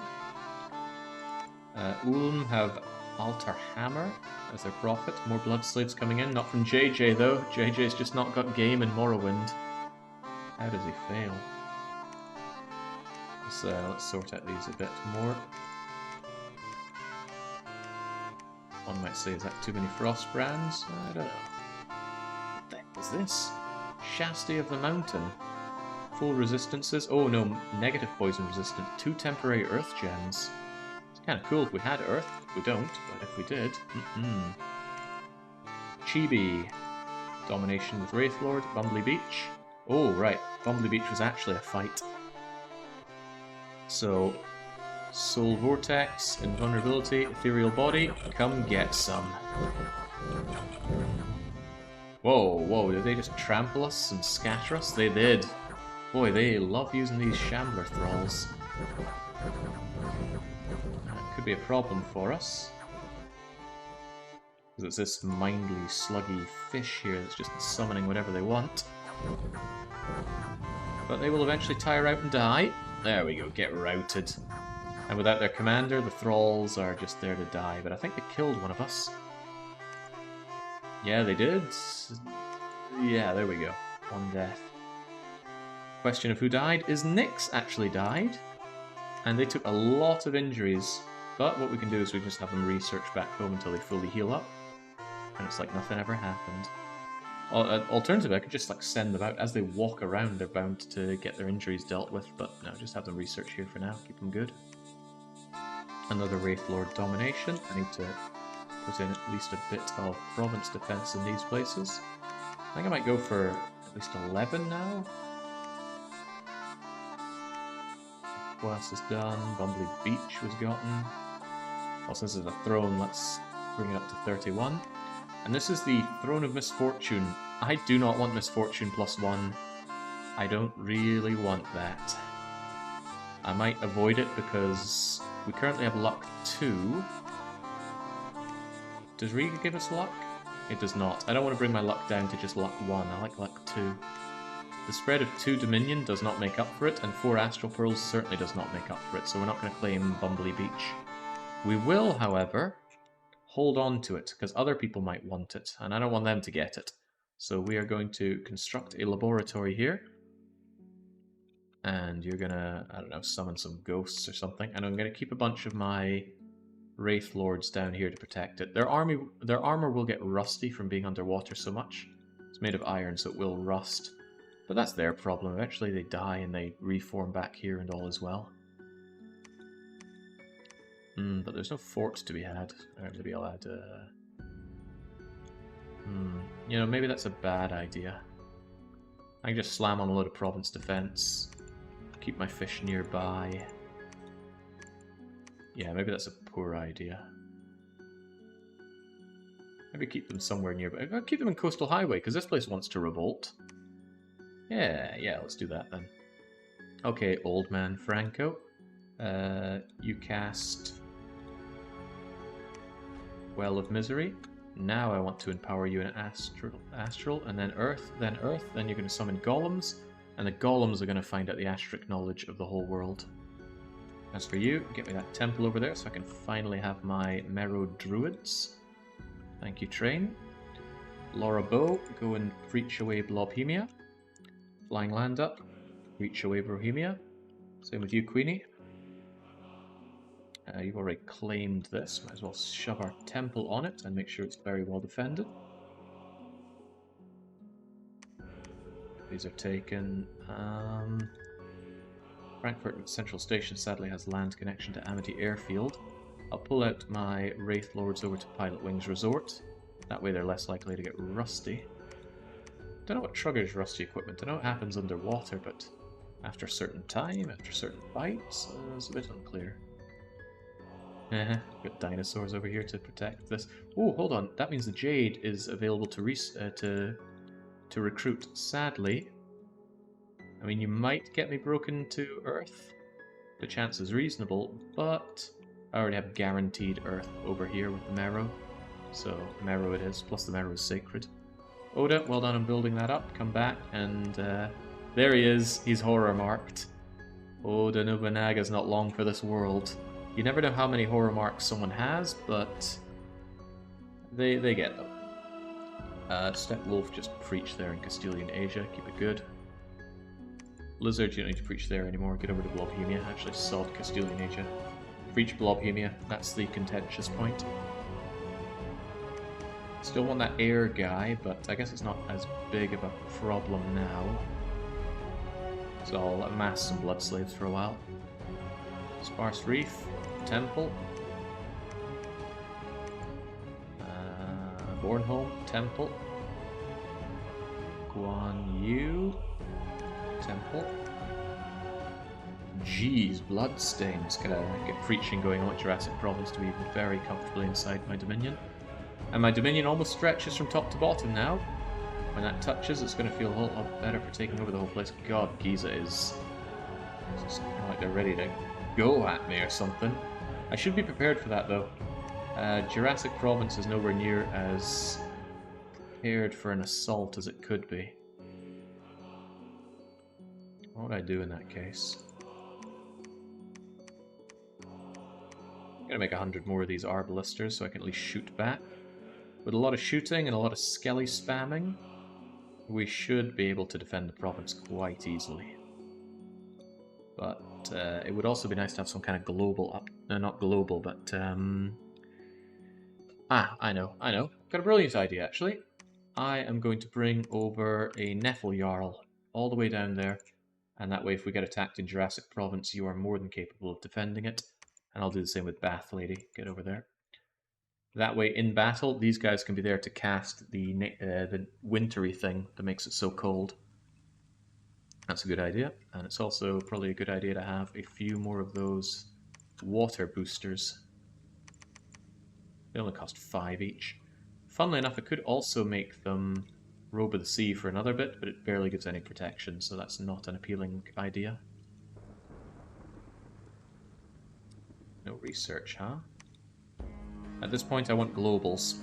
Ulm have Altar Hammer as their profit. More Blood Slaves coming in. Not from JJ though. JJ's just not got game in Morrowind. How does he fail? Let's sort out these a bit more. One might say, is that too many Frost Brands? I don't know. What the heck is this? Shasti of the Mountain. Full resistances. Oh no, negative poison resistance. 2 temporary Earth Gems. It's kind of cool if we had Earth. We don't, but if we did... Chibi. Domination with Wraithlord. Bumbly Beach. Oh, right. Bumbly Beach was actually a fight. So... Soul Vortex, Invulnerability, Ethereal Body, come get some. Whoa, whoa, did they just trample us and scatter us? They did. Boy, they love using these Shambler Thralls. That could be a problem for us. Because it's this mindly, sluggy fish here that's just summoning whatever they want. But they will eventually tire out and die. There we go, get routed. And without their commander, the Thralls are just there to die. But I think they killed one of us. Yeah, they did. Yeah, there we go. One death. Question of who died is Nyx actually died. And they took a lot of injuries. But what we can do is we can just have them research back home until they fully heal up. And it's like nothing ever happened. Alternatively, I could just like send them out. As they walk around, they're bound to get their injuries dealt with. But no, just have them research here for now. Keep them good. Another Wraithlord domination. I need to put in at least a bit of province defense in these places. I think I might go for at least 11 now. Quas is done. Bumbly Beach was gotten. Well, since it's a throne, let's bring it up to 31. And this is the Throne of Misfortune. I do not want Misfortune +1. I don't really want that. I might avoid it because we currently have luck 2. Does Riga give us luck? It does not. I don't want to bring my luck down to just luck 1. I like luck 2. The spread of 2 Dominion does not make up for it, and 4 Astral Pearls certainly does not make up for it, so we're not going to claim Bumbly Beach. We will, however, hold on to it, because other people might want it, and I don't want them to get it. So we are going to construct a laboratory here. And you're gonna, I don't know, summon some ghosts or something. And I'm gonna keep a bunch of my Wraithlords down here to protect it. Their armor will get rusty from being underwater so much. It's made of iron, so it will rust. But that's their problem. Eventually they die and they reform back here and all is well. But there's no forts to be had. Or maybe I'll add you know, maybe that's a bad idea. I can just slam on a load of province defense. Keep my fish nearby. Yeah, maybe that's a poor idea. Maybe keep them somewhere nearby. I'll keep them in Coastal Highway, because this place wants to revolt. Yeah, let's do that then. Okay, Old Man Franco. You cast Well of Misery. Now I want to empower you in Astral, and then Earth, then you're going to summon Golems. And the Golems are going to find out the Astric knowledge of the whole world. As for you, get me that temple over there so I can finally have my Merrow Druids. Thank you, Train. Laura Bow, go and reach away Blobhemia. Flying Land up, reach away Bohemia. Same with you, Queenie. You've already claimed this, might as well shove our temple on it and make sure it's very well defended. These are taken. Frankfurt Central Station sadly has land connection to Amity Airfield. I'll pull out my Wraithlords over to Pilot Wings Resort. That way they're less likely to get rusty. Don't know what triggers rusty equipment. I know it happens underwater, but after a certain time, after certain fights, it's a bit unclear. Got dinosaurs over here to protect this. Oh, hold on. That means the Jade is available to recruit. Sadly, I mean, you might get me broken to Earth. The chance is reasonable, but I already have guaranteed Earth over here with the marrow. So, marrow it is, plus the marrow is sacred. Oda, well done on building that up. Come back, and there he is. He's horror marked. Oda Nobunaga's not long for this world. You never know how many horror marks someone has, but they get them. Stepwolf, just preach there in Castilian Asia. Keep it good. Lizard, you don't need to preach there anymore. Get over to Blobhemia. Actually, sod Castilian Asia. Preach Blobhemia. That's the contentious point. Still want that air guy, but I guess it's not as big of a problem now. So I'll amass some blood slaves for a while. Sparse Reef, Temple. Bornholm, Temple. Guan Yu, Temple. Jeez, bloodstains. Gotta get preaching going on at Jurassic Province to be very comfortably inside my dominion. And my dominion almost stretches from top to bottom now. When that touches, it's going to feel a whole lot better for taking over the whole place. God, Giza is just kind of like they're ready to go at me or something. I should be prepared for that, though. Jurassic Province is nowhere near as prepared for an assault as it could be. What would I do in that case? I'm going to make 100 more of these arbalisters so I can at least shoot back. With a lot of shooting and a lot of Skelly spamming, we should be able to defend the province quite easily. But it would also be nice to have some kind of global not global, but I know. Got a brilliant idea, actually. I am going to bring over a Neffel Jarl all the way down there, and that way if we get attacked in Jurassic Province, you are more than capable of defending it. And I'll do the same with Bath Lady. Get over there. That way, in battle, these guys can be there to cast the wintry thing that makes it so cold. That's a good idea, and it's also probably a good idea to have a few more of those water boosters. They only cost 5 each. Funnily enough, I could also make them Robe of the Sea for another bit, but it barely gives any protection, so that's not an appealing idea. No research, huh? At this point, I want globals.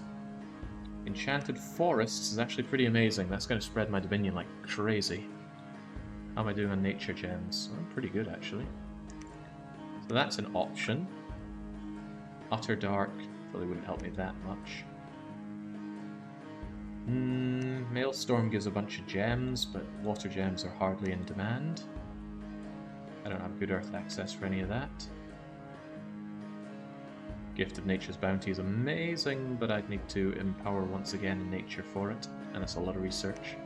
Enchanted Forests is actually pretty amazing. That's going to spread my dominion like crazy. How am I doing on nature gems? I'm pretty good, actually. So that's an option. Utter Dark probably wouldn't help me that much. Maelstrom gives a bunch of gems, but water gems are hardly in demand. I don't have good earth access for any of that. Gift of Nature's Bounty is amazing, but I'd need to empower once again in nature for it, and that's a lot of research.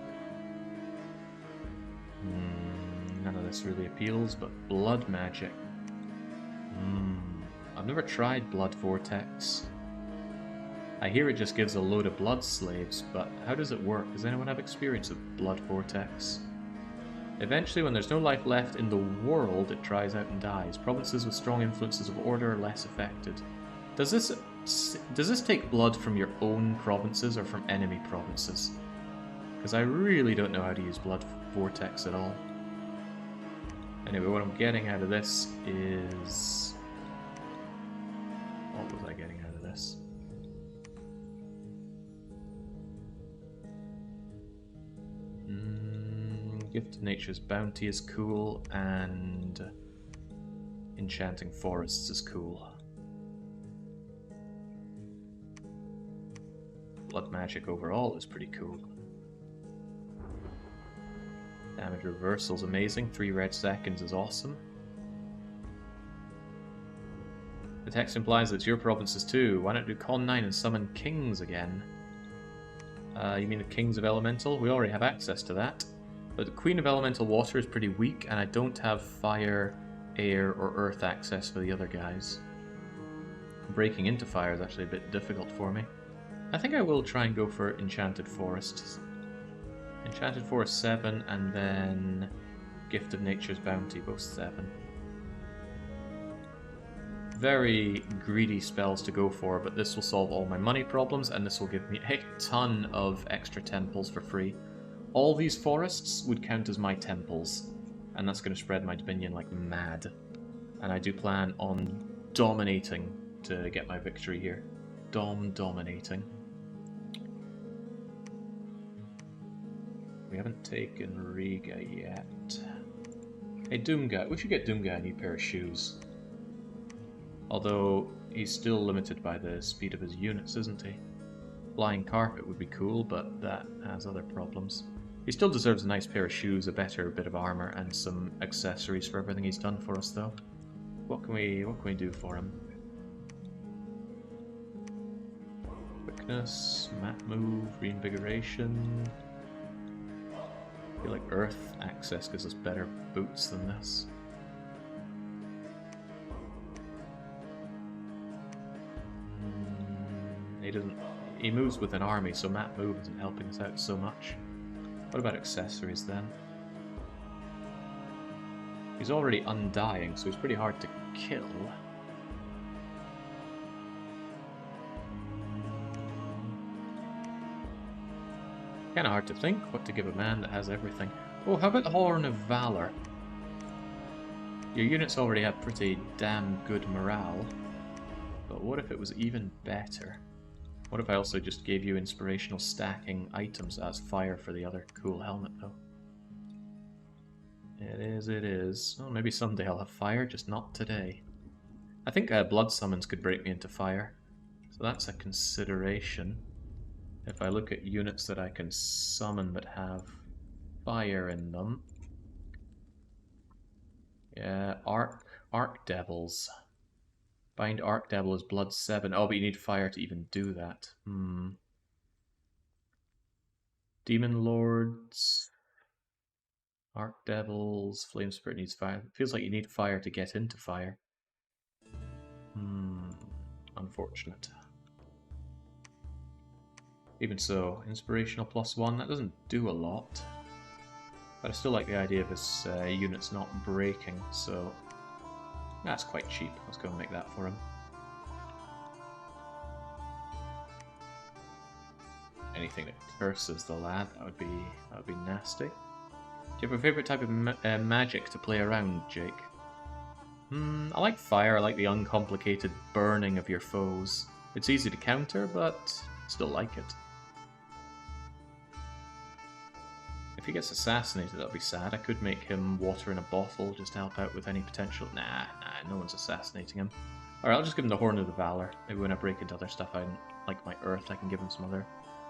None of this really appeals, but blood magic. I've never tried Blood Vortex. I hear it just gives a load of blood slaves, but how does it work? Does anyone have experience of Blood Vortex? Eventually, when there's no life left in the world, it dries out and dies. Provinces with strong influences of order are less affected. Does this take blood from your own provinces or from enemy provinces? Because I really don't know how to use Blood Vortex at all. Anyway, what I'm getting out of this is... What was I getting out of this? Gift of Nature's Bounty is cool, and Enchanting Forests is cool. Blood magic overall is pretty cool. Damage reversal's amazing. 3 red seconds is awesome. The text implies that it's your provinces too. Why not do Con 9 and summon kings again? You mean the kings of elemental? We already have access to that. But the Queen of Elemental Water is pretty weak, and I don't have fire, air, or earth access for the other guys. Breaking into fire is actually a bit difficult for me. I think I will try and go for Enchanted Forest. Enchanted Forest 7, and then Gift of Nature's Bounty, both 7. very greedy spells to go for, but this will solve all my money problems, and this will give me a ton of extra temples for free. All these forests would count as my temples, and that's going to spread my dominion like mad. And I do plan on dominating to get my victory here. Dominating. We haven't taken Riga yet. Hey, Doomga. We should get Doomga a new pair of shoes. Although, he's still limited by the speed of his units, isn't he? Flying Carpet would be cool, but that has other problems. He still deserves a nice pair of shoes, a better bit of armor, and some accessories for everything he's done for us, though. What can we do for him? Quickness, map move, reinvigoration. I feel like Earth access gives us better boots than this. He moves with an army, so map move isn't helping us out so much. What about accessories then? He's already undying, so he's pretty hard to kill. Kinda hard to think what to give a man that has everything. Oh, how about the Horn of Valor? Your units already have pretty damn good morale. But what if it was even better? What if I also just gave you inspirational stacking items as fire for the other cool helmet, though? It is. Well, maybe someday I'll have fire, just not today. I think blood summons could break me into fire, so that's a consideration. If I look at units that I can summon that have fire in them. Yeah, Arc Devils. Bind Arc Devil is blood 7. Oh, but you need fire to even do that. Demon Lords. Arc Devils. Flame Spirit needs fire. It feels like you need fire to get into fire. Unfortunate. Even so, Inspirational +1, that doesn't do a lot. But I still like the idea of his units not breaking, so that's quite cheap. Let's go and make that for him. Anything that curses the lad, that would be nasty. Do you have a favourite type of magic to play around, Jake? I like fire. I like the uncomplicated burning of your foes. It's easy to counter, but still like it. If he gets assassinated, that'll be sad. I could make him water in a bottle just to help out with any potential. Nah, no one's assassinating him. Alright, I'll just give him the Horn of the Valor. Maybe when I break into other stuff, like my Earth, I can give him some other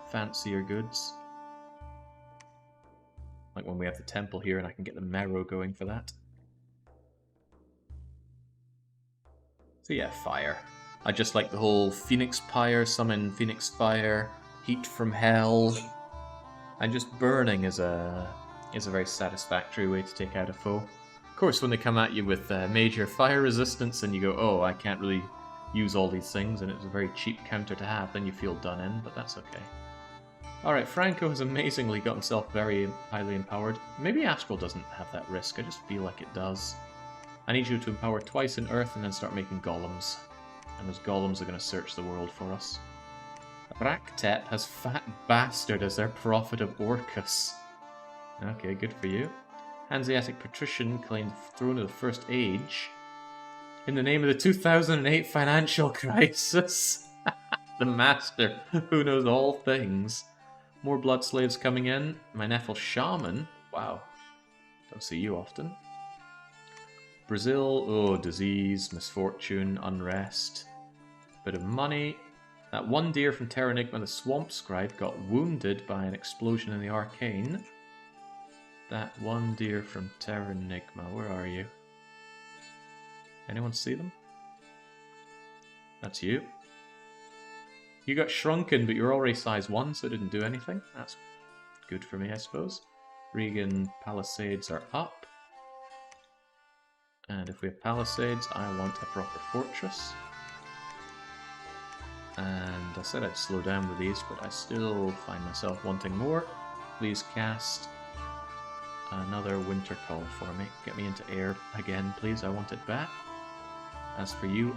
fancier goods. Like when we have the temple here and I can get the marrow going for that. So yeah, fire. I just like the whole Phoenix Pyre, summon Phoenix Fire, Heat from Hell. And just burning is a very satisfactory way to take out a foe. Of course, when they come at you with major fire resistance and you go, oh, I can't really use all these things, and it's a very cheap counter to have, then you feel done in, but that's okay. Alright, Franco has amazingly got himself very highly empowered. Maybe Astral doesn't have that risk, I just feel like it does. I need you to empower twice in Earth and then start making golems. And those golems are going to search the world for us. Raktep has Fat Bastard as their prophet of Orcus. Okay, good for you. Hanseatic Patrician claimed the throne of the First Age in the name of the 2008 financial crisis. The master who knows all things. More blood slaves coming in. My Nephil Shaman. Wow. Don't see you often. Brazil. Oh, disease, misfortune, unrest. Bit of money. That one deer from Terranigma, the Swamp Scribe, got wounded by an explosion in the Arcane. That one deer from Terranigma, where are you? Anyone see them? That's you. You got shrunken, but you're already size 1, so it didn't do anything. That's good for me, I suppose. Regan Palisades are up. And if we have Palisades, I want a proper fortress. And I said I'd slow down with these, but I still find myself wanting more. Please cast another Winter Call for me. Get me into air again, please. I want it back. As for you,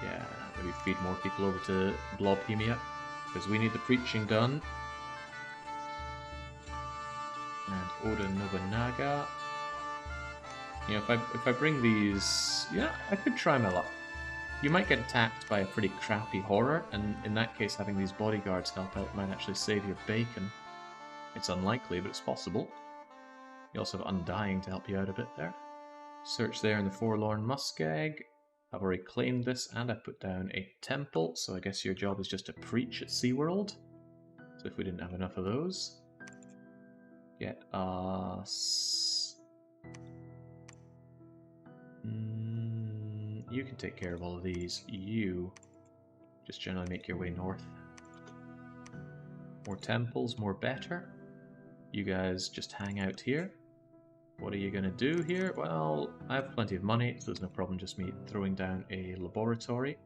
yeah, maybe feed more people over to Blobhemia, because we need the preaching done. And Oda Nobunaga. You know, if I bring these, yeah, I could try my luck. You might get attacked by a pretty crappy horror, and in that case, having these bodyguards help out might actually save your bacon. It's unlikely, but it's possible. You also have Undying to help you out a bit there. Search there in the Forlorn Muskeg. I've already claimed this, and I put down a temple, so I guess your job is just to preach at SeaWorld. So if we didn't have enough of those, get us... you can take care of all of these. You just generally make your way north. More temples, more better. You guys just hang out here. What are you going to do here? Well, I have plenty of money, so there's no problem just me throwing down a laboratory.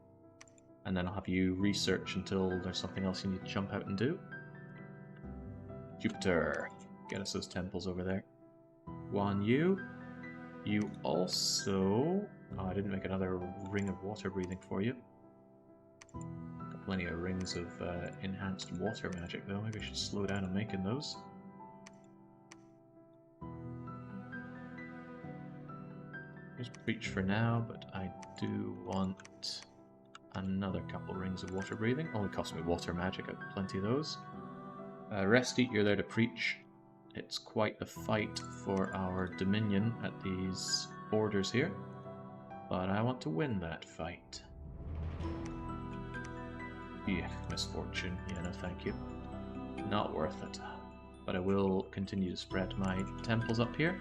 And then I'll have you research until there's something else you need to jump out and do. Jupiter, get us those temples over there. Guan Yu, you also... Oh, I didn't make another ring of water breathing for you. Got plenty of rings of enhanced water magic though, maybe I should slow down on making those. Just preach for now, but I do want another couple rings of water breathing. Only cost me water magic, I've got plenty of those. Rest Eat, you're there to preach. It's quite the fight for our dominion at these borders here, but I want to win that fight. Yeah, misfortune. Yeah, no thank you. Not worth it. But I will continue to spread my temples up here.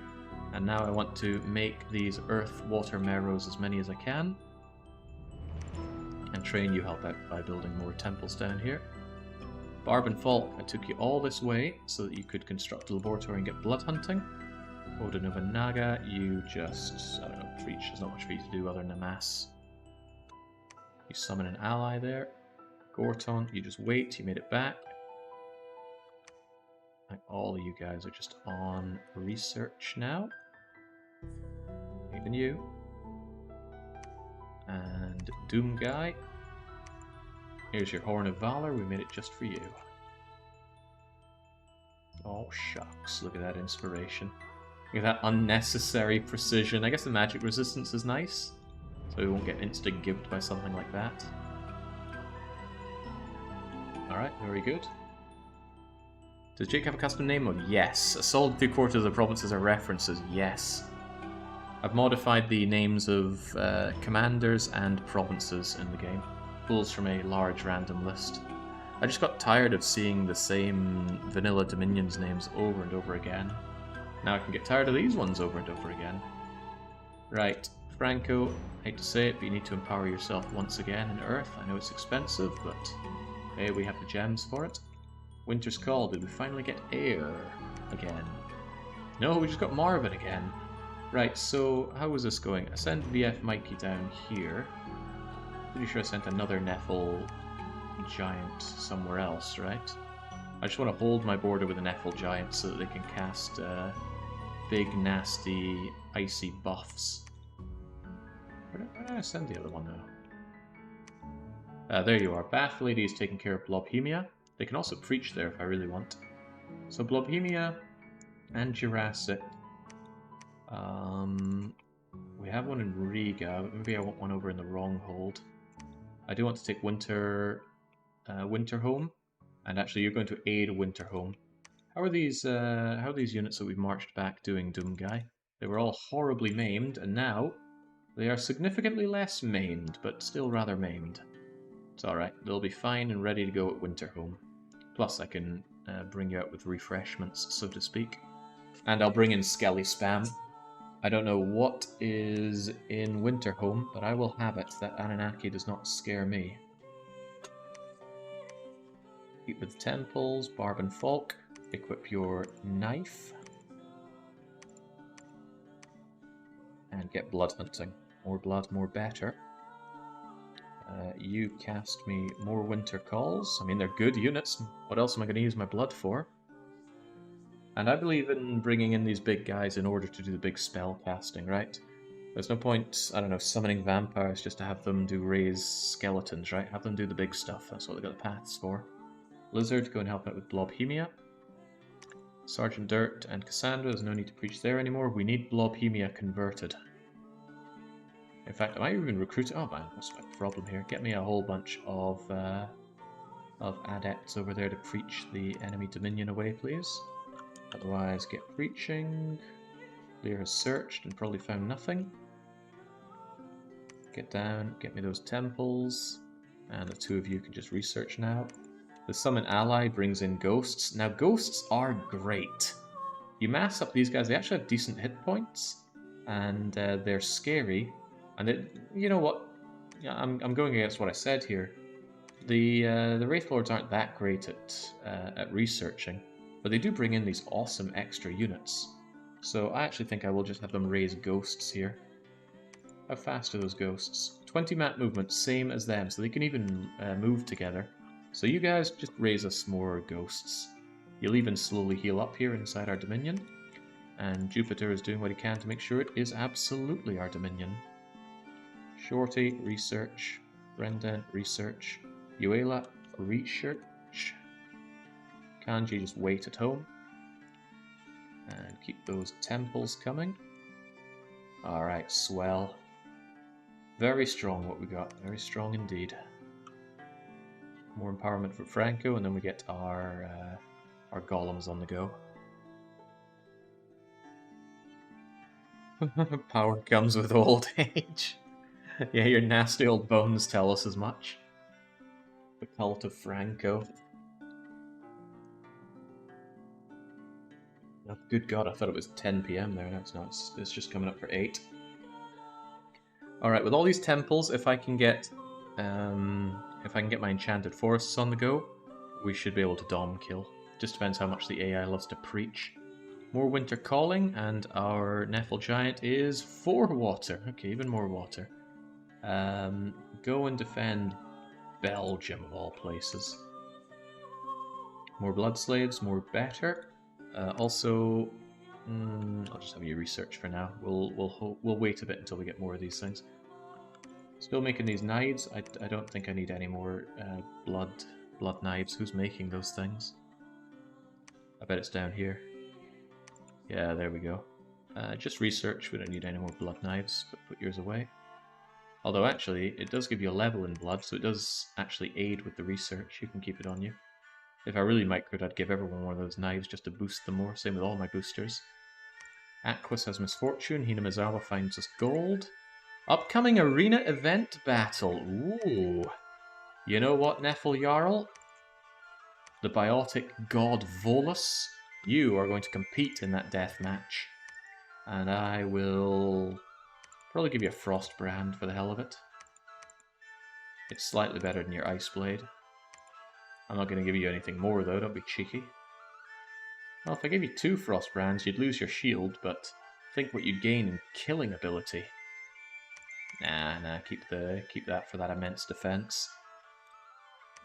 And now I want to make these earth water marrows as many as I can. And train you help out by building more temples down here. Barb and Falk, I took you all this way so that you could construct a laboratory and get blood hunting. Oda Nobunaga, you just, I don't know, preach. There's not much for you to do other than amass. You summon an ally there. Gorton, you just wait, you made it back. And all of you guys are just on research now. Even you. And Doom Guy. Here's your Horn of Valor, we made it just for you. Oh shucks, look at that inspiration. Look at that unnecessary precision. I guess the magic resistance is nice, so we won't get insta-gibbed by something like that. Alright, very good. Does Jake have a custom name mode? Yes. A solid 3/4 of the provinces are references. Yes. I've modified the names of commanders and provinces in the game. Pulls from a large random list. I just got tired of seeing the same vanilla Dominions names over and over again. Now I can get tired of these ones over and over again. Right, Franco, hate to say it, but you need to empower yourself once again in Earth. I know it's expensive, but hey, we have the gems for it. Winter's Call, did we finally get air again? No, we just got Marvin again. Right, so how was this going? I sent VF Mikey down here. Pretty sure I sent another Neffel Giant somewhere else, right? I just want to hold my border with a Neffel Giant so that they can cast big, nasty, icy buffs. Where did I send the other one now? There you are. Bath Lady is taking care of Blobhemia. They can also preach there if I really want. So Blobhemia and Jurassic. We have one in Riga, but maybe I want one over in the wrong hold. I do want to take Winterhome, and actually you're going to aid Winterhome. How are these units that we've marched back doing, Doom Guy? They were all horribly maimed, and now they are significantly less maimed, but still rather maimed. It's alright, they'll be fine and ready to go at Winterhome. Plus I can bring you out with refreshments, so to speak. And I'll bring in Skelly spam. I don't know what is in Winterhome, but I will have it. That Anunnaki does not scare me. Keep with temples, Barb and Falk. Equip your knife. And get blood hunting. More blood, more better. You cast me more Winter Calls. I mean, they're good units. What else am I going to use my blood for? And I believe in bringing in these big guys in order to do the big spell casting, right? There's no point, I don't know, summoning vampires just to have them do raise skeletons, right? Have them do the big stuff. That's what they got the paths for. Lizard, go and help out with Blobhemia. Sergeant Dirt and Cassandra, there's no need to preach there anymore. We need Blobhemia converted. In fact, am I even recruiting? Oh man, what's my problem here? Get me a whole bunch of adepts over there to preach the enemy dominion away, please. Otherwise, get preaching. Lear has searched and probably found nothing. Get down, get me those temples, and the two of you can just research now. The summon ally brings in ghosts. Now, ghosts are great. You mass up these guys, they actually have decent hit points, and they're scary. And you know what? Yeah, I'm going against what I said here. The Wraith Lords aren't that great at researching, but they do bring in these awesome extra units. So I actually think I will just have them raise ghosts here. How fast are those ghosts? 20 map movement, same as them, so they can even move together. So you guys just raise us more ghosts. You'll even slowly heal up here inside our dominion. And Jupiter is doing what he can to make sure it is absolutely our dominion. Shorty, research. Brendan, research. Yuela, research. Kanji, just wait at home. And keep those temples coming. Alright, swell. Very strong what we got, very strong indeed. More empowerment for Franco, and then we get our golems on the go. Power comes with old age. Yeah, your nasty old bones tell us as much. The cult of Franco. Oh, good God, I thought it was 10 PM there. No, it's not. It's just coming up for 8. Alright, with all these temples, if I can get my enchanted forests on the go, we should be able to dom kill. Just depends how much the AI loves to preach. More winter calling, and our Nephil giant is 4 water. Okay, even more water. Go and defend Belgium of all places. More blood slaves, more better. Also, I'll just have you research for now. We'll wait a bit until we get more of these things. Still making these knives. I don't think I need any more blood knives. Who's making those things? I bet it's down here. Yeah, there we go. Just research. We don't need any more blood knives, but put yours away. Although actually, it does give you a level in blood, so it does actually aid with the research. You can keep it on you. If I really microed, I'd give everyone one of those knives just to boost them more. Same with all my boosters. Aquas has misfortune. Hinamizawa finds us gold. Upcoming arena event battle. Ooh. You know what, Nephil Jarl? The biotic god Volus. You are going to compete in that death match. And I will probably give you a frost brand for the hell of it. It's slightly better than your ice blade. I'm not going to give you anything more though, don't be cheeky. Well, if I gave you 2 frost brands, you'd lose your shield, but think what you'd gain in killing ability. Nah, keep that for that immense defense.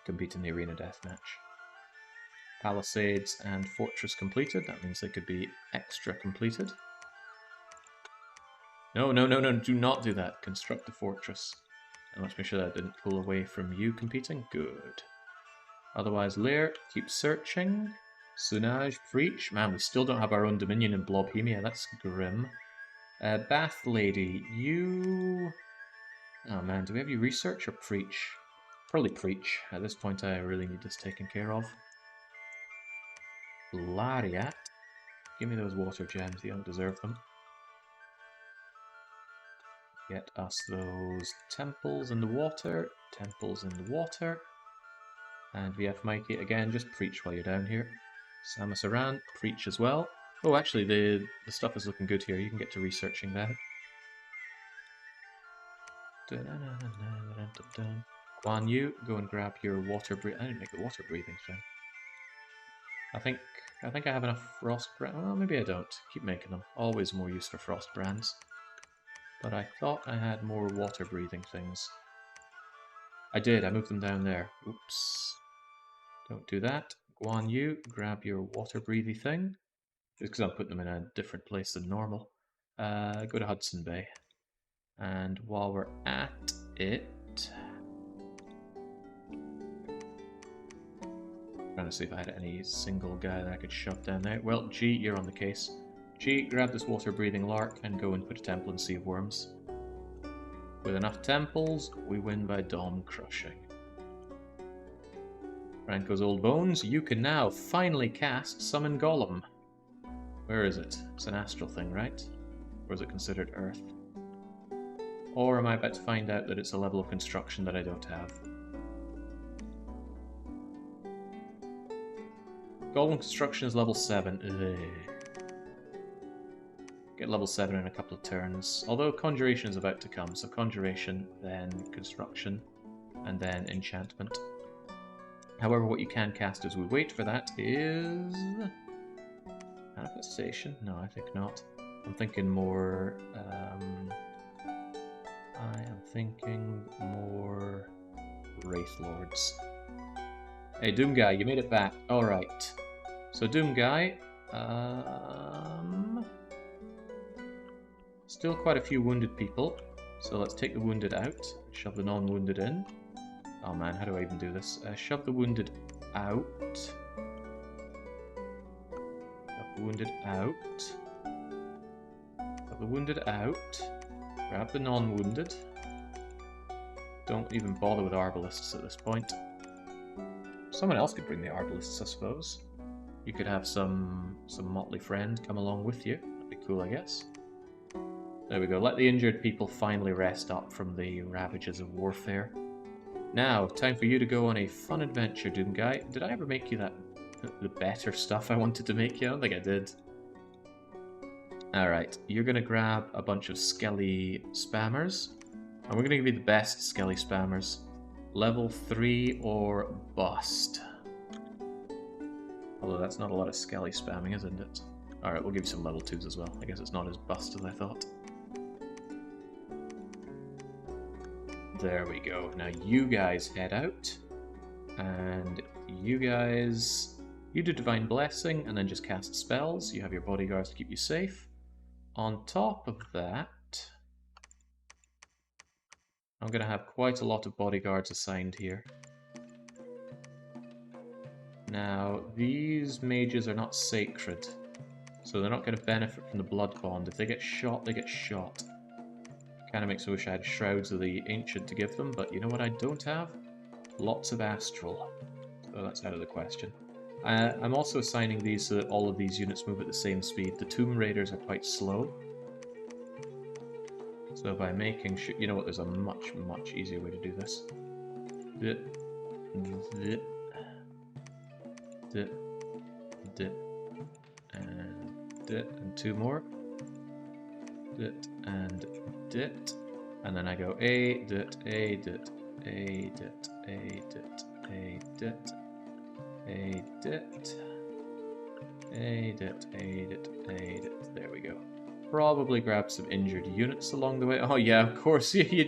Compete in the arena deathmatch. Palisades and fortress completed. That means they could be extra completed. No, do not do that. Construct the fortress. And let's make sure that I didn't pull away from you competing. Good. Otherwise, Lair, keep searching. Sunaj, preach. Man, we still don't have our own dominion in Blobhemia. That's grim. Bath Lady, you... Oh man, do we have you research or preach? Probably preach. At this point, I really need this taken care of. Lariat. Give me those water gems. You don't deserve them. Get us those temples in the water. Temples in the water. And VF Mikey, again, just preach while you're down here. Samus Aran, preach as well. Oh, actually, the stuff is looking good here. You can get to researching that. Guan Yu, go and grab your water breathing. I didn't make the water breathing thing. I think I have enough frost brands. Well, maybe I don't. Keep making them. Always more use for frost brands. But I thought I had more water breathing things. I did. I moved them down there. Oops. Don't do that. Guan Yu, grab your water breathy thing. Just because I'm putting them in a different place than normal. Go to Hudson Bay. And while we're at it... Trying to see if I had any single guy that I could shove down there. Well, G, you're on the case. G, grab this water-breathing lark and go and put a temple in Sea of Worms. With enough temples, we win by Dom crushing. Franco's Old Bones, you can now finally cast Summon Golem. Where is it? It's an astral thing, right? Or is it considered Earth? Or am I about to find out that it's a level of construction that I don't have? Golem construction is level 7. Ugh. Get level 7 in a couple of turns. Although conjuration is about to come, so conjuration, then construction, and then enchantment. However, what you can cast as we wait for that is... Manifestation? No, I think not. I'm thinking more... I am thinking more... Wraith Lords. Hey, Doom Guy, you made it back. Alright. So, Doom Guy... Still quite a few wounded people. So let's take the wounded out. Shove the non-wounded in. Oh man, how do I even do this? Shove the wounded out. Shove the wounded out. Shove the wounded out. Grab the non-wounded. Don't even bother with Arbalists at this point. Someone else could bring the Arbalists, I suppose. You could have some motley friend come along with you. That'd be cool, I guess. There we go. Let the injured people finally rest up from the ravages of warfare. Now, time for you to go on a fun adventure, Doom Guy. Did I ever make you the better stuff I wanted to make you? I don't think I did. Alright, you're going to grab a bunch of Skelly spammers. And we're going to give you the best Skelly spammers. Level 3 or bust. Although that's not a lot of Skelly spamming, isn't it? Alright, we'll give you some level 2s as well. I guess it's not as bust as I thought. There we go. Now you guys head out. And you guys... You do Divine Blessing and then just cast spells. You have your bodyguards to keep you safe. On top of that... I'm going to have quite a lot of bodyguards assigned here. Now, these mages are not sacred. So they're not going to benefit from the blood bond. If they get shot, they get shot. Kind of makes me wish I had Shrouds of the Ancient to give them, but you know what I don't have? Lots of Astral. So that's out of the question. I'm also assigning these so that all of these units move at the same speed. The Tomb Raiders are quite slow. So by making sure... You know what, there's a much, much easier way to do this. And two more. And dit. And then I go a dit, a dit, a dit, a dit, a dit, a dit, a dit, a dit, a dit. There we go. Probably grab some injured units along the way. Oh yeah, of course. You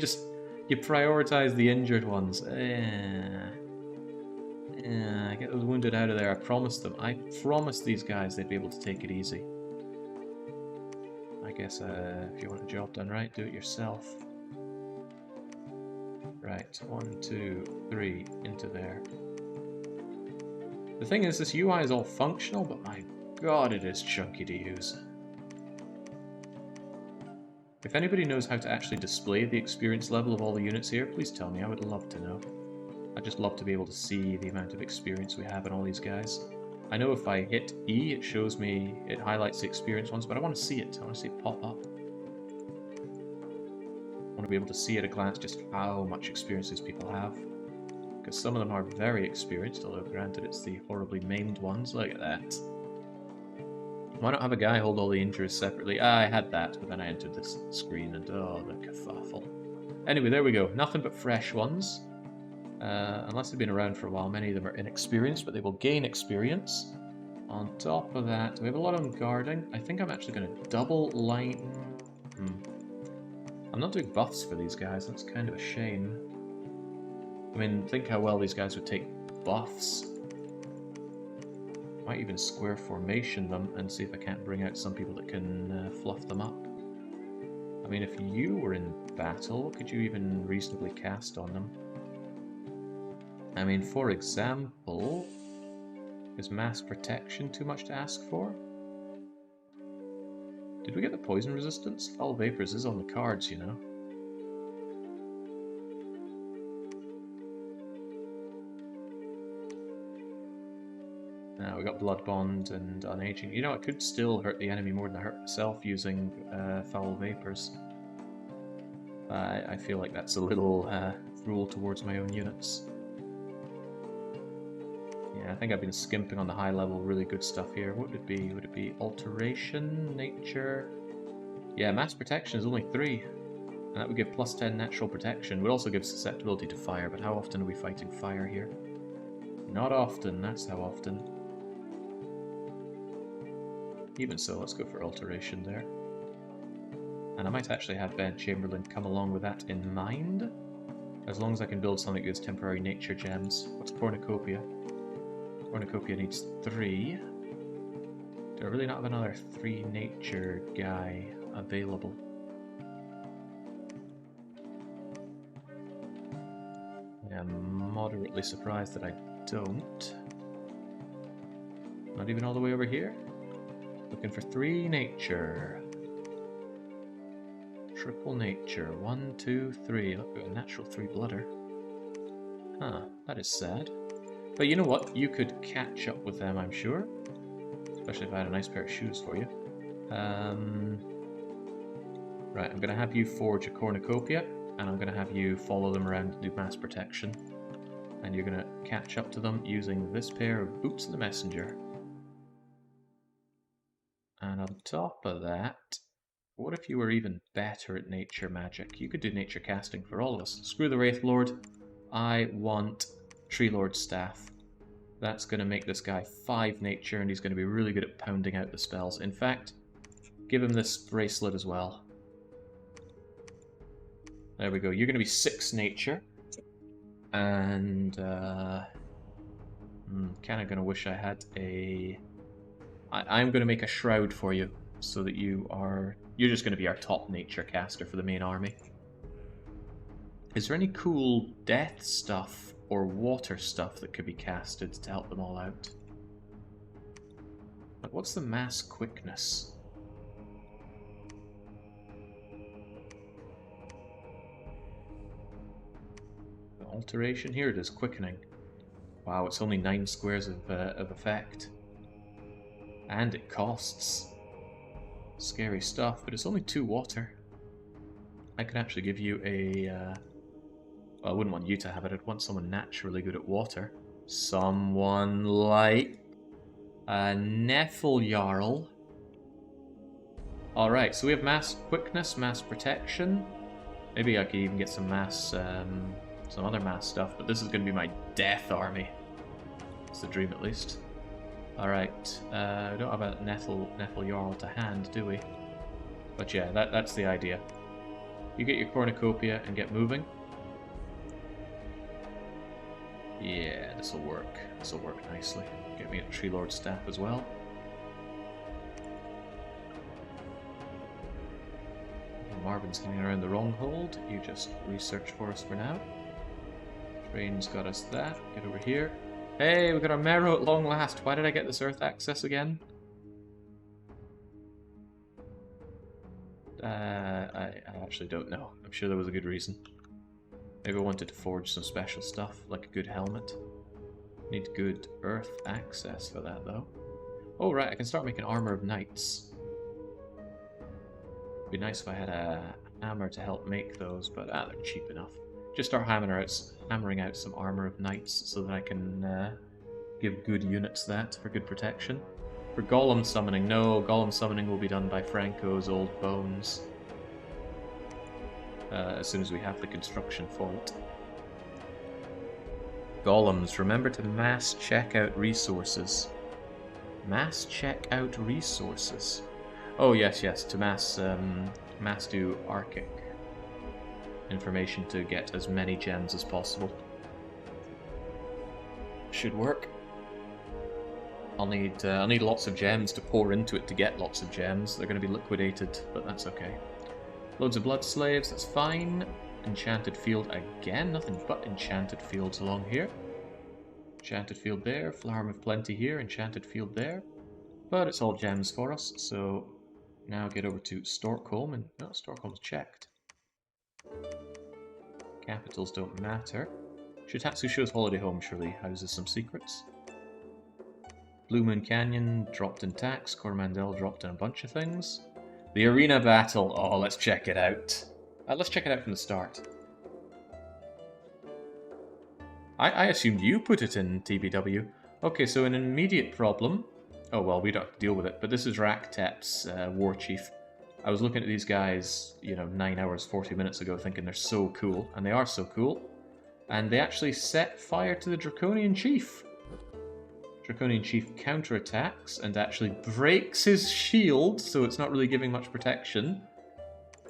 prioritize the injured ones. Get those wounded out of there. I promised them. I promised these guys they'd be able to take it easy. I guess if you want a job done right, do it yourself. Right, 1, 2, 3, into there. The thing is, this UI is all functional, but my god, it is chunky to use. If anybody knows how to actually display the experience level of all the units here, please tell me. I would love to know. I'd just love to be able to see the amount of experience we have in all these guys. I know if I hit E, it shows me, it highlights the experience ones, but I want to see it. I want to see it pop up. I want to be able to see at a glance just how much experience these people have. Because some of them are very experienced, although granted it's the horribly maimed ones. Look at that. Why not have a guy hold all the injuries separately? I had that, but then I entered this screen and oh, the kerfuffle. Anyway, there we go. Nothing but fresh ones. Unless they've been around for a while, many of them are inexperienced, but they will gain experience. On top of that, we have a lot of them guarding. I think I'm actually going to double line... I'm not doing buffs for these guys, that's kind of a shame. I mean, think how well these guys would take buffs. Might even square formation them and see if I can't bring out some people that can fluff them up. I mean, if you were in battle, what could you even reasonably cast on them? I mean, for example, is mass protection too much to ask for? Did we get the poison resistance? Foul Vapors is on the cards, you know. Now we got Blood Bond and Unaging. You know, I could still hurt the enemy more than I hurt myself using Foul Vapors. I feel like that's a little rule towards my own units. Yeah, I think I've been skimping on the high level, really good stuff here. What would it be? Would it be Alteration, Nature? Yeah, Mass Protection is only 3. And that would give plus 10 natural protection. Would also give susceptibility to fire, but how often are we fighting fire here? Not often, that's how often. Even so, let's go for Alteration there. And I might actually have Ben Chamberlain come along with that in mind. As long as I can build something that gives temporary nature gems. What's Cornucopia? Cornucopia needs 3. Do I really not have another 3 nature guy available? I'm moderately surprised that I don't. Not even all the way over here? Looking for 3 nature. Triple nature. 1, 2, 3. Look, a natural 3 blooder. Huh, that is sad. But you know what? You could catch up with them, I'm sure. Especially if I had a nice pair of shoes for you. Right, I'm going to have you forge a cornucopia, and I'm going to have you follow them around to do mass protection. And you're going to catch up to them using this pair of Boots of the Messenger. And on top of that, what if you were even better at nature magic? You could do nature casting for all of us. Screw the Wraith Lord. I want Tree Lord's Staff. That's going to make this guy 5 nature, and he's going to be really good at pounding out the spells. In fact, give him this bracelet as well. There we go. You're going to be 6 nature. And, kind of going to wish I had a... I'm going to make a shroud for you, so that you're just going to be our top nature caster for the main army. Is there any cool death stuff or water stuff that could be casted to help them all out? Like, what's the mass quickness? The alteration here, it is quickening. Wow, it's only 9 squares of effect. And it costs. Scary stuff, but it's only 2 water. I could actually give you a... well, I wouldn't want you to have it, I'd want someone naturally good at water. Someone like... a Neffel Jarl. Alright, so we have mass quickness, mass protection. Maybe I could even get some mass... some other mass stuff, but this is going to be my death army. It's the dream, at least. Alright, we don't have a Neffel Jarl to hand, do we? But yeah, that's the idea. You get your cornucopia and get moving. Yeah, this'll work. This'll work nicely. Get me a Tree Lord staff as well. Marvin's hanging around the wrong hold. You just research for us for now. Train's got us that. Get over here. Hey, we got our Mero at long last. Why did I get this Earth access again? I actually don't know. I'm sure there was a good reason. Maybe I wanted to forge some special stuff, like a good helmet. Need good Earth access for that, though. Oh, right, I can start making armor of knights. It'd be nice if I had a hammer to help make those, but they're cheap enough. Just start hammering out some armor of knights so that I can give good units that for good protection. For golem summoning, no, golem summoning will be done by Franco's old bones. As soon as we have the construction for it. Golems, remember to mass check out resources. Mass check out resources. Oh yes, to mass do Archic information to get as many gems as possible. Should work. I'll need lots of gems to pour into it to get lots of gems. They're going to be liquidated, but that's okay. Loads of blood slaves, that's fine. Enchanted field again, nothing but enchanted fields along here. Enchanted field there, Flower of Plenty here, enchanted field there. But it's all gems for us, so now get over to Storkholm, and no, Storkholm's checked. Capitals don't matter. Shitatsu shows Holiday Home surely houses some secrets. Blue Moon Canyon dropped in tax, Coromandel dropped in a bunch of things. The arena battle, oh, let's check it out. Let's check it out from the start. I assumed you put it in TBW. Okay, so an immediate problem. Oh well, we don't have to deal with it, but this is Raktep's war chief. I was looking at these guys, 9 hours, 40 minutes ago, thinking they're so cool, and they are so cool. And they actually set fire to the Draconian Chief. Draconian Chief counterattacks and actually breaks his shield, so it's not really giving much protection.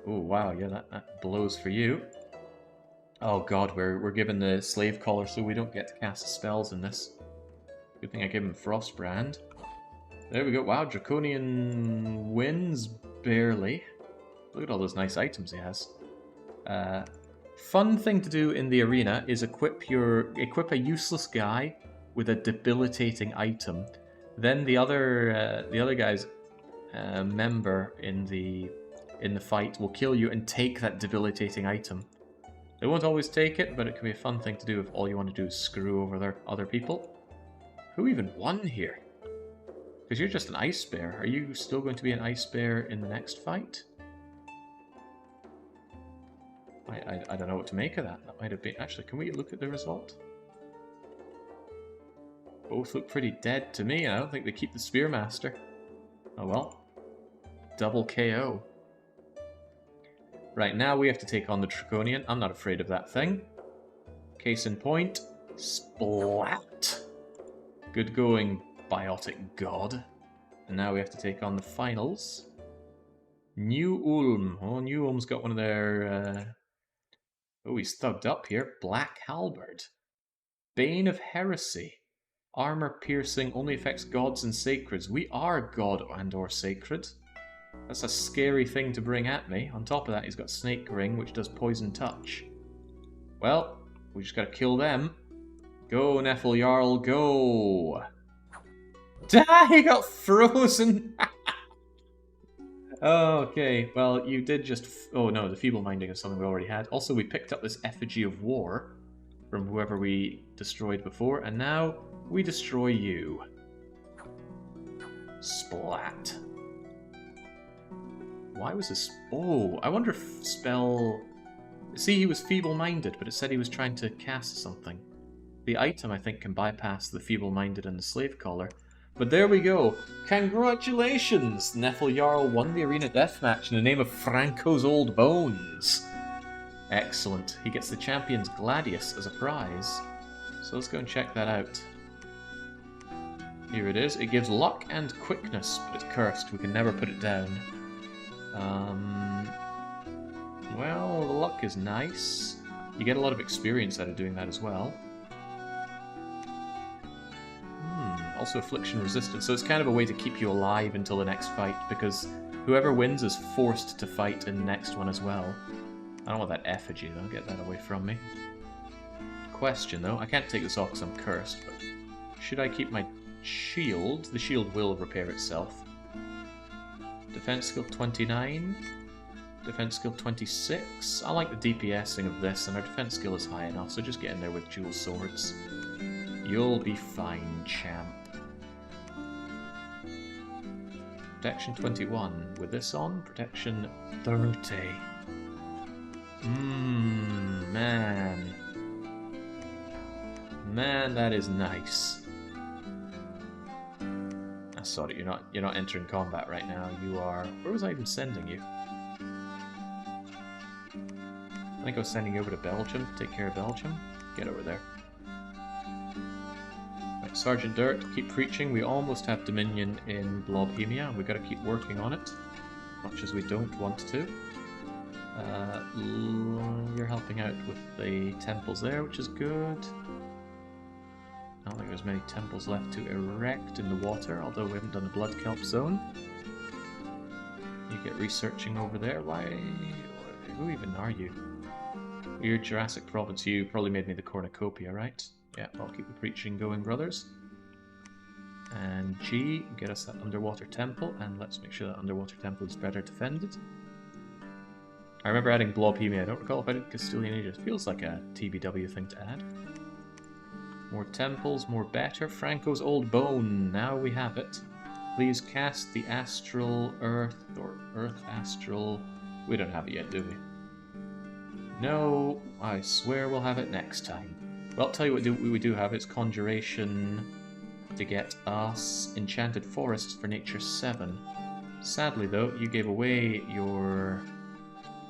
Oh wow, yeah, that blows for you. Oh god, we're given the slave collar, so we don't get to cast spells in this. Good thing I gave him Frostbrand. There we go. Wow, Draconian wins barely. Look at all those nice items he has. Fun thing to do in the arena is equip a useless guy with a debilitating item. Then the other guy's member in the fight will kill you and take that debilitating item. They won't always take it, but it can be a fun thing to do if all you want to do is screw over their other people. Who even won here? Because you're just an ice bear. Are you still going to be an ice bear in the next fight? I don't know what to make of that. That might have been... Actually, can we look at the result? Both look pretty dead to me, and I don't think they keep the Spearmaster. Oh well. Double KO. Right, now we have to take on the Draconian. I'm not afraid of that thing. Case in point. Splat! Good going, Biotic God. And now we have to take on the finals. New Ulm. Oh, New Ulm's got one of their... Oh, he's thugged up here. Black Halberd. Bane of Heresy. Armor piercing only affects gods and sacreds. We are god and or sacred. That's a scary thing to bring at me. On top of that, he's got Snake Ring, which does Poison Touch. Well, we just gotta kill them. Go, Neffel Jarl, go! He got frozen! Okay, well, you did just... Oh no, the feeble-minding is something we already had. Also, we picked up this Effigy of War from whoever we destroyed before, and now we destroy you. Splat. Why was this... Oh, I wonder if spell... See, he was feeble-minded, but it said he was trying to cast something. The item, I think, can bypass the feeble-minded and the slave collar. But there we go. Congratulations! Neffel Jarl won the Arena Deathmatch in the name of Franco's Old Bones. Excellent. He gets the Champion's Gladius as a prize. So let's go and check that out. Here it is. It gives luck and quickness, but it's cursed. We can never put it down. Well, the luck is nice. You get a lot of experience out of doing that as well. Also affliction resistant, so it's kind of a way to keep you alive until the next fight, because whoever wins is forced to fight in the next one as well. I don't want that effigy though, get that away from me. Question though, I can't take this off because I'm cursed, but should I keep my shield? The shield will repair itself. Defense skill 29, defense skill 26. I like the DPSing of this, and our defense skill is high enough, so just get in there with dual swords. You'll be fine, champ. Protection 21. With this on, protection 30. Man. Man, that is nice. Sorry, you're not entering combat right now. You are... Where was I even sending you? I think I was sending you over to Belgium. Take care of Belgium. Get over there. Right, Sergeant Dirt, keep preaching. We almost have Dominion in Blobhemia, and we've got to keep working on it. Much as we don't want to. You're helping out with the temples there, which is good. I don't think there's many temples left to erect in the water, although we haven't done the blood kelp zone. You get researching over there. Why? Who even are you? You're Jurassic Province. You probably made me the cornucopia, right? Yeah, I'll keep the preaching going, brothers. And G, get us that underwater temple, and let's make sure that underwater temple is better defended. I remember adding Blobhemia. I don't recall if I did Castilian Age. It feels like a TBW thing to add. More temples, more better. Franco's Old Bone. Now we have it. Please cast the Astral Earth, or Earth Astral. We don't have it yet, do we? No, I swear we'll have it next time. Well, I'll tell you what we do have. It's Conjuration to get us Enchanted Forests for Nature 7. Sadly, though, you gave away your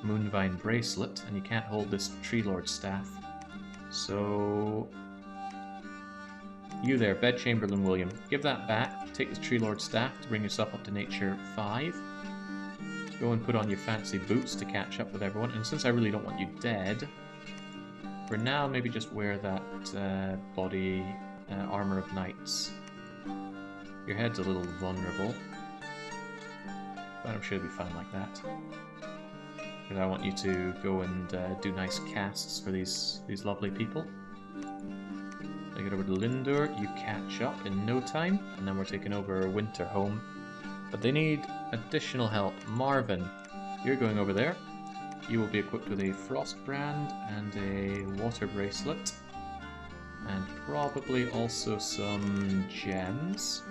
Moonvine Bracelet, and you can't hold this Tree Lord Staff. So... you there, Bedchamberlain William. Give that back. Take the Tree Lord Staff to bring yourself up to Nature 5. Go and put on your fancy boots to catch up with everyone. And since I really don't want you dead, for now, maybe just wear that body armor of knights. Your head's a little vulnerable, but I'm sure you'll be fine like that. Because I want you to go and do nice casts for these lovely people. I get over to Lindor, you catch up in no time, and then we're taking over Winterhome. But they need additional help. Marvin, you're going over there. You will be equipped with a Frost Brand and a Water Bracelet. And probably also some gems.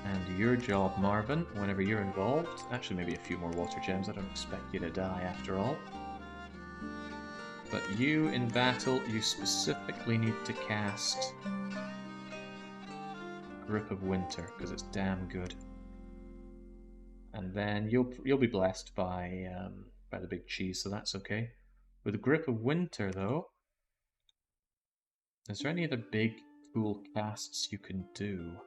And your job, Marvin, whenever you're involved. Actually, maybe a few more water gems. I don't expect you to die after all. But you, in battle, you specifically need to cast Grip of Winter, because it's damn good. And then you'll be blessed by the big cheese, so that's okay. With Grip of Winter, though, is there any other big, cool casts you can do?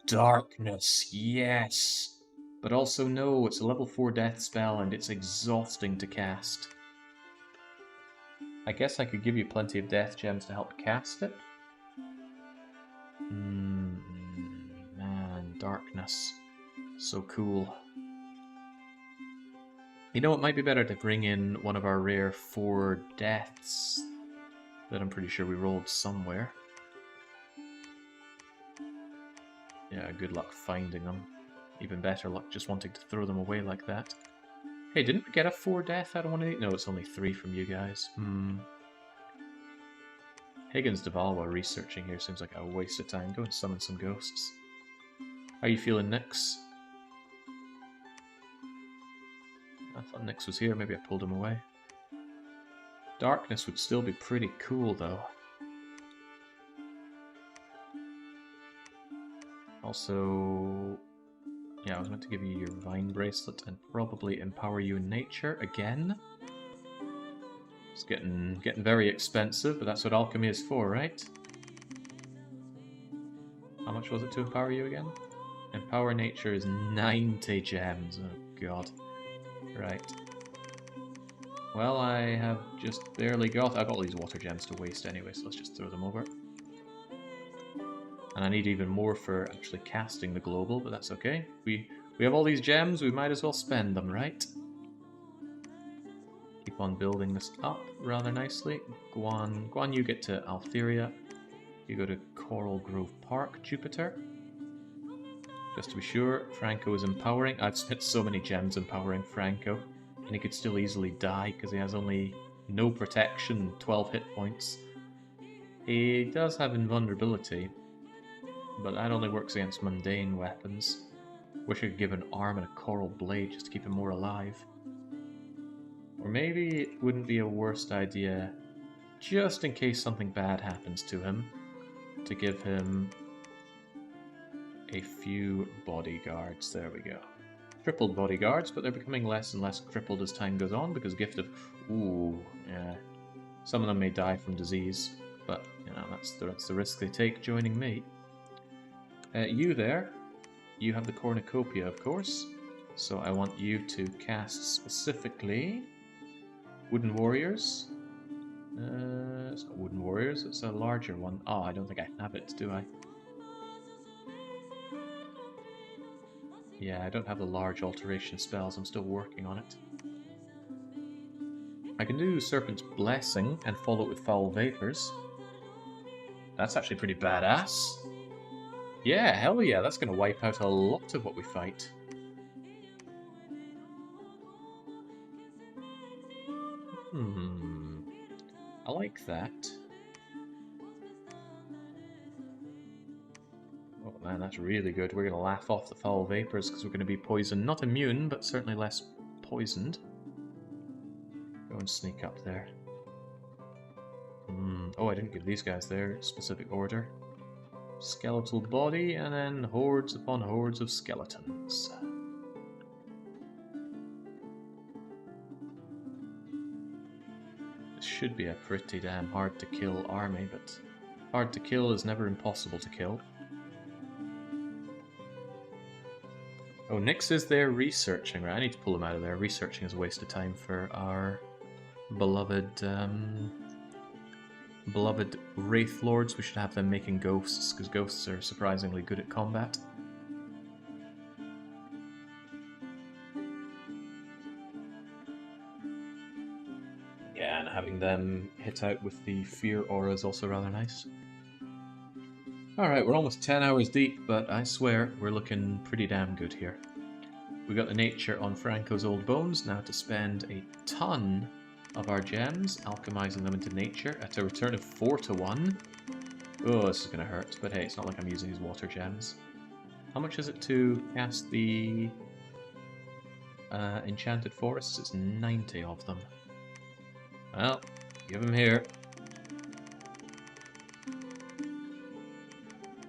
Darkness, yes! But also no, it's a level 4 death spell, and it's exhausting to cast. I guess I could give you plenty of death gems to help cast it. Man, darkness. So cool. You know, it might be better to bring in one of our rare 4 deaths that I'm pretty sure we rolled somewhere. Yeah, good luck finding them. Even better luck just wanting to throw them away like that. Hey, didn't we get a 4 death out of one of these? No, it's only 3 from you guys. Higgins Devalwa researching here seems like a waste of time. Go and summon some ghosts. How are you feeling, Nyx? I thought Nyx was here. Maybe I pulled him away. Darkness would still be pretty cool, though. Also... yeah, I was meant to give you your Vine Bracelet and probably empower you in nature again. It's getting very expensive, but that's what alchemy is for, right? How much was it to empower you again? Empower nature is 90 gems. Oh god. Right. Well, I have just barely got... I've got all these water gems to waste anyway, so let's just throw them over. And I need even more for actually casting the global, but that's okay. We have all these gems, we might as well spend them, right? Keep on building this up rather nicely. Guan, you get to Altheria. You go to Coral Grove Park, Jupiter. Just to be sure, Franco is empowering. I've spent so many gems empowering Franco, and he could still easily die because he has only no protection, 12 hit points. He does have invulnerability, but that only works against mundane weapons. Wish I could give an arm and a coral blade just to keep him more alive. Or maybe it wouldn't be a worst idea, just in case something bad happens to him, to give him a few bodyguards. There we go. Crippled bodyguards, but they're becoming less and less crippled as time goes on because gift of... ooh, yeah. Some of them may die from disease, but, you know, that's the risk they take joining me. You there, you have the cornucopia, of course, so I want you to cast specifically Wooden Warriors. It's not wooden warriors, it's a larger one. Oh, I don't think I have it, do I? Yeah, I don't have the large alteration spells, I'm still working on it. I can do Serpent's Blessing and follow it with Foul Vapors. That's actually pretty badass. Yeah, hell yeah, that's going to wipe out a lot of what we fight. I like that. Oh man, that's really good. We're going to laugh off the Foul Vapors because we're going to be poisoned. Not immune, but certainly less poisoned. Go and sneak up there. Oh, I didn't give these guys their specific order. Skeletal body, and then hordes upon hordes of skeletons. This should be a pretty damn hard to kill army, but hard to kill is never impossible to kill. Oh, Nyx is there researching, right? I need to pull him out of there. Researching is a waste of time for our beloved beloved Wraith Lords. We should have them making ghosts, because ghosts are surprisingly good at combat. Yeah, and having them hit out with the Fear Aura is also rather nice. Alright, we're almost 10 hours deep, but I swear we're looking pretty damn good here. We got the nature on Franco's old bones, now to spend a ton of our gems, alchemizing them into nature at a return of 4-1. Oh, this is going to hurt, but hey, it's not like I'm using these water gems. How much is it to cast the Enchanted Forests? It's 90 of them. Well, give them here.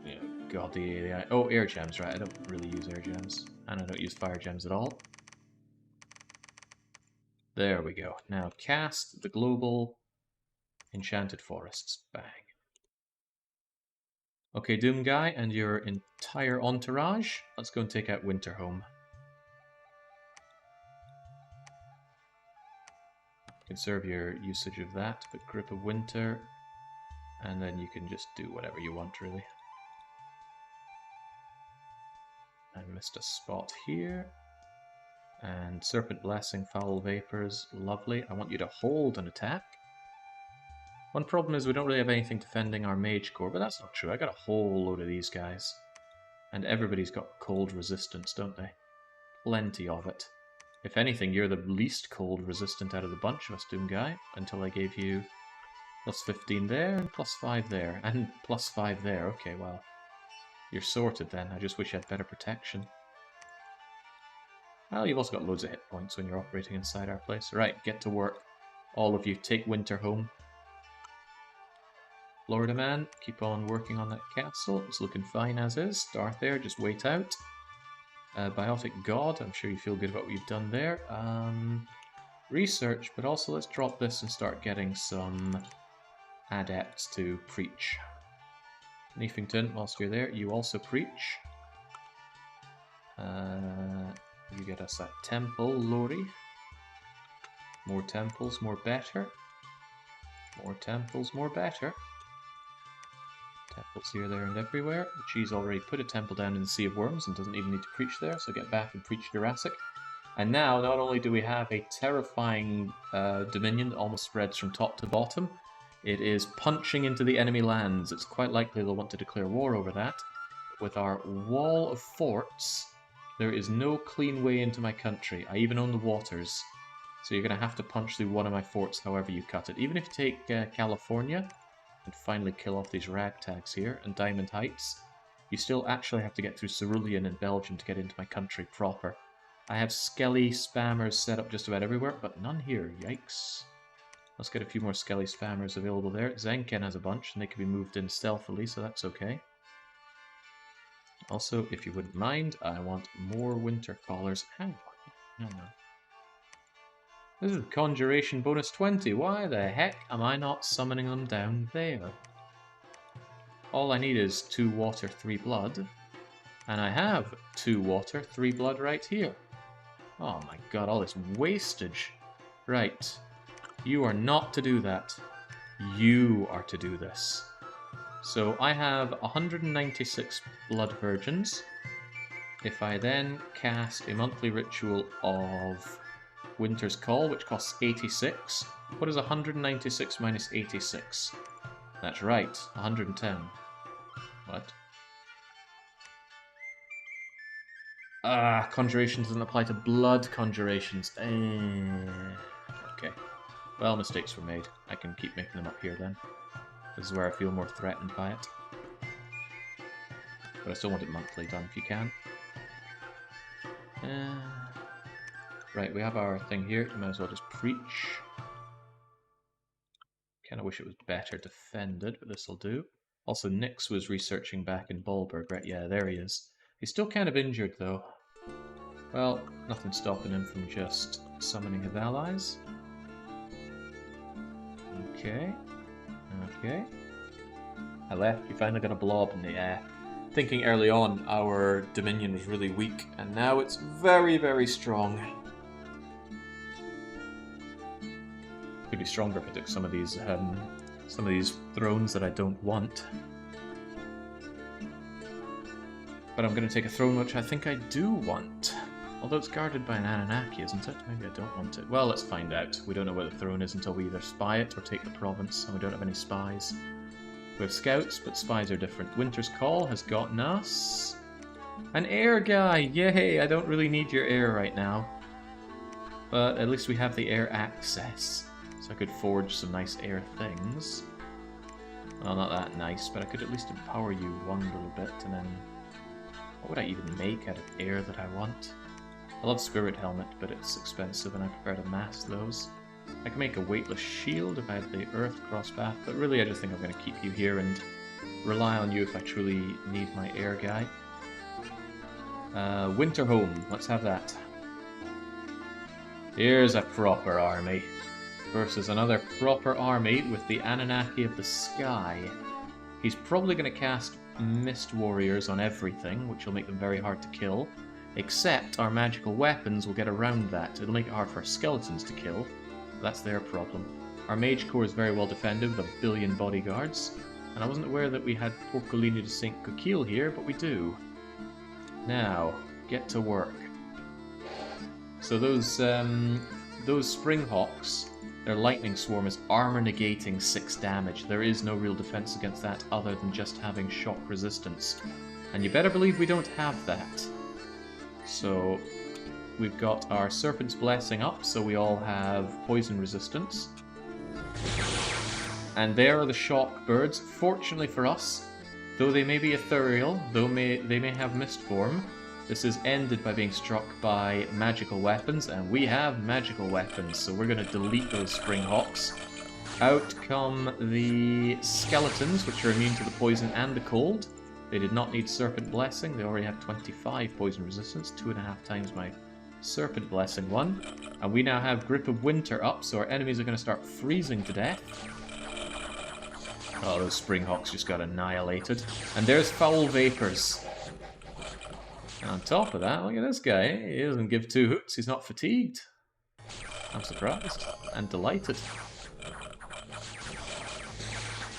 Oh god, oh, air gems, right. I don't really use air gems. And I don't use fire gems at all. There we go. Now cast the global Enchanted Forests. Bang. Okay, Doom Guy and your entire entourage. Let's go and take out Winterhome. Conserve your usage of that, but Grip of Winter, and then you can just do whatever you want, really. I missed a spot here. And Serpent Blessing, Foul Vapors, lovely. I want you to hold an attack. One problem is we don't really have anything defending our Mage Core, but that's not true. I got a whole load of these guys. And everybody's got cold resistance, don't they? Plenty of it. If anything, you're the least cold resistant out of the bunch of us, Doom Guy, until I gave you plus 15 there, and plus 5 there, and plus 5 there. Okay, well, you're sorted then. I just wish you had better protection. Well, you've also got loads of hit points when you're operating inside our place. Right, get to work. All of you, take Winterhome. Florida Man, keep on working on that castle. It's looking fine as is. Start there, just wait out. Biotic God, I'm sure you feel good about what you've done there. Research, but also let's drop this and start getting some adepts to preach. Neefington, whilst you're there, you also preach. You get us that temple, Lori. More temples, more better. More temples, more better. Temples here, there, and everywhere. She's already put a temple down in the Sea of Worms and doesn't even need to preach there, so get back and preach Jurassic. And now, not only do we have a terrifying dominion that almost spreads from top to bottom, it is punching into the enemy lands. It's quite likely they'll want to declare war over that. With our wall of forts, there is no clean way into my country. I even own the waters. So you're going to have to punch through one of my forts however you cut it. Even if you take California and finally kill off these ragtags here and Diamond Heights, you still actually have to get through Cerulean in Belgium to get into my country proper. I have Skelly spammers set up just about everywhere, but none here. Yikes. Let's get a few more Skelly spammers available there. Zenken has a bunch, and they can be moved in stealthily, so that's okay. Also, if you wouldn't mind, I want more Winter Callers. Hang on. This is Conjuration bonus 20. Why the heck am I not summoning them down there? All I need is 2 water, 3 blood. And I have 2 water, 3 blood right here. Oh my god, all this wastage. Right. You are not to do that. You are to do this. So I have 196 Blood Virgins. If I then cast a monthly ritual of Winter's Call, which costs 86, what is 196 minus 86? That's right, 110. What? Conjuration doesn't apply to blood conjurations. Okay. Well, mistakes were made. I can keep making them up here then. This is where I feel more threatened by it. But I still want it monthly done if you can. Right, we have our thing here. You might as well just preach. Kinda wish it was better defended, but this'll do. Also, Nyx was researching back in Bollberg, right? Yeah, there he is. He's still kind of injured, though. Well, nothing stopping him from just summoning his allies. Okay. Okay. I left. You finally got a blob in the air. Thinking early on our Dominion was really weak, and now it's very, very strong. Could be stronger if I took some of these thrones that I don't want. But I'm going to take a throne which I think I do want. Although it's guarded by an Anunnaki, isn't it? Maybe I don't want it. Well, let's find out. We don't know where the throne is until we either spy it or take the province, and we don't have any spies. We have scouts, but spies are different. Winter's Call has gotten us an air guy! Yay! I don't really need your air right now. But at least we have the air access. So I could forge some nice air things. Well, not that nice, but I could at least empower you one little bit, and then... what would I even make out of air that I want? I love Spirit Helmet, but it's expensive and I prefer to mass those. I can make a weightless shield if I had the Earth crosspath, but really I just think I'm going to keep you here and rely on you if I truly need my air guy. Winter Home, let's have that. Here's a proper army versus another proper army with the Anunnaki of the Sky. He's probably going to cast Mist Warriors on everything, which will make them very hard to kill. Except our magical weapons will get around that. It'll make it hard for our skeletons to kill. That's their problem. Our Mage Corps is very well defended with 1 billion bodyguards. And I wasn't aware that we had Porcolini de St. Coquille here, but we do. Now, get to work. So those Springhawks, their Lightning Swarm is armor negating 6 damage. There is no real defense against that other than just having shock resistance. And you better believe we don't have that. So we've got our Serpent's Blessing up, so we all have poison resistance. And there are the shock birds. Fortunately for us, though they may be ethereal, though they may have mist form, this is ended by being struck by magical weapons, and we have magical weapons, so we're going to delete those Springhawks. Out come the skeletons, which are immune to the poison and the cold. They did not need Serpent Blessing, they already have 25 poison resistance, 2.5 times my Serpent Blessing one. And we now have Grip of Winter up, so our enemies are going to start freezing to death. Oh, those Springhawks just got annihilated. And there's Foul Vapors. And on top of that, look at this guy. He doesn't give 2 hoots, he's not fatigued. I'm surprised and delighted.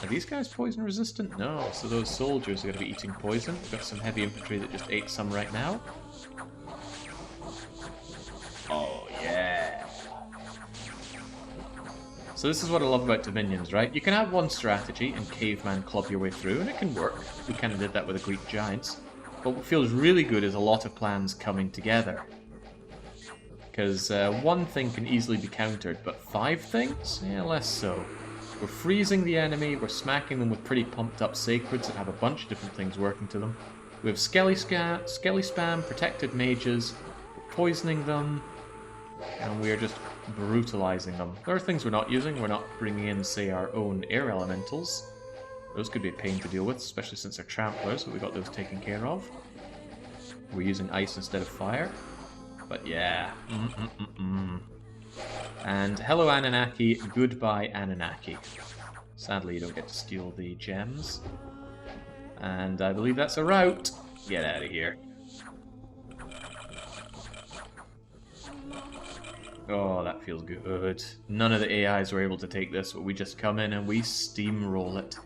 Are these guys poison resistant? No, so those soldiers are going to be eating poison. We've got some heavy infantry that just ate some right now. Oh, yeah. So this is what I love about Dominions, right? You can have one strategy and caveman club your way through, and it can work. We kind of did that with the Greek giants. But what feels really good is a lot of plans coming together. Because one thing can easily be countered, but 5 things? Yeah, less so. We're freezing the enemy, we're smacking them with pretty pumped up sacreds that have a bunch of different things working to them. We have Skelly spam, protected mages, we're poisoning them, and we're just brutalizing them. There are things we're not using, we're not bringing in, say, our own air elementals. Those could be a pain to deal with, especially since they're tramplers, but we got those taken care of. We're using ice instead of fire. But yeah, And hello Anunnaki, goodbye Anunnaki. Sadly you don't get to steal the gems. And I believe that's a route. Get out of here. Oh, that feels good. None of the AIs were able to take this, but we just come in and we steamroll it.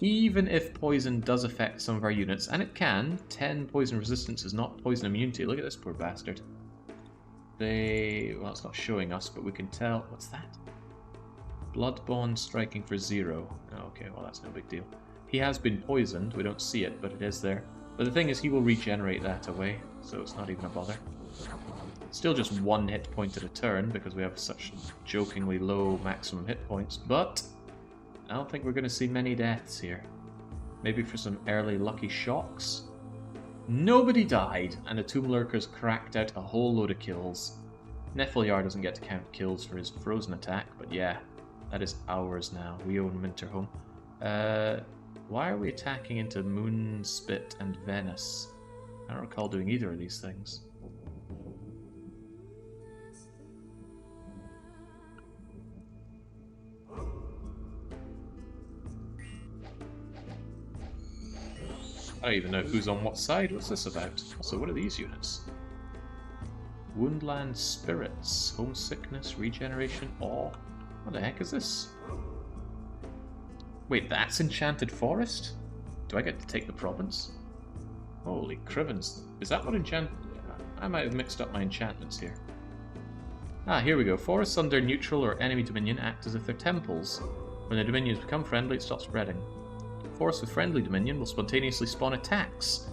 Even if poison does affect some of our units, and it can, 10 poison resistance is not poison immunity. Look at this poor bastard. Well, it's not showing us, but we can tell. What's that? Blood bond striking for 0. Oh, okay, well, that's no big deal. He has been poisoned. We don't see it, but it is there. But the thing is, he will regenerate that away, so it's not even a bother. Still just 1 hit point at a turn, because we have such jokingly low maximum hit points, but I don't think we're going to see many deaths here. Maybe for some early lucky shocks. Nobody died, and the Tomb Lurkers cracked out a whole load of kills. Nefelyar doesn't get to count kills for his frozen attack, but yeah, that is ours now. We own Winterhome. Why are we attacking into Moonspit and Venice? I don't recall doing either of these things. I don't even know who's on what side. What's this about? Also, what are these units? Woundland Spirits, Homesickness, Regeneration, Awe. What the heck is this? Wait, that's Enchanted Forest? Do I get to take the province? Holy crivens. Is that what I might have mixed up my enchantments here. Ah, here we go. Forests under neutral or enemy dominion act as if they're temples. When the dominions become friendly, it stops spreading. Forests with friendly dominion will spontaneously spawn attacks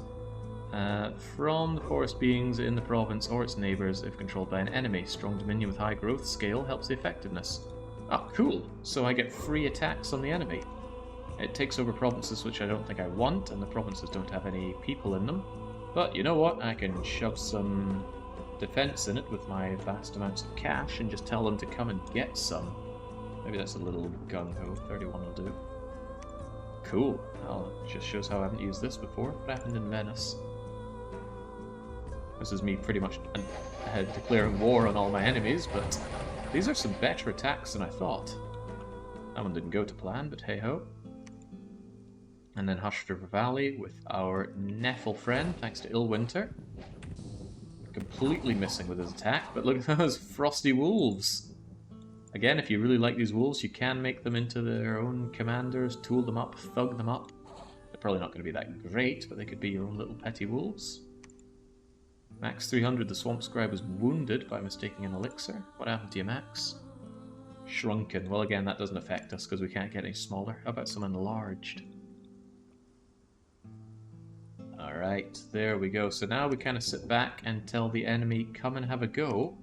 from the forest beings in the province or its neighbours if controlled by an enemy. Strong dominion with high growth scale helps the effectiveness. Oh, cool. So I get free attacks on the enemy. It takes over provinces which I don't think I want, and the provinces don't have any people in them. But you know what? I can shove some defense in it with my vast amounts of cash and just tell them to come and get some. Maybe that's a little gung-ho. 31 will do. Cool. Well, it just shows how I haven't used this before. What happened in Venice? This is me pretty much declaring war on all my enemies, but these are some better attacks than I thought. That one didn't go to plan, but hey-ho. And then Hushed River Valley with our Neffel friend, thanks to Illwinter. Completely missing with his attack, but look at those frosty wolves. Again, if you really like these wolves, you can make them into their own commanders, tool them up, thug them up. They're probably not going to be that great, but they could be your own little petty wolves. Max 300, the Swamp Scribe was wounded by mistaking an elixir. What happened to you, Max? Shrunken. Well, again, that doesn't affect us because we can't get any smaller. How about some enlarged? Alright, there we go. So now we kind of sit back and tell the enemy, come and have a go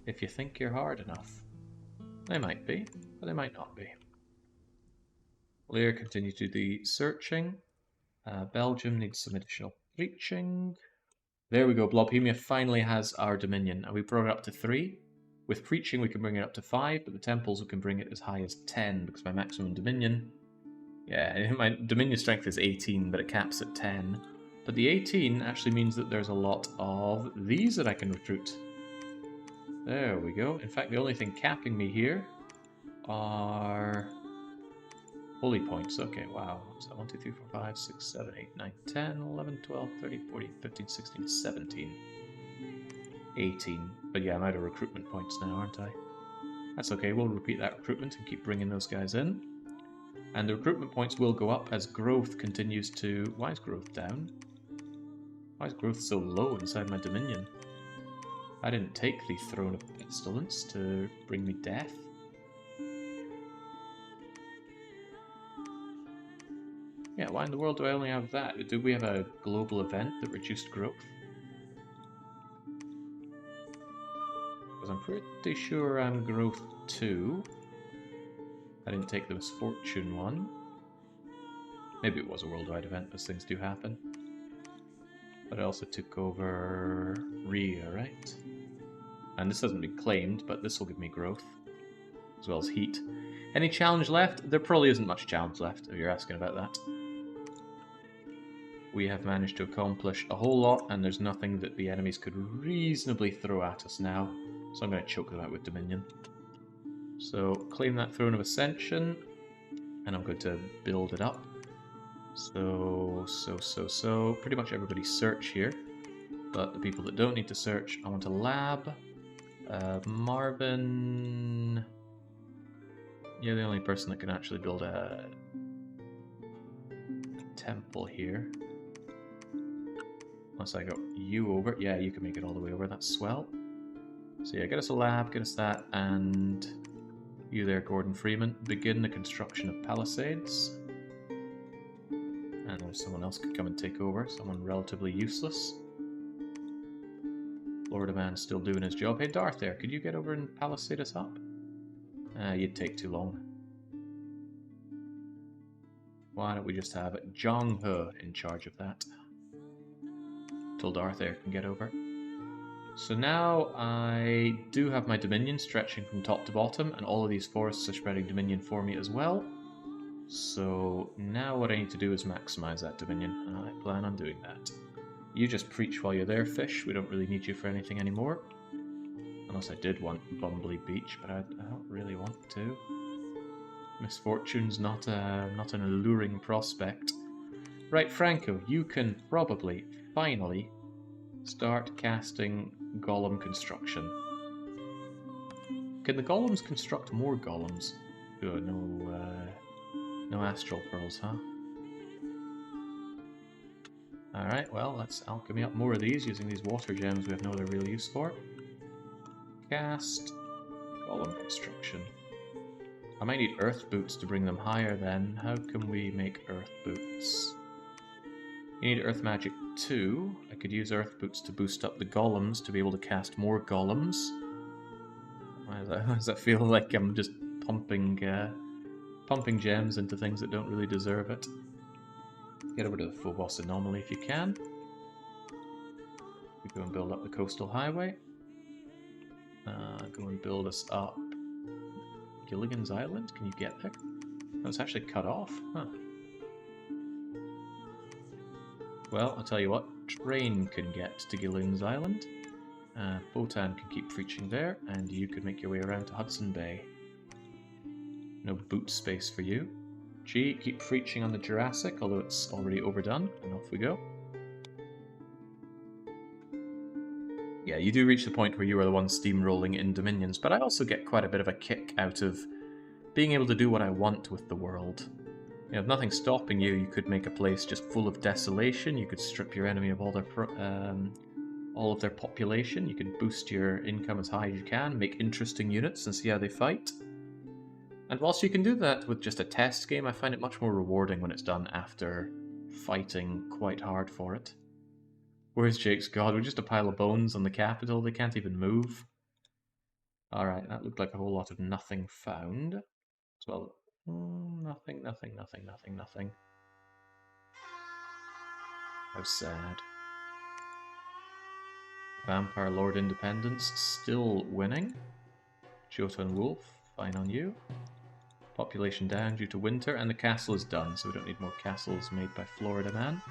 if you think you're hard enough. They might be, but they might not be. Lear continue to do the searching. Belgium needs some additional preaching. There we go, Blobhemia finally has our dominion, and we brought it up to 3. With preaching we can bring it up to 5, but the temples we can bring it as high as 10, because my maximum dominion... Yeah, my dominion strength is 18, but it caps at 10. But the 18 actually means that there's a lot of these that I can recruit. There we go. In fact, the only thing capping me here are holy points. Okay, wow. So 1, 2, 3, 4, 5, 6, 7, 8, 9, 10, 11, 12, 13, 14, 15, 16, 17, 18. But yeah, I'm out of recruitment points now, aren't I? That's okay. We'll repeat that recruitment and keep bringing those guys in. And the recruitment points will go up as growth continues to... Why is growth down? Why is growth so low inside my dominion? I didn't take the Throne of Pestilence to bring me death. Yeah, why in the world do I only have that? Do we have a global event that reduced growth? Because I'm pretty sure I'm growth 2. I didn't take the Misfortune one. Maybe it was a worldwide event, those things do happen. But I also took over Rhea, right? And this hasn't been claimed, but this will give me growth, as well as heat. Any challenge left? There probably isn't much challenge left, if you're asking about that. We have managed to accomplish a whole lot, and there's nothing that the enemies could reasonably throw at us now. So I'm going to choke them out with Dominion. So, claim that Throne of Ascension, and I'm going to build it up. So, pretty much everybody search here. But the people that don't need to search, I want a lab. Marvin... You're the only person that can actually build a temple here. Unless I got you over. Yeah, you can make it all the way over. That's swell. So yeah, get us a lab, get us that, and you there, Gordon Freeman. Begin the construction of palisades. And there's someone else could come and take over. Someone relatively useless. Florida man's still doing his job. Hey, Darth there, could you get over and palisade us up? You'd take too long. Why don't we just have Jong-He in charge of that? Till Darth there can get over. So now I do have my dominion stretching from top to bottom, and all of these forests are spreading dominion for me as well. So now what I need to do is maximize that dominion, and I plan on doing that. You just preach while you're there, fish. We don't really need you for anything anymore. Unless I did want Bumbly Beach, but I don't really want to. Misfortune's not an alluring prospect. Right, Franco, you can probably, finally, start casting golem construction. Can the golems construct more golems? Oh, no astral pearls, huh? Alright, well, let's alchemy up more of these using these water gems we have no other real use for. Cast golem construction. I might need earth boots to bring them higher then. How can we make earth boots? You need earth magic 2. I could use earth boots to boost up the golems to be able to cast more golems. Why does that feel like I'm just pumping gems into things that don't really deserve it? Get over to the Phobos anomaly if you can. We go and build up the coastal highway. Go and build us up Gilligan's Island. Can you get there? Oh, it's actually cut off. Huh. Well, I'll tell you what. Train can get to Gilligan's Island. Botan can keep preaching there, and you could make your way around to Hudson Bay. No boot space for you. G, keep preaching on the Jurassic, although it's already overdone, and off we go. Yeah, you do reach the point where you are the one steamrolling in Dominions, but I also get quite a bit of a kick out of being able to do what I want with the world. You know, if nothing's stopping you, you could make a place just full of desolation, you could strip your enemy of all of their population, you could boost your income as high as you can, make interesting units and see how they fight. And whilst you can do that with just a test game, I find it much more rewarding when it's done after fighting quite hard for it. Where's Jake's god? We're just a pile of bones on the capital, they can't even move. Alright, that looked like a whole lot of nothing found. Well, nothing. How sad. Vampire Lord Independence still winning. Jotun Wolf, fine on you. Population down due to winter, and the castle is done, so we don't need more castles made by Florida Man.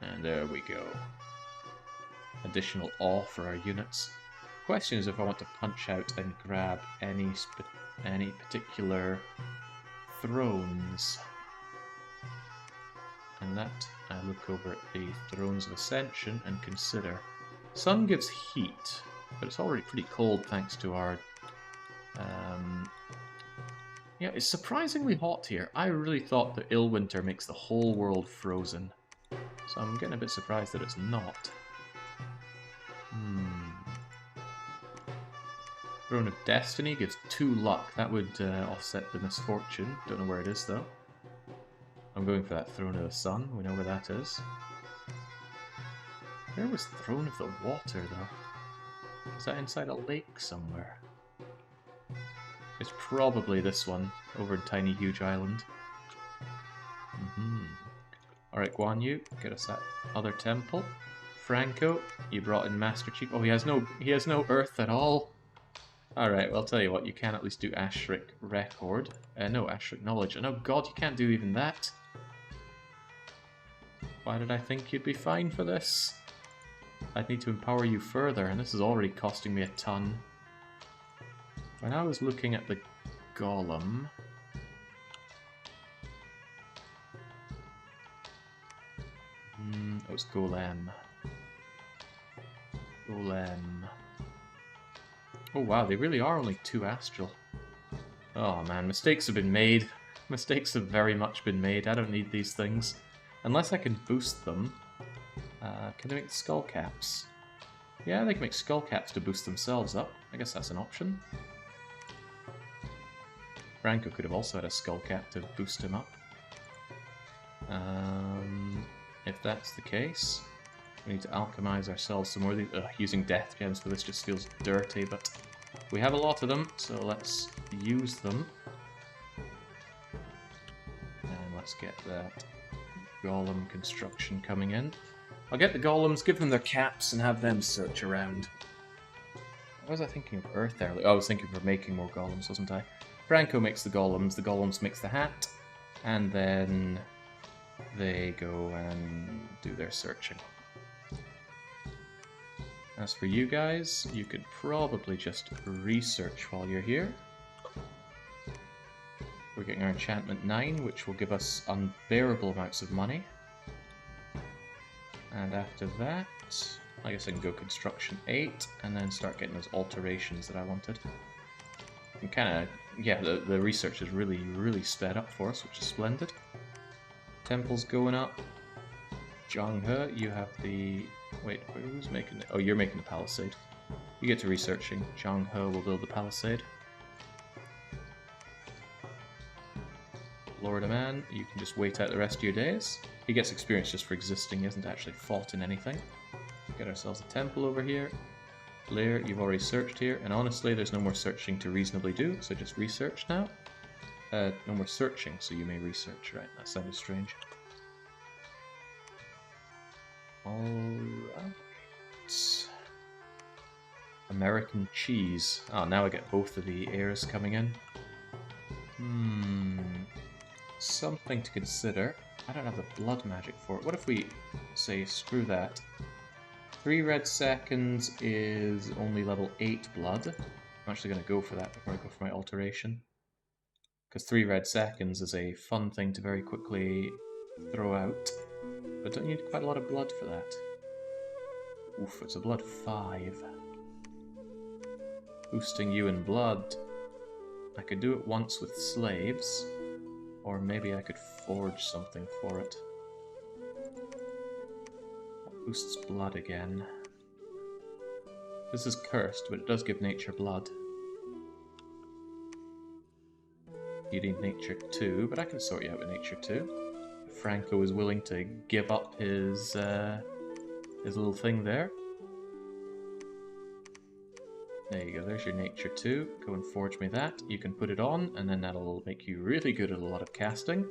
And there we go. Additional awe for our units. Question is if I want to punch out and grab any particular thrones. And that, I look over at the Thrones of Ascension and consider. Sun gives heat, but it's already pretty cold thanks to our... Yeah, it's surprisingly hot here. I really thought that Illwinter makes the whole world frozen. So I'm getting a bit surprised that it's not. Throne of Destiny gives 2 luck. That would offset the misfortune. Don't know where it is though. I'm going for that Throne of the Sun. We know where that is. Where was Throne of the Water though? Is that inside a lake somewhere? It's probably this one, over in Tiny Huge Island. Alright, Guan Yu, get us that other temple. Franco, you brought in Master Chief. Oh, he has no earth at all. Alright, well, I'll tell you what, you can at least do Ashric Record. No, Ashric Knowledge. And oh god, you can't do even that. Why did I think you'd be fine for this? I'd need to empower you further, and this is already costing me a ton. When I was looking at the Golem... it was Golem. Golem. Oh wow, they really are only 2 astral. Oh man, mistakes have been made. Mistakes have very much been made. I don't need these things. Unless I can boost them. Can they make skull caps? Yeah, they can make skull caps to boost themselves up. I guess that's an option. Franco could have also had a skull cap to boost him up. If that's the case, we need to alchemize ourselves some more of these. Using death gems for this just feels dirty, but we have a lot of them, so let's use them. And let's get that golem construction coming in. I'll get the golems, give them their caps, and have them search around. What was I thinking of Earth earlier? Oh, I was thinking of making more golems, wasn't I? Franco makes the golems makes the hat, and then they go and do their searching. As for you guys, you could probably just research while you're here. We're getting our enchantment 9, which will give us unbearable amounts of money. And after that, I guess I can go construction 8, and then start getting those alterations that I wanted. And kind of, yeah, the research is really, really sped up for us, which is splendid. Temple's going up. Zhang He, you have the... Wait, who's making it? Oh, you're making the palisade. You get to researching. Zhang He will build the palisade. Lord of Man, you can just wait out the rest of your days. He gets experience just for existing, he hasn't actually fought in anything. Get ourselves a temple over here. Lair, you've already searched here, and honestly, there's no more searching to reasonably do, so just research now. No more searching, so you may research. Right, that sounded strange. Alright. American cheese. Oh, now I get both of the heirs coming in. Something to consider. I don't have the blood magic for it. What if we say, screw that. 3 red seconds is only level 8 blood. I'm actually going to go for that before I go for my alteration. Because 3 red seconds is a fun thing to very quickly throw out. But don't need quite a lot of blood for that. Oof, it's a blood 5. Boosting you in blood. I could do it once with slaves. Or maybe I could forge something for it. That boosts blood again. This is cursed, but it does give nature blood. You need nature 2, but I can sort you out with nature 2. Franco is willing to give up his little thing there. There you go, there's your nature 2. Go and forge me that. You can put it on, and then that'll make you really good at a lot of casting.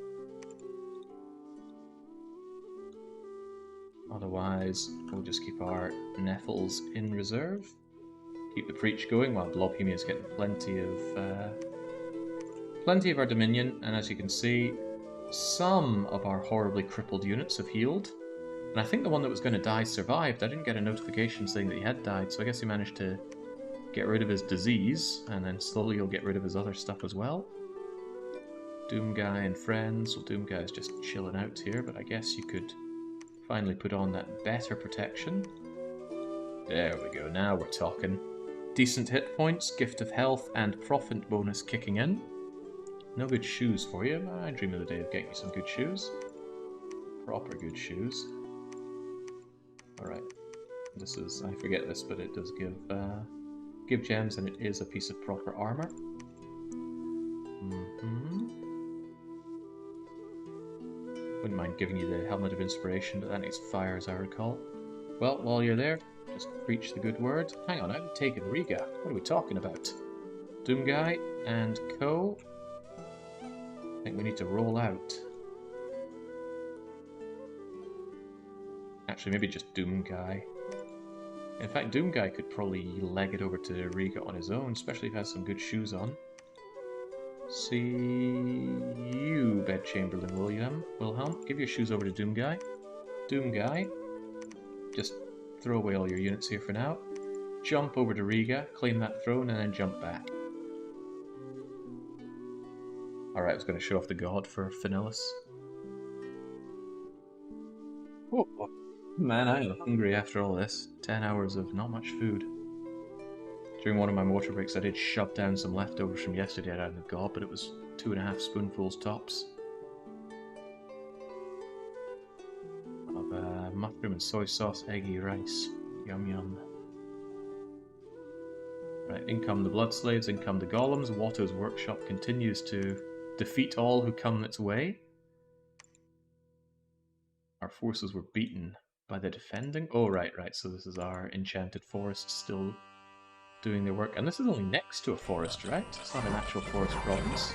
Otherwise, we'll just keep our Nephils in reserve. Keep the preach going while Blobhemia is getting plenty of our Dominion, and as you can see, some of our horribly crippled units have healed. And I think the one that was going to die survived. I didn't get a notification saying that he had died, so I guess he managed to get rid of his disease, and then slowly he'll get rid of his other stuff as well. Doom Guy and friends. Well, Doom Guy is just chilling out here, but I guess you could finally put on that better protection. There we go, now we're talking. Decent hit points, gift of health, and profit bonus kicking in. No good shoes for you. I dream of the day of getting you some good shoes. Proper good shoes. Alright. This is, I forget this, but it does give gems, and it is a piece of proper armor. Wouldn't mind giving you the Helmet of Inspiration, but that needs fire, as I recall. Well, while you're there, just preach the good word. Hang on, I've taken Riga. What are we talking about? Doom Guy and Co. I think we need to roll out. Actually, maybe just Doom Guy. In fact, Doom Guy could probably leg it over to Riga on his own, especially if he has some good shoes on. See you, Bed Chamberlain Wilhelm. Give your shoes over to Doom Guy. Doom Guy. Just throw away all your units here for now. Jump over to Riga, claim that throne, and then jump back. Alright, I was going to show off the god for Finalizing. Oh, man, I am hungry after all this. 10 hours of not much food. During one of my water breaks, I did shove down some leftovers from yesterday out of the gob, but it was 2.5 spoonfuls tops. Of mushroom and soy sauce, eggy rice. Yum yum. Right, in come the blood slaves, in come the golems. Watto's workshop continues to defeat all who come its way. Our forces were beaten by the defending. Oh, right, so this is our enchanted forest still doing their work. And this is only next to a forest, right? It's not an actual forest province.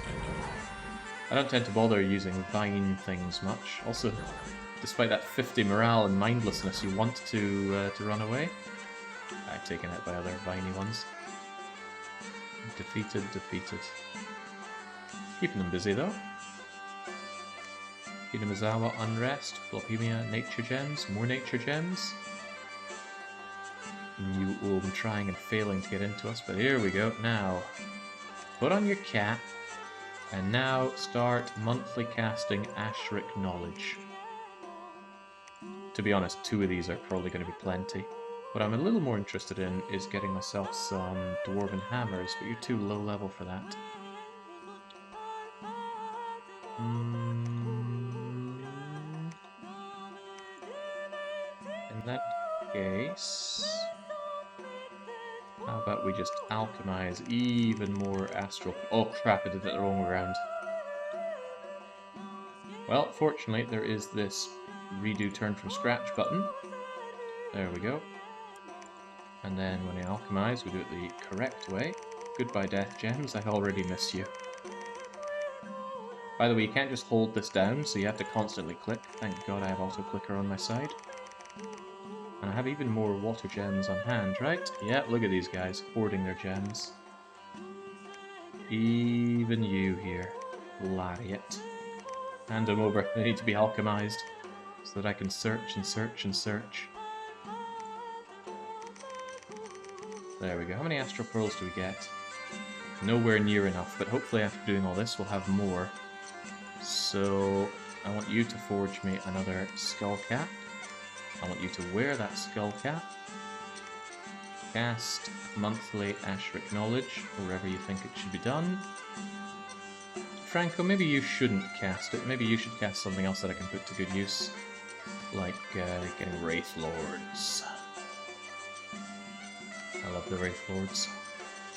I don't tend to bother using vine things much. Also, despite that 50 morale and mindlessness, you want to run away. I've taken out by other viney ones. Defeated. Keeping them busy though. Hinamizawa, Unrest, Blopemia, Nature Gems, more Nature Gems. New Ulm trying and failing to get into us, but here we go. Now, put on your cap, and now start monthly casting Ashric Knowledge. To be honest, 2 of these are probably going to be plenty. What I'm a little more interested in is getting myself some Dwarven Hammers, but you're too low level for that. In that case, how about we just alchemize even more astral... Oh crap, I did that the wrong way around. Well, fortunately, there is this redo turn from scratch button. There we go. And then when I alchemize, we do it the correct way. Goodbye, Death Gems, I already miss you. By the way, you can't just hold this down, so you have to constantly click. Thank God I have auto-clicker on my side. And I have even more water gems on hand, right? Yeah, look at these guys, hoarding their gems. Even you here, Lariat. Hand them over, they need to be alchemized, so that I can search and search and search. There we go. How many astral pearls do we get? Nowhere near enough, but hopefully after doing all this we'll have more. So I want you to forge me another skull cap. I want you to wear that skull cap. Cast monthly Ashric Knowledge wherever you think it should be done. Franco, maybe you shouldn't cast it. Maybe you should cast something else that I can put to good use. Like getting Wraith Lords. I love the Wraith Lords.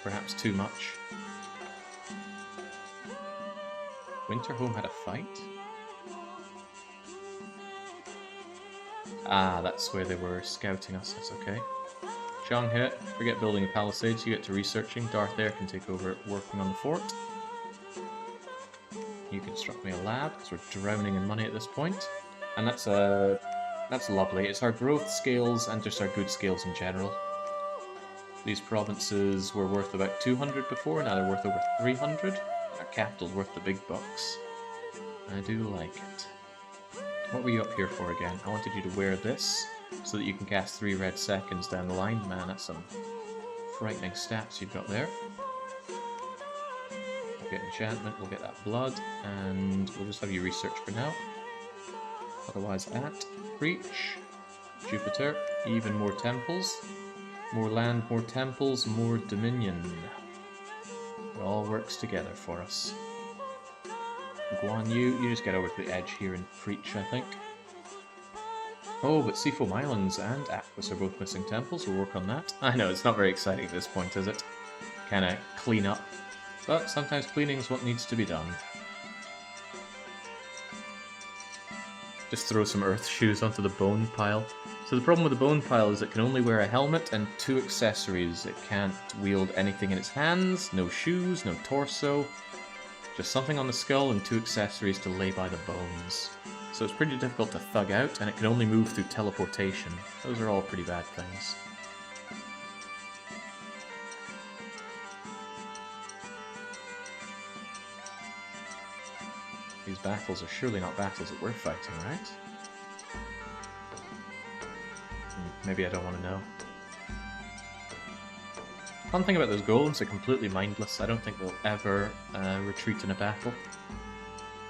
Perhaps too much. Winterhome had a fight? Ah, that's where they were scouting us, that's okay. Zhanghe, forget building a palisades, you get to researching. Darth Air can take over working on the fort. You construct me a lab, because we're drowning in money at this point. And that's lovely. It's our growth scales and just our good scales in general. These provinces were worth about 200 before, now they're worth over 300. Our capital's worth the big bucks. I do like it. What were you up here for again? I wanted you to wear this, so that you can cast 3 red seconds down the line. Man, that's some frightening stats you've got there. We'll get enchantment, we'll get that blood, and we'll just have you research for now. Otherwise at Preach, Jupiter, even more temples. More land, more temples, more dominion. It all works together for us. Guan Yu, you just get over to the edge here and Preach, I think. Oh, but Seafoam Islands and Aquas are both missing temples. We'll work on that. I know, it's not very exciting at this point, is it? Kinda clean up. But sometimes cleaning is what needs to be done. Just throw some earth shoes onto the bone pile. So the problem with the bone pile is it can only wear a helmet and 2 accessories. It can't wield anything in its hands, no shoes, no torso. Just something on the skull and 2 accessories to lay by the bones. So it's pretty difficult to thug out, and it can only move through teleportation. Those are all pretty bad things. These battles are surely not battles that we're fighting, right? Maybe I don't want to know. Fun thing about those golems, they're completely mindless. I don't think they'll ever retreat in a battle.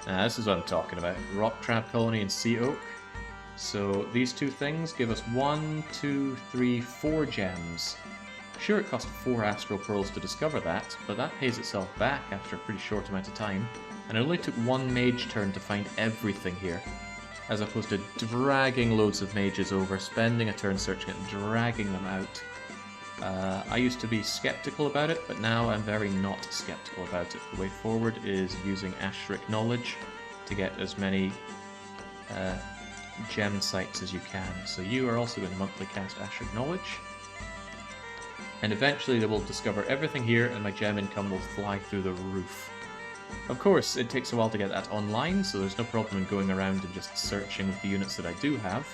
This is what I'm talking about. Rock Crab Colony and Sea Oak. So these 2 things give us 1, 2, 3, 4 gems. Sure, it cost 4 astral pearls to discover that, but that pays itself back after a pretty short amount of time, and it only took 1 mage turn to find everything here, as opposed to dragging loads of mages over, spending a turn searching it, and dragging them out. I used to be skeptical about it, but now I'm very not skeptical about it. The way forward is using Ashric knowledge to get as many gem sites as you can. So you are also going to monthly cast Ashric knowledge, and eventually they will discover everything here and my gem income will fly through the roof. Of course, it takes a while to get that online, so there's no problem in going around and just searching with the units that I do have,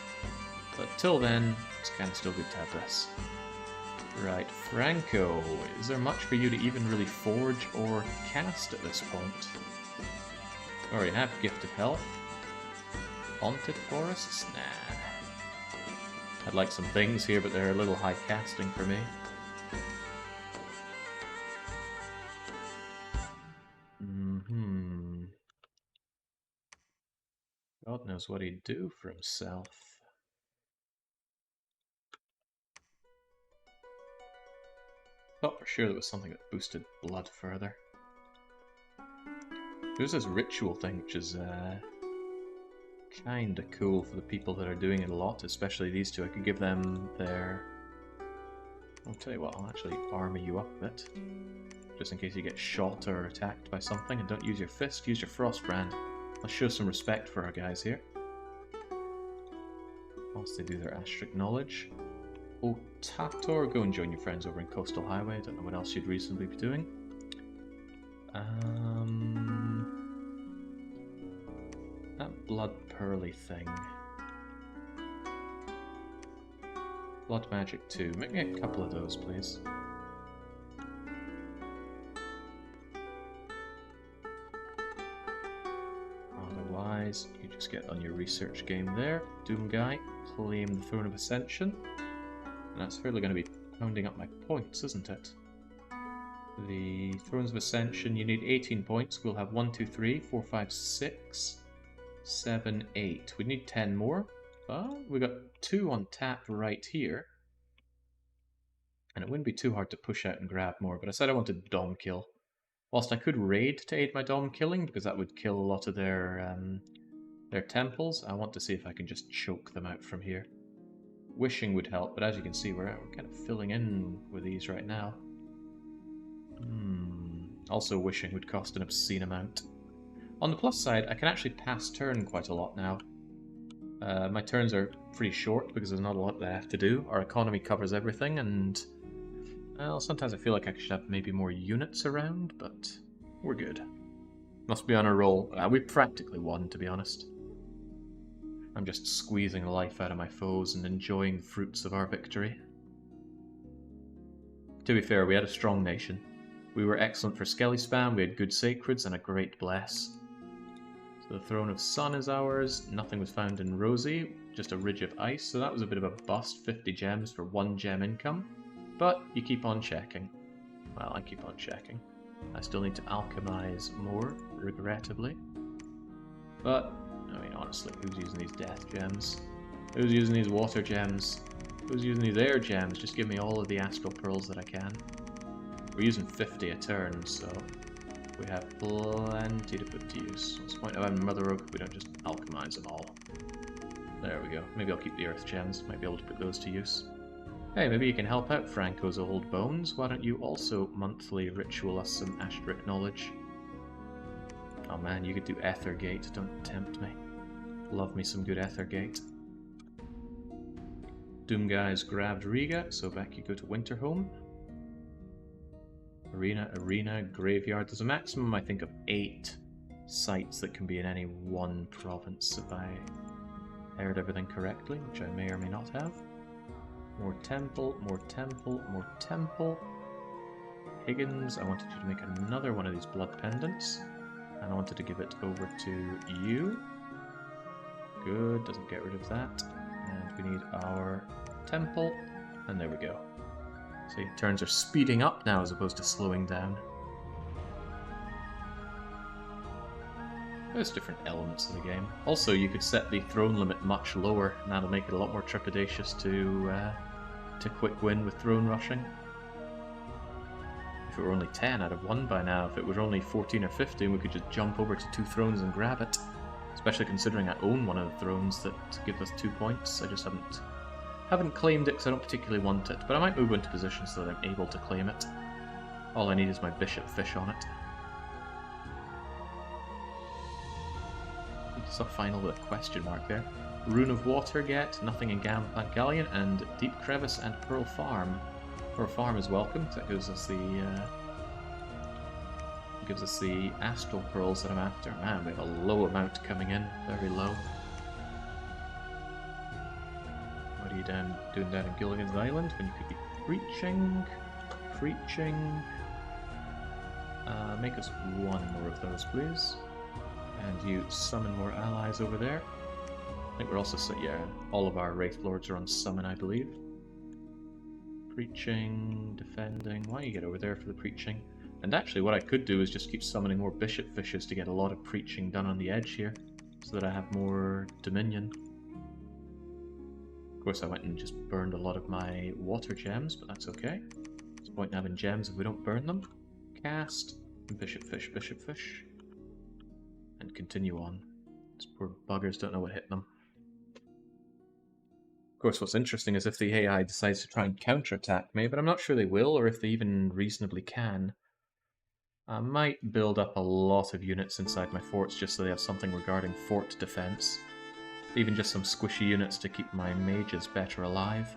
but till then, it's kind of still good to have this. Right, Franco, is there much for you to even really forge or cast at this point? Already have Gift of Health. Haunted Forests? Nah. I'd like some things here, but they're a little high casting for me. God knows what he'd do for himself. Thought for sure there was something that boosted blood further. There's this ritual thing which is kinda cool for the people that are doing it a lot, especially these two. I could give them their... I'll tell you what, I'll actually armor you up a bit, just in case you get shot or attacked by something, and don't use your fist, use your Frostbrand. Let's show some respect for our guys here. Whilst they do their Ashric knowledge. Oh, Tator, go and join your friends over in Coastal Highway. I don't know what else you'd reasonably be doing. That blood pearly thing. Blood magic 2. Make me a couple of those, please. Otherwise, you just get on your research game there. Doom Guy, claim the Throne of Ascension. And that's fairly going to be pounding up my points, isn't it? The Thrones of Ascension, you need 18 points. We'll have 1, 2, 3, 4, 5, 6, 7, 8. We need 10 more. But we got 2 on tap right here. And it wouldn't be too hard to push out and grab more, but I said I wanted Dom kill. Whilst I could raid to aid my Dom killing, because that would kill a lot of their temples, I want to see if I can just choke them out from here. Wishing would help, but as you can see, we're kind of filling in with these right now. Also, wishing would cost an obscene amount. On the plus side, I can actually pass turn quite a lot now. My turns are pretty short because there's not a lot that I have to do. Our economy covers everything, and well, sometimes I feel like I should have maybe more units around, but we're good. Must be on a roll. We practically won, to be honest. I'm just squeezing the life out of my foes and enjoying the fruits of our victory. To be fair, we had a strong nation. We were excellent for Skelly spam, we had good sacreds, and a great bless. So the Throne of Sun is ours. Nothing was found in Rosie, just a ridge of ice, so that was a bit of a bust. 50 gems for 1 gem income. But you keep on checking. Well, I keep on checking. I still need to alchemize more, regrettably. But I mean, honestly, who's using these death gems? Who's using these water gems? Who's using these air gems? Just give me all of the astral pearls that I can. We're using 50 a turn, so we have plenty to put to use. What's the point of having Mother Oak if we don't just alchemize them all? There we go. Maybe I'll keep the earth gems. Might be able to put those to use. Hey, maybe you can help out Franco's old bones. Why don't you also monthly ritual us some Ashric knowledge? Oh man, you could do Ethergate, don't tempt me. Love me some good Ethergate. Doom Guy's grabbed Riga, so back you go to Winterhome. Arena, Graveyard. There's a maximum, I think, of 8 sites that can be in any one province, if I heard everything correctly, which I may or may not have. More temple, more temple, more temple. Higgins, I wanted you to make another one of these blood pendants. And I wanted to give it over to you. Good, doesn't get rid of that. And we need our temple. And there we go. See, turns are speeding up now as opposed to slowing down. There's different elements of the game. Also, you could set the throne limit much lower, and that'll make it a lot more trepidatious to quick win with throne rushing. if it were only 10, I'd have won by now. If it were only 14 or 15, we could just jump over to 2 thrones and grab it. Especially considering I own one of the thrones that gives us 2 points. I just haven't claimed it because I don't particularly want it. But I might move into position so that I'm able to claim it. All I need is my bishop fish on it. It's a final with a question mark there. Rune of Water get, nothing in Gangplank Galleon, and Deep Crevice and Pearl Farm. Pearl Farm is welcome, that gives us the astral pearls that I'm after. Man, we have a low amount coming in, very low. What are you doing down in Gilligan's Island when you could be preaching? Make us 1 more of those, please. And you summon more allies over there. I think we're also, yeah, all of our Wraith Lords are on summon, I believe. Preaching, defending. Why don't you get over there for the preaching? And actually, what I could do is just keep summoning more Bishop Fishes to get a lot of preaching done on the edge here, so that I have more dominion. Of course, I went and just burned a lot of my water gems, but that's okay. There's no point in having gems if we don't burn them. Cast, Bishop Fish, and continue on. These poor buggers don't know what hit them. Of course, what's interesting is if the AI decides to try and counterattack me, but I'm not sure they will, or if they even reasonably can. I might build up a lot of units inside my forts just so they have something regarding fort defense. Even just some squishy units to keep my mages better alive.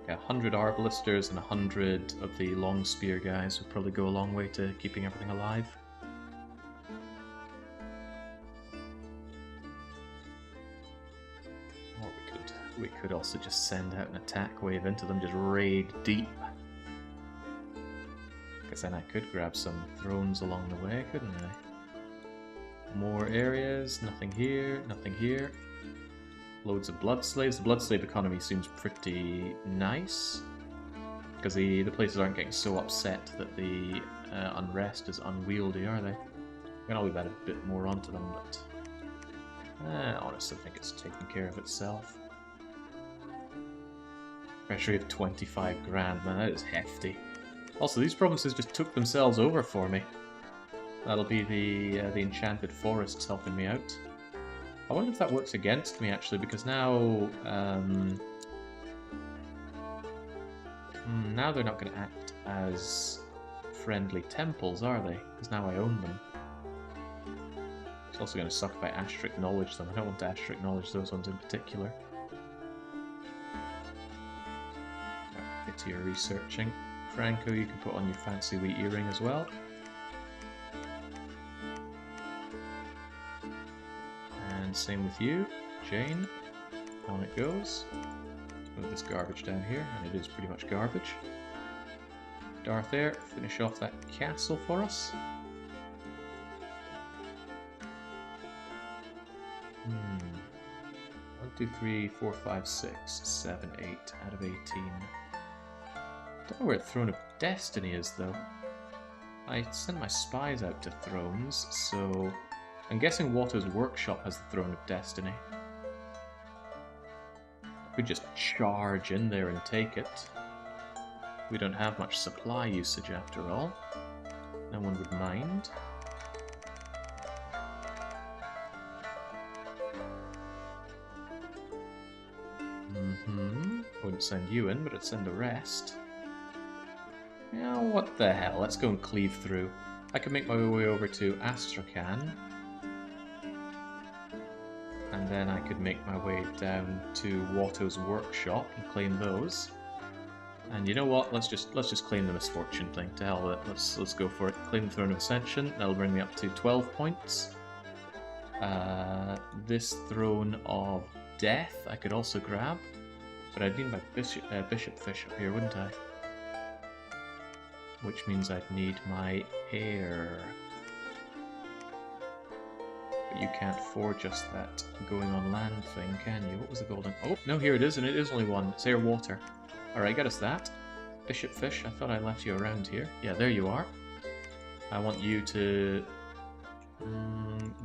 Okay, 100 Arbalisters and 100 of the long spear guys would probably go a long way to keeping everything alive. Or we could also just send out an attack wave into them, just raid deep. Because then I could grab some thrones along the way, couldn't I? More areas, nothing here, nothing here. Loads of blood slaves. The blood slave economy seems pretty nice. Because the places aren't getting so upset that the unrest is unwieldy, are they? We can always add a bit more onto them, but honestly I think it's taking care of itself. Treasury of 25 grand, man, that is hefty. Also, these provinces just took themselves over for me. That'll be the enchanted forests helping me out. I wonder if that works against me, actually, because now... now they're not going to act as friendly temples, are they? Because now I own them. It's also going to suck if I asterisk knowledge them. I don't want to asterisk knowledge those ones in particular. Get to your researching. Franco, you can put on your fancy wee earring as well. And same with you, Jane. On it goes. Move this garbage down here, and it is pretty much garbage. Darth Air, finish off that castle for us. 1, 2, 3, 4, 5, 6, 7, 8 out of 18. Don't know where Throne of Destiny is, though. I sent my spies out to thrones, so I'm guessing Watto's Workshop has the Throne of Destiny. I could just charge in there and take it. We don't have much supply usage after all. No one would mind. Wouldn't send you in, but I'd send the rest. Yeah, what the hell? Let's go and cleave through. I could make my way over to Astrakhan. And then I could make my way down to Watto's Workshop and claim those. And you know what? Let's just claim the misfortune thing. To hell with it. Let's go for it. Claim the Throne of Ascension. That'll bring me up to 12 points. This Throne of Death I could also grab, but I'd need my Bishop Fish up here, wouldn't I? Which means I'd need my heir. But you can't forge us that going on land thing, can you? What was the golden... Oh, no, here it is, and it is only one. It's air water. Alright, get us that. Bishop Fish, I thought I left you around here. Yeah, there you are. I want you to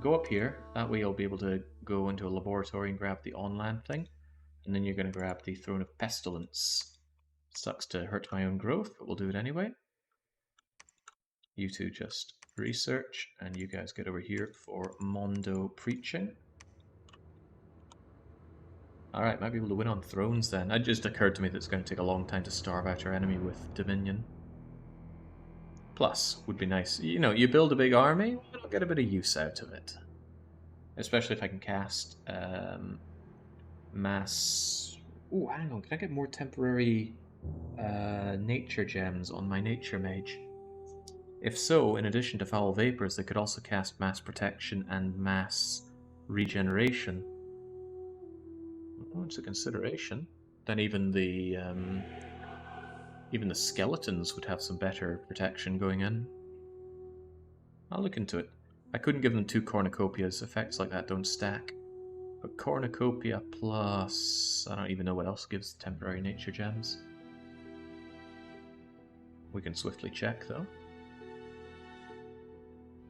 go up here. That way you'll be able to go into a laboratory and grab the on-land thing. And then you're going to grab the Throne of Pestilence. Sucks to hurt my own growth, but we'll do it anyway. You two just research, and you guys get over here for Mondo preaching. Alright, might be able to win on thrones then. It just occurred to me that it's going to take a long time to starve out our enemy with Dominion. Plus, would be nice. You know, you build a big army, I'll get a bit of use out of it. Especially if I can cast mass... Ooh, hang on, can I get more temporary nature gems on my nature mage? If so, in addition to foul vapors, they could also cast mass protection and mass regeneration. Oh, it's a consideration. Then even the skeletons would have some better protection going in. I'll look into it. I couldn't give them 2 cornucopias. Effects like that don't stack. But cornucopia plus... I don't even know what else gives temporary nature gems. We can swiftly check, though.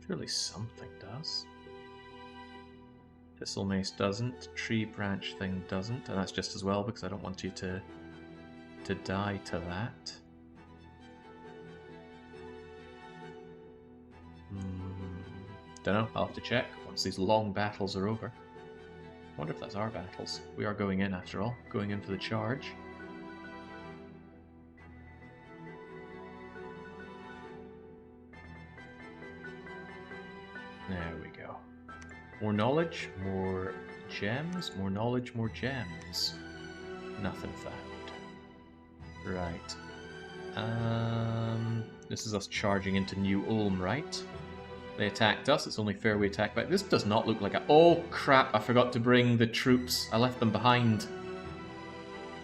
Surely something does. Thistle mace doesn't. Tree branch thing doesn't. And that's just as well, because I don't want you to die to that. Dunno, I'll have to check once these long battles are over. I wonder if that's our battles. We are going in after all, going in for the charge. There we go. More knowledge, more gems, more knowledge, more gems. Nothing found. Right. This is us charging into New Ulm, right? They attacked us, it's only fair we attack back. This does not look like a... Oh crap, I forgot to bring the troops. I left them behind.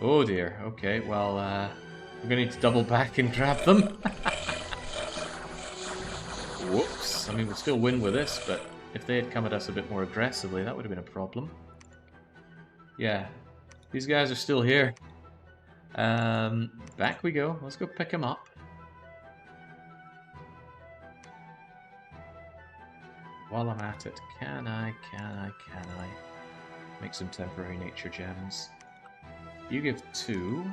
Oh dear, okay, well, we're gonna need to double back and grab them. Whoops, I mean, we'll still win with this, but if they had come at us a bit more aggressively, that would have been a problem. Yeah, these guys are still here. Back we go, let's go pick them up. While I'm at it, can I make some temporary nature gems? You give 2.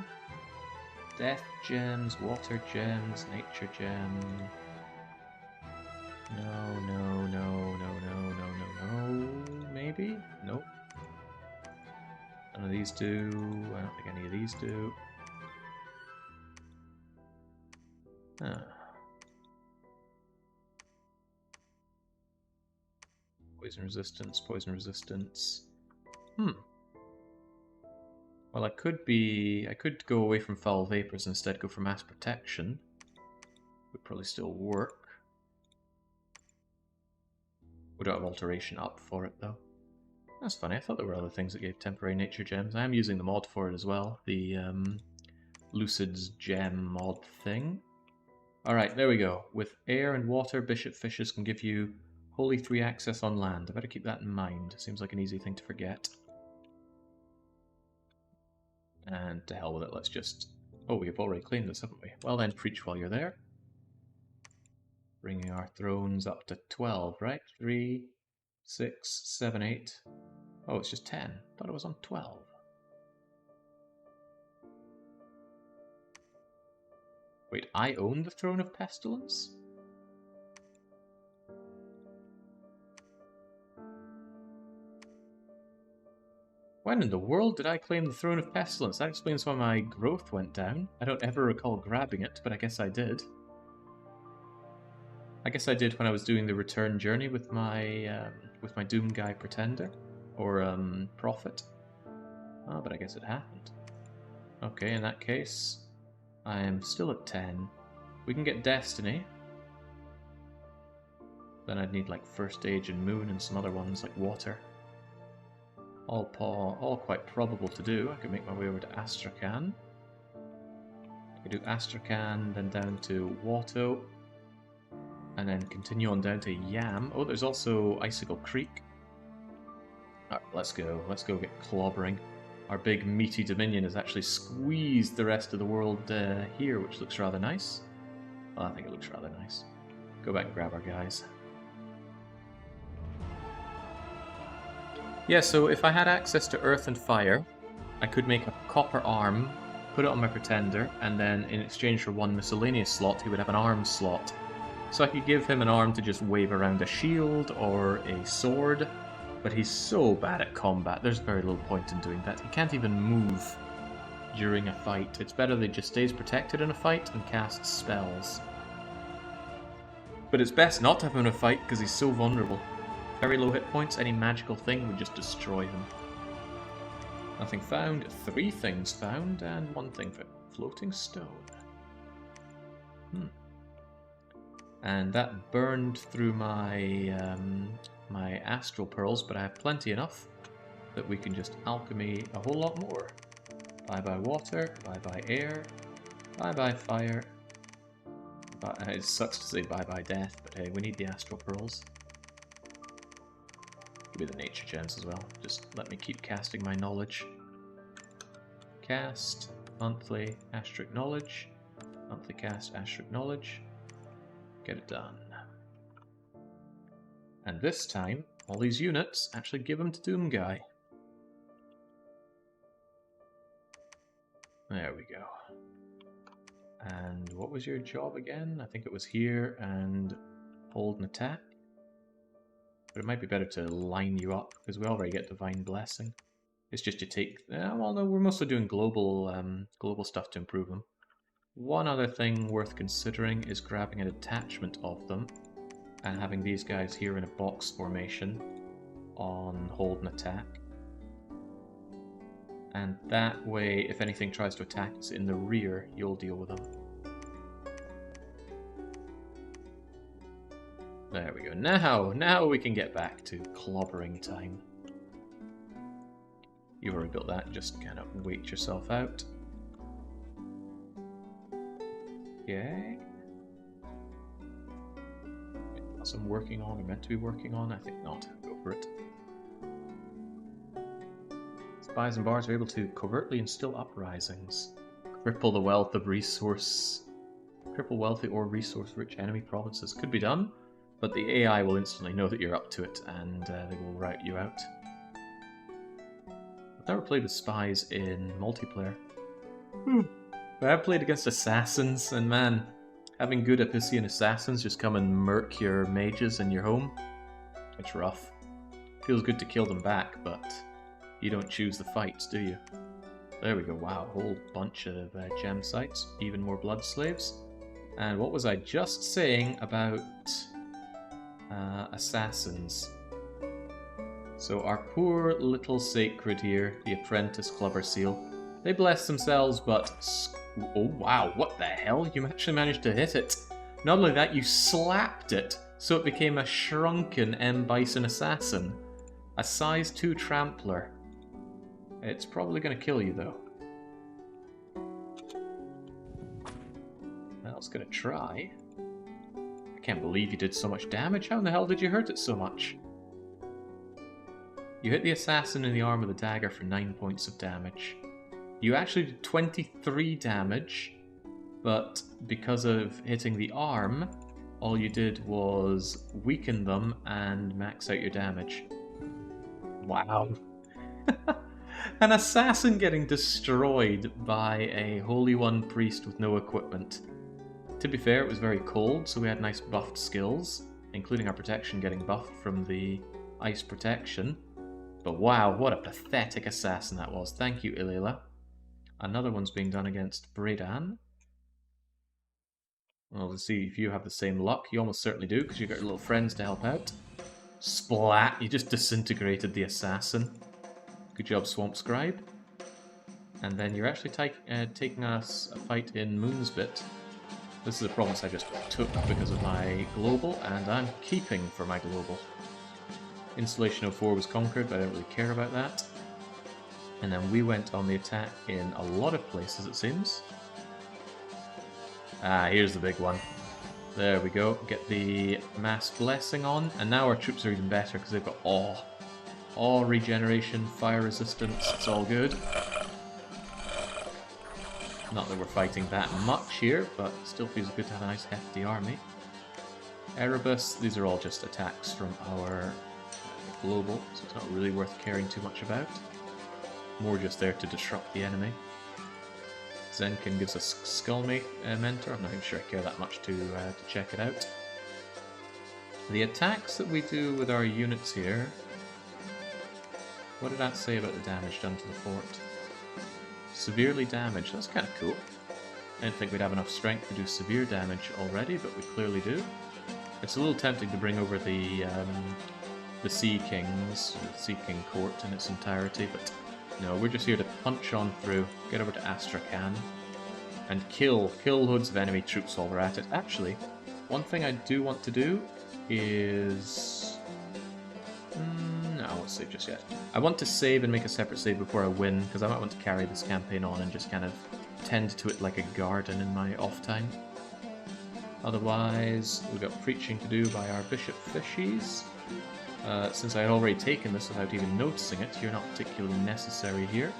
Death gems, water gems, nature gem. No. Maybe? Nope. None of these do. I don't think any of these do. Ah. Poison resistance. Well, I could go away from foul vapors and instead go for mass protection. Would probably still work. We don't have alteration up for it though. That's funny, I thought there were other things that gave temporary nature gems. I am using the mod for it as well, the Lucid's gem mod thing. Alright, there we go. With air and water, bishop fishes can give you Holy 3 access on land. I better keep that in mind. Seems like an easy thing to forget. And to hell with it, let's just... Oh, we've already claimed this, haven't we? Well then, preach while you're there. Bringing our thrones up to 12, right? 3, 6, 7, 8. Oh, it's just 10. Thought it was on 12. Wait, I own the Throne of Pestilence? When in the world did I claim the Throne of Pestilence? That explains why my growth went down. I don't ever recall grabbing it, but I guess I did. I guess I did when I was doing the return journey with my Doom Guy Pretender, or Prophet. Oh, but I guess it happened. Okay, in that case, I am still at 10. We can get Destiny. Then I'd need like First Age and Moon and some other ones like Water. All quite probable to do. I could make my way over to Astrakhan. I could do Astrakhan, then down to Watto, and then continue on down to Yam. Oh, there's also Icicle Creek. Alright, let's go. Let's go get clobbering. Our big meaty Dominion has actually squeezed the rest of the world here, which looks rather nice. Well, I think it looks rather nice. Go back and grab our guys. Yeah, so if I had access to Earth and Fire, I could make a copper arm, put it on my pretender, and then in exchange for one miscellaneous slot, he would have an arm slot. So I could give him an arm to just wave around a shield or a sword, but he's so bad at combat, there's very little point in doing that. He can't even move during a fight. It's better that he just stays protected in a fight and casts spells. But it's best not to have him in a fight because he's so vulnerable. Very low hit points, any magical thing would just destroy him. Nothing found, 3 things found, and 1 thing found. Floating stone. And that burned through my my astral pearls, but I have plenty enough that we can just alchemy a whole lot more. Bye-bye water, bye-bye air, bye-bye fire. It sucks to say bye-bye death, but hey, we need the astral pearls. Give me the nature gems as well. Just let me keep casting my knowledge. Cast, monthly, asterisk knowledge. Monthly cast, asterisk knowledge. Get it done. And this time, all these units actually give them to Doom Guy. There we go. And what was your job again? I think it was here and hold and attack. But it might be better to line you up, because we already get Divine Blessing. It's just you take... well, no, we're mostly doing global global stuff to improve them. One other thing worth considering is grabbing an attachment of them and having these guys here in a box formation on hold and attack. And that way, if anything tries to attack us in the rear, you'll deal with them. There we go. Now we can get back to clobbering time. You've already built that, just kind of wait yourself out. Okay. Else I'm working on, or meant to be working on? I think not. Go for it. Spies and bards are able to covertly instill uprisings. Cripple the wealth of resource... Cripple wealthy or resource-rich enemy provinces. Could be done, but the AI will instantly know that you're up to it, and they will rout you out. I've never played with spies in multiplayer. But I've played against assassins, and man, having good Epician assassins just come and murk your mages in your home, it's rough. Feels good to kill them back, but you don't choose the fights, do you? There we go, wow, a whole bunch of gem sites, even more blood slaves. And what was I just saying about assassins? So our poor little sacred here, the apprentice clubber seal, they bless themselves, but... oh wow, what the hell? You actually managed to hit it. Not only that, you slapped it, so it became a shrunken M. Bison assassin. A size 2 trampler. It's probably going to kill you, though. Well, it's going to try. I can't believe you did so much damage. How in the hell did you hurt it so much? You hit the assassin in the arm with a dagger for 9 points of damage. You actually did 23 damage, but because of hitting the arm, all you did was weaken them and max out your damage. Wow. An assassin getting destroyed by a Holy One priest with no equipment. To be fair, it was very cold, so we had nice buffed skills, including our protection getting buffed from the ice protection. But wow, what a pathetic assassin that was. Thank you, Ilela. Another one's being done against Bredan. Well, let's see if you have the same luck. You almost certainly do, because you've got your little friends to help out. Splat! You just disintegrated the assassin. Good job, Swamp Scribe. And then you're actually taking us a fight in Moonsbit. This is a province I just took because of my global, and I'm keeping for my global. Installation 04 was conquered, but I don't really care about that. And then we went on the attack in a lot of places, it seems. Ah, here's the big one. There we go. Get the mass blessing on. And now our troops are even better because they've got awe. Awe, regeneration, fire resistance. It's all good. Not that we're fighting that much here, but still feels good to have a nice hefty army. Erebus, these are all just attacks from our global, so it's not really worth caring too much about. more just there to disrupt the enemy. Zenkin gives us Skull Mentor. I'm not even sure I care that much to check it out. The attacks that we do with our units here... What did that say about the damage done to the fort? Severely damaged. That's kind of cool. I didn't think we'd have enough strength to do severe damage already, but we clearly do. It's a little tempting to bring over the Sea King's, the Sea King Court in its entirety, but no, we're just here to punch on through, get over to Astrakhan, and kill loads of enemy troops while we're at it. Actually, one thing I do want to do is... no, I won't save just yet. I want to save and make a separate save before I win, because I might want to carry this campaign on and just kind of tend to it like a garden in my off time. Otherwise, we've got preaching to do by our Bishop Fishies. Since I had already taken this without even noticing it, you're not particularly necessary here.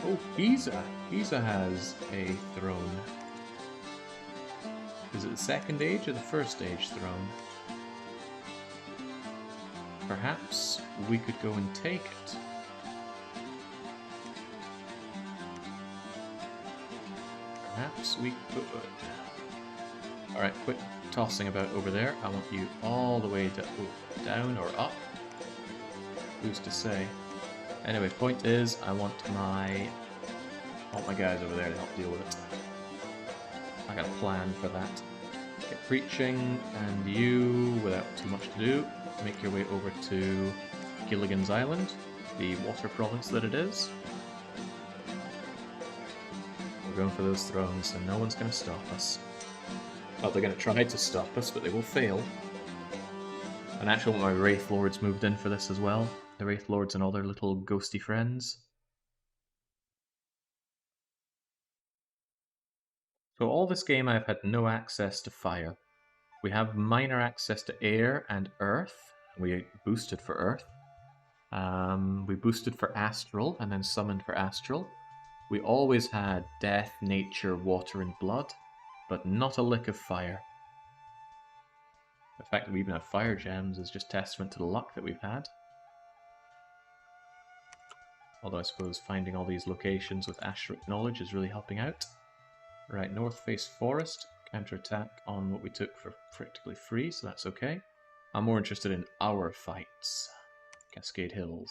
Oh, Giza! Giza has a throne. Is it the second age or the first age throne? Perhaps we could go and take it. Perhaps we could. Alright, quit tossing about over there. I want you all the way down or up. Who's to say? Anyway, point is, I want my guys over there to help deal with it. I got a plan for that. Get preaching, and you, without too much to do, make your way over to Gilligan's Island, the water province that it is. We're going for those thrones, and no one's going to stop us. Well, they're going to try to stop us, but they will fail. And actually, my Wraith Lords moved in for this as well. The Wraith Lords and all their little ghosty friends. So all this game I've had no access to fire. We have minor access to air and earth. We boosted for earth. We boosted for astral and then summoned for astral. We always had death, nature, water, and blood, but not a lick of fire. The fact that we even have fire gems is just testament to the luck that we've had. Although I suppose finding all these locations with Asheric knowledge is really helping out. Right, North Face Forest, counterattack on what we took for practically free, so that's okay. I'm more interested in our fights. Cascade Hills.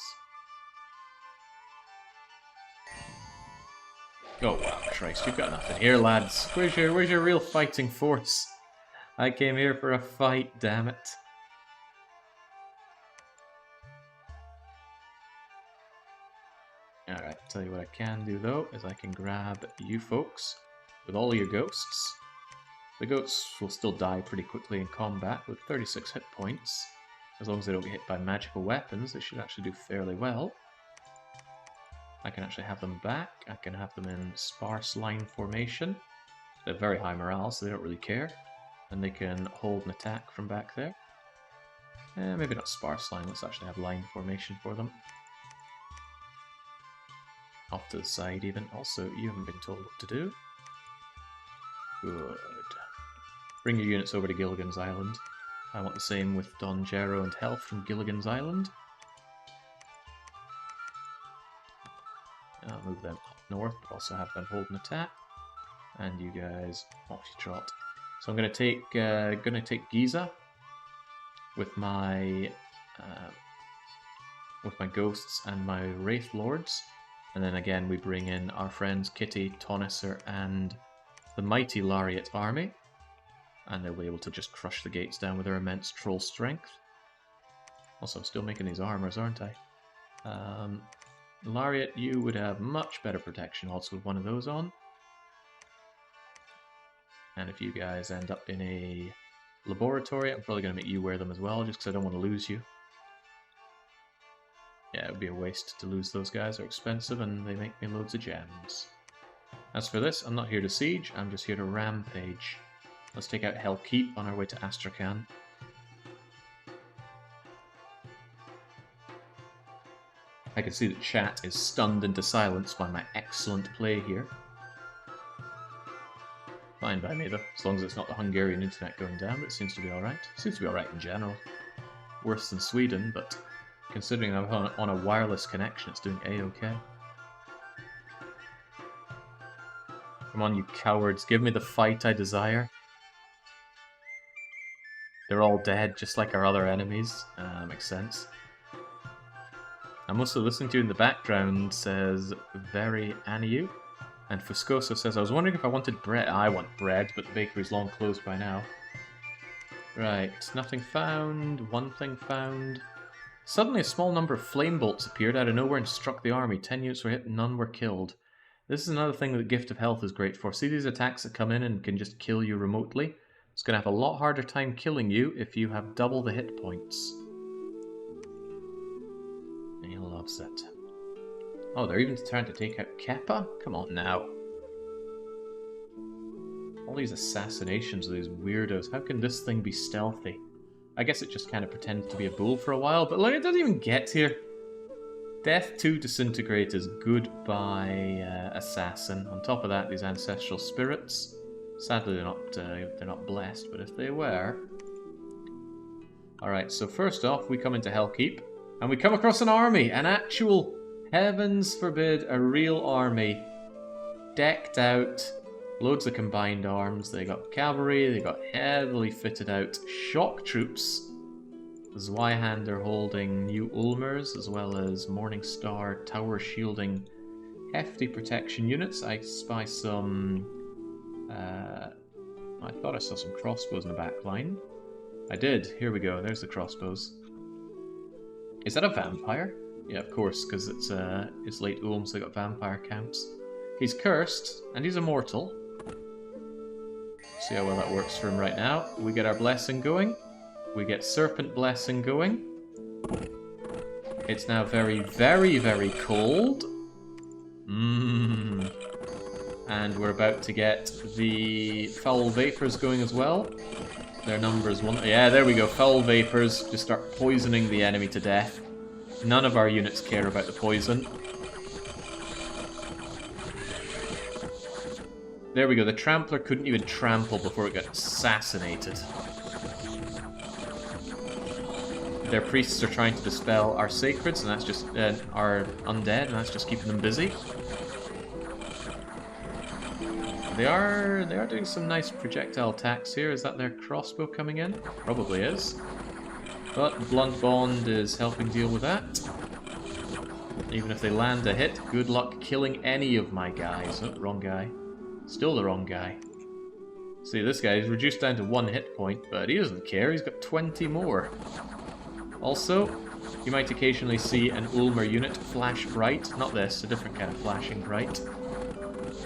Oh, wow, Christ, you've got nothing here, lads. Where's your real fighting force? I came here for a fight, damn it. Alright, tell you what I can do, though, is I can grab you folks with all your ghosts. The ghosts will still die pretty quickly in combat with 36 hit points. As long as they don't get hit by magical weapons, they should actually do fairly well. I can actually have them back. I can have them in sparse line formation. They have very high morale, so they don't really care. And they can hold an attack from back there. Maybe not sparse line, let's actually have line formation for them. Off to the side even. Also, you haven't been told what to do. Good. Bring your units over to Gilligan's Island. I want the same with Don Gero and Health from Gilligan's Island. I'll move them up north, but also have them hold an attack. And you guys off you trot. So I'm going to take Giza with my ghosts and my Wraith Lords, and then again we bring in our friends Kitty, Toniser, and the mighty Lariat army, and they'll be able to just crush the gates down with their immense troll strength. Also, I'm still making these armors, aren't I? Lariat, you would have much better protection also with one of those on. And if you guys end up in a laboratory, I'm probably going to make you wear them as well, just because I don't want to lose you. Yeah, it would be a waste to lose those guys. They're expensive and they make me loads of gems. As for this, I'm not here to siege, I'm just here to rampage. Let's take out Hellkeep on our way to Astrakhan. I can see that chat is stunned into silence by my excellent play here. Fine by me though, as long as it's not the Hungarian internet going down, but it seems to be alright. Seems to be alright in general. Worse than Sweden, but Considering I'm on a wireless connection, it's doing A-okay. Come on, you cowards, give me the fight I desire. They're all dead, just like our other enemies. Makes sense. I'm also listening to you in the background, says Very Aniu. And Fuscoso says, I was wondering if I wanted bread. I want bread, but the bakery's long closed by now. Right, nothing found, one thing found. Suddenly a small number of flame bolts appeared out of nowhere and struck the army. 10 units were hit and none were killed. This is another thing that Gift of Health is great for. See these attacks that come in and can just kill you remotely? It's going to have a lot harder time killing you if you have double the hit points. He loves it. Oh, they're even trying to take out Keppa? Come on now. All these assassinations of these weirdos. How can this thing be stealthy? I guess it just kind of pretends to be a bull for a while, but look, it doesn't even get here. Death to Disintegrate is goodbye, assassin. On top of that, these ancestral spirits. Sadly, they're not blessed, but if they were... Alright, so first off, we come into Hellkeep, and we come across an army, an actual, heavens forbid, a real army. Decked out, loads of combined arms, they got cavalry, they got heavily fitted out shock troops. Zweihander holding new Ulmers, as well as Morningstar tower shielding hefty protection units. I spy some... I thought I saw some crossbows in the back line. I did. Here we go. There's the crossbows. Is that a vampire? Yeah, of course, because it's late Ulm, so they got vampire counts. He's cursed, and he's immortal. See how well that works for him right now. We get our blessing going. We get Serpent Blessing going. It's now very, very, very cold. And we're about to get the Foul Vapors going as well. Their numbers one. Yeah, there we go. Foul Vapors just start poisoning the enemy to death. None of our units care about the poison. There we go. The Trampler couldn't even trample before it got assassinated. Their priests are trying to dispel our sacreds, and that's just our undead, and that's just keeping them busy. They are doing some nice projectile attacks here. Is that their crossbow coming in? Probably is. But Blunt Bond is helping deal with that. Even if they land a hit, good luck killing any of my guys. Oh, wrong guy. Still the wrong guy. See, this guy is reduced down to 1 hit point, but he doesn't care. He's got 20 more. Also, you might occasionally see an Ulmer unit flash bright. Not this, a different kind of flashing bright.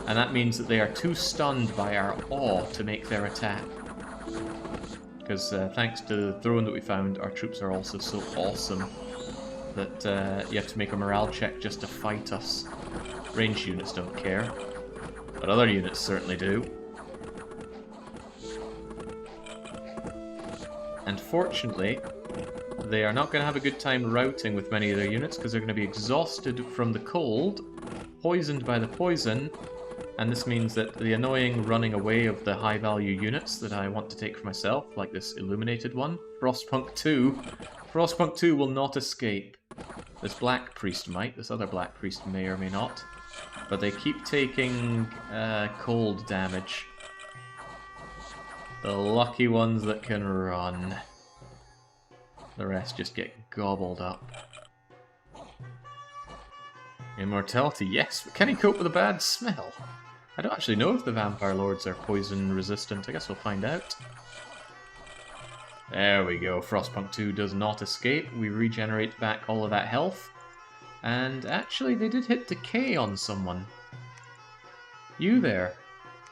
And that means that they are too stunned by our awe to make their attack. Because thanks to the throne that we found, our troops are also so awesome that you have to make a morale check just to fight us. Ranged units don't care, but other units certainly do. And fortunately, they are not going to have a good time routing with many of their units because they're going to be exhausted from the cold, poisoned by the poison, and this means that the annoying running away of the high-value units that I want to take for myself, like this illuminated one, Frostpunk 2 will not escape. This Black Priest might, this other Black Priest may or may not, but they keep taking cold damage. The lucky ones that can run. The rest just get gobbled up. Immortality, yes, but can he cope with a bad smell? I don't actually know if the Vampire Lords are poison resistant. I guess we'll find out. There we go. Frostpunk 2 does not escape. We regenerate back all of that health. And actually, they did hit decay on someone. You there,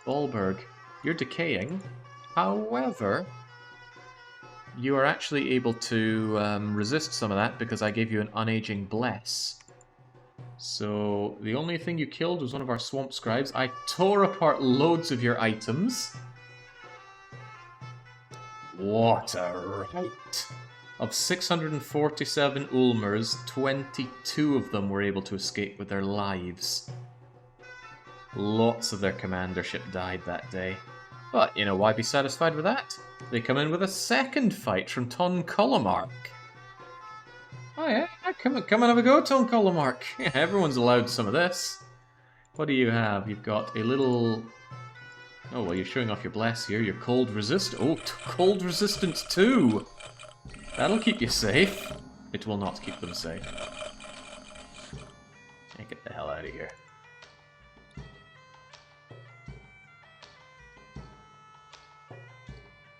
Bollberg. You're decaying. However, you are actually able to resist some of that because I gave you an unaging bless. So the only thing you killed was one of our swamp scribes. I tore apart loads of your items. What a right! Of 647 Ulmers, 22 of them were able to escape with their lives. Lots of their commandership died that day. But, you know, why be satisfied with that? They come in with a second fight from Ton Colomark. Oh yeah, how Come and have a go, Tom Colomark. Yeah, everyone's allowed some of this. What do you have? You've got a little... Oh, well, you're showing off your bless here. Your cold resist... Oh, cold resistance 2! That'll keep you safe. It will not keep them safe. Hey, get the hell out of here.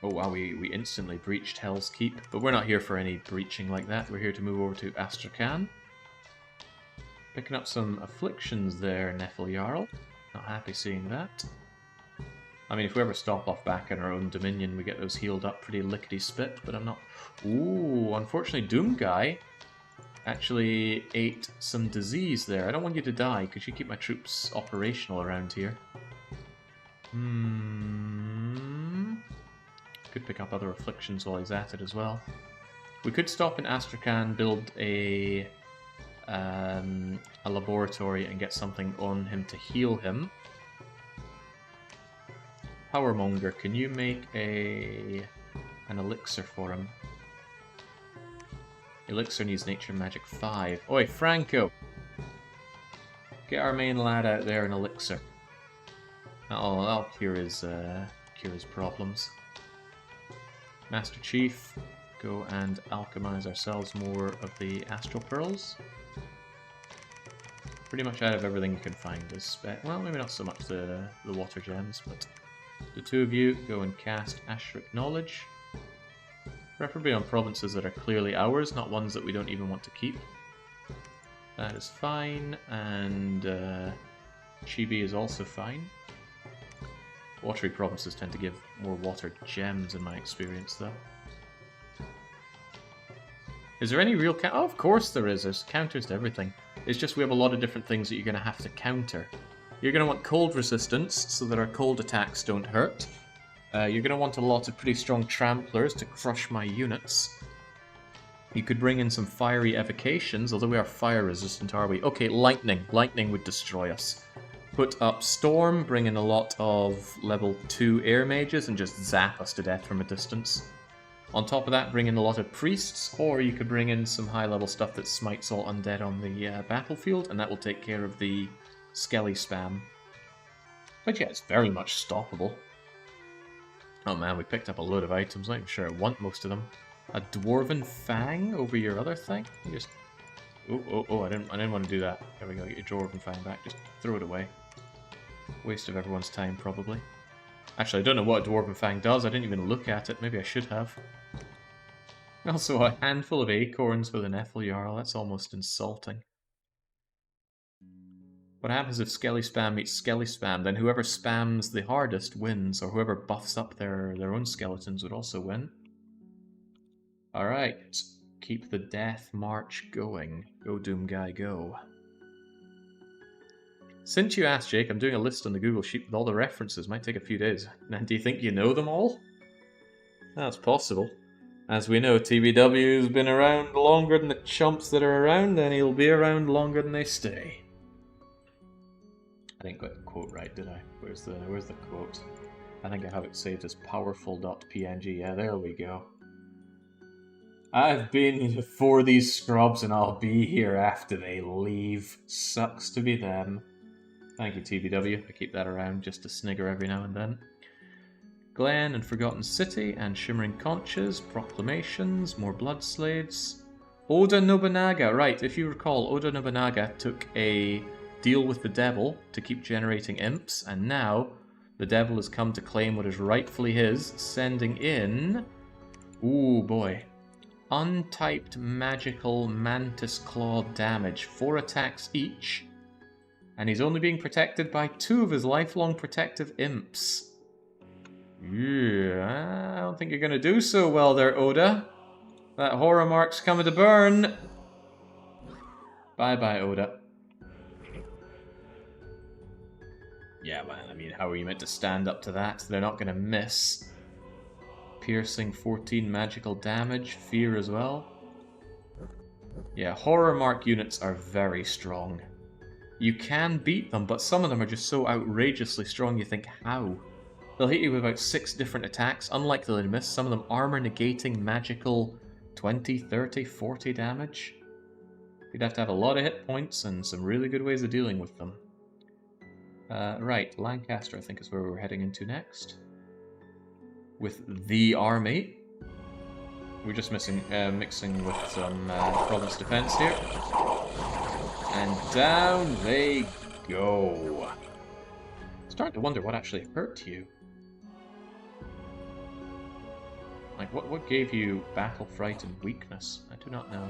Oh wow, we instantly breached Hell's Keep, but we're not here for any breaching like that. We're here to move over to Astrakhan. Picking up some afflictions there, Neffel Jarl. Not happy seeing that. I mean, if we ever stop off back in our own dominion, we get those healed up pretty lickety-spit, but I'm not... Ooh, unfortunately Doom Guy actually ate some disease there. I don't want you to die. Could you keep my troops operational around here? Could pick up other afflictions while he's at it as well. We could stop in Astrakhan, build a laboratory and get something on him to heal him. Powermonger, can you make an elixir for him? Elixir needs Nature Magic 5. Oi, Franco! Get our main lad out there in elixir. That'll cure his problems. Master Chief, go and alchemize ourselves more of the Astral Pearls. Pretty much out of everything you can find is well, maybe not so much the water gems, but the two of you go and cast Ashric Knowledge. Preferably on provinces that are clearly ours, not ones that we don't even want to keep. That is fine, and Chibi is also fine. Watery provinces tend to give more water gems in my experience, though. Is there any real Oh, of course there is. There's counters to everything. It's just we have a lot of different things that you're going to have to counter. You're going to want cold resistance, so that our cold attacks don't hurt. You're going to want a lot of pretty strong tramplers to crush my units. You could bring in some fiery evocations, although we are fire resistant, are we? Okay, lightning. Lightning would destroy us. Put up Storm, bring in a lot of level 2 air mages and just zap us to death from a distance. On top of that, bring in a lot of priests, or you could bring in some high level stuff that smites all undead on the battlefield, and that will take care of the Skelly spam. But yeah, it's very much stoppable. Oh man, we picked up a load of items, not even sure I want most of them. A Dwarven Fang over your other thing? You just... Oh, I didn't want to do that. There we go, get your Dwarven Fang back, just throw it away. Waste of everyone's time, probably. Actually, I don't know what a Dwarven Fang does. I didn't even look at it. Maybe I should have. Also, a handful of acorns with an Ethel Jarl. That's almost insulting. What happens if Skelly spam meets Skelly spam? Then whoever spams the hardest wins, or whoever buffs up their own skeletons would also win. Alright. Keep the death march going. Go, Doom Guy, go. Since you asked, Jake, I'm doing a list on the Google Sheet with all the references. Might take a few days. Now, do you think you know them all? That's possible. As we know, TBW's been around longer than the chumps that are around, and he'll be around longer than they stay. I didn't get the quote right, did I? Where's the quote? I think I have it saved as powerful.png. Yeah, there we go. I've been for these scrubs, and I'll be here after they leave. Sucks to be them. Thank you, TBW. I keep that around just to snigger every now and then. Glen and Forgotten City and Shimmering Conches, Proclamations, more Bloodslades. Oda Nobunaga, right, if you recall, Oda Nobunaga took a deal with the devil to keep generating imps, and now the devil has come to claim what is rightfully his, sending in... Ooh, boy. Untyped magical Mantis Claw damage, 4 attacks each, and he's only being protected by 2 of his lifelong protective imps. Yeah, I don't think you're going to do so well there, Oda. That horror mark's coming to burn. Bye-bye, Oda. Yeah, man, I mean, how are you meant to stand up to that? They're not going to miss. Piercing 14 magical damage, fear as well. Yeah, horror mark units are very strong. You can beat them, but some of them are just so outrageously strong you think, how? They'll hit you with about 6 different attacks, unlikely to miss, some of them armor negating magical 20, 30, 40 damage. You'd have to have a lot of hit points and some really good ways of dealing with them. Right, Lancaster I think is where we're heading into next. With the army. We're just mixing with some province defense here. And down they go. Starting to wonder what actually hurt you. Like, what gave you battle fright and weakness? I do not know.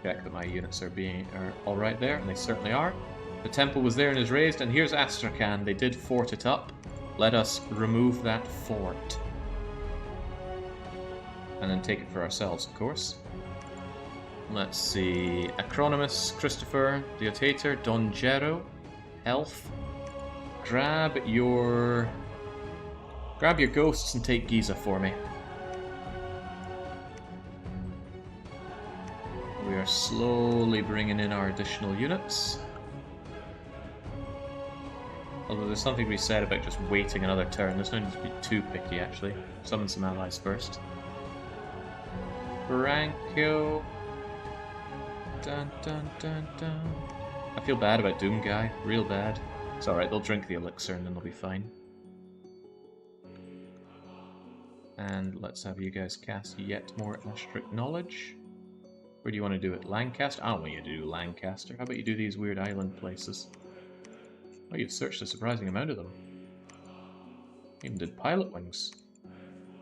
Check that my units are all right there, and they certainly are. The temple was there and is raised, and here's Astrakhan. They did fort it up. Let us remove that fort. And then take it for ourselves, of course. Let's see. Acronymus, Christopher, Diotator, Don Gero, Health. Grab your ghosts and take Giza for me. We are slowly bringing in our additional units. Although there's something to be said about just waiting another turn. There's no need to be too picky, actually. Summon some allies first. Branko. Dun dun dun dun. I feel bad about Doomguy. Real bad. It's alright, they'll drink the elixir and then they'll be fine. And let's have you guys cast yet more Astric Knowledge. Where do you want to do it? Lancaster? I don't want you to do Lancaster. How about you do these weird island places? Oh, you've searched a surprising amount of them. Even did Pilot Wings.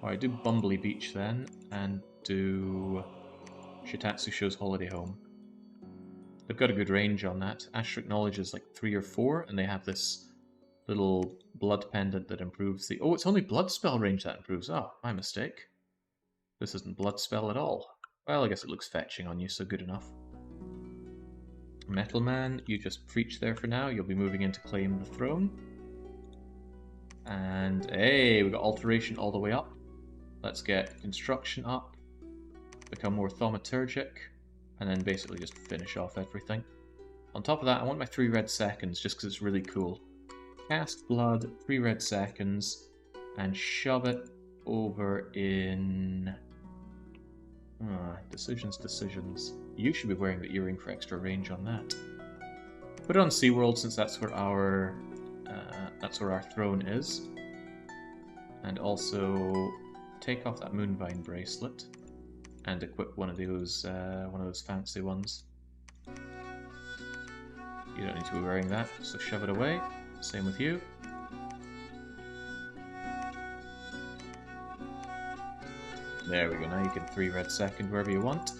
Alright, do Bumbly Beach then, and do Shitatsu Show's Holiday Home. They've got a good range on that. Astric Knowledge is like 3 or 4, and they have this little blood pendant that improves the... Oh, it's only blood spell range that improves. Oh, my mistake. This isn't blood spell at all. Well, I guess it looks fetching on you, so good enough. Metal Man, you just preach there for now. You'll be moving in to claim the throne. And hey, we got alteration all the way up. Let's get construction up. Become more thaumaturgic. And then basically just finish off everything. On top of that, I want my 3 red seconds just because it's really cool. Cast blood, 3 red seconds, and shove it over in... decisions. You should be wearing the earring for extra range on that. Put it on SeaWorld since that's where our throne is. And also take off that Moonvine bracelet and equip one of those fancy ones. You don't need to be wearing that, so shove it away. Same with you. There we go, now you can 3 red second wherever you want.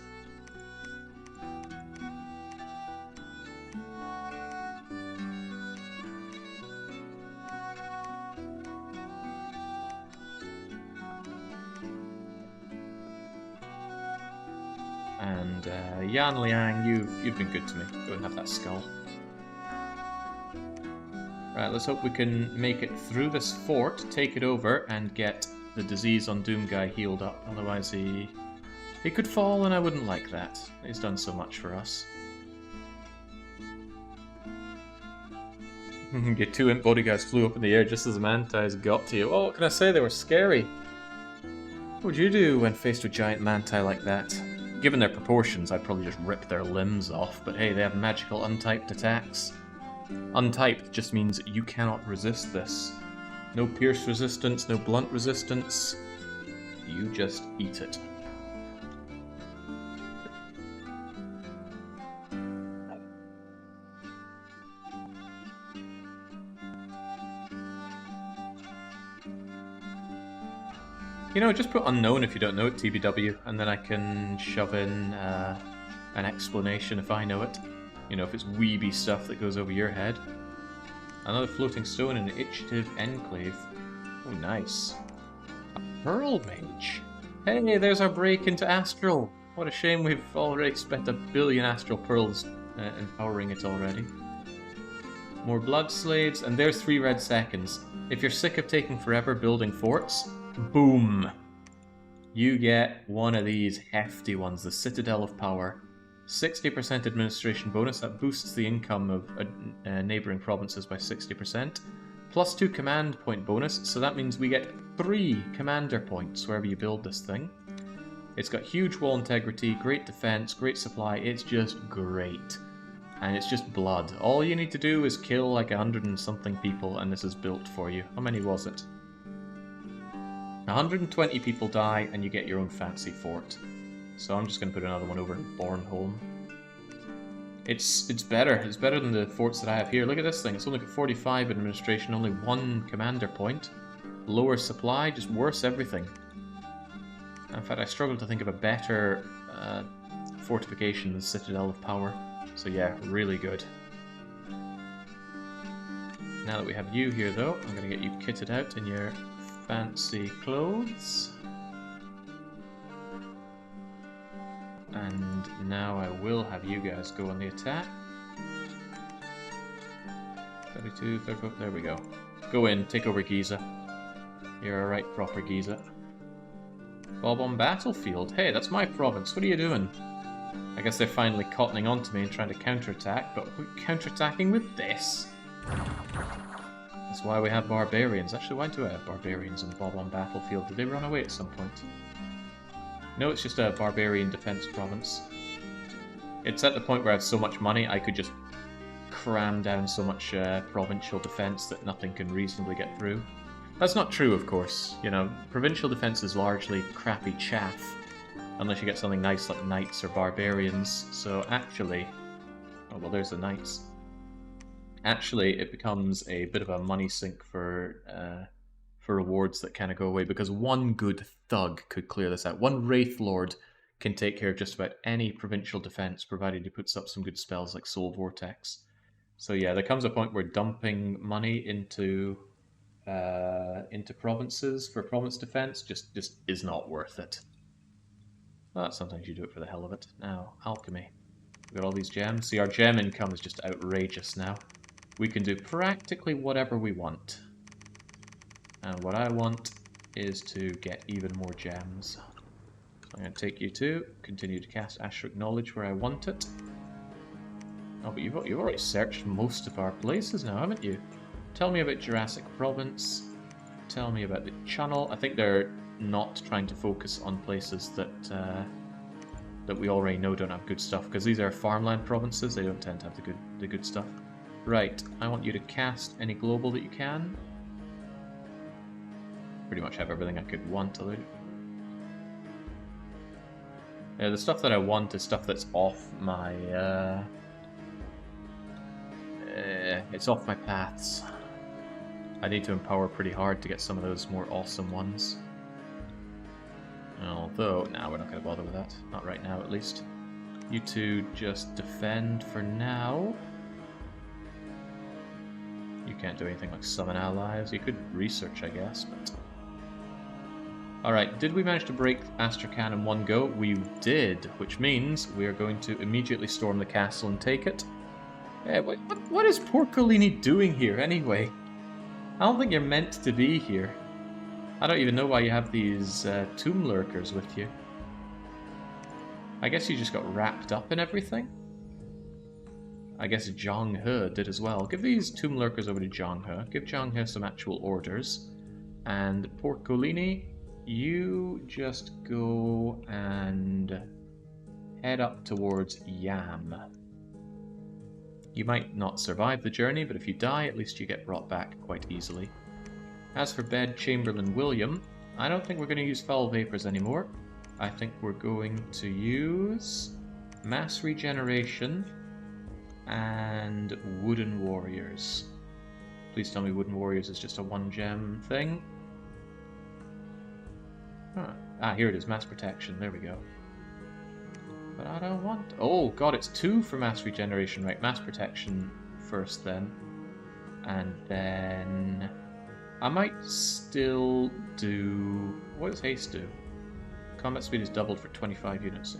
And Yan Liang, you've been good to me. Go and have that skull. Right, let's hope we can make it through this fort, take it over, and get the disease on Doomguy healed up. Otherwise he could fall, and I wouldn't like that. He's done so much for us. Your 2 imp bodyguards flew up in the air just as the mantis got to you. Oh, what can I say? They were scary. What would you do when faced with giant manti like that? Given their proportions, I'd probably just rip their limbs off, but hey, they have magical untyped attacks. Untyped just means you cannot resist this. No pierce resistance, no blunt resistance. You just eat it. You know, just put unknown if you don't know it, TBW, and then I can shove in an explanation if I know it. You know, if it's weeby stuff that goes over your head. Another floating stone in an itchative enclave. Oh, nice. A Pearl Mage. Hey, there's our break into Astral. What a shame we've already spent 1 billion Astral Pearls empowering it already. More Blood Slaves, and there's 3 red seconds. If you're sick of taking forever building forts, boom! You get one of these hefty ones, the Citadel of Power. 60% administration bonus, that boosts the income of neighbouring provinces by 60%. +2 command point bonus, so that means we get 3 commander points wherever you build this thing. It's got huge wall integrity, great defense, great supply, it's just great. And it's just blood. All you need to do is kill like 100 and something people and this is built for you. How many was it? 120 people die and you get your own fancy fort. So I'm just going to put another one over in Bornholm. It's better. It's better than the forts that I have here. Look at this thing. It's only got 45 administration, only 1 commander point. Lower supply, just worse everything. In fact, I struggle to think of a better fortification than Citadel of Power. So yeah, really good. Now that we have you here though, I'm going to get you kitted out in your fancy clothes. And now I will have you guys go on the attack. 32, 34, there we go. Go in, take over Giza. You're a right proper Giza. Bob on battlefield. Hey, that's my province. What are you doing? I guess they're finally cottoning on to me and trying to counterattack, but we're counterattacking with this. That's why we have barbarians. Actually, why do I have barbarians and Bob on battlefield? Did they run away at some point? No, it's just a barbarian defense province. It's at the point where I have so much money, I could just cram down so much provincial defense that nothing can reasonably get through. That's not true, of course. You know, provincial defense is largely crappy chaff, unless you get something nice like knights or barbarians. So actually... oh, well, there's the knights. Actually, it becomes a bit of a money sink for rewards that kind of go away, because one good thug could clear this out. One Wraith Lord can take care of just about any provincial defense, provided he puts up some good spells like Soul Vortex. So yeah, there comes a point where dumping money into provinces for province defense just is not worth it. But sometimes you do it for the hell of it. Now, alchemy. We've got all these gems. See, our gem income is just outrageous now. We can do practically whatever we want. And what I want is to get even more gems. So I'm going to take you to continue to cast Ashric Knowledge where I want it. Oh, but you've already searched most of our places now, haven't you? Tell me about Jurassic Province. Tell me about the Channel. I think they're not trying to focus on places that that we already know don't have good stuff, because these are farmland provinces. They don't tend to have the good stuff. Right, I want you to cast any global that you can. Pretty much have everything I could want. The stuff that I want is stuff that's off my it's off my paths. I need to empower pretty hard to get some of those more awesome ones. Although, nah, we're not going to bother with that. Not right now, at least. You two just defend for now. You can't do anything like summon allies. You could research, I guess, but... Alright, did we manage to break Astrakhan in one go? We did, which means we are going to immediately storm the castle and take it. What is Porcolini doing here, anyway? I don't think you're meant to be here. I don't even know why you have these tomb lurkers with you. I guess you just got wrapped up in everything? I guess Zhang He did as well. Give these tomb lurkers over to Zhang He. Give Zhang He some actual orders. And Porcolini, you just go and head up towards Yam. You might not survive the journey, but if you die, at least you get brought back quite easily. As for Bed Chamberlain William, I don't think we're going to use Foul Vapors anymore. I think we're going to use Mass Regeneration and Wooden Warriors. Please tell me Wooden Warriors is just a 1-gem thing. Huh. Ah, here it is, Mass Protection, there we go. But I don't want... oh god, it's 2 for Mass Regeneration, right, Mass Protection first then. And then... I might still do... what does Haste do? Combat speed is doubled for 25 units,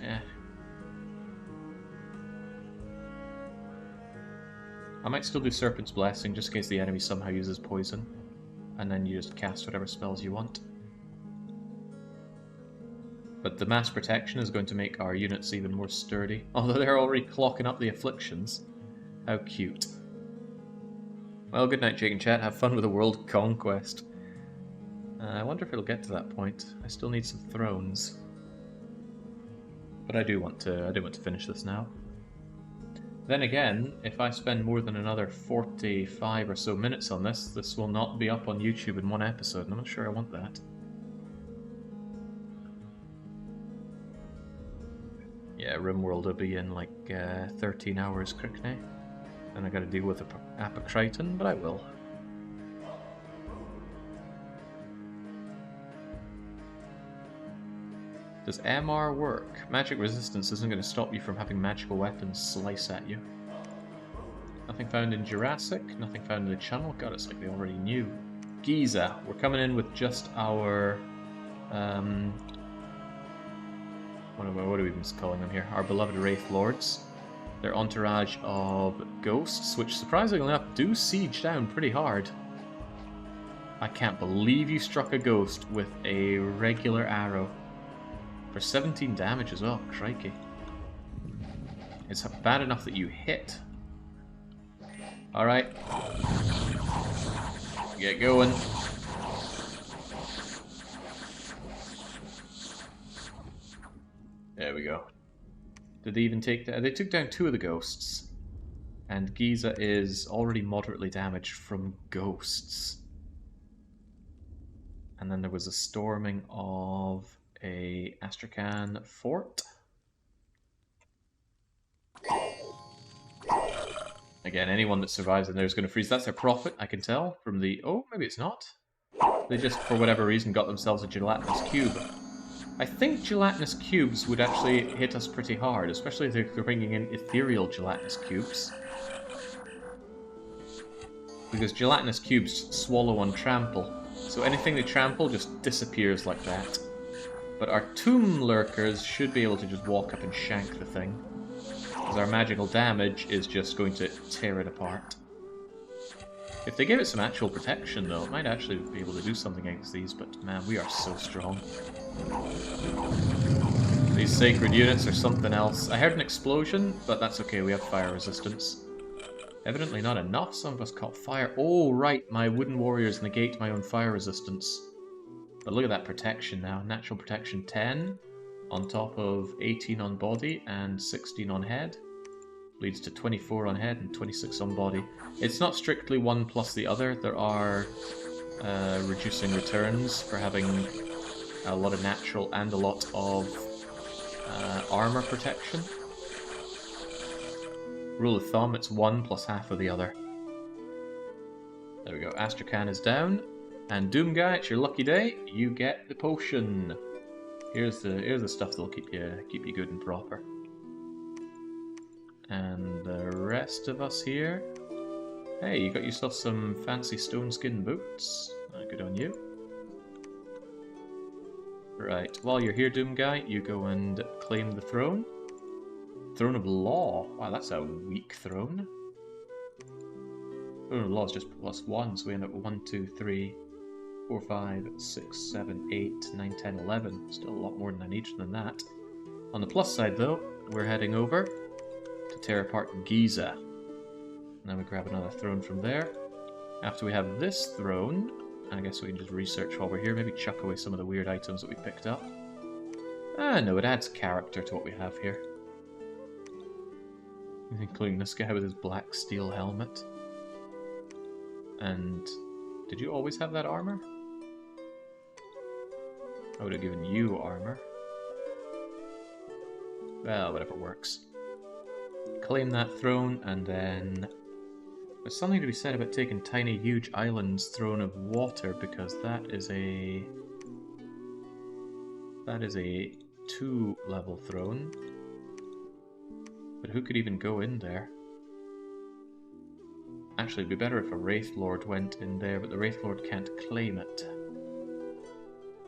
I might still do Serpent's Blessing, just in case the enemy somehow uses poison. And then you just cast whatever spells you want. But the Mass Protection is going to make our units even more sturdy. Although they're already clocking up the afflictions. How cute. Well, good night, Jake and chat. Have fun with the world conquest. I wonder if it'll get to that point. I still need some thrones. But I do want to finish this now. Then again, if I spend more than another 45 or so minutes on this, this will not be up on YouTube in one episode, and I'm not sure I want that. Yeah, RimWorld will be in like 13 hours, Crickney. Then I gotta deal with Apocriton, but I will. Does MR work? Magic resistance isn't going to stop you from having magical weapons slice at you. Nothing found in Jurassic, nothing found in the channel. God, it's like they already knew. Giza, we're coming in with just our... what are we even calling them here? Our beloved Wraith Lords. Their entourage of ghosts, which surprisingly enough do siege down pretty hard. I can't believe you struck a ghost with a regular arrow. For 17 damage as well, crikey. It's bad enough that you hit. Alright. Get going. There we go. Did they even take that? They took down 2 of the ghosts. And Giza is already moderately damaged from ghosts. And then there was a storming of a Astrakhan fort. Again, anyone that survives in there is going to freeze. That's their profit, I can tell, from the... Oh, maybe it's not. They just, for whatever reason, got themselves a gelatinous cube. I think gelatinous cubes would actually hit us pretty hard, especially if they're bringing in ethereal gelatinous cubes. Because gelatinous cubes swallow on trample. So anything they trample just disappears like that. But our tomb lurkers should be able to just walk up and shank the thing. Because our magical damage is just going to tear it apart. If they give it some actual protection though, it might actually be able to do something against these, but man, we are so strong. These sacred units are something else. I heard an explosion, but that's okay, we have fire resistance. Evidently not enough, some of us caught fire. Oh right, my wooden warriors negate my own fire resistance. But look at that protection now. Natural protection 10 on top of 18 on body and 16 on head. Leads to 24 on head and 26 on body. It's not strictly one plus the other. There are reducing returns for having a lot of natural and a lot of armor protection. Rule of thumb, it's 1 plus half of the other. There we go. Astrakhan is down. And Doom Guy, it's your lucky day. You get the potion. Here's the stuff that'll keep you good and proper. And the rest of us here. Hey, you got yourself some fancy stone skin boots. Good on you. Right, while you're here, Doom Guy, you go and claim the throne. Throne of Law. Wow, that's a weak throne. Throne of Law is just +1, so we end up with 1, 2, 3, 4, 5, 6, 7, 8, 9, 10, 11. Still a lot more than I need than that. On the plus side, though, we're heading over to tear apart Giza. Now we grab another throne from there. After we have this throne, I guess we can just research while we're here. Maybe chuck away some of the weird items that we picked up. No, it adds character to what we have here. Including this guy with his black steel helmet. And did you always have that armor? I would have given you armor. Well, whatever works. Claim that throne, and then... There's something to be said about taking Tiny Huge Island's Throne of Water, because that is a 2-level throne. But who could even go in there? Actually, it'd be better if a Wraith Lord went in there, but the Wraith Lord can't claim it.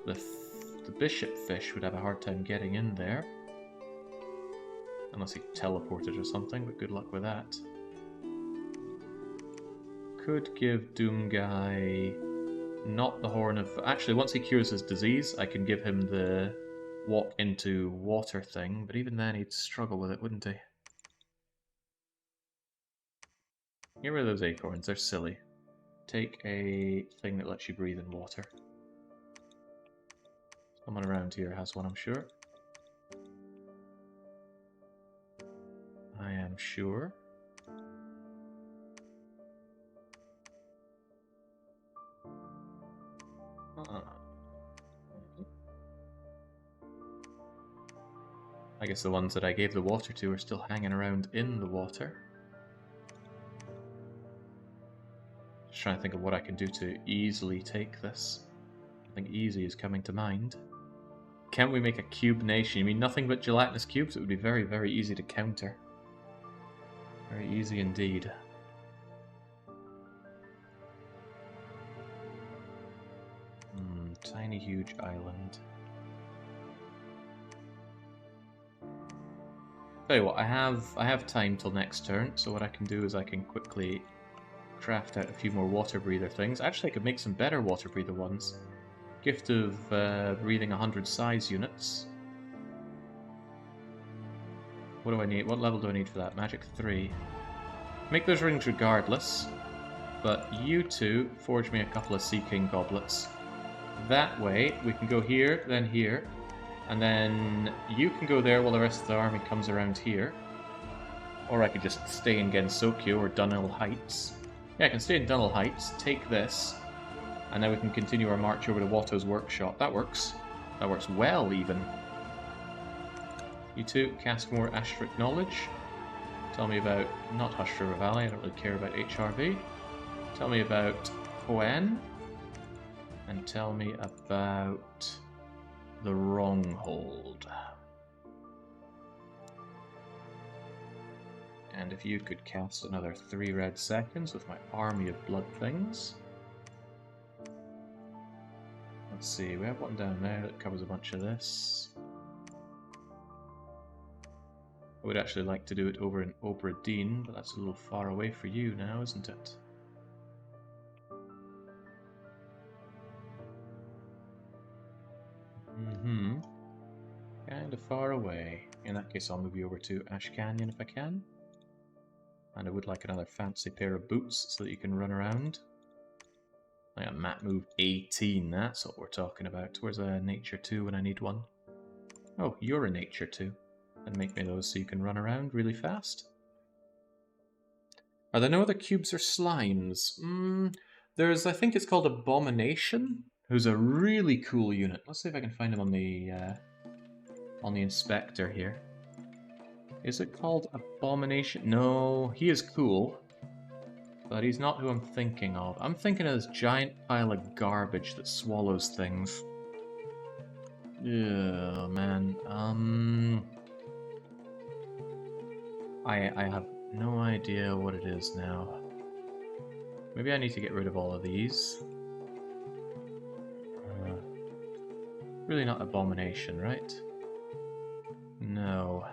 The Bishop Fish would have a hard time getting in there. Unless he teleported or something, but good luck with that. Could give Doom Guy not the Horn of... Actually, once he cures his disease, I can give him the walk into water thing, but even then he'd struggle with it, wouldn't he? Get rid of those acorns, they're silly. take a thing that lets you breathe in water. Someone around here has one, I'm sure. I am sure. I guess the ones that I gave the water to are still hanging around in the water. Just trying to think of what I can do to easily take this. I think easy is coming to mind. Can't we make a cube nation? You mean nothing but gelatinous cubes? It would be very, very easy to counter. Very easy indeed. Tiny, huge island. Tell you what, I have time till next turn, so what I can do is I can quickly craft out a few more water breather things. Actually, I could make some better water breather ones. Gift of breathing 100 size units. What do I need? What level do I need for that? Magic 3. Make those rings regardless, but you two forge me a couple of Sea King goblets. That way, we can go here, and then you can go there while the rest of the army comes around here. Or I could just stay in Gensokyo or Dunhill Heights. Yeah, I can stay in Dunhill Heights, take this, and then we can continue our march over to Watto's workshop. That works. That works well, even. You two, cast more Asheric knowledge. Tell me about, not Hush River Valley, I don't really care about HRV. Tell me about Koen. And tell me about the Wronghold. And if you could cast another 3 red seconds with my army of blood things. Let's see, we have one down there that covers a bunch of this. I would actually like to do it over in Obra Dinn, but that's a little far away for you now, isn't it? Kind of far away. In that case, I'll move you over to Ash Canyon if I can. And I would like another fancy pair of boots so that you can run around. I got map move 18, that's what we're talking about. Where's a nature 2 when I need one? Oh, you're a nature 2. And make me those so you can run around really fast. Are there no other cubes or slimes? There's, I think it's called Abomination, who's a really cool unit. Let's see if I can find him on the inspector here. Is it called Abomination? No, he is cool. But he's not who I'm thinking of. I'm thinking of this giant pile of garbage that swallows things. Yeah, man. I have no idea what it is now. Maybe I need to get rid of all of these. Really not Abomination, right? No.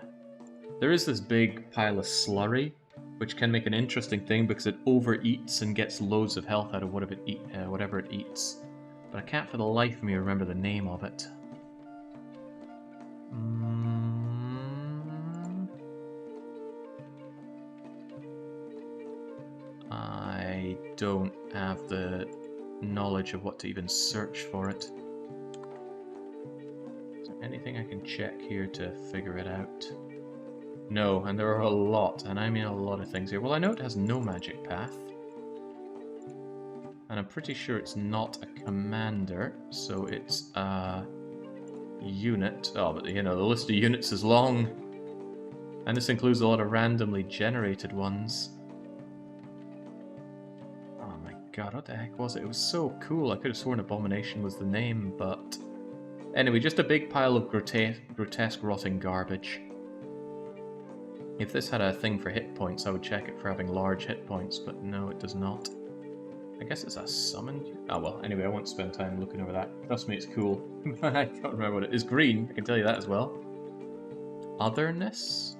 There is this big pile of slurry, which can make an interesting thing because it overeats and gets loads of health out of whatever it eats. But I can't for the life of me remember the name of it. I don't have the knowledge of what to even search for it. Is there anything I can check here to figure it out? No, and there are a lot, and I mean a lot of things here. Well, I know it has no magic path. And I'm pretty sure it's not a commander, so it's a unit. Oh, but you know, the list of units is long. And this includes a lot of randomly generated ones. Oh my god, what the heck was it? It was so cool. I could have sworn Abomination was the name, but... Anyway, just a big pile of grotesque rotting garbage. If this had a thing for hit points, I would check it for having large hit points, but no, it does not. I guess it's a summoned... Oh well, anyway, I won't spend time looking over that. Trust me, it's cool. I can't remember what it is. Green, I can tell you that as well. Otherness?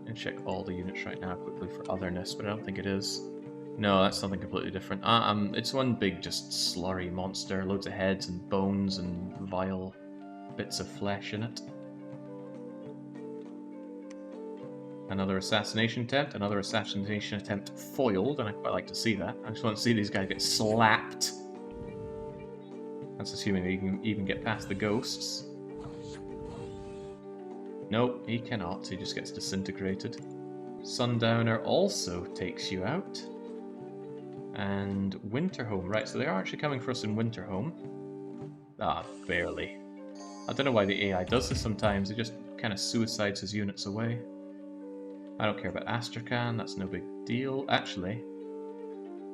And check all the units right now quickly for otherness, but I don't think it is. No, that's something completely different. It's one big, just slurry monster. Loads of heads and bones and vile bits of flesh in it. Another assassination attempt, foiled, and I quite like to see that. I just want to see these guys get slapped. That's assuming they can even get past the ghosts. Nope, he cannot, he just gets disintegrated. Sundowner also takes you out. And Winterhome, right, so they are actually coming for us in Winterhome. Ah, barely. I don't know why the AI does this sometimes, it just kind of suicides his units away. I don't care about Astrakhan, that's no big deal. Actually,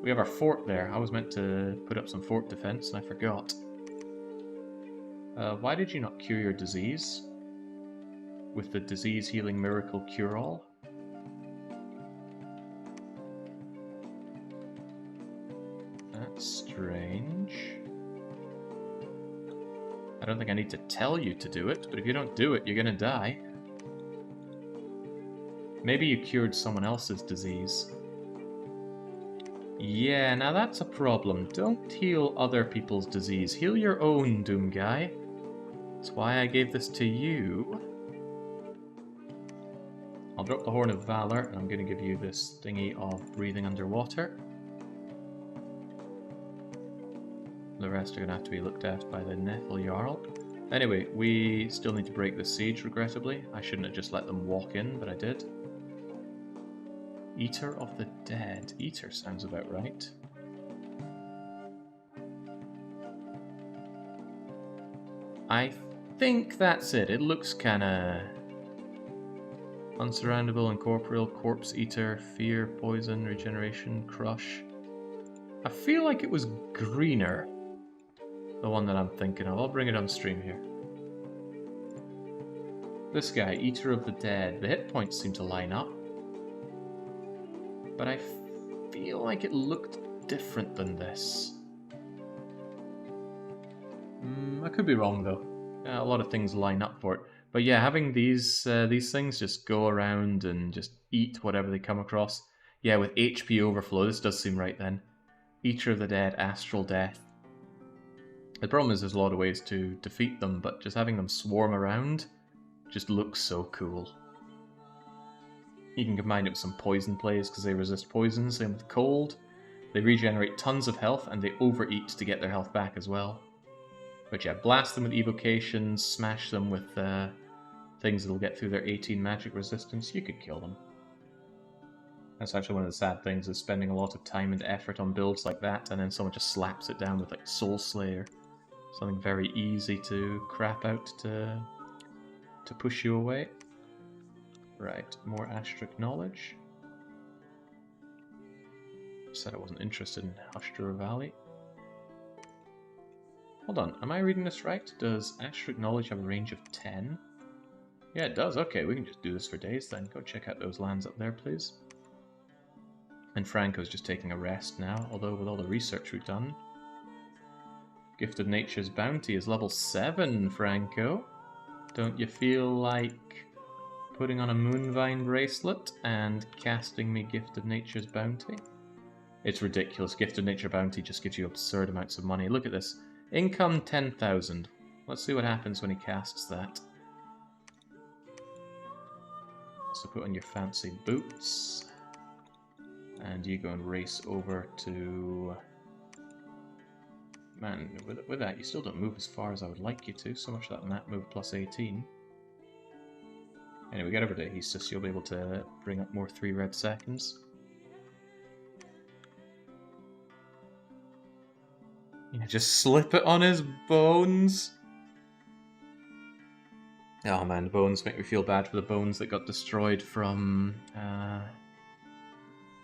we have our fort there. I was meant to put up some fort defense and I forgot. Why did you not cure your disease? With the disease healing miracle cure-all? That's strange. I don't think I need to tell you to do it, but if you don't do it, you're gonna die. Maybe you cured someone else's disease. Yeah, now that's a problem. Don't heal other people's disease. Heal your own, Doom Guy. That's why I gave this to you. I'll drop the Horn of Valor, and I'm going to give you this thingy of breathing underwater. The rest are going to have to be looked at by the Nethel Jarl. Anyway, we still need to break the siege, regrettably. I shouldn't have just let them walk in, but I did. Eater of the Dead. Eater sounds about right. I think that's it. It looks kinda... Unsurroundable, Incorporeal, Corpse Eater, Fear, Poison, Regeneration, Crush. I feel like it was greener. The one that I'm thinking of. I'll bring it on stream here. This guy, Eater of the Dead. The hit points seem to line up. But I feel like it looked different than this. I could be wrong though. A lot of things line up for it. But yeah, having these things just go around and just eat whatever they come across. Yeah, with HP overflow, this does seem right then. Eater of the Dead, Astral Death. The problem is there's a lot of ways to defeat them, but just having them swarm around just looks so cool. You can combine it with some poison plays because they resist poison, same with cold. They regenerate tons of health and they overeat to get their health back as well. But yeah, blast them with evocations, smash them with things that'll get through their 18 magic resistance, you could kill them. That's actually one of the sad things, is spending a lot of time and effort on builds like that and then someone just slaps it down with like Soul Slayer. Something very easy to crap out to push you away. Right, more Ashtric knowledge. Said I wasn't interested in Hushtra Valley. Hold on, am I reading this right? Does Ashtric knowledge have a range of 10? Yeah, it does. Okay, we can just do this for days then. Go check out those lands up there, please. And Franco's just taking a rest now, although with all the research we've done. Gift of Nature's Bounty is level 7, Franco. Don't you feel like putting on a Moonvine bracelet and casting me Gift of Nature's Bounty? It's ridiculous. Gift of Nature Bounty just gives you absurd amounts of money. Look at this. Income 10,000. Let's see what happens when he casts that. So put on your fancy boots. And you go and race over to... Man, with that, you still don't move as far as I would like you to. So much that map move plus 18. Anyway, get over to Aestus. You'll be able to bring up more 3 red seconds. Yeah, just slip it on his bones. Oh man, the bones make me feel bad for the bones that got destroyed from...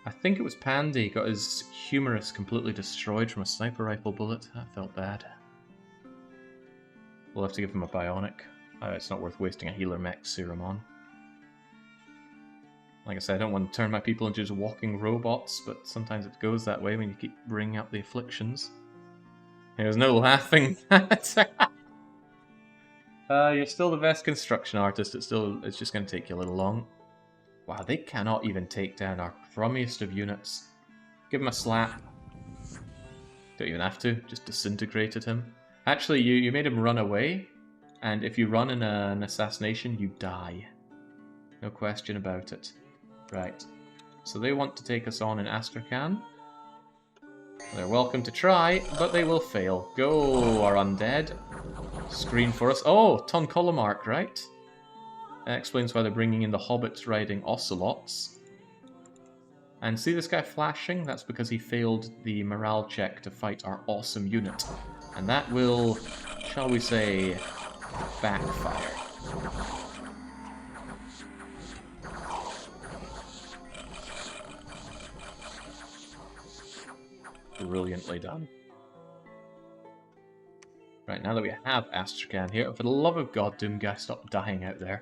I think it was Pandy, got his humerus completely destroyed from a sniper rifle bullet. That felt bad. We'll have to give him a bionic. It's not worth wasting a healer mech serum on. Like I said, I don't want to turn my people into just walking robots, but sometimes it goes that way when you keep bringing up the afflictions. There's no laughing at. You're still the best construction artist. It's just going to take you a little long. Wow, they cannot even take down our crummiest of units. Give him a slap. Don't even have to. Just disintegrated him. Actually, you made him run away, and if you run in an assassination, you die. No question about it. Right. So they want to take us on in Astrakhan. They're welcome to try, but they will fail. Go, our undead. Screen for us. Oh, Tonkollamark, right? That explains why they're bringing in the hobbits riding ocelots. And see this guy flashing? That's because he failed the morale check to fight our awesome unit. And that will, shall we say, backfire. Brilliantly done. Right, now that we have Astrakhan here, for the love of God, Doom guy, stop dying out there.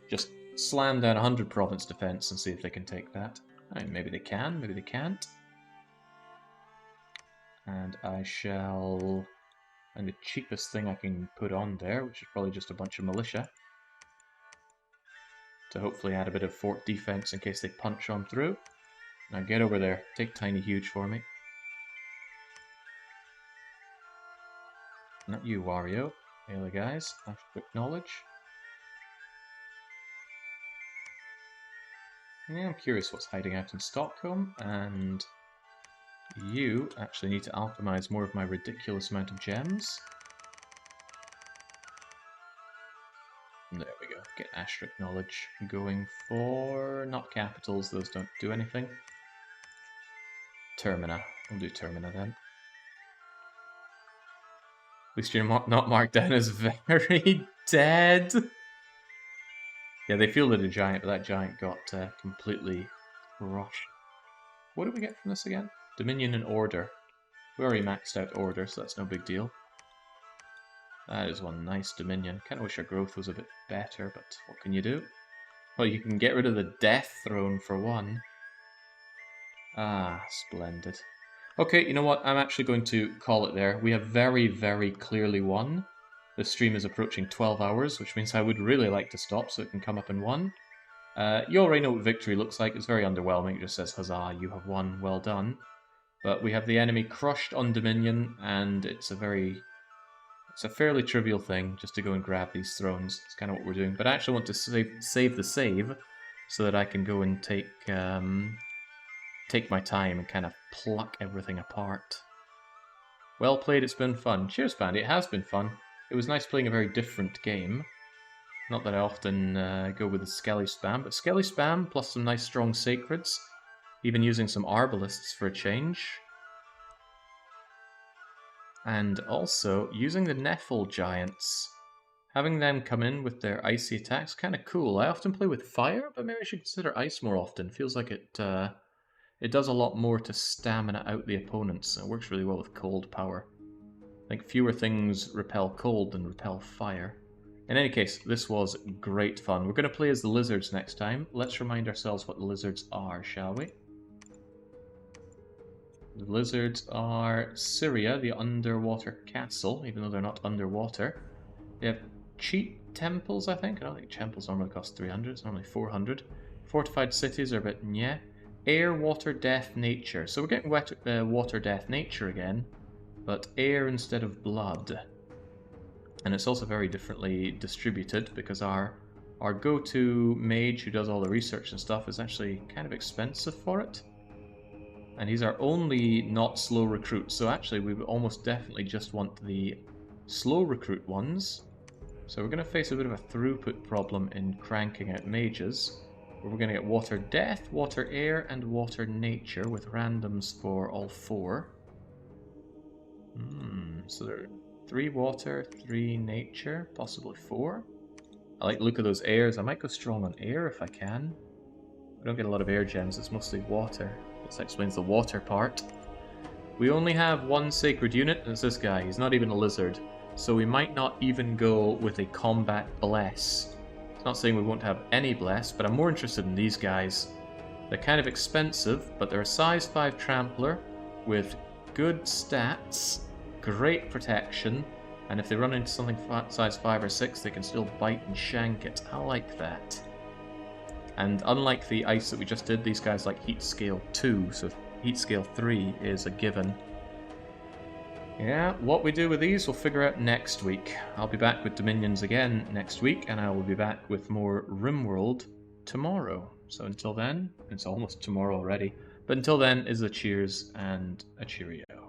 Just slam down 100 province defense and see if they can take that. I mean, maybe they can, maybe they can't. And I shall find the cheapest thing I can put on there, which is probably just a bunch of militia. To hopefully add a bit of fort defense in case they punch on through. Now get over there, take Tiny Huge for me. Not you, Wario. The other guys, I should acknowledge. Yeah, I'm curious what's hiding out in Stockholm, and you actually need to alchemize more of my ridiculous amount of gems. There we go. Get Asterisk Knowledge going for... not capitals, those don't do anything. Termina. We'll do Termina then. At least you're not marked down as very dead. Yeah, they fielded a giant, but that giant got completely crushed. What did we get from this again? Dominion and Order. We already maxed out Order, so that's no big deal. That is one nice Dominion. Kinda wish our growth was a bit better, but what can you do? Well, you can get rid of the Death Throne for one. Ah, splendid. Okay, you know what? I'm actually going to call it there. We have very, very clearly won. The stream is approaching 12 hours, which means I would really like to stop so it can come up in 1. You already know what victory looks like. It's very underwhelming. It just says, huzzah, you have won, well done. But we have the enemy crushed on Dominion, and it's a fairly trivial thing just to go and grab these thrones. It's kind of what we're doing. But I actually want to save the save so that I can go and take my time and kind of pluck everything apart. Well played, it's been fun. Cheers, Bandy, it has been fun. It was nice playing a very different game. Not that I often go with the Skelly spam, but Skelly spam plus some nice strong sacreds. Even using some arbalists for a change. And also, using the Nephil giants. Having them come in with their icy attacks, kind of cool. I often play with fire, but maybe I should consider ice more often. Feels like it does a lot more to stamina out the opponents. It works really well with cold power. I think fewer things repel cold than repel fire. In any case, this was great fun. We're going to play as the lizards next time. Let's remind ourselves what the lizards are, shall we? The lizards are Syria, the underwater castle, even though they're not underwater. They have cheap temples, I think. I don't think temples normally cost 300, it's normally 400. Fortified cities are a bit nyeh. Air, water, death, nature. So we're getting water, death, nature again, but air instead of blood. And it's also very differently distributed because our go-to mage who does all the research and stuff is actually kind of expensive for it. And he's our only not slow recruit, so actually we would almost definitely just want the slow recruit ones. So we're going to face a bit of a throughput problem in cranking out mages. We're going to get water death, water air, and water nature with randoms for all 4. So there are 3 water, 3 nature, possibly 4. I like the look of those airs. I might go strong on air if I can. I don't get a lot of air gems, it's mostly water. This explains the water part. We only have 1 sacred unit, and it's this guy. He's not even a lizard. So we might not even go with a combat bless. It's not saying we won't have any bless, but I'm more interested in these guys. They're kind of expensive, but they're a size 5 trampler with good stats, great protection, and if they run into something size 5 or 6, they can still bite and shank it. I like that. And unlike the ice that we just did, these guys like heat scale 2, so heat scale 3 is a given. Yeah, what we do with these we'll figure out next week. I'll be back with Dominions again next week, and I will be back with more RimWorld tomorrow. So until then, it's almost tomorrow already, but until then is a cheers and a cheerio.